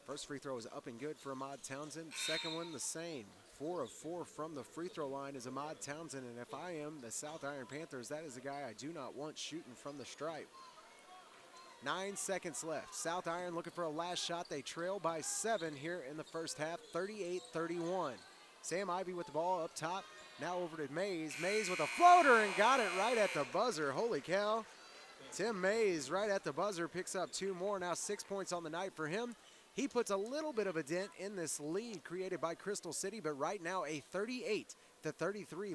First free throw is up and good for Ahmad Townsend. Second one the same. 4 of 4 from the free throw line is Ahmad Townsend. And if I am the South Iron Panthers, that is a guy I do not want shooting from the stripe. 9 seconds left. South Iron looking for a last shot. They trail by 7 here in the first half, 38-31. Sam Ivy with the ball up top. Now over to Mays. Mays with a floater and got it right at the buzzer. Holy cow. Tim Mays right at the buzzer picks up 2 more. Now 6 points on the night for him. He puts a little bit of a dent in this lead created by Crystal City, but right now a 38-33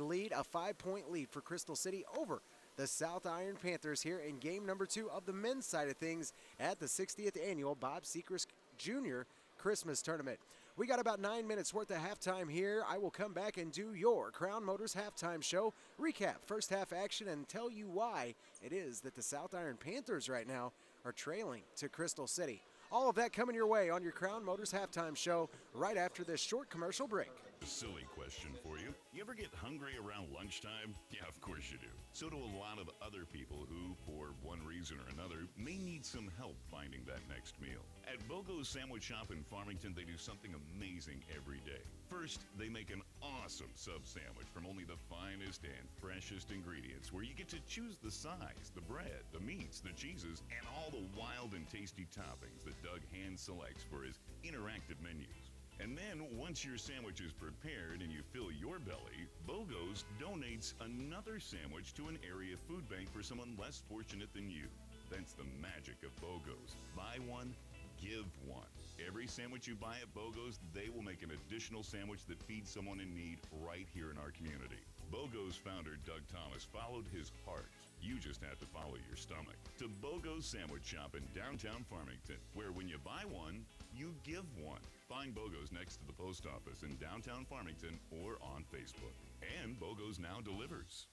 lead, a 5-point lead for Crystal City over the South Iron Panthers here in game number 2 of the men's side of things at the 60th annual Bob Sechrest Jr. Christmas Tournament. We got about 9 minutes worth of halftime here. I will come back and do your Crown Motors halftime show, recap first half action, and tell you why it is that the South Iron Panthers right now are trailing to Crystal City. All of that coming your way on your Crown Motors halftime show right after this short commercial break. Silly question for you. You ever get hungry around lunchtime? Yeah, of course you do. So do a lot of other people who, for one reason or another, may need some help finding that next meal. At Bogo's Sandwich Shop in Farmington, they do something amazing every day. First, they make an awesome sub sandwich from only the finest and freshest ingredients, where you get to choose the size, the bread, the meats, the cheeses, and all the wild and tasty toppings that Doug hand selects for his interactive menus. And then, once your sandwich is prepared and you fill your belly, Bogo's donates another sandwich to an area food bank for someone less fortunate than you. That's the magic of Bogo's. Buy one, give one. Every sandwich you buy at Bogo's, they will make an additional sandwich that feeds someone in need right here in our community. Bogo's founder, Doug Thomas, followed his heart. You just have to follow your stomach. To Bogo's Sandwich Shop in downtown Farmington, where when you buy one, you give one. Find Bogo's next to the post office in downtown Farmington or on Facebook. And Bogo's now delivers.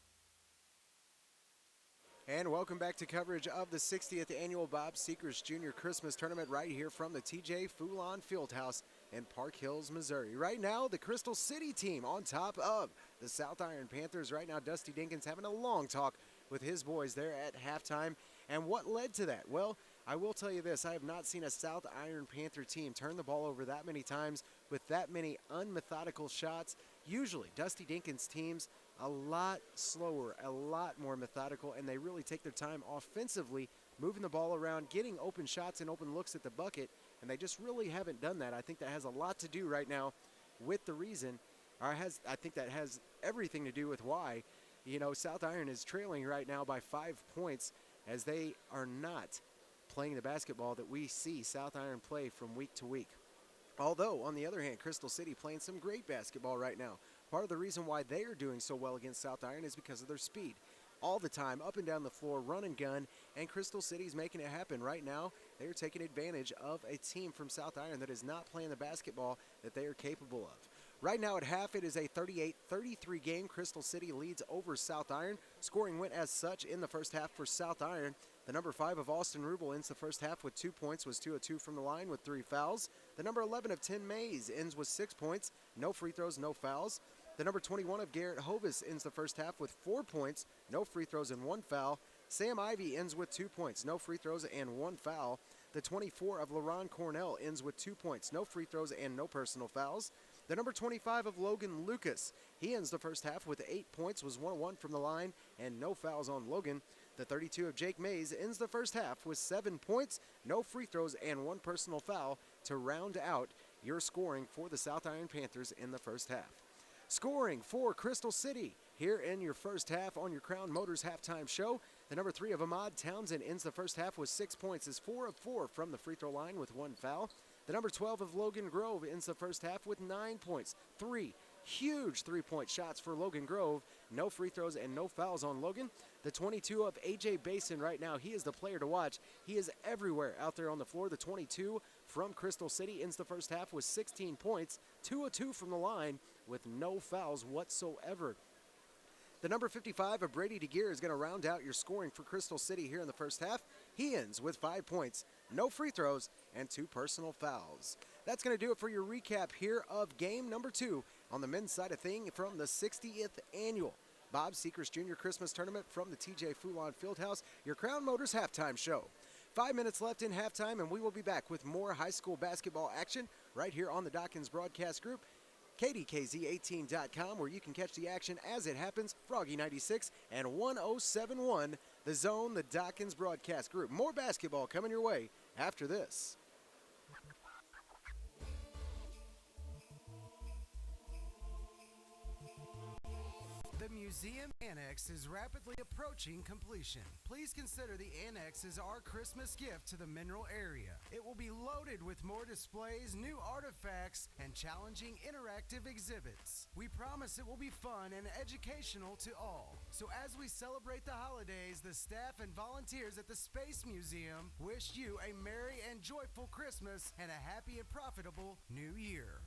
And welcome back to coverage of the 60th annual Bob Sechrest Jr. Christmas Tournament right here from the TJ Foulon Fieldhouse in Park Hills, Missouri. Right now, the Crystal City team on top of the South Iron Panthers. Right now, Dusty Dinkins having a long talk with his boys there at halftime. And what led to that? Well, I will tell you this, I have not seen a South Iron Panther team turn the ball over that many times with that many unmethodical shots. Usually, Dusty Dinkins' teams a lot slower, a lot more methodical, and they really take their time offensively, moving the ball around, getting open shots and open looks at the bucket, and they just really haven't done that. I think that has a lot to do right now with the reason, I think that has everything to do with why, South Iron is trailing right now by 5 points as they are not playing the basketball that we see South Iron play from week to week. Although, on the other hand, Crystal City playing some great basketball right now. Part of the reason why they are doing so well against South Iron is because of their speed. All the time, up and down the floor, run and gun, and Crystal City's making it happen. Right now, they're taking advantage of a team from South Iron that is not playing the basketball that they are capable of. Right now at half, it is a 38-33 game. Crystal City leads over South Iron. Scoring went as such in the first half for South Iron. The number 5 of Austin Rubel ends the first half with 2 points, was 2 of 2 from the line with 3 fouls. The number 11 of Tim Mays ends with 6 points, no free throws, no fouls. The number 21 of Garrett Hovis ends the first half with 4 points, no free throws and 1 foul. Sam Ivy ends with 2 points, no free throws and 1 foul. The 24 of LaRon Cornell ends with 2 points, no free throws and no personal fouls. The number 25 of Logan Lucas, he ends the first half with 8 points, was 1 of 1 from the line, and no fouls on Logan. The 32 of Jake Mays ends the first half with 7 points, no free throws, and 1 personal foul to round out your scoring for the South Iron Panthers in the first half. Scoring for Crystal City here in your first half on your Crown Motors halftime show. The number 3 of Ahmad Townsend ends the first half with 6 points, is 4 of 4 from the free throw line with 1 foul. The number 12 of Logan Grove ends the first half with 9 points, 3 huge three-point shots for Logan Grove. No free throws and no fouls on Logan. The 22 of A.J. Basin right now, he is the player to watch. He is everywhere out there on the floor. The 22 from Crystal City ends the first half with 16 points, 2 of 2 from the line with no fouls whatsoever. The number 55 of Brady DeGear is going to round out your scoring for Crystal City here in the first half. He ends with 5 points, no free throws, and 2 personal fouls. That's going to do it for your recap here of game number 2 on the men's side of thing from the 60th annual Bob Sechrest Jr. Christmas Tournament from the TJ Foulon Fieldhouse, your Crown Motors halftime show. 5 minutes left in halftime, and we will be back with more high school basketball action right here on the Dawkins Broadcast Group, KDKZ18.com, where you can catch the action as it happens, Froggy 96 and 1071, The Zone, the Dawkins Broadcast Group. More basketball coming your way after this. The museum annex is rapidly approaching completion. Please consider the annex as our Christmas gift to the mineral area. It will be loaded with more displays, new artifacts, and challenging interactive exhibits. We promise it will be fun and educational to all. So as we celebrate the holidays, the staff and volunteers at the Space Museum wish you a merry and joyful Christmas and a happy and profitable New Year.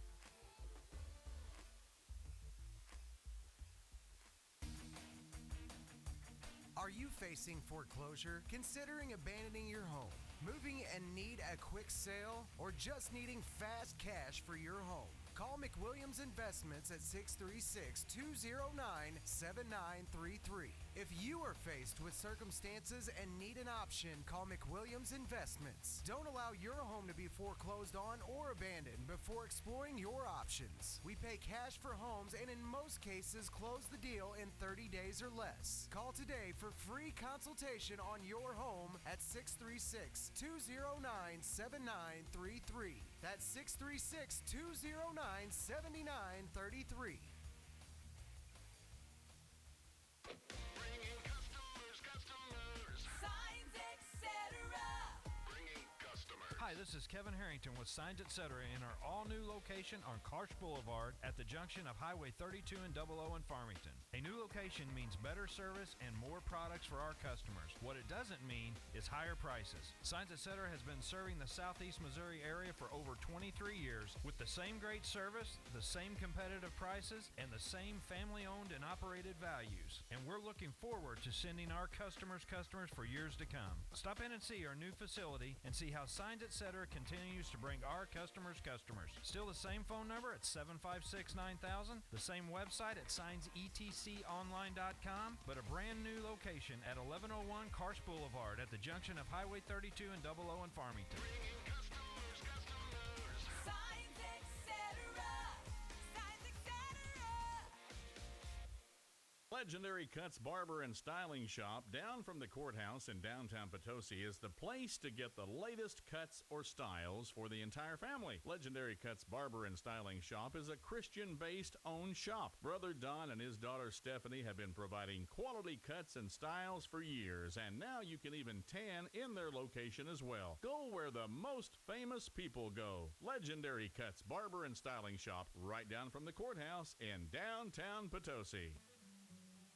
Are you facing foreclosure, considering abandoning your home, moving and need a quick sale, or just needing fast cash for your home? Call McWilliams Investments at 636-209-7933. If you are faced with circumstances and need an option, call McWilliams Investments. Don't allow your home to be foreclosed on or abandoned before exploring your options. We pay cash for homes and in most cases close the deal in 30 days or less. Call today for free consultation on your home at 636-209-7933. That's 636-209-7933. Hi, this is Kevin Harrington with Signs Etc. in our all-new location on Karsh Boulevard at the junction of Highway 32 and 00 in Farmington. A new location means better service and more products for our customers. What it doesn't mean is higher prices. Signs Etc. has been serving the Southeast Missouri area for over 23 years with the same great service, the same competitive prices, and the same family-owned and operated values. And we're looking forward to sending our customers for years to come. Stop in and see our new facility and see how Signs Etc. continues to bring our customers. Still the same phone number at 756-9000, the same website at signsetconline.com, but a brand new location at 1101 Karsh Boulevard at the junction of Highway 32 and 00 in Farmington. Legendary Cuts Barber and Styling Shop down from the courthouse in downtown Potosi is the place to get the latest cuts or styles for the entire family. Legendary Cuts Barber and Styling Shop is a Christian-based owned shop. Brother Don and his daughter Stephanie have been providing quality cuts and styles for years, and now you can even tan in their location as well. Go where the most famous people go. Legendary Cuts Barber and Styling Shop right down from the courthouse in downtown Potosi.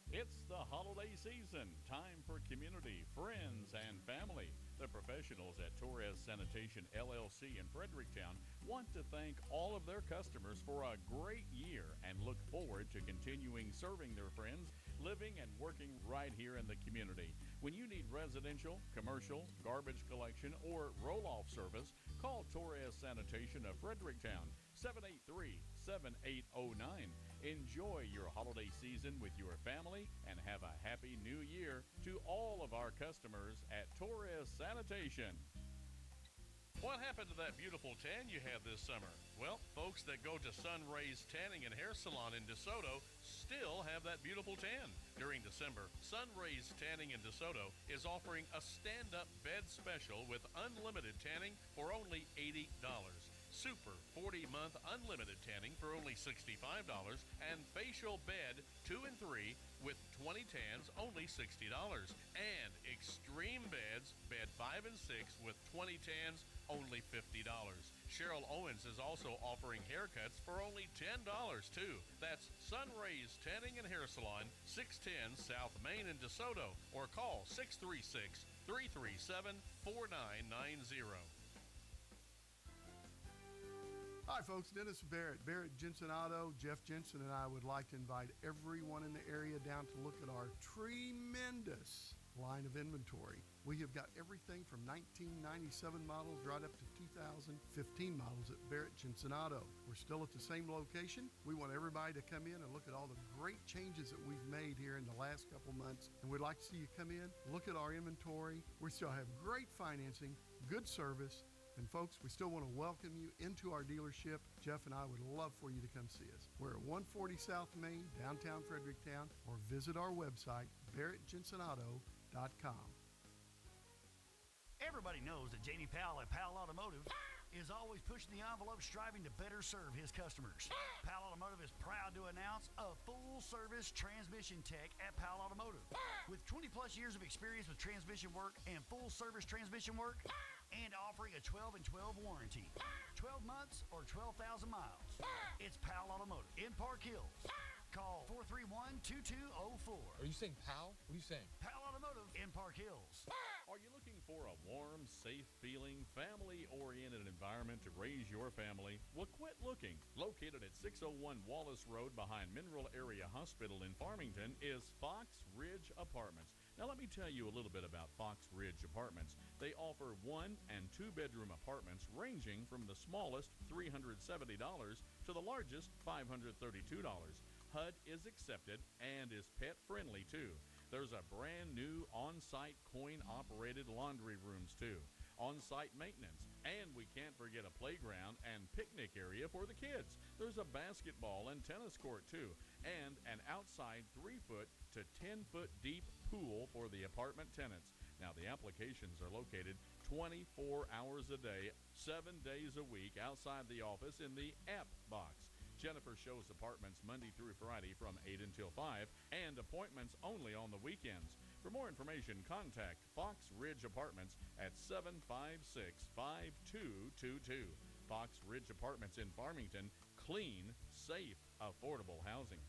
It's the holiday season, time for community, friends, and family. The professionals at Torres Sanitation LLC in Fredericktown want to thank all of their customers for a great year and look forward to continuing serving their friends, living and working right here in the community. When you need residential, commercial, garbage collection, or roll-off service, call Torres Sanitation of Fredericktown, 783-7809. Enjoy your holiday season with your family and have a happy new year to all of our customers at Torres Sanitation. What happened to that beautiful tan you had this summer? Well, folks that go to Sun Rays Tanning and Hair Salon in DeSoto still have that beautiful tan. During December, Sun Rays Tanning in DeSoto is offering a stand-up bed special with unlimited tanning for only $80. Super 40-month unlimited tanning for only $65, and facial bed 2 and 3 with 20 tans only $60, and extreme beds bed 5 and 6 with 20 tans only $50. Cheryl Owens is also offering haircuts for only $10 too. That's Sun Rays Tanning and Hair Salon, 610 South Main in DeSoto, or call 636-337-4990. Hi folks, Dennis Barrett Jensen Auto. Jeff Jensen and I would like to invite everyone in the area down to look at our tremendous line of inventory. We have got everything from 1997 models right up to 2015 models at Barrett Jensen Auto. We're still at the same location. We want everybody to come in and look at all the great changes that we've made here in the last couple months. And we'd like to see you come in, look at our inventory. We still have great financing, good service. And folks, we still want to welcome you into our dealership. Jeff and I would love for you to come see us. We're at 140 South Main, downtown Fredericktown, or visit our website, barrettjensenauto.com. Everybody knows that Jamie Powell at Powell Automotive is always pushing the envelope, striving to better serve his customers. Powell Automotive is proud to announce a full-service transmission tech at Powell Automotive. With 20-plus years of experience with transmission work and full-service transmission work, and offering a 12 and 12 warranty. 12 months or 12,000 miles. It's Powell Automotive in Park Hills. Call 431-2204. Are you saying Powell? What are you saying? Powell Automotive in Park Hills. Are you looking for a warm, safe-feeling, family-oriented environment to raise your family? Well, quit looking. Located at 601 Wallace Road behind Mineral Area Hospital in Farmington is Fox Ridge Apartments. Now, let me tell you a little bit about Fox Ridge Apartments. They offer 1- and 2-bedroom apartments ranging from the smallest $370 to the largest $532. HUD is accepted and is pet-friendly, too. There's a brand new on-site coin-operated laundry rooms, too. On-site maintenance, and we can't forget a playground and picnic area for the kids. There's a basketball and tennis court, too, and an outside 3-foot to 10-foot deep pool for the apartment tenants. Now, the applications are located 24 hours a day, 7 days a week outside the office in the app box. Jennifer shows apartments Monday through Friday from 8 until 5, and appointments only on the weekends. For more information, contact Fox Ridge Apartments at 756-5222. Fox Ridge Apartments in Farmington. Clean, safe, affordable housing.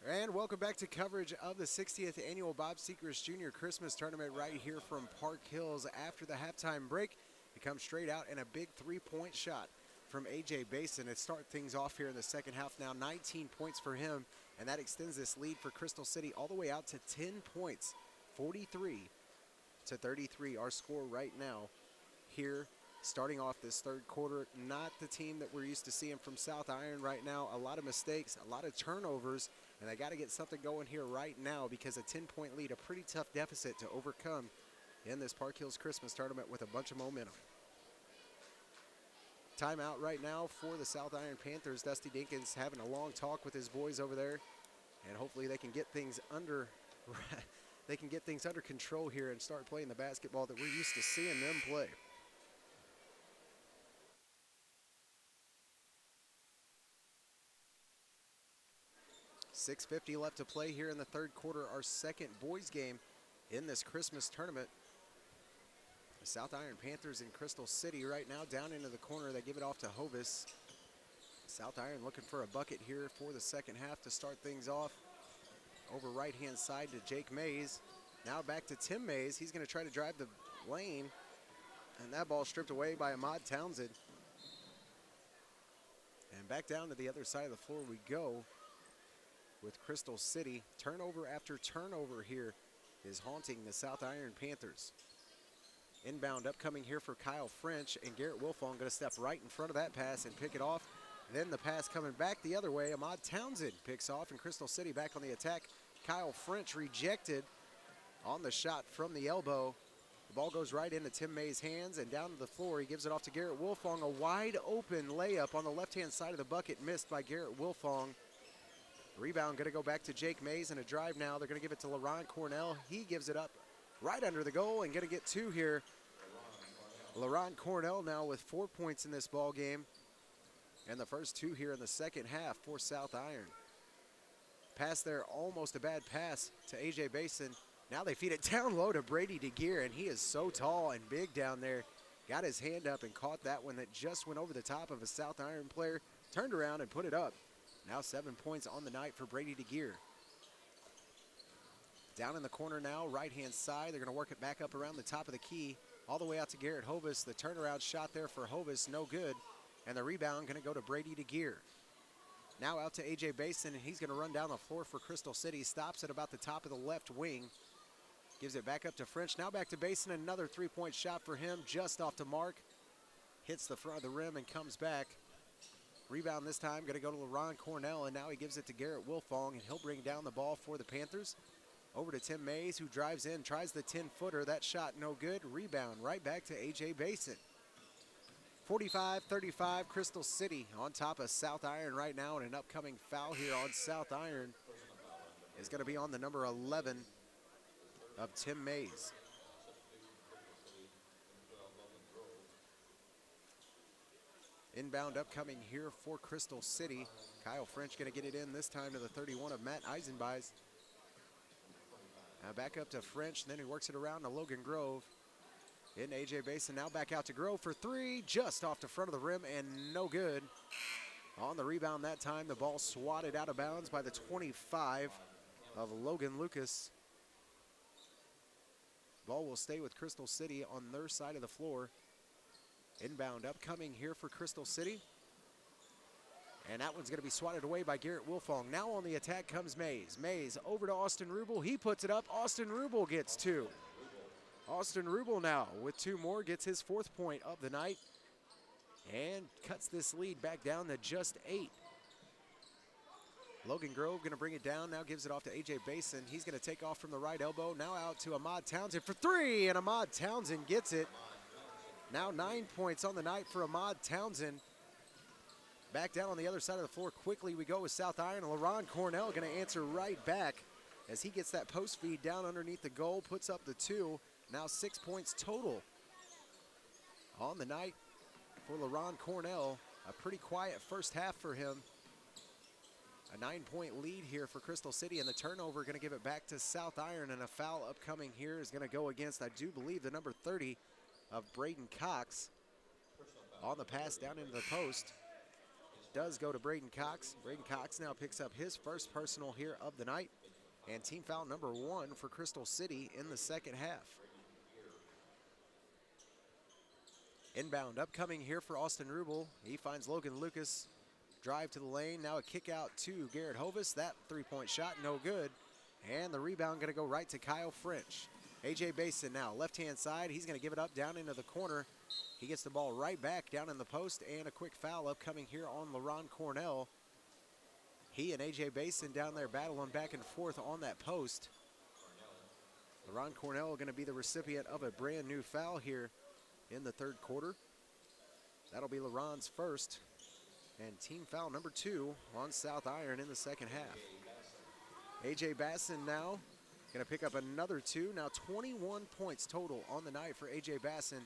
And welcome back to coverage of the 60th Annual Bob Sechrest Jr. Christmas Tournament right here from Park Hills. After the halftime break, we come straight out and a big 3-point shot from A.J. Basin to start things off here in the second half. Now 19 points for him, and that extends this lead for Crystal City all the way out to 10 points, 43-33. Our score right now here starting off this third quarter. Not the team that we're used to seeing from South Iron right now. A lot of mistakes, a lot of turnovers, and they got to get something going here right now because a 10-point lead, a pretty tough deficit to overcome in this Park Hills Christmas Tournament with a bunch of momentum. Timeout right now for the South Iron Panthers. Dusty Dinkins having a long talk with his boys over there, and hopefully they can get things under control here and start playing the basketball that we're used to seeing them play. .650 left to play here in the third quarter, our second boys game in this Christmas tournament. The South Iron Panthers in Crystal City right now down into the corner. They give it off to Hovis. South Iron looking for a bucket here for the second half to start things off. Over right-hand side to Jake Mays. Now back to Tim Mays. He's going to try to drive the lane, and that ball stripped away by Ahmad Townsend. And back down to the other side of the floor we go with Crystal City. Turnover after turnover here is haunting the South Iron Panthers. Inbound upcoming here for Kyle French, and Garrett Wilfong going to step right in front of that pass and pick it off. Then the pass coming back the other way. Ahmad Townsend picks off, and Crystal City back on the attack. Kyle French rejected on the shot from the elbow. The ball goes right into Tim May's hands and down to the floor. He gives it off to Garrett Wilfong. A wide open layup on the left-hand side of the bucket missed by Garrett Wilfong. Rebound going to go back to Jake Mays, and a drive now. They're going to give it to LaRon Cornell. He gives it up right under the goal and going to get two here. LaRon Cornell now with 4 points in this ball game, and the first two here in the second half for South Iron. Pass there, almost a bad pass to A.J. Basin. Now they feed it down low to Brady DeGear, and he is so tall and big down there. Got his hand up and caught that one that just went over the top of a South Iron player. Turned around and put it up. Now 7 points on the night for Brady DeGear. Down in the corner now, right-hand side. They're going to work it back up around the top of the key, all the way out to Garrett Hovis. The turnaround shot there for Hovis, no good. And the rebound going to go to Brady DeGear. Now out to A.J. Basin, and he's going to run down the floor for Crystal City. Stops at about the top of the left wing. Gives it back up to French. Now back to Basin. Another three-point shot for him, just off the mark. Hits the front of the rim and comes back. Rebound this time going to go to LaRon Cornell, and now he gives it to Garrett Wilfong, and he'll bring down the ball for the Panthers. Over to Tim Mays, who drives in, tries the 10-footer. That shot no good. Rebound right back to A.J. Basin. 45-35, Crystal City on top of South Iron right now, and an upcoming foul here on South Iron is going to be on the number 11 of Tim Mays. Inbound upcoming here for Crystal City. Kyle French going to get it in this time to the 31 of Matt Eisenbeis. Now back up to French, and then he works it around to Logan Grove. In A.J. Basin, now back out to Grove for three, just off the front of the rim and no good. On the rebound that time, the ball swatted out of bounds by the 25 of Logan Lucas. Ball will stay with Crystal City on their side of the floor. Inbound upcoming here for Crystal City. And that one's going to be swatted away by Garrett Wilfong. Now on the attack comes Mays. Mays over to Austin Rubel. He puts it up. Austin Rubel gets two. Austin Rubel now with two more, gets his fourth point of the night and cuts this lead back down to just 8. Logan Grove going to bring it down, now gives it off to A.J. Basin. He's going to take off from the right elbow, now out to Ahmad Townsend for three, and Ahmad Townsend gets it. Now 9 points on the night for Ahmad Townsend. Back down on the other side of the floor quickly we go with South Iron. LaRon Cornell going to answer right back as he gets that post feed down underneath the goal, puts up the 2. Now 6 points total on the night for LaRon Cornell. A pretty quiet first half for him. A 9-point lead here for Crystal City, and the turnover going to give it back to South Iron, and a foul upcoming here is going to go against, I do believe, the number 30 of Braden Cox. On the pass down into the post. Does go to Braden Cox. Braden Cox now picks up his first personal here of the night, and team foul number 1 for Crystal City in the second half. Inbound upcoming here for Austin Rubel. He finds Logan Lucas. Drive to the lane. Now a kick out to Garrett Hovis. That three-point shot, no good. And the rebound going to go right to Kyle French. A.J. Basin now, left-hand side. He's going to give it up down into the corner. He gets the ball right back down in the post, and a quick foul upcoming here on LaRon Cornell. He and A.J. Basin down there battling back and forth on that post. LaRon Cornell going to be the recipient of a brand new foul here in the third quarter. That'll be LaRon's first, and team foul number 2 on South Iron in the second half. A.J. Bassin now going to pick up another 2. Now 21 points total on the night for A.J. Bassin.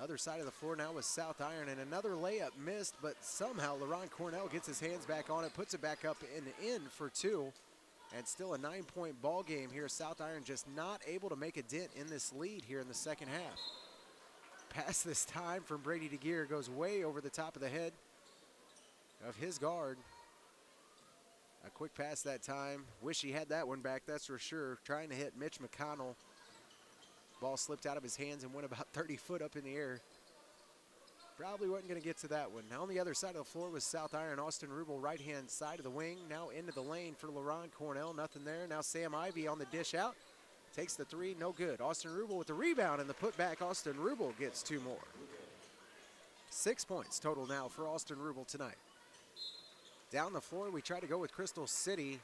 Other side of the floor now with South Iron, and another layup missed, but somehow LaRon Cornell gets his hands back on it, puts it back up and in for 2. And still a 9-point ball game here. South Iron just not able to make a dent in this lead here in the second half. Pass this time from Brady DeGear goes way over the top of the head of his guard. A quick pass that time. Wish he had that one back, that's for sure. Trying to hit Mitch McConnell. Ball slipped out of his hands and went about 30 foot up in the air. Probably wasn't going to get to that one. Now on the other side of the floor was South Iron. Austin Rubel, right-hand side of the wing. Now into the lane for LaRon Cornell. Nothing there. Now Sam Ivey on the dish out. Takes the 3, no good. Austin Rubel with the rebound and the putback. Austin Rubel gets 2 more. 6 points total now for Austin Rubel tonight. Down the floor, we try to go with Crystal City,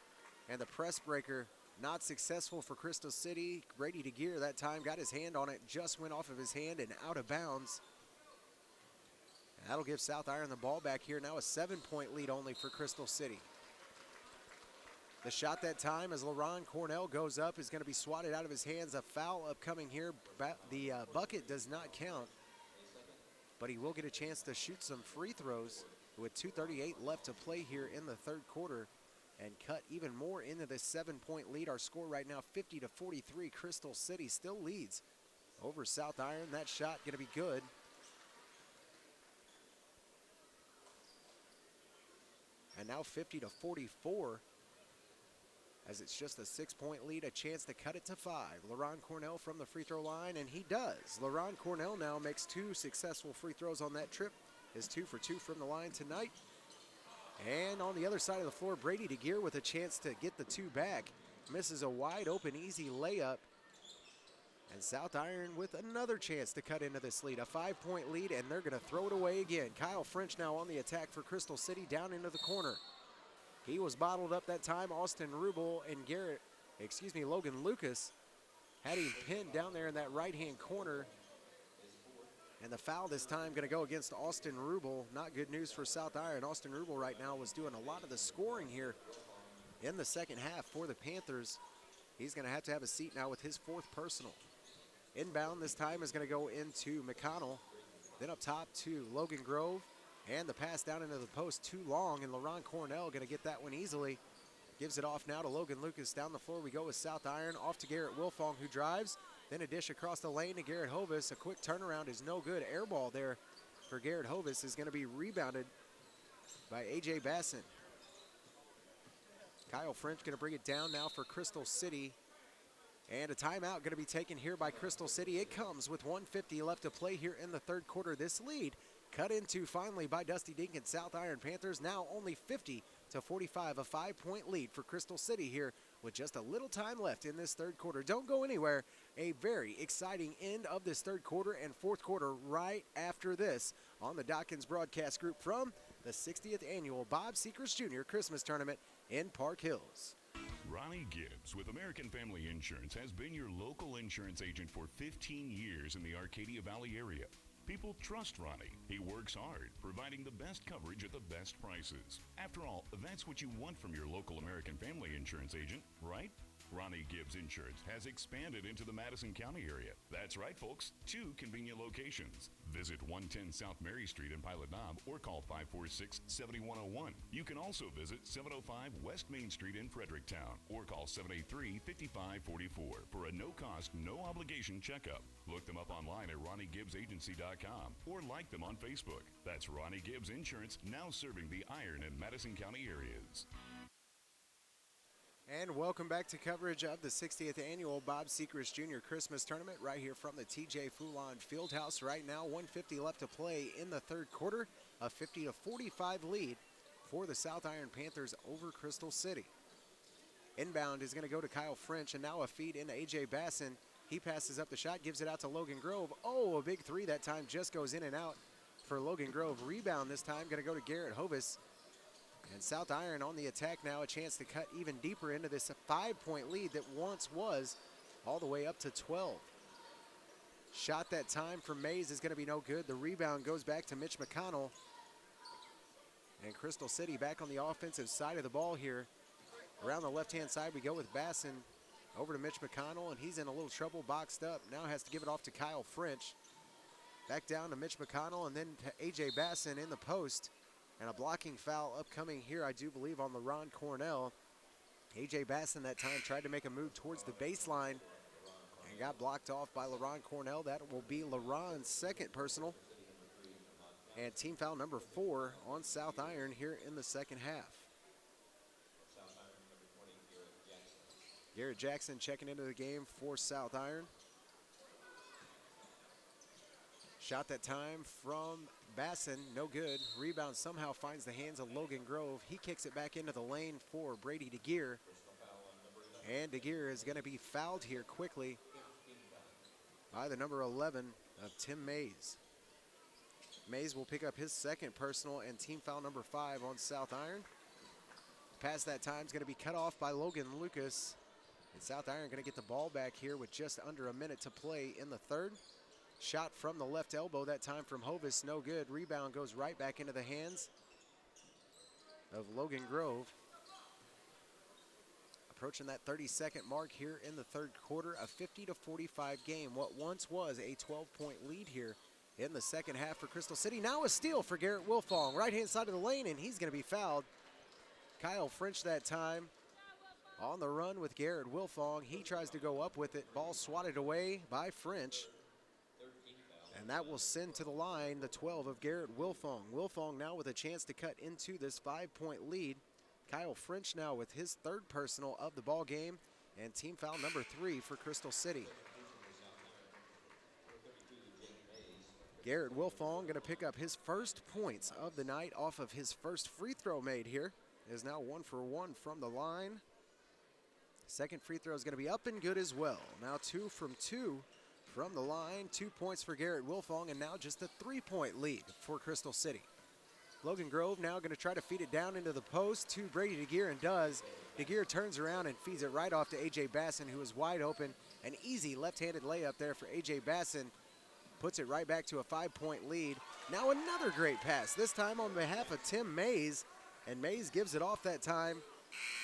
and the press breaker not successful for Crystal City. Brady DeGear that time got his hand on it, just went off of his hand and out of bounds. And that'll give South Iron the ball back here. Now a 7-point lead only for Crystal City. The shot that time as LaRon Cornell goes up is going to be swatted out of his hands. A foul upcoming here. The bucket does not count, but he will get a chance to shoot some free throws with 2:38 left to play here in the third quarter and cut even more into this 7-point lead. Our score right now 50-43. Crystal City still leads over South Iron. That shot going to be good. And now 50-44. As it's just a 6-point lead, a chance to cut it to 5. LaRon Cornell from the free throw line, and he does. LaRon Cornell now makes 2 successful free throws on that trip. His 2 for 2 from the line tonight. And on the other side of the floor, Brady DeGear with a chance to get the 2 back. Misses a wide open, easy layup. And South Iron with another chance to cut into this lead, a 5-point lead, and they're going to throw it away again. Kyle French now on the attack for Crystal City down into the corner. He was bottled up that time. Austin Rubel and Logan Lucas had him pinned down there in that right-hand corner. And the foul this time going to go against Austin Rubel. Not good news for South Iron. Austin Rubel right now was doing a lot of the scoring here in the second half for the Panthers. He's going to have a seat now with his 4th personal. Inbound this time is going to go into McConnell. Then up top to Logan Grove. And the pass down into the post too long, and LaRon Cornell going to get that one easily. Gives it off now to Logan Lucas. Down the floor we go with South Iron. Off to Garrett Wilfong, who drives. Then a dish across the lane to Garrett Hovis. A quick turnaround is no good. Air ball there for Garrett Hovis is going to be rebounded by A.J. Basson. Kyle French going to bring it down now for Crystal City. And a timeout going to be taken here by Crystal City. It comes with 1:50 left to play here in the third quarter. This lead cut into finally by Dusty Dink and South Iron Panthers. Now only 50-45, a 5-point lead for Crystal City here with just a little time left in this third quarter. Don't go anywhere. A very exciting end of this third quarter and fourth quarter right after this on the Dawkins Broadcast Group from the 60th Annual Bob Sechrest Jr. Christmas Tournament in Park Hills. Ronnie Gibbs with American Family Insurance has been your local insurance agent for 15 years in the Arcadia Valley area. People trust Ronnie. He works hard, providing the best coverage at the best prices. After all, that's what you want from your local American Family Insurance agent, right? Ronnie Gibbs Insurance has expanded into the Madison County area. That's right, folks, 2 convenient locations. Visit 110 South Mary Street in Pilot Knob or call 546-7101. You can also visit 705 West Main Street in Fredericktown or call 783-5544 for a no-cost, no-obligation checkup. Look them up online at RonnieGibbsAgency.com or like them on Facebook. That's Ronnie Gibbs Insurance, now serving the Iron and Madison County areas. And welcome back to coverage of the 60th Annual Bob Sechrest Jr. Christmas Tournament right here from the TJ Foulon Fieldhouse. Right now, 1:50 left to play in the third quarter, a 50-45 lead for the South Iron Panthers over Crystal City. Inbound is going to go to Kyle French, and now a feed into A.J. Basson. He passes up the shot, gives it out to Logan Grove. Oh, a big 3 that time, just goes in and out for Logan Grove. Rebound this time, going to go to Garrett Hovis. And South Iron on the attack now, a chance to cut even deeper into this 5-point lead that once was all the way up to 12. Shot that time from Mays is going to be no good. The rebound goes back to Mitch McConnell. And Crystal City back on the offensive side of the ball here. Around the left-hand side, we go with Basson over to Mitch McConnell, and he's in a little trouble, boxed up. Now has to give it off to Kyle French. Back down to Mitch McConnell, and then to A.J. Basson in the post. And a blocking foul upcoming here, I do believe, on LaRon Cornell. A.J. Basson that time tried to make a move towards the baseline and got blocked off by LaRon Cornell. That will be LaRon's 2nd personal. And team foul number 4 on South Iron here in the second half. Garrett Jackson checking into the game for South Iron. Shot that time from Basson, no good. Rebound somehow finds the hands of Logan Grove. He kicks it back into the lane for Brady DeGear. And DeGear is going to be fouled here quickly by the number 11 of Tim Mays. Mays will pick up his 2nd personal and team foul number 5 on South Iron. Pass that time is going to be cut off by Logan Lucas. And South Iron going to get the ball back here with just under a minute to play in the third. Shot from the left elbow that time from Hovis, no good. Rebound goes right back into the hands of Logan Grove. Approaching that 30-second mark here in the third quarter, a 50-45 game. What once was a 12-point lead here in the second half for Crystal City. Now a steal for Garrett Wilfong, right-hand side of the lane, and he's going to be fouled. Kyle French that time on the run with Garrett Wilfong. He tries to go up with it. Ball swatted away by French. And that will send to the line the 12 of Garrett Wilfong. Wilfong now with a chance to cut into this 5-point lead. Kyle French now with his 3rd personal of the ball game and team foul number 3 for Crystal City. Garrett Wilfong going to pick up his first points of the night off of his first free throw made here. Is now 1 for 1 from the line. Second free throw is going to be up and good as well. Now 2 from 2 from the line. 2 points for Garrett Wilfong, and now just a 3-point lead for Crystal City. Logan Grove now going to try to feed it down into the post to Brady DeGear, and does. DeGear turns around and feeds it right off to A.J. Basson, who is wide open. An easy left-handed layup there for A.J. Basson. Puts it right back to a 5-point lead. Now another great pass, this time on behalf of Tim Mays. And Mays gives it off that time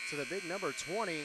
to the big number 20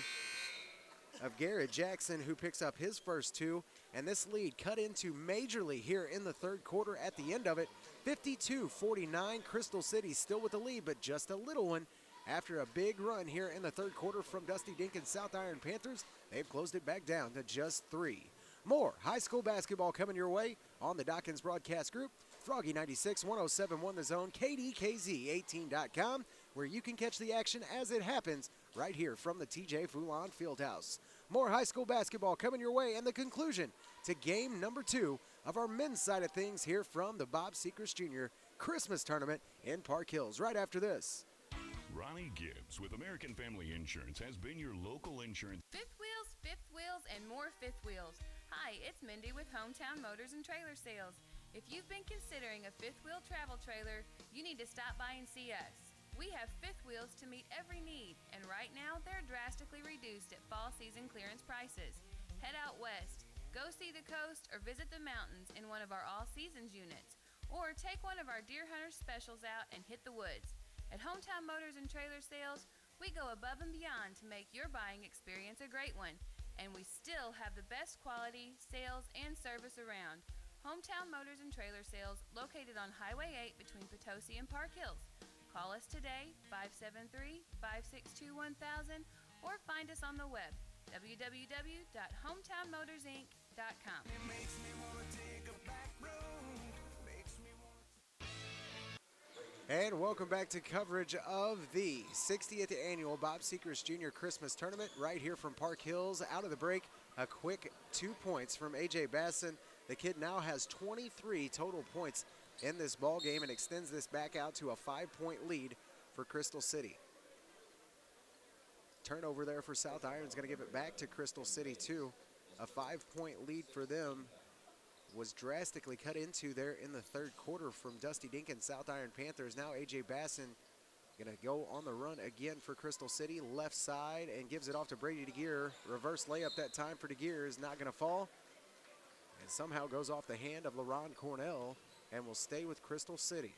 of Garrett Jackson, who picks up his first 2. And this lead cut into majorly here in the third quarter at the end of it. 52-49, Crystal City still with the lead, but just a little one. After a big run here in the third quarter from Dusty Dinkins South Iron Panthers, they've closed it back down to just 3. More high school basketball coming your way on the Dawkins Broadcast Group, Froggy 96, 107.1 The Zone, KDKZ18.com, where you can catch the action as it happens right here from the TJ Foulon Fieldhouse. More high school basketball coming your way, and the conclusion to game number 2 of our men's side of things here from the Bob Sechrest Jr. Christmas Tournament in Park Hills right after this. Ronnie Gibbs with American Family Insurance has been your local insurance. Fifth wheels, and more fifth wheels. Hi, it's Mindy with Hometown Motors and Trailer Sales. If you've been considering a fifth wheel travel trailer, you need to stop by and see us. We have fifth wheels to meet every need, and right now they're drastically reduced at fall season clearance prices. Head out west, go see the coast, or visit the mountains in one of our all seasons units, or take one of our Deer Hunter specials out and hit the woods. At Hometown Motors and Trailer Sales, we go above and beyond to make your buying experience a great one, and we still have the best quality, sales, and service around. Hometown Motors and Trailer Sales, located on Highway 8 between Potosi and Park Hills. Call us today, 573-562-1000, or find us on the web, www.hometownmotorsinc.com. It makes me want to take a back road. Makes me want. And welcome back to coverage of the 60th annual Bob Sechrest Jr. Christmas Tournament right here from Park Hills. Out of the break, a quick 2 points from A.J. Basson. The kid now has 23 total points in this ball game and extends this back out to a 5-point lead for Crystal City. Turnover there for South Iron is going to give it back to Crystal City too. A 5-point lead for them was drastically cut into there in the third quarter from Dusty Dinkins South Iron Panthers. Now A.J. Basson going to go on the run again for Crystal City, left side, and gives it off to Brady DeGear. Reverse layup that time for DeGear is not going to fall, and somehow goes off the hand of LaRon Cornell and will stay with Crystal City.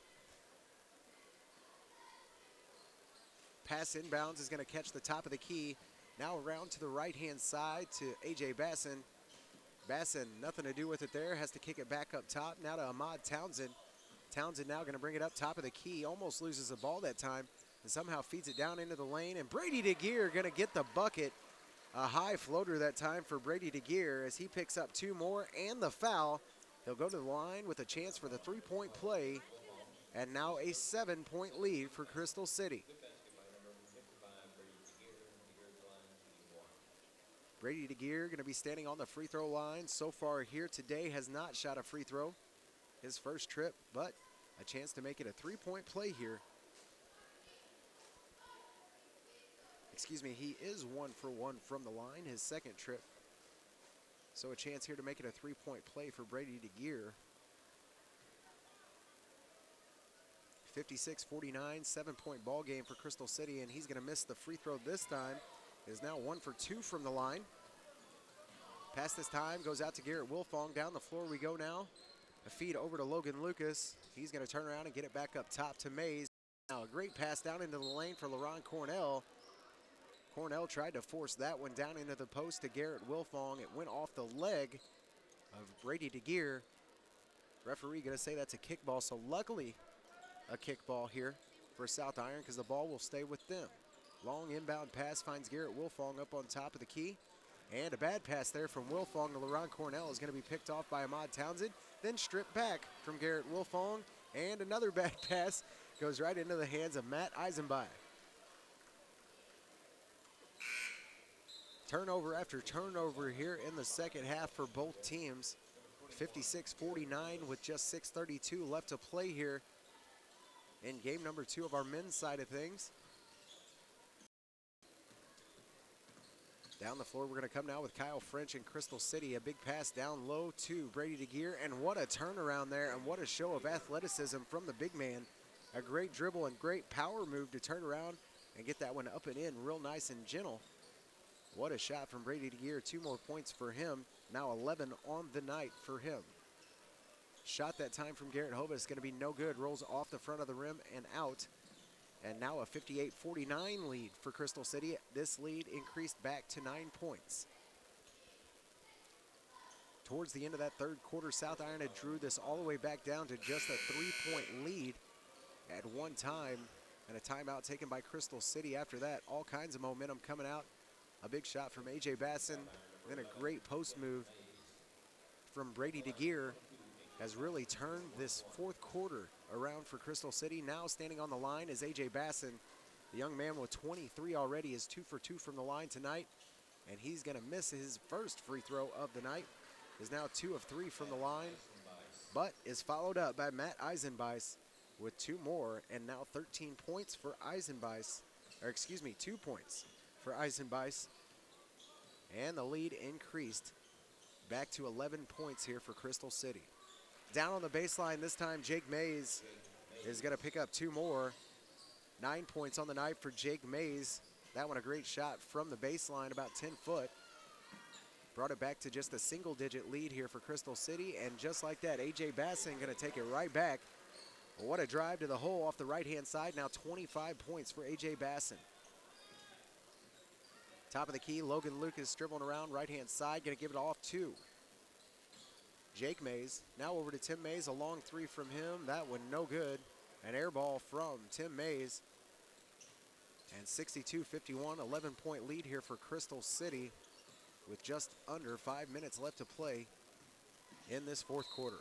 Pass inbounds is going to catch the top of the key. Now around to the right-hand side to A.J. Basson. Basson, nothing to do with it there, has to kick it back up top. Now to Ahmad Townsend. Townsend now going to bring it up top of the key. Almost loses the ball that time and somehow feeds it down into the lane. And Brady DeGear going to get the bucket. A high floater that time for Brady DeGear as he picks up 2 more and the foul. He'll go to the line with a chance for the 3-point play. And now a 7-point lead for Crystal City. Brady DeGear going to be standing on the free throw line. So far here today has not shot a free throw. His first trip, but a chance to make it a 3-point play here. Excuse me, he is 1 for 1 from the line, his second trip. So a chance here to make it a 3-point play for Brady DeGear. 56-49, 7-point ball game for Crystal City, and he's going to miss the free throw this time. Is now 1 for 2 from the line. Pass this time goes out to Garrett Wilfong. Down the floor we go now. A feed over to Logan Lucas. He's going to turn around and get it back up top to Mays. Now a great pass down into the lane for LaRon Cornell. Cornell tried to force that one down into the post to Garrett Wilfong. It went off the leg of Brady DeGear. Referee going to say that's a kickball, so luckily a kickball here for South Iron because the ball will stay with them. Long inbound pass finds Garrett Wilfong up on top of the key. And a bad pass there from Wilfong to LaRon Cornell is going to be picked off by Ahmad Townsend. Then stripped back from Garrett Wilfong. And another bad pass goes right into the hands of Matt Eisenby. Turnover after turnover here in the second half for both teams. 56-49 with just 6:32 left to play here in game number 2 of our men's side of things. Down the floor, we're going to come now with Kyle French and Crystal City. A big pass down low to Brady DeGear, and what a turnaround there, and what a show of athleticism from the big man. A great dribble and great power move to turn around and get that one up and in real nice and gentle. What a shot from Brady DeGear. 2 more points for him. Now 11 on the night for him. Shot that time from Garrett Hovis is going to be no good. Rolls off the front of the rim and out. And now a 58-49 lead for Crystal City. This lead increased back to 9 points. Towards the end of that third quarter, South Iron had drew this all the way back down to just a 3-point lead at one time. And a timeout taken by Crystal City. After that, all kinds of momentum coming out. A big shot from A.J. Basson. Then a great post move from Brady DeGear has really turned this fourth quarter around for Crystal City. Now standing on the line is A.J. Basson. The young man with 23 already is 2 for 2 from the line tonight. And he's going to miss his first free throw of the night. Is now 2 of 3 from the line, but is followed up by Matt Eisenbeis with 2 more, and now 13 points for Eisenbeis, or excuse me, 2 points for Eisenbeis. And the lead increased back to 11 points here for Crystal City. Down on the baseline this time, Jake Mays is going to pick up 2 more. 9 points on the night for Jake Mays. That one a great shot from the baseline, about 10 foot. Brought it back to just a single-digit lead here for Crystal City, and just like that, A.J. Basson going to take it right back. What a drive to the hole off the right-hand side. Now 25 points for A.J. Basson. Top of the key, Logan Lucas dribbling around right-hand side, going to give it off to Jake Mays. Now over to Tim Mays, a long 3 from him. That one no good. An air ball from Tim Mays. And 62-51, 11-point lead here for Crystal City with just under 5 minutes left to play in this fourth quarter.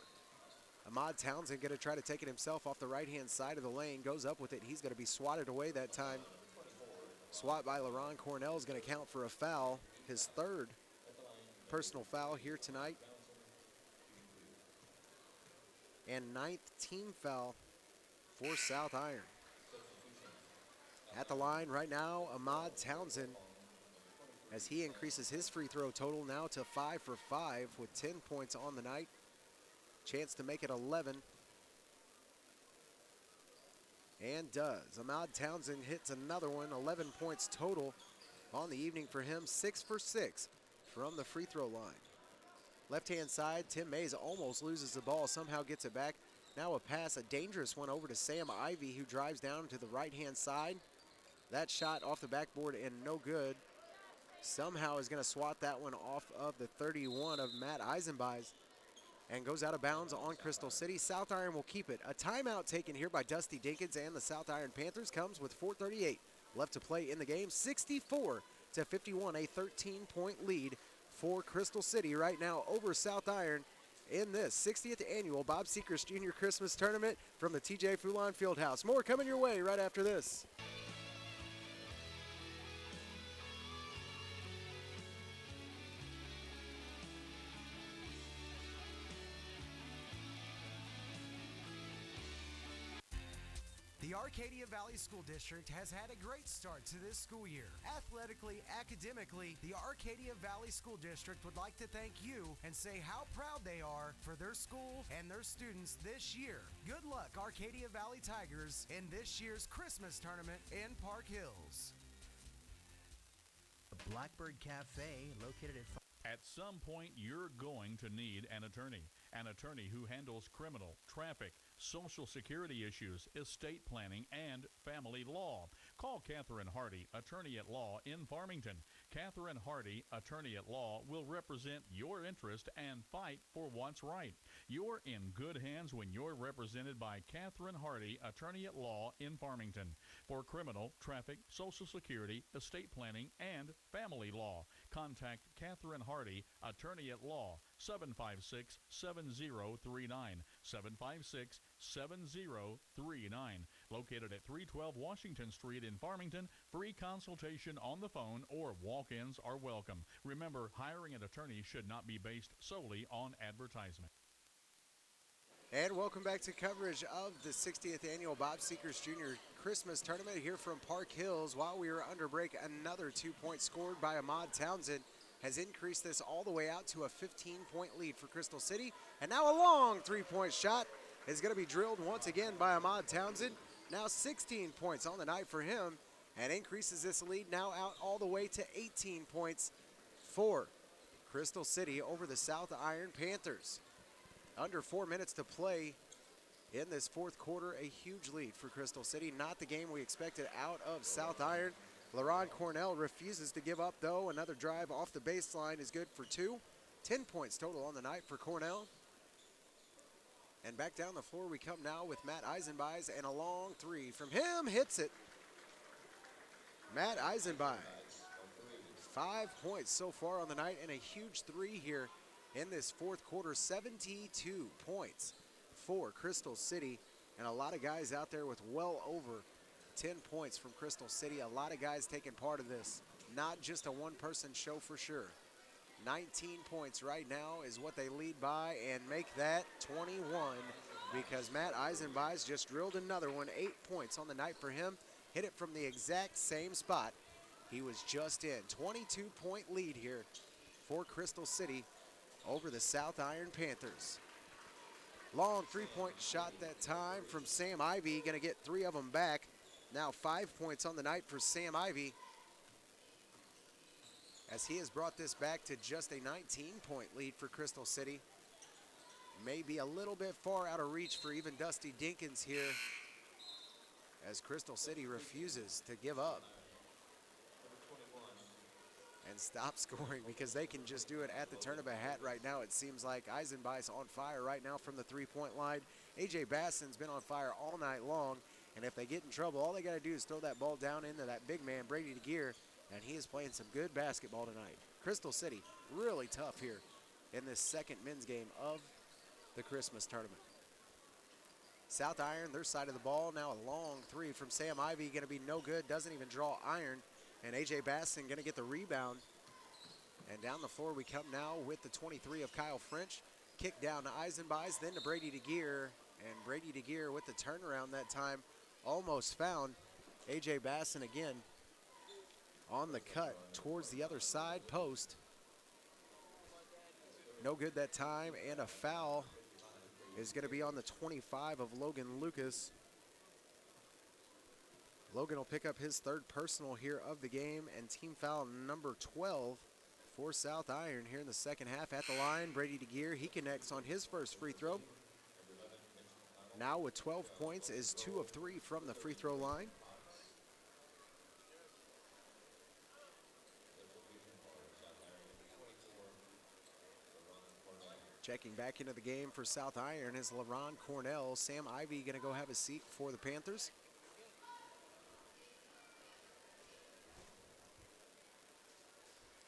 Ahmad Townsend going to try to take it himself off the right-hand side of the lane. Goes up with it. He's going to be swatted away that time. Swat by LaRon Cornell is going to count for a foul. His 3rd personal foul here tonight. And 9th team foul for South Iron. At the line right now, Ahmad Townsend, as he increases his free throw total now to 5 for 5 with 10 points on the night. Chance to make it 11. And does. Ahmad Townsend hits another one, 11 points total on the evening for him, 6 for 6 from the free throw line. Left-hand side, Tim Mays almost loses the ball, somehow gets it back. Now a pass, a dangerous one over to Sam Ivey, who drives down to the right-hand side. That shot off the backboard and no good. Somehow is going to swat that one off of the 31 of Matt Eisenbeis and goes out of bounds on Crystal City. South Iron will keep it. A timeout taken here by Dusty Dinkins and the South Iron Panthers comes with 4:38 left to play in the game. 64-51, a 13-point lead for Crystal City right now over South Iron in this 60th annual Bob Sechrest Jr. Christmas Tournament from the TJ Foulon Fieldhouse. More coming your way right after this. The Arcadia Valley School District has had a great start to this school year. Athletically, academically, the Arcadia Valley School District would like to thank you and say how proud they are for their school and their students this year. Good luck, Arcadia Valley Tigers, in this year's Christmas tournament in Park Hills. The Blackbird Cafe, located at At some point, you're going to need an attorney who handles criminal, traffic, Social Security issues, estate planning, and family law. Call Catherine Hardy, attorney at law in Farmington. Catherine Hardy, attorney at law, will represent your interest and fight for what's right. You're in good hands when you're represented by Catherine Hardy, attorney at law in Farmington. For criminal, traffic, Social Security, estate planning, and family law, contact Catherine Hardy, attorney at law, 756-7039, 756-7039. Located at 312 Washington Street in Farmington. Free consultation on the phone or walk-ins are welcome. Remember, hiring an attorney should not be based solely on advertisement. And welcome back to coverage of the 60th annual Bob Sechrest Jr. Christmas tournament here from Park Hills. While we were under break, another 2 points scored by Ahmad Townsend has increased this all the way out to a 15-point lead for Crystal City. And now a long 3-point shot is going to be drilled once again by Ahmad Townsend. Now 16 points on the night for him, and increases this lead now out all the way to 18 points for Crystal City over the South Iron Panthers. Under 4 minutes to play in this fourth quarter, a huge lead for Crystal City. Not the game we expected out of South Iron. LaRon Cornell refuses to give up, though. Another drive off the baseline is good for 2. 10 points total on the night for Cornell. And back down the floor we come now with Matt Eisenbeis, and a long 3 from him, hits it. Matt Eisenbeis, 5 points so far on the night, and a huge 3 here in this fourth quarter. 72 points for Crystal City, and a lot of guys out there with well over 10 points from Crystal City. A lot of guys taking part of this, not just a one-person show for sure. 19 points right now is what they lead by, and make that 21 because Matt Eisenbeis just drilled another one. 8 points on the night for him. Hit it from the exact same spot he was just in. 22-point lead here for Crystal City over the South Iron Panthers. Long 3-point shot that time from Sam Ivey. Going to get 3 of them back. Now 5 points on the night for Sam Ivey, as he has brought this back to just a 19-point lead for Crystal City. Maybe a little bit far out of reach for even Dusty Dinkins here, as Crystal City refuses to give up and stop scoring, because they can just do it at the turn of a hat right now. It seems like Eisenbeis on fire right now from the 3-point line. A.J. Basson's been on fire all night long, and if they get in trouble, all they got to do is throw that ball down into that big man, Brady DeGear, and he is playing some good basketball tonight. Crystal City really tough here in this second men's game of the Christmas tournament. South Iron, their side of the ball, now a long 3 from Sam Ivey, going to be no good, doesn't even draw iron, and A.J. Basson going to get the rebound. And down the floor we come now with the 23 of Kyle French. Kick down to Eisenbeis, then to Brady DeGear, and Brady DeGear with the turnaround that time almost found A.J. Basson again on the cut towards the other side post. No good that time, and a foul is going to be on the 25 of Logan Lucas. Logan will pick up his third personal here of the game, and team foul number 12 for South Iron here in the second half. At the line, Brady DeGear, he connects on his first free throw. Now with 12 points is 2 of 3 from the free throw line. Checking back into the game for South Iron is LaRon Cornell. Sam Ivey going to go have a seat for the Panthers.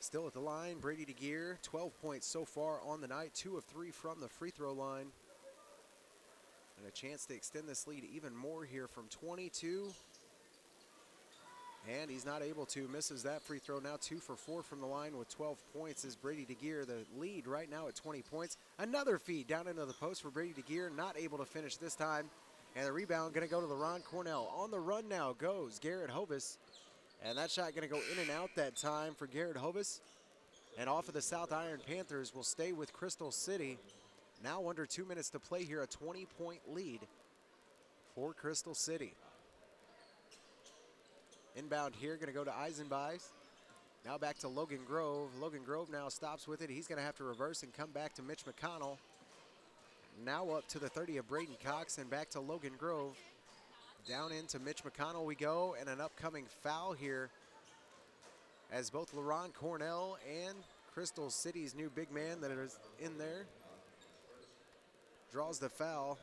Still at the line, Brady DeGear, 12 points so far on the night, 2 of 3 from the free throw line. And a chance to extend this lead even more here from 22. And he's not able to, misses that free throw. Now 2 for 4 from the line with 12 points is Brady DeGear. The lead right now at 20 points. Another feed down into the post for Brady DeGear, not able to finish this time. And the rebound gonna go to LaRon Cornell. On the run now goes Garrett Hovis. And that shot gonna go in and out that time for Garrett Hovis. And off of the South Iron Panthers will stay with Crystal City. Now under 2 minutes to play here, a 20-point lead for Crystal City. Inbound here, gonna go to Eisenbeis. Now back to Logan Grove. Logan Grove now stops with it. He's gonna have to reverse and come back to Mitch McConnell. Now up to the 30 of Braden Cox and back to Logan Grove. Down into Mitch McConnell we go, and an upcoming foul here as both LaRon Cornell and Crystal City's new big man that is in there draws the foul.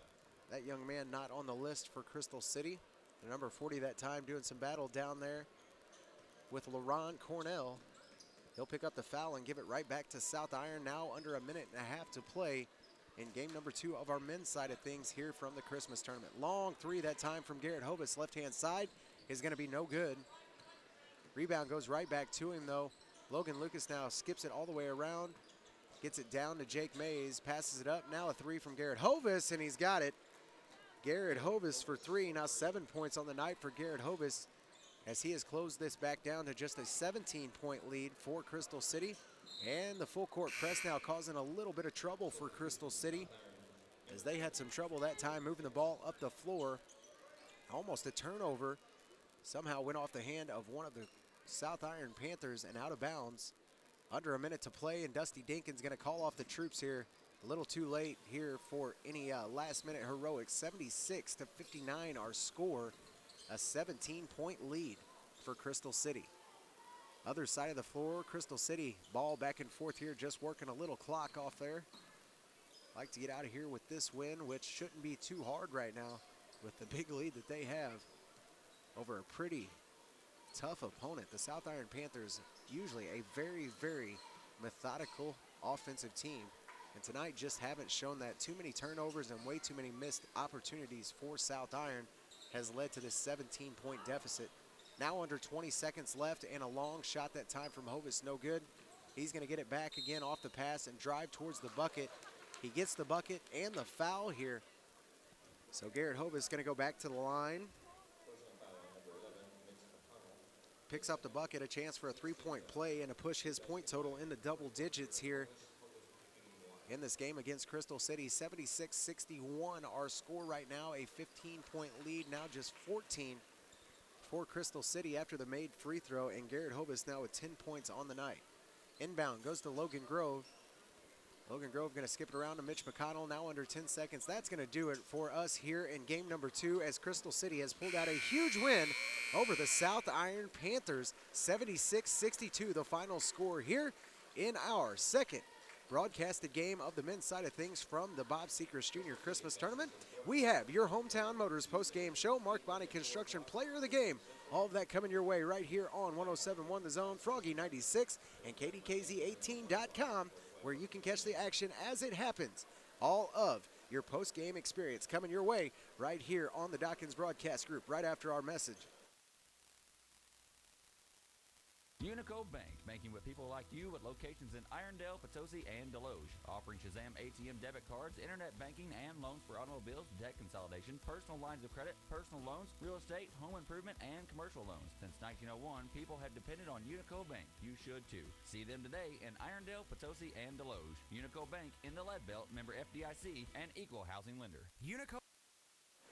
That young man not on the list for Crystal City. The number 40 that time doing some battle down there with LaRon Cornell. He'll pick up the foul and give it right back to South Iron. Now under a minute and a half to play in game number 2 of our men's side of things here from the Christmas tournament. Long 3 that time from Garrett Hovis, left-hand side, is going to be no good. Rebound goes right back to him, though. Logan Lucas now skips it all the way around, gets it down to Jake Mays, passes it up. Now a 3 from Garrett Hovis, and he's got it. Garrett Hovis for 3. Now 7 points on the night for Garrett Hovis as he has closed this back down to just a 17-point lead for Crystal City. And the full court press now causing a little bit of trouble for Crystal City as they had some trouble that time moving the ball up the floor. Almost a turnover. Somehow went off the hand of one of the South Iron Panthers and out of bounds. Under a minute to play, and Dusty Dinkins going to call off the troops here. A little too late here for any last-minute heroics. 76-59 our score. A 17-point lead for Crystal City. Other side of the floor, Crystal City ball back and forth here, just working a little clock off there. Like to get out of here with this win, which shouldn't be too hard right now with the big lead that they have over a pretty tough opponent. The South Iron Panthers, usually a very, very methodical offensive team. And tonight just haven't shown that. Too many turnovers and way too many missed opportunities for South Iron has led to this 17-point deficit. Now under 20 seconds left, and a long shot that time from Hovis, no good. He's going to get it back again off the pass and drive towards the bucket. He gets the bucket and the foul here. So Garrett Hovis is going to go back to the line. Picks up the bucket, a chance for a three-point play and to push his point total into double digits here in this game against Crystal City. 76-61 our score right now, a 15-point lead, now just 14 for Crystal City after the made free throw, and Garrett Hovis now with 10 points on the night. Inbound goes to Logan Grove. Logan Grove going to skip it around to Mitch McConnell, now under 10 seconds. That's going to do it for us here in game number 2 as Crystal City has pulled out a huge win over the South Iron Panthers. 76-62 the final score here in our second broadcasted game of the men's side of things from the Bob Sechrest Jr. Christmas Tournament. We have your Hometown Motors post-game show, Mark Bonney Construction Player of the Game. All of that coming your way right here on 107.1 The Zone, Froggy 96, and KDKZ18.com, where you can catch the action as it happens. All of your post-game experience coming your way right here on the Dawkins Broadcast Group right after our message. Unico Bank, banking with people like you with locations in Irondale, Potosi, and Deloge. Offering Shazam ATM debit cards, internet banking, and loans for automobiles, debt consolidation, personal lines of credit, personal loans, real estate, home improvement, and commercial loans. Since 1901, people have depended on Unico Bank. You should too. See them today in Irondale, Potosi, and Deloge. Unico Bank in the Lead Belt, member FDIC, and equal housing lender. Unico.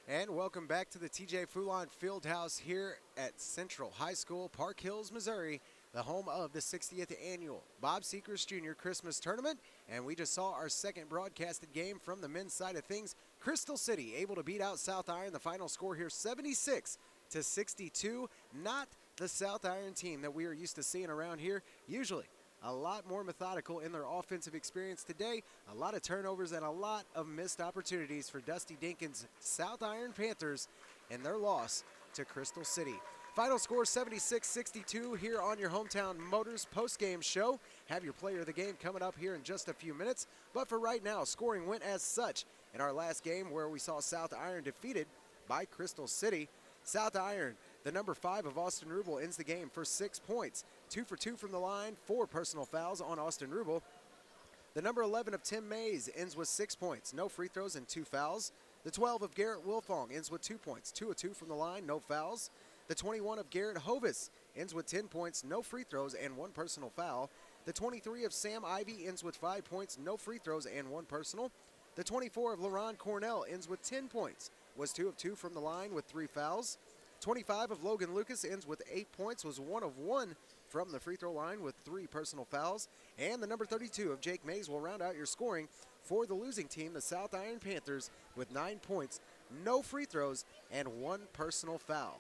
And welcome back to the TJ Foulon Fieldhouse here at Central High School, Park Hills, Missouri, the home of the 60th annual Bob Sechrest Jr. Christmas Tournament. And we just saw our second broadcasted game from the men's side of things. Crystal City able to beat out South Iron. The final score here, 76-62. Not the South Iron team that we are used to seeing around here. Usually a lot more methodical in their offensive experience today. A lot of turnovers and a lot of missed opportunities for Dusty Dinkins' South Iron Panthers and their loss to Crystal City. Final score 76-62 here on your Hometown Motors post-game show. Have your player of the game coming up here in just a few minutes. But for right now, scoring went as such in our last game where we saw South Iron defeated by Crystal City. South Iron, the number 5 of Austin Rubel, ends the game for 6 points. 2 for 2 from the line, 4 personal fouls on Austin Rubel. The number 11 of Tim Mays ends with 6 points, no free throws and 2 fouls. The 12 of Garrett Wilfong ends with 2 points, 2 of 2 from the line, no fouls. The 21 of Garrett Hovis ends with 10 points, no free throws, and 1 personal foul. The 23 of Sam Ivy ends with 5 points, no free throws, and 1 personal. The 24 of LaRon Cornell ends with 10 points, was 2 of 2 from the line with 3 fouls. 25 of Logan Lucas ends with 8 points, was 1 of 1 from the free throw line with 3 personal fouls. And the number 32 of Jake Mays will round out your scoring for the losing team, the South Iron Panthers, with 9 points, no free throws, and 1 personal foul.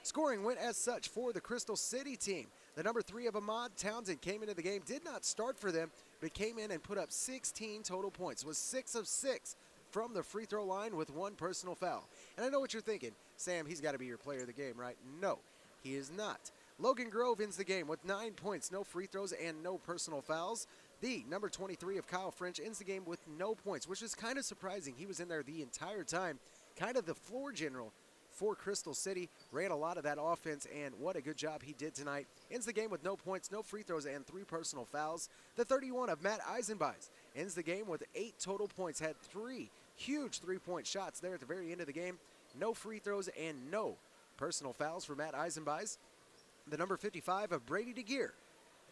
Scoring went as such for the Crystal City team. The number 3 of Ahmad Townsend came into the game, did not start for them, but came in and put up 16 total points, was 6 of 6 from the free throw line with 1 personal foul. And I know what you're thinking, Sam, he's got to be your player of the game, right? No, he is not. Logan Grove ends the game with 9 points, no free throws, and no personal fouls. The number 23 of Kyle French ends the game with no points, which is kind of surprising. He was in there the entire time, kind of the floor general for Crystal City, ran a lot of that offense, and what a good job he did tonight. Ends the game with no points, no free throws, and 3 personal fouls. The 31 of Matt Eisenbeis ends the game with 8 total points, had 3 huge three-point shots there at the very end of the game. No free throws and no personal fouls for Matt Eisenbeis. The number 55 of Brady DeGear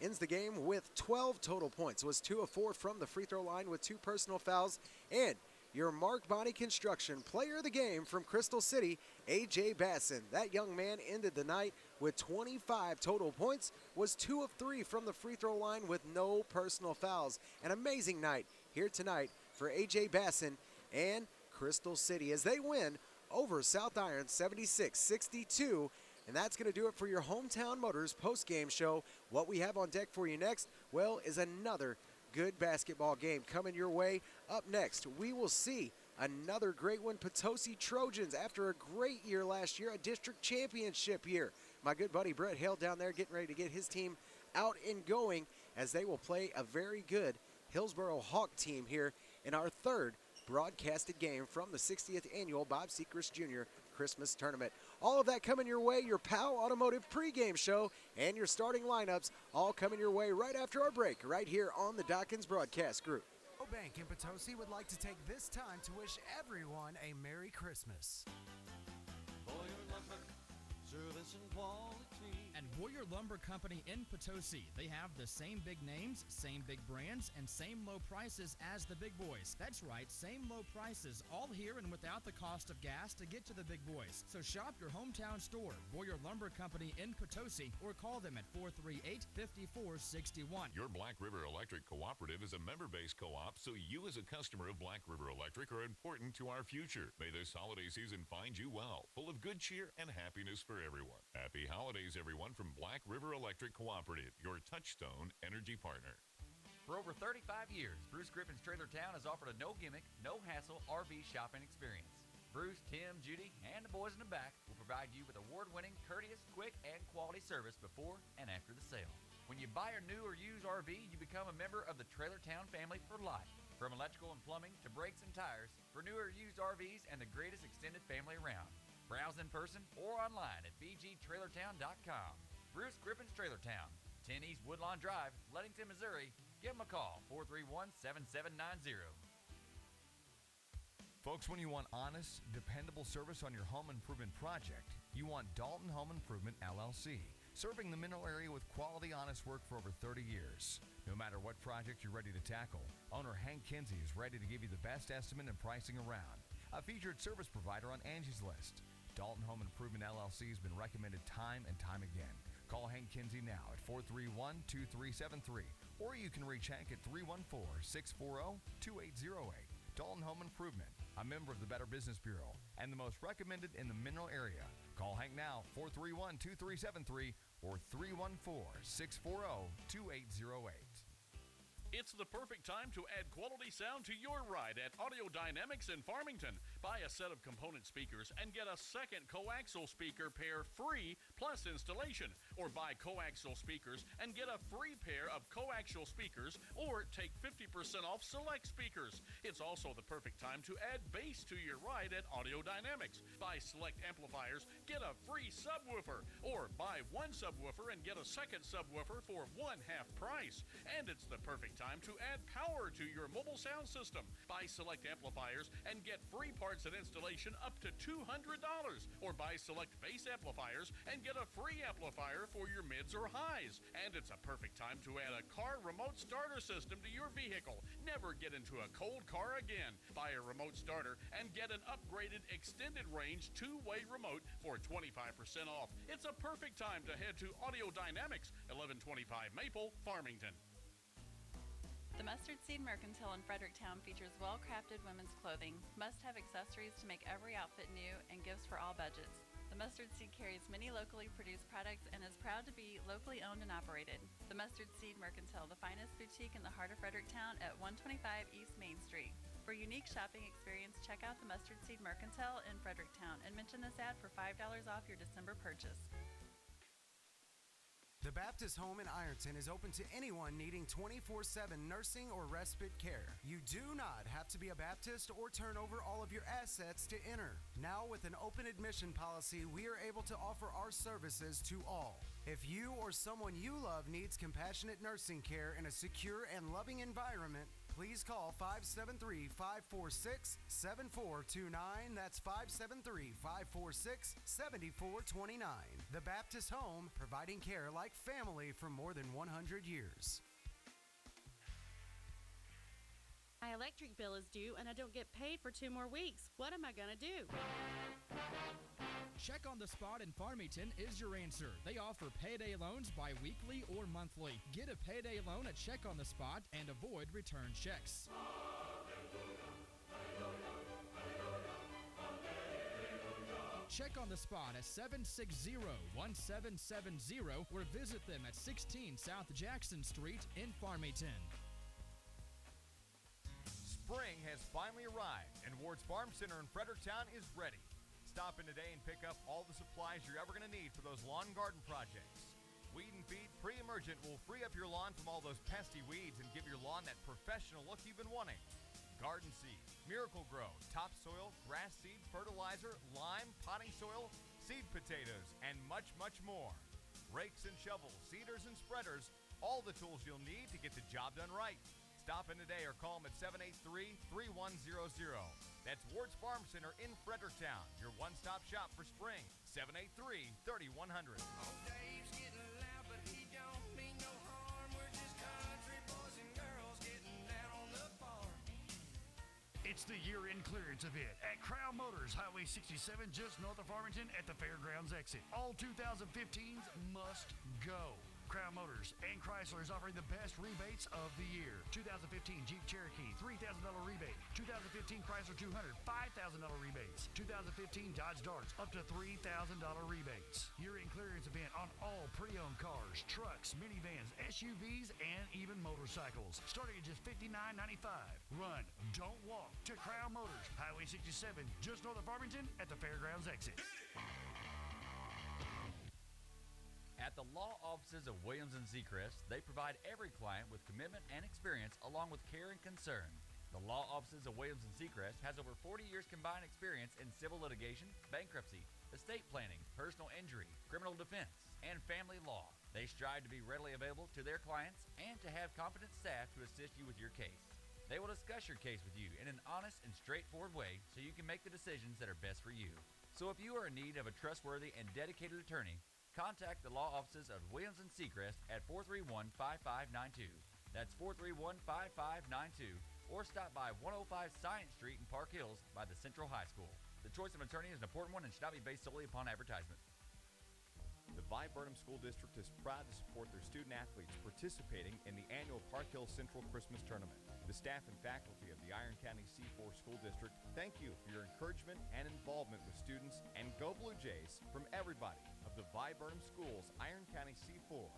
ends the game with 12 total points, was 2 of 4 from the free throw line with 2 personal fouls. And your Mark Bonney Construction player of the game from Crystal City, A.J. Basson. That young man ended the night with 25 total points, was 2 of 3 from the free throw line with no personal fouls. An amazing night here tonight for A.J. Basson and Crystal City as they win over South Iron 76-62. And that's going to do it for your Hometown Motors post-game show. What we have on deck for you next, well, is another good basketball game coming your way. Up next, we will see another great one, Potosi Trojans, after a great year last year, a district championship year. My good buddy Brett Hale down there getting ready to get his team out and going as they will play a very good Hillsboro Hawk team here in our third broadcasted game from the 60th annual Bob Sechrest Jr. Christmas Tournament. All of that coming your way, your POW Automotive pregame show and your starting lineups all coming your way right after our break right here on the Dawkins Broadcast Group. Bank in Potosi would like to take this time to wish everyone a Merry Christmas. Service and quality. And Boyer Lumber Company in Potosi. They have the same big names, same big brands, and same low prices as the big boys. That's right, same low prices, all here and without the cost of gas to get to the big boys. So shop your hometown store, Boyer Lumber Company in Potosi, or call them at 438-5461. Your Black River Electric Cooperative is a member-based co-op, so you as a customer of Black River Electric are important to our future. May this holiday season find you well, full of good cheer and happiness for everyone. Happy holidays, everyone, from Black River Electric Cooperative, your touchstone energy partner. For over 35 years, Bruce Griffin's Trailer Town has offered a no-gimmick, no-hassle RV shopping experience. Bruce, Tim, Judy, and the boys in the back will provide you with award-winning, courteous, quick, and quality service before and after the sale. When you buy a new or used RV, you become a member of the Trailer Town family for life. From electrical and plumbing to brakes and tires, for new or used RVs and the greatest extended family around. Browse in person or online at bgtrailertown.com. Bruce Griffin's Trailer Town, 10 East Woodlawn Drive, Ludington, Missouri. Give them a call, 431-7790. Folks, when you want honest, dependable service on your home improvement project, you want Dalton Home Improvement, LLC, serving the Mineral area with quality, honest work for over 30 years. No matter what project you're ready to tackle, owner Hank Kinsey is ready to give you the best estimate and pricing around. A featured service provider on Angie's List. Dalton Home Improvement, LLC has been recommended time and time again. Call Hank Kinsey now at 431-2373, or you can reach Hank at 314-640-2808. Dalton Home Improvement, a member of the Better Business Bureau, and the most recommended in the Mineral area. Call Hank now, 431-2373, or 314-640-2808. It's the perfect time to add quality sound to your ride at Audio Dynamics in Farmington. Buy a set of component speakers and get a second coaxial speaker pair free plus installation. Or buy coaxial speakers and get a free pair of coaxial speakers or take 50% off select speakers. It's also the perfect time to add bass to your ride at Audio Dynamics. Buy select amplifiers, get a free subwoofer. Or buy one subwoofer and get a second subwoofer for one-half price. And it's the perfect time to add power to your mobile sound system. Buy select amplifiers and get free parts and installation up to $200. Or buy select bass amplifiers and get a free amplifier for your mids or highs. And it's a perfect time to add a car remote starter system to your vehicle. Never get into a cold car again. Buy a remote starter and get an upgraded extended range two-way remote for 25% off. It's a perfect time to head to Audio Dynamics, 1125 Maple, Farmington. The Mustard Seed Mercantile in Fredericktown features well-crafted women's clothing, must-have accessories to make every outfit new, and gifts for all budgets. The Mustard Seed carries many locally produced products and is proud to be locally owned and operated. The Mustard Seed Mercantile, the finest boutique in the heart of Fredericktown at 125 East Main Street. For a unique shopping experience, check out the Mustard Seed Mercantile in Fredericktown and mention this ad for $5 off your December purchase. The Baptist Home in Ironton is open to anyone needing 24/7 nursing or respite care. You do not have to be a Baptist or turn over all of your assets to enter. Now with an open admission policy, we are able to offer our services to all. If you or someone you love needs compassionate nursing care in a secure and loving environment, Please call 573-546-7429. That's 573-546-7429. The Baptist Home, providing care like family for more than 100 years. My electric bill is due and I don't get paid for 2 more weeks. What am I going to do? Check on the Spot in Farmington is your answer. They offer payday loans bi-weekly or monthly. Get a payday loan at Check on the Spot and avoid return checks. Check on the Spot at 760-1770 or visit them at 16 South Jackson Street in Farmington. Spring has finally arrived, and Ward's Farm Center in Fredericktown is ready. Stop in today and pick up all the supplies you're ever going to need for those lawn and garden projects. Weed and Feed Pre-Emergent will free up your lawn from all those pesky weeds and give your lawn that professional look you've been wanting. Garden Seed, Miracle Grow, Topsoil, Grass Seed, Fertilizer, Lime, Potting Soil, Seed Potatoes, and much, much more. Rakes and shovels, seeders and spreaders, all the tools you'll need to get the job done right. Stop in today or call them at 783-3100. That's Ward's Farm Center in Fredericktown, your one-stop shop for spring. 783-3100. Oh, Dave's getting loud, but he don't mean no harm. We're just country boys and girls getting down on the farm. It's the year-end clearance event at Crown Motors, Highway 67, just north of Farmington at the Fairgrounds exit. All 2015s must go. Crown Motors and Chrysler is offering the best rebates of the year. 2015 Jeep Cherokee, $3,000 rebate. 2015 Chrysler 200, $5,000 rebates. 2015 Dodge Darts, up to $3,000 rebates. Year-end clearance event on all pre-owned cars, trucks, minivans, SUVs, and even motorcycles. Starting at just $59.95. Run, don't walk to Crown Motors, Highway 67, just north of Farmington at the Fairgrounds exit. At the law offices of Williams & Sechrest, they provide every client with commitment and experience along with care and concern. The law offices of Williams & Sechrest has over 40 years combined experience in civil litigation, bankruptcy, estate planning, personal injury, criminal defense, and family law. They strive to be readily available to their clients and to have competent staff to assist you with your case. They will discuss your case with you in an honest and straightforward way so you can make the decisions that are best for you. So if you are in need of a trustworthy and dedicated attorney, contact the law offices of Williams & Sechrest at 431-5592. That's 431-5592. Or stop by 105 Science Street in Park Hills by the Central High School. The choice of an attorney is an important one and should not be based solely upon advertisement. The Viburnum School District is proud to support their student athletes participating in the annual Park Hill Central Christmas Tournament. The staff and faculty of the Iron County C4 School District thank you for your encouragement and involvement with students, and go Blue Jays from everybody of the Viburnum Schools Iron County C4.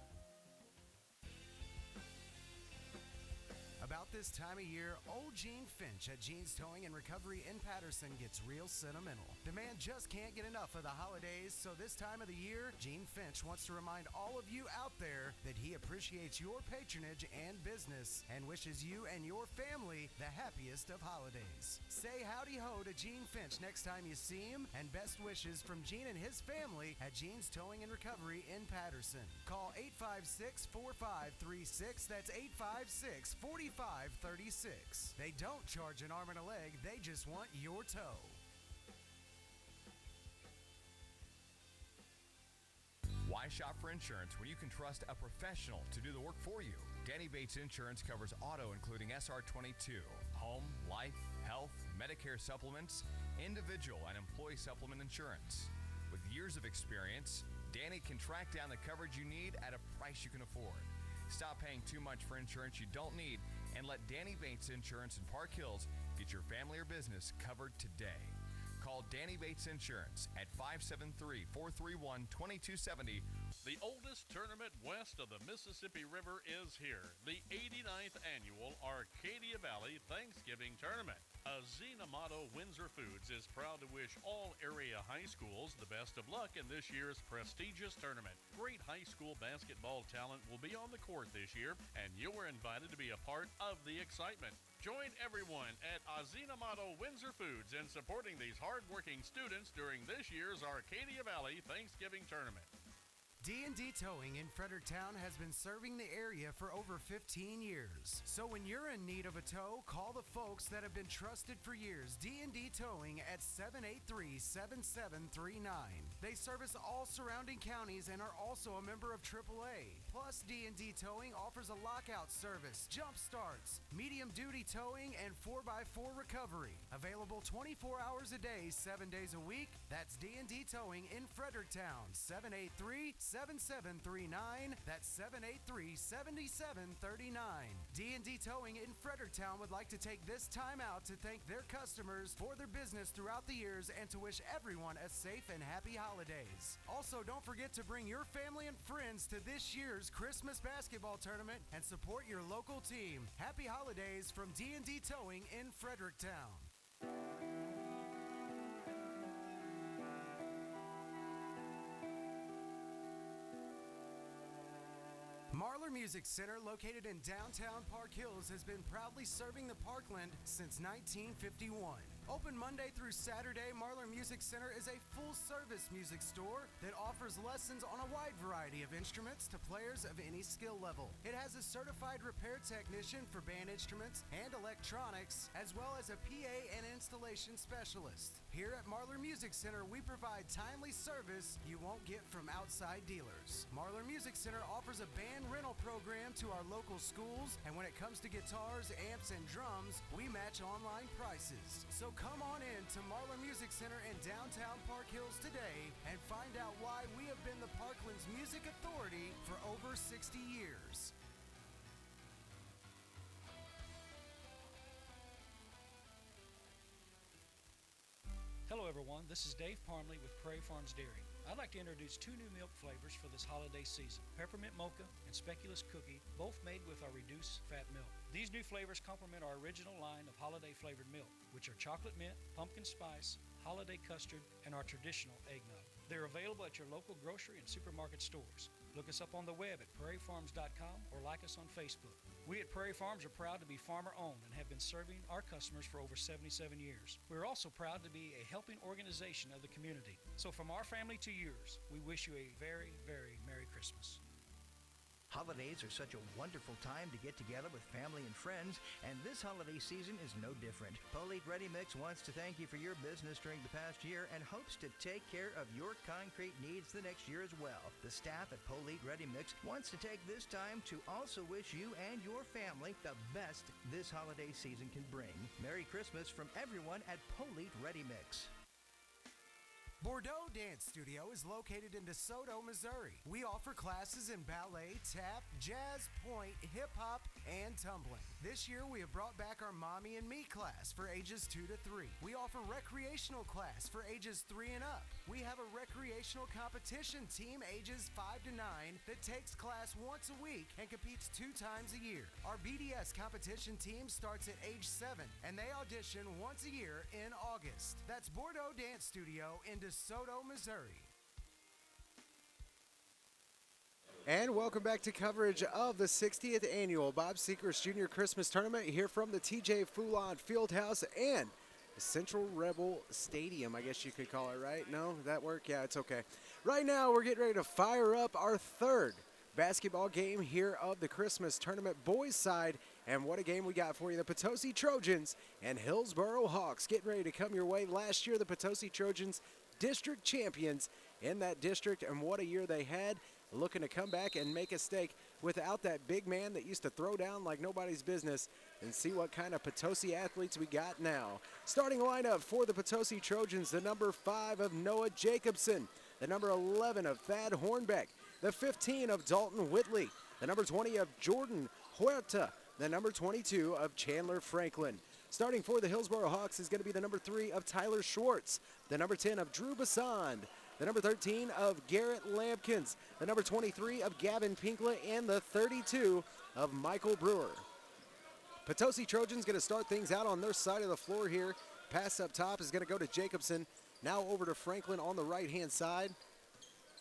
About this time of year, old Gene Finch at Gene's Towing and Recovery in Patterson gets real sentimental. The man just can't get enough of the holidays, so this time of the year, Gene Finch wants to remind all of you out there that he appreciates your patronage and business and wishes you and your family the happiest of holidays. Say howdy ho to Gene Finch next time you see him, and best wishes from Gene and his family at Gene's Towing and Recovery in Patterson. Call 856-4536. That's 856-4536. They don't charge an arm and a leg, they just want your tow. Why shop for insurance when you can trust a professional to do the work for you? Danny Bates Insurance covers auto including SR22, home, life, health, Medicare supplements, individual and employee supplement insurance. With years of experience, Danny can track down the coverage you need at a price you can afford. Stop paying too much for insurance you don't need and let Danny Bates Insurance in Park Hills get your family or business covered today. Call Danny Bates Insurance at 573-431-2270. The oldest tournament west of the Mississippi River is here. The 89th annual Arcadia Valley Thanksgiving Tournament. Azina-Mato Windsor Foods is proud to wish all area high schools the best of luck in this year's prestigious tournament. Great high school basketball talent will be on the court this year, and you are invited to be a part of the excitement. Join everyone at Azina-Mato Windsor Foods in supporting these hard-working students during this year's Arcadia Valley Thanksgiving Tournament. D&D Towing in Fredericktown has been serving the area for over 15 years. So when you're in need of a tow, call the folks that have been trusted for years. D&D Towing at 783-7739. They service all surrounding counties and are also a member of AAA. Plus, D&D Towing offers a lockout service, jump starts, medium-duty towing, and 4x4 recovery. Available 24 hours a day, 7 days a week. That's D&D Towing in Fredericktown, 783-7739. That's 783-7739. D&D Towing in Fredericktown would like to take this time out to thank their customers for their business throughout the years and to wish everyone a safe and happy holidays. Also, don't forget to bring your family and friends to this year's Christmas basketball tournament and support your local team. Happy holidays from D&D Towing in Fredericktown. Marlar Music Center, located in downtown Park Hills, has been proudly serving the Parkland since 1951. Open Monday through Saturday, Marlar Music Center is a full-service music store that offers lessons on a wide variety of instruments to players of any skill level. It has a certified repair technician for band instruments and electronics, as well as a PA and installation specialist. Here at Marlar Music Center, we provide timely service you won't get from outside dealers. Marlar Music Center offers a band rental program to our local schools, and when it comes to guitars, amps, and drums, we match online prices. So come on in to Marlar Music Center in downtown Park Hills today and find out why we have been the Parkland's music authority for over 60 years. Hello everyone, this is Dave Parmley with Prairie Farms Dairy. I'd like to introduce 2 new milk flavors for this holiday season, Peppermint Mocha and Speculous Cookie, both made with our reduced fat milk. These new flavors complement our original line of holiday flavored milk, which are chocolate mint, pumpkin spice, holiday custard, and our traditional eggnog. They're available at your local grocery and supermarket stores. Look us up on the web at prairiefarms.com or like us on Facebook. We at Prairie Farms are proud to be farmer-owned and have been serving our customers for over 77 years. We're also proud to be a helping organization of the community. So from our family to yours, we wish you a very, very Merry Christmas. Holidays are such a wonderful time to get together with family and friends, and this holiday season is no different. Polite Ready Mix wants to thank you for your business during the past year and hopes to take care of your concrete needs the next year as well. The staff at Polite Ready Mix wants to take this time to also wish you and your family the best this holiday season can bring. Merry Christmas from everyone at Polite Ready Mix. Bordeaux Dance Studio is located in DeSoto, Missouri. We offer classes in ballet, tap, jazz, point, hip-hop, and tumbling. This year, we have brought back our Mommy and Me class for ages 2 to 3. We offer recreational class for ages 3 and up. We have a recreational competition team ages 5 to 9 that takes class once a week and competes 2 times a year. Our BDS competition team starts at age 7, and they audition once a year in August. That's Bordeaux Dance Studio in DeSoto, Missouri. And welcome back to coverage of the 60th annual Bob Sechrest Jr. Christmas Tournament here from the TJ Foulon Fieldhouse and Central Rebel Stadium, I guess you could call it, right? No, that work? Yeah, it's okay. Right now, we're getting ready to fire up our 3rd basketball game here of the Christmas Tournament boys side. And what a game we got for you. The Potosi Trojans and Hillsboro Hawks getting ready to come your way. Last year, the Potosi Trojans district champions in that district, and what a year they had. Looking to come back and make a stake without that big man that used to throw down like nobody's business, and see what kind of Potosi athletes we got now. Starting lineup for the Potosi Trojans, the number 5 of Noah Jacobson, the number 11 of Thad Hornbeck, the 15 of Dalton Whitley, the number 20 of Jordan Huerta, the number 22 of Chandler Franklin. Starting for the Hillsboro Hawks is going to be the number 3 of Tyler Schwartz, the number 10 of Drew Bassand, the number 13 of Garrett Lampkins, the number 23 of Gavin Pinkla, and the 32 of Michael Brewer. Potosi Trojans going to start things out on their side of the floor here. Pass up top is going to go to Jacobson. Now over to Franklin on the right-hand side.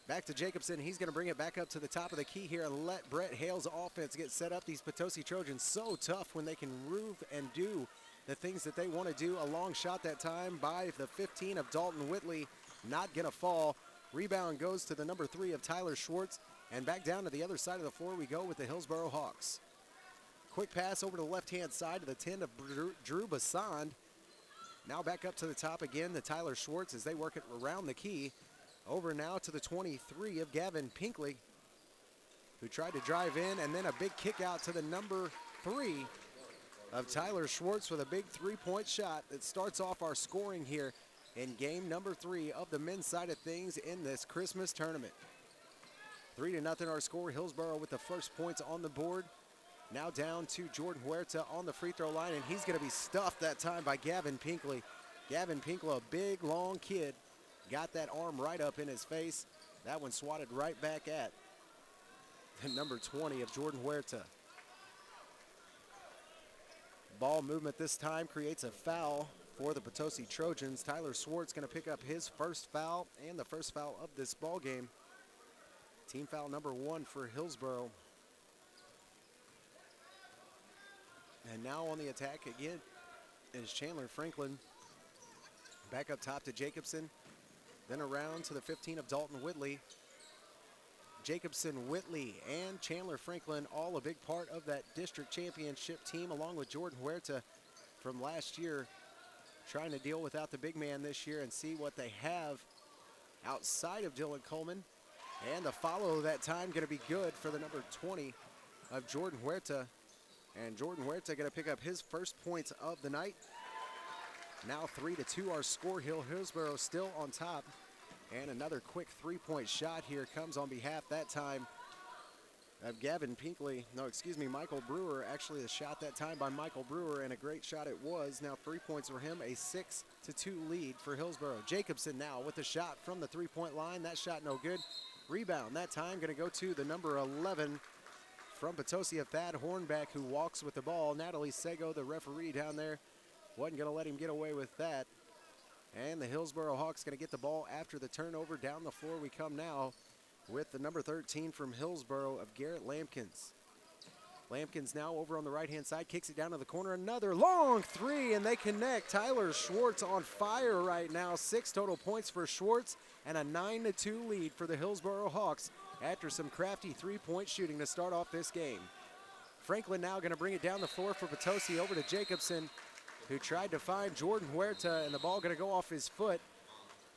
Back to Jacobson. He's going to bring it back up to the top of the key here and let Brett Hale's offense get set up. These Potosi Trojans so tough when they can move and do the things that they want to do. A long shot that time by the 15 of Dalton Whitley. Not going to fall. Rebound goes to the number 3 of Tyler Schwartz, and back down to the other side of the floor we go with the Hillsboro Hawks. Quick pass over to the left-hand side to the 10 of Drew Bassand. Now back up to the top again to Tyler Schwartz as they work it around the key. Over now to the 23 of Gavin Pinkley, who tried to drive in, and then a big kick out to the number 3 of Tyler Schwartz with a big three-point shot that starts off our scoring here in game number 3 of the men's side of things in this Christmas tournament. 3-0 our score. Hillsboro with the first points on the board. Now down to Jordan Huerta on the free throw line, and he's going to be stuffed that time by Gavin Pinkley. Gavin Pinkley, a big, long kid, got that arm right up in his face. That one swatted right back at the number 20 of Jordan Huerta. Ball movement this time creates a foul for the Potosi Trojans. Tyler Schwartz going to pick up his first foul and the first foul of this ball game. Team foul number 1 for Hillsboro. And now on the attack again is Chandler Franklin. Back up top to Jacobson. Then around to the 15 of Dalton Whitley. Jacobson, Whitley, and Chandler Franklin, all a big part of that district championship team, along with Jordan Huerta from last year, trying to deal without the big man this year and see what they have outside of Dylan Coleman. And the follow that time going to be good for the number 20 of Jordan Huerta. And Jordan Huerta going to pick up his first points of the night. Now 3-2 our score. Hillsboro still on top. And another quick three-point shot here comes on behalf that time of Gavin Pinkley. No, excuse me, Michael Brewer. Actually, the shot that time by Michael Brewer, and a great shot it was. Now 3 points for him, a 6-2 lead for Hillsboro. Jacobson now with a shot from the three-point line. That shot no good. Rebound that time going to go to the number 11 from Potosi of Thad Hornback, who walks with the ball. Natalie Sego, the referee down there, wasn't going to let him get away with that. And the Hillsboro Hawks going to get the ball after the turnover. Down the floor we come now with the number 13 from Hillsboro of Garrett Lampkins. Lampkins now over on the right-hand side, kicks it down to the corner. Another long three, and they connect. Tyler Schwartz on fire right now. 6 total points for Schwartz, and a 9-2 lead for the Hillsboro Hawks after some crafty three-point shooting to start off this game. Franklin now going to bring it down the floor for Potosi over to Jacobson, who tried to find Jordan Huerta, and the ball going to go off his foot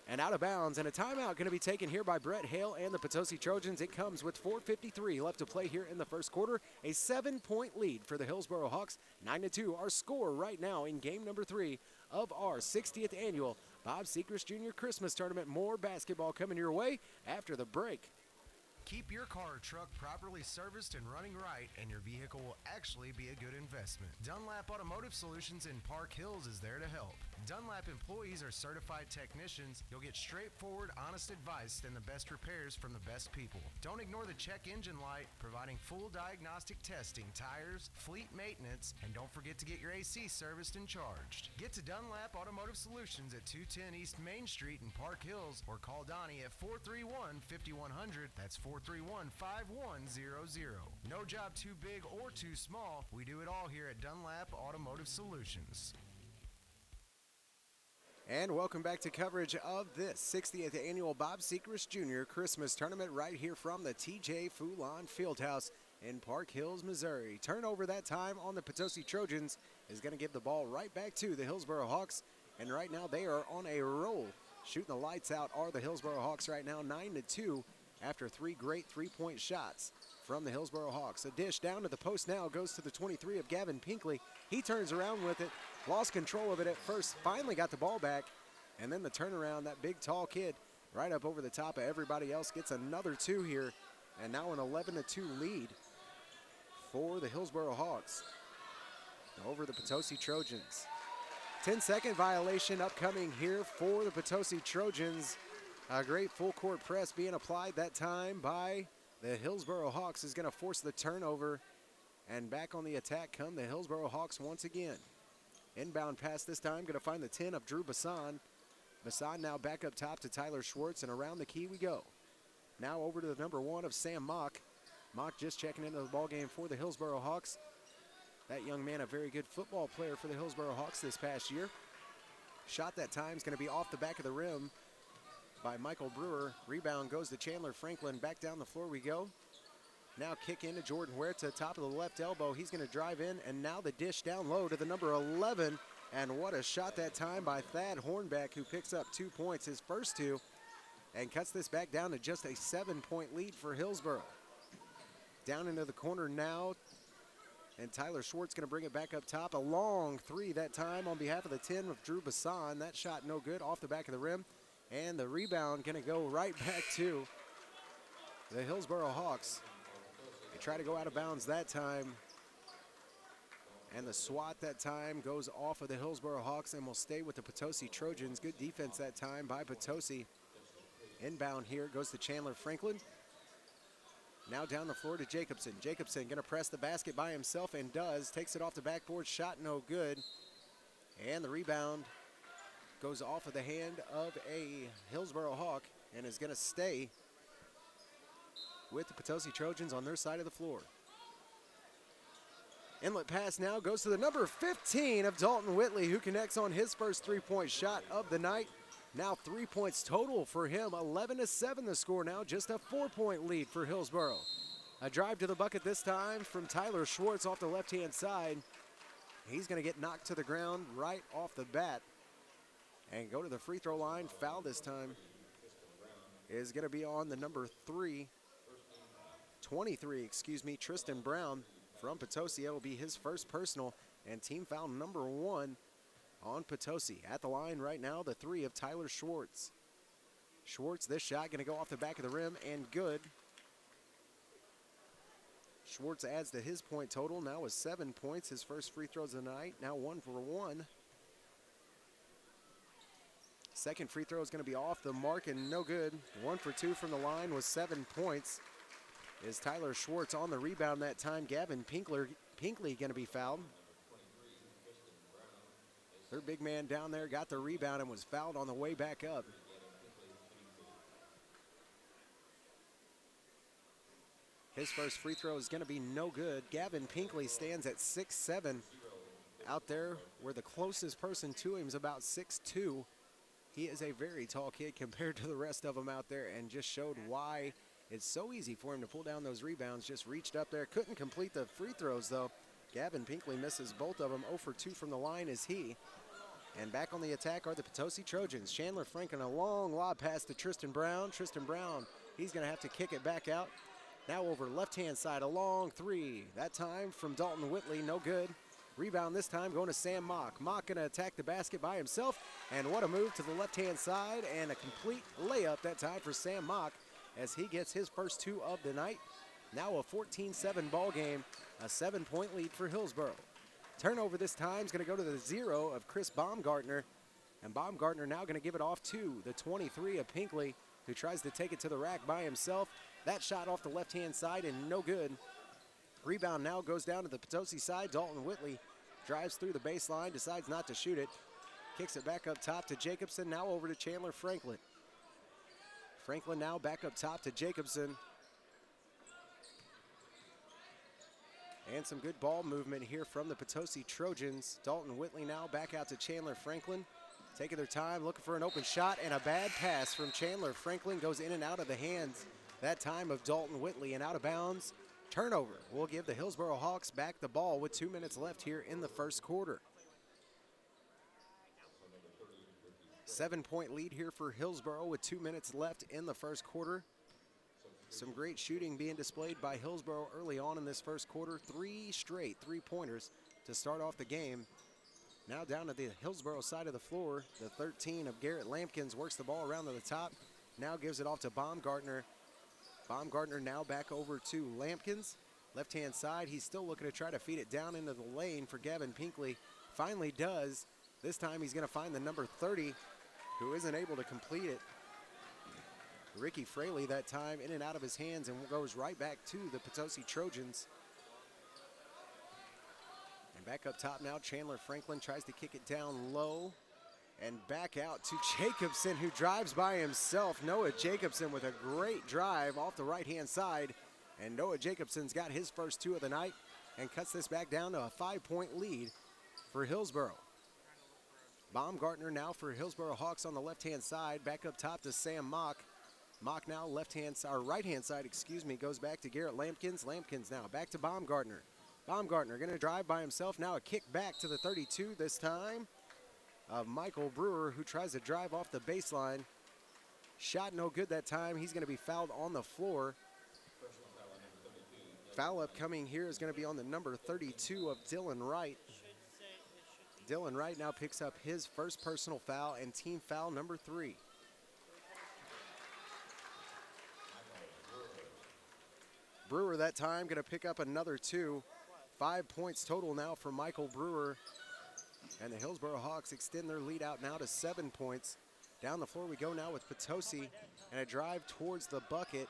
and out of bounds. And a timeout going to be taken here by Brett Hale and the Potosi Trojans. It comes with 4:53 left to play here in the first quarter. A 7-point lead for the Hillsboro Hawks. 9-2 our score right now in game number 3 of our 60th annual Bob Sechrest Jr. Christmas Tournament. More basketball coming your way after the break. Keep your car or truck properly serviced and running right, and your vehicle will actually be a good investment. Dunlap Automotive Solutions in Park Hills is there to help. Dunlap employees are certified technicians. You'll get straightforward, honest advice and the best repairs from the best people. Don't ignore the check engine light, providing full diagnostic testing, tires, fleet maintenance, and don't forget to get your AC serviced and charged. Get to Dunlap Automotive Solutions at 210 East Main Street in Park Hills, or call Donnie at 431-5100. That's 431-5100. No job too big or too small. We do it all here at Dunlap Automotive Solutions. And welcome back to coverage of this 60th annual Bob Sechrest Jr. Christmas Tournament right here from the TJ Foulon Fieldhouse in Park Hills, Missouri. Turnover that time on the Potosi Trojans is going to give the ball right back to the Hillsboro Hawks. And right now they are on a roll. Shooting the lights out are the Hillsboro Hawks right now, 9-2 after 3 great three-point shots from the Hillsboro Hawks. A dish down to the post now goes to the 23 of Gavin Pinkley. He turns around with it. Lost control of it at first, finally got the ball back, and then the turnaround, that big, tall kid right up over the top of everybody else gets another 2 here, and now an 11-2 lead for the Hillsboro Hawks over the Potosi Trojans. 10-second violation upcoming here for the Potosi Trojans. A great full-court press being applied that time by the Hillsboro Hawks is going to force the turnover, and back on the attack come the Hillsboro Hawks once again. Inbound pass this time, going to find the 10 of Drew Bassan. Bassan now back up top to Tyler Schwartz, and around the key we go. Now over to the number 1 of Sam Mock. Mock just checking into the ball game for the Hillsboro Hawks. That young man, a very good football player for the Hillsboro Hawks this past year. Shot that time is going to be off the back of the rim. by Michael Brewer. Rebound goes to Chandler Franklin. Back down the floor we go. Now kick into Jordan Huerta, top of the left elbow. He's going to drive in, and now the dish down low to the number 11. And what a shot that time by Thad Hornbeck, who picks up 2 points, his first two, and cuts this back down to just a 7-point lead for Hillsboro. Down into the corner now, and Tyler Schwartz going to bring it back up top. A long three that time on behalf of the 10 of Drew Bassan. That shot no good, off the back of the rim. And the rebound going to go right back to the Hillsboro Hawks. They try to go out of bounds that time. And the swat that time goes off of the Hillsboro Hawks and will stay with the Potosi Trojans. Good defense that time by Potosi. Inbound here goes to Chandler Franklin. Now down the floor to Jacobson. Jacobson going to press the basket by himself and does. Takes it off the backboard, shot no good. And the rebound goes off of the hand of a Hillsboro Hawk and is going to stay with the Potosi Trojans on their side of the floor. Inlet pass now goes to the number 15 of Dalton Whitley, who connects on his first three-point shot of the night. Now 3 points total for him, 11-7 the score now, just a 4-point lead for Hillsboro. A drive to the bucket this time from Tyler Schwartz off the left-hand side. He's going to get knocked to the ground right off the bat and go to the free throw line. Foul this time is going to be on the number 23, Tristan Brown from Potosi. It will be his first personal and team foul number 1 on Potosi. At the line right now, the 3 of Tyler Schwartz. Schwartz, this shot going to go off the back of the rim and good. Schwartz adds to his point total now with 7 points. His first free throws of the night, now 1 for 1. Second free throw is going to be off the mark and no good. 1 for 2 from the line with 7 points. Is Tyler Schwartz on the rebound that time. Gavin Pinkley going to be fouled. Their big man down there got the rebound and was fouled on the way back up. His first free throw is going to be no good. Gavin Pinkley stands at 6'7". Out there where the closest person to him is about 6'2". He is a very tall kid compared to the rest of them out there, and just showed why it's so easy for him to pull down those rebounds. Just reached up there, couldn't complete the free throws though. Gavin Pinkley misses both of them. 0 for 2 from the line is he. And back on the attack are the Potosi Trojans. Chandler Franklin, a long lob pass to Tristan Brown. Tristan Brown, he's going to have to kick it back out. Now over left-hand side, a long three. That time from Dalton Whitley, no good. Rebound this time going to Sam Mock. Mock going to attack the basket by himself. And what a move to the left-hand side, and a complete layup that time for Sam Mock as he gets his first 2 of the night. Now a 14-7 ball game, a 7-point lead for Hillsboro. Turnover this time is going to go to the 0 of Chris Baumgartner. And Baumgartner now going to give it off to the 23 of Pinkley, who tries to take it to the rack by himself. That shot off the left-hand side and no good. Rebound now goes down to the Potosi side. Dalton Whitley drives through the baseline, decides not to shoot it. Kicks it back up top to Jacobson, now over to Chandler Franklin. Franklin now back up top to Jacobson. And some good ball movement here from the Potosi Trojans. Dalton Whitley now back out to Chandler Franklin. Taking their time, looking for an open shot, and a bad pass from Chandler Franklin goes in and out of the hands that time of Dalton Whitley, and out of bounds. Turnover will give the Hillsboro Hawks back the ball with 2 minutes left here in the first quarter. 7-point lead here for Hillsboro with 2 minutes left in the first quarter. Some great shooting being displayed by Hillsboro early on in this first quarter. 3 straight three-pointers to start off the game. Now down to the Hillsboro side of the floor. The 13 of Garrett Lampkins works the ball around to the top. Now gives it off to Baumgartner. Baumgartner now back over to Lampkins. Left-hand side, he's still looking to try to feed it down into the lane for Gavin Pinkley. Finally does. This time he's going to find the number 30, who isn't able to complete it. Ricky Fraley that time in and out of his hands, and goes right back to the Potosi Trojans. And back up top now, Chandler Franklin tries to kick it down low and back out to Jacobson, who drives by himself. Noah Jacobson with a great drive off the right-hand side. And Noah Jacobson's got his first 2 of the night and cuts this back down to a 5-point lead for Hillsboro. Baumgartner now for Hillsboro Hawks on the left-hand side. Back up top to Sam Mock. Mock now right-hand side, goes back to Garrett Lampkins. Lampkins now back to Baumgartner. Baumgartner going to drive by himself. Now a kick back to the 32 this time of Michael Brewer, who tries to drive off the baseline. Shot no good that time. He's going to be fouled on the floor. Foul upcoming here is going to be on the number 32 of Dylan Wright. Dylan Wright now picks up his first personal foul and team foul number 3. Brewer that time going to pick up another 2. 5 points total now for Michael Brewer. And the Hillsboro Hawks extend their lead out now to 7 points. Down the floor we go now with Potosi, and a drive towards the bucket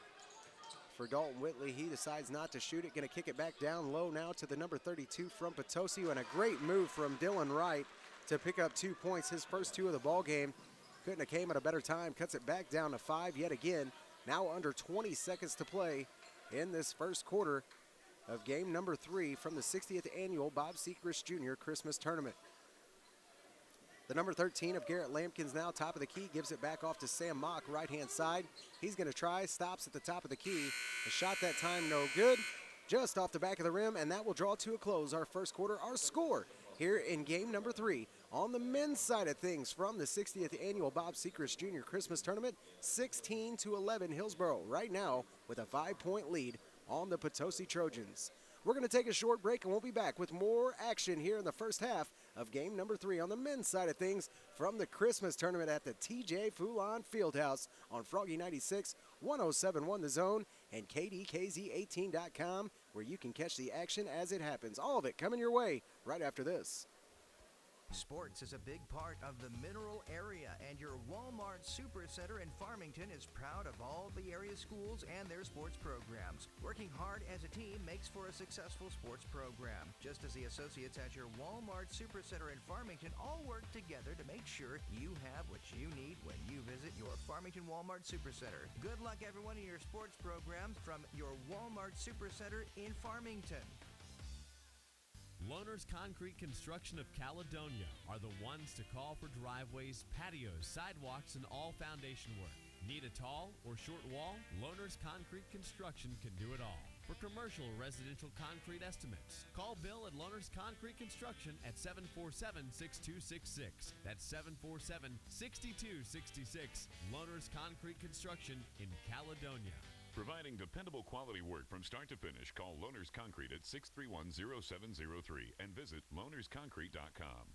for Dalton Whitley. He decides not to shoot it. Going to kick it back down low now to the number 32 from Potosi, and a great move from Dylan Wright to pick up 2 points, his first 2 of the ball game. Couldn't have came at a better time. Cuts it back down to 5 yet again. Now under 20 seconds to play in this first quarter of game number 3 from the 60th annual Bob Sechrest Jr. Christmas Tournament. The number 13 of Garrett Lampkins now top of the key, gives it back off to Sam Mock, right-hand side. He's going to try, stops at the top of the key. A shot that time no good, just off the back of the rim, and that will draw to a close our first quarter. Our score here in game number 3 on the men's side of things from the 60th annual Bob Sechrest Jr. Christmas Tournament, 16-11 Hillsboro right now with a 5-point lead on the Potosi Trojans. We're going to take a short break, and we'll be back with more action here in the first half of game number 3 on the men's side of things from the Christmas Tournament at the TJ Foulon Fieldhouse on Froggy 96, 107.1 The Zone, and KDKZ18.com, where you can catch the action as it happens. All of it coming your way right after this. Sports is a big part of the Mineral area, and your Walmart Supercenter in Farmington is proud of all the area schools and their sports programs. Working hard as a team makes for a successful sports program, just as the associates at your Walmart Supercenter in Farmington all work together to make sure you have what you need when you visit your Farmington Walmart Supercenter. Good luck, everyone, in your sports programs from your Walmart Supercenter in Farmington. Loaner's Concrete Construction of Caledonia are the ones to call for driveways, patios, sidewalks, and all foundation work. Need a tall or short wall? Loaner's Concrete Construction can do it all. For commercial or residential concrete estimates, call Bill at Loaner's Concrete Construction at 747-6266. That's 747-6266. Loaner's Concrete Construction in Caledonia. Providing dependable quality work from start to finish. Call Loaner's Concrete at 631-0703 and visit loanersconcrete.com.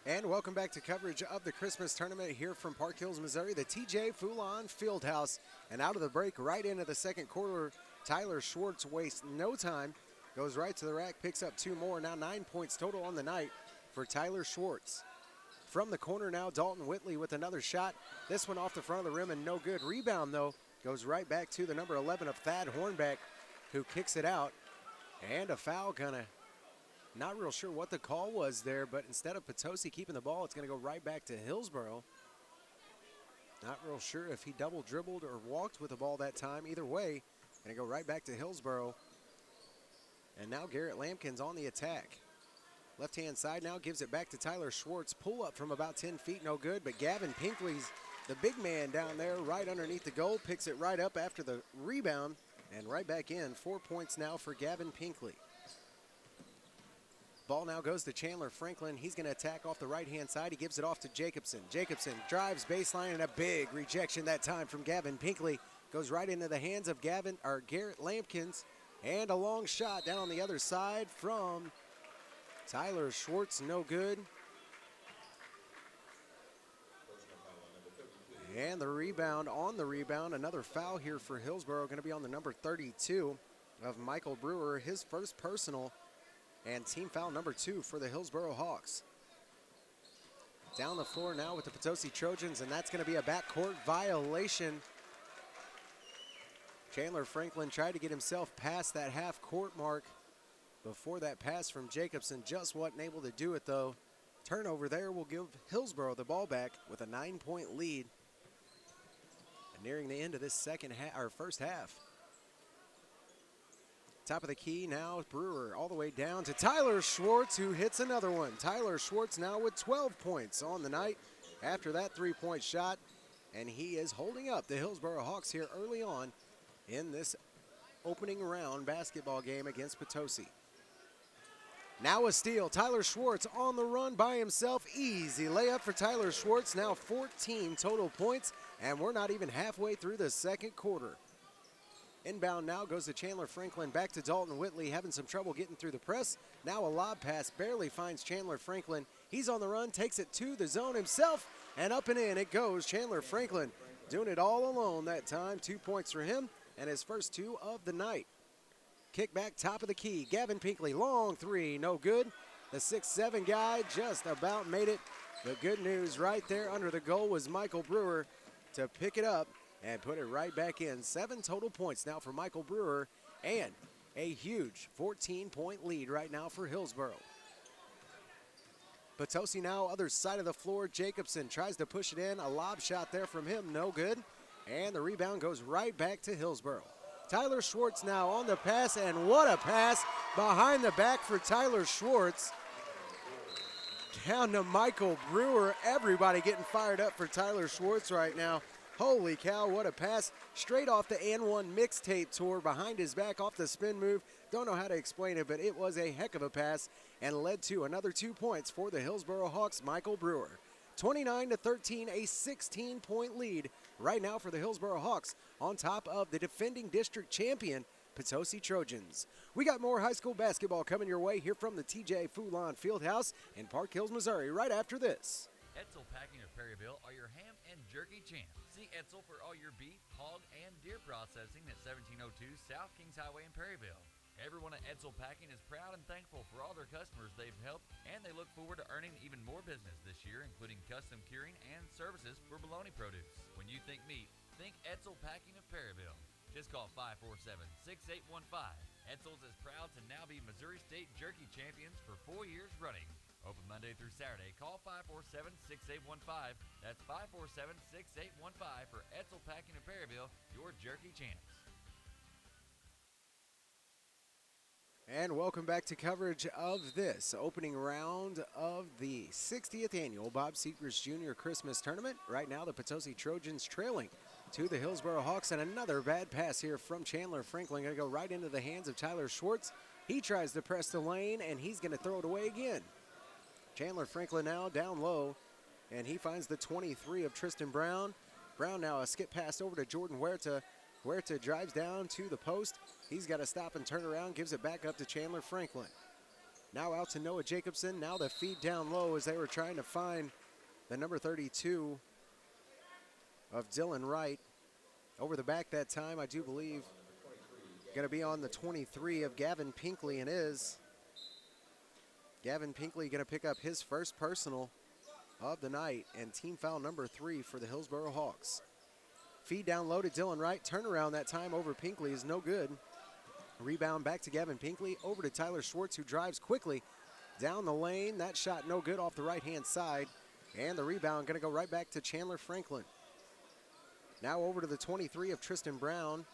And welcome back to coverage of the Christmas Tournament here from Park Hills, Missouri, the TJ Foulon Fieldhouse. And out of the break, right into the second quarter, Tyler Schwartz wastes no time, goes right to the rack, picks up 2 more. Now 9 points total on the night for Tyler Schwartz. From the corner now, Dalton Whitley with another shot. This one off the front of the rim and no good. Rebound, though, goes right back to the number 11 of Thad Hornbeck, who kicks it out. And a foul, not real sure what the call was there, but instead of Potosi keeping the ball, it's going to go right back to Hillsboro. Not real sure if he double dribbled or walked with the ball that time. Either way, going to go right back to Hillsboro. And now Garrett Lampkins on the attack. Left-hand side now gives it back to Tyler Schwartz. Pull up from about 10 feet, no good, but Gavin Pinkley's the big man down there right underneath the goal, picks it right up after the rebound and right back in. 4 points now for Gavin Pinkley. Ball now goes to Chandler Franklin. He's going to attack off the right-hand side. He gives it off to Jacobson. Jacobson drives baseline, and a big rejection that time from Gavin Pinkley. Goes right into the hands of Garrett Lampkins. And a long shot down on the other side from Tyler Schwartz, no good. And the rebound, another foul here for Hillsboro, going to be on the number 32 of Michael Brewer, his first personal, and team foul number 2 for the Hillsboro Hawks. Down the floor now with the Potosi Trojans, and that's going to be a backcourt violation. Chandler Franklin tried to get himself past that half-court mark before that pass from Jacobson. Just wasn't able to do it, though. Turnover there will give Hillsboro the ball back with a 9-point lead. And nearing the end of this first half. Top of the key now, Brewer all the way down to Tyler Schwartz, who hits another one. Tyler Schwartz now with 12 points on the night after that three-point shot, and he is holding up the Hillsboro Hawks here early on in this opening round basketball game against Potosi. Now a steal, Tyler Schwartz on the run by himself. Easy layup for Tyler Schwartz, now 14 total points, and we're not even halfway through the second quarter. Inbound now goes to Chandler Franklin, back to Dalton Whitley, having some trouble getting through the press. Now a lob pass, barely finds Chandler Franklin. He's on the run, takes it to the zone himself, and up and in it goes. Chandler Franklin doing it all alone that time. 2 points for him, and his first 2 of the night. Kick back, top of the key. Gavin Pinkley, long three, no good. The 6'7" guy just about made it. The good news right there under the goal was Michael Brewer to pick it up and put it right back in. 7 total points now for Michael Brewer, and a huge 14-point lead right now for Hillsboro. Potosi now other side of the floor. Jacobson tries to push it in. A lob shot there from him, no good. And the rebound goes right back to Hillsboro. Tyler Schwartz now on the pass, and what a pass behind the back for Tyler Schwartz. Down to Michael Brewer. Everybody getting fired up for Tyler Schwartz right now. Holy cow, what a pass. Straight off the N1 mixtape tour behind his back off the spin move. Don't know how to explain it, but it was a heck of a pass and led to another 2 points for the Hillsboro Hawks, Michael Brewer. 29-13, a 16-point lead right now for the Hillsboro Hawks on top of the defending district champion, Potosi Trojans. We got more high school basketball coming your way here from the TJ Foulon Fieldhouse in Park Hills, Missouri, right after this. Etzel Packing of Perryville are your ham and jerky champs. See Etzel for all your beef, hog, and deer processing at 1702 South Kings Highway in Perryville. Everyone at Etzel Packing is proud and thankful for all their customers they've helped, and they look forward to earning even more business this year, including custom curing and services for bologna produce. When you think meat, think Etzel Packing of Perryville. Just call 547-6815. Etzel's is proud to now be Missouri State Jerky Champions for 4 years running. Open Monday through Saturday. Call 547-6815. That's 547-6815 for Etzel Packing of Perryville, your jerky champs. And welcome back to coverage of this opening round of the 60th annual Bob Sechrest Jr. Christmas Tournament. Right now, the Potosi Trojans trailing to the Hillsboro Hawks, and another bad pass here from Chandler Franklin. Going to go right into the hands of Tyler Schwartz. He tries to press the lane, and he's going to throw it away again. Chandler Franklin now down low, and he finds the 23 of Tristan Brown. Brown now a skip pass over to Jordan Huerta. Huerta drives down to the post. He's got to stop and turn around, gives it back up to Chandler Franklin. Now out to Noah Jacobson. Now the feed down low as they were trying to find the number 32 of Dylan Wright. Over the back that time, I do believe, going to be on the 23 of Gavin Pinkley, and is. Gavin Pinkley going to pick up his first personal of the night, and team foul number 3 for the Hillsboro Hawks. Feed down low to Dylan Wright. Turnaround that time over Pinkley is no good. Rebound back to Gavin Pinkley. Over to Tyler Schwartz, who drives quickly down the lane. That shot no good off the right-hand side. And the rebound going to go right back to Chandler Franklin. Now over to the 23 of Tristan Brown.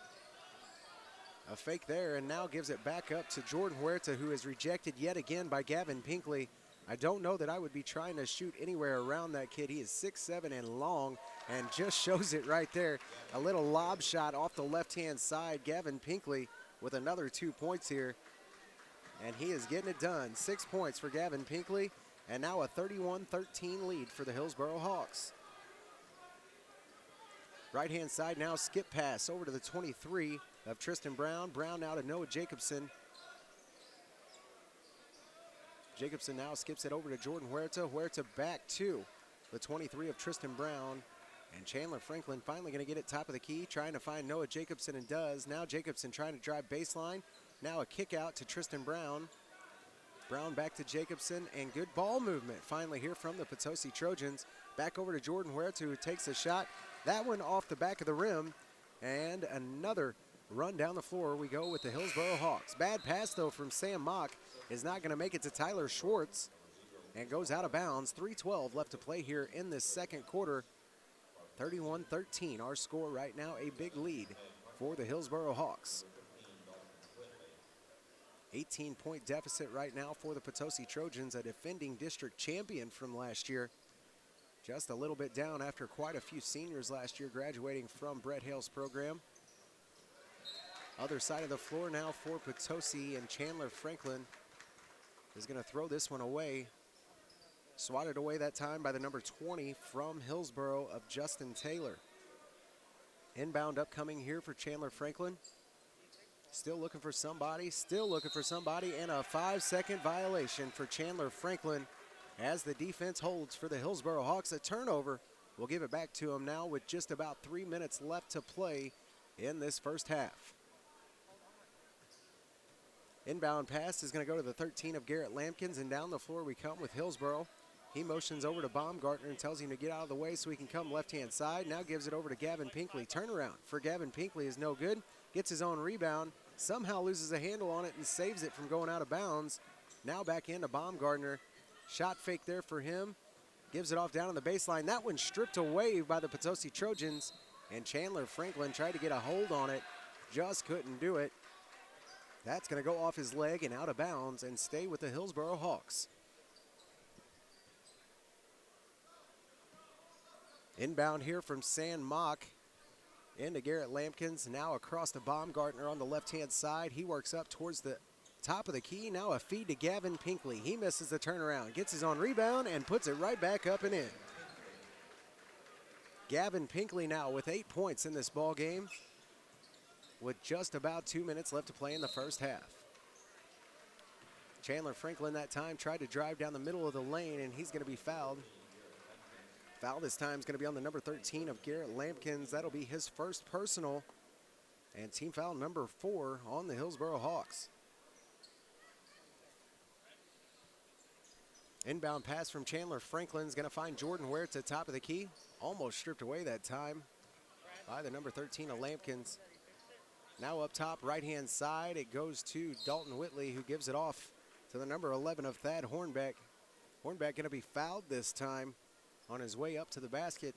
A fake there, and now gives it back up to Jordan Huerta, who is rejected yet again by Gavin Pinkley. I don't know that I would be trying to shoot anywhere around that kid. He is 6'7" and long, and just shows it right there. A little lob shot off the left-hand side. Gavin Pinkley with another 2 points here, and he is getting it done. 6 points for Gavin Pinkley, and now a 31-13 lead for the Hillsboro Hawks. Right-hand side now, skip pass over to the 23 of Tristan Brown. Brown now to Noah Jacobson. Jacobson now skips it over to Jordan Huerta. Huerta back to the 23 of Tristan Brown. And Chandler Franklin finally going to get it top of the key, trying to find Noah Jacobson, and does. Now Jacobson trying to drive baseline. Now a kick out to Tristan Brown. Brown back to Jacobson, and good ball movement finally here from the Potosi Trojans. Back over to Jordan Huerta, who takes a shot. That one off the back of the rim. And another run down the floor we go with the Hillsboro Hawks. Bad pass, though, from Sam Mock. Is not going to make it to Tyler Schwartz and goes out of bounds. 3:12 left to play here in this second quarter. 31-13, our score right now, a big lead for the Hillsboro Hawks. 18-point deficit right now for the Potosi Trojans, a defending district champion from last year. Just a little bit down after quite a few seniors last year graduating from Brett Hale's program. Other side of the floor now for Potosi, and Chandler Franklin is going to throw this one away. Swatted away that time by the number 20 from Hillsboro of Justin Taylor. Inbound upcoming here for Chandler Franklin. Still looking for somebody, and a 5-second violation for Chandler Franklin as the defense holds for the Hillsboro Hawks. A turnover. We'll give it back to him now with just about 3 minutes left to play in this first half. Inbound pass is going to go to the 13 of Garrett Lampkins, and down the floor we come with Hillsboro. He motions over to Baumgartner and tells him to get out of the way so he can come left-hand side. Now gives it over to Gavin Pinkley. Turnaround for Gavin Pinkley is no good. Gets his own rebound, somehow loses a handle on it and saves it from going out of bounds. Now back into Baumgartner. Shot fake there for him. Gives it off down on the baseline. That one stripped away by the Potosi Trojans, and Chandler Franklin tried to get a hold on it. Just couldn't do it. That's going to go off his leg and out of bounds and stay with the Hillsboro Hawks. Inbound here from San Mock into Garrett Lampkins. Now across to Baumgartner on the left-hand side. He works up towards the top of the key. Now a feed to Gavin Pinkley. He misses the turnaround, gets his own rebound, and puts it right back up and in. Gavin Pinkley now with 8 points in this ball game with just about 2 minutes left to play in the first half. Chandler Franklin that time tried to drive down the middle of the lane, and he's going to be fouled. Foul this time is going to be on the number 13 of Garrett Lampkins. That'll be his first personal, and team foul number 4 on the Hillsboro Hawks. Inbound pass from Chandler Franklin is going to find Jordan Huerta top of the key. Almost stripped away that time by the number 13 of Lampkins. Now up top, right-hand side, it goes to Dalton Whitley, who gives it off to the number 11 of Thad Hornbeck. Hornbeck going to be fouled this time on his way up to the basket.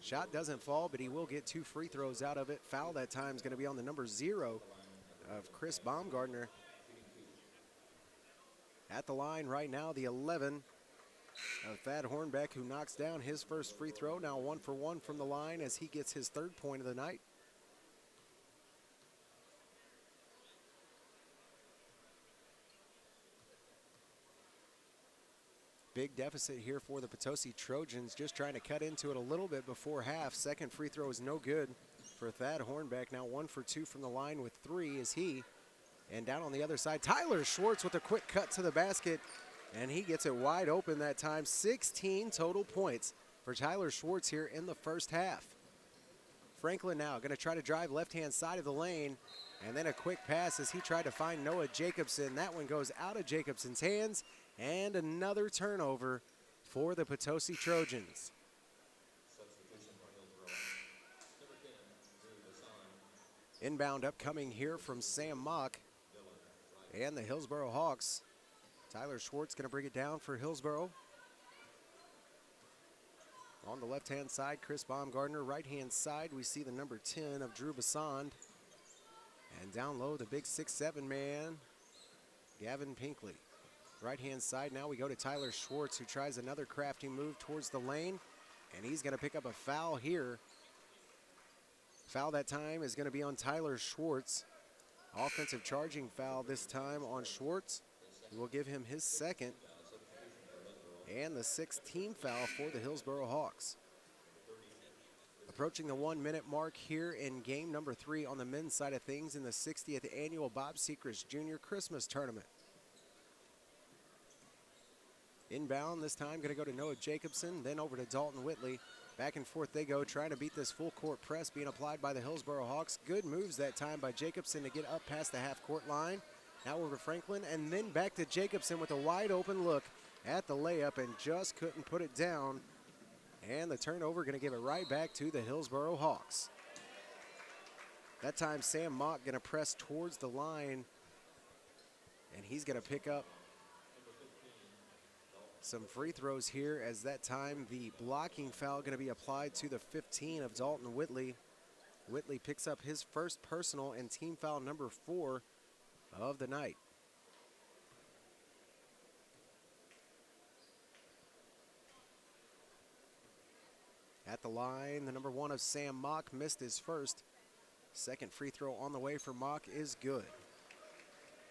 Shot doesn't fall, but he will get 2 free throws out of it. Foul that time is going to be on the number 0 of Chris Baumgartner. At the line right now, the 11 of Thad Hornbeck, who knocks down his first free throw. Now 1 for 1 from the line as he gets his 3rd point of the night. Big deficit here for the Potosi Trojans, just trying to cut into it a little bit before half. Second free throw is no good for Thad Hornbeck. Now 1 for 2 from the line with 3 is he. And down on the other side, Tyler Schwartz with a quick cut to the basket, and he gets it wide open that time. 16 total points for Tyler Schwartz here in the first half. Franklin now going to try to drive left-hand side of the lane, and then a quick pass as he tried to find Noah Jacobson. That one goes out of Jacobson's hands, and another turnover for the Potosi Trojans. Inbound upcoming here from Sam Mock and the Hillsboro Hawks. Tyler Schwartz going to bring it down for Hillsboro. On the left-hand side, Chris Baumgartner. Right-hand side, we see the number 10 of Drew Bassand. And down low, the big 6'7" man, Gavin Pinkley. Right-hand side, now we go to Tyler Schwartz, who tries another crafty move towards the lane, and he's going to pick up a foul here. Foul that time is going to be on Tyler Schwartz. Offensive charging foul this time on Schwartz. We'll give him his 2nd and the 6th team foul for the Hillsboro Hawks. Approaching the 1-minute mark here in game number 3 on the men's side of things in the 60th annual Bob Sechrest Jr. Christmas Tournament. Inbound this time going to go to Noah Jacobson, then over to Dalton Whitley. Back and forth they go, trying to beat this full court press being applied by the Hillsboro Hawks. Good moves that time by Jacobson to get up past the half-court line. Now over to Franklin, and then back to Jacobson with a wide open look at the layup and just couldn't put it down. And the turnover going to give it right back to the Hillsboro Hawks. That time Sam Mock going to press towards the line, and he's going to pick up some free throws here, as that time the blocking foul going to be applied to the 15 of Dalton Whitley. Whitley picks up his first personal and team foul number 4 of the night. At the line, the number 1 of Sam Mock missed his first. Second free throw on the way for Mock is good.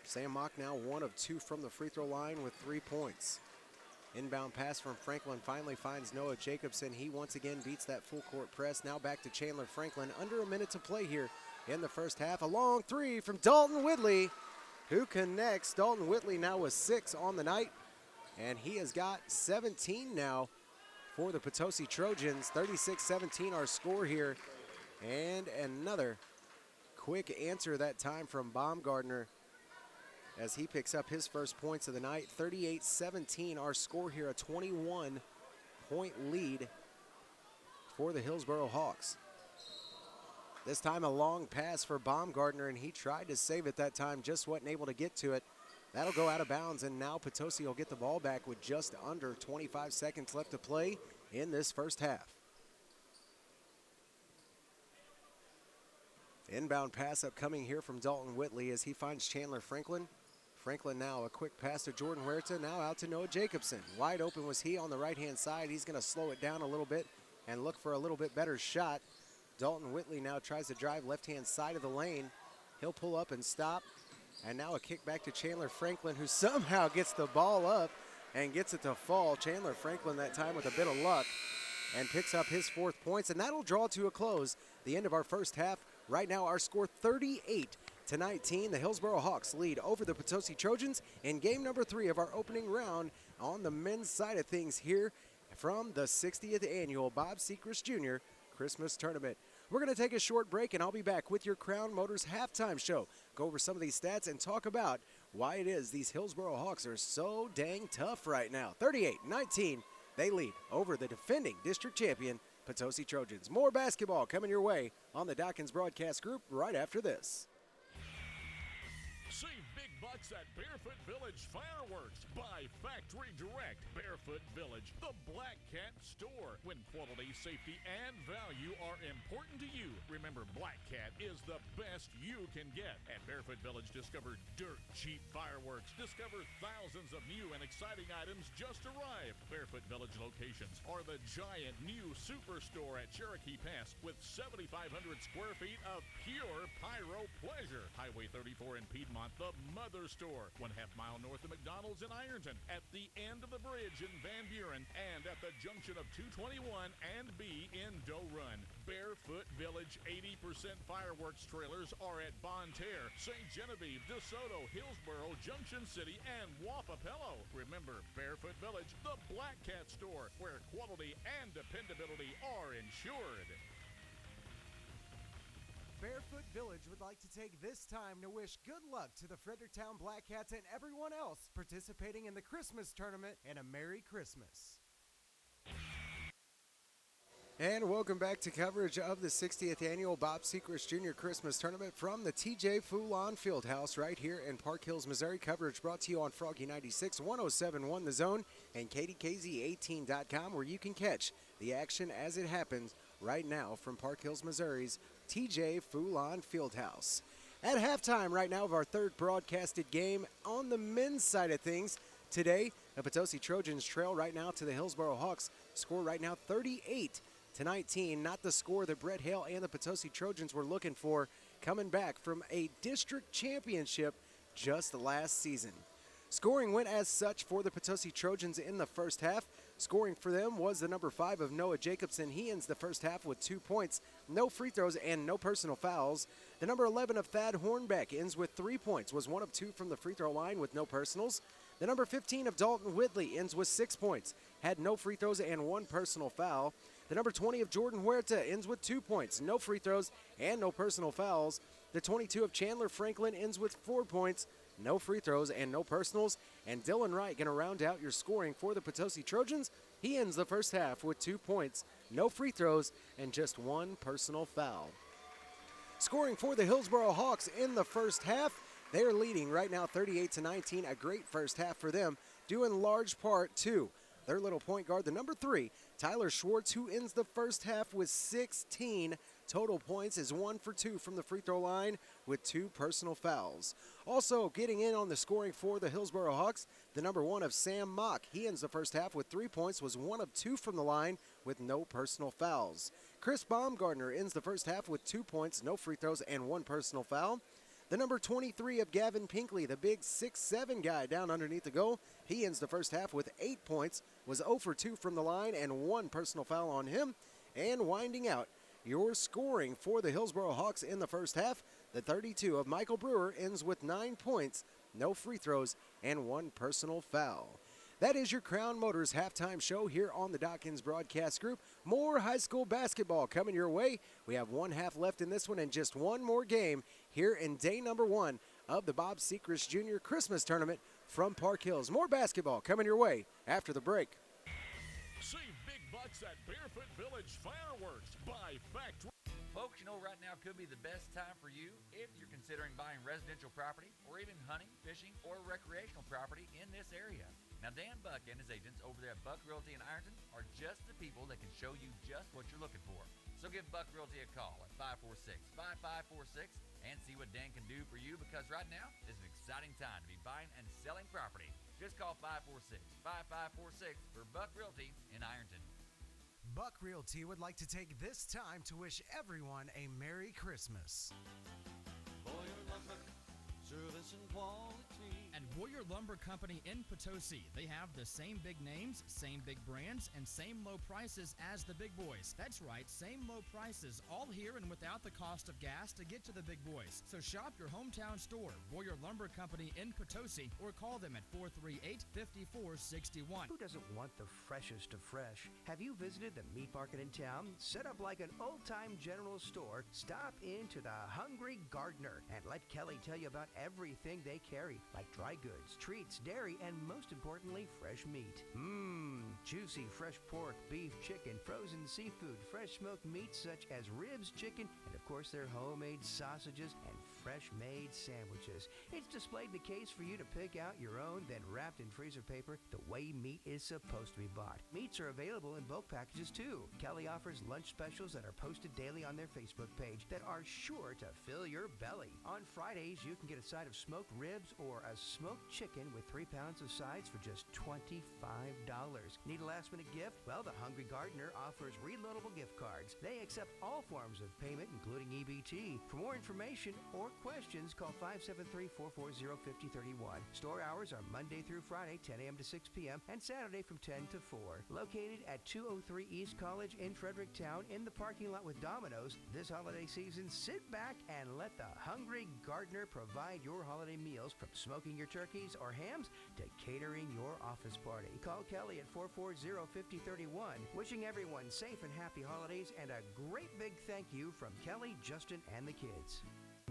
Sam Mock now 1 of 2 from the free throw line with 3 points. Inbound pass from Franklin finally finds Noah Jacobson. He once again beats that full court press. Now back to Chandler Franklin. Under a minute to play here in the first half. A long three from Dalton Whitley, who connects. Dalton Whitley now with 6 on the night, and he has got 17 now for the Potosi Trojans. 36-17 our score here. And another quick answer that time from Baumgartner as he picks up his first points of the night. 38-17 our score here, a 21-point lead for the Hillsboro Hawks. This time a long pass for Baumgartner, and he tried to save it that time, just wasn't able to get to it. That'll go out of bounds, and now Potosi will get the ball back with just under 25 seconds left to play in this first half. Inbound pass upcoming here from Dalton Whitley as he finds Chandler Franklin. Franklin now a quick pass to Jordan Huerta, now out to Noah Jacobson. Wide open was he on the right-hand side. He's going to slow it down a little bit and look for a little bit better shot. Dalton Whitley now tries to drive left-hand side of the lane. He'll pull up and stop. And now a kick back to Chandler Franklin, who somehow gets the ball up and gets it to fall. Chandler Franklin that time with a bit of luck and picks up his 4th points, and that'll draw to a close the end of our first half. Right now our score 38-19. The Hillsboro Hawks lead over the Potosi Trojans in game number 3 of our opening round on the men's side of things here from the 60th annual Bob Sechrest Jr. Christmas Tournament. We're going to take a short break, and I'll be back with your Crown Motors halftime show. Go over some of these stats and talk about why it is these Hillsboro Hawks are so dang tough right now. 38-19, they lead over the defending district champion Potosi Trojans. More basketball coming your way on the Dawkins Broadcast Group right after this. Save big bucks at Barefoot Village Fireworks. Buy factory direct. Barefoot Village, the Black Cat store. When quality, safety, and value are important to you, remember Black Cat is the best you can get. At Barefoot Village, discover dirt cheap fireworks. Discover thousands of new and exciting items just arrived. Barefoot Village locations are the giant new superstore at Cherokee Pass with 7,500 square feet of pure pyro pleasure. Highway 34 in Piedmont, the Mother Store, 1/2 mile north of McDonald's in Ironton, at the end of the bridge in Van Buren, and at the junction of 221 and B in Doe Run. Barefoot Village 80% fireworks trailers are at Bonne Terre, St. Genevieve, DeSoto, Hillsboro, Junction City, and Wapapello. Remember, Barefoot Village, the Black Cat store, where quality and dependability are ensured. Barefoot Village would like to take this time to wish good luck to the Fredericktown Black Cats and everyone else participating in the Christmas tournament, and a Merry Christmas. And welcome back to coverage of the 60th annual Bob Sechrest Jr. Christmas Tournament from the TJ Foulon Fieldhouse right here in Park Hills, Missouri. Coverage brought to you on Froggy 96, 107.1 The Zone, and KDKZ18.com, where you can catch the action as it happens right now from Park Hills, Missouri's TJ Foulon Fieldhouse. At halftime right now of our 3rd broadcasted game on the men's side of things today, the Potosi Trojans trail right now to the Hillsboro Hawks. Score right now 38-19, not the score that Brett Hale and the Potosi Trojans were looking for, coming back from a district championship just last season. Scoring went as such for the Potosi Trojans in the first half. Scoring for them was the number 5 of Noah Jacobson. He ends the first half with 2 points, no free throws, and no personal fouls. The number 11 of Thad Hornbeck ends with 3 points, was 1 of 2 from the free throw line with no personals. The number 15 of Dalton Whitley ends with 6 points, had no free throws and 1 personal foul. The number 20 of Jordan Huerta ends with 2 points, no free throws, and no personal fouls. The 22 of Chandler Franklin ends with 4 points, no free throws, and no personals. And Dylan Wright going to round out your scoring for the Potosi Trojans. He ends the first half with 2 points, no free throws, and just 1 personal foul. Scoring for the Hillsboro Hawks in the first half, they are leading right now 38-19, a great first half for them, due in large part to Their little point guard, the number 3, Tyler Schwartz, who ends the first half with 16 total points, is 1 for 2 from the free throw line with 2 personal fouls. Also getting in on the scoring for the Hillsboro Hawks, the number 1 of Sam Mock. He ends the first half with 3 points, was 1 of 2 from the line with no personal fouls. Chris Baumgartner ends the first half with 2 points, no free throws, and 1 personal foul. The number 23 of Gavin Pinkley, the big 6'7" guy down underneath the goal, he ends the first half with 8 points, was 0 for 2 from the line, and 1 personal foul on him. And winding out your scoring for the Hillsboro Hawks in the first half, the 32 of Michael Brewer ends with 9 points, no free throws, and 1 personal foul. That is your Crown Motors halftime show here on the Dawkins Broadcast Group. More high school basketball coming your way. We have 1 half left in this one and just 1 more game here in day number 1 of the Bob Sechrest Jr. Christmas Tournament from Park Hills. More basketball coming your way after the break. Save big bucks at Barefoot Village Fireworks by Factory. Folks, you know right now could be the best time for you if you're considering buying residential property or even hunting, fishing, or recreational property in this area. Now, Dan Buck and his agents over there at Buck Realty in Ironton are just the people that can show you just what you're looking for. So give Buck Realty a call at 546-5546 and see what Dan can do for you, because right now is an exciting time to be buying and selling property. Just call 546-5546 for Buck Realty in Ironton. Buck Realty would like to take this time to wish everyone a Merry Christmas. Boyer Lumber, service and quality. At Boyer Lumber Company in Potosi, they have the same big names, same big brands, and same low prices as the big boys. That's right, same low prices, all here and without the cost of gas to get to the big boys. So shop your hometown store, Boyer Lumber Company in Potosi, or call them at 438-5461. Who doesn't want the freshest of fresh? Have you visited the meat market in town? Set up like an old-time general store, stop into the Hungry Gardener and let Kelly tell you about everything they carry, like dry goods, treats, dairy, and most importantly, fresh meat. Juicy fresh pork, beef, chicken, frozen seafood, fresh smoked meats such as ribs, chicken, and of course their homemade sausages and fresh-made sandwiches. It's displayed in a case for you to pick out your own, then wrapped in freezer paper the way meat is supposed to be bought. Meats are available in bulk packages too. Kelly offers lunch specials that are posted daily on their Facebook page that are sure to fill your belly. On Fridays, you can get a side of smoked ribs or a smoked chicken with 3 pounds of sides for just $25. Need a last-minute gift? Well, the Hungry Gardener offers reloadable gift cards. They accept all forms of payment, including EBT. For more information or questions, call 573-440-5031. Store hours are Monday through Friday, 10 a.m. to 6 p.m., and Saturday from 10 to 4. Located at 203 East College in Fredericktown in the parking lot with Domino's, this holiday season, sit back and let the Hungry Gardener provide your holiday meals, from smoking your turkeys or hams to catering your office party. Call Kelly at 440-5031. Wishing everyone safe and happy holidays and a great big thank you from Kelly, Justin, and the kids.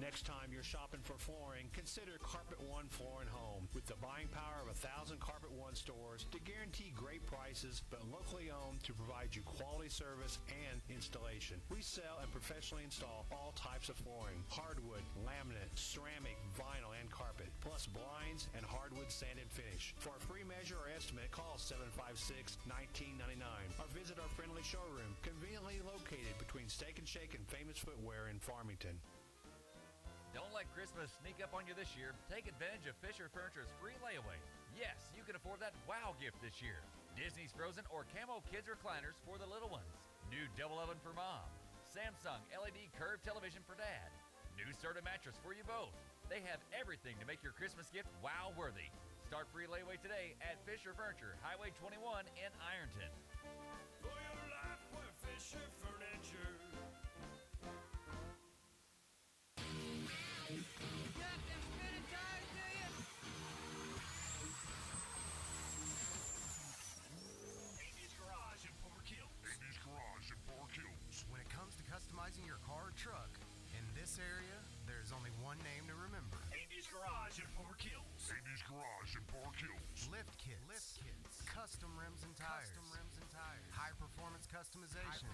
Next time you're shopping for flooring, consider Carpet One Floor and Home. With the buying power of 1,000 Carpet One stores to guarantee great prices, but locally owned to provide you quality service and installation. We sell and professionally install all types of flooring: hardwood, laminate, ceramic, vinyl, and carpet, plus blinds and hardwood sand and finish. For a free measure or estimate, call 756-1999 or visit our friendly showroom, conveniently located between Steak and Shake and Famous Footwear in Farmington. Don't let Christmas sneak up on you this year. Take advantage of Fisher Furniture's free layaway. Yes, you can afford that wow gift this year. Disney's Frozen or Camo Kids recliners for the little ones. New double oven for mom. Samsung LED curved television for dad. New Serta mattress for you both. They have everything to make your Christmas gift wow worthy. Start free layaway today at Fisher Furniture, Highway 21 in Ironton. For your life, we're Fisher Furniture. When it comes to customizing your car or truck, in this area, there's only one name to remember. Amy's Garage in Park Hills. Andy's Garage in Park Hills. Lift kits. Custom rims and tires. High performance customization.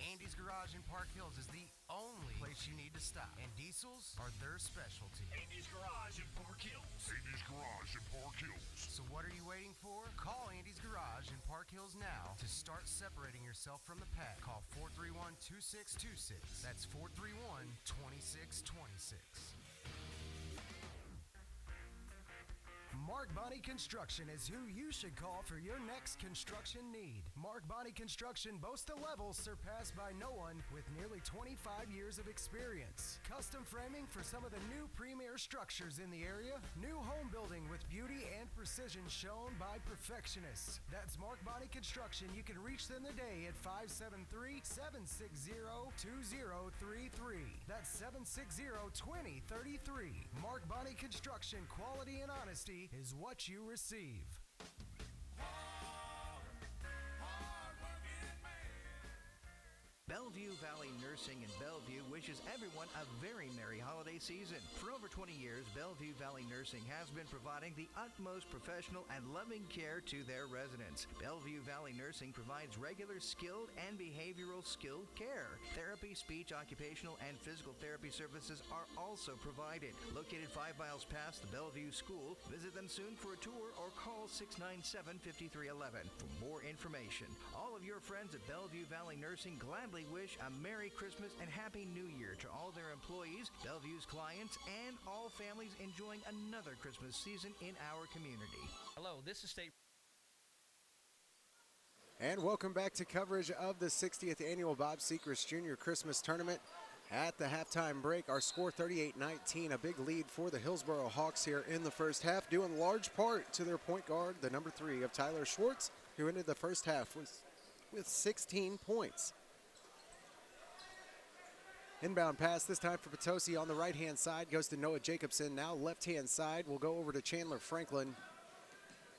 Andy's Garage in Park Hills is the only place you need to stop. And diesels are their specialty. Andy's Garage in Park Hills. Andy's Garage in Park Hills. So what are you waiting for? Call Andy's Garage in Park Hills now to start separating yourself from the pack. Call 431-2626. That's 431-2626. Mark Bonney Construction is who you should call for your next construction need. Mark Bonney Construction boasts a level surpassed by no one with nearly 25 years of experience. Custom framing for some of the new premier structures in the area. New home building with beauty and precision shown by perfectionists. That's Mark Bonney Construction. You can reach them today at 573-760-2033. That's 760-2033. Mark Bonney Construction, quality and honesty is what you receive. Bellevue Valley Nursing in Bellevue wishes everyone a very merry holiday season. For over 20 years, Bellevue Valley Nursing has been providing the utmost professional and loving care to their residents. Bellevue Valley Nursing provides regular skilled and behavioral skilled care. Therapy, speech, occupational, and physical therapy services are also provided. Located 5 miles past the Bellevue School, visit them soon for a tour or call 697-5311 for more information. All of your friends at Bellevue Valley Nursing gladly wish a Merry Christmas and Happy New Year to all their employees, Bellevue's clients, and all families enjoying another Christmas season in our community. Hello, this is State. And welcome back to coverage of the 60th Annual Bob Sechrest Jr. Christmas Tournament. At the halftime break, our score 38-19, a big lead for the Hillsboro Hawks here in the first half, due in large part to their point guard, the number 3 of Tyler Schwartz, who ended the first half with 16 points. Inbound pass this time for Potosi on the right-hand side, goes to Noah Jacobson. Now left-hand side will go over to Chandler Franklin.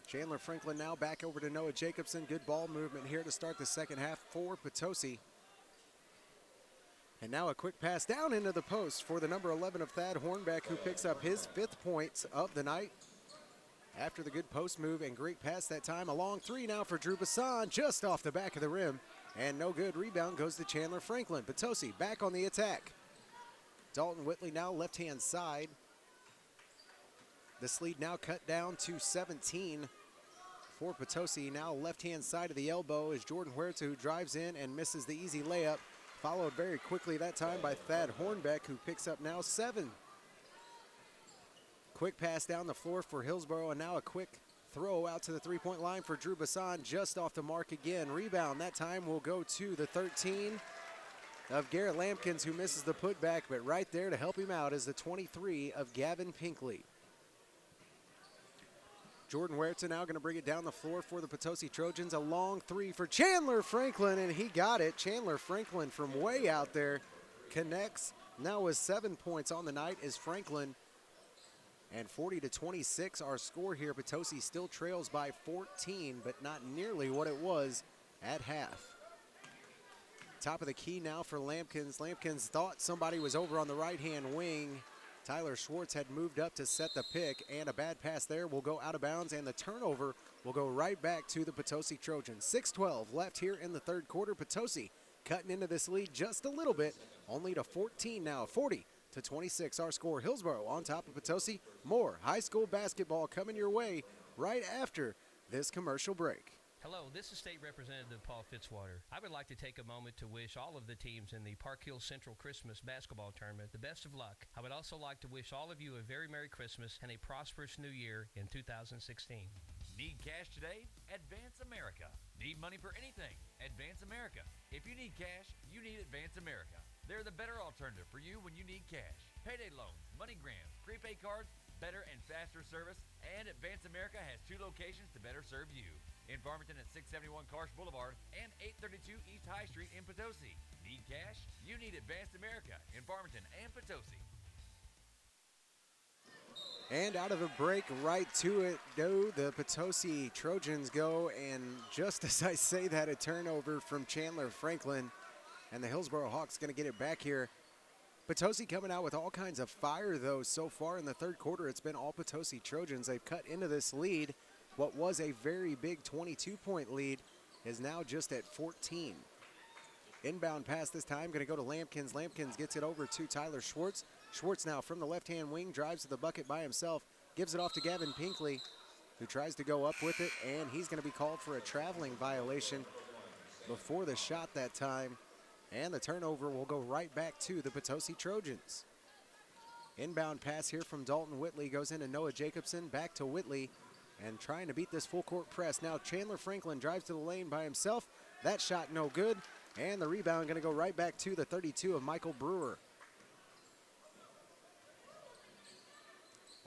Chandler Franklin now back over to Noah Jacobson. Good ball movement here to start the second half for Potosi. And now a quick pass down into the post for the number 11 of Thad Hornbeck, who picks up his 5th point of the night. After the good post move and great pass that time, a long 3 now for Drew Bassan, just off the back of the rim. And no good. Rebound goes to Chandler Franklin. Potosi back on the attack. Dalton Whitley now left-hand side. This lead now cut down to 17 for Potosi. Now left-hand side of the elbow is Jordan Huerta, who drives in and misses the easy layup. Followed very quickly that time by Thad Hornbeck, who picks up now 7. Quick pass down the floor for Hillsboro, and now a quick throw out to the three-point line for Drew Bassan, just off the mark again. Rebound that time will go to the 13 of Garrett Lampkins, who misses the putback, but right there to help him out is the 23 of Gavin Pinkley. Jordan Huerta now going to bring it down the floor for the Potosi Trojans. A long 3 for Chandler Franklin, and he got it. Chandler Franklin from way out there connects. Now with 7 points on the night is Franklin. And 40-26 our score here. Potosi still trails by 14, but not nearly what it was at half. Top of the key now for Lampkins. Lampkins thought somebody was over on the right-hand wing. Tyler Schwartz had moved up to set the pick, and a bad pass there will go out of bounds, and the turnover will go right back to the Potosi Trojans. 6:12 left here in the third quarter. Potosi cutting into this lead just a little bit, only to 14 now, 40-26 our score. Hillsboro on top of Potosi. More high school basketball coming your way right after this commercial break. Hello, this is State Representative Paul Fitzwater. I would like to take a moment to wish all of the teams in the Park Hills Central Christmas Basketball Tournament the best of luck. I would also like to wish all of you a very Merry Christmas and a prosperous New Year in 2016. Need cash today? Advance America. Need money for anything? Advance America. If you need cash, you need Advance America. They're the better alternative for you when you need cash. Payday loans, money grants, prepaid cards, better and faster service, and Advance America has 2 locations to better serve you. In Farmington at 671 Karsh Boulevard and 832 East High Street in Potosi. Need cash? You need Advance America in Farmington and Potosi. And out of a break, right to it go the Potosi Trojans go, and just as I say that, a turnover from Chandler Franklin, and the Hillsboro Hawks going to get it back here Potosi coming out with all kinds of fire, though, so far in the third quarter. It's been all Potosi Trojans. They've cut into this lead. What was a very big 22-point lead is now just at 14. Inbound pass this time, going to go to Lampkins. Lampkins gets it over to Tyler Schwartz. Schwartz now from the left-hand wing, drives to the bucket by himself, gives it off to Gavin Pinkley, who tries to go up with it, and he's going to be called for a traveling violation before the shot that time. And the turnover will go right back to the Potosi Trojans. Inbound pass here from Dalton Whitley goes into Noah Jacobson, back to Whitley, and trying to beat this full court press. Now Chandler Franklin drives to the lane by himself. That shot no good, and the rebound going to go right back to the 32 of Michael Brewer.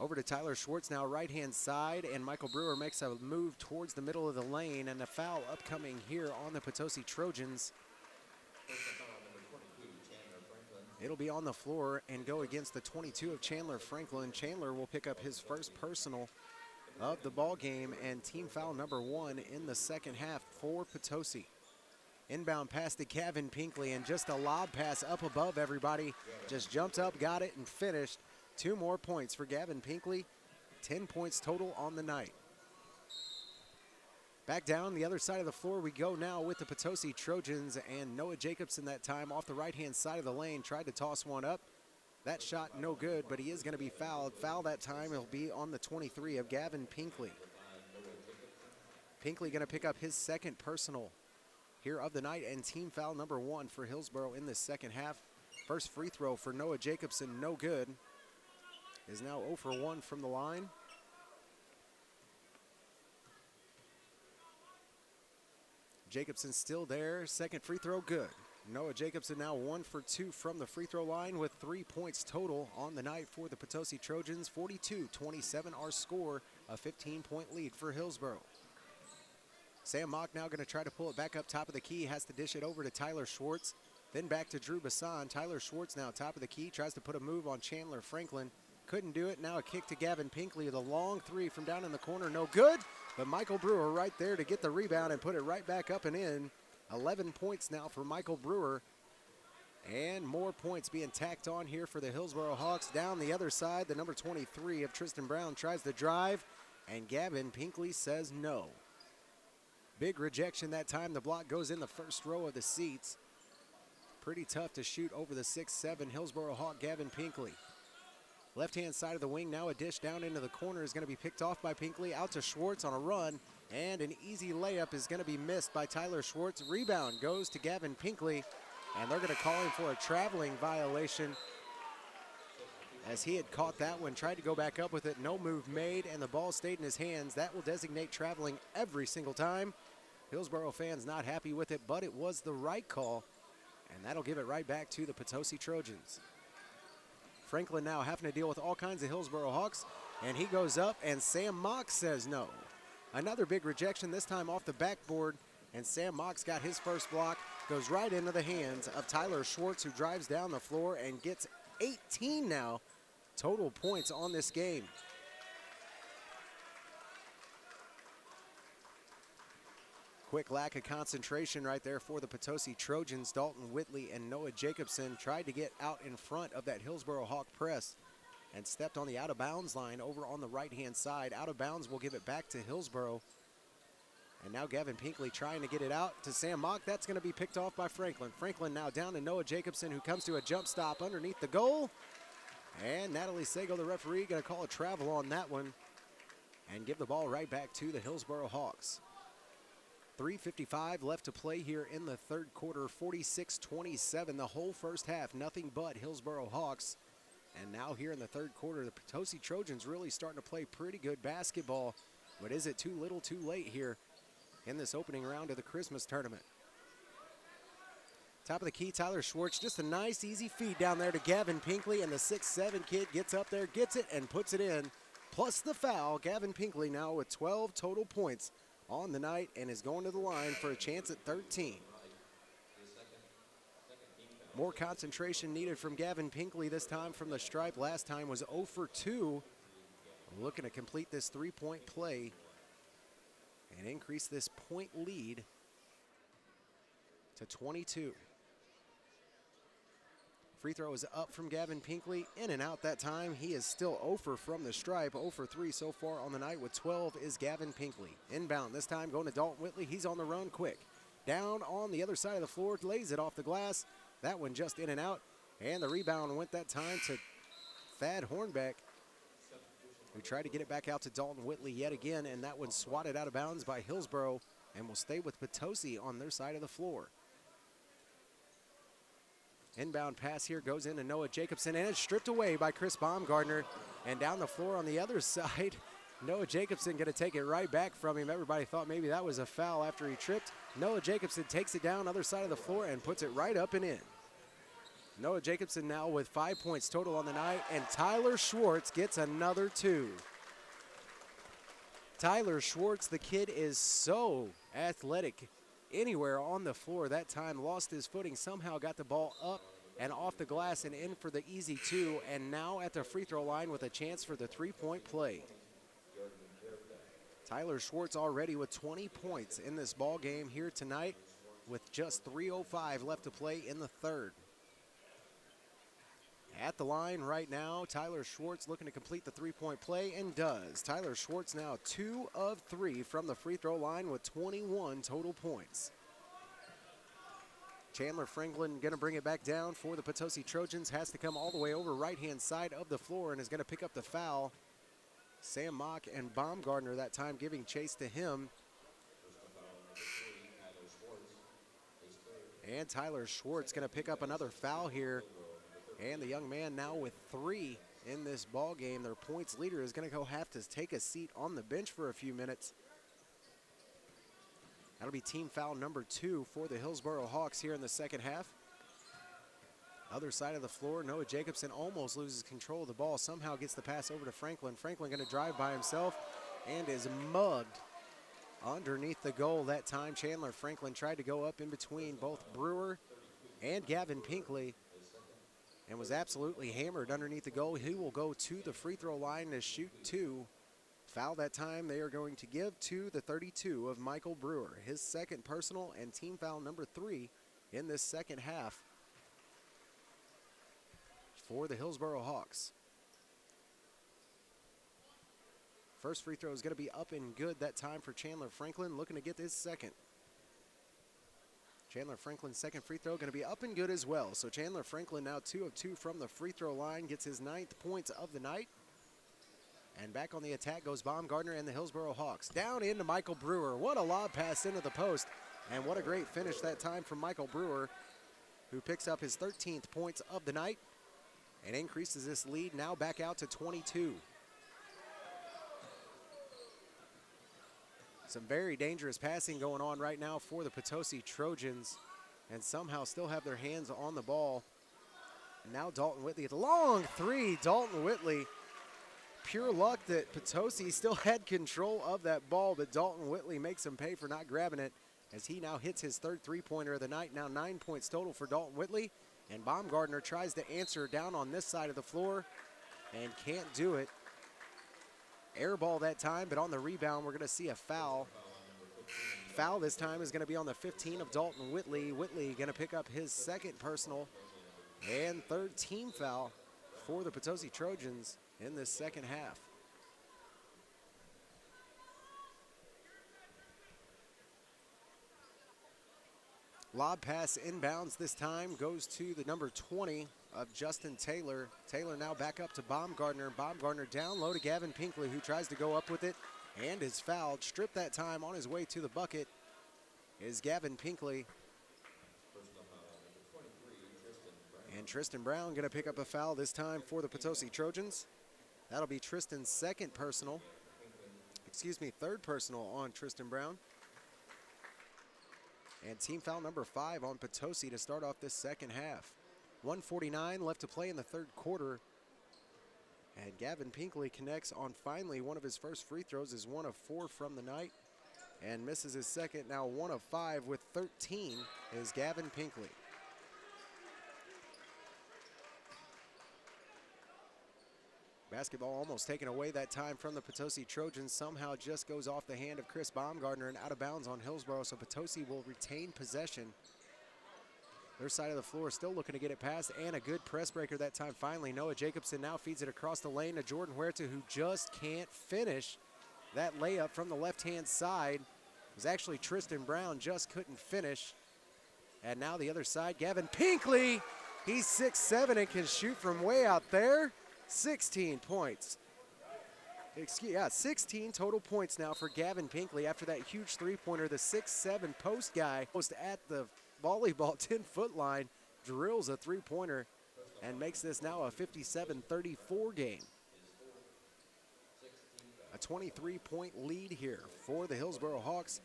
Over to Tyler Schwartz now, right-hand side, and Michael Brewer makes a move towards the middle of the lane, and a foul upcoming here on the Potosi Trojans. It'll be on the floor and go against the 22 of Chandler Franklin. Chandler will pick up his first personal of the ball game and team foul number 1 in the second half for Potosi. Inbound pass to Gavin Pinkley, and just a lob pass up above everybody. Just jumped up, got it, and finished. 2 more points for Gavin Pinkley. 10 points total on the night. Back down the other side of the floor we go now with the Potosi Trojans, and Noah Jacobson that time off the right-hand side of the lane tried to toss one up. That shot no good, but he is going to be fouled. Foul that time, it'll be on the 23 of Gavin Pinkley. Pinkley going to pick up his second personal here of the night, and team foul number 1 for Hillsboro in the second half. First free throw for Noah Jacobson, no good. Is now 0 for 1 from the line. Jacobson still there, second free throw good. Noah Jacobson now 1 for 2 from the free throw line with 3 points total on the night for the Potosi Trojans. 42-27 our score, a 15-point lead for Hillsboro. Sam Mock now going to try to pull it back up top of the key, has to dish it over to Tyler Schwartz, then back to Drew Bassan. Tyler Schwartz now top of the key, tries to put a move on Chandler Franklin. Couldn't do it. Now a kick to Gavin Pinkley with a long 3 from down in the corner, no good. But Michael Brewer right there to get the rebound and put it right back up and in. 11 points now for Michael Brewer. And more points being tacked on here for the Hillsboro Hawks. Down the other side, the number 23 of Tristan Brown tries to drive, and Gavin Pinkley says no. Big rejection that time. The block goes in the first row of the seats. Pretty tough to shoot over the 6'7" Hillsboro Hawk, Gavin Pinkley. Left-hand side of the wing, now a dish down into the corner is going to be picked off by Pinkley. Out to Schwartz on a run, and an easy layup is going to be missed by Tyler Schwartz. Rebound goes to Gavin Pinkley, and they're going to call him for a traveling violation as he had caught that one, tried to go back up with it, no move made, and the ball stayed in his hands. That will designate traveling every single time. Hillsboro fans not happy with it, but it was the right call, and that'll give it right back to the Potosi Trojans. Franklin now having to deal with all kinds of Hillsboro Hawks, and he goes up, and Sam Mock says no. Another big rejection, this time off the backboard, and Sam Mock's got his first block, goes right into the hands of Tyler Schwartz, who drives down the floor and gets 18 now total points on this game. Quick lack of concentration right there for the Potosi Trojans. Dalton Whitley and Noah Jacobson tried to get out in front of that Hillsboro Hawk press and stepped on the out-of-bounds line over on the right-hand side. Out of bounds will give it back to Hillsboro. And now Gavin Pinkley trying to get it out to Sam Mock. That's going to be picked off by Franklin. Franklin now down to Noah Jacobson, who comes to a jump stop underneath the goal. And Natalie Sago, the referee, going to call a travel on that one and give the ball right back to the Hillsboro Hawks. 3:55 left to play here in the third quarter, 46-27. The whole first half, nothing but Hillsboro Hawks. And now here in the third quarter, the Potosi Trojans really starting to play pretty good basketball. But is it too little too late here in this opening round of the Christmas tournament? Top of the key, Tyler Schwartz, just a nice easy feed down there to Gavin Pinkley, and the 6'7" kid gets up there, gets it, and puts it in. Plus the foul, Gavin Pinkley now with 12 total points on the night and is going to the line for a chance at 13. More concentration needed from Gavin Pinkley this time from the stripe. Last time was 0 for 2. Looking to complete this three-point play and increase this point lead to 22. Free throw is up from Gavin Pinkley. In and out that time. He is still 0 for from the stripe. 0 for 3 so far on the night with 12 is Gavin Pinkley. Inbound this time going to Dalton Whitley. He's on the run quick. Down on the other side of the floor. Lays it off the glass. That one just in and out. And the rebound went that time to Thad Hornbeck, who tried to get it back out to Dalton Whitley yet again. And that one swatted out of bounds by Hillsboro and will stay with Potosi on their side of the floor. Inbound pass here goes into Noah Jacobson, and it's stripped away by Chris Baumgartner. And down the floor on the other side, Noah Jacobson going to take it right back from him. Everybody thought maybe that was a foul after he tripped. Noah Jacobson takes it down other side of the floor and puts it right up and in. Noah Jacobson now with 5 points total on the night, and Tyler Schwartz gets another 2. Tyler Schwartz, the kid is so athletic. Anywhere on the floor that time, lost his footing, somehow got the ball up and off the glass and in for the easy 2, and now at the free throw line with a chance for the 3-point play. Tyler Schwartz already with 20 points in this ball game here tonight with just 3:05 left to play in the third. At the line right now, Tyler Schwartz looking to complete the 3-point play and does. Tyler Schwartz now 2 of 3 from the free throw line with 21 total points. Chandler Franklin going to bring it back down for the Potosi Trojans. Has to come all the way over right-hand side of the floor and is going to pick up the foul. Sam Mock and Baumgartner that time giving chase to him. And Tyler Schwartz going to pick up another foul here. And the young man now with 3 in this ball game. Their points leader is going to have to take a seat on the bench for a few minutes. That'll be team foul number 2 for the Hillsboro Hawks here in the second half. Other side of the floor, Noah Jacobson almost loses control of the ball. Somehow gets the pass over to Franklin. Franklin going to drive by himself and is mugged underneath the goal that time. Chandler Franklin tried to go up in between both Brewer and Gavin Pinkley and was absolutely hammered underneath the goal. He will go to the free throw line to shoot 2. Foul that time they are going to give to the 32 of Michael Brewer. His second personal and team foul number 3 in this second half for the Hillsboro Hawks. First free throw is going to be up and good that time for Chandler Franklin, looking to get his second. Chandler Franklin's second free throw going to be up and good as well. So Chandler Franklin now 2 of 2 from the free throw line, gets his 9th points of the night. And back on the attack goes Baumgartner and the Hillsboro Hawks. Down into Michael Brewer. What a lob pass into the post. And what a great finish that time from Michael Brewer, who picks up his 13th points of the night and increases this lead now back out to 22. Some very dangerous passing going on right now for the Potosi Trojans, and somehow still have their hands on the ball. Now Dalton Whitley, the long 3, Dalton Whitley. Pure luck that Potosi still had control of that ball, but Dalton Whitley makes him pay for not grabbing it as he now hits his 3rd three-pointer of the night. Now 9 points total for Dalton Whitley, and Baumgartner tries to answer down on this side of the floor and can't do it. Air ball that time, but on the rebound, we're going to see a foul. Foul this time is going to be on the 15 of Dalton Whitley. Whitley going to pick up his 2nd personal and 3rd team foul for the Potosi Trojans in this second half. Lob pass inbounds this time goes to the number 20 of Justin Taylor. Taylor now back up to Baumgartner. Baumgartner down low to Gavin Pinkley, who tries to go up with it and is fouled. Stripped that time on his way to the bucket is Gavin Pinkley. And Tristan Brown going to pick up a foul this time for the Potosi Trojans. That'll be Tristan's 2nd personal. Excuse me, 3rd personal on Tristan Brown. And team foul number 5 on Potosi to start off this second half. 1:49 left to play in the 3rd quarter. And Gavin Pinkley connects on finally one of his first free throws, is 1 of 4 from the night. And misses his second, now 1 of 5 with 13 is Gavin Pinkley. Basketball almost taken away that time from the Potosi Trojans. Somehow just goes off the hand of Chris Baumgartner and out of bounds on Hillsboro, so Potosi will retain possession. Their side of the floor still looking to get it past, and a good press breaker that time finally. Noah Jacobson now feeds it across the lane to Jordan Huerta, who just can't finish that layup from the left-hand side. It was actually Tristan Brown, just couldn't finish. And now the other side, Gavin Pinkley. He's 6'7" and can shoot from way out there. 16 points. 16 total points now for Gavin Pinkley after that huge three-pointer. The 6'7" post guy was at the volleyball 10-foot line, drills a three-pointer, and makes this now a 57-34 game. A 23-point lead here for the Hillsboro Hawks.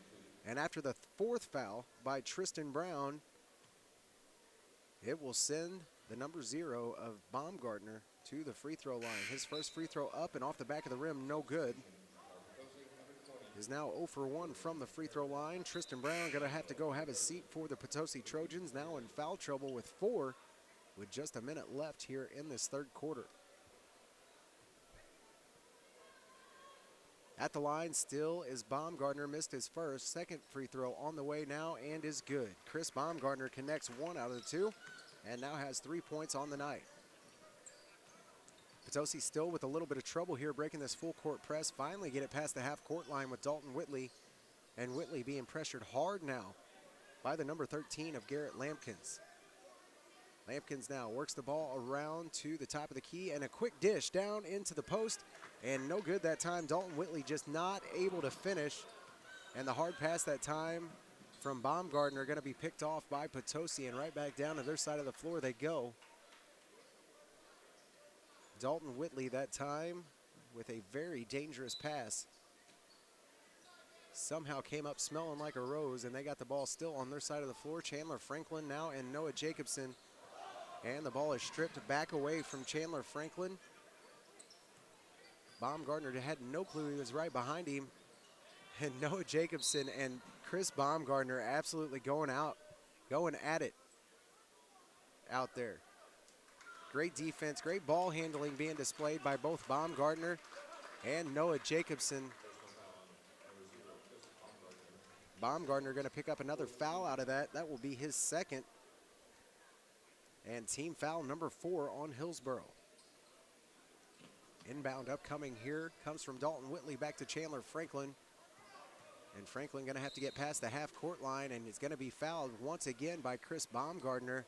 And after the fourth foul by Tristan Brown, it will send the number 0 of Baumgartner to the free throw line. His first free throw up and off the back of the rim, no good. Is now 0 for 1 from the free throw line. Tristan Brown gonna have to go have a seat for the Potosi Trojans, now in foul trouble with 4, with just a minute left here in this third quarter. At the line still is Baumgartner, missed his first. Second free throw on the way now and is good. Chris Baumgartner connects 1 out of the 2 and now has 3 points on the night. Potosi still with a little bit of trouble here, breaking this full court press. Finally get it past the half court line with Dalton Whitley, and Whitley being pressured hard now by the number 13 of Garrett Lampkins. Lampkins now works the ball around to the top of the key, and a quick dish down into the post, and no good that time. Dalton Whitley just not able to finish, and the hard pass that time from Baumgartner going to be picked off by Potosi, and right back down to their side of the floor they go. Dalton Whitley that time with a very dangerous pass. Somehow came up smelling like a rose, and they got the ball still on their side of the floor. Chandler Franklin now and Noah Jacobson. And the ball is stripped back away from Chandler Franklin. Baumgartner had no clue he was right behind him. And Noah Jacobson and Chris Baumgartner absolutely going at it out there. Great defense, great ball handling being displayed by both Baumgartner and Noah Jacobson. Baumgartner going to pick up another foul out of that. That will be his second. And team foul number 4 on Hillsboro. Inbound upcoming here comes from Dalton Whitley back to Chandler Franklin. And Franklin going to have to get past the half court line, and is going to be fouled once again by Chris Baumgartner.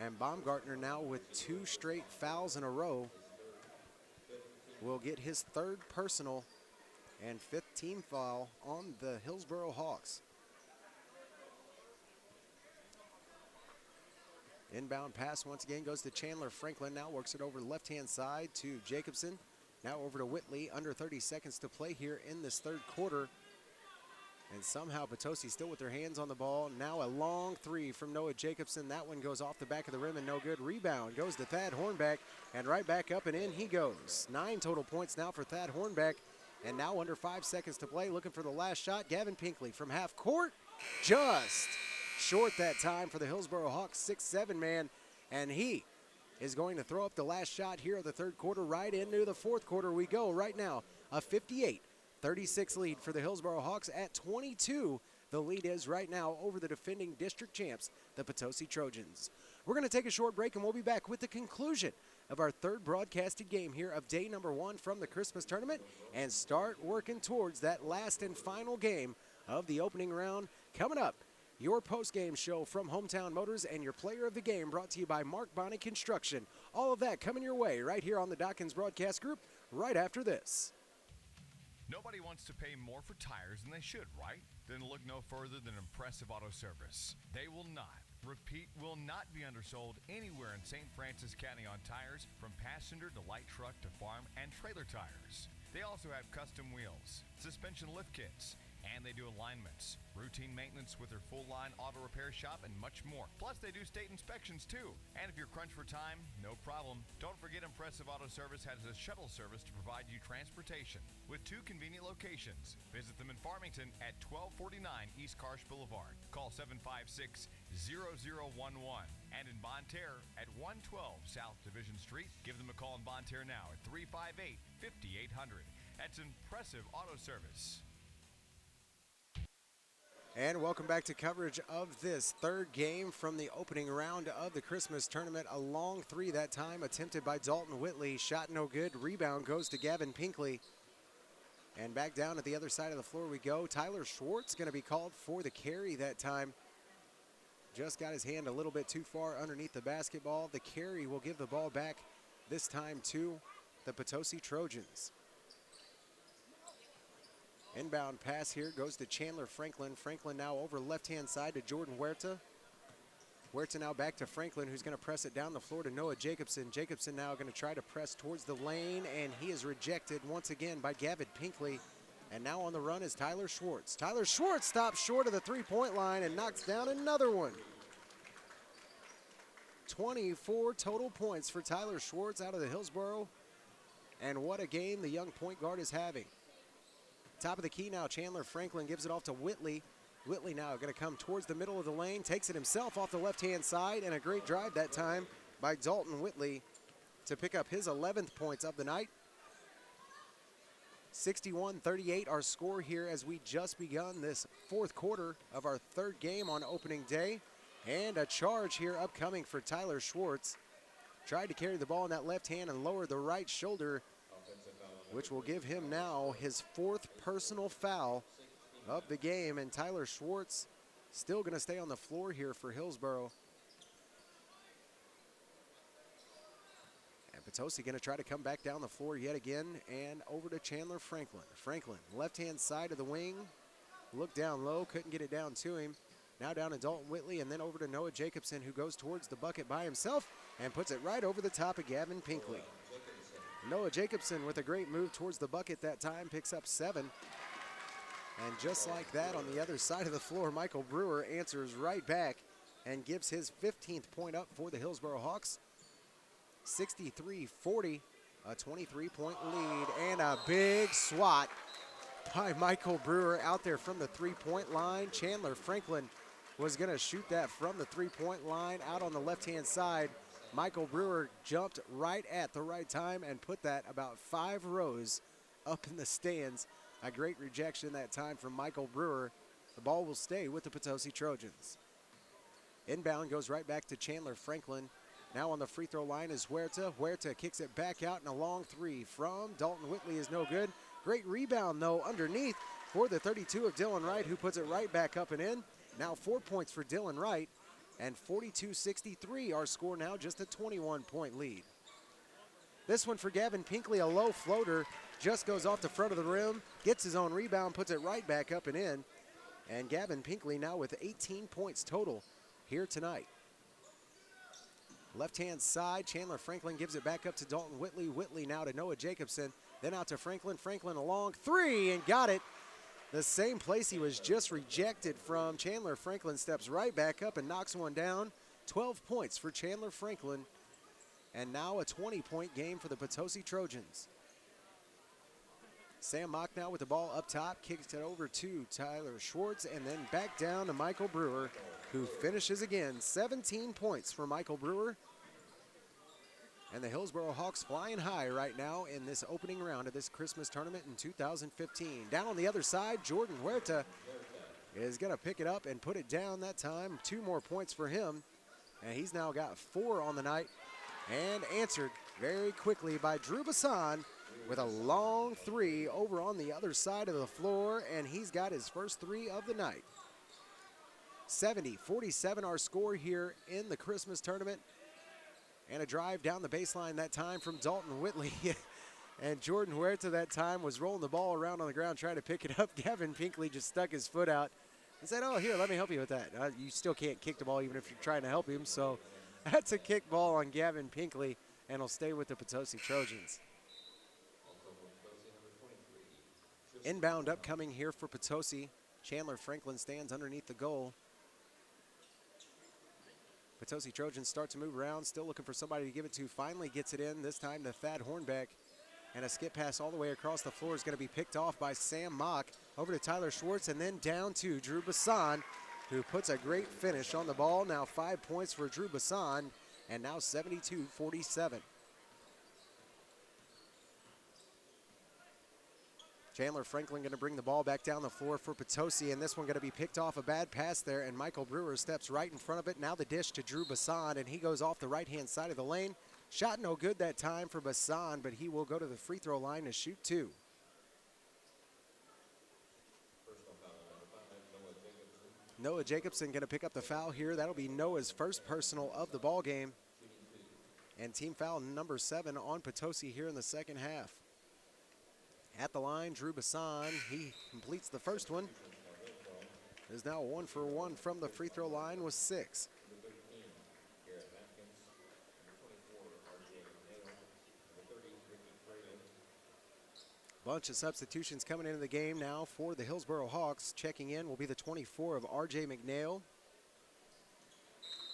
And Baumgartner now with 2 straight fouls in a row will get his 3rd personal and 5th team foul on the Hillsboro Hawks. Inbound pass once again goes to Chandler Franklin. Now works it over the left-hand side to Jacobson. Now over to Whitley. Under 30 seconds to play here in this third quarter. And somehow Potosi still with their hands on the ball. Now a long 3 from Noah Jacobson. That one goes off the back of the rim and no good. Rebound goes to Thad Hornbeck, and right back up and in he goes. 9 total points now for Thad Hornbeck. And now under 5 seconds to play, looking for the last shot. Gavin Pinkley from half court. Just short that time for the Hillsboro Hawks 6'7" man. And he is going to throw up the last shot here of the third quarter. Right into the fourth quarter we go right now. A 58-36 lead for the Hillsboro Hawks at 22. The lead is right now over the defending district champs, the Potosi Trojans. We're going to take a short break, and we'll be back with the conclusion of our third broadcasted game here of day number 1 from the Christmas tournament, and start working towards that last and final game of the opening round. Coming up, your post-game show from Hometown Motors and your player of the game brought to you by Mark Bonney Construction. All of that coming your way right here on the Dawkins Broadcast Group right after this. Nobody wants to pay more for tires than they should, right? Then look no further than Impressive Auto Service. They will not, repeat, will not be undersold anywhere in St. Francis County on tires, from passenger to light truck to farm and trailer tires. They also have custom wheels, suspension lift kits, and they do alignments, routine maintenance with their full-line auto repair shop, and much more. Plus, they do state inspections, too. And if you're crunched for time, no problem. Don't forget Impressive Auto Service has a shuttle service to provide you transportation with 2 convenient locations. Visit them in Farmington at 1249 East Karsh Boulevard. Call 756-0011. And in Bonne Terre at 112 South Division Street. Give them a call in Bonne Terre now at 358-5800. That's Impressive Auto Service. And welcome back to coverage of this third game from the opening round of the Christmas tournament. A long three that time attempted by Dalton Whitley. Shot no good. Rebound goes to Gavin Pinkley. And back down at the other side of the floor we go. Tyler Schwartz going to be called for the carry that time. Just got his hand a little bit too far underneath the basketball. The carry will give the ball back this time to the Potosi Trojans. Inbound pass here goes to Chandler Franklin. Franklin now over left-hand side to Jordan Huerta. Huerta now back to Franklin, who's going to press it down the floor to Noah Jacobson. Jacobson now going to try to press towards the lane, and he is rejected once again by Gavin Pinkley. And now on the run is Tyler Schwartz. Tyler Schwartz stops short of the three-point line and knocks down another one. 24 total points for Tyler Schwartz out of the Hillsboro. And what a game the young point guard is having. Top of the key now, Chandler Franklin gives it off to Whitley. Whitley now going to come towards the middle of the lane, takes it himself off the left-hand side, and a great drive that time by Dalton Whitley to pick up his 11th points of the night. 61-38 our score here as we just begun this fourth quarter of our third game on opening day. And a charge here upcoming for Tyler Schwartz. Tried to carry the ball in that left hand and lower the right shoulder, which will give him now his fourth personal foul of the game. And Tyler Schwartz still going to stay on the floor here for Hillsboro. And Potosi going to try to come back down the floor yet again and over to Chandler Franklin. Franklin, left-hand side of the wing, looked down low, couldn't get it down to him. Now down to Dalton Whitley and then over to Noah Jacobson, who goes towards the bucket by himself and puts it right over the top of Gavin Pinkley. Noah Jacobson with a great move towards the bucket that time, picks up 7. And just like that on the other side of the floor, Michael Brewer answers right back and gives his 15th point up for the Hillsboro Hawks. 63-40, a 23-point lead, and a big swat by Michael Brewer out there from the three-point line. Chandler Franklin was going to shoot that from the three-point line out on the left-hand side. Michael Brewer jumped right at the right time and put that about 5 rows up in the stands. A great rejection that time from Michael Brewer. The ball will stay with the Potosi Trojans. Inbound goes right back to Chandler Franklin. Now on the free throw line is Huerta. Huerta kicks it back out, and a long three from Dalton Whitley is no good. Great rebound, though, underneath for the 32 of Dylan Wright, who puts it right back up and in. Now 4 points for Dylan Wright. And 42-63, our score now, just a 21-point lead. This one for Gavin Pinkley, a low floater, just goes off the front of the rim, gets his own rebound, puts it right back up and in. And Gavin Pinkley now with 18 points total here tonight. Left-hand side, Chandler Franklin gives it back up to Dalton Whitley. Whitley now to Noah Jacobson, then out to Franklin. Franklin a long three and got it. The same place he was just rejected from. Chandler Franklin steps right back up and knocks one down. 12 points for Chandler Franklin. And now a 20-point game for the Potosi Trojans. Sam Mock now with the ball up top, kicks it over to Tyler Schwartz, and then back down to Michael Brewer, who finishes again. 17 points for Michael Brewer. And the Hillsboro Hawks flying high right now in this opening round of this Christmas tournament in 2015. Down on the other side, Jordan Huerta is going to pick it up and put it down that time. 2 more points for him. And he's now got 4 on the night. And answered very quickly by Drew Bassan with a long three over on the other side of the floor. And he's got his first 3 of the night. 70-47 our score here in the Christmas tournament. And a drive down the baseline that time from Dalton Whitley. And Jordan Huerta that time was rolling the ball around on the ground trying to pick it up. Gavin Pinkley just stuck his foot out and said, oh, here, let me help you with that. You still can't kick the ball even if you're trying to help him. So that's a kick ball on Gavin Pinkley, and he'll stay with the Potosi Trojans. Inbound upcoming here for Potosi. Chandler Franklin stands underneath the goal. Potosi Trojans start to move around, still looking for somebody to give it to. Finally gets it in, this time to Thad Hornbeck. And a skip pass all the way across the floor is going to be picked off by Sam Mock. Over to Tyler Schwartz and then down to Drew Bassan, who puts a great finish on the ball. Now 5 points for Drew Bassan, and now 72-47. Chandler Franklin going to bring the ball back down the floor for Potosi, and this one going to be picked off a bad pass there, and Michael Brewer steps right in front of it. Now the dish to Drew Bassan, and he goes off the right-hand side of the lane. Shot no good that time for Bassan, but he will go to the free throw line to shoot 2. Noah Jacobson going to pick up the foul here. That'll be Noah's first personal of the ball game. And team foul number 7 on Potosi here in the second half. At the line, Drew Bassan, he completes the first one. Is now 1 for 1 from the free throw line with 6. Bunch of substitutions coming into the game now for the Hillsboro Hawks. Checking in will be the 24 of R.J. McNeil.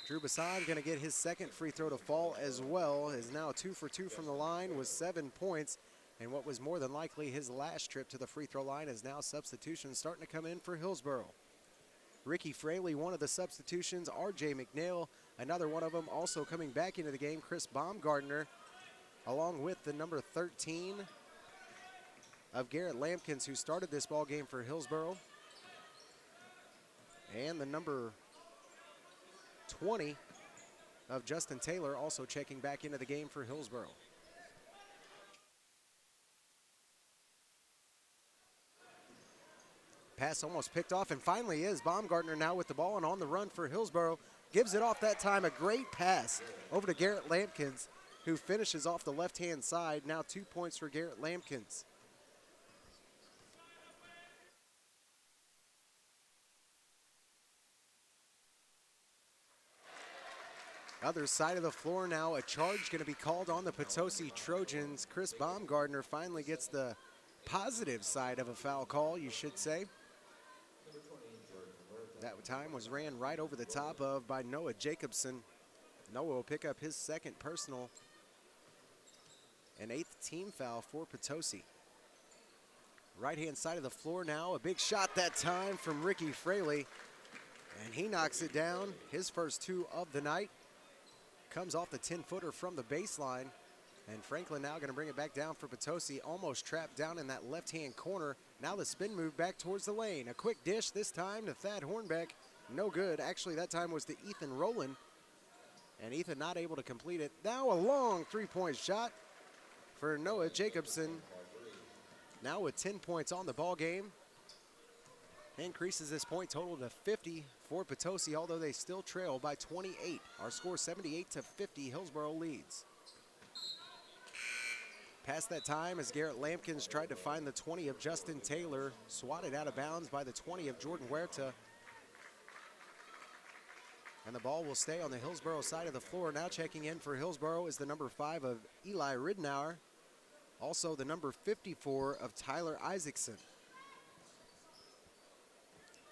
Drew Bassan going to get his second free throw to fall as well. Is now 2 for 2 from the line with 7 points. And what was more than likely his last trip to the free throw line is now substitutions starting to come in for Hillsboro. Ricky Fraley, one of the substitutions. R.J. McNeil, another one of them. Also coming back into the game, Chris Baumgartner, along with the number 13 of Garrett Lampkins, who started this ball game for Hillsboro. And the number 20 of Justin Taylor also checking back into the game for Hillsboro. Pass almost picked off, and finally is Baumgartner now with the ball and on the run for Hillsboro. Gives it off that time, a great pass over to Garrett Lampkins, who finishes off the left-hand side. Now 2 points for Garrett Lampkins. Other side of the floor now, a charge going to be called on the Potosi Trojans. Chris Baumgartner finally gets the positive side of a foul call, you should say. That time was ran right over the top of by Noah Jacobson. Noah will pick up his second personal, an 8th team foul for Potosi. Right-hand side of the floor now, a big shot that time from Ricky Fraley, and he knocks it down, his first 2 of the night. Comes off the 10-footer from the baseline, and Franklin now going to bring it back down for Potosi, almost trapped down in that left-hand corner. Now the spin move back towards the lane. A quick dish this time to Thad Hornbeck. No good. Actually, that time was to Ethan Rowland, and Ethan not able to complete it. Now a long three-point shot for Noah Jacobson. Now with 10 points on the ball game. Increases this point total to 50 for Potosi, although they still trail by 28. Our score 78-50, Hillsboro leads. Past that time as Garrett Lampkins tried to find the 20 of Justin Taylor, swatted out of bounds by the 20 of Jordan Huerta. And the ball will stay on the Hillsboro side of the floor. Now checking in for Hillsboro is the number 5 of Eli Ridenour, also the number 54 of Tyler Isaacson.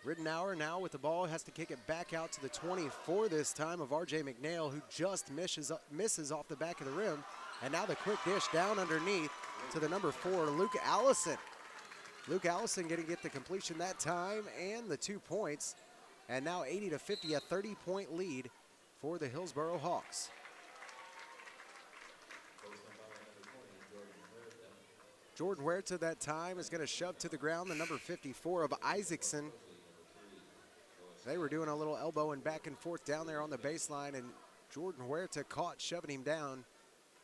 Ridenour now with the ball, has to kick it back out to the 24 this time of R.J. McNeil, who just misses off the back of the rim. And now the quick dish down underneath to the number 4, Luke Allison. Luke Allison going to get the completion that time and the 2 points. And now 80-50, a 30-point lead for the Hillsboro Hawks. Jordan Huerta that time is going to shove to the ground the number 54 of Isaacson. They were doing a little elbow and back and forth down there on the baseline, and Jordan Huerta caught shoving him down.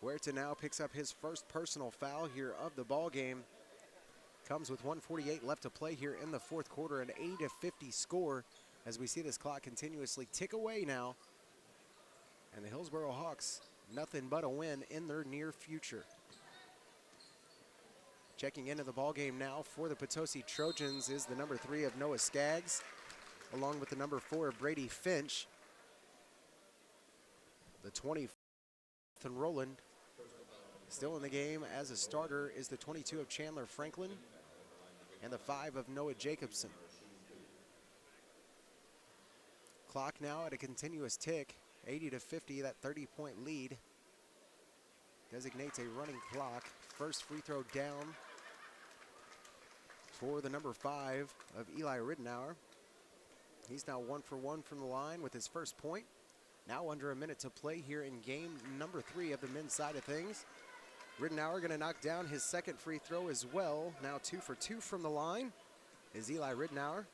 Huerta now picks up his first personal foul here of the ball game. Comes with 1:48 left to play here in the fourth quarter, an 80-50 score as we see this clock continuously tick away now. And the Hillsboro Hawks, nothing but a win in their near future. Checking into the ball game now for the Potosi Trojans is the number 3 of Noah Skaggs, along with the number 4 of Brady Finch. The 20 Ethan Rowland. Still in the game as a starter is the 22 of Chandler Franklin and the 5 of Noah Jacobson. Clock now at a continuous tick, 80-50, that 30-point lead designates a running clock. First free throw down for the number 5 of Eli Ridenour. He's now 1 for 1 from the line with his first point. Now under a minute to play here in game number 3 of the men's side of things. Ridenour going to knock down his second free throw as well. Now 2 for 2 from the line is Eli Ridenour.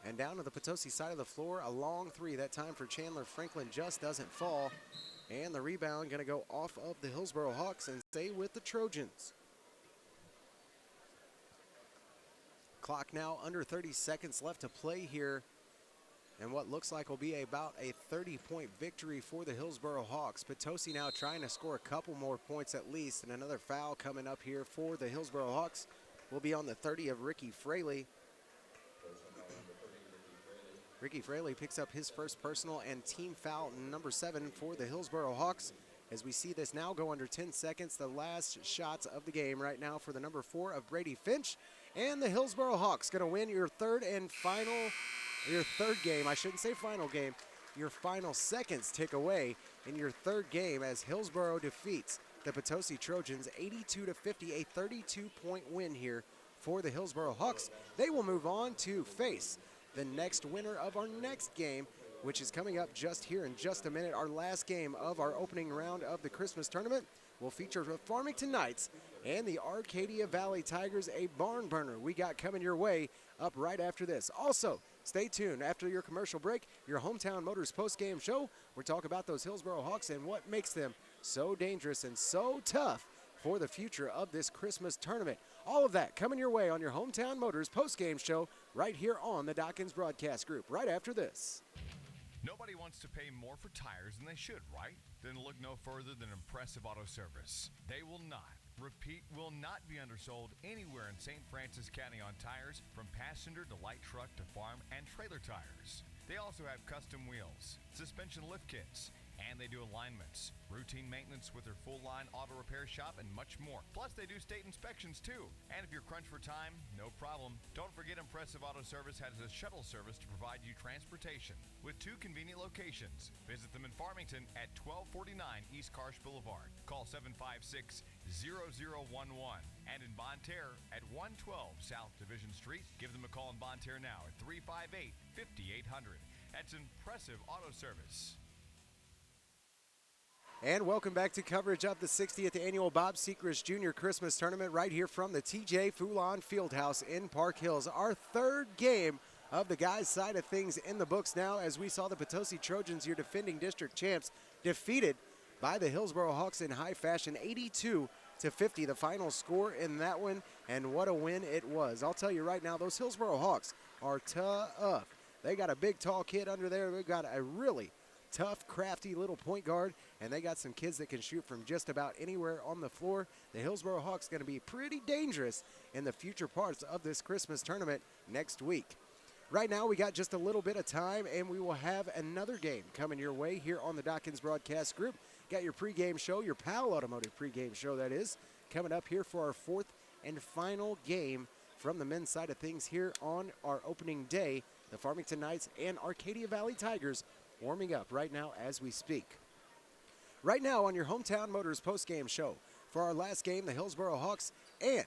And down to the Potosi side of the floor, a long three. That time for Chandler Franklin just doesn't fall. And the rebound going to go off of the Hillsboro Hawks and stay with the Trojans. Clock now under 30 seconds left to play here. And what looks like will be about a 30-point victory for the Hillsboro Hawks. Potosi now trying to score a couple more points at least. And another foul coming up here for the Hillsboro Hawks will be on the 30 of Ricky Fraley. Ricky Fraley picks up his first personal and team foul number 7 for the Hillsboro Hawks. As we see this now go under 10 seconds, the last shots of the game right now for the number 4 of Brady Finch. And the Hillsboro Hawks going to win your third game, I shouldn't say final game, your final seconds tick away in your third game as Hillsboro defeats the Potosi Trojans 82-50, a 32-point win here for the Hillsboro Hawks. They will move on to face the next winner of our next game, which is coming up just here in just a minute. Our last game of our opening round of the Christmas tournament will feature the Farmington Knights and the Arcadia Valley Tigers, a barn burner we got coming your way up right after this. Also, stay tuned after your commercial break, your Hometown Motors post-game show. We'll talk about those Hillsboro Hawks and what makes them so dangerous and so tough for the future of this Christmas tournament. All of that coming your way on your Hometown Motors post-game show right here on the Dawkins Broadcast Group right after this. Nobody wants to pay more for tires than they should, right? Then look no further than Impressive Auto Service. They will not, repeat, will not be undersold anywhere in St. Francis County on tires, from passenger to light truck to farm and trailer tires. They also have custom wheels, suspension lift kits, and they do alignments, routine maintenance with their full-line auto repair shop, and much more. Plus, they do state inspections, too. And if you're crunched for time, no problem. Don't forget Impressive Auto Service has a shuttle service to provide you transportation with 2 convenient locations. Visit them in Farmington at 1249 East Karsh Boulevard. Call 756-0011. And in Bonne Terre at 112 South Division Street. Give them a call in Bonne Terre now at 358-5800. That's Impressive Auto Service. And welcome back to coverage of the 60th Annual Bob Sechrest Jr. Christmas Tournament right here from the TJ Foulon Fieldhouse in Park Hills. Our third game of the guys' side of things in the books now, as we saw the Potosi Trojans, your defending district champs, defeated by the Hillsboro Hawks in high fashion, 82-50, the final score in that one, and what a win it was. I'll tell you right now, those Hillsboro Hawks are tough. They got a big, tall kid under there. They've got a really tough, crafty little point guard, and they got some kids that can shoot from just about anywhere on the floor. The Hillsboro Hawks going to be pretty dangerous in the future parts of this Christmas tournament next week. Right now, we got just a little bit of time, and we will have another game coming your way here on the Dawkins Broadcast Group. Got your pregame show, your PAL Automotive pregame show, that is, coming up here for our fourth and final game from the men's side of things here on our opening day. The Farmington Knights and Arcadia Valley Tigers warming up right now as we speak. Right now on your Hometown Motors postgame show for our last game, the Hillsboro Hawks and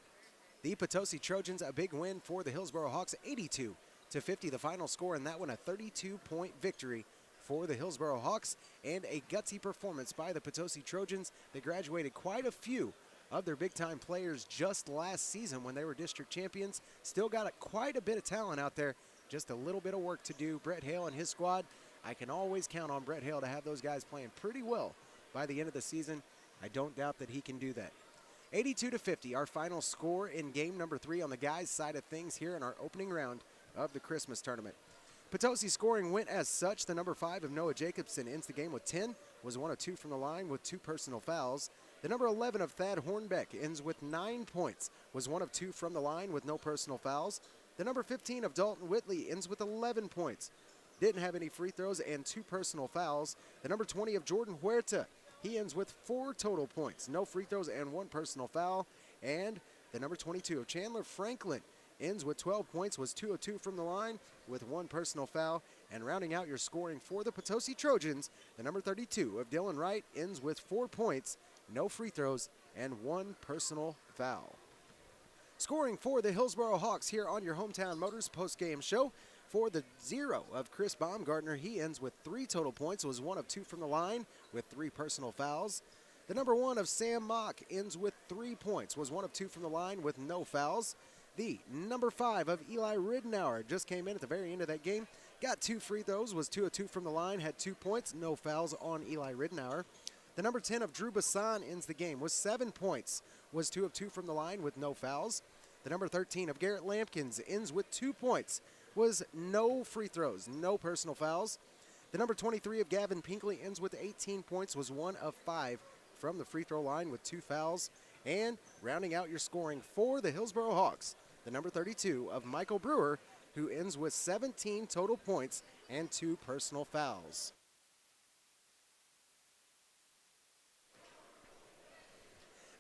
the Potosi Trojans, a big win for the Hillsboro Hawks, 82-50, the final score, and that one a 32-point victory for the Hillsboro Hawks, and a gutsy performance by the Potosi Trojans. They graduated quite a few of their big-time players just last season when they were district champions. Still got quite a bit of talent out there, just a little bit of work to do. Brett Hale and his squad, I can always count on Brett Hale to have those guys playing pretty well by the end of the season. I don't doubt that he can do that. 82-50, our final score in game number 3 on the guys' side of things here in our opening round of the Christmas tournament. Potosi scoring went as such. The number 5 of Noah Jacobson ends the game with 10, was 1 of 2 from the line with 2 personal fouls. The number 11 of Thad Hornbeck ends with 9 points, was 1 of 2 from the line with no personal fouls. The number 15 of Dalton Whitley ends with 11 points. Didn't have any free throws and 2 personal fouls. The number 20 of Jordan Huerta, he ends with 4 total points, no free throws and 1 personal foul. And the number 22 of Chandler Franklin ends with 12 points, was 2 of 2 from the line with 1 personal foul. And rounding out your scoring for the Potosi Trojans, the number 32 of Dylan Wright ends with 4 points, no free throws, and 1 personal foul. Scoring for the Hillsboro Hawks here on your Hometown Motors postgame show. For the 0 of Chris Baumgartner, he ends with 3 total points, was 1 of 2 from the line with 3 personal fouls. The The number 1 of Sam Mock ends with 3 points, was 1 of 2 from the line with no fouls. The number 5 of Eli Ridenour just came in at the very end of that game, got 2 free throws, was 2 of 2 from the line, had 2 points, no fouls on Eli Ridenour. The number 10 of Drew Bassan ends the game with 7 points, was 2 of 2 from the line with no fouls. The number 13 of Garrett Lampkins ends with 2 points, was no free throws, no personal fouls. The number 23 of Gavin Pinkley ends with 18 points, was 1 of 5 from the free throw line with 2 fouls. And rounding out your scoring for the Hillsboro Hawks, the number 32 of Michael Brewer, who ends with 17 total points and 2 personal fouls.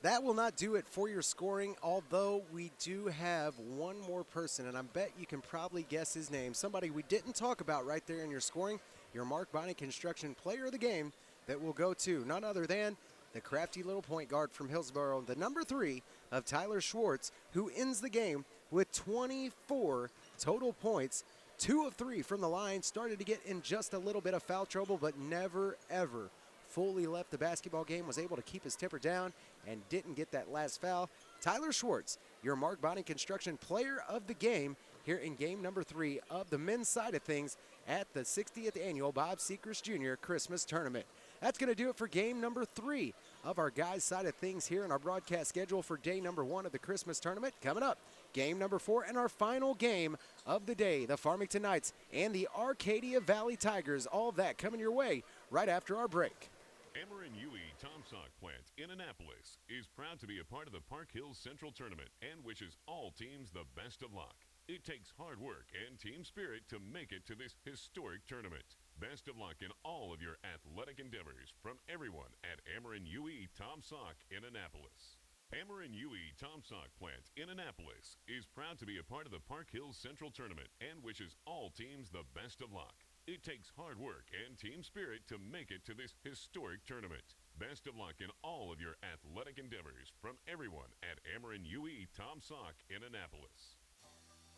That will not do it for your scoring, although we do have one more person, and I bet you can probably guess his name. Somebody we didn't talk about right there in your scoring, your Mark Bonney Construction Player of the Game, that will go to none other than the crafty little point guard from Hillsboro, the number 3 of Tyler Schwartz, who ends the game with 24 total points, 2 of 3 from the line, started to get in just a little bit of foul trouble, but never, ever fully left the basketball game, was able to keep his temper down and didn't get that last foul. Tyler Schwartz, your Mark Bonney Construction Player of the Game here in game number 3 of the men's side of things at the 60th Annual Bob Sechrest Jr. Christmas Tournament. That's going to do it for game number 3 of our guys' side of things here in our broadcast schedule for day number 1 of the Christmas Tournament. Coming up, game number 4 and our final game of the day, the Farmington Knights and the Arcadia Valley Tigers. All of that coming your way right after our break. Ameren UE Tomsock plant in Annapolis is proud to be a part of the Park Hills Central Tournament and wishes all teams the best of luck. It takes hard work and team spirit to make it to this historic tournament. Best of luck in all of your athletic endeavors from everyone at Ameren UE Tomsock in Annapolis. Ameren UE Tomsock plant in Annapolis is proud to be a part of the Park Hills Central Tournament and wishes all teams the best of luck. It takes hard work and team spirit to make it to this historic tournament. Best of luck in all of your athletic endeavors from everyone at Ameren UE Tomsock in Annapolis.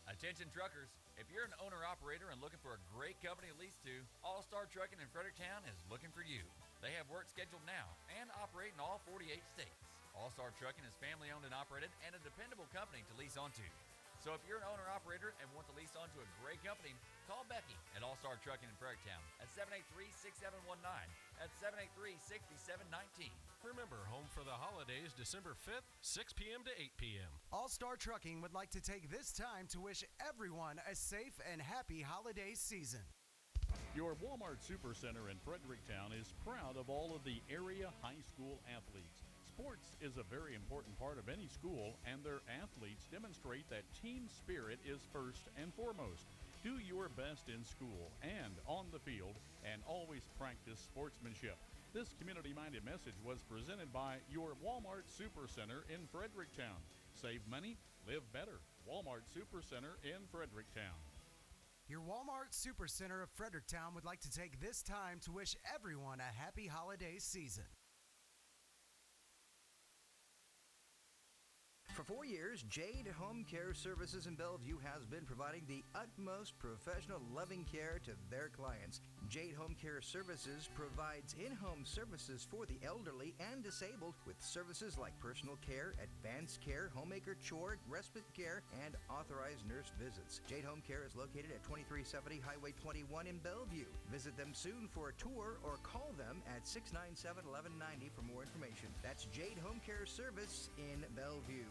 Attention truckers, if you're an owner-operator and looking for a great company to lease to, All-Star Trucking in Fredericktown is looking for you. They have work scheduled now and operate in all 48 states. All-Star Trucking is family-owned and operated and a dependable company to lease onto. So if you're an owner-operator and want to lease onto a great company, call Becky at All-Star Trucking in Fredericktown at 783-6719. That's 783-6719. Remember, home for the holidays, December 5th, 6 p.m. to 8 p.m. All-Star Trucking would like to take this time to wish everyone a safe and happy holiday season. Your Walmart Supercenter in Fredericktown is proud of all of the area high school athletes. Sports is a very important part of any school, and their athletes demonstrate that team spirit is first and foremost. Do your best in school and on the field, and always practice sportsmanship. This community-minded message was presented by your Walmart Supercenter in Fredericktown. Save money, live better. Walmart Supercenter in Fredericktown. Your Walmart Supercenter of Fredericktown would like to take this time to wish everyone a happy holiday season. For 4 years, Jade Home Care Services in Bellevue has been providing the utmost professional, loving care to their clients. Jade Home Care Services provides in-home services for the elderly and disabled with services like personal care, advanced care, homemaker chore, respite care, and authorized nurse visits. Jade Home Care is located at 2370 Highway 21 in Bellevue. Visit them soon for a tour or call them at 697-1190 for more information. That's Jade Home Care Service in Bellevue.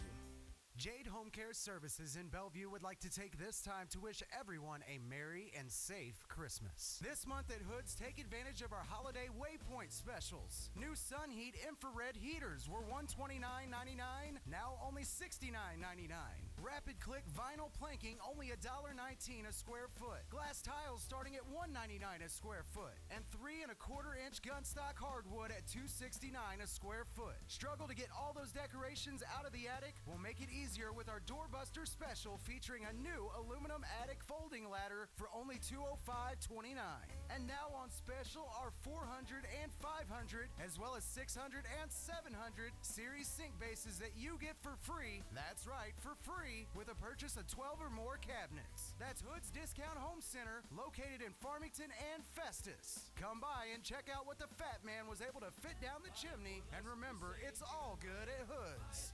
Jade Home Care Services in Bellevue would like to take this time to wish everyone a merry and safe Christmas. This month at Hood's, take advantage of our holiday waypoint specials. New Sun Heat infrared heaters were $129.99, now only $69.99. Rapid Click vinyl planking only $1.19 a square foot. Glass tiles starting at $1.99 a square foot. And 3 1/4-inch gunstock hardwood at $2.69 a square foot. Struggle to get all those decorations out of the attic? We'll make it easy easier with our doorbuster special featuring a new aluminum attic folding ladder for only $205.29. And now on special are 400 and 500 as well as 600 and 700 series sink bases that you get for free. That's right, for free with a purchase of 12 or more cabinets. That's Hood's Discount Home Center located in Farmington and Festus. Come by and check out what the Fat Man was able to fit down the chimney, and remember, it's all good at Hood's.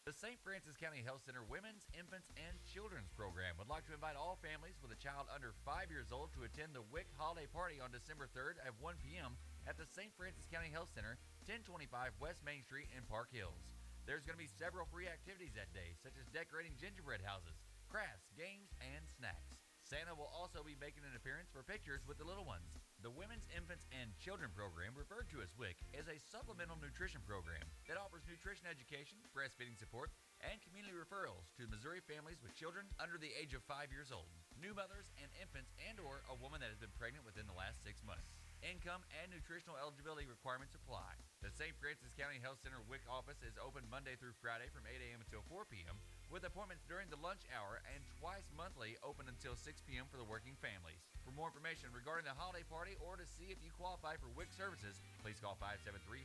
The St. Francis County Health Center Women's, Infants, and Children's Program would like to invite all families with a child under 5 years old to attend the WIC Holiday Party on December 3rd at 1 p.m. at the St. Francis County Health Center, 1025 West Main Street in Park Hills. There's going to be several free activities that day, such as decorating gingerbread houses, crafts, games, and snacks. Santa will also be making an appearance for pictures with the little ones. The Women's, Infants, and Children program, referred to as WIC, is a supplemental nutrition program that offers nutrition education, breastfeeding support, and community referrals to Missouri families with children under the age of 5 years old, new mothers and infants, and/or a woman that has been pregnant within the last 6 months. Income and nutritional eligibility requirements apply. The St. Francis County Health Center WIC office is open Monday through Friday from 8 a.m. until 4 p.m., with appointments during the lunch hour and twice monthly open until 6 p.m. for the working families. For more information regarding the holiday party or to see if you qualify for WIC services, please call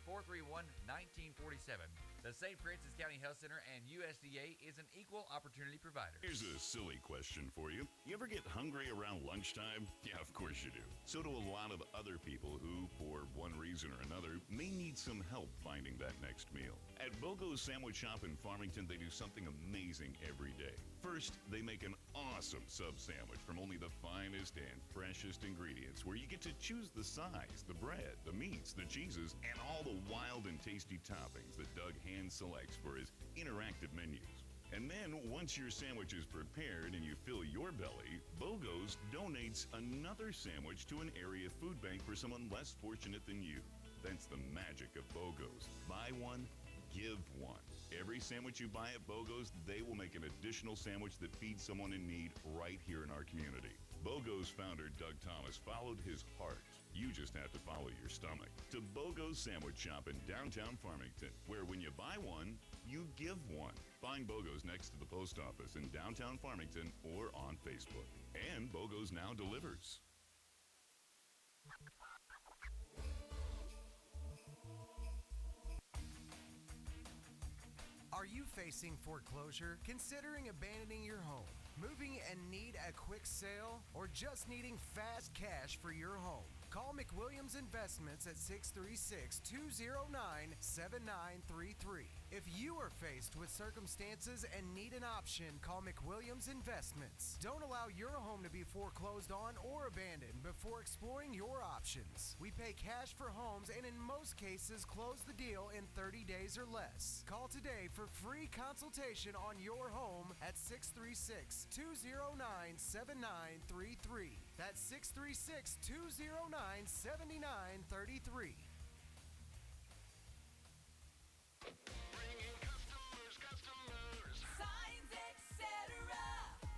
573-431-1947. The St. Francis County Health Center and USDA is an equal opportunity provider. Here's a silly question for you. You ever get hungry around lunchtime? Yeah, of course you do. So do a lot of other people who, for one reason or another, may need some help finding that next meal. At Bogo's Sandwich Shop in Farmington, they do something amazing every day. First, they make an awesome sub sandwich from only the finest and freshest ingredients, where you get to choose the size, the bread, the meats, the cheeses, and all the wild and tasty toppings that Doug hand selects for his interactive menus. And then, once your sandwich is prepared and you fill your belly, Bogo's donates another sandwich to an area food bank for someone less fortunate than you. That's the magic of Bogo's. Buy one, give one. Every sandwich you buy at Bogo's, they will make an additional sandwich that feeds someone in need right here in our community. Bogo's founder, Doug Thomas, followed his heart. You just have to follow your stomach. To Bogo's Sandwich Shop in downtown Farmington, where when you buy one, you give one. Find Bogo's next to the post office in downtown Farmington or on Facebook. And Bogo's now delivers. Are you facing foreclosure, considering abandoning your home, moving and need a quick sale, or just needing fast cash for your home? Call McWilliams Investments at 636-209-7933. If you are faced with circumstances and need an option, call McWilliams Investments. Don't allow your home to be foreclosed on or abandoned before exploring your options. We pay cash for homes and in most cases close the deal in 30 days or less. Call today for free consultation on your home at 636-209-7933. That's 636-209-7933. Signs, etc.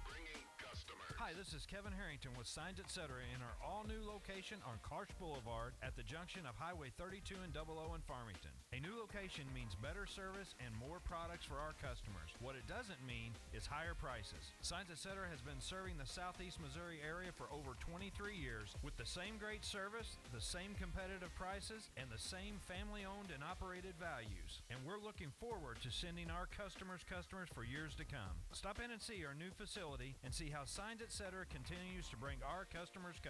Bringing customers. Hi, this is Kevin Harrington with Signs Etc. in our all-new location on Karsh Boulevard at the junction of Highway 32 and 00 in Farmington. A new location means better service and more products for our customers. What it doesn't mean is higher prices. Signs Etc. has been serving the Southeast Missouri area for over 23 years with the same great service, the same competitive prices, and the same family-owned and operated values. And we're looking forward to sending our customers for years to come. Stop in and see our new facility and see how Signs Etc. continues to bring our customers.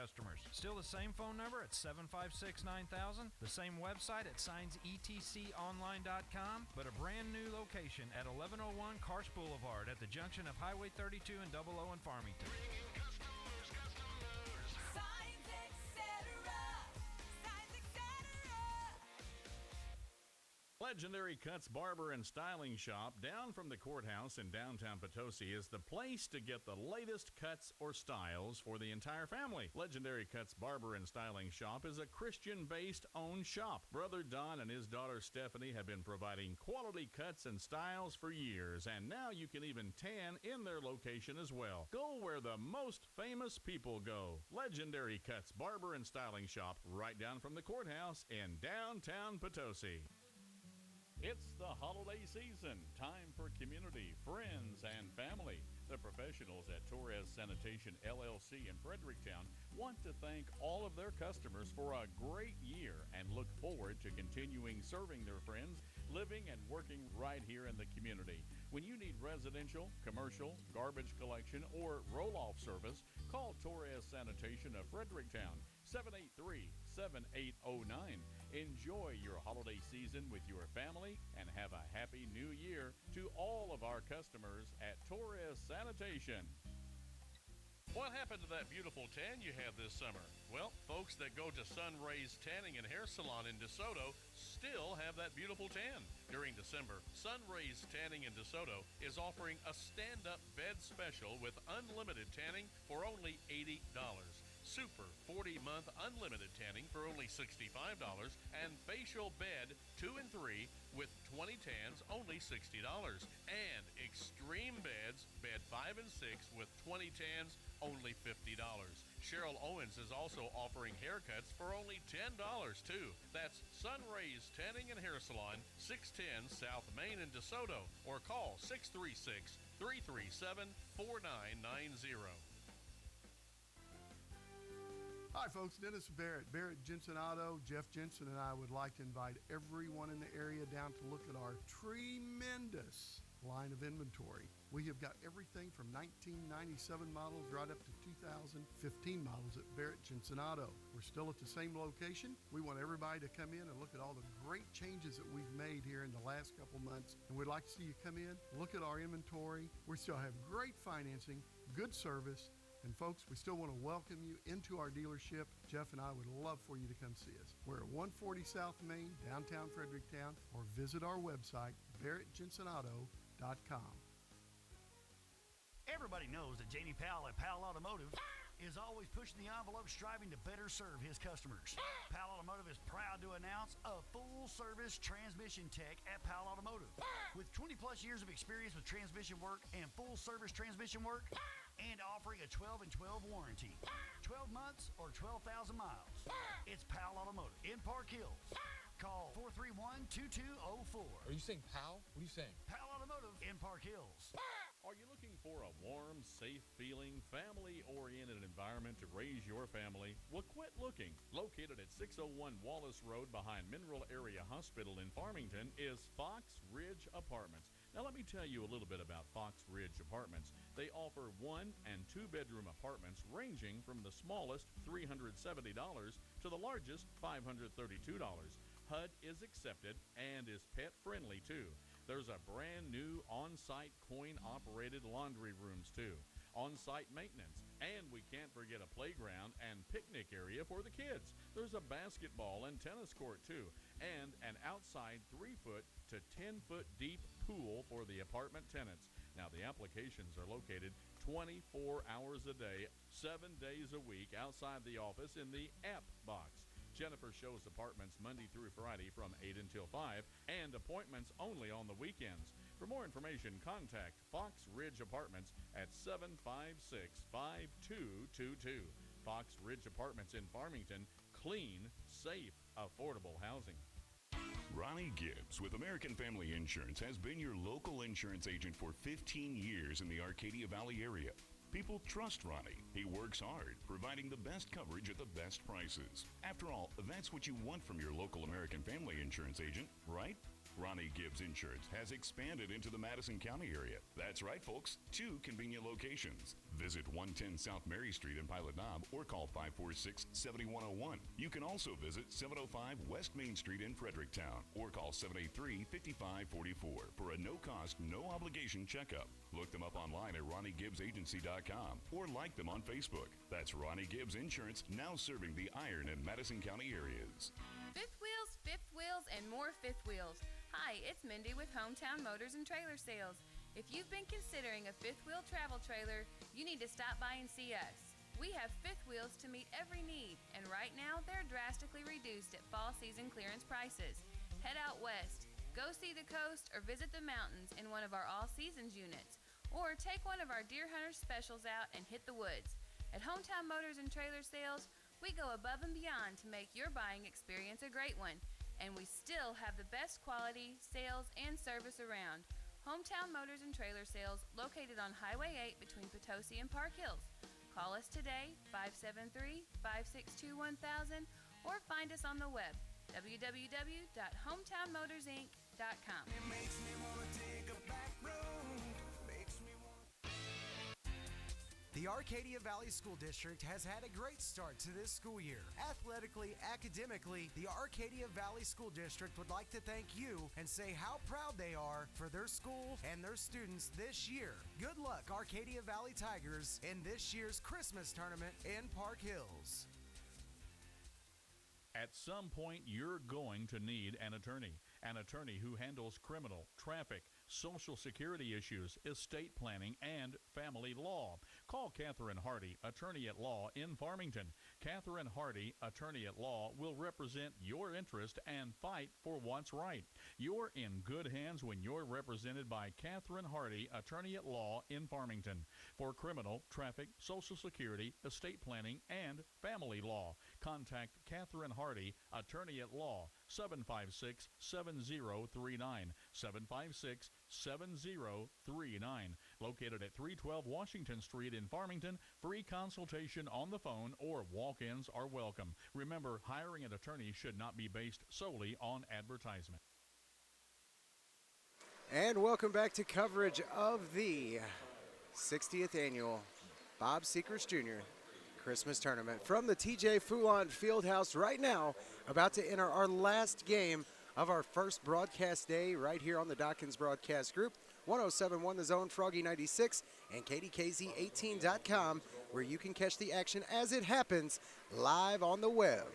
Still the same phone number at 756-9000, the same website at signsetconline.com, but a brand new location at 1101 Karsh Boulevard at the junction of Highway 32 and 00 in Farmington. Signs, etc. Signs, etc. Legendary Cuts Barber and Styling Shop down from the courthouse in downtown Potosi is the place to get the latest cuts or styles for the entire family. Legendary Cuts Barber and Styling Shop is a Christian-based owned shop. Brother Don and his daughter Stephanie have been providing quality cuts and styles for years, and now you can even tan in their location as well. Go where the most famous people go. Legendary Cuts Barber and Styling Shop right down from the courthouse in downtown Potosi. It's the holiday season, time for community, friends, and family. The professionals at Torres Sanitation LLC in Fredericktown want to thank all of their customers for a great year and look forward to continuing serving their friends, living and working right here in the community. When you need residential, commercial, garbage collection, or roll-off service, call Torres Sanitation of Fredericktown, 783-7809. Enjoy your holiday season with your family and have a happy new year to all of our customers at Torres Sanitation. What happened to that beautiful tan you had this summer? Well, folks that go to Sun Rays Tanning and Hair Salon in DeSoto still have that beautiful tan. During December, Sun Rays Tanning in DeSoto is offering a stand-up bed special with unlimited tanning for only $80. Super 40-month unlimited tanning for only $65, and facial bed 2 and 3 with 20 tans only $60, and extreme beds bed 5 and 6 with 20 tans only $50. Cheryl Owens is also offering haircuts for only $10 too. That's Sun Rays Tanning and Hair Salon, 610 South Main in DeSoto, or call 636-337-4990. Hi, folks. Dennis Barrett, Barrett Jensen Auto. Jeff Jensen and I would like to invite everyone in the area down to look at our tremendous line of inventory. We have got everything from 1997 models right up to 2015 models at Barrett Jensen Auto. We're still at the same location. We want everybody to come in and look at all the great changes that we've made here in the last couple months. And we'd like to see you come in, look at our inventory. We still have great financing, good service. And folks, we still want to welcome you into our dealership. Jeff and I would love for you to come see us. We're at 140 South Main, downtown Fredericktown, or visit our website, barrettjensenauto.com. Everybody knows that Jamie Powell at Powell Automotive is always pushing the envelope, striving to better serve his customers. Powell Automotive is proud to announce a full-service transmission tech at Powell Automotive. With 20-plus years of experience with transmission work and full-service transmission work, and offering a 12 and 12 warranty. 12 months or 12,000 miles. It's Powell Automotive in Park Hills. Call 431-2204. Are you saying Powell? What are you saying? Powell Automotive in Park Hills. Are you looking for a warm, safe-feeling, family-oriented environment to raise your family? Well, quit looking. Located at 601 Wallace Road behind Mineral Area Hospital in Farmington is Fox Ridge Apartments. Now, let me tell you a little bit about Fox Ridge Apartments. They offer 1- and 2-bedroom apartments ranging from the smallest $370 to the largest $532. HUD is accepted and is pet-friendly, too. There's a brand new on-site coin-operated laundry rooms, too. On-site maintenance, and we can't forget a playground and picnic area for the kids. There's a basketball and tennis court, too, and an outside 3-foot to 10-foot deep pool for the apartment tenants. Now, the applications are located 24 hours a day, 7 days a week outside the office in the app box. Jennifer shows apartments Monday through Friday from 8 until 5, and appointments only on the weekends. For more information, contact Fox Ridge Apartments at 756-5222. Fox Ridge Apartments in Farmington. Clean, safe, affordable housing. Ronnie Gibbs with American Family Insurance has been your local insurance agent for 15 years in the Arcadia Valley area. People trust Ronnie. He works hard, providing the best coverage at the best prices. After all, that's what you want from your local American Family Insurance agent, right? Ronnie Gibbs Insurance has expanded into the Madison County area. That's right, folks. 2 convenient locations. Visit 110 South Mary Street in Pilot Knob or call 546-7101. You can also visit 705 West Main Street in Fredericktown or call 783-5544 for a no-cost, no-obligation checkup. Look them up online at RonnieGibbsAgency.com or like them on Facebook. That's Ronnie Gibbs Insurance, now serving the Iron and Madison County areas. Fifth Wheels, and more Fifth Wheels. Hi, it's Mindy with Hometown Motors and Trailer Sales. If you've been considering a fifth wheel travel trailer, you need to stop by and see us. We have fifth wheels to meet every need, and right now they're drastically reduced at fall season clearance prices. Head out west, go see the coast, or visit the mountains in one of our all seasons units, or take one of our Deer Hunter specials out and hit the woods. At Hometown Motors and Trailer Sales, we go above and beyond to make your buying experience a great one, and we still have the best quality, sales, and service around. Hometown Motors and Trailer Sales, located on Highway 8 between Potosi and Park Hills. Call us today, 573-562-1000, or find us on the web, www.hometownmotorsinc.com. It makes me wanna take a back road. Makes me wanna... The Arcadia Valley School District has had a great start to this school year. Athletically, academically, the Arcadia Valley School District would like to thank you and say how proud they are for their school and their students this year. Good luck, Arcadia Valley Tigers, in this year's Christmas tournament in Park Hills. At some point, you're going to need an attorney who handles criminal, traffic, Social Security issues, estate planning, and family law. Call Catherine Hardy, attorney at law in Farmington. Catherine Hardy, attorney at law, will represent your interest and fight for what's right. You're in good hands when you're represented by Catherine Hardy, attorney at law in Farmington. For criminal, traffic, Social Security, estate planning, and family law, contact Catherine Hardy, attorney at law, 756-7039, 756-7039, located at 312 Washington Street in Farmington. Free consultation on the phone or walk-ins are welcome. Remember, hiring an attorney should not be based solely on advertisement. And welcome back to coverage of the 60th annual Bob Sechrest Jr. Christmas Tournament from the TJ Foulon Fieldhouse right now, about to enter our last game of our first broadcast day right here on the Dawkins Broadcast Group. 107.1 The Zone, Froggy 96, and KDKZ18.com, where you can catch the action as it happens live on the web.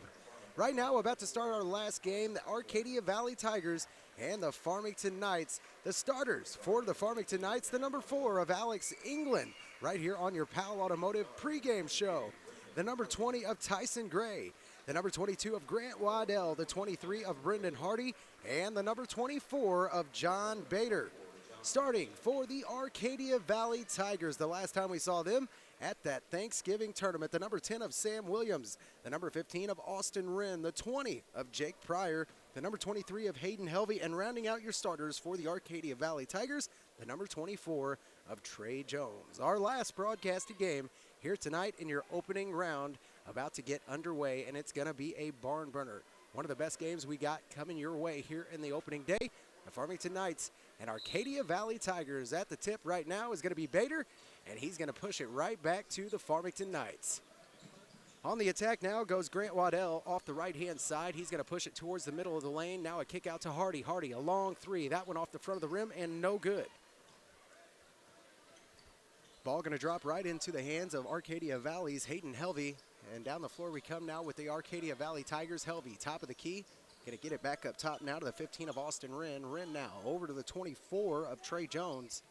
Right now, about to start our last game, the Arcadia Valley Tigers and the Farmington Knights. The starters for the Farmington Knights, the number 4 of Alex England, right here on your Powell Automotive pregame show. The number 20 of Tyson Gray, the number 22 of Grant Waddell, the 23 of Brendan Hardy, and the number 24 of John Bader. Starting for the Arcadia Valley Tigers, the last time we saw them at that Thanksgiving tournament, the number 10 of Sam Williams, the number 15 of Austin Wren, the 20 of Jake Pryor, the number 23 of Hayden Helvey, and rounding out your starters for the Arcadia Valley Tigers, the number 24 of Trey Jones. Our last broadcasted game here tonight in your opening round, about to get underway, and it's going to be a barn burner. One of the best games we got coming your way here in the opening day. The Farmington Knights and Arcadia Valley Tigers. At the tip right now is going to be Bader, and he's going to push it right back to the Farmington Knights. On the attack now goes Grant Waddell off the right-hand side. He's going to push it towards the middle of the lane. Now a kick out to Hardy. Hardy, a long three. That one off the front of the rim, and no good. Ball going to drop right into the hands of Arcadia Valley's Hayden Helvey. And down the floor we come now with the Arcadia Valley Tigers. Helvey, top of the key. Going to get it back up top now to the 15 of Austin Wren. Wren now over to the 24 of Trey Jones.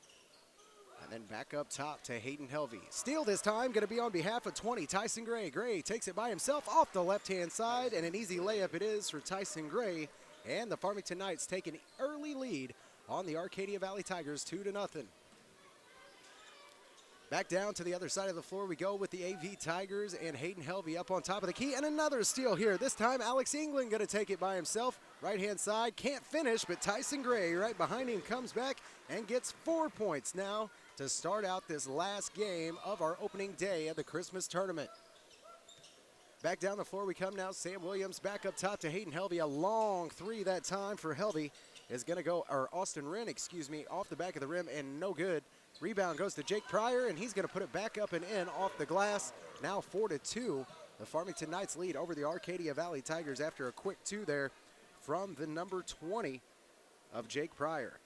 And then back up top to Hayden Helvey. Steal this time, going to be on behalf of 20, Tyson Gray. Gray takes it by himself off the left-hand side, and an easy layup it is for Tyson Gray. And the Farmington Knights take an early lead on the Arcadia Valley Tigers, 2-0. Back down to the other side of the floor we go with the AV Tigers and Hayden Helvey up on top of the key. And another steal here. This time Alex England going to take it by himself. Right-hand side, can't finish, but Tyson Gray right behind him comes back and gets 4 points now to start out this last game of our opening day of the Christmas tournament. Back down the floor we come now. Sam Williams back up top to Hayden Helvey. A long three that time for Helvey is going to go, or Austin Wren, excuse me, off the back of the rim and no good. Rebound goes to Jake Pryor, and he's going to put it back up and in off the glass. Now 4-2. The Farmington Knights lead over the Arcadia Valley Tigers after a quick two there from the number 20 of Jake Pryor.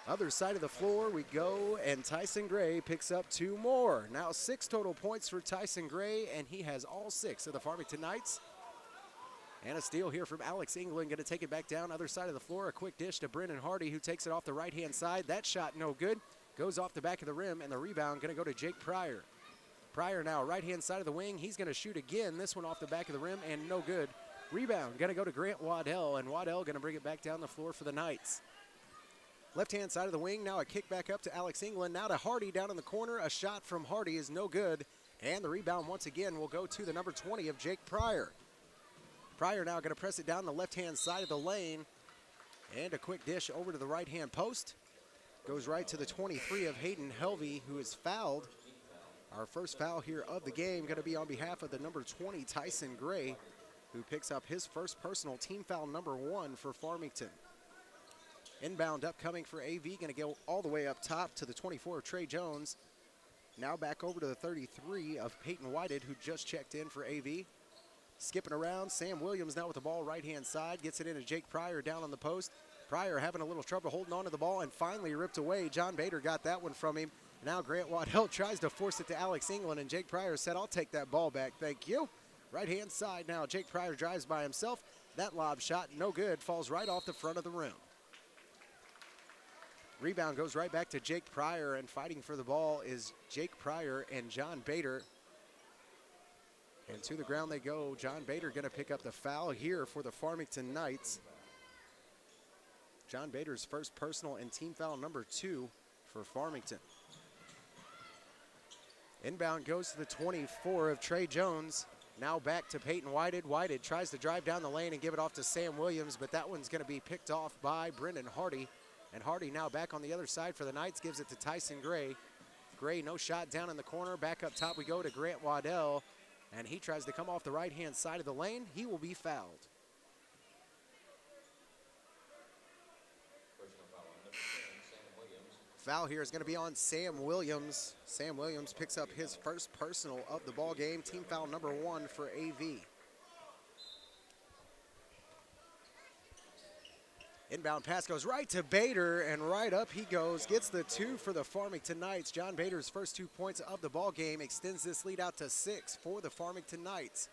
Other side of the floor we go, and Tyson Gray picks up 2 more. Now 6 total points for Tyson Gray, and he has all 6 of the Farmington Knights. And a steal here from Alex England, going to take it back down, other side of the floor. A quick dish to Brennan Hardy, who takes it off the right-hand side. That shot no good. Goes off the back of the rim, and the rebound going to go to Jake Pryor. Pryor now, right-hand side of the wing. He's going to shoot again. This one off the back of the rim, and no good. Rebound going to go to Grant Waddell, and Waddell going to bring it back down the floor for the Knights. Left-hand side of the wing, now a kick back up to Alex England. Now to Hardy down in the corner. A shot from Hardy is no good. And the rebound once again will go to the number 20 of Jake Pryor. Pryor now going to press it down the left-hand side of the lane. And a quick dish over to the right-hand post. Goes right to the 23 of Hayden Helvey, who is fouled. Our first foul here of the game going to be on behalf of the number 20, Tyson Gray, who picks up his first personal, team foul number 1 for Farmington. Inbound upcoming for AV, going to go all the way up top to the 24 of Trey Jones. Now back over to the 33 of Peyton Whited, who just checked in for AV. Skipping around, Sam Williams now with the ball right-hand side. Gets it into Jake Pryor down on the post. Pryor having a little trouble holding on to the ball and finally ripped away. John Bader got that one from him. Now Grant Waddell tries to force it to Alex England, and Jake Pryor said, I'll take that ball back, thank you. Right-hand side now, Jake Pryor drives by himself. That lob shot, no good, falls right off the front of the rim. Rebound goes right back to Jake Pryor, and fighting for the ball is Jake Pryor and John Bader. And to the ground they go. John Bader going to pick up the foul here for the Farmington Knights. John Bader's first personal and team foul number 2 for Farmington. Inbound goes to the 24 of Trey Jones. Now back to Peyton Whited. Whited tries to drive down the lane and give it off to Sam Williams, but that one's going to be picked off by Brendan Hardy. And Hardy now back on the other side for the Knights, gives it to Tyson Gray. Gray, no shot down in the corner. Back up top we go to Grant Waddell, and he tries to come off the right-hand side of the lane. He will be fouled. Foul here is going to be on Sam Williams. Sam Williams picks up his first personal of the ball game. Team foul number 1 for AV. Inbound pass goes right to Bader, and right up he goes. Gets the 2 for the Farmington Knights. John Bader's first 2 points of the ball game extends this lead out to 6 for the Farmington Knights.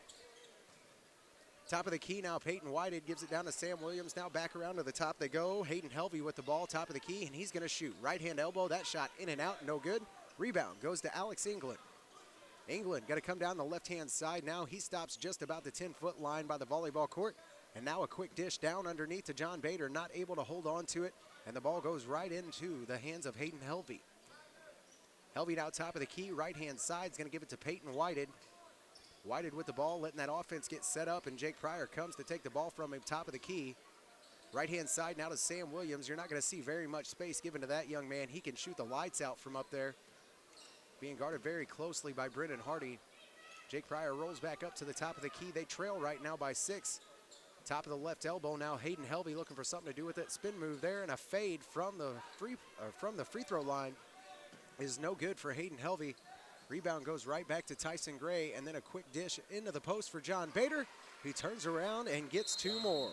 Top of the key now, Peyton Whited gives it down to Sam Williams. Now back around to the top they go. Hayden Helvey with the ball, top of the key, and he's going to shoot. Right-hand elbow, that shot in and out, no good. Rebound goes to Alex England. England got to come down the left-hand side. Now he stops just about the 10-foot line by the volleyball court. And now a quick dish down underneath to John Bader, not able to hold on to it. And the ball goes right into the hands of Hayden Helvey. Helvey now top of the key, right-hand side is going to give it to Peyton Whited. Whited with the ball, letting that offense get set up, and Jake Pryor comes to take the ball from him, top of the key. Right-hand side now to Sam Williams. You're not going to see very much space given to that young man. He can shoot the lights out from up there. Being guarded very closely by Brendan Hardy. Jake Pryor rolls back up to the top of the key. They trail right now by 6. Top of the left elbow now, Hayden Helvey looking for something to do with it. Spin move there, and a fade from the free throw line is no good for Hayden Helvey. Rebound goes right back to Tyson Gray, and then a quick dish into the post for John Bader. He turns around and gets 2 more.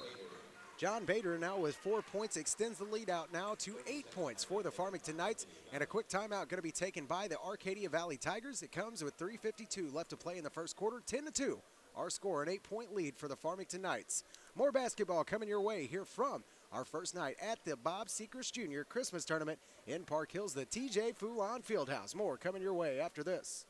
John Bader now with 4 points extends the lead out now to 8 points for the Farmington Knights, and a quick timeout going to be taken by the Arcadia Valley Tigers. It comes with 3:52 left to play in the first quarter, 10-2. Our score, an 8-point lead for the Farmington Knights. More basketball coming your way here from our first night at the Bob Sechrest Jr. Christmas Tournament in Park Hills, the TJ Foulon Fieldhouse. More coming your way after this.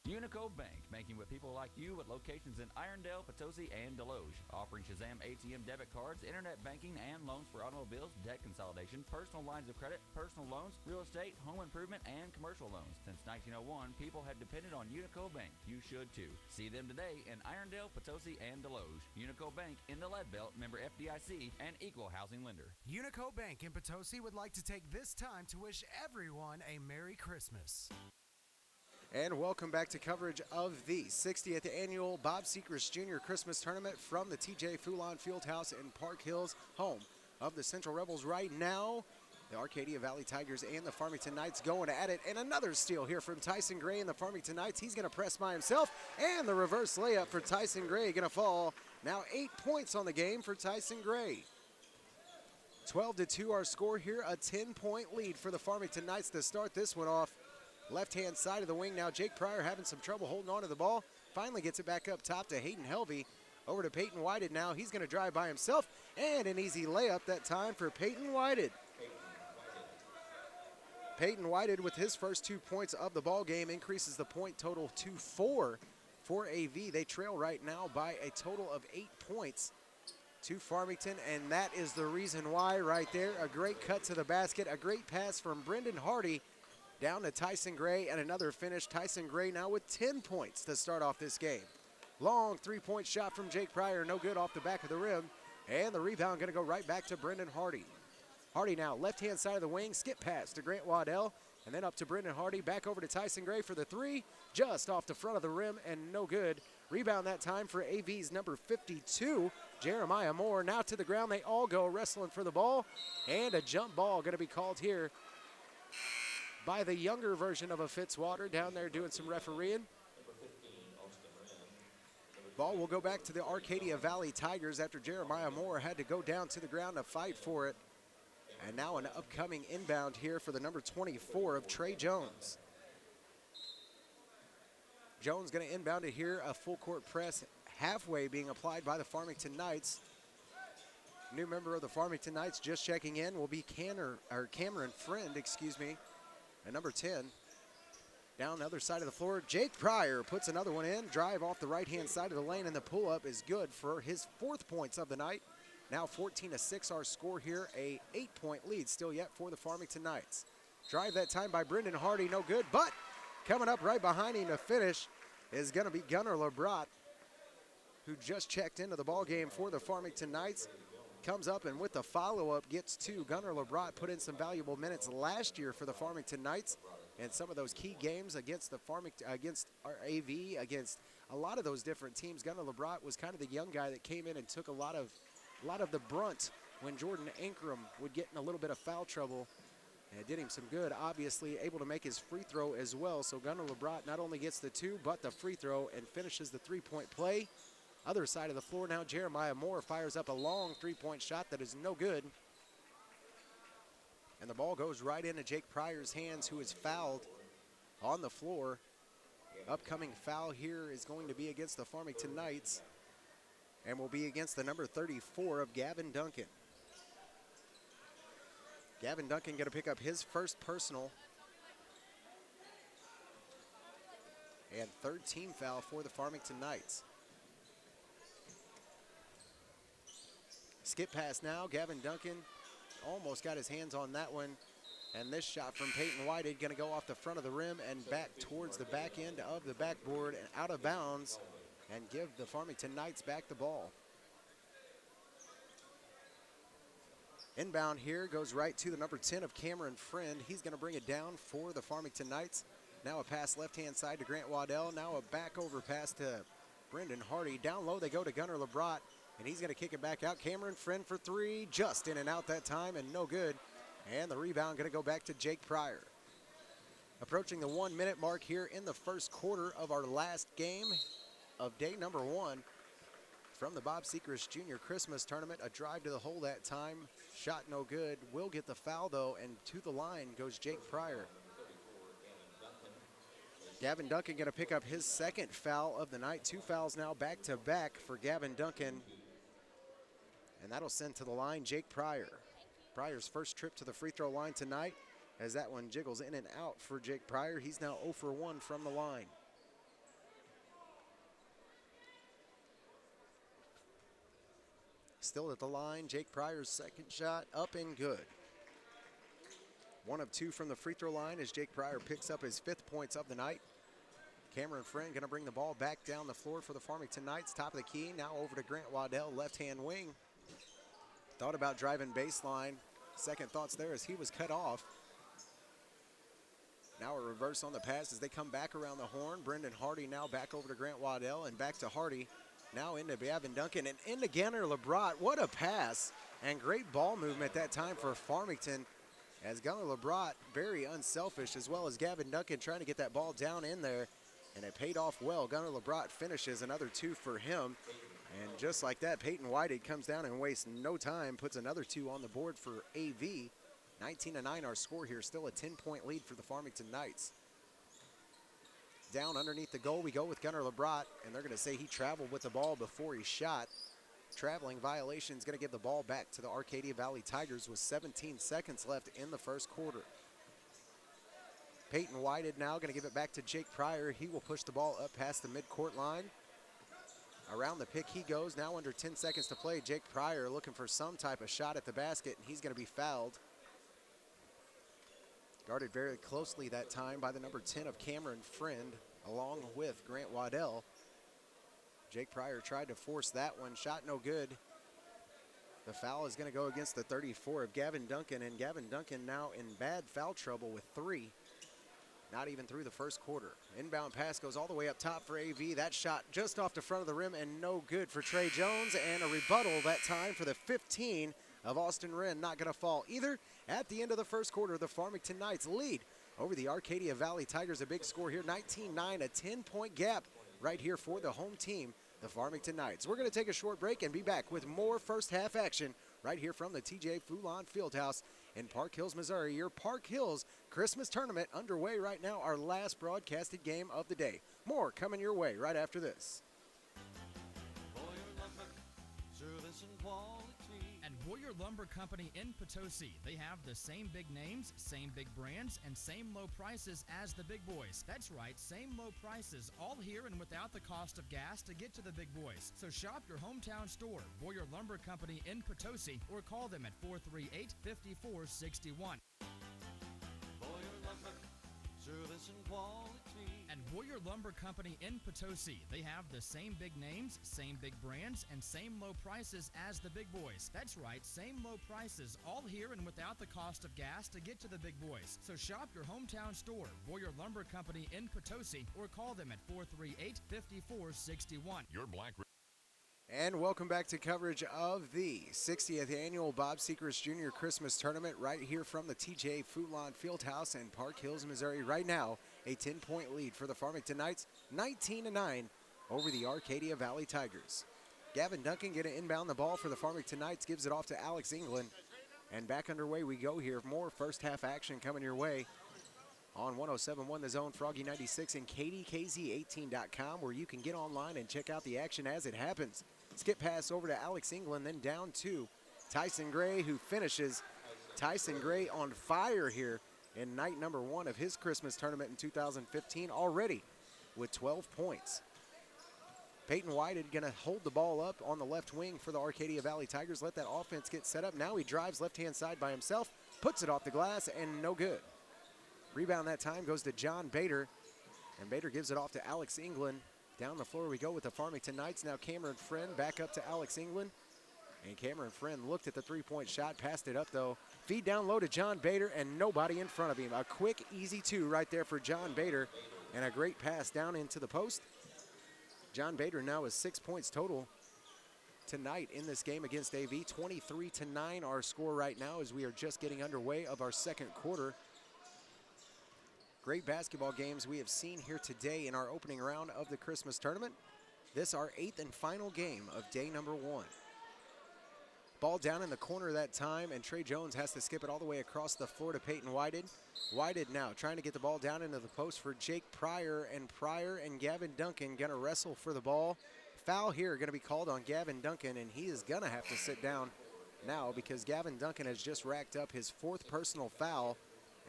Unico Bank, banking with people like you at locations in Irondale, Potosi, and Deloge. Offering Shazam ATM debit cards, internet banking, and loans for automobiles, debt consolidation, personal lines of credit, personal loans, real estate, home improvement, and commercial loans. Since 1901, people have depended on Unico Bank. You should too. See them today in Irondale, Potosi, and Deloge. Unico Bank in the Lead Belt, member FDIC, and equal housing lender. Unico Bank in Potosi would like to take this time to wish everyone a Merry Christmas. And welcome back to coverage of the 60th Annual Bob Sechrest Jr. Christmas Tournament from the TJ Foulon Fieldhouse in Park Hills, home of the Central Rebels right now. The Arcadia Valley Tigers and the Farmington Knights going at it. And another steal here from Tyson Gray and the Farmington Knights. He's going to press by himself. And the reverse layup for Tyson Gray going to fall. Now 8 points on the game for Tyson Gray. 12-2 our score here. A 10-point lead for the Farmington Knights to start this one off. Left-hand side of the wing now. Jake Pryor having some trouble holding on to the ball. finally gets it back up top to Hayden Helvey. Over to Peyton Whited now. He's going to drive by himself, and an easy layup that time for Peyton Whited. Peyton Whited with his first 2 points of the ball game increases the point total to 4 for AV. They trail right now by a total of 8 points to Farmington, and that is the reason why right there. A great cut to the basket, a great pass from Brendan Hardy down to Tyson Gray, and another finish. Tyson Gray now with 10 points to start off this game. Long three-point shot from Jake Pryor, no good off the back of the rim, and the rebound going to go right back to Brendan Hardy. Hardy now, left-hand side of the wing, skip pass to Grant Waddell, and then up to Brendan Hardy, back over to Tyson Gray for the three, just off the front of the rim, and no good. Rebound that time for AV's number 52, Jeremiah Moore. Now to the ground, they all go wrestling for the ball, and a jump ball going to be called here by the younger version of a Fitzwater down there doing some refereeing. Ball will go back to the Arcadia Valley Tigers after Jeremiah Moore had to go down to the ground to fight for it. And now an upcoming inbound here for the number 24 of Trey Jones. Jones going to inbound it here, a full court press halfway being applied by the Farmington Knights. New member of the Farmington Knights just checking in will be Cameron Friend, at number 10. Down the other side of the floor, Jake Pryor puts another one in. Drive off the right-hand side of the lane, and the pull-up is good for his 4th points of the night. Now 14-6 our score here, a 8-point lead still yet for the Farmington Knights. Drive that time by Brendan Hardy, no good, but coming up right behind him to finish is going to be Gunnar LeBrat, who just checked into the ball game for the Farmington Knights. Comes up and with the follow-up gets two. Gunnar LeBrat put in some valuable minutes last year for the Farmington Knights, and some of those key games against our AV, against a lot of those different teams. Gunnar LeBrat was kind of the young guy that came in and took a lot of the brunt when Jordan Ankrum would get in a little bit of foul trouble. And it did him some good, obviously able to make his free throw as well. So Gunnar LeBrat not only gets the 2, but the free throw and finishes the 3-point play. Other side of the floor now, Jeremiah Moore fires up a long 3-point shot that is no good. And the ball goes right into Jake Pryor's hands, who is fouled on the floor. Upcoming foul here is going to be against the Farmington Knights and will be against the number 34 of Gavin Duncan. Gavin Duncan going to pick up his first personal and 3rd team foul for the Farmington Knights. Skip pass now, Gavin Duncan almost got his hands on that one. And this shot from Peyton Whited going to go off the front of the rim and back towards the back end of the backboard and out of bounds and give the Farmington Knights back the ball. Inbound here goes right to the number 10 of Cameron Friend. He's going to bring it down for the Farmington Knights. Now a pass left-hand side to Grant Waddell. Now a back over pass to Brendan Hardy. Down low they go to Gunnar LeBrat, and he's going to kick it back out. Cameron Friend for 3, just in and out that time, and no good. And the rebound going to go back to Jake Pryor. Approaching the 1-minute mark here in the first quarter of our last game of day number 1 from the Bob Sechrest Jr. Christmas Tournament. A drive to the hole that time, shot no good. Will get the foul though, and to the line goes Jake Pryor. Gavin Duncan going to pick up his 2nd foul of the night. 2 fouls now back to back for Gavin Duncan. And that'll send to the line Jake Pryor. Pryor's first trip to the free throw line tonight, as that one jiggles in and out for Jake Pryor. He's now 0 for 1 from the line. Still at the line, Jake Pryor's 2nd shot up and good. 1 of 2 from the free throw line as Jake Pryor picks up his 5th points of the night. Cameron Friend going to bring the ball back down the floor for the Farmington Knights. Top of the key, now over to Grant Waddell, left-hand wing. Thought about driving baseline. Second thoughts there as he was cut off. Now a reverse on the pass as they come back around the horn. Brendan Hardy now back over to Grant Waddell and back to Hardy. Now into Gavin Duncan and into Gunnar LeBrat. What a pass and great ball movement that time for Farmington, as Gunnar LeBrat very unselfish, as well as Gavin Duncan trying to get that ball down in there, and it paid off well. Gunnar LeBrat finishes another 2 for him. And just like that, Peyton Whited comes down and wastes no time, puts another 2 on the board for AV. 19-9 our score here, still a 10-point lead for the Farmington Knights. Down underneath the goal, we go with Gunnar LeBrot, and they're going to say he traveled with the ball before he shot. Traveling violation is going to give the ball back to the Arcadia Valley Tigers with 17 seconds left in the first quarter. Peyton Whited now going to give it back to Jake Pryor. He will push the ball up past the midcourt line. Around the pick he goes, now under 10 seconds to play. Jake Pryor looking for some type of shot at the basket, and he's going to be fouled. Guarded very closely that time by the number 10 of Cameron Friend, along with Grant Waddell. Jake Pryor tried to force that one, shot no good. The foul is going to go against the 34 of Gavin Duncan, and Gavin Duncan now in bad foul trouble with 3. Not even through the first quarter. Inbound pass goes all the way up top for AV. That shot just off the front of the rim and no good for Trey Jones, and a rebuttal that time for the 15 of Austin Wren. Not going to fall either. At the end of the first quarter, the Farmington Knights lead over the Arcadia Valley Tigers. A big score here, 19-9, a 10-point gap right here for the home team, the Farmington Knights. We're going to take a short break and be back with more first half action right here from the TJ Foulon Fieldhouse in Park Hills, Missouri. Your Park Hills Christmas tournament underway right now, our last broadcasted game of the day. More coming your way right after this. And Boyer Lumber Company in Potosi. They have the same big names, same big brands, and same low prices as the big boys. That's right, same low prices, all here and without the cost of gas to get to the big boys. So shop your hometown store, Boyer Lumber Company in Potosi, or call them at 438-5461. Service and quality. And Boyer Lumber Company in Potosi. They have the same big names, same big brands, and same low prices as the big boys. That's right, same low prices, all here and without the cost of gas to get to the big boys. So shop your hometown store, Boyer Lumber Company in Potosi, or call them at 438-5461. Your Black And welcome back to coverage of the 60th annual Bob Sechrest Jr. Christmas Tournament right here from the TJ Foulon Fieldhouse in Park Hills, Missouri. Right now, a 10-point lead for the Farmington Knights, 19-9 over the Arcadia Valley Tigers. Gavin Duncan getting inbound the ball for the Farmington Knights, gives it off to Alex England. And back underway we go here. More first half action coming your way on 107.1 The Zone, Froggy 96, and KDKZ18.com, where you can get online and check out the action as it happens. Skip pass over to Alex England, then down to Tyson Gray, who finishes. Tyson Gray on fire here in night number 1 of his Christmas tournament in 2015 already with 12 points. Peyton Whited going to hold the ball up on the left wing for the Arcadia Valley Tigers. Let that offense get set up. Now he drives left-hand side by himself, puts it off the glass, and no good. Rebound that time goes to John Bader, and Bader gives it off to Alex England. Down the floor we go with the Farmington Knights. Now Cameron Friend back up to Alex England. And Cameron Friend looked at the three-point shot, passed it up though. Feed down low to John Bader, and nobody in front of him. A quick, easy 2 right there for John Bader, and a great pass down into the post. John Bader now has 6 points total tonight in this game against AV. 23-9 our score right now as we are just getting underway of our second quarter. Great basketball games we have seen here today in our opening round of the Christmas tournament. This our 8th and final game of day number 1. Ball down in the corner that time, and Trey Jones has to skip it all the way across the floor to Peyton Whited. Whited now trying to get the ball down into the post for Jake Pryor and Gavin Duncan going to wrestle for the ball. Foul here going to be called on Gavin Duncan, and he is going to have to sit down now because Gavin Duncan has just racked up his 4th personal foul,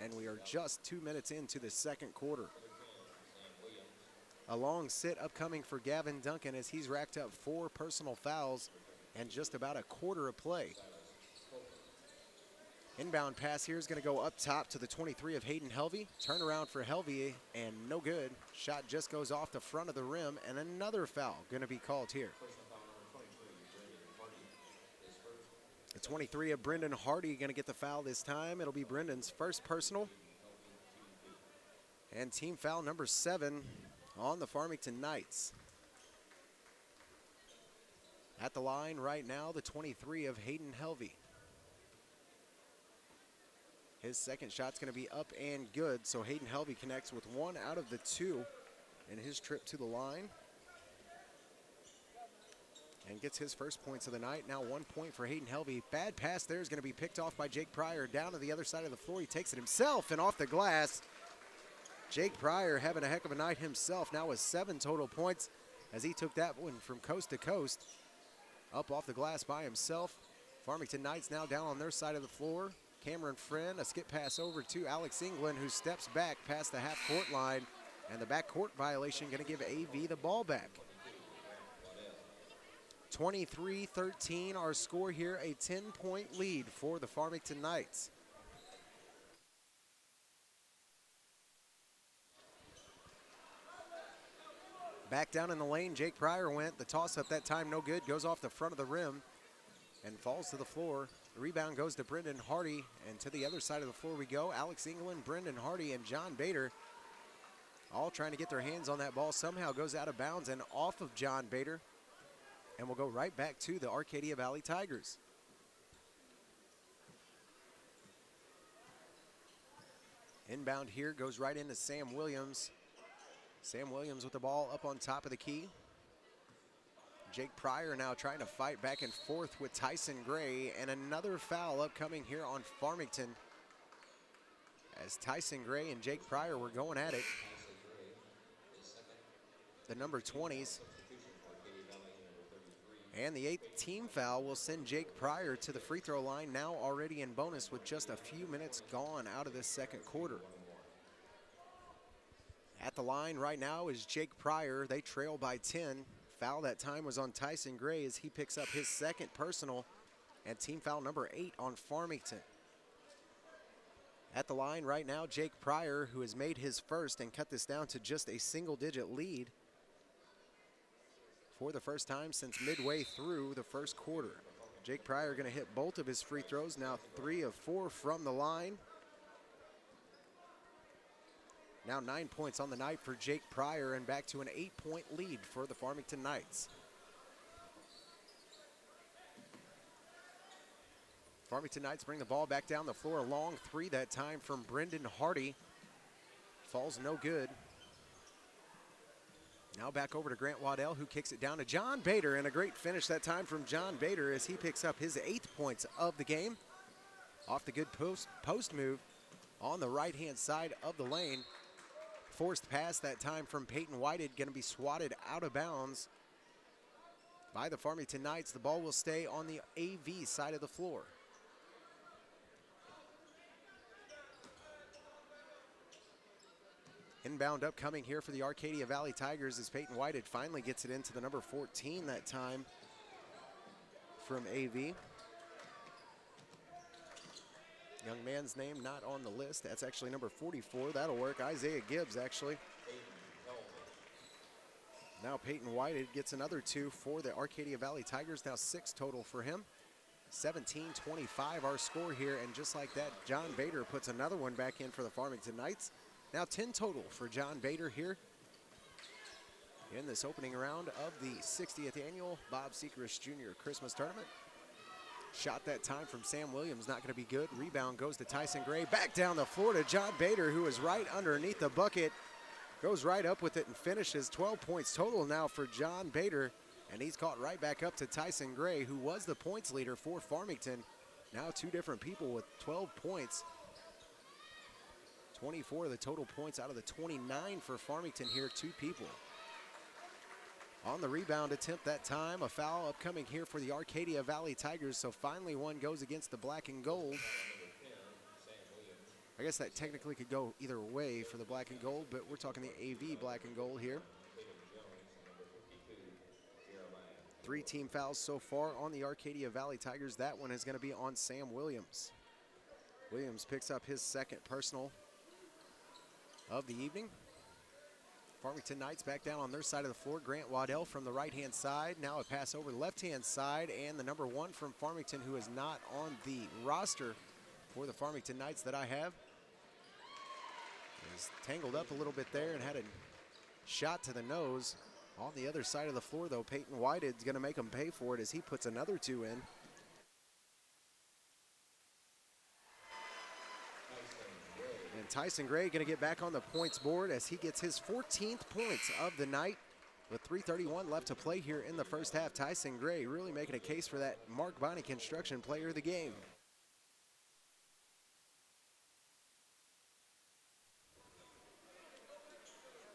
and we are just 2 minutes into the second quarter. A long sit upcoming for Gavin Duncan as he's racked up 4 personal fouls and just about a quarter of play. Inbound pass here is going to go up top to the 23 of Hayden Helvey. Turnaround for Helvey, and no good. Shot just goes off the front of the rim, and another foul going to be called here. The 23 of Brendan Hardy going to get the foul this time. It'll be Brendan's first personal. And team foul number 7 on the Farmington Knights. At the line right now, the 23 of Hayden Helvey. His second shot's going to be up and good, so Hayden Helvey connects with 1 out of the 2 in his trip to the line. And gets his first points of the night. Now 1 point for Hayden Helvey. Bad pass there is going to be picked off by Jake Pryor down to the other side of the floor. He takes it himself and off the glass. Jake Pryor having a heck of a night himself, now with 7 total points as he took that one from coast to coast. Up off the glass by himself. Farmington Knights now down on their side of the floor. Cameron Friend, a skip pass over to Alex England, who steps back past the half-court line, and the backcourt violation going to give AV the ball back. 23-13 our score here, a 10-point lead for the Farmington Knights. Back down in the lane, Jake Pryor went. The toss-up that time no good, goes off the front of the rim and falls to the floor. The rebound goes to Brendan Hardy, and to the other side of the floor we go. Alex England, Brendan Hardy, and John Bader all trying to get their hands on that ball. Somehow goes out of bounds and off of John Bader, and will go right back to the Arcadia Valley Tigers. Inbound here goes right into Sam Williams. Sam Williams with the ball up on top of the key. Jake Pryor now trying to fight back and forth with Tyson Gray, and another foul upcoming here on Farmington as Tyson Gray and Jake Pryor were going at it. The number 20s. And the 8th team foul will send Jake Pryor to the free throw line, now already in bonus with just a few minutes gone out of this second quarter. At the line right now is Jake Pryor. They trail by 10. Foul that time was on Tyson Gray as he picks up his second personal and team foul number 8 on Farmington. At the line right now, Jake Pryor, who has made his first and cut this down to just a single-digit lead for the first time since midway through the first quarter. Jake Pryor going to hit both of his free throws, now 3 of 4 from the line. Now 9 points on the night for Jake Pryor, and back to an 8-point lead for the Farmington Knights. Farmington Knights bring the ball back down the floor. A long 3 that time from Brendan Hardy. Falls no good. Now back over to Grant Waddell, who kicks it down to John Bader, and a great finish that time from John Bader as he picks up his 8th points of the game. Off the good post move on the right-hand side of the lane. Forced pass that time from Peyton Whited, going to be swatted out of bounds by the Farmington Knights. The ball will stay on the AV side of the floor. Inbound upcoming here for the Arcadia Valley Tigers as Peyton Whited finally gets it into the number 14 that time from AV. Young man's name not on the list. That's actually number 44. That'll work. Isaiah Gibbs, actually. Now Peyton Whited gets another 2 for the Arcadia Valley Tigers. Now 6 total for him. 17-25 our score here. And just like that, John Bader puts another one back in for the Farmington Knights. Now 10 total for John Bader here in this opening round of the 60th annual Bob Sechrest Jr. Christmas Tournament. Shot that time from Sam Williams, not going to be good. Rebound goes to Tyson Gray. Back down the floor to John Bader, who is right underneath the bucket. Goes right up with it and finishes. 12 points total now for John Bader. And he's caught right back up to Tyson Gray, who was the points leader for Farmington. Now 2 different people with 12 points. 24 of the total points out of the 29 for Farmington here, 2 people. On the rebound attempt that time, a foul upcoming here for the Arcadia Valley Tigers, so finally one goes against the black and gold. I guess that technically could go either way for the black and gold, but we're talking the AV black and gold here. 3 team fouls so far on the Arcadia Valley Tigers. That one is going to be on Sam Williams. Williams picks up his second personal of the evening. Farmington Knights back down on their side of the floor. Grant Waddell from the right-hand side. Now a pass over the left-hand side, and the number 1 from Farmington, who is not on the roster for the Farmington Knights that I have, is tangled up a little bit there and had a shot to the nose. On the other side of the floor, though, Peyton Whited's going to make him pay for it as he puts another 2 in. And Tyson Gray going to get back on the points board as he gets his 14th points of the night with 3:31 left to play here in the first half. Tyson Gray really making a case for that Mark Bonney Construction Player of the Game.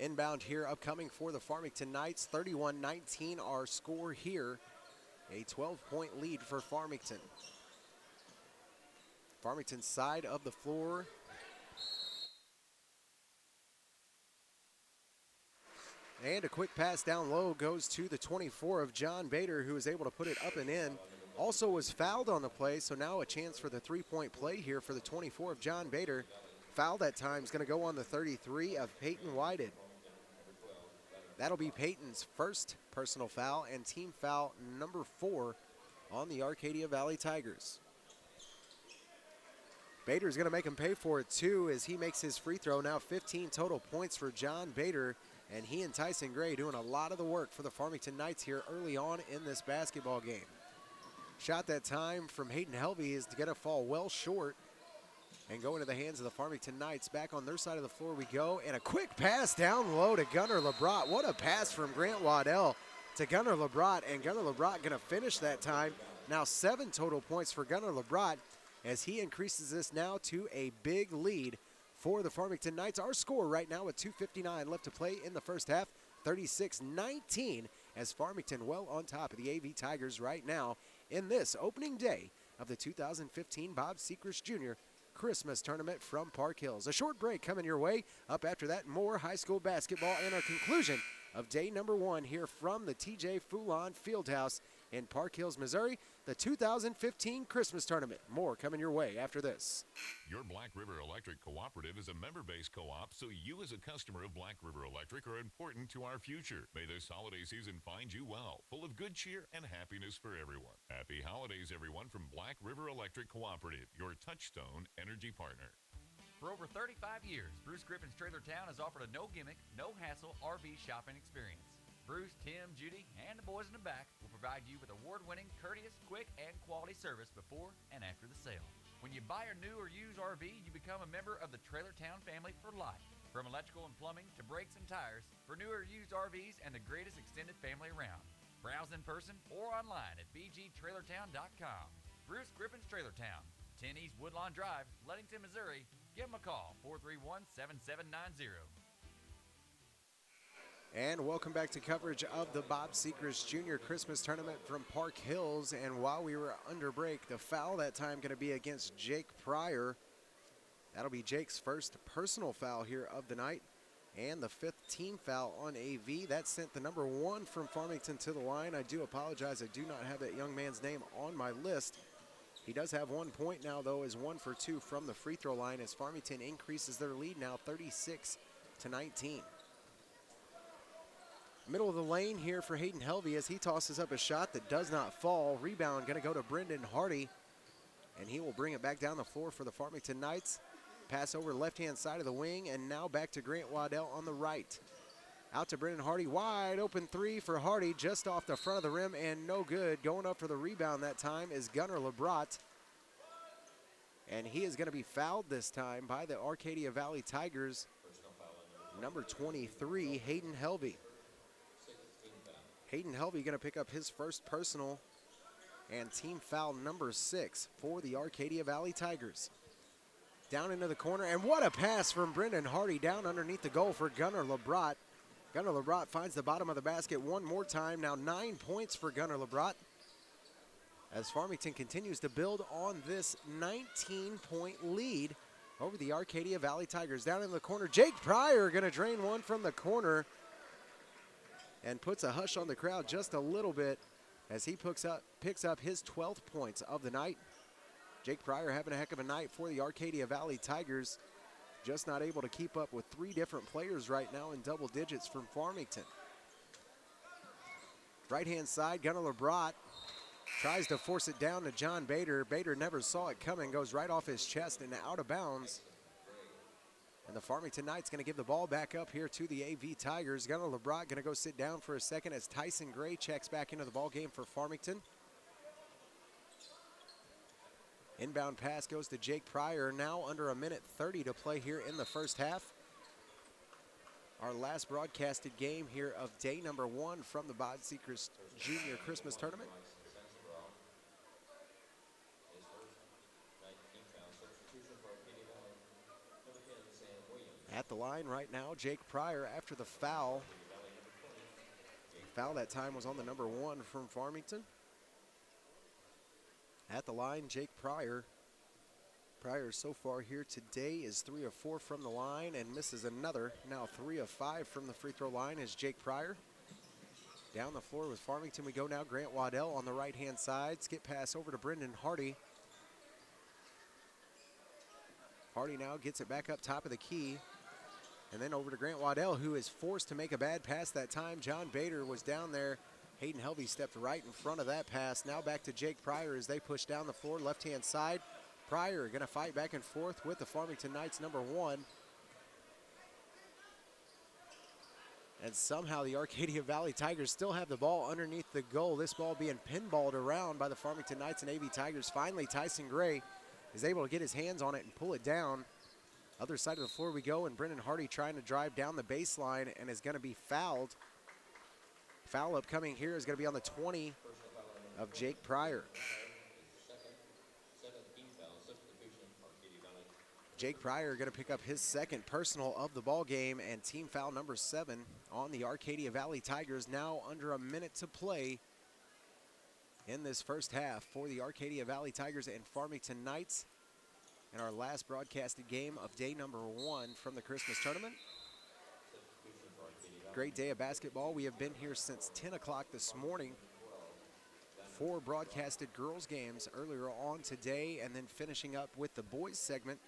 Inbound here upcoming for the Farmington Knights. 31-19 our score here. A 12-point lead for Farmington. Farmington's side of the floor. And a quick pass down low goes to the 24 of John Bader, who is able to put it up and in. Also was fouled on the play, so now a chance for the three-point play here for the 24 of John Bader. Foul that time is going to go on the 33 of Peyton Whited. That'll be Peyton's first personal foul and team foul number 4 on the Arcadia Valley Tigers. Bader's going to make him pay for it too as he makes his free throw. Now 15 total points for John Bader, and he and Tyson Gray doing a lot of the work for the Farmington Knights here early on in this basketball game. Shot that time from Hayden Helvey is going to fall well short and go into the hands of the Farmington Knights. Back on their side of the floor we go, and a quick pass down low to Gunnar LeBrat. What a pass from Grant Waddell to Gunnar LeBrat, and Gunnar LeBrat going to finish that time. Now 7 total points for Gunnar LeBrat as he increases this now to a big lead for the Farmington Knights. Our score right now with 2:59 left to play in the first half, 36-19, as Farmington well on top of the AV Tigers right now in this opening day of the 2015 Bob Sechrest Jr. Christmas Tournament from Park Hills. A short break coming your way. Up after that, more high school basketball and a conclusion of day number 1 here from the TJ Foulon Fieldhouse in Park Hills, Missouri, the 2015 Christmas Tournament. More coming your way after this. Your Black River Electric Cooperative is a member-based co-op, so you as a customer of Black River Electric are important to our future. May this holiday season find you well, full of good cheer and happiness for everyone. Happy holidays, everyone, from Black River Electric Cooperative, your touchstone energy partner. For over 35 years, Bruce Griffin's Trailer Town has offered a no-gimmick, no-hassle RV shopping experience. Bruce, Tim, Judy, and the boys in the back will provide you with award-winning, courteous, quick, and quality service before and after the sale. When you buy a new or used RV, you become a member of the Trailer Town family for life. From electrical and plumbing to brakes and tires, for new or used RVs and the greatest extended family around. Browse in person or online at bgtrailertown.com. Bruce Griffin's Trailer Town, 10 East Woodlawn Drive, Ludington, Missouri. Give them a call, 431-7790. And welcome back to coverage of the Bob Sechrest Jr. Christmas Tournament from Park Hills. And while we were under break, the foul that time going to be against Jake Pryor. That'll be Jake's first personal foul here of the night and the 5th team foul on AV. That sent the number 1 from Farmington to the line. I do apologize. I do not have that young man's name on my list. He does have 1 point now, though, is 1 for 2 from the free throw line as Farmington increases their lead now 36-19. Middle of the lane here for Hayden Helvey as he tosses up a shot that does not fall. Rebound going to go to Brendan Hardy, and he will bring it back down the floor for the Farmington Knights. Pass over left-hand side of the wing, and now back to Grant Waddell on the right. Out to Brendan Hardy, wide open 3 for Hardy, just off the front of the rim and no good. Going up for the rebound that time is Gunnar LeBrat, and he is going to be fouled this time by the Arcadia Valley Tigers. Number 23, Hayden Helvey. Hayden Helvey going to pick up his first personal and team foul number 6 for the Arcadia Valley Tigers. Down into the corner, and what a pass from Brendan Hardy down underneath the goal for Gunnar LeBrat. Gunnar LeBrat finds the bottom of the basket one more time. Now 9 points for Gunnar LeBrat as Farmington continues to build on this 19-point lead over the Arcadia Valley Tigers. Down in the corner, Jake Pryor going to drain one from the corner and puts a hush on the crowd just a little bit as he picks up his 12th points of the night. Jake Pryor having a heck of a night for the Arcadia Valley Tigers. Just not able to keep up with 3 different players right now in double digits from Farmington. Right-hand side, Gunnar LeBrat tries to force it down to John Bader. Bader never saw it coming, goes right off his chest and out of bounds. And the Farmington Knights going to give the ball back up here to the AV Tigers. Gunnar LeBrat going to go sit down for a second as Tyson Gray checks back into the ball game for Farmington. Inbound pass goes to Jake Pryor. Now under 1:30 to play here in the first half. Our last broadcasted game here of day number 1 from the Bob Sechrest Jr. Christmas Tournament. At the the line right now, Jake Pryor after the foul. Foul that time was on the number 1 from Farmington. At the line, Jake Pryor. Pryor so far here today is 3 of 4 from the line and misses another. Now 3 of 5 from the free throw line is Jake Pryor. Down the floor with Farmington we go now. Grant Waddell on the right-hand side. Skip pass over to Brendan Hardy. Hardy now gets it back up top of the key. And then over to Grant Waddell, who is forced to make a bad pass that time. John Bader was down there. Hayden Helvey stepped right in front of that pass. Now back to Jake Pryor as they push down the floor, left-hand side. Pryor going to fight back and forth with the Farmington Knights number 1. And somehow the Arcadia Valley Tigers still have the ball underneath the goal. This ball being pinballed around by the Farmington Knights and AV Tigers. Finally, Tyson Gray is able to get his hands on it and pull it down. Other side of the floor we go, and Brendan Hardy trying to drive down the baseline and is going to be fouled. Foul upcoming here is going to be on the 20 of Jake Pryor. Jake Pryor going to pick up his second personal of the ball game, and team foul number 7 on the Arcadia Valley Tigers. Now under a minute to play in this first half for the Arcadia Valley Tigers and Farmington Knights in our last broadcasted game of day number 1 from the Christmas tournament. Great day of basketball. We have been here since 10 o'clock this morning. 4 broadcasted girls games earlier on today, and then finishing up with the boys segment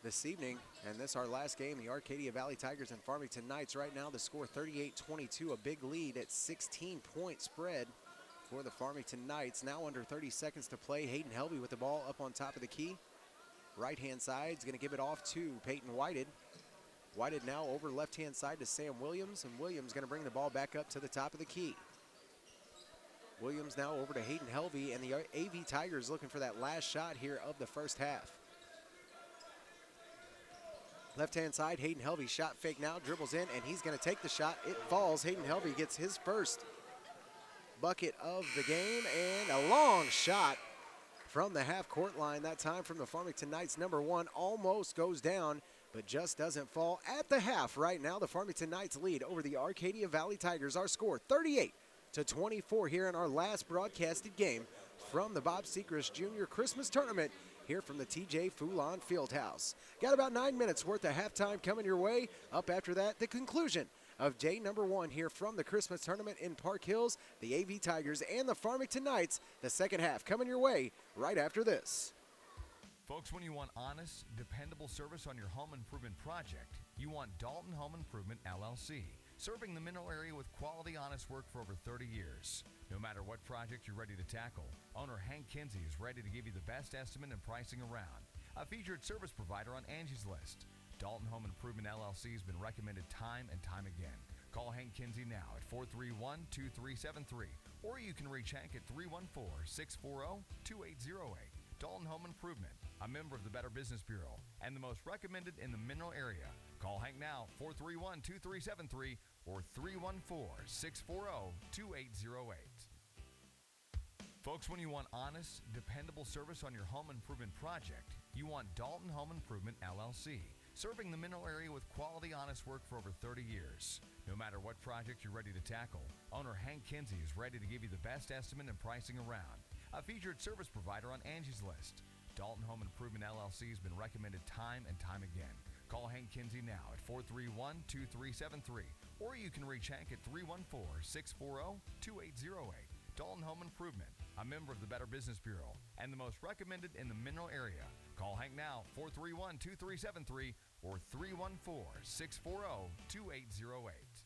this evening. And this our last game, the Arcadia Valley Tigers and Farmington Knights. Right now the score 38-22, a big lead at 16-point spread for the Farmington Knights. Now under 30 seconds to play. Hayden Helvey with the ball up on top of the key. Right-hand side is going to give it off to Peyton Whited. Whited now over left-hand side to Sam Williams, and Williams going to bring the ball back up to the top of the key. Williams now over to Hayden Helvey, and the AV Tigers looking for that last shot here of the first half. Left-hand side, Hayden Helvey shot fake now, dribbles in, and he's going to take the shot. It falls. Hayden Helvey gets his first bucket of the game, and a long shot from the half-court line. That time from the Farmington Knights number 1 almost goes down, but just doesn't fall at the half. Right now, the Farmington Knights lead over the Arcadia Valley Tigers. Our score 38-24 here in our last broadcasted game from the Bob Sechrest Jr. Christmas Tournament here from the TJ Foulon Fieldhouse. Got about 9 minutes worth of halftime coming your way. Up after that, the conclusion of day number 1 here from the Christmas Tournament in Park Hills. The AV Tigers and the Farmington Knights. The second half coming your way right after this. Folks, when you want honest, dependable service on your home improvement project, you want Dalton Home Improvement, LLC. Serving the Mineral area with quality, honest work for over 30 years. No matter what project you're ready to tackle, owner Hank Kinsey is ready to give you the best estimate and pricing around. A featured service provider on Angie's List. Dalton Home Improvement LLC has been recommended time and time again. Call Hank Kinsey now at 431-2373, or you can reach Hank at 314-640-2808. Dalton Home Improvement, a member of the Better Business Bureau, and the most recommended in the Mineral area. Call Hank now, 431-2373 or 314-640-2808. Folks, when you want honest, dependable service on your home improvement project, you want Dalton Home Improvement, LLC. Serving the Mineral area with quality, honest work for over 30 years. No matter what project you're ready to tackle, owner Hank Kinsey is ready to give you the best estimate and pricing around. A featured service provider on Angie's List. Dalton Home Improvement LLC has been recommended time and time again. Call Hank Kinsey now at 431-2373, or you can reach Hank at 314-640-2808. Dalton Home Improvement, a member of the Better Business Bureau, and the most recommended in the Mineral area. Call Hank now, 431-2373 or 314-640-2808.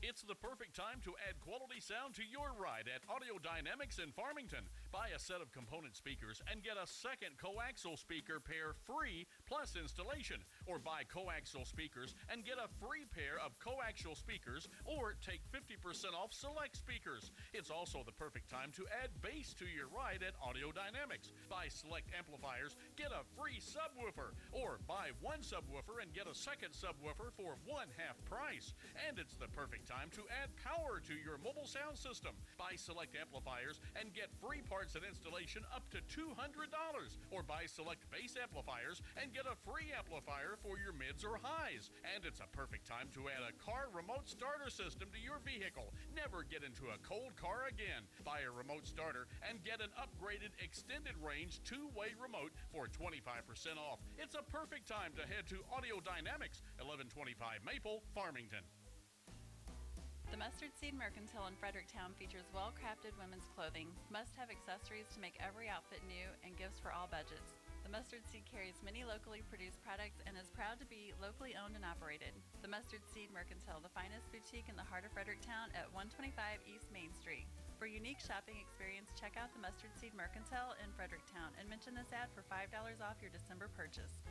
It's the perfect time to add quality sound to your ride at Audio Dynamics in Farmington. Buy a set of component speakers and get a second coaxial speaker pair free plus installation. Or buy coaxial speakers and get a free pair of coaxial speakers, or take 50% off select speakers. It's also the perfect time to add bass to your ride at Audio Dynamics. Buy select amplifiers, get a free subwoofer. Or buy one subwoofer and get a second subwoofer for one-half price. And it's the perfect time to add power to your mobile sound system. Buy select amplifiers and get free parts parts and installation up to $200. Or buy select bass amplifiers and get a free amplifier for your mids or highs. And it's a perfect time to add a car remote starter system to your vehicle. Never get into a cold car again. Buy a remote starter and get an upgraded extended range two-way remote for 25% off. It's a perfect time to head to Audio Dynamics, 1125 Maple, Farmington. The Mustard Seed Mercantile in Fredericktown features well-crafted women's clothing, must-have accessories to make every outfit new, and gifts for all budgets. The Mustard Seed carries many locally produced products and is proud to be locally owned and operated. The Mustard Seed Mercantile, the finest boutique in the heart of Fredericktown at 125 East Main Street. For unique shopping experience, check out the Mustard Seed Mercantile in Fredericktown and mention this ad for $5 off your December purchase.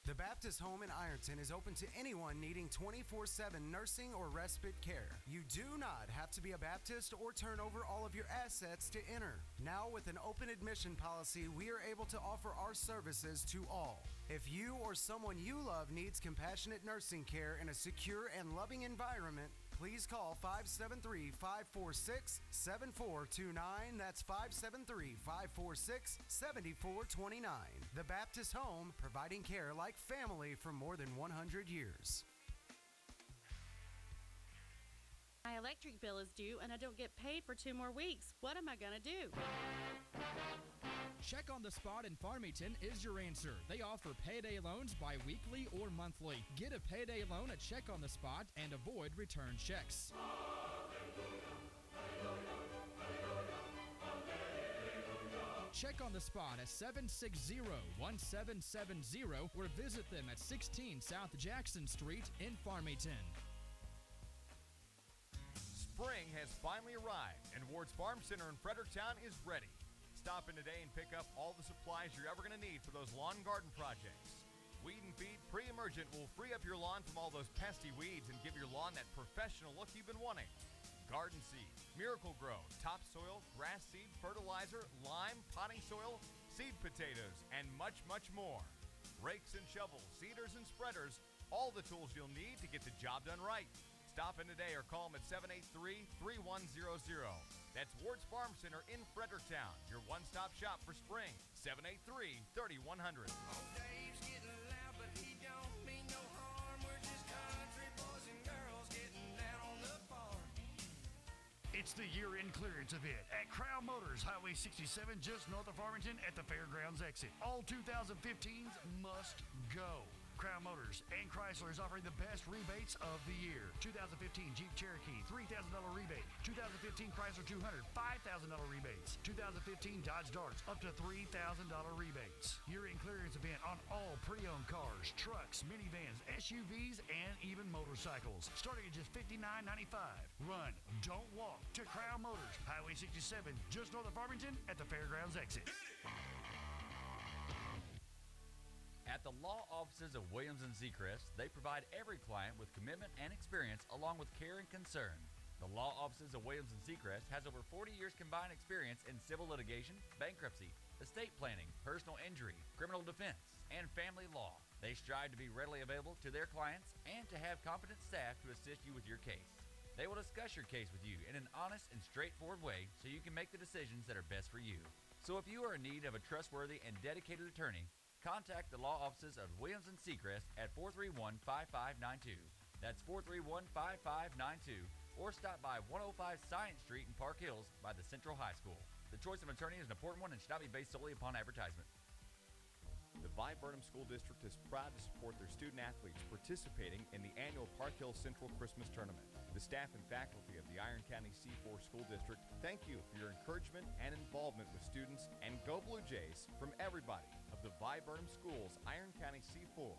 The Baptist Home in Ironton is open to anyone needing 24/7 nursing or respite care. You do not have to be a Baptist or turn over all of your assets to enter. Now, with an open admission policy, we are able to offer our services to all. If you or someone you love needs compassionate nursing care in a secure and loving environment, please call 573-546-7429. That's 573-546-7429. The Baptist Home, providing care like family for more than 100 years. My electric bill is due and I don't get paid for 2 more weeks. What am I going to do? Check on the Spot in Farmington is your answer. They offer payday loans bi-weekly or monthly. Get a payday loan at Check on the Spot and avoid return checks. Check on the Spot at 760-1770 or visit them at 16 South Jackson Street in Farmington. Spring has finally arrived, and Ward's Farm Center in Fredericktown is ready. Stop in today and pick up all the supplies you're ever going to need for those lawn and garden projects. Weed and Feed Pre-Emergent will free up your lawn from all those pesky weeds and give your lawn that professional look you've been wanting. Garden Seed, Miracle Grow, Topsoil, Grass Seed, Fertilizer, Lime, Potting Soil, Seed Potatoes, and much, much more. Rakes and shovels, seeders and spreaders, all the tools you'll need to get the job done right. Stop in today or call them at 783-3100. That's Ward's Farm Center in Fredericktown, your one-stop shop for spring. 783-3100. Dave's getting loud, but he don't mean no harm. We're just country boys and girls getting down on the farm. It's the year-end clearance event at Crown Motors, Highway 67, just north of Farmington at the Fairgrounds exit. All 2015s must go. Crown Motors and Chrysler is offering the best rebates of the year. 2015 Jeep Cherokee, $3,000 rebate. 2015 Chrysler 200, $5,000 rebates. 2015 Dodge Darts, up to $3,000 rebates. Year-end clearance event on all pre-owned cars, trucks, minivans, SUVs, and even motorcycles. Starting at just $59.95. Run, don't walk to Crown Motors, Highway 67, just north of Farmington at the Fairgrounds exit. At the law offices of Williams & Sechrest, they provide every client with commitment and experience along with care and concern. The law offices of Williams & Sechrest has over 40 years combined experience in civil litigation, bankruptcy, estate planning, personal injury, criminal defense, and family law. They strive to be readily available to their clients and to have competent staff to assist you with your case. They will discuss your case with you in an honest and straightforward way so you can make the decisions that are best for you. So if you are in need of a trustworthy and dedicated attorney, contact the law offices of Williams & Sechrest at 431-5592. That's 431-5592. Or stop by 105 Science Street in Park Hills by the Central High School. The choice of attorney is an important one and should not be based solely upon advertisement. The Viburnum School District is proud to support their student athletes participating in the annual Park Hill Central Christmas Tournament. The staff and faculty of the Iron County C4 School District thank you for your encouragement and involvement with students, and go Blue Jays from everybody of the Viburnum Schools Iron County C4.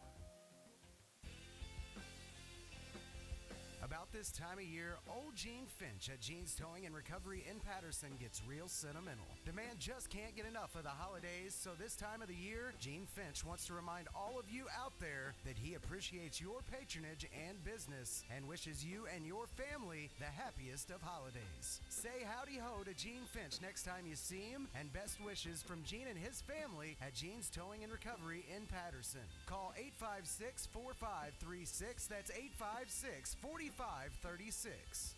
About this time of year, old Gene Finch at Gene's Towing and Recovery in Patterson gets real sentimental. The man just can't get enough of the holidays, so this time of the year, Gene Finch wants to remind all of you out there that he appreciates your patronage and business and wishes you and your family the happiest of holidays. Say howdy ho to Gene Finch next time you see him, and best wishes from Gene and his family at Gene's Towing and Recovery in Patterson. Call 856-4536. That's 856-4536.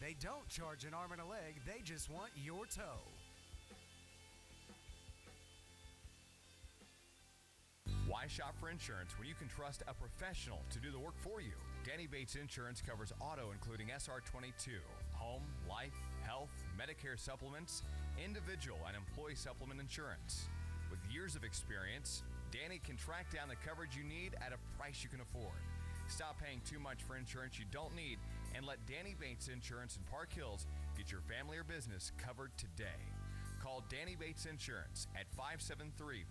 They don't charge an arm and a leg, they just want your tow. Why shop for insurance when you can trust a professional to do the work for you? Danny Bates Insurance covers auto including SR22, home, life, health, Medicare supplements, individual and employee supplement insurance. With years of experience, Danny can track down the coverage you need at a price you can afford. Stop paying too much for insurance you don't need and let Danny Bates Insurance in Park Hills get your family or business covered today. Call Danny Bates Insurance at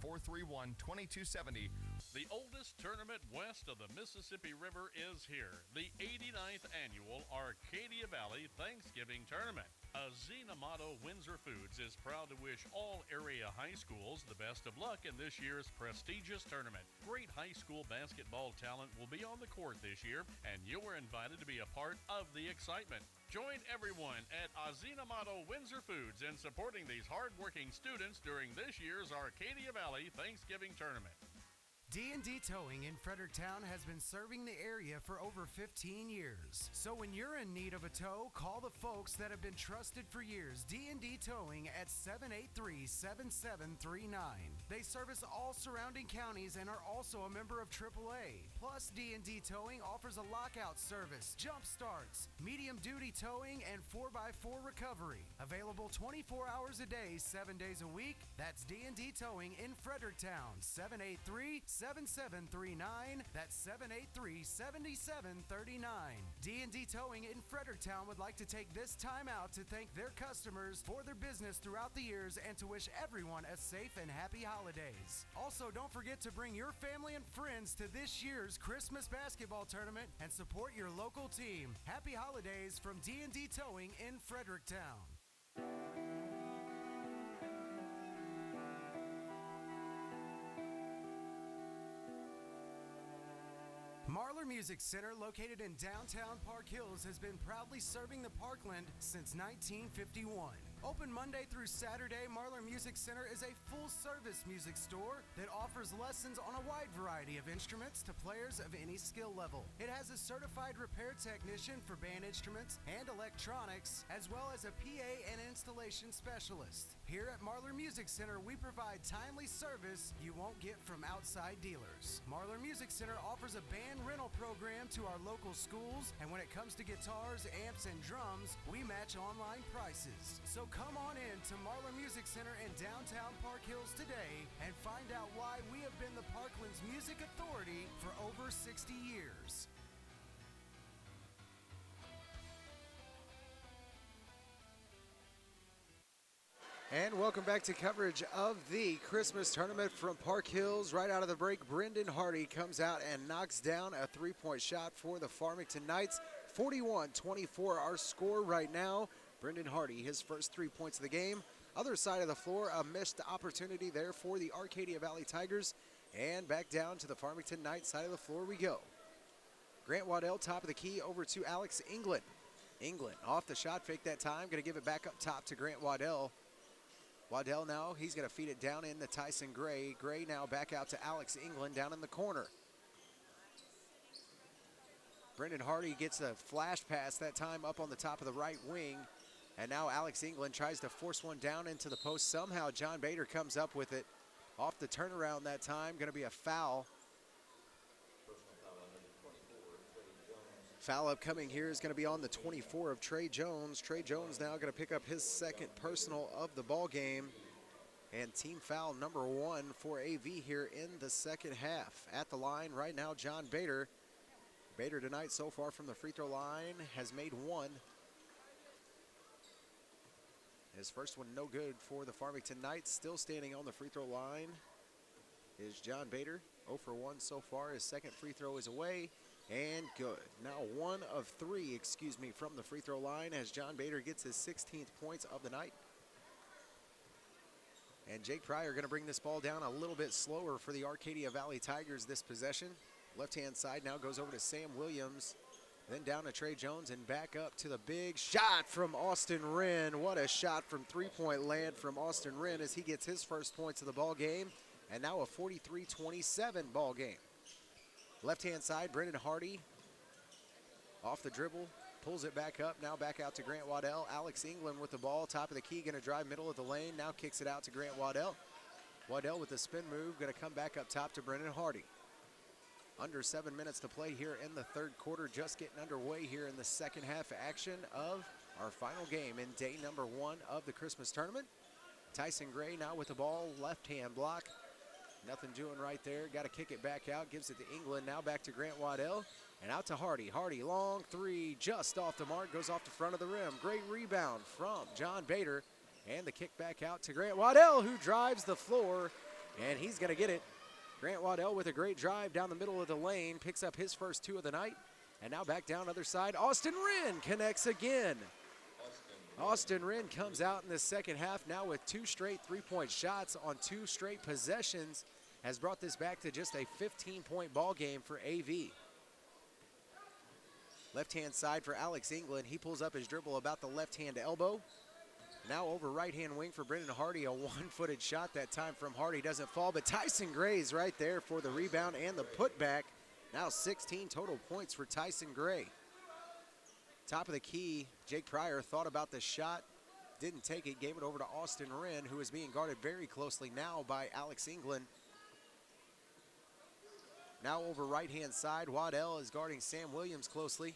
573-431-2270. The oldest tournament west of the Mississippi River is here, the 89th annual Arcadia Valley Thanksgiving Tournament. Azina-Mato Windsor Foods is proud to wish all area high schools the best of luck in this year's prestigious tournament. Great high school basketball talent will be on the court this year, and you're invited to be a part of the excitement. Join everyone at Azina-Mato Windsor Foods in supporting these hard-working students during this year's Arcadia Valley Thanksgiving Tournament. D&D Towing in Fredericktown has been serving the area for over 15 years. So when you're in need of a tow, call the folks that have been trusted for years. D&D Towing at 783-7739. They service all surrounding counties and are also a member of AAA. Plus, D&D Towing offers a lockout service, jump starts, medium-duty towing, and 4x4 recovery. Available 24 hours a day, 7 days a week. That's D&D Towing in Fredericktown, 783-7739. That's 783-7739. D&D Towing in Fredericktown would like to take this time out to thank their customers for their business throughout the years and to wish everyone a safe and happy holidays. Also, don't forget to bring your family and friends to this year's Christmas basketball tournament and support your local team. Happy holidays from D&D Towing in Fredericktown. Marlar Music Center, located in downtown Park Hills, has been proudly serving the Parkland since 1951. Open Monday through Saturday, Marlar Music Center is a full-service music store that offers lessons on a wide variety of instruments to players of any skill level. It has a certified repair technician for band instruments and electronics, as well as a PA and installation specialist. Here at Marlar Music Center, we provide timely service you won't get from outside dealers. Marlar Music Center offers a band rental program to our local schools, and when it comes to guitars, amps, and drums, we match online prices. So come on in to Marlar Music Center in downtown Park Hills today and find out why we have been the Parkland's music authority for over 60 years. And welcome back to coverage of the Christmas tournament from Park Hills. Right out of the break, Brendan Hardy comes out and knocks down a three-point shot for the Farmington Knights. 41-24 our score right now. Brendan Hardy, his first 3 points of the game. Other side of the floor, a missed opportunity there for the Arcadia Valley Tigers. And back down to the Farmington Knights side of the floor we go. Grant Waddell, top of the key, over to Alex England. England off the shot fake that time, going to give it back up top to Grant Waddell. Waddell now, he's going to feed it down into Tyson Gray. Gray now back out to Alex England down in the corner. Brendan Hardy gets a flash pass that time up on the top of the right wing. And now Alex England tries to force one down into the post. Somehow John Bader comes up with it. Off the turnaround that time, going to be a foul. Foul upcoming here is going to be on the 24 of Trey Jones. Trey Jones now going to pick up his second personal of the ball game. And team foul number 1 for AV here in the second half. At the line right now, John Bader. Bader tonight so far from the free throw line has made 1. His first one no good for the Farmington Knights. Still standing on the free throw line is John Bader. 0 for 1 so far. His second free throw is away and good. Now 1 of 3, from the free throw line as John Bader gets his 16th points of the night. And Jake Pryor going to bring this ball down a little bit slower for the Arcadia Valley Tigers this possession. Left-hand side now goes over to Sam Williams. Then down to Trey Jones and back up to the big shot from Austin Wren. What a shot from three-point land from Austin Wren as he gets his first points of the ball game. And now a 43-27 ball game. Left-hand side, Brendan Hardy off the dribble, pulls it back up, now back out to Grant Waddell. Alex England with the ball, top of the key, going to drive middle of the lane, now kicks it out to Grant Waddell. Waddell with the spin move, going to come back up top to Brennan Hardy. Under 7 minutes to play here in the third quarter, just getting underway here in the second half action of our final game in day number 1 of the Christmas tournament. Tyson Gray now with the ball, left-hand block. Nothing doing right there. Got to kick it back out. Gives it to England. Now back to Grant Waddell. And out to Hardy. Hardy, long three, just off the mark. Goes off the front of the rim. Great rebound from John Bader. And the kick back out to Grant Waddell, who drives the floor. And he's going to get it. Grant Waddell with a great drive down the middle of the lane. Picks up his first 2 of the night. And now back down other side. Austin Wren connects again. Austin Wren comes out in the second half now with 2 straight three-point shots on 2 straight possessions. Has brought this back to just a 15-point ball game for AV. Left-hand side for Alex England. He pulls up his dribble about the left-hand elbow. Now over right-hand wing for Brendan Hardy. A one-footed shot that time from Hardy doesn't fall, but Tyson Gray's right there for the rebound and the putback. Now 16 total points for Tyson Gray. Top of the key, Jake Pryor thought about the shot, didn't take it, gave it over to Austin Wren, who is being guarded very closely now by Alex England. Now over right-hand side, Waddell is guarding Sam Williams closely.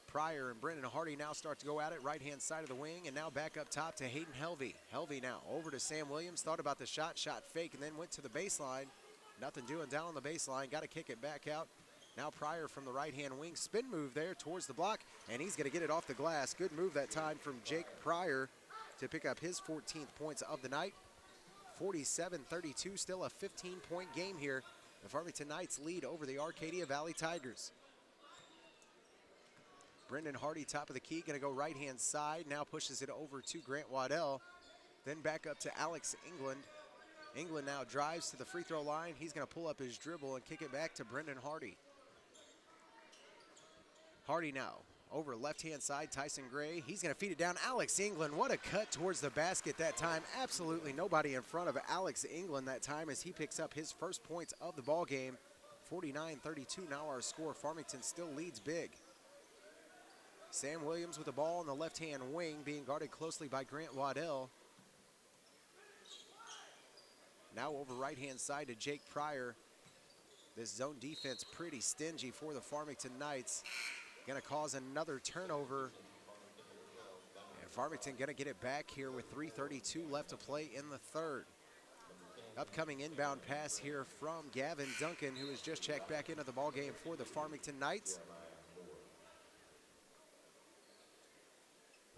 Pryor and Brendan Hardy now start to go at it, right-hand side of the wing, and now back up top to Hayden Helvey. Helvey now over to Sam Williams, thought about the shot fake, and then went to the baseline. Nothing doing down on the baseline, got to kick it back out. Now Pryor from the right-hand wing, spin move there towards the block, and he's going to get it off the glass. Good move that time from Jake Pryor to pick up his 14th points of the night. 47-32, still a 15-point game here. The Farmington Knights lead over the Arcadia Valley Tigers. Brendan Hardy, top of the key, going to go right-hand side. Now pushes it over to Grant Waddell. Then back up to Alex England. England now drives to the free throw line. He's going to pull up his dribble and kick it back to Brendan Hardy. Hardy now over left-hand side, Tyson Gray. He's going to feed it down. Alex England, what a cut towards the basket that time. Absolutely nobody in front of Alex England that time as he picks up his first points of the ball game. 49-32 now our score. Farmington still leads big. Sam Williams with the ball on the left-hand wing, being guarded closely by Grant Waddell. Now over right-hand side to Jake Pryor. This zone defense pretty stingy for the Farmington Knights. Going to cause another turnover. And Farmington going to get it back here with 3:32 left to play in the third. Upcoming inbound pass here from Gavin Duncan, who has just checked back into the ballgame for the Farmington Knights.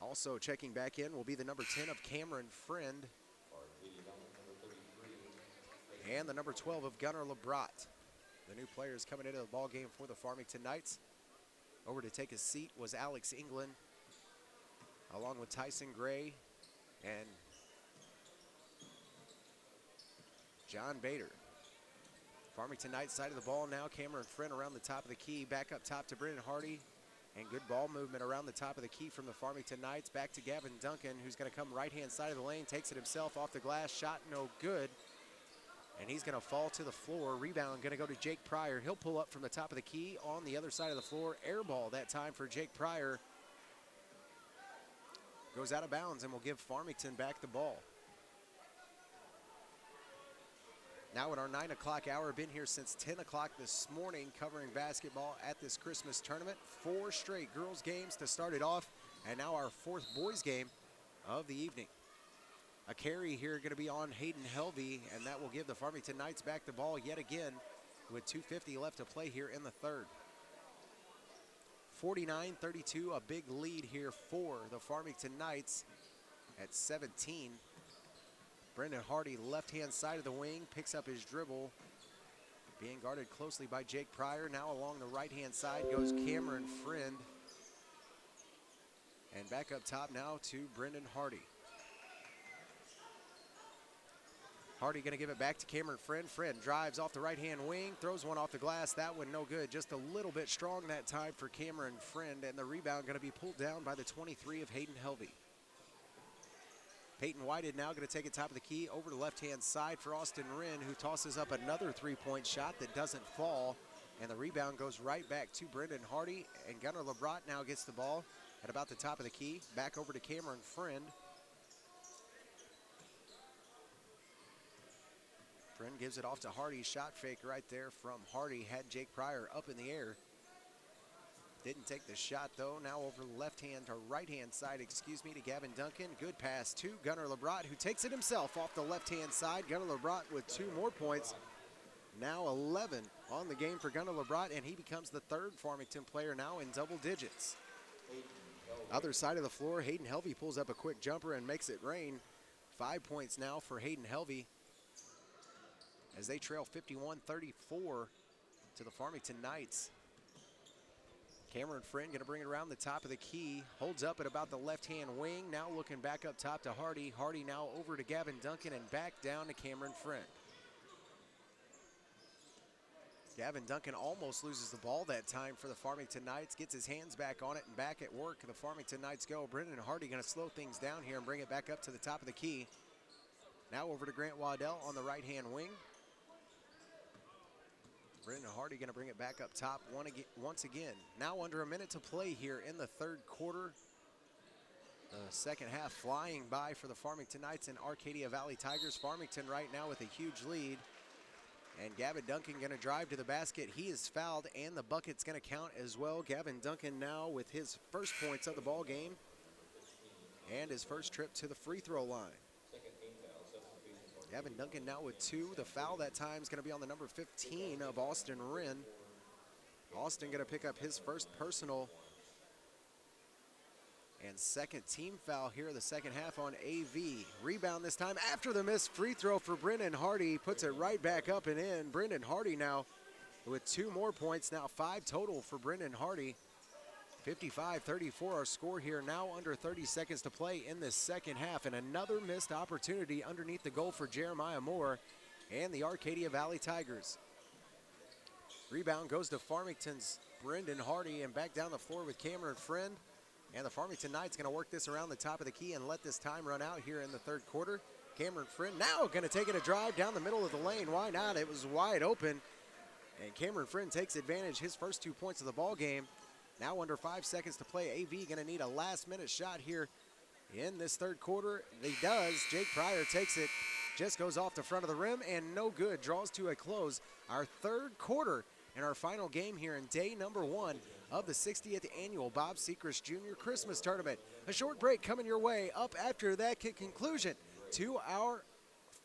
Also checking back in will be the number 10 of Cameron Friend. And the number 12 of Gunnar Lebrat. The new players coming into the ballgame for the Farmington Knights. Over to take a seat was Alex England, along with Tyson Gray and John Bader. Farmington Knights side of the ball now. Cameron Friend around the top of the key. Back up top to Brendan Hardy. And good ball movement around the top of the key from the Farmington Knights. Back to Gavin Duncan, who's going to come right-hand side of the lane. Takes it himself off the glass. Shot no good. And he's going to fall to the floor. Rebound going to go to Jake Pryor. He'll pull up from the top of the key on the other side of the floor. Air ball that time for Jake Pryor. Goes out of bounds and will give Farmington back the ball. Now in our 9 o'clock hour, been here since 10 o'clock this morning covering basketball at this Christmas tournament. 4 straight girls games to start it off, and now our 4th boys game of the evening. A carry here going to be on Hayden Helvey, and that will give the Farmington Knights back the ball yet again with 2:50 left to play here in the third. 49-32, a big lead here for the Farmington Knights at 17. Brendan Hardy, left-hand side of the wing, picks up his dribble, being guarded closely by Jake Pryor. Now along the right-hand side goes Cameron Friend. And back up top now to Brendan Hardy. Hardy going to give it back to Cameron Friend. Friend drives off the right-hand wing, throws one off the glass. That one no good. Just a little bit strong that time for Cameron Friend, and the rebound going to be pulled down by the 23 of Hayden Helvey. Peyton Whited now going to take it top of the key over the left-hand side for Austin Wren, who tosses up another three-point shot that doesn't fall, and the rebound goes right back to Brendan Hardy, and Gunnar Lebrat now gets the ball at about the top of the key. Back over to Cameron Friend. Friend gives it off to Hardy. Shot fake right there from Hardy. Had Jake Pryor up in the air. Didn't take the shot, though. Now over the left-hand or right-hand side, to Gavin Duncan. Good pass to Gunnar LeBrot, who takes it himself off the left-hand side. Gunnar LeBrot with 2 more points. Now 11 on the game for Gunnar LeBrot, and he becomes the 3rd Farmington player now in double digits. Other side of the floor, Hayden Helvey pulls up a quick jumper and makes it rain. 5 points now for Hayden Helvey as they trail 51-34 to the Farmington Knights. Cameron Friend going to bring it around the top of the key. Holds up at about the left-hand wing. Now looking back up top to Hardy. Hardy now over to Gavin Duncan and back down to Cameron Friend. Gavin Duncan almost loses the ball that time for the Farmington Knights. Gets his hands back on it and back at work. The Farmington Knights go. Brendan Hardy going to slow things down here and bring it back up to the top of the key. Now over to Grant Waddell on the right-hand wing. Brendan Hardy going to bring it back up top once again. Now under a minute to play here in the 3rd quarter. The second half flying by for the Farmington Knights and Arcadia Valley Tigers. Farmington right now with a huge lead. And Gavin Duncan going to drive to the basket. He is fouled, and the bucket's going to count as well. Gavin Duncan now with his first points of the ball game and his first trip to the free throw line. Gavin Duncan now with 2. The foul that time is going to be on the number 15 of Austin Wren. Austin going to pick up his first personal and second team foul here in the second half on AV. Rebound this time after the missed free throw for Brendan Hardy. Puts it right back up and in. Brendan Hardy now with 2 more points. Now 5 total for Brendan Hardy. 55-34 our score here. Now under 30 seconds to play in this second half. And another missed opportunity underneath the goal for Jeremiah Moore and the Arcadia Valley Tigers. Rebound goes to Farmington's Brendan Hardy, and back down the floor with Cameron Friend. And the Farmington Knights going to work this around the top of the key and let this time run out here in the 3rd quarter. Cameron Friend now going to take it a drive down the middle of the lane. Why not? It was wide open. And Cameron Friend takes advantage, his first 2 points of the ball game. Now under 5 seconds to play. AV going to need a last-minute shot here in this 3rd quarter. He does. Jake Pryor takes it. Just goes off the front of the rim and no good. Draws to a close. Our 3rd quarter and our final game here in day number 1 of the 60th annual Bob Sechrest Jr. Christmas Tournament. A short break coming your way up after that conclusion to our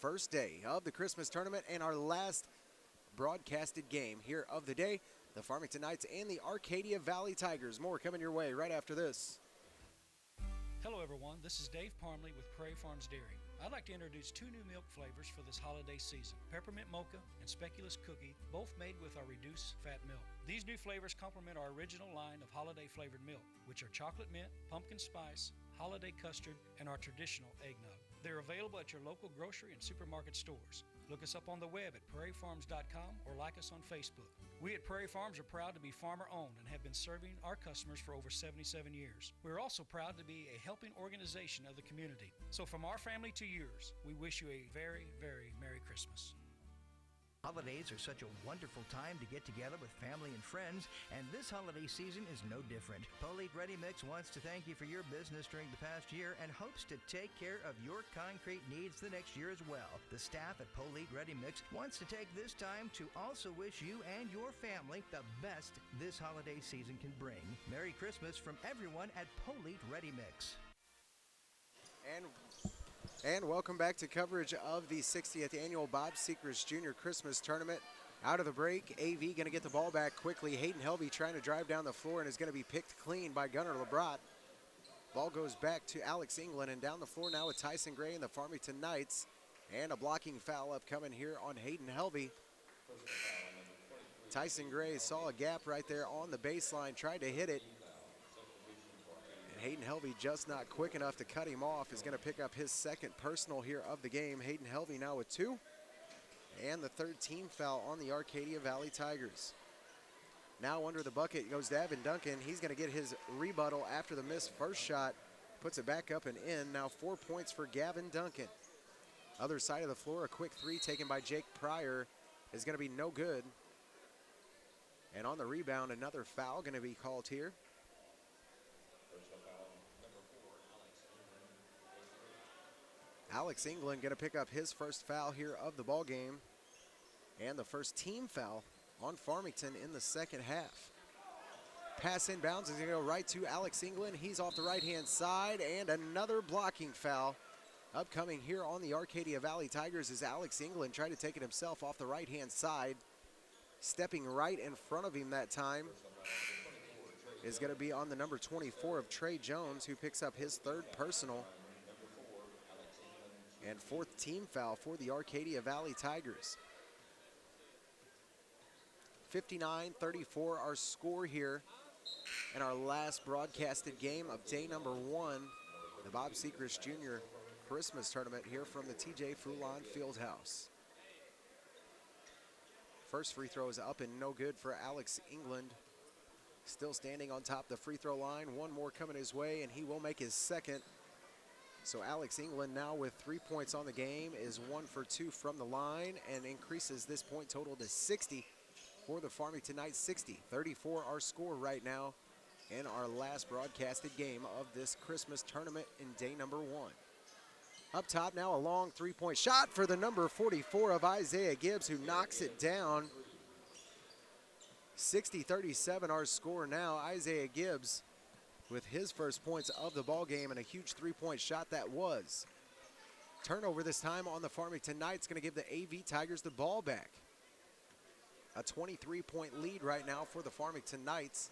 first day of the Christmas Tournament and our last broadcasted game here of the day. The Farmington Knights and the Arcadia Valley Tigers. More coming your way right after this. Hello everyone, this is Dave Parmley with Prairie Farms Dairy. I'd like to introduce 2 new milk flavors for this holiday season, Peppermint Mocha and Speculous Cookie, both made with our reduced fat milk. These new flavors complement our original line of holiday flavored milk, which are chocolate mint, pumpkin spice, holiday custard, and our traditional eggnog. They're available at your local grocery and supermarket stores. Look us up on the web at prairiefarms.com or like us on Facebook. We at Prairie Farms are proud to be farmer-owned and have been serving our customers for over 77 years. We're also proud to be a helping organization of the community. So from our family to yours, we wish you a very, very Merry Christmas. Holidays are such a wonderful time to get together with family and friends, and this holiday season is no different. Polite Ready Mix wants to thank you for your business during the past year and hopes to take care of your concrete needs the next year as well. The staff at Polite Ready Mix wants to take this time to also wish you and your family the best this holiday season can bring. Merry Christmas from everyone at Polite Ready Mix. And welcome back to coverage of the 60th annual Bob Sechrest Jr. Christmas Tournament. Out of the break, AV going to get the ball back quickly. Hayden Helvey trying to drive down the floor and is going to be picked clean by Gunnar LeBrot. Ball goes back to Alex England, and down the floor now with Tyson Gray and the Farmington Knights. And a blocking foul upcoming here on Hayden Helvey. Tyson Gray saw a gap right there on the baseline, tried to hit it. Hayden Helvey just not quick enough to cut him off. Is going to pick up his second personal here of the game. Hayden Helvey now with 2. And the 3rd team foul on the Arcadia Valley Tigers. Now under the bucket goes Gavin Duncan. He's going to get his rebuttal after the missed first shot. Puts it back up and in. Now 4 points for Gavin Duncan. Other side of the floor, a quick 3 taken by Jake Pryor is going to be no good. And on the rebound, another foul going to be called here. Alex England going to pick up his first foul here of the ball game. And the first team foul on Farmington in the second half. Pass inbounds is going to go right to Alex England. He's off the right-hand side, and another blocking foul upcoming here on the Arcadia Valley Tigers as Alex England tried to take it himself off the right-hand side. Stepping right in front of him that time is going to be on the number 24 of Trey Jones, who picks up his third personal and fourth team foul for the Arcadia Valley Tigers. 59-34 our score here in our last broadcasted game of day number 1, the Bob Sechrest Jr. Christmas tournament here from the TJ Foulon Fieldhouse. First free throw is up and no good for Alex England. Still standing on top of the free throw line. One more coming his way, and he will make his second. So Alex England now with 3 points on the game is 1 for 2 from the line and increases this point total to 60 for the Farmington Knights. 60-34 our score right now in our last broadcasted game of this Christmas tournament in day number 1. Up top now, a long three-point shot for the number 44 of Isaiah Gibbs, who knocks it down. 60-37 our score now. Isaiah Gibbs with his first points of the ball game and a huge three-point shot that was. Turnover this time on the Farmington Knights, going to give the AV Tigers the ball back. A 23-point lead right now for the Farmington Knights,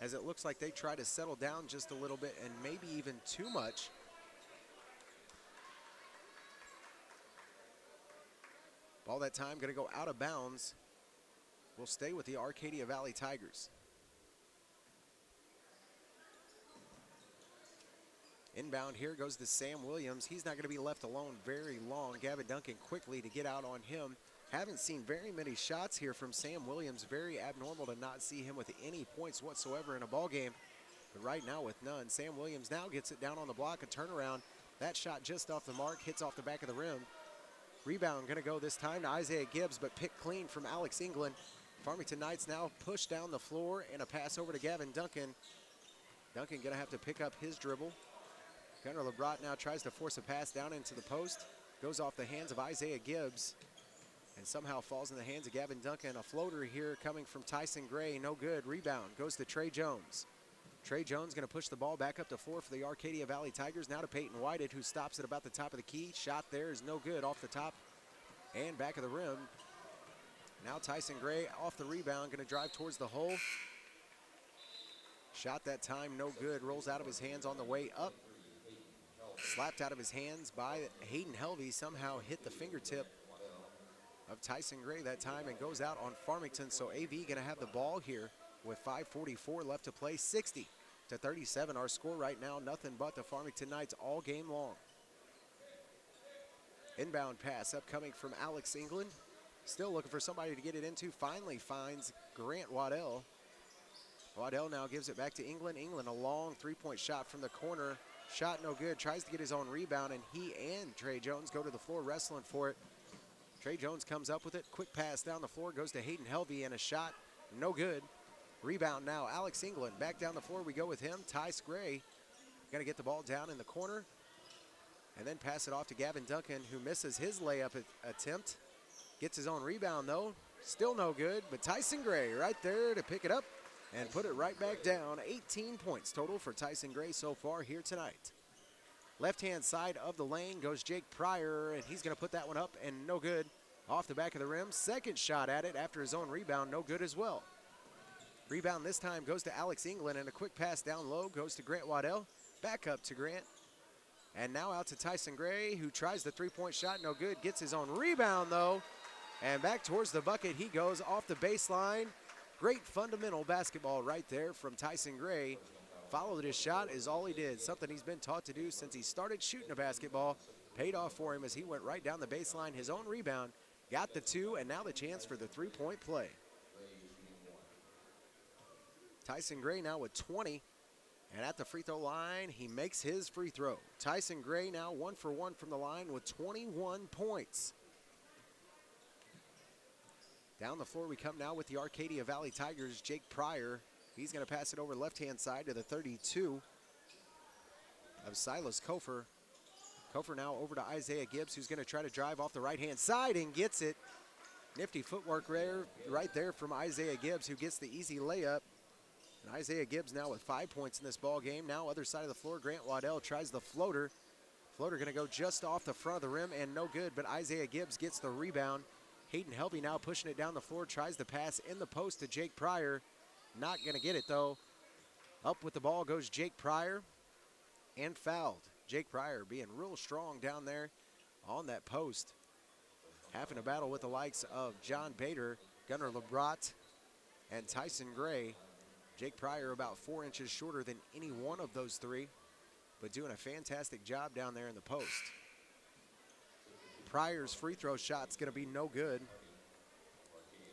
as it looks like they try to settle down just a little bit and maybe even too much. Ball that time going to go out of bounds. Will stay with the Arcadia Valley Tigers. Inbound here goes to Sam Williams. He's not going to be left alone very long. Gavin Duncan quickly to get out on him. Haven't seen very many shots here from Sam Williams. Very abnormal to not see him with any points whatsoever in a ball game. But right now with none, Sam Williams now gets it down on the block, a turnaround. That shot just off the mark, hits off the back of the rim. Rebound going to go this time to Isaiah Gibbs, but picked clean from Alex England. Farmington Knights now push down the floor and a pass over to Gavin Duncan. Duncan going to have to pick up his dribble. Gunnar LeBrot now tries to force a pass down into the post. Goes off the hands of Isaiah Gibbs and somehow falls in the hands of Gavin Duncan. A floater here coming from Tyson Gray, no good. Rebound goes to Trey Jones. Trey Jones going to push the ball back up the floor for the Arcadia Valley Tigers. Now to Peyton Whited, who stops at about the top of the key. Shot there is no good, off the top and back of the rim. Now Tyson Gray off the rebound, going to drive towards the hole. Shot that time, no good. Rolls out of his hands on the way up. Slapped out of his hands by Hayden Helvey. Somehow hit the fingertip of Tyson Gray that time and goes out on Farmington. So AV going to have the ball here with 5:44 left to play. 60-37 our score right now. Nothing but the Farmington Knights all game long. Inbound pass upcoming from Alex England. Still looking for somebody to get it into. Finally finds Grant Waddell. Waddell now gives it back to England. England, a long three-point shot from the corner. Shot no good. Tries to get his own rebound, and he and Trey Jones go to the floor wrestling for it. Trey Jones comes up with it. Quick pass down the floor. Goes to Hayden Helvey, and a shot no good. Rebound now. Alex England back down the floor. We go with him. Tyce Gray going to get the ball down in the corner and then pass it off to Gavin Duncan, who misses his layup attempt. Gets his own rebound, though. Still no good, but Tyson Gray right there to pick it up and put it right back down. 18 points total for Tyson Gray so far here tonight. Left-hand side of the lane goes Jake Pryor, and he's going to put that one up and no good. Off the back of the rim. Second shot at it after his own rebound, no good as well. Rebound this time goes to Alex England, and a quick pass down low goes to Grant Waddell. Back up to Grant. And now out to Tyson Gray, who tries the three-point shot, no good. Gets his own rebound, though. And back towards the bucket he goes off the baseline. Great fundamental basketball right there from Tyson Gray. Followed his shot is all he did. Something he's been taught to do since he started shooting a basketball. Paid off for him as he went right down the baseline. His own rebound. Got the two, and now the chance for the three-point play. Tyson Gray now with 20. And at the free throw line, he makes his free throw. Tyson Gray now 1 for 1 from the line with 21 points. Down the floor we come now with the Arcadia Valley Tigers, Jake Pryor. He's going to pass it over left-hand side to the 32 of Silas Kofer. Kofer now over to Isaiah Gibbs, who's going to try to drive off the right-hand side and gets it. Nifty footwork right there from Isaiah Gibbs, who gets the easy layup. And Isaiah Gibbs now with 5 points in this ball game. Now other side of the floor, Grant Waddell tries the floater. Floater going to go just off the front of the rim and no good, but Isaiah Gibbs gets the rebound. Hayden Helvey now pushing it down the floor, tries to pass in the post to Jake Pryor. Not going to get it though. Up with the ball goes Jake Pryor and fouled. Jake Pryor being real strong down there on that post. Having a battle with the likes of John Bader, Gunnar LeBrot, and Tyson Gray. Jake Pryor about 4 inches shorter than any one of those three, but doing a fantastic job down there in the post. Pryor's free throw shot's going to be no good.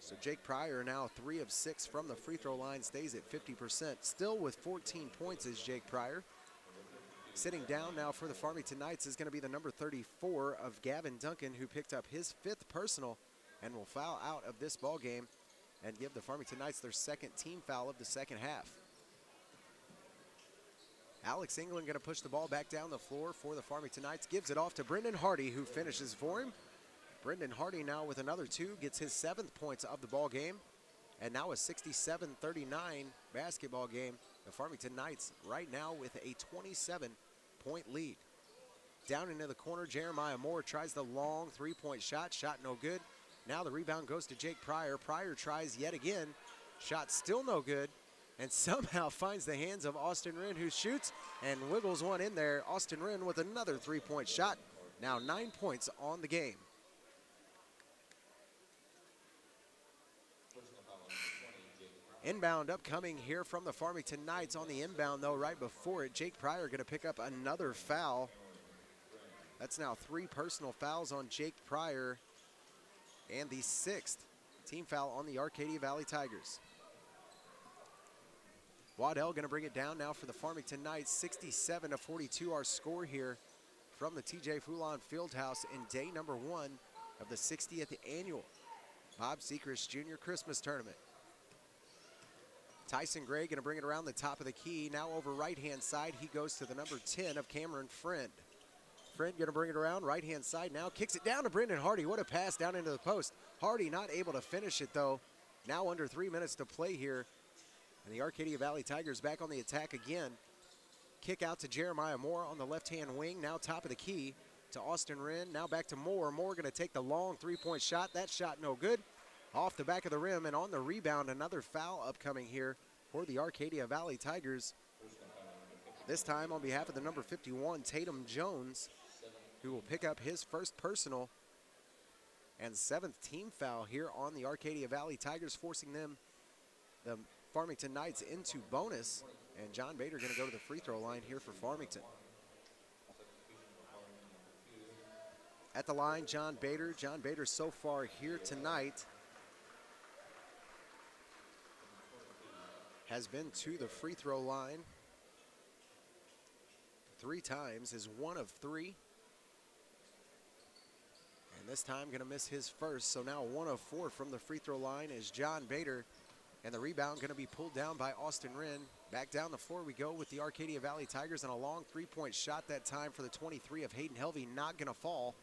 So Jake Pryor now 3 of 6 from the free throw line, stays at 50%. Still with 14 points is Jake Pryor. Sitting down now for the Farmington Knights is going to be the number 34 of Gavin Duncan, who picked up his 5th personal and will foul out of this ball game and give the Farmington Knights their 2nd team foul of the second half. Alex England going to push the ball back down the floor for the Farmington Knights. Gives it off to Brendan Hardy, who finishes for him. Brendan Hardy now with another 2, gets his 7th points of the ball game. And now a 67-39 basketball game. The Farmington Knights right now with a 27-point lead. Down into the corner, Jeremiah Moore tries the long 3-point shot. Shot no good. Now the rebound goes to Jake Pryor. Pryor tries yet again. Shot still no good. And somehow finds the hands of Austin Wren, who shoots and wiggles one in there. Austin Wren with another 3-point shot. Now 9 points on the game. Inbound upcoming here from the Farmington Knights. On the inbound, though, right before it, Jake Pryor going to pick up another foul. That's now 3 personal fouls on Jake Pryor and the 6th team foul on the Arcadia Valley Tigers. Waddell going to bring it down now for the Farmington Knights. 67-42 our score here from the TJ Foulon Fieldhouse in day number 1 of the 60th annual Bob Sechrest Jr. Christmas Tournament. Tyson Gray going to bring it around the top of the key. Now over right-hand side, he goes to the number 10 of Cameron Friend. Friend going to bring it around right-hand side now. Kicks it down to Brendan Hardy. What a pass down into the post. Hardy not able to finish it, though. Now under 3 minutes to play here. And the Arcadia Valley Tigers back on the attack again. Kick out to Jeremiah Moore on the left-hand wing. Now top of the key to Austin Wren. Now back to Moore. Moore going to take the long 3-point shot. That shot no good. Off the back of the rim, and on the rebound, another foul upcoming here for the Arcadia Valley Tigers. This time on behalf of the number 51, Tatum Jones, who will pick up his 1st personal and 7th team foul here on the Arcadia Valley Tigers, forcing them, the Farmington Knights, into bonus. And John Bader going to go to the free throw line here for Farmington. At the line, John Bader. John Bader so far here tonight has been to the free throw line 3 times, is 1 of 3. And this time going to miss his 1st, so now 1 of 4 from the free throw line is John Bader. And the rebound going to be pulled down by Austin Wren. Back down the floor we go with the Arcadia Valley Tigers, and a long 3-point shot that time for the 23 of Hayden Helvey, not going to fall.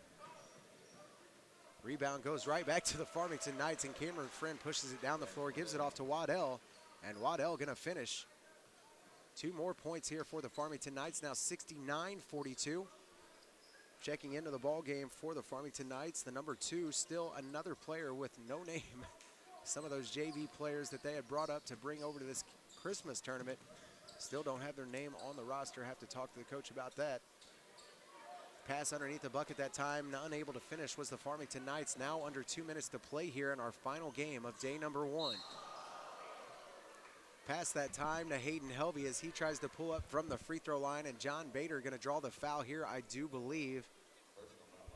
Rebound goes right back to the Farmington Knights, and Cameron Friend pushes it down the floor, gives it off to Waddell. And Waddell going to finish. 2 more points here for the Farmington Knights, now 69-42. Checking into the ball game for the Farmington Knights, the number 2, still another player with no name. Some of those JV players that they had brought up to bring over to this Christmas tournament still don't have their name on the roster. Have to talk to the coach about that. Pass underneath the bucket that time, unable to finish was the Farmington Knights. Now under 2 minutes to play here in our final game of day number 1. Pass that time to Hayden Helvey as he tries to pull up from the free throw line, and John Bader going to draw the foul here, I do believe.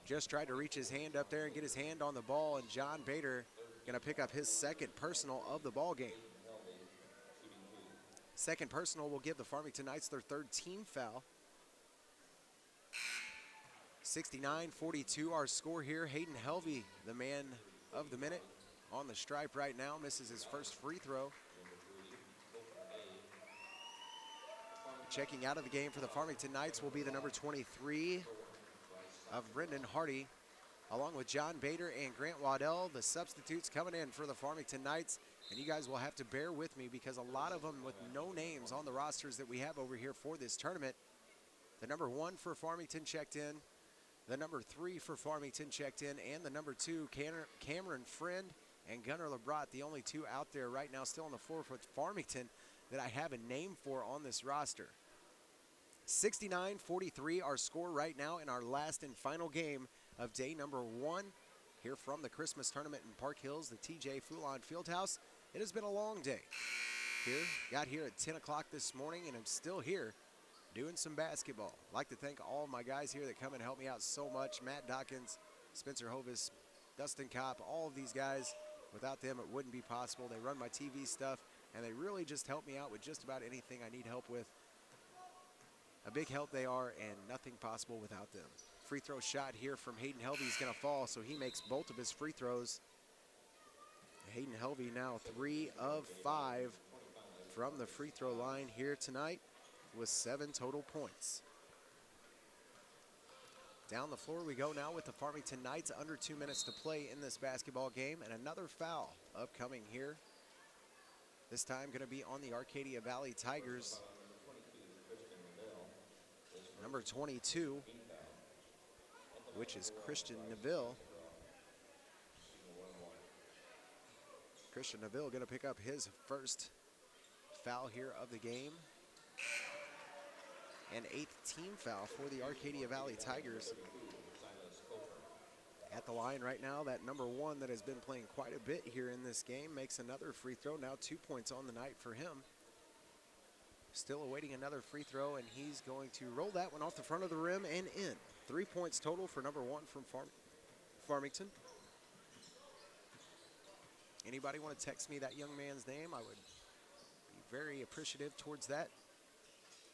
Just tried to reach his hand up there and get his hand on the ball, and John Bader going to pick up his 2nd personal of the ball game. 2nd personal will give the Farmington Knights their 3rd team foul. 69-42 our score here. Hayden Helvey, the man of the minute, on the stripe right now, misses his 1st free throw. Checking out of the game for the Farmington Knights will be the number 23 of Brendan Hardy. along with John Bader and Grant Waddell, the substitutes coming in for the Farmington Knights. And you guys will have to bear with me because a lot of them with no names on the rosters that we have over here for this tournament. The number 1 for Farmington checked in, the number 3 for Farmington checked in, and the number 2, Cameron Friend and Gunnar Lebrat, the only 2 out there right now still on the floor for Farmington that I have a name for on this roster. 69-43 our score right now in our last and final game of day number 1 here from the Christmas tournament in Park Hills, the TJ Foulon Fieldhouse. It has been a long day here. Got here at 10 o'clock this morning, and I'm still here doing some basketball. I'd like to thank all my guys here that come and help me out so much. Matt Dawkins, Spencer Hovis, Dustin Kopp, all of these guys. Without them, it wouldn't be possible. They run my TV stuff, and they really just help me out with just about anything I need help with. A big help they are, and nothing possible without them. Free throw shot here from Hayden Helvey is going to fall, so he makes both of his free throws. Hayden Helvey now 3 of 5 from the free throw line here tonight with 7 total points. Down the floor we go now with the Farmington Knights. Under 2 minutes to play in this basketball game, and another foul upcoming here. This time going to be on the Arcadia Valley Tigers. Number 22, which is Christian Neville. Christian Neville going to pick up his first foul here of the game. And 8th team foul for the Arcadia Valley Tigers. At the line right now, that number 1 that has been playing quite a bit here in this game makes another free throw. Now 2 points on the night for him. Still awaiting another free throw, and he's going to roll that one off the front of the rim and in. 3 points total for number 1 from Farmington. Anybody want to text me that young man's name? I would be very appreciative towards that.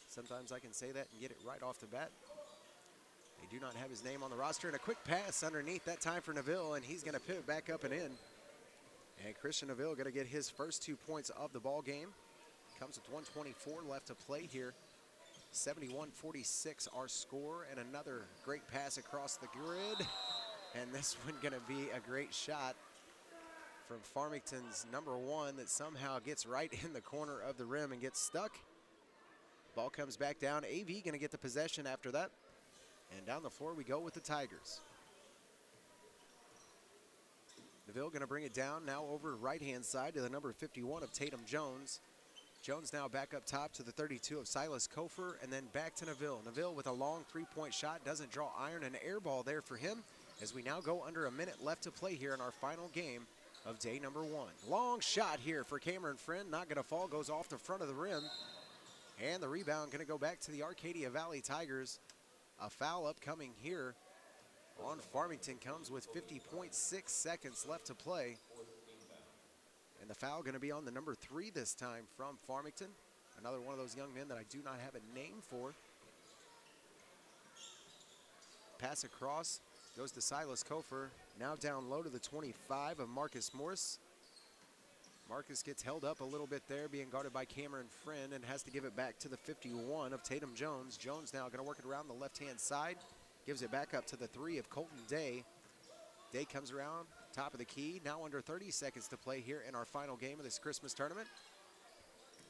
Sometimes I can say that and get it right off the bat. They do not have his name on the roster. And a quick pass underneath that time for Neville, and he's going to pivot back up and in. And Christian Neville going to get his first 2 points of the ball game. Comes with 1:24 left to play here. 71-46 our score, and another great pass across the grid. And this one going to be a great shot from Farmington's number 1 that somehow gets right in the corner of the rim and gets stuck. Ball comes back down. AV going to get the possession after that. And down the floor we go with the Tigers. Neville going to bring it down now over right-hand side to the number 51 of Tatum Jones. Jones now back up top to the 32 of Silas Kofer, and then back to Neville. Neville with a long 3-point shot, doesn't draw iron, an air ball there for him as we now go under a minute left to play here in our final game of day number 1. Long shot here for Cameron Friend, not going to fall, goes off the front of the rim. And the rebound going to go back to the Arcadia Valley Tigers. A foul upcoming here on Farmington comes with 50.6 seconds left to play. And the foul going to be on the number 3 this time from Farmington. Another one of those young men that I do not have a name for. Pass across, goes to Silas Kofer. Now down low to the 25 of Marcus Morris. Marcus gets held up a little bit there, being guarded by Cameron Friend, and has to give it back to the 51 of Tatum Jones. Jones now going to work it around the left-hand side. Gives it back up to the 3 of Colton Day. Day comes around, top of the key. Now under 30 seconds to play here in our final game of this Christmas tournament.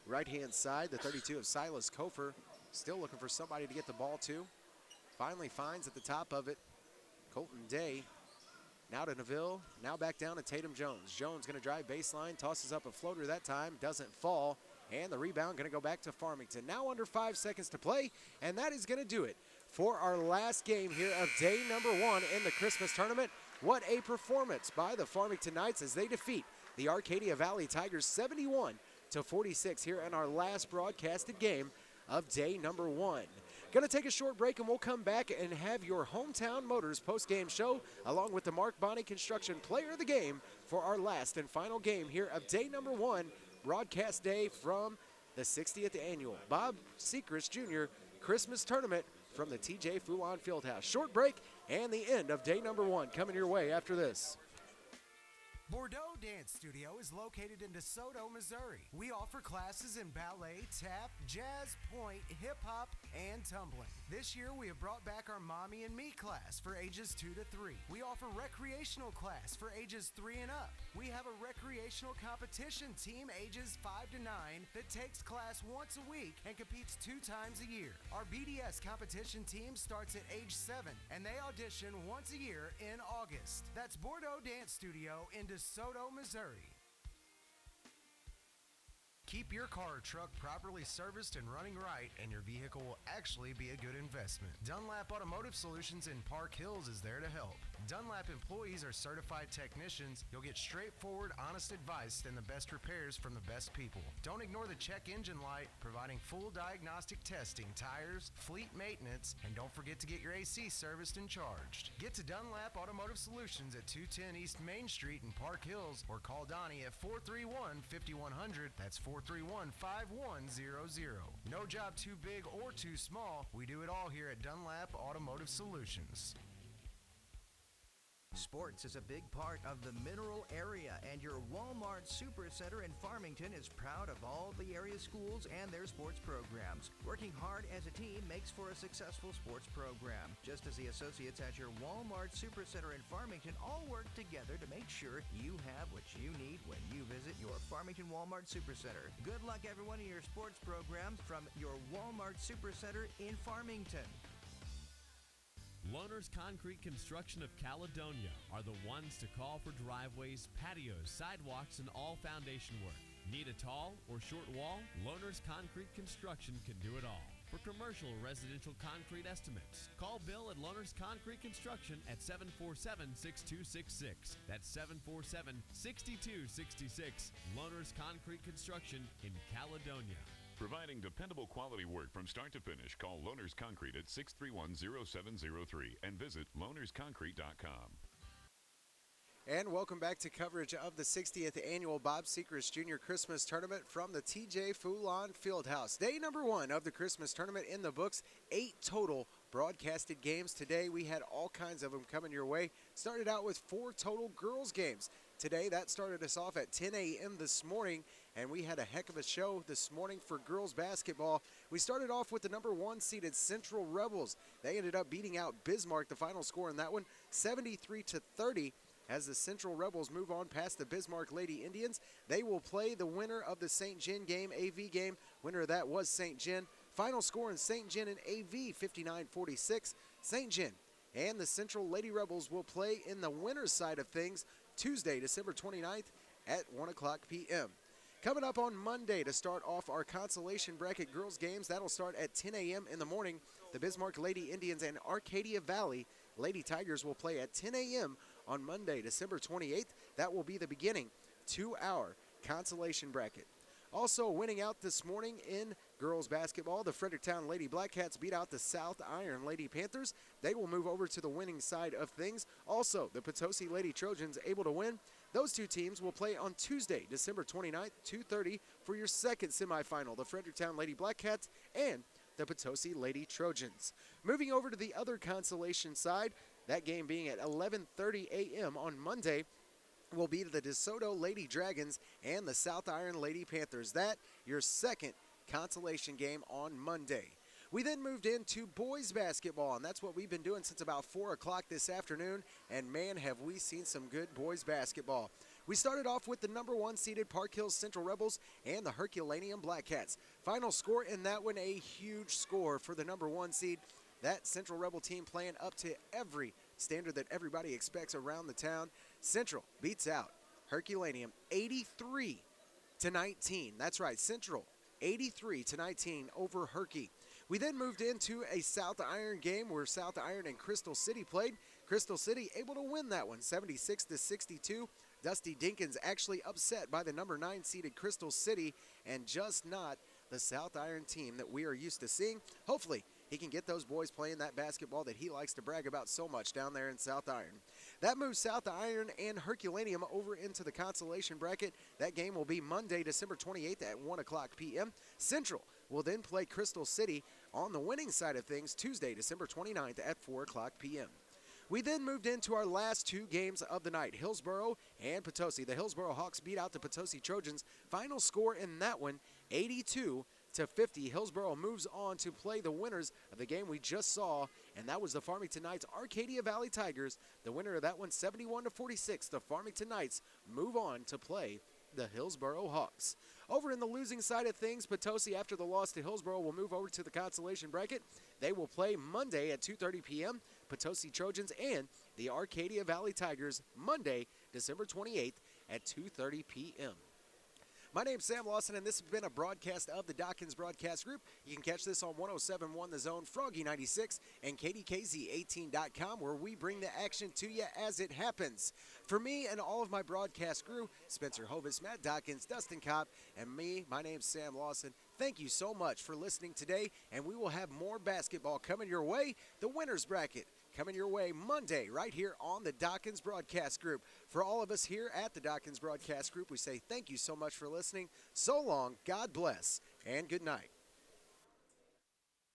Right-hand side, the 32 of Silas Kofer. Still looking for somebody to get the ball to. Finally finds at the top of it Colton Day. Now to Neville, now back down to Tatum Jones. Jones going to drive baseline, tosses up a floater that time, doesn't fall, and the rebound going to go back to Farmington. Now under 5 seconds to play, and that is going to do it for our last game here of day number 1 in the Christmas tournament. What a performance by the Farmington Knights as they defeat the Arcadia Valley Tigers 71-46 here in our last broadcasted game of day number 1. Going to take a short break, and we'll come back and have your Hometown Motors post-game show along with the Mark Bonney Construction Player of the Game for our last and final game here of day number 1, broadcast day from the 60th Annual Bob Sechrest Jr. Christmas Tournament from the TJ Foulon Fieldhouse. Short break and the end of day number 1 coming your way after this. Bordeaux Dance Studio is located in DeSoto, Missouri. We offer classes in ballet, tap, jazz, point, hip-hop, and tumbling. This year, we have brought back our Mommy and Me class for ages 2 to 3. We offer recreational class for ages 3 and up. We have a recreational competition team ages 5 to 9 that takes class once a week and competes 2 times a year. Our BDS competition team starts at age 7, and they audition once a year in August. That's Bordeaux Dance Studio in DeSoto, Missouri. Keep your car or truck properly serviced and running right, and your vehicle will actually be a good investment. Dunlap Automotive Solutions in Park Hills is there to help. Dunlap employees are certified technicians. You'll get straightforward, honest advice and the best repairs from the best people. Don't ignore the check engine light, providing full diagnostic testing, tires, fleet maintenance, and don't forget to get your AC serviced and charged. Get to Dunlap Automotive Solutions at 210 East Main Street in Park Hills, or call Donnie at 431-5100. That's 431-5100. No job too big or too small. We do it all here at Dunlap Automotive Solutions. Sports is a big part of the Mineral area, and your Walmart Supercenter in Farmington is proud of all the area schools and their sports programs. Working hard as a team makes for a successful sports program, just as the associates at your Walmart Supercenter in Farmington all work together to make sure you have what you need when you visit your Farmington Walmart Supercenter. Good luck, everyone, in your sports programs from your Walmart Supercenter in Farmington. Loaner's Concrete Construction of Caledonia are the ones to call for driveways, patios, sidewalks, and all foundation work. Need a tall or short wall? Loaner's Concrete Construction can do it all. For commercial or residential concrete estimates, call Bill at Loaner's Concrete Construction at 747-6266. That's 747-6266. Loaner's Concrete Construction in Caledonia. Providing dependable quality work from start to finish. Call Loaner's Concrete at 631-0703 and visit loanersconcrete.com. And welcome back to coverage of the 60th Annual Bob Sechrest Junior Christmas Tournament from the TJ Foulon Fieldhouse. Day number 1 of the Christmas Tournament in the books. 8 total broadcasted games today. We had all kinds of them coming your way. Started out with 4 total girls games. Today, that started us off at 10 a.m. this morning, and we had a heck of a show this morning for girls basketball. We started off with the number 1 seeded Central Rebels. They ended up beating out Bismarck. The final score in that one, 73-30. As the Central Rebels move on past the Bismarck Lady Indians, they will play the winner of the St. John game, AV game. Winner of that was St. John. Final score in St. John and AV, 59-46. St. John and the Central Lady Rebels will play in the winner's side of things Tuesday, December 29th at 1 o'clock p.m. Coming up on Monday to start off our consolation bracket girls games, that'll start at 10 a.m. in the morning. The Bismarck Lady Indians and Arcadia Valley Lady Tigers will play at 10 a.m. on Monday, December 28th. That will be the beginning 2-hour consolation bracket. Also winning out this morning in girls basketball, the Fredericktown Lady Blackcats beat out the South Iron Lady Panthers. They will move over to the winning side of things. Also, the Potosi Lady Trojans able to win. Those two teams will play on Tuesday, December 29th, 2:30 for your second semifinal, the Fredericktown Lady Blackcats and the Potosi Lady Trojans. Moving over to the other consolation side, that game being at 11:30 a.m. on Monday, will be the DeSoto Lady Dragons and the South Iron Lady Panthers. That, your second consolation game on Monday. We then moved into boys basketball, and that's what we've been doing since about 4 o'clock this afternoon, and man, have we seen some good boys basketball. We started off with the number 1 seeded Park Hills Central Rebels and the Herculaneum Blackcats. Final score in that one, a huge score for the number 1 seed. That Central Rebel team playing up to every standard that everybody expects around the town. Central beats out Herculaneum 83-19. That's right, Central 83-19 over Herky. We then moved into a South Iron game where South Iron and Crystal City played. Crystal City able to win that one, 76-62. Dusty Dinkins actually upset by the number 9 seeded Crystal City, and just not the South Iron team that we are used to seeing. Hopefully, he can get those boys playing that basketball that he likes to brag about so much down there in South Iron. That moves South Iron and Herculaneum over into the consolation bracket. That game will be Monday, December 28th at 1 o'clock p.m. Central will then play Crystal City on the winning side of things Tuesday, December 29th at 4 o'clock p.m. We then moved into our last two games of the night, Hillsboro and Potosi. The Hillsboro Hawks beat out the Potosi Trojans. Final score in that one, 82-50. Hillsboro moves on to play the winners of the game we just saw, and that was the Farmington Knights Arcadia Valley Tigers. The winner of that one, 71-46. The Farmington Knights move on to play the Hillsboro Hawks. Over in the losing side of things, Potosi, after the loss to Hillsboro, will move over to the consolation bracket. They will play Monday at 2:30 p.m. Potosi Trojans and the Arcadia Valley Tigers Monday, December 28th at 2:30 p.m. My name's Sam Lawson, and this has been a broadcast of the Dawkins Broadcast Group. You can catch this on 107.1 The Zone, Froggy 96, and KDKZ18.com, where we bring the action to you as it happens. For me and all of my broadcast crew, Spencer Hovis, Matt Dawkins, Dustin Kopp, and me, my name's Sam Lawson. Thank you so much for listening today, and we will have more basketball coming your way. The winner's bracket coming your way Monday right here on the Dawkins Broadcast Group. For all of us here at the Dawkins Broadcast Group, we say thank you so much for listening. So long, God bless, and good night.